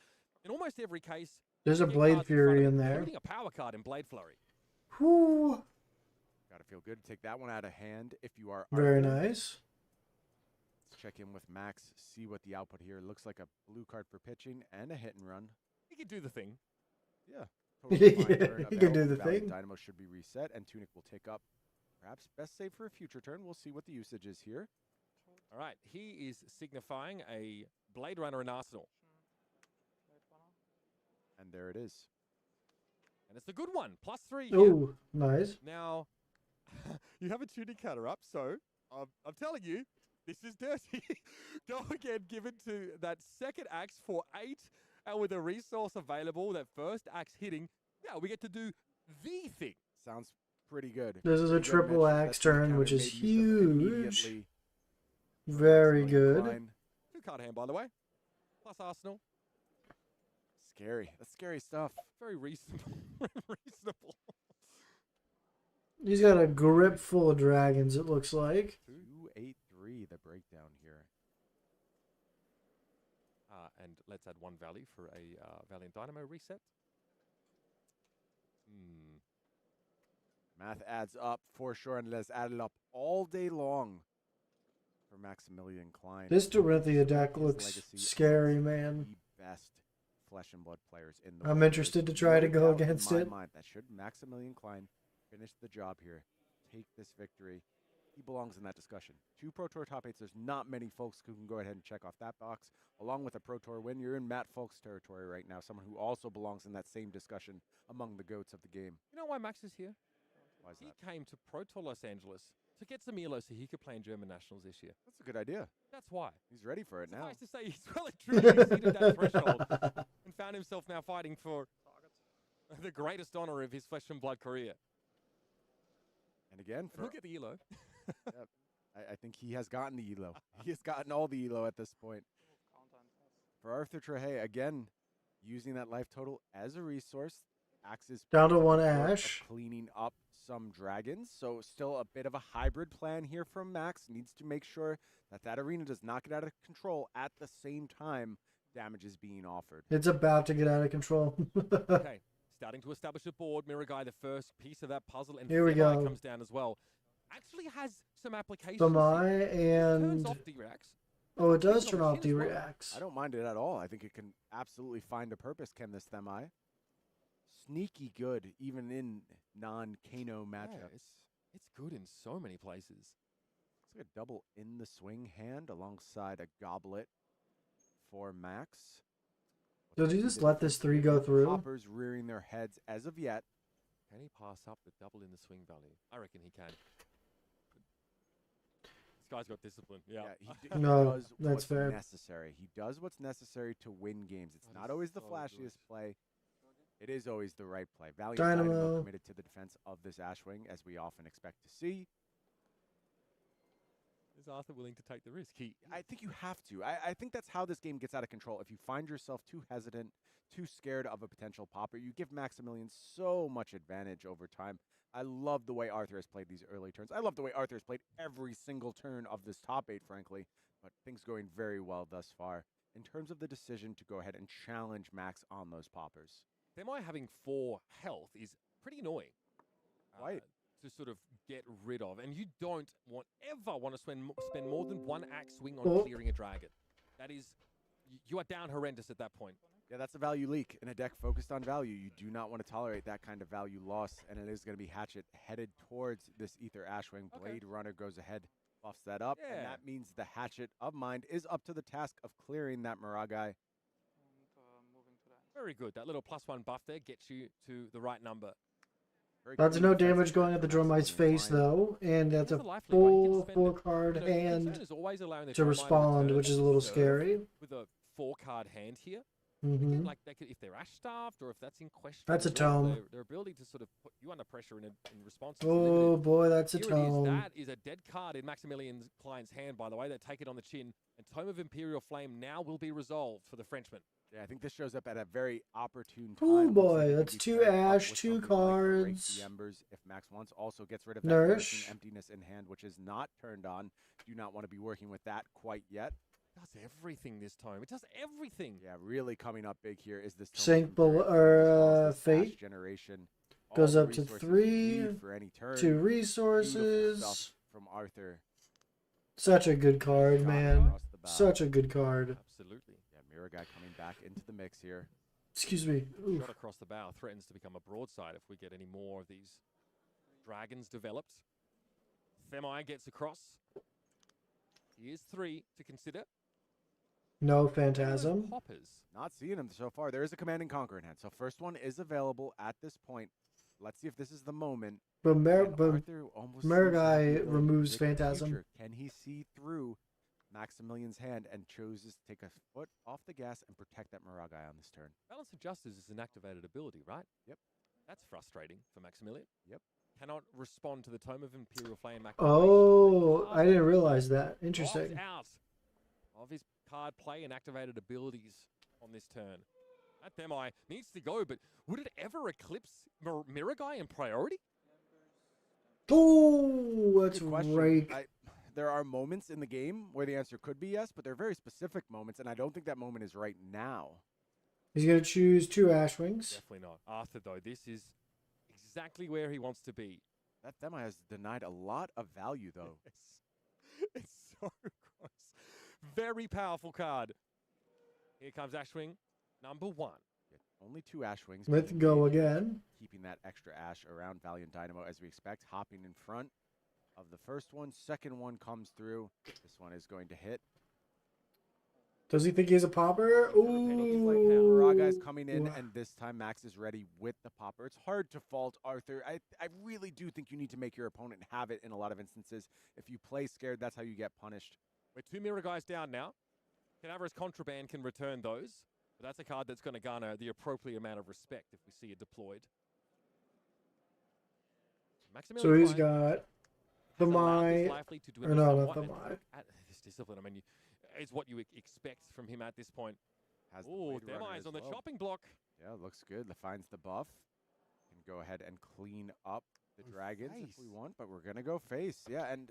in almost every case, There's a get Blade cards Fury front of in it, there. including a power card in Blade Flurry. Whew. Gotta feel good to take that one out of hand if you are Very Arthur. nice. Let's check in with Max, see what the output here looks like. A blue card for pitching and a hit and run. He can do the thing. Yeah. Totally fine Yeah, turn he can do available. the Valiant thing. Dynamo should be reset, and Tunic will take up perhaps best save for a future turn. We'll see what the usage is here. All right, he is signifying a Blade Runner in Arsenal. And there it is. And it's a good one. +3 here. Oh, nice. Now, you have a tuning counter up, so I'm telling you, this is dirty. Go again, give it to that second axe for 8, and with a resource available, that first axe hitting, yeah, we get to do the thing. Sounds pretty good. This is a Pretty good triple mention. axe That tuning turn, counter which is made use of huge. immediately for Very Maximilian good. Klein. 2-card hand, by the way. Plus Arsenal. Scary. That's scary stuff. Very reasonable. Reasonable. He's got a grip full of dragons, it looks like. 283, the breakdown here. And let's add 1 value for a Valiant Dynamo reset. Math adds up for sure, and let's add it up all day long for Maximilian Klein. This Dorinthia deck His looks legacy scary, as man. The best flesh and blood players in the I'm world. interested There's to try to no go doubt in against my it. mind that should Maximilian Klein finish the job here, take this victory, he belongs in that discussion. 2 Pro Tour top 8s, there's not many folks who can go ahead and check off that box. Along with a Pro Tour win, you're in Matt Folks territory right now, someone who also belongs in that same discussion among the GOATs of the game. You know why Max is here? Why is He that? came to Pro Tour Los Angeles to get some ELO so he could play in German Nationals this year. That's a good idea. That's why. He's ready for it now. Nice to say he's well and truly exceeded that threshold and found himself now fighting for the greatest honor of his flesh and blood career. And again, He'll get the ELO. Yep. I think he has gotten the ELO. He has gotten all the ELO at this point. For Arthur Trehay, again, using that life total as a resource. Axe's Down to one short of Ash. cleaning up some dragons. So still a bit of a hybrid plan here from Max. Needs to make sure that that arena does not get out of control at the same time damage is being offered. It's about to get out of control. Okay, starting to establish a board. Mirror Guy, the first piece of that puzzle, and Here we Thermite go. comes down as well. Actually has some applications. Samai here. and Turns off D-Rex. oh, it does Taken turn on off the chin as well. D-Reacts. I don't mind it at all. I think it can absolutely find a purpose, can this Themai. Sneaky good, even in non-Kano Yeah, matchups. it's good in so many places. It's like a double in the swing hand alongside a goblet for Max. Did you just let this 3 go through? Hoppers rearing their heads as of yet. Can he pass up the double in the swing value? I reckon he can. This guy's got discipline. Yeah. He No, does that's what's fair. necessary. He does what's necessary to win games. It's That not is always the so flashiest good. play. It is always the right play. Valiant Dynamo Dynamo. committed to the defense of this Ashwing, as we often expect to see. Is Arthur willing to take the risk? I think you have to. I think that's how this game gets out of control. If you find yourself too hesitant, too scared of a potential popper, you give Maximilian so much advantage over time. I love the way Arthur has played these early turns. I love the way Arthur has played every single turn of this top 8, frankly, but things going very well thus far. In terms of the decision to go ahead and challenge Max on those poppers. Themai having 4 health is pretty annoying. Right. To sort of get rid of. And you don't ever want to spend more than 1 axe swing on Oh. clearing a dragon. That is, you are down horrendous at that point. Yeah, that's a value leak. In a deck focused on value, you do not want to tolerate that kind of value loss, and it is going to be Hatchet headed towards this Ether Ashwing. Blade Runner goes ahead, buffs that up, and Yeah. that means the Hatchet of Mind is up to the task of clearing that Miragai. Very good. That little +1 buff there gets you to the right number. Very That's clean no defensive damage going play at the from Dromite's Maximilian face, Line. though, and that's He's a a life lead, right? He can full spend 4-card You know, the concern hand, is always allowing the to Dromite respond, return which is a little serve scary. With a 4-card hand here. hmm Again, like they could, if they're ash staffed or if that's in question. That's a as well, tome. Their ability to sort of put you under pressure in response. is Oh limited. boy, that's a Here it is. tome. That is a dead card in Maximilian's client's hand, by the way. They take it on the chin. And Tome of Imperial Flame now will be resolved for the Frenchman. Yeah, I think this shows up at a very opportune time. Oh Looks boy, like it can that's be 2 paired up ash, with 2 something like Break cards. the Embers if Max wants. Also gets rid of that Nourish. Nourishing Emptiness in hand, which is not turned on. Do not want to be working with that quite yet. Does everything this time. It does everything. Yeah, really coming up big here is this Tome of Sink Imperial bel- Flame, or, as well as this Fate. Ash generation. All Goes the up to resources 3, needed for any turn. 2 Beautiful resources. stuff from Arthur. Such a good card, Shot man. across the bow. Such a good card. Absolutely. Yeah, Mirror Guy coming back into the mix here. Excuse me. Oof. Shot across the bow threatens to become a broadside if we get any more of these dragons developed. Themai gets across. Here's 3 to consider. No Those Phantasm. Poppers. Not seeing him so far. There is a Command and Conquer in hand. So first one is available at this point. Let's see if this is the moment. But And Arthur almost Mirror seems to have the Guy ability to removes predict the Phantasm. future. Can he see through Maximilian's hand and chooses to take a foot off the gas and protect that Miragai on this turn? Balance of Justice is an activated ability, right? Yep. That's frustrating for Maximilian. Yep. Cannot respond to the Tome of Imperial Flame activation. Oh, I didn't realize that. Opts Interesting. out of his card play and activated abilities on this turn. That Themai needs to go, but would it ever eclipse Mirror Guy in priority? Oh, that's Good question. rake. There are moments in the game where the answer could be yes, but they're very specific moments, and I don't think that moment is right now. He's going to choose 2 Ashwings. Definitely not. Arthur, though, this is exactly where he wants to be. That Themai has denied a lot of value, though. It's so gross. Very powerful card. Here comes Ashwing, number 1. Only 2 Ashwings. Let's being go made here, again. Keeping that extra Ash around Valiant Dynamo as we expect. Hopping in front. of the first one. Second one comes through. This one is going to hit. Does he think he's a popper? Ragai's Ooh. coming in, and this time Max is ready with the popper. It's hard to fault Arthur. I really do think you need to make your opponent have it in a lot of instances. If you play scared, that's how you get punished. We're 2 mirror guys down now. Cadaverous Contraband can return those, but that's a card that's going to garner the appropriate amount of respect if we see it deployed. So he's got the Mai, or no, not the Mai. This discipline, I mean, it's what you expect from him at this point. Oh, Demai's on the chopping block. Yeah, looks good. Finds the buff. Can go ahead and clean up the dragons if we want, but we're going to go face. Yeah, and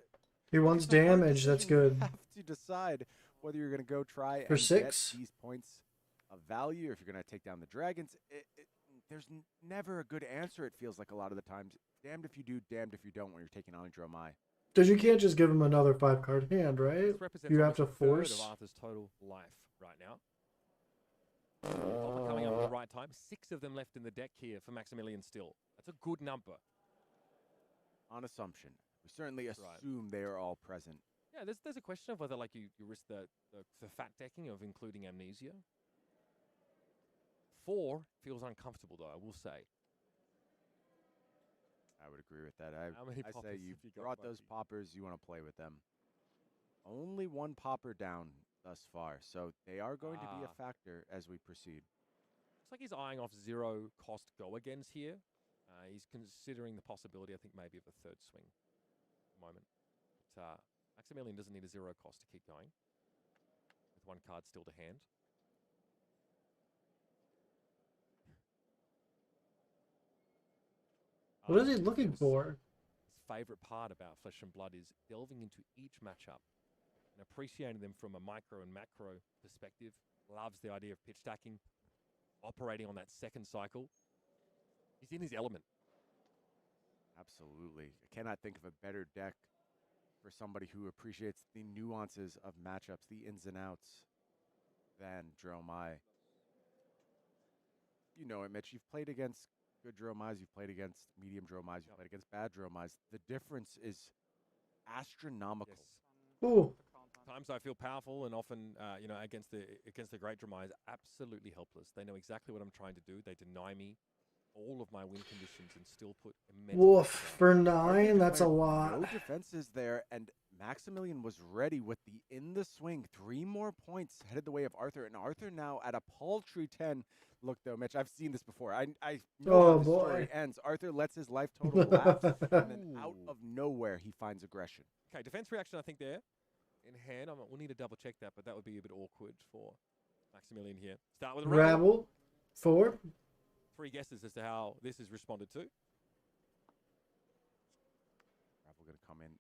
He wants damage. That's good. You have to decide whether you're going to go try for and 6 get these points of value, or if you're going to take down the dragons. There's never a good answer, it feels like a lot of the times. Damned if you do, damned if you don't when you're taking on a Dromai. Because you can't just give him another 5-card hand, right? You have to force. Of Arthur's total life right now. Coming up at the right time. 6 of them left in the deck here for Maximilian still. That's a good number. On assumption. We certainly assume they are all present. Yeah, there's a question of whether you risk the fat decking of including Amnesia. 4 feels uncomfortable though, I will say. I would agree with that. I say you have you brought those poppers, you want to play with them. Only 1 popper down thus far, so they are going to be a factor as we proceed. Looks like he's eyeing off 0 cost go-agains here. He's considering the possibility, I think, maybe of a 3rd swing at the moment. But Maximilian doesn't need a 0 cost to keep going, with 1 card still to hand. What is he looking for? His favorite part about Flesh and Blood is delving into each matchup and appreciating them from a micro and macro perspective. Loves the idea of pitch stacking, operating on that 2nd cycle. He's in his element. Absolutely. I cannot think of a better deck for somebody who appreciates the nuances of matchups, the ins and outs, than Dromai. You know it, Mitch. You've played against good Dromais, you've played against medium Dromais, you've played against bad Dromais. The difference is astronomical. Yes. Ooh. Times I feel powerful, and often, against the great Dromais, absolutely helpless. They know exactly what I'm trying to do. They deny me all of my win conditions and still put immense. Woof, for 9, that's a lot. No defenses there, and Maximilian was ready with the in the swing. 3 more points headed the way of Arthur, and Arthur now at a paltry 10. Look, though, Mitch, I've seen this before. I know how the story ends. Arthur lets his life total lapse, and then out of nowhere, he finds aggression. Okay, defense reaction, I think, there in hand. We'll need to double check that, but that would be a bit awkward for Maximilian here. Start with a Rabble. 4. 3 guesses as to how this is responded to. Rabble going to come in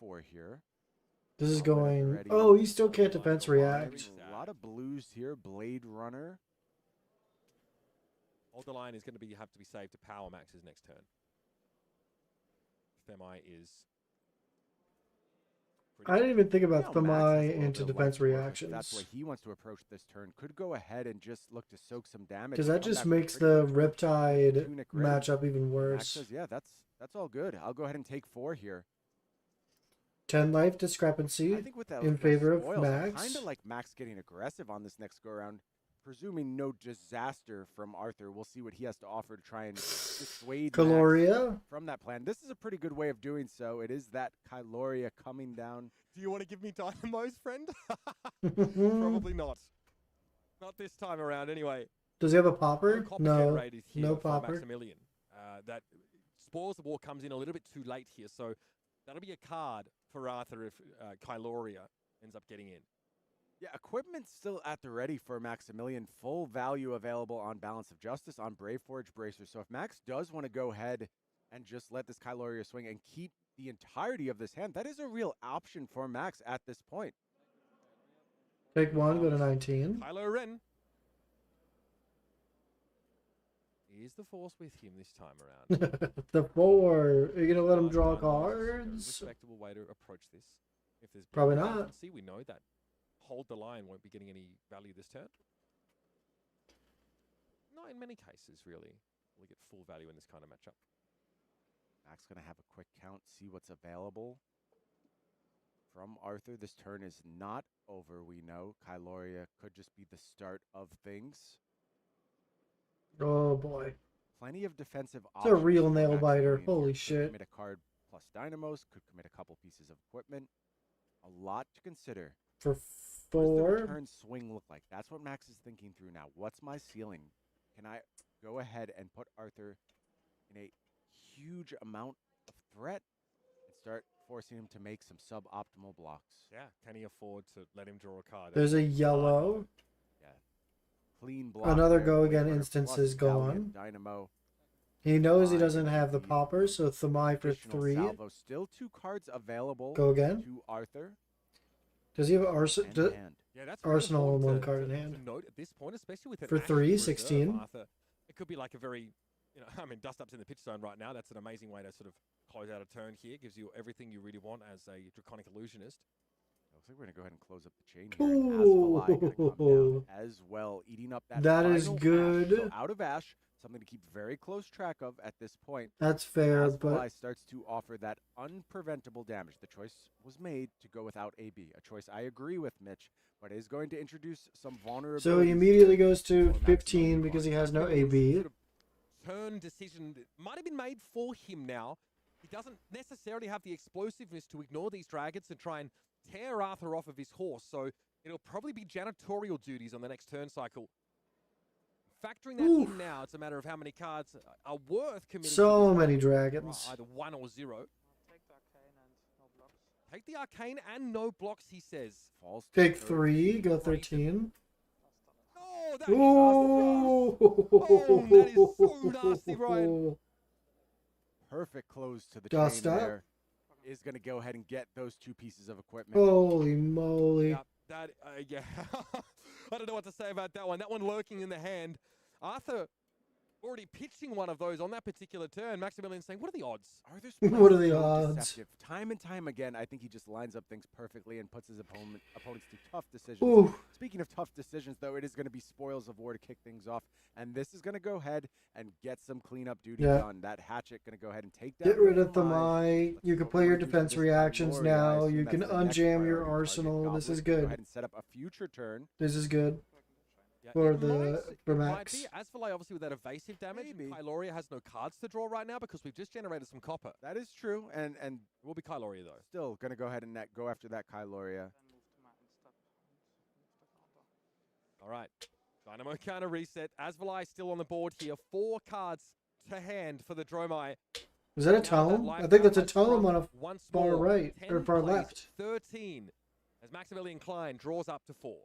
4-4 here. This is going. Oh, he still can't defense react. A lot of blues here. Blade Runner. Hold the line is going to have to be saved to power Max's next turn. Thermai is. I didn't even think about Thermai into into defense reactions. That's the way he wants to approach this turn. Could go ahead and just look to soak some damage. Because that just makes the Riptide matchup even worse. Max says, yeah, that's all good. I'll go ahead and take 4 here. 10 life discrepancy in favor of Max. Kind of like Max getting aggressive on this next go around. Presuming no disaster from Arthur, we'll see what he has to offer to try and dissuade Max from that plan. This is a pretty good way of doing so. It is that Kyloria coming down. Do you want to give me dynamos, friend? Probably not. Not this time around, anyway. Does he have a popper? No, no popper. Maximilian. That Spoils of War comes in a little bit too late here, so that'll be a card for Arthur if Kyloria ends up getting in. Yeah, equipment's still at the ready for Maximilian. Full value available on Balance of Justice, on Brave Forge Bracer. So if Max does want to go ahead and just let this Kyloria swing and keep the entirety of this hand, that is a real option for Max at this point. Take 1, go to 19. Kylo Ren is the force with him this time around. The 4. Are you going to let him draw cards? Respectable way to approach this. If there's probably not. See, we know that Hold the Line won't be getting any value this turn. Not in many cases, really. We'll get full value in this kind of matchup. Max going to have a quick count, see what's available from Arthur. This turn is not over, we know. Kyloria could just be the start of things. Oh boy. Plenty of defensive It's a options. real for nail biter. Maximilian Holy here. shit. Could commit a card plus dynamos, could commit a couple pieces of equipment. A lot to consider. For What does the 4. return swing look like? That's what Max is thinking through now. What's my ceiling? Can I go ahead and put Arthur in a huge amount of threat and start forcing him to make some suboptimal blocks? Yeah, can he afford to let him draw a card? There's a That's yellow. Yeah. Clean block. Another there. go Blade again Runner instance plus is Valiant gone. Dynamo. He knows he Thy doesn't gonna have the be popper, so Thamai for additional 3. salvo. Still 2 cards available Go again. to Arthur. Does he have And Arsenal? hand. Yeah, that's really Arsenal and important 1 card in to hand. note at this point, especially with an For Ashen 3, reserve, 16. Arthur. It could be like a very, I mean, dust up's in the pitch zone right now. That's an amazing way to sort of close out a turn here. Gives you everything you really want as a Draconic Illusionist. Looks like we're going to go ahead and close up the chain here. And Asvalai going to come down as well, eating up that That is final Ash. good. So out of Ash, something to keep very close track of at this point. That's fair, Asvalai but starts to offer that unpreventable damage. The choice was made to go without AB, a choice I agree with, Mitch, but is going to introduce some vulnerability. so he immediately goes to 15 because he has no AB. Sort of turn decision that might have been made for him now. He doesn't necessarily have the explosiveness to ignore these dragons and try and tear Arthur off of his horse, so it'll probably be janitorial duties on the next turn cycle. Factoring that in now, it's a matter of how many cards are worth committing. So to this many fight. dragons. Either 1 or 0. Take the arcane and no blocks, he says. Falls to Take 13. 3, go 13. Oh, that Ooh. Oh, that is so nasty, Ryan. Perfect close to the Dust chain up. there. Is going to go ahead and get those 2 pieces of equipment. Holy moly. Yeah, that, yeah. I don't know what to say about that one. That one lurking in the hand. Arthur already pitching one of those on that particular turn. Maximilian saying, what are the odds? Arthur's What are the so odds? deceptive. Time and time again, I think he just lines up things perfectly and puts his opponents through tough decisions. Ooh. Speaking of tough decisions, though, it is going to be spoils of war to kick things off. And this is going to go ahead and get some cleanup duty Yeah. done. That hatchet going to go ahead and take down Get rid of Thamai. Thamai. You can play your defense reactions now. You can unjam your arsenal. This is Go ahead good. and set up a future turn. This is good. Yeah, For it for might Max. be. Asvalai obviously with that evasive damage. Maybe. Kyloria has no cards to draw right now because we've just generated some copper. That is true. And It will be Kyloria though. still going to go ahead and go after that Kyloria. All right. Dynamo counter reset. Asvalai still on the board here. 4 cards to hand for the Dromai. Is that a Now that tome? life I think that's a has tome shrunk on a once far more. right, 10 or far plays, left. 13 as Maximilian Klein draws up to 4.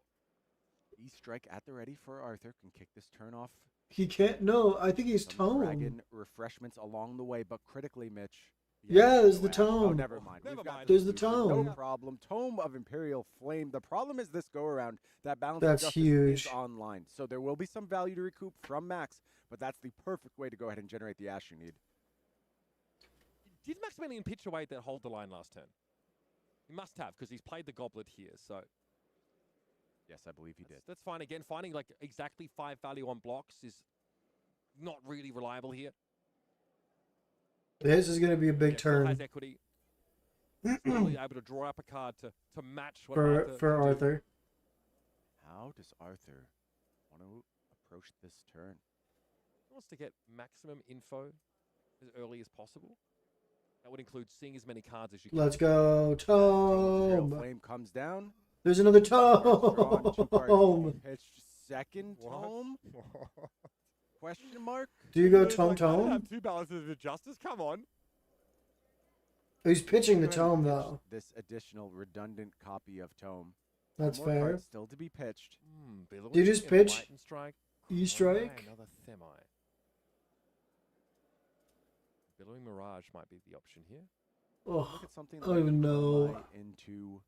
E-strike at the ready for Arthur. Can kick this turn off. He can't. No, I think he's Some tome. dragon refreshments along the way, but critically, Mitch. Yeah, there's no the ash. Oh, tome. never mind. Never We've got mind. There's the solution. No tome. problem. Tome of Imperial Flame. The problem is this go around. That balance That's of justice huge. is online, so there will be some value to recoup from Max, but that's the perfect way to go ahead and generate the ash you need. Did Maximilian pitch away that hold the line last turn? He must have because he's played the goblet here. So Yes, I believe he did. that's fine. Again, finding like exactly 5 value on blocks is not really reliable here. This is going to be a big Yeah, still has turn equity. Still able to draw up a card to match what for Arthur for can do. Arthur. How does Arthur want to approach this turn? He wants to get maximum info as early as possible. That would include seeing as many cards as you can. Let's go, Imperial tome. Flame comes down. There's another Drawn, 2 cards tome. pitched. Second What? tome? Question mark? Do you go It's tome like, I don't tome? have 2 balances of justice. Come on. He's pitching the Go ahead and tome pitch though. This additional redundant copy of Tome. That's One more fair. card still to be pitched. Do you just Billowing, pitch Lightning Strike, E-strike? Another Themi. Billowing Mirage might be the option here. Oh, Look at something I don't even know. Chromai into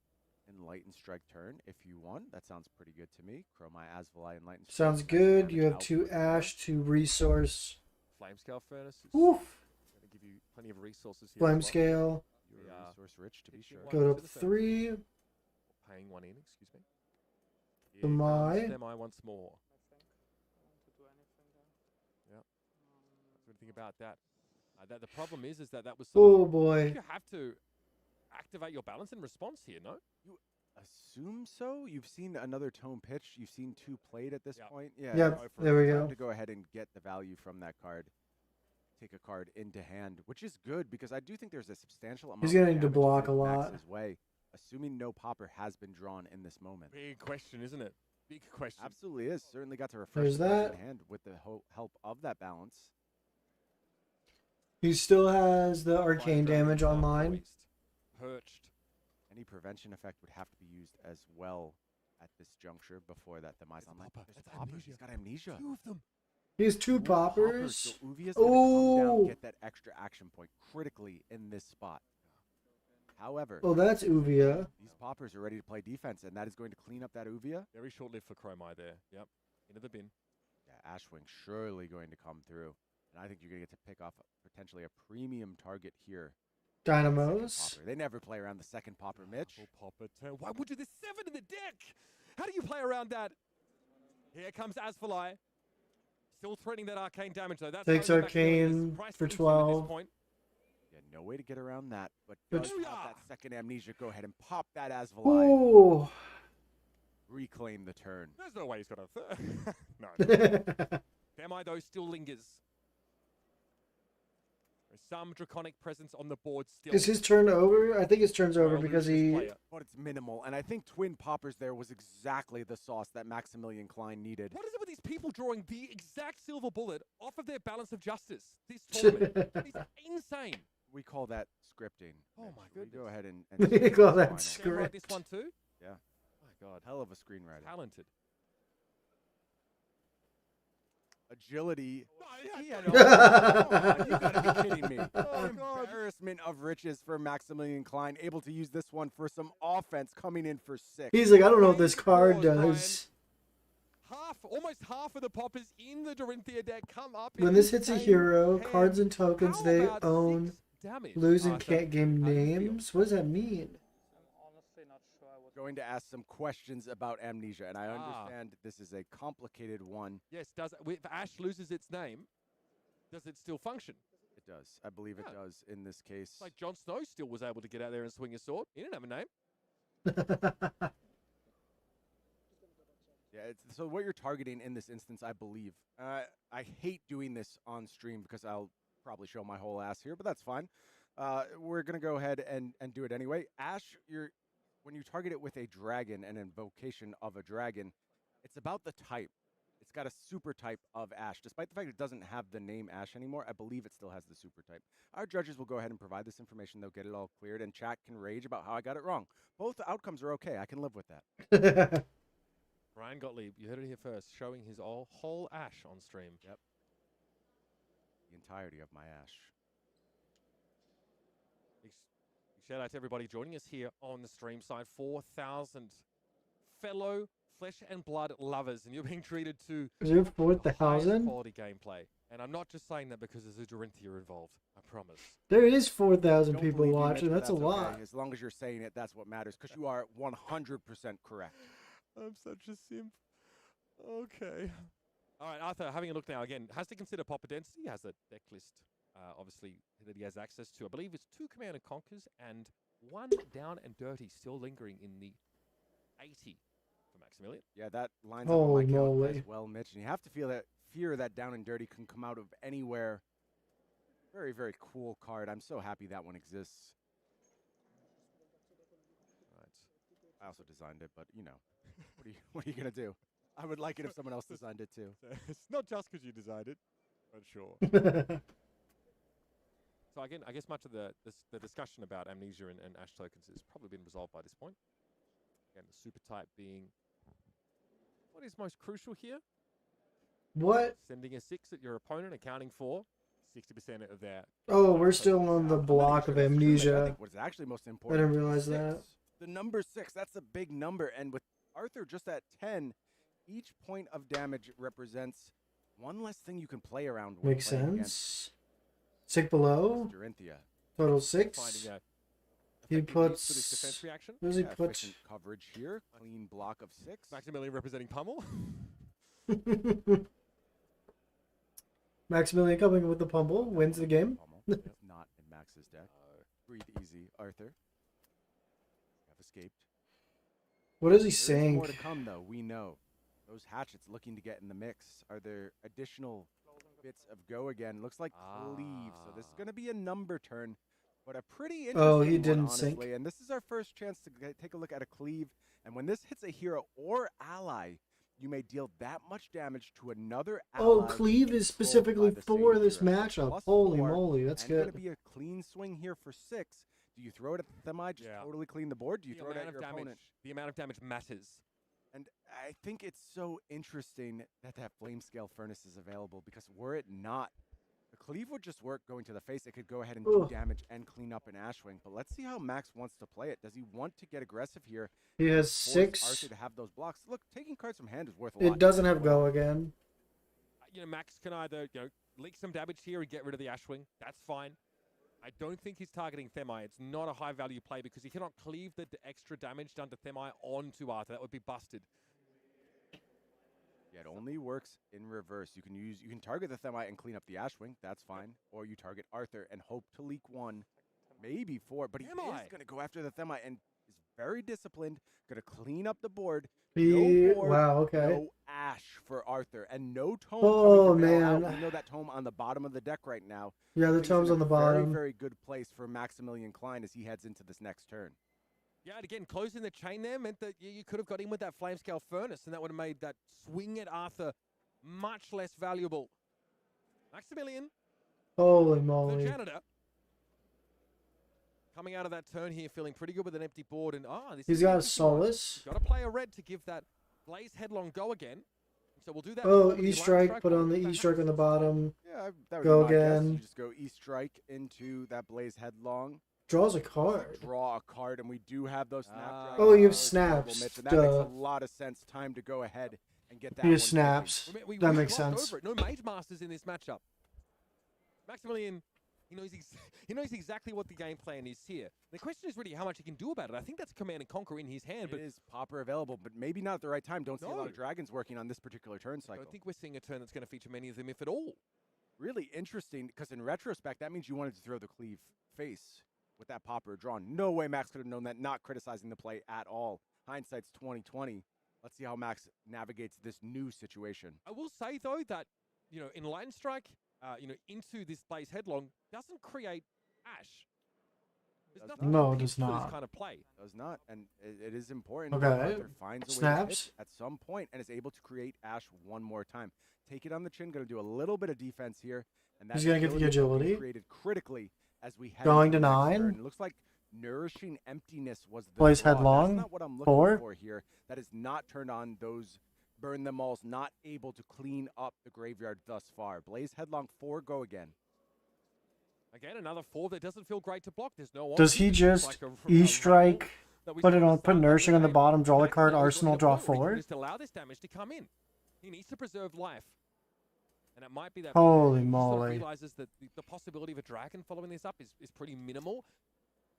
Enlightened Strike turn if you want. That sounds pretty good to me. Chromai, Asvalai, Enlightened Strike. Sounds nice good. damage You have 2 output there. ash, 2 resource. Flamescale Furnace is Oof. going to give you plenty of resources here. Flame as well. scale. You're Yeah. resource rich to be Pitching sure. one Go to up the surface. 3. Paying 1 in, excuse me. The Here comes Mai. Themi once more. Yep. What do you think about that? The problem is that was Oh boy. you have to activate your balance in response here, no? You assume so? You've seen another tone pitch. You've seen 2 played at this point. Yeah. Yep, there we time go. to go ahead and get the value from that card. Take a card into hand, which is good because I do think there's a substantial amount. He's gonna of need to damage block a coming lot. Max's way, assuming no popper has been drawn in this moment. Big question, isn't it? Big question. Absolutely is. Certainly got to refresh There's the card that. in hand with the help of that balance. He still has the arcane Dragon damage are online. poised, perched. Any prevention effect would have to be used as well at this juncture before that demise online. There's poppers. He's got amnesia. 2 of them. He has 2 So poppers. Uvia's gonna come down, Oh. get that extra action point critically in this spot. However, Oh, that's Uvia. these poppers are ready to play defense, and that is going to clean up that Uvia. Very short-lived for Chromai there. Yep. Into the bin. Yeah, Ashwing surely going to come through. And I think you're going to get to pick off potentially a premium target here. Dynamos. Popper. They never play around the second popper, Mitch. Popper turn. Why would you? There's 7 in the deck. How do you play around that? Here comes Asfalai. Still threatening that arcane damage, though. That's Takes over Maximilian is arcane priced for into at this 12. point. Yeah, no way to get around that. But But- does have that second amnesia. Go ahead and pop that Asfalai. Oh. Reclaim the turn. There's no way he's got a third. No. Demi, though, still lingers. There's some draconic presence on the board still. Is his turn over? I think his turn's over Well, because Lucius he. player. But it's minimal. And I think twin poppers there was exactly the sauce that Maximilian Klein needed. What is it with these people drawing the exact silver bullet off of their balance of justice this tournament? It's insane. We call that scripting. Oh Mitch. my We goodness. go ahead and We script call the that final. script. Can I write this one too? Yeah. My God. Hell of a screenwriter. Talented. Agility. No, He yeah, had no. all- you gotta be kidding me. Oh, God. Embarrassment of riches for Maximilian Klein. Able to use this one for some offense, coming in for 6. He's like, I don't know what this card Scores, Brian. does. Almost half of the poppers in the Dorinthia deck come up. When in this the hits a same hero, hand. cards and tokens How they about own 6 damage, lose and Arthur? can't game How do you feel? names. What does that mean? I'm honestly not sure I would. Going to ask some questions about amnesia, and I Ah. understand this is a complicated one. Yes, if Ash loses its name, does it still function? It does. I believe it Yeah. does in this case. It's like Jon Snow still was able to get out there and swing his sword. He didn't have a name. Yeah, so what you're targeting in this instance, I believe. I hate doing this on stream because I'll probably show my whole ass here, but that's fine. We're going to go ahead and do it anyway. Ash, when you target it with a dragon and invocation of a dragon, it's about the type. It's got a super type of Ash. Despite the fact it doesn't have the name Ash anymore, I believe it still has the super type. Our judges will go ahead and provide this information. They'll get it all cleared, and chat can rage about how I got it wrong. Both outcomes are okay. I can live with that. Brian Gottlieb, you heard it here first, showing his whole Ash on stream. Yep. The entirety of my Ash. Big shout out to everybody joining us here on the stream side. 4,000 fellow flesh and blood lovers, and you're being treated to Is there the 4,000? highest quality gameplay. And I'm not just saying that because there's a Dorinthia involved. I promise. There is 4,000 Don't people believe you, watching. Mitch, but That's a okay. lot. As long as you're saying it, that's what matters. Because you are 100% correct. I'm such a simp. Okay. All right, Arthur, having a look now again, has to consider popper density. He has a deck list, obviously, that he has access to. I believe it's 2 Command and Conquers and 1 Down and Dirty still lingering in the 80 for Maximilian. Yeah, that lines up on my count moly. as well, Mitch. And you have to feel that fear that Down and Dirty can come out of anywhere. Very, very cool card. I'm so happy that one exists. Right. I also designed it, but you know, what are you gonna do? I would like it if someone else designed it too. It's not just because you designed it, but sure. So again, I guess much of the discussion about amnesia and Ash tokens has probably been resolved by this point. Again, the super type being what is most crucial here? What? Sending a 6 at your opponent, accounting for 60% of their. Oh, we're still on the block of I amnesia. think what's actually most I important. didn't realize six. that. The number 6, that's a big number. And with Arthur just at 10, each point of damage represents one less thing you can play around with. Makes sense. Sick below. Dorinthia. Total 6. Finding a He effective use puts. for this defense reaction. What does he Yeah, put? efficient coverage here. Clean block of 6. Maximilian representing Pummel. Maximilian coming with the pummel wins the game. Pummel. It's not in Max's deck. Breathe easy, Arthur. Have escaped. What is he There is saying? more to come, though. We know. Those hatchets looking to get in the mix. Are there additional bits of go again? Looks like cleave. So this is going to be a number turn, but a pretty interesting Oh, he one, didn't honestly. sync. And this is our first chance to take a look at a cleave. And when this hits a hero or ally, you may deal that much damage to another ally. Oh, cleave is controlled by specifically the for same this hero. So matchup. plus Holy 4, moly, that's and good. going to be a clean swing here for 6. Do you throw it at the Themi, just totally clean the board? Do you throw it at your opponent? The amount of damage matters. And I think it's so interesting that that flame scale furnace is available, because were it not, the cleave would just work going to the face. It could go ahead and do damage and clean up an Ashwing. But let's see how Max wants to play it. Does he want to get aggressive here? He has Force 6. Arthur to have those blocks. Look, taking cards from hand is worth a lot. It doesn't as have well. go again. Max can either leak some damage here and get rid of the Ashwing. That's fine. I don't think he's targeting Themi. It's not a high value play because he cannot cleave the extra damage done to Themi onto Arthur. That would be busted. Yeah, it only works in reverse. You can target the Themi and clean up the Ashwing. That's fine. Or you target Arthur and hope to leak 1, maybe 4. But he is going to go after the Themi and is very disciplined. Going to clean up the board. No board, Wow, okay. no Ash for Arthur, and no Tome Oh, coming to bail out. man. We know that Tome on the bottom of the deck right now. Yeah, the He's Tome's in a on the bottom. Very, very good place for Maximilian Klein as he heads into this next turn. Yeah, and again, closing the chain there meant that you could have got in with that flame scale furnace, and that would have made that swing at Arthur much less valuable. Maximilian, Holy the moly. janitor, coming out of that turn here, feeling pretty good with an empty board, and this He's is got an a empty Solace. Got to play a red to give that Blaze Headlong go again. So we'll do that. Oh, before the E-Strike, put but on the E-Strike on the bottom. Yeah, that would Go be my guess. again. You just go E-Strike into that Blaze Headlong. Draws a card. Draw a card, and we do have those Snapdragons. Oh, you have Those available, snaps. Mitch, and that makes Duh. a lot of sense. Time to go ahead and get that He one has snaps. clicking. That we makes glossed sense. over it. No Mage Masters in this matchup. Maximilian, he knows exactly what the game plan is here. The question is really how much he can do about it. I think that's Command and Conquer in his hand. It But is Popper available, but maybe not at the right time. Don't see a lot No. of dragons working on this particular turn I cycle. don't think we're seeing a turn that's going to feature many of them, if at all. Really interesting, because in retrospect, that means you wanted to throw the cleave face with that Popper drawn. No way Max could have known that, not criticizing the play at all. Hindsight's 2020. Let's see how Max navigates this new situation. I will say, though, that, Enlightened Strike, into this Blaze Headlong doesn't create Ash. There's nothing No, it built does in for not. this kind of play. Does not, and it is important. Okay. that Arthur finds a way to Snaps. hit at some point and is able to create Ash one more time. Take it on the chin. Going to do a little bit of defense here, and that He's gonna get the agility. created critically as we head Going into to the next 9. turn. It looks like Nourishing Emptiness was the Blaze draw. Headlong, That's not what I'm looking 4. for here. That is not turned on those burn them alls. Not able to clean up the graveyard thus far. Blaze Headlong 4. Go again. Again, another 4 that doesn't feel great to block. There's no Does he option. It's just like a E-Strike, that we put saw it at on, the put start of the Nourishing on the game? bottom, draw the Max card, now is Arsenal, going to draw point where he can 4? just allow this damage to come in. He needs to preserve life. And it might be that Holy he sort of moly. realizes that the possibility of a dragon following this up is pretty minimal.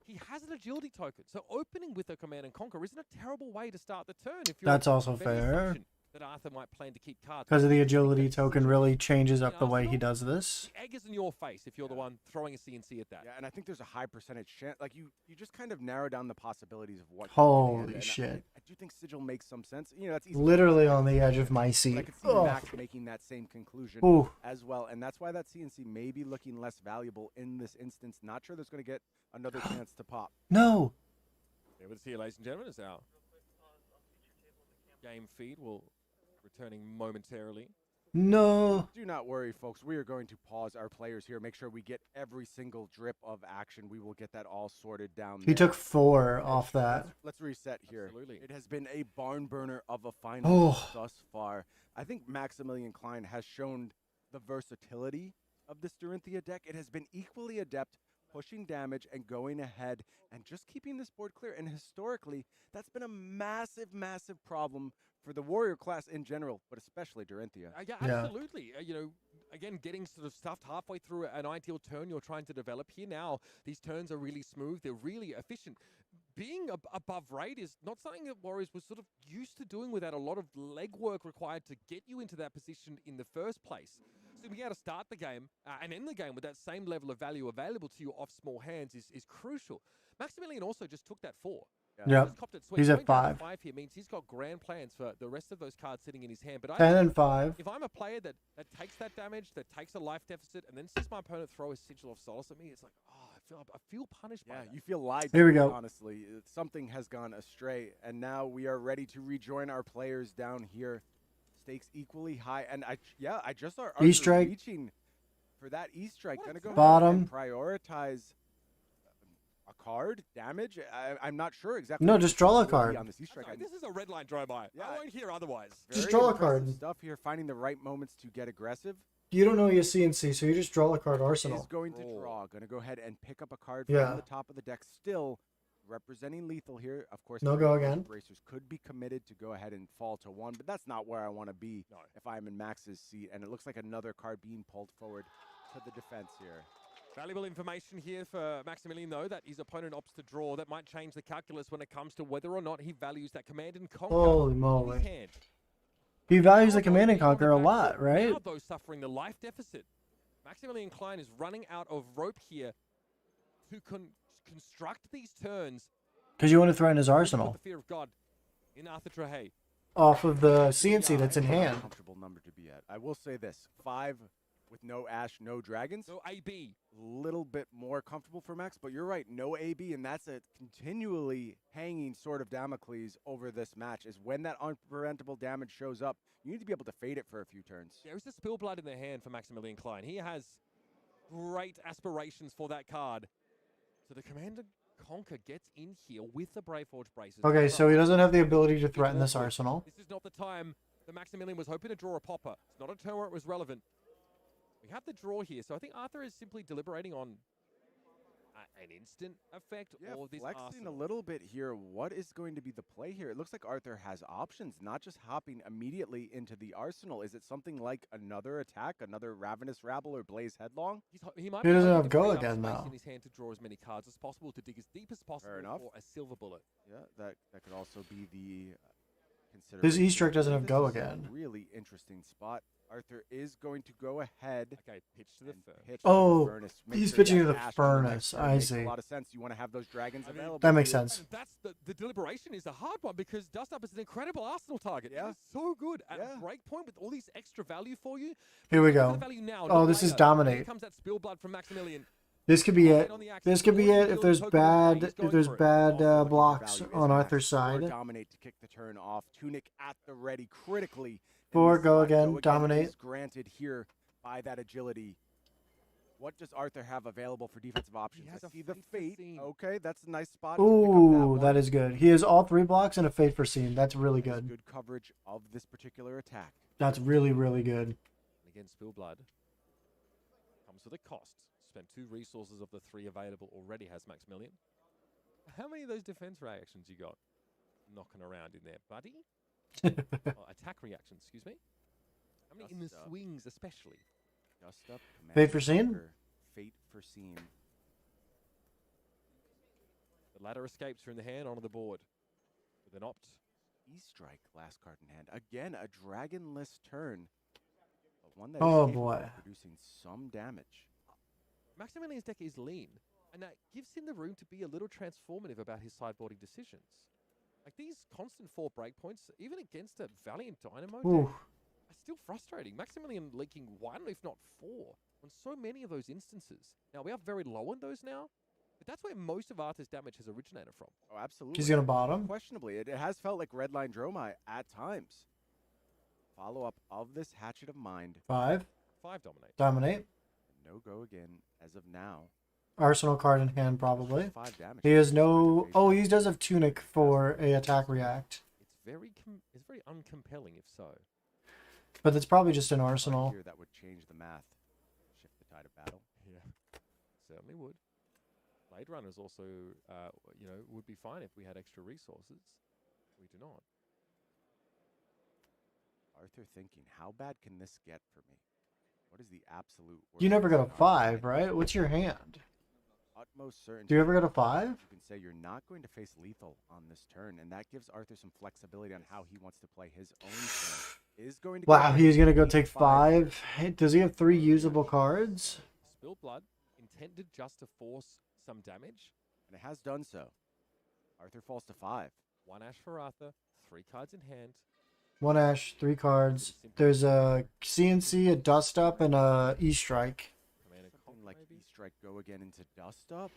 He has an agility token, so opening with a Command and Conquer isn't a terrible way to start the turn. If you're That's also making the fair. assumption that Arthur might plan to keep cards. Because of the I think agility that's token really changes up the way he Arsenal, does this. The egg is in your face if you're the one throwing a CNC at that. Yeah, and I think there's a high percentage chance. Like you just kind of narrow down the possibilities of what. Holy and shit. I do think Sigil makes some sense. That's easy. Literally on the edge of my But I seat. could see Ugh. Max making that same conclusion Ooh. as well, and that's why that CNC may be looking less valuable in this instance. Not sure there's going to get another chance to pop. No. Able to see you, ladies and gentlemen, as our game feed will returning momentarily. No. Do not worry, folks. We are going to pause our players here. Make sure we get every single drip of action. We will get that all sorted down. He there. took 4 off that. Let's reset here. Absolutely. It has been a barn burner of a final Oh. thus far. I think Maximilian Klein has shown the versatility of this Dorinthia deck. It has been equally adept pushing damage and going ahead and just keeping this board clear. And historically, that's been a massive, massive problem for the warrior class in general, but especially Dorinthia. Yeah, Yeah. absolutely. Again, getting sort of stuffed halfway through an ideal turn you're trying to develop here now. These turns are really smooth. They're really efficient. Being above rate is not something that Warriors was sort of used to doing without a lot of legwork required to get you into that position in the first place. to be able to start the game and end the game with that same level of value available to you off small hands is crucial. Maximilian also just took that 4. Yep. Just copped it sweet. He's at Going down to 5. 5 here means he's got grand plans for the rest of those cards sitting in his hand. But 10 and 5. if I'm a player that takes that damage, that takes a life deficit, and then sees my opponent throw a Sigil of Solace at me, it's like, oh, I feel punished by that. You feel lied Here we to, go. honestly. Something has gone astray, and now we are ready to rejoin our players down here. Stakes equally high, and I just saw Arthur E-strike. reaching for that E-strike. Gonna go Bottom. and prioritize a card, damage. I'm not sure exactly. No, what just the draw a will be card. on this E-strike. This is a red line drive-by. Yeah. I won't hear otherwise. Just Very draw a impressive card. Stuff here, finding the right moments to get aggressive. You don't know your CNC, so you just draw a card Is arsenal. going to draw. Going to go ahead and pick up a card Yeah. from the top of the deck. Still representing lethal here. Of course, No both go of those again. Bracers could be committed to go ahead and fall to 1, but that's not where I want to be if I'm in Max's seat. And it looks like another card being pulled forward to the defense here. Valuable information here for Maximilian, though, that his opponent opts to draw. That might change the calculus when it comes to whether or not he values that command and conquer. Holy in his moly. hand. He values the command and conquer a lot, right? Now, though, suffering the life deficit. Maximilian Klein is running out of rope here to construct these turns. Because you want to threaten his Put arsenal the fear of God in Arthur Trahay. off of the CNC that's in Not a hand. comfortable number to be at. I will say this: 5 with no Ash, no Dragons. No AB. Little bit more comfortable for Max, but you're right, no AB, and that's a continually hanging sort of Damocles over this match. Is when that unpreventable damage shows up, you need to be able to fade it for a few turns. There's a spill blood in the hand for Maximilian Klein. He has great aspirations for that card. So the Commander Conquer gets in here with the Brave Forge Braces. Okay, so he doesn't have the ability to It's threaten this awkward. arsenal. This is not the time that Maximilian was hoping to draw a popper. It's not a turn where it was relevant. We have the draw here, so I think Arthur is simply deliberating on an instant effect or this Flexing arsenal. a little bit here. What is going to be the play here? It looks like Arthur has options, not just hopping immediately into the arsenal. Is it something like another attack, another Ravenous Rabble or Blaze Headlong? He might He be doesn't hoping have to go free up again, space though. in his hand to draw as many cards as possible, to dig as deep as possible enough. for a silver bullet. Yeah, that could also be the His consideration. E-strike doesn't have This go is a again. really interesting spot. Arthur is going to go ahead. Okay, pitch to the furnace. Pitch Oh, to the furnace. Make he's sure pitching you to have the Ash on furnace. turn. I Makes see. a lot of sense. You want to have those dragons available. That to makes you. sense. And that's the deliberation is a hard one because Dust Up is an incredible arsenal target. Yeah. It is so good at Yeah. breakpoint with all these extra value for you. Here we Look at go. the value now, Oh, not this is later. dominate. Here comes that spill blood from Maximilian. This could be Right it. on the axis. This could be it if there's Pokemon bad play, he's going for it. bad Also looking for blocks value on is Arthur's Max. Or side. dominate to kick the turn off. Tunic at the ready critically. in 4 this go spot. again, dominate. Is granted here by that agility. What does Arthur have available for defensive options? has I a see the Fate for fate. Scene. Okay, that's a nice spot. to pick up Ooh, one. that is good. He has all 3 blocks and a fade for scene. That's really That is good. good coverage of this particular attack. That's really, really good. And again, spill blood comes with a cost. Spent 2 resources of the 3 available already has Maximilian. How many of those defense reactions you got knocking around in there, buddy? Oh, attack reactions, excuse me. How many in the Dust up. swings, especially? Dust up. Command Fate for scene? Conquer, Fate for scene. The ladder escapes from the hand onto the board with an opt. E-strike, last card in hand. Again, a dragonless turn. But one that is Oh, capable boy. of producing some damage. Maximilian's deck is lean, and that gives him the room to be a little transformative about his sideboarding decisions. Like these constant 4 breakpoints, even against a Valiant Dynamo Ooh. deck, are still frustrating. Maximilian leaking 1, if not 4, on so many of those instances. Now, we are very low on those now, but that's where most of Arthur's damage has originated from. Oh, absolutely. He's gonna bottom. Questionably. It has felt like Redline Dromai at times. Follow-up of this Hatchet of Mind. 5. 5 dominate. Dominate. No go again as of now. Arsenal card in hand, probably. 5 damage. He has no... Oh, he does have Tunic for a attack react. It's very uncompelling, if so. But it's probably just an arsenal. Here that would change the math. Shift the tide of battle. Yeah, certainly would. Blade Runners also, would be fine if we had extra resources. We do not. Arthur thinking, how bad can this get for me? What is the absolute You never worst got a case 5, scenario? right? What's your hand? Utmost certainty. Do you ever get a 5? You can say you're not going to face lethal on this turn, and that gives Arthur some flexibility on how he wants to play his own turn. is going to Wow, he's gonna go gain take 5. Hey, does he have 3 usable cards? Spill blood, intended just to force some damage. And it has done so. Arthur falls to 5. 1 ash for Arthur, 3 cards in hand. 1 ash, 3 cards. There's a CNC, a Dust Up, and a E-Strike. Something like E-Strike go again into Dust Up.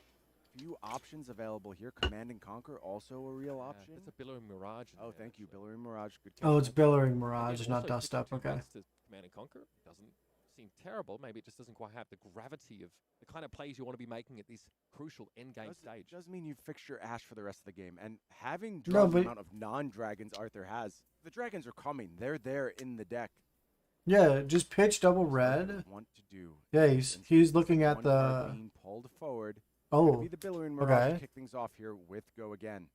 Few options available here. Command and Conquer also a real option. It's a Billowing Mirage. Oh, thank you, Billowing Mirage. Good. Oh, it's catch. Billowing Mirage, Again, not also Dust pitching Up. 2 Okay. cards to Command and Conquer doesn't seem terrible. Maybe it just doesn't quite have the gravity of the kind of plays you want to be making at this crucial endgame stage. Does mean you fix your Ash for the rest of the game. And having No, drawn the but- amount of non-dragons Arthur has, the dragons are coming. They're there in the deck. Yeah, just pitch double red. Want to do? Yeah, he's looking at One card the. being pulled forward. Oh, Gonna be the Billowing Mirage to okay. kick things off here with Go Again.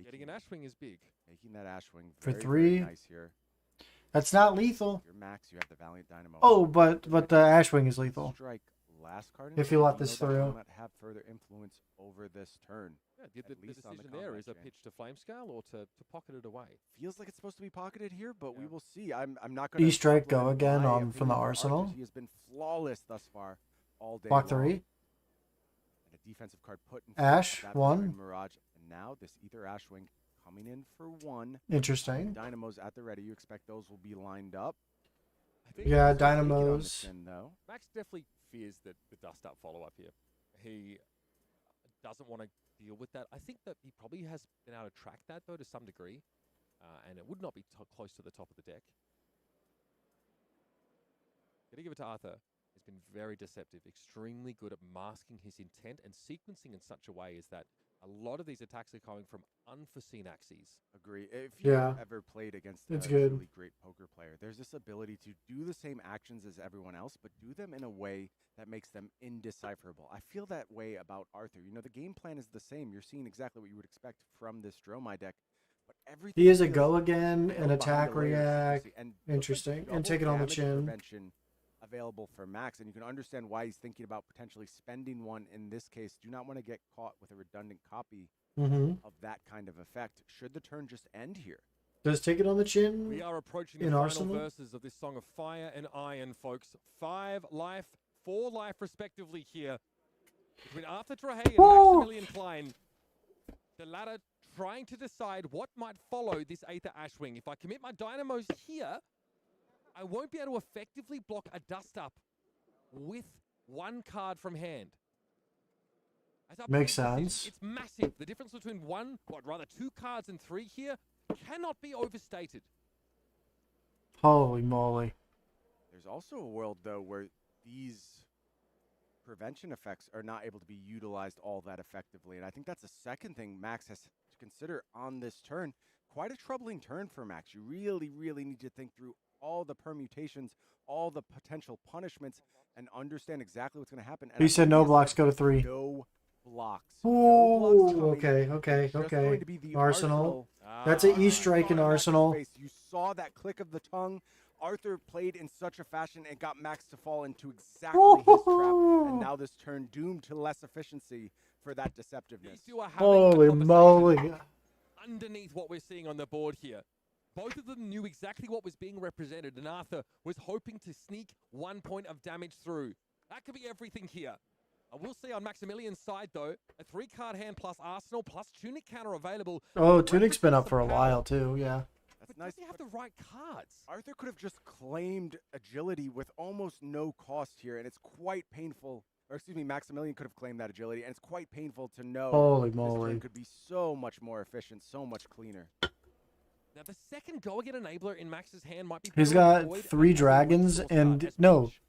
Getting an Ashwing is big. Making that Ashwing For very, 3. very nice here. That's not lethal. Your max, you have the Valiant Dynamo. Oh, but the Ashwing is lethal. Strike last card. If you let this know that will through. not have further influence over this turn. Yeah, At the least on the decision there combat is a chain. pitch to Flame Scale or to pocket it away. Feels like it's supposed to be pocketed here, but we will see. I'm not going to E-Strike go again on from the Arthur. arsenal. He has been flawless thus far all day Block long. 3. And a defensive card put in front Ash, of that 1. Billowing Mirage. And now this Ether Ashwing coming in for 1. Interesting. Dynamos at the ready. You expect those will be lined up. I think Yeah, Max Take it on the Dynamos. chin, though. Max definitely fears that the Dust Up follow-up here. He doesn't want to deal with that. I think that he probably has been able to track that, though, to some degree. And it would not be close to the top of the deck. Gonna give it to Arthur. He's been very deceptive, extremely good at masking his intent and sequencing in such a way as that a lot of these attacks are coming from unforeseen axes. Agree. If you've Yeah. ever played against It's a good. truly great poker player, there's this ability to do the same actions as everyone else, but do them in a way that makes them indecipherable. I feel that way about Arthur. You know, the game plan is the same. You're seeing exactly what you would expect from this Dromai deck, but everything He is a feels go again, veiled an behind attack the layers of react. secrecy. And look at Interesting. double And take it on the damage chin. prevention available for Max, and you can understand why he's thinking about potentially spending one in this case. Do not want to get caught with a redundant copy Mm-hmm. of that kind of effect. Should the turn just end here? Does take it on the chin? We are approaching the in final Arsenal? verses of this Song of Fire and Iron, folks. 5 life, 4 life respectively here. Between Arthur Trahay and Woo! Maximilian Klein. The latter trying to decide what might follow this Aether Ashwing. If I commit my Dynamos here, I won't be able to effectively block a Dust Up with 1 card from hand. As I Makes put it, sense. It's massive. The difference between 2 cards and 3 here cannot be overstated. Holy moly. There's also a world, though, where these prevention effects are not able to be utilized all that effectively. And I think that's the second thing Max has to consider on this turn. Quite a troubling turn for Max. You really, really need to think through all the permutations, all the potential punishments, and understand exactly what's going to happen. And He I said think no has blocks, go to 3. No blocks. Ooh, No blocks coming. okay, okay, It's just okay. going to be the Arsenal. That's an E-Strike in Saw Max's Arsenal. face. You saw that click of the tongue. Arthur played in such a fashion and got Max to fall into exactly his trap. And now this turn doomed to less efficiency for that deceptiveness. These two are having a Holy conversation moly. underneath what we're seeing on the board here. Both of them knew exactly what was being represented, and Arthur was hoping to sneak 1 point of damage through. That could be everything here. I will say on Maximilian's side, though, a 3-card hand plus Arsenal plus Tunic counter available. Oh, Tunic's been up represents for a some power. while, too, yeah. That's But nice. does he have the right cards? Arthur could have just claimed agility with almost no cost here, and it's quite painful. Or excuse me, Maximilian could have claimed that agility, and it's quite painful to know Holy this turn moly. could be so much more efficient, so much cleaner. Now, the second go-again enabler in Max's hand might be... He's better got avoid 3 and dragons avoid and... as No. much.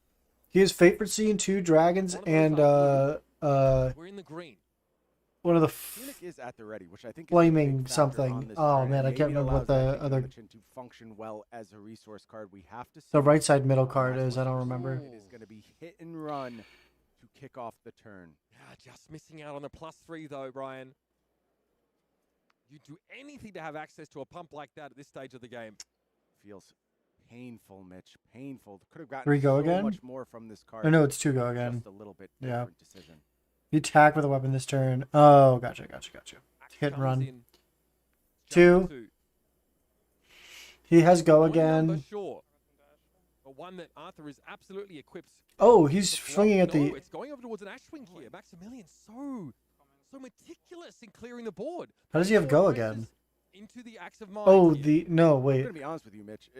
He has Favorite Scene, 2 dragons, and We're in the green. one of the Tunic is at the ready, which I think Flaming is a big factor something. on this Oh, turn, man, and I can't maybe remember what allows the that Taking on other- the Chin to function well as a resource card. We have to see the right what side middle the card last is. I one don't is. remember. It is going to be hit and run to kick off the turn. Yeah, just missing out on the +3, though, Brian. You'd do anything to have access to a pump like that at this stage of the game. Feels painful, Mitch. Painful. Could have gotten 3 go so again? much more from this card. Oh, no, it's 2 go again. Just a little bit Yeah. different decision. You attack with a weapon this turn. Oh, gotcha. Axe Hit and comes run. in. 2. He has go again. Sure. But one that Arthur is absolutely equipped. Oh, he's swinging at the... No, it's going over towards an ash swing here. Maximilian so meticulous in clearing the board. How does he have go again? Into the axe of mine Oh, here. no, I'm wait. gonna be honest with you, Mitch.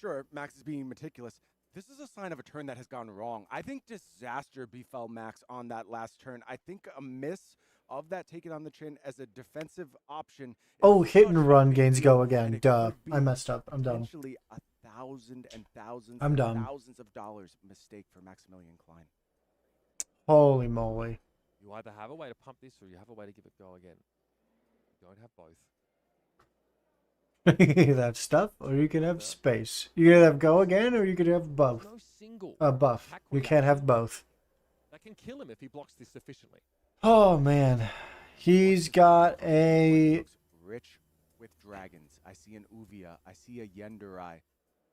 Sure, Max is being meticulous. This is a sign of a turn that has gone wrong. I think disaster befell Max on that last turn. I think a miss of that taken on the chin as a defensive option. Oh, hit and run gains go again. Duh. I messed up. I'm done. Potentially thousands and thousands I'm and done. thousands of dollars mistake for Maximilian Klein. Holy moly. You either have a way to pump this or you have a way to give it go again. You don't have both. You can have stuff or you can have space. You can have go again or you can have both. No single Buff. You can't have both. that can kill him if he blocks this sufficiently. Oh, man. He's got a... Rich with dragons. I see an Uvia. I see a Yendurai.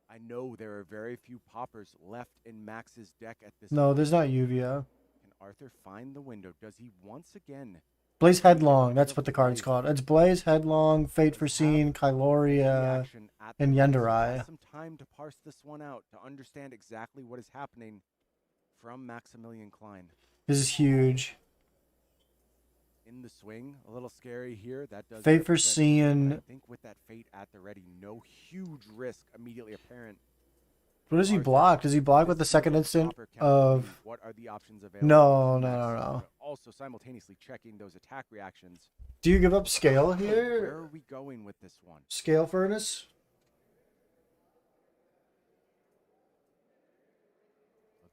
I know there are very few poppers left in Max's deck at this No, point. there's not Uvia. Can Arthur find the window? Does he once again? Blaze Headlong. That's what the card's called. It's Blaze Headlong, Fate Foreseen, Kyloria, and Yendurai. Some time to parse this one out, to understand exactly what is happening from Maximilian Klein. This is huge. In the swing, a little scary here. That does Fate represent- Foreseen. I think with that fate at the ready, no huge risk immediately apparent. What does he block? Does he block with the second instant of... What are the options available? No. Also simultaneously checking those attack reactions. Do you give up scale Where here? are we going with this one? Scale Furnace?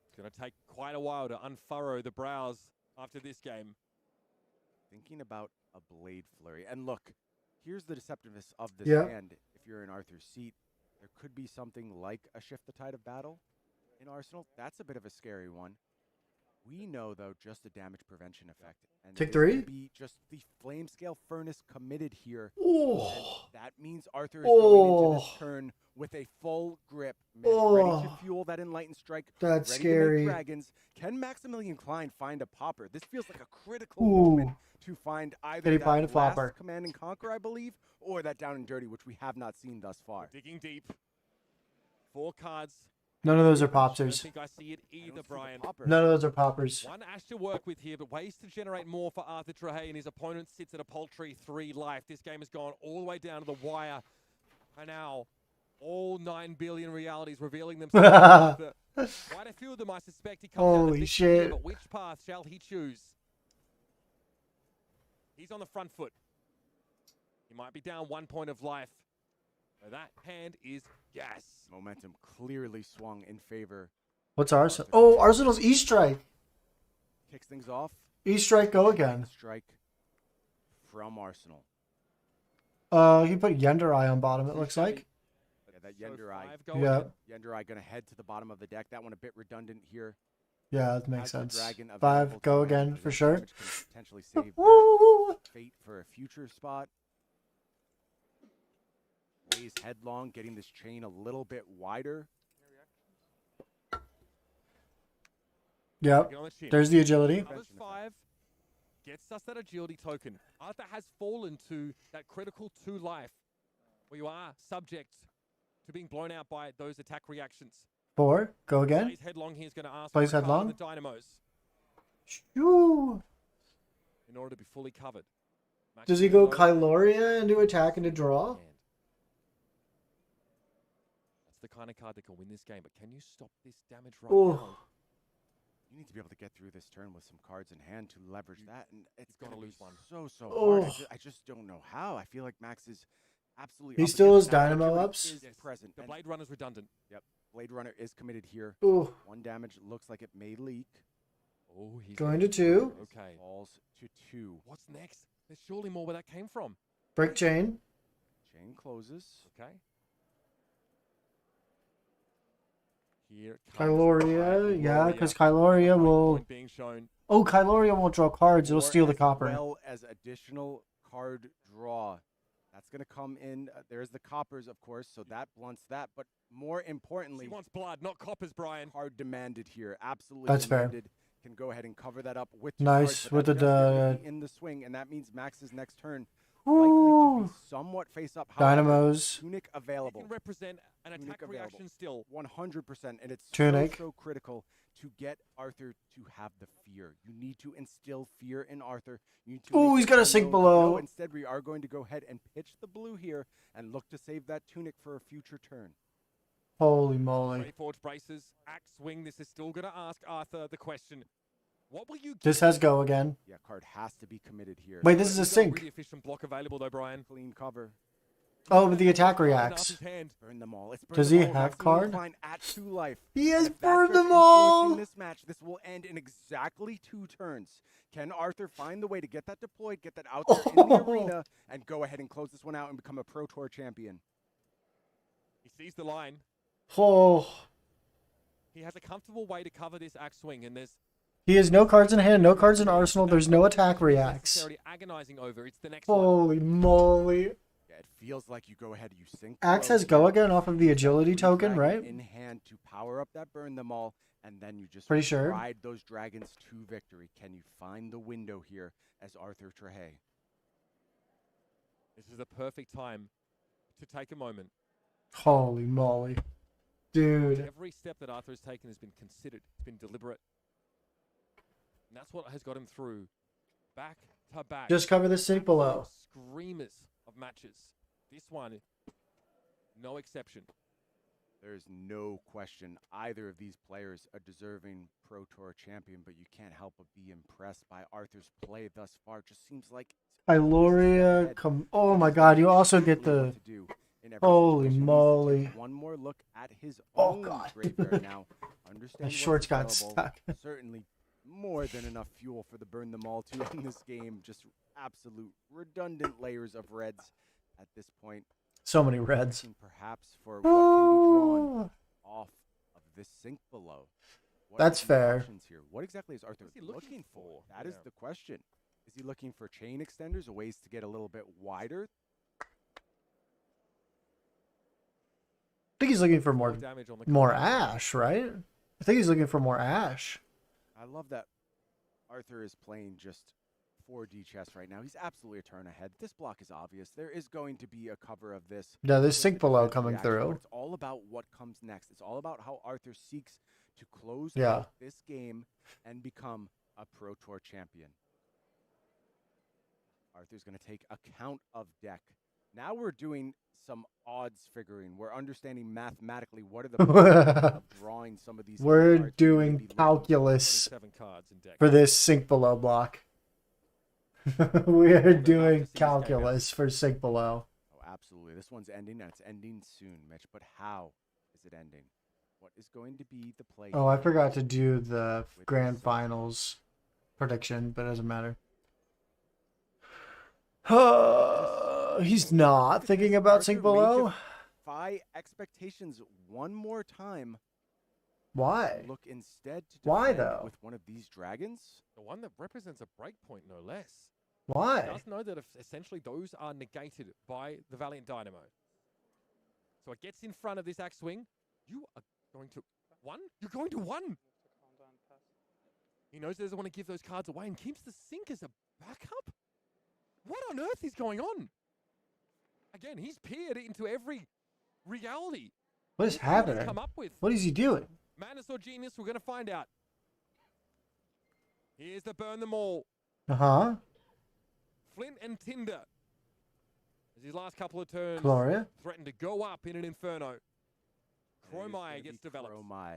It's going to take quite a while to unfurrow the brows after this game. Thinking about a Blade Flurry. And look, here's the deceptiveness of this Yeah. hand. If you're in Arthur's seat, there could be something like a Shift the Tide of Battle in Arsenal. That's a bit of a scary one. We know, though, just a damage prevention effect. And Take it 3? could be just the Flame Scale Furnace committed here. Oh. And that means Arthur is going into this Oh. turn with a full grip, ready to Oh. fuel that Enlightened Strike. That's ready scary. To make dragons. Can Maximilian Klein find a popper? This feels like a critical Ooh. moment to find either Can he that find a last flopper? Command and Conquer, I believe, or that Down and Dirty, which we have not seen thus far. Digging deep. 4 cards. None of those are I don't popsters. think I see it either, Brian. None of those are poppers. One ash to work with here, but ways to generate more for Arthur Trahay, and his opponent sits at a paltry 3 life. This game has gone all the way down to the wire. And now, all 9 billion realities revealing themselves to Arthur. Quite a few of them, I suspect, he comes down to Holy victory shit. here, but which path shall he choose? He's on the front foot. He might be down 1 point of life. So that hand is gas. Momentum clearly swung in favor. What's Arsenal? Oh, Arsenal's E-Strike. Kicks things off. E-Strike go again. Strike from Arsenal. He put Yendurai on bottom, it looks like. Yeah, that Yendurai. Yeah. Yendurai going to head to the bottom of the deck. That one a bit redundant here. Yeah, that makes Has the sense. dragon available 5, to go him, again, which for can sure. potentially save Woo! that fate for a future spot. Blaze headlong, getting this chain a little bit wider. Yep. There's the agility. Covers 5, gets us that agility token. Arthur has fallen to that critical 2 life, where you are subject to being blown out by those attack reactions. 4, go again. Blaze headlong here is going to ask Blaze for a card on headlong. the Dynamos Shoo. in order to be fully covered. Max Does he go Dynamo. Kyloria into attack and to draw? That's the kind of card that can win this game, but can you stop this damage right Oh. now? You need to be able to get through this turn with some cards in hand to leverage that, and it's gotta going to lose be one. so Oh. hard. I just don't know how. I feel like Max is absolutely. He up still against has that. Dynamo Agility ups? Is Yes, present. the and- Blade Runner's redundant. Yep, Blade Runner is committed here. Ooh. 1 damage looks like it may leak. Oh, he's Going to 2. Okay. Falls to 2. What's next? There's surely more where that came from. Break chain. Chain closes. Okay. Here comes Kyloria. Yeah, because Kyloria will... point being shown. Oh, Kyloria won't draw cards. It'll Or steal the as copper. well as additional card draw. That's going to come in. There's the coppers, of course, so that blunts that. But more importantly, He wants blood, not coppers, Brian. card demanded here. Absolutely That's fair. demanded. Can go ahead and cover that up with 2 Nice, cards, but with that the does get the- Ricky in the swing, and that means Max's next turn likely to be Ooh. somewhat face up. However, Dynamos. Tunic He available. can represent an Tunic attack reaction still. 100%, and it's Tunic. so critical to get Arthur to have the fear. You need to instill fear in Arthur. You need to Ooh, make he's it got a unknown. sink No, below. instead we are going to go ahead and pitch the blue here and look to save that Tunic for a future turn. Holy moly. Ready forge braces, axe swing. This is still going to ask Arthur the question. What will you This give has me? go again. Yeah, card has to be committed here. Wait, this is a He's got sink. really efficient block available though, Brian. Clean cover. Oh, but the attack Card in reacts. Arthur's hand. Burn them all. Let's burn Does them he all. have Maximum card? Incline at 2 life. He And has if that burned starts them all. influencing this match, this will end in exactly 2 turns. Can Arthur find the way to get that deployed, get that out there in the arena, and go ahead and close this one out and become a Pro Tour champion? He sees the line. Oh. He has a comfortable way to cover this axe swing, and there's He has no cards in hand, no cards in arsenal. There's no attack reacts. necessarily agonizing over. It's the next one. Holy moly. Yeah, it feels like you go ahead, you sink. Axe low has go here, again off of the agility blue token, dragon right? In hand to power up that burn them all, and then you just Pretty sure. ride those dragons to victory. Can you find the window here as Arthur Trehay? This is the perfect time to take a moment. Holy moly. Dude. Every step that Arthur has taken has been considered, it's been deliberate. And that's what has got him through back to back. Just cover the sink below. Screamers of matches. This one, no exception. There's no question either of these players a deserving Pro Tour champion, but you can't help but be impressed by Arthur's play thus far. Just seems like Iloria, come. Oh my god, you also get the. Holy moly. One more look at his Oh, own God. graveyard now. Understand My what's shorts got available. stuck. Certainly more than enough fuel for the burn them all to end this game. Just absolute redundant layers of reds at this point. So many reds. Looking perhaps for what can be drawn off of this sink below. What That's are the fair. options here? What exactly is Arthur What's he looking for? That is Yeah. the question. Is he looking for chain extenders, or ways to get a little bit wider? I think he's looking for more Damage on the more card. ash, right? I think he's looking for more ash. I love that Arthur is playing just 4D chess right now. He's absolutely a turn ahead. This block is obvious. There is going to be a cover of this. Yeah, there's with sink the below defense coming reaction, through. but it's all about what comes next. It's all about how Arthur seeks to close Yeah. out this game and become a Pro Tour champion. Arthur's going to take account of deck. Now we're doing some odds figuring. We're understanding mathematically what are the possibilities of drawing some of these. We're cards. doing Maybe looking calculus 27 cards in deck. for this sink below block. We're doing calculus for sink below. Oh, absolutely. This one's ending, and it's ending soon, Mitch. But how is it ending? What is going to be the play? Oh, I here forgot to do the with grand this? finals prediction, but it doesn't matter. He's not thinking about Arthur sink may below. defy expectations one more time. Why? Look instead to Why, defend though? with one of these dragons. The one that represents a breakpoint, no less. Why? Does know that if essentially those are negated by the Valiant Dynamo. So it gets in front of this axe swing. You are going to one? You're going to one! He knows he doesn't want to give those cards away and keeps the sink as a backup? What on earth is going on? Again, he's peered into every reality. What is he's happening? come up with. What is he doing? Madness or genius, we're going to find out. Here's the burn them all. Uh-huh. Flint and Tinder. As his last couple of turns Gloria. threatened to go up in an inferno. It is Chromai gonna gets be developed. Chromai.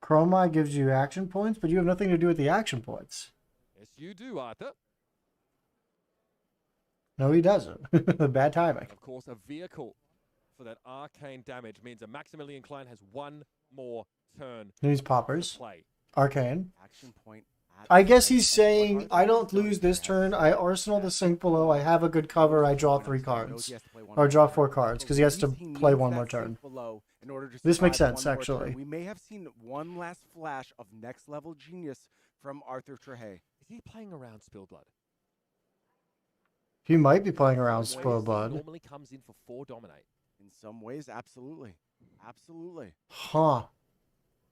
Chromai gives you action points, but you have nothing to do with the action points. Yes, you do, Arthur. No, he doesn't. Bad timing. And of course, a vehicle for that arcane damage means a Maximilian Klein has one more turn He needs to poppers. play. Arcane. Action point. at I guess the he's end. What saying, Arthur I has don't done lose here this has turn. set I up arsenal the that sink below. I have a good cover. I draw 3 Knows cards. he has to play one Or more draw turn. 4 cards, because he has to Believes he play needs one that more sink turn. below in order to This makes survive sense, one more turn. actually. We may have seen one last flash of next level genius from Arthur Trehay. Is he playing around Spillblood? He might be playing around Some ways Spoil he Blood. normally comes in for 4 dominate. In some ways, absolutely. Absolutely. Huh.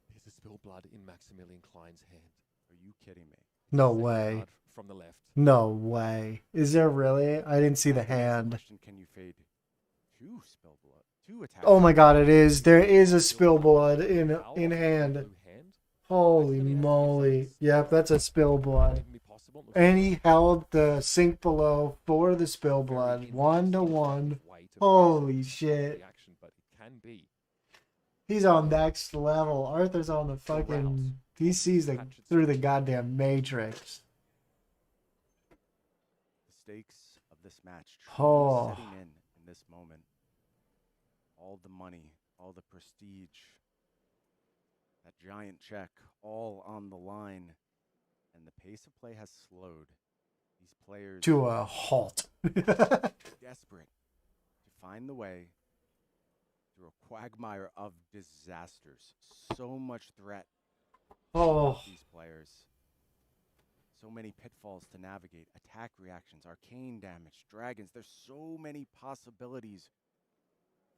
There's a Spillblood in Maximilian Klein's hand. Are you kidding me? No Second way. card from the left. No way. Is there really? I didn't see the hand. Question: Can you fade 2 spill blood? 2 attacks. Oh my god, it is. There is a spill blood in hand. Blue hand. Holy moly. Yep, that's a spill blood. Even be possible. Looks And he held the sink below for the spill blood. 1-1. way to Holy shit. reaction, but it can be. He's on next level. Arthur's on the fucking... He sees through the goddamn matrix. The stakes of this match Oh. setting in this moment. All the money, all the prestige, that giant check, all on the line, and the pace of play has slowed. These players To a halt. desperate to find the way through a quagmire of disasters. So much threat. Oh. These players. So many pitfalls to navigate. Attack reactions, arcane damage, dragons. There's so many possibilities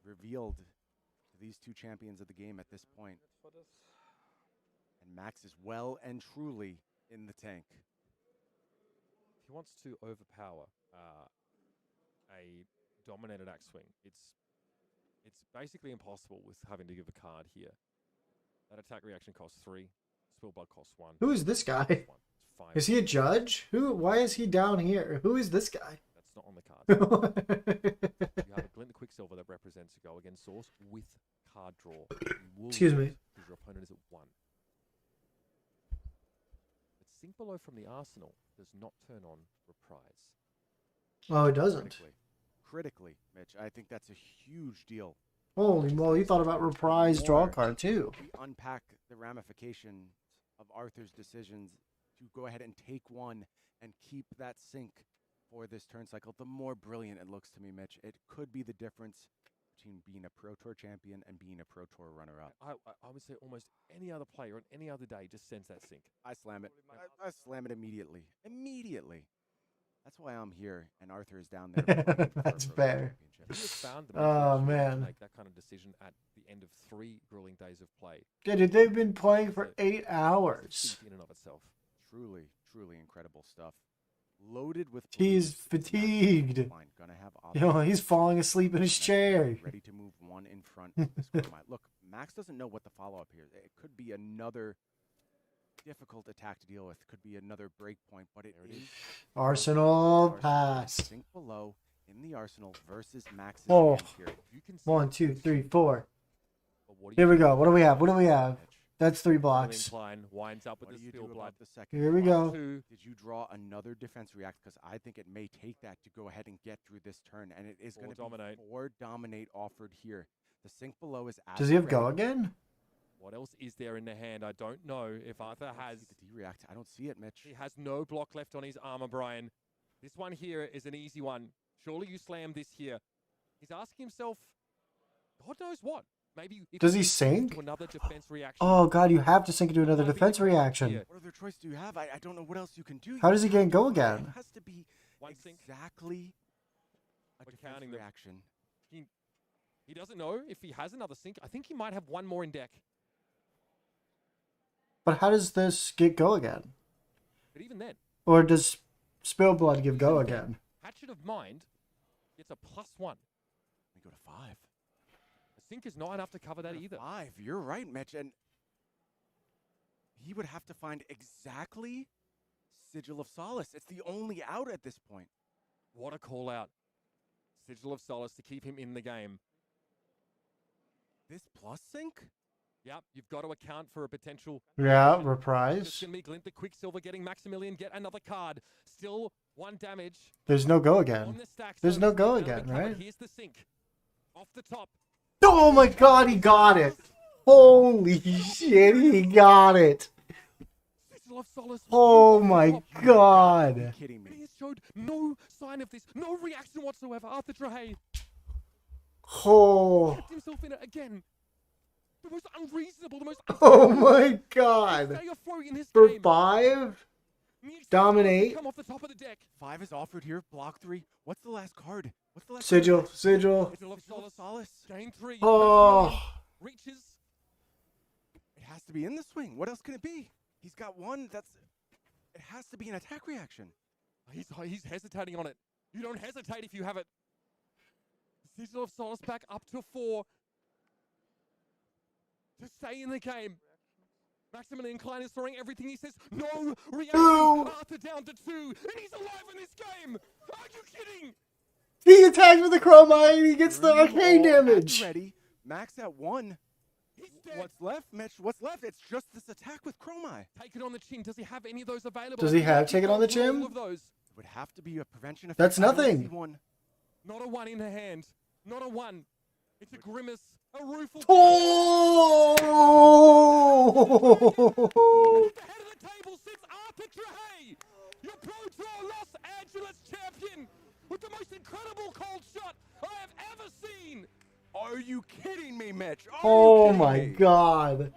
revealed to these 2 champions of the game at this point. And Max is well and truly in the tank. If he wants to overpower a dominated axe swing, it's basically impossible with having to give a card here. That attack reaction costs 3. Spill blood costs 1. Who is this guy? It's 5. Is he a judge? Why is he down here? Who is this guy? That's not on the card. You have a Glint the Quicksilver that represents a go against source with card draw. Excuse me. Because your opponent is at 1. But Sink Below from the Arsenal does not turn on Reprise. Oh, it doesn't. Critically, Mitch, I think that's a huge deal. Holy moly, you thought about reprise draw card too. We unpack the ramifications of Arthur's decisions to go ahead and take 1 and keep that sink for this turn cycle. The more brilliant it looks to me, Mitch, it could be the difference between being a Pro Tour champion and being a Pro Tour runner-up. I would say almost any other player on any other day just sends that sink. I slam it. I slam it immediately. Immediately. That's why I'm here, and Arthur is down there. That's fair. He has found the Oh, motivation to man. make that kind of decision at the end of 3 grueling days of play. Yeah, dude, they've been playing for 8 hours. In and of itself. Truly, truly incredible stuff. Loaded with. He's fatigued. Gonna have You know, he's falling asleep in his chair. Ready to move 1 in front of this square mile. Look, Max doesn't know what the follow-up here. It could be another difficult attack to deal with. Could be another break point, but it is Arsenal pass. Sink Below in the Arsenal versus Max's Oh. hand here. You can see 1, 2, 3, 4. What do Here you we do? go. What do we have? What do we have? That's 3 William blocks. Klein winds up with What the do you spill do blood. about the second? Here we go. Did you draw another defense react? Because I think it may take that to go ahead and get through this turn, and it is going to dominate. be 4 dominate offered here. The Sink Below is. Does he have go ready. again? What else is there in the hand? I don't know if Arthur has. The D-react. I don't see it, Mitch. He has no block left on his armor, Brian. This one here is an easy one. Surely you slam this here. He's asking himself, God knows what. Maybe if Does he goes sink? to another defense reaction. Oh, God, you have to sink into another Might be defense the case reaction. here. What other choice do you have? I don't know what else you can do. How You does he have get to go go- again? It has to be One sink. exactly a We're defense counting them. reaction. He doesn't know if he has another sink. I think he might have one more in deck. But how does this get go again? But even then, Or does spill blood give go again? Hatchet of Mind gets a +1. We go to 5. A sink is not enough to cover that either. 5. You're right, Mitch. And he would have to find exactly Sigil of Solace. It's the only out at this point. What a call out. Sigil of Solace to keep him in the game. This plus sync? Yep, you've got to account for a potential. Yeah, It's reprise. going to be Glint the Quicksilver getting Maximilian, get another card. Still 1 damage. There's no go On again. the stack, There's so no go that'll be again, covered. right? Here's the sink. Off the top. Oh my God, he got it! Holy shit, he got it! Sigil of Solace. Oh my Are God! you kidding But me? he has showed no sign of this, no reaction whatsoever. Arthur Drahay Oh, kept himself in it again. The most unreasonable, the most. oh my God! Stay afloat in his For game. 5? And he dominate. Come off the top of the deck. 5 is offered here. Block 3. What's the last card? What's the last Sigil, card? sigil. Sigil of Sigil of Solace. Solace. Gain 3. Oh, Maximilian reaches. It has to be in the swing. What else can it be? He's got 1. That's It has to be an attack reaction. He's hesitating on it. You don't hesitate if you have it. Sigil of Solace back up to 4 to stay in the game. Maximilian Klein is throwing everything. He says, no reaction. Arthur down to 2, and he's alive in this game. Are you kidding? He attacks with the Chroma and he gets the arcane damage. Ready. Max at 1. What's left, Mitch? What's left? It's just this attack with Chromai. Take it on the chin. Does he have any of those available? Does he have take it on the chin? All of those. It would have to be a prevention effect. That's nothing. Not a 1 in the hand. Not a 1. It's a grimace. A rueful. Oh! At the head of the table sits Arthur Trahay, your Pro Tour Los Angeles champion, with the most incredible cold shot I have ever seen. Are you kidding me, Mitch? Oh my God.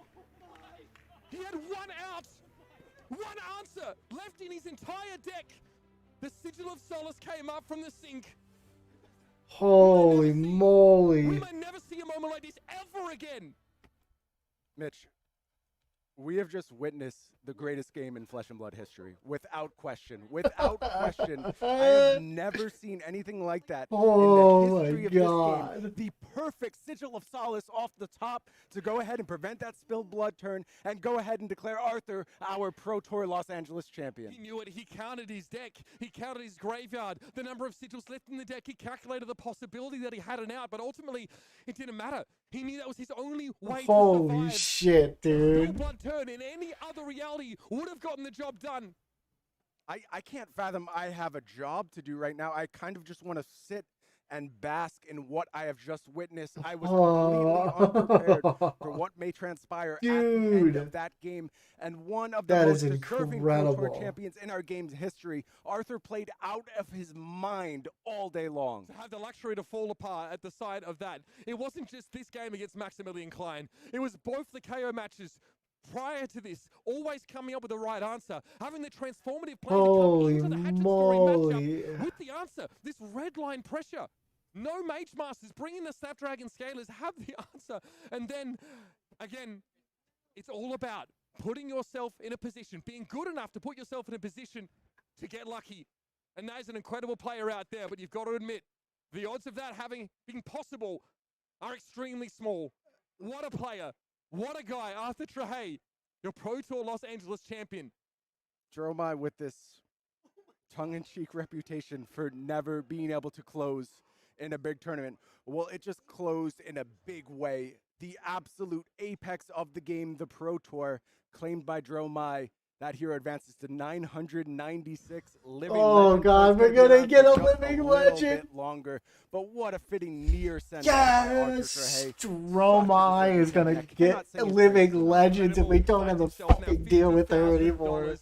He had 1 out, 1 answer left in his entire deck. The Sigil of Solace came up from the sink. Holy moly. We might never see a moment like this ever again. Mitch, we have just witnessed the greatest game in Flesh and Blood history. Without question. Without question. I have never seen anything like that in the history of this game. The perfect Sigil of Solace off the top to go ahead and prevent that spilled blood turn and go ahead and declare Arthur our Pro Tour Los Angeles champion. He knew it. He counted his deck. He counted his graveyard. The number of sigils left in the deck. He calculated the possibility that he had an out, but ultimately it didn't matter. He knew that was his only way to survive. Holy shit, dude. Blood turn in any other reality would have gotten the job done. I can't fathom I have a job to do right now. I kind of just want to sit and bask in what I have just witnessed. I was completely unprepared for what may transpire at the end of that game. And one of the most deserving Pro Tour champions in our game's history, Arthur played out of his mind all day long. To have the luxury to fall apart at the sight of that. It wasn't just this game against Maximilian Klein. It was both the KO matches prior to this, always coming up with the right answer, having the transformative plan to come into the Hatchet Story matchup with the answer. This red line pressure. No Mage Masters, bring in the Snapdragon Scalers, have the answer. And then, again, it's all about putting yourself in a position, being good enough to put yourself in a position to get lucky. And there's an incredible player out there, but you've got to admit, the odds of that having been possible are extremely small. What a player. What a guy. Arthur Trahay, your Pro Tour Los Angeles champion. Jeremiah with this tongue-in-cheek reputation for never being able to close in a big tournament. Well, it just closed in a big way. The absolute apex of the game, the Pro Tour, claimed by Dromai. That hero advances to 996 living legend. Oh God, we're gonna get a living legend. Bit longer, but what a fitting near send. Yes, Dromai is gonna get living legends if we don't have a fucking deal with her anymore.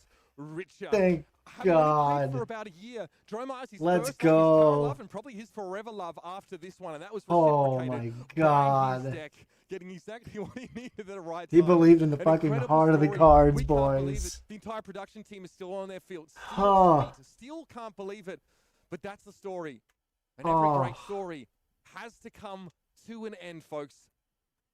Thank God. For about a year. Let's go. Love and probably his forever love after this one, and that was oh my God. His deck, getting exactly what he needed at the right time. He believed in the fucking heart of the cards, boys. The entire production team is still on their field. Still can't believe it, but that's the story. And every great story has to come to an end, folks.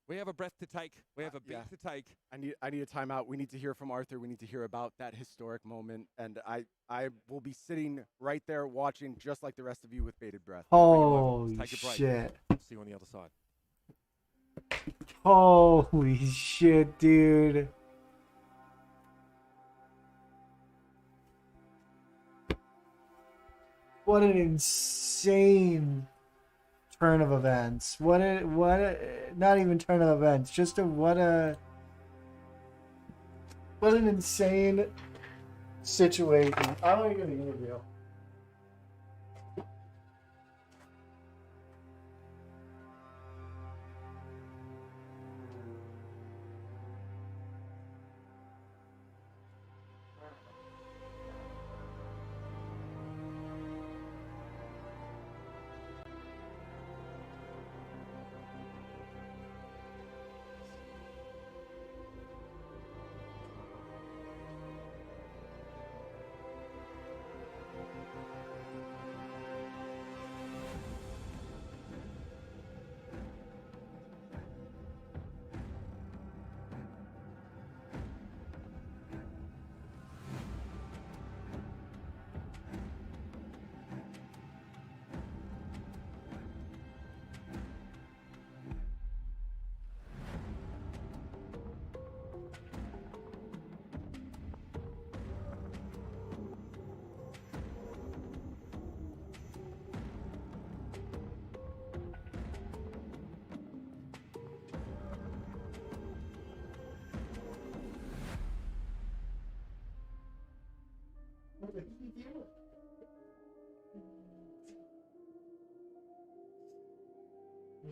We have a breath to take. We have a beat to take. I need a timeout. We need to hear from Arthur. We need to hear about that historic moment. And I will be sitting right there watching just like the rest of you with bated breath. Holy shit. See you on the other side. Holy shit, dude. What an insane turn of events. What a not even turn of events, just what an insane situation. I'm not gonna interview.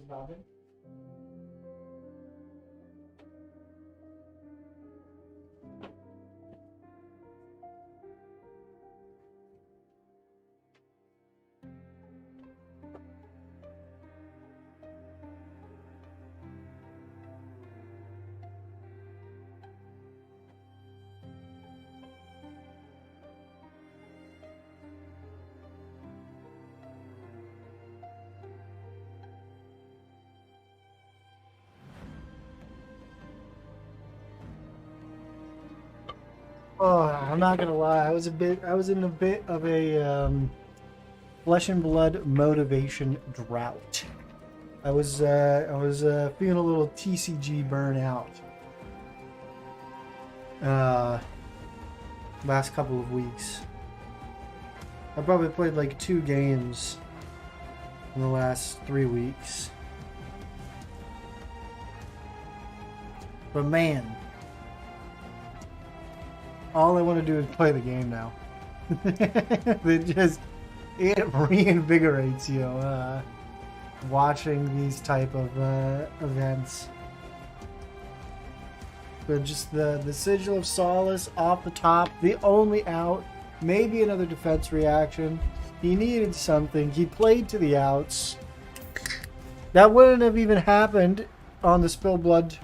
coming. Oh, I'm not gonna lie. I was in a bit of a flesh and blood motivation drought. I was feeling a little TCG burnout. Last couple of weeks. I probably played like 2 games in the last 3 weeks. But man, all I want to do is play the game now. It reinvigorates you watching these type of events. But just the sigil of Solace off the top, the only out, maybe another defense reaction. He needed something. He played to the outs. That wouldn't have even happened on the Spill Blood.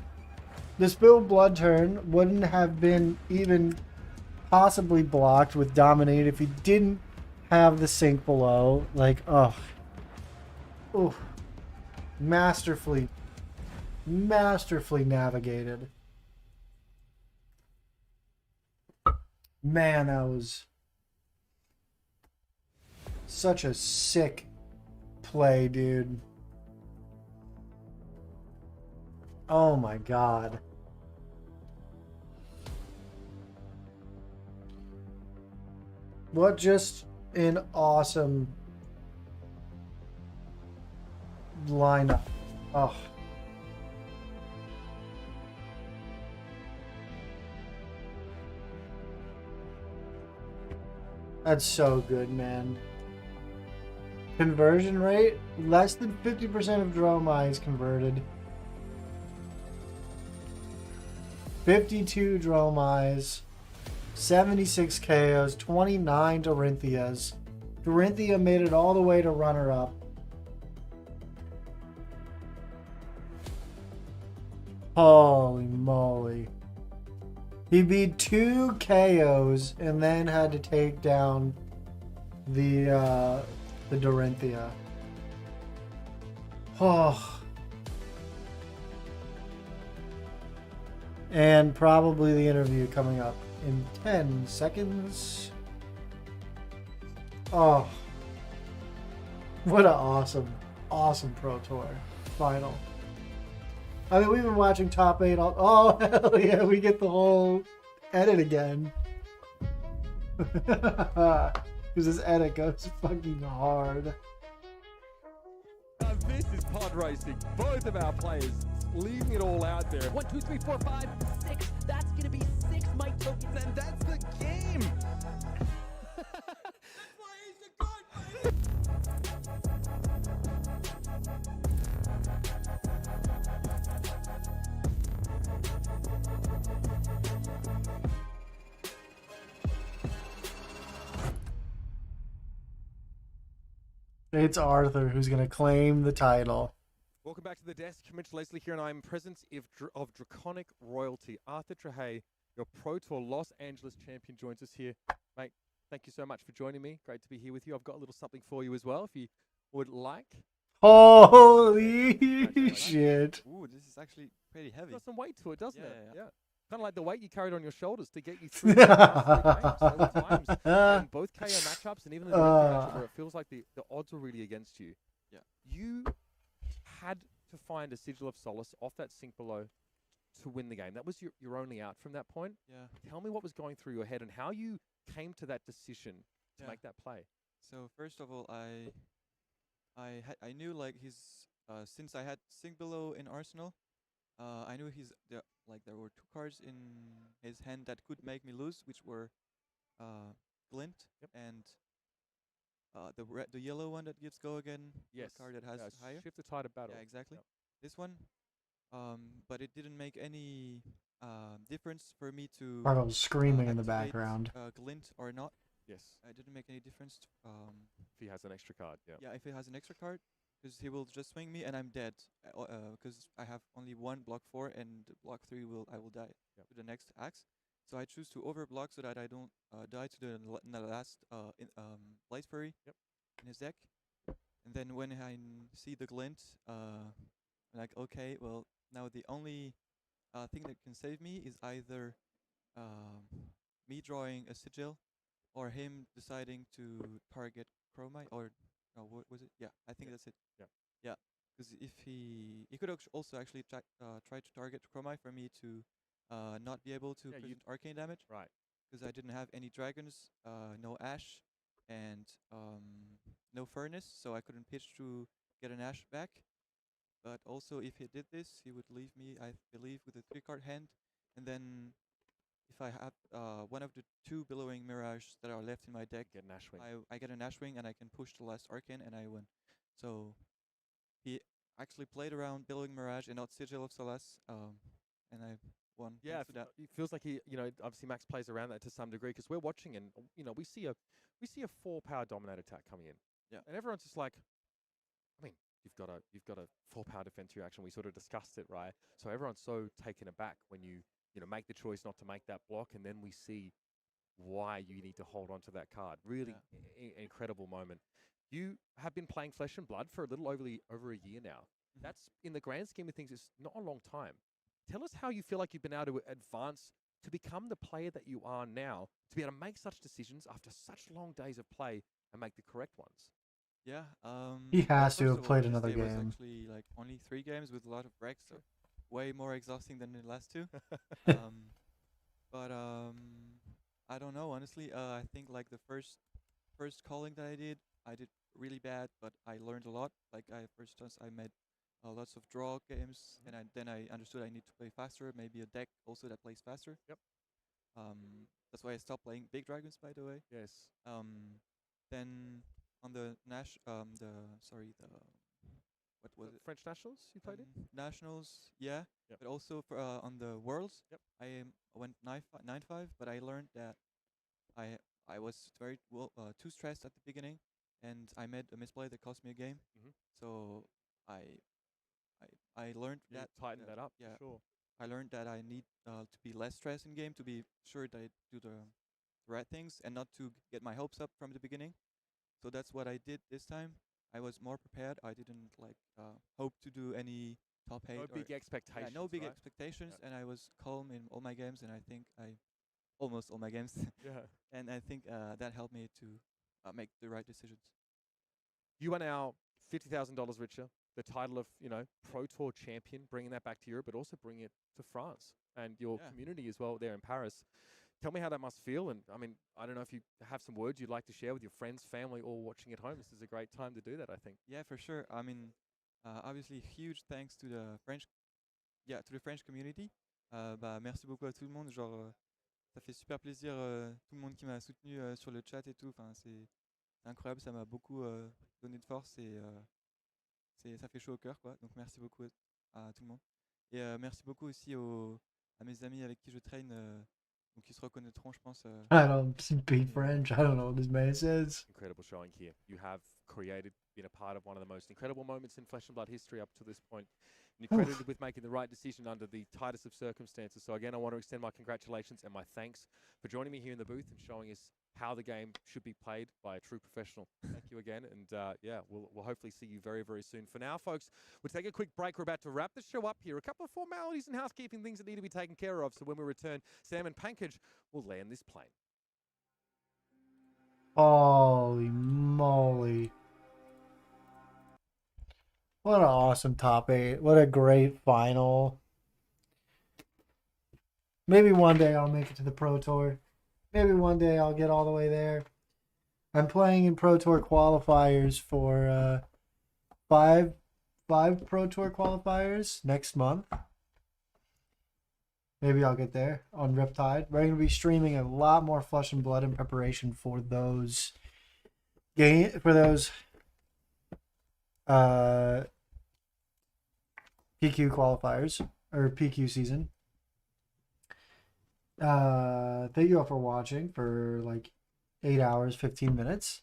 The Spill Blood turn wouldn't have been even possibly blocked with Dominate if he didn't have the sink below. Like, oh, masterfully navigated. Man, that was such a sick play, dude. Oh my god. What just an awesome lineup. Oh. That's so good, man. Conversion rate? Less than 50% of Dromai is converted. 52 Dromais. 76 KOs. 29 Dorinthias. Dorinthia made it all the way to runner-up. Holy moly. He beat 2 KOs and then had to take down the Dorinthia. Oh. And probably the interview coming up in 10 seconds. Oh. What an awesome Pro Tour final. I mean, we've been watching Top 8 all... Oh, hell yeah, we get the whole edit again. Because this edit goes fucking hard. Now this is pod racing. Both of our players leaving it all out there. 1, 2, 3, 4, 5, 6. That's gonna be 6 mic tokens, And that's the game. That's why he's the god, baby. It's Arthur who's going to claim the title. Welcome back to the desk. Mitch Leslie here, and I'm in presence of Draconic Royalty. Arthur Trehay, your Pro Tour Los Angeles champion, joins us here. Mate, thank you so much for joining me. Great to be here with you. I've got a little something for you as well, if you would like. Holy shit. Ooh, this is actually pretty heavy. Got some weight to it, doesn't it? Yeah. Kind of like the weight you carried on your shoulders to get you through the last 3 games. There were times in both KO matchups and even in the matchup where it feels like the odds were really against you. Yeah. You had to find a Sigil of Solace off that sink below to win the game. That was your only out from that point. Yeah. Tell me what was going through your head and how you came to that decision to make that play. So first of all, I knew like his since I had sink below in Arsenal, I knew there were 2 cards in his hand that could make me lose, which were Glint and the yellow one that gives go again. Yes. The card that has higher. Shift the tide of battle. Yeah, exactly. Yep. This one. But it didn't make any difference for me to Carl's screaming in the activate, background. Glint or not. Yes. It didn't make any difference. If he has an extra card, yeah. Yeah, if it has an extra card, because he will just swing me and I'm dead. Because I have only one block 4 and block 3 I will die to the next axe. So I choose to overblock so that I don't die to the last Blaze Fury in his deck. And then when I see the glint, I'm like, okay, well, now the only thing that can save me is either me drawing a sigil or him deciding to target Chromite or what was it? Yeah, I think that's it. Yeah. Yeah, because if he could also actually try to target Chromite for me to not be able to present arcane damage. Right. Because I didn't have any dragons, no ash, and no furnace, so I couldn't pitch to get an ash back. But also, if he did this, he would leave me, I believe, with a 3-card hand, and then if I have one of the 2 Billowing Mirage that are left in my deck, get an Ashwing. I get an Ashwing and I can push the last Arcane and I win. So he actually played around Billowing Mirage and not Sigil of Solace, and I won. Yeah, for that. it feels like he, obviously Max plays around that to some degree because we're watching and we see a 4-power dominate attack coming in. Yeah, and everyone's just like, I mean, you've got a 4-power defense reaction. We sort of discussed it, right? So everyone's so taken aback when you make the choice not to make that block, and then we see why you need to hold on to that card. Really incredible moment. You have been playing Flesh and Blood for a little over a year now. That's, in the grand scheme of things, it's not a long time. Tell us how you feel like you've been able to advance to become the player that you are now, to be able to make such decisions after such long days of play and make the correct ones. Yeah. He has to first have of all, played this another day was game. actually like only 3 games with a lot of breaks, so way more exhausting than the last 2. But I don't know, honestly. I think like the first calling that I did really bad, but I learned a lot. Like I made lots of draw games, and then I understood I need to play faster. Maybe a deck also that plays faster. Yep. That's why I stopped playing big dragons, by the way. Yes. Then on the what was it? French Nationals you played in? Nationals, yeah. Yep. But also for on the Worlds, Yep. I went 9-5, but I learned that I was very too stressed at the beginning, and I made a misplay that cost me a game. So I learned You that tightened that up. Yeah, For sure. I learned that I need to be less stressed in game to be sure that I do the right things and not to get my hopes up from the beginning. So that's what I did this time. I was more prepared. I didn't hope to do any top 8. No big expectations. No big right? expectations, and I was calm in all my games, and I think almost all my games. Yeah. And I think that helped me to make the right decisions. You are now $50,000 richer. The title of Pro Tour champion, bringing that back to Europe, but also bringing it to France and your community as well there in Paris. Tell me how that must feel, and I mean, I don't know if you have some words you'd like to share with your friends, family, or watching at home. This is a great time to do that, I think. Yeah, for sure. I mean, obviously, huge thanks to the French community. Merci beaucoup à tout le monde. Genre, ça fait super plaisir tout le monde qui m'a soutenu sur le chat et tout. Enfin, c'est incroyable. Ça m'a beaucoup donné de force et ça fait chaud au cœur, quoi. Donc merci beaucoup à tout le monde. Et merci beaucoup aussi à mes amis avec qui je traîne. Donc ils se reconnaîtront, je pense. I don't speak French. I don't know what this man says. Incredible showing here. You have been a part of one of the most incredible moments in Flesh and Blood history up to this point. And you're credited with making the right decision under the tightest of circumstances. So again, I want to extend my congratulations and my thanks for joining me here in the booth and showing us how the game should be played by a true professional. Thank you again. And we'll hopefully see you very, very soon. For now, folks, we'll take a quick break. We're about to wrap the show up here. A couple of formalities and housekeeping things that need to be taken care of. So when we return, Sam and Pankaj will land this plane. Holy moly. What an awesome top 8. What a great final. Maybe one day I'll make it to the Pro Tour. Maybe one day I'll get all the way there. I'm playing in Pro Tour qualifiers for five Pro Tour qualifiers next month. Maybe I'll get there on Riptide. We're going to be streaming a lot more Flesh and Blood in preparation for those PQ qualifiers or PQ season. Thank you all for watching for like 8 hours, 15 minutes.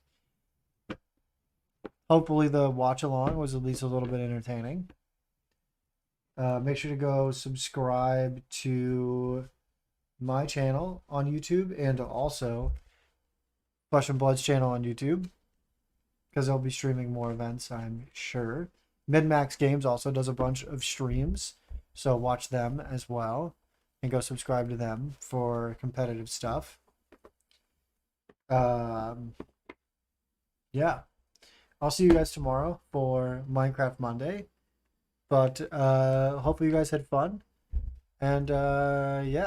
Hopefully the watch along was at least a little bit entertaining. Make sure to go subscribe to my channel on YouTube and also Flesh and Blood's channel on YouTube, because they'll be streaming more events, I'm sure. MidMax Games also does a bunch of streams, so watch them as well and go subscribe to them for competitive stuff. Yeah. I'll see you guys tomorrow for Minecraft Monday. But hopefully you guys had fun. And yeah.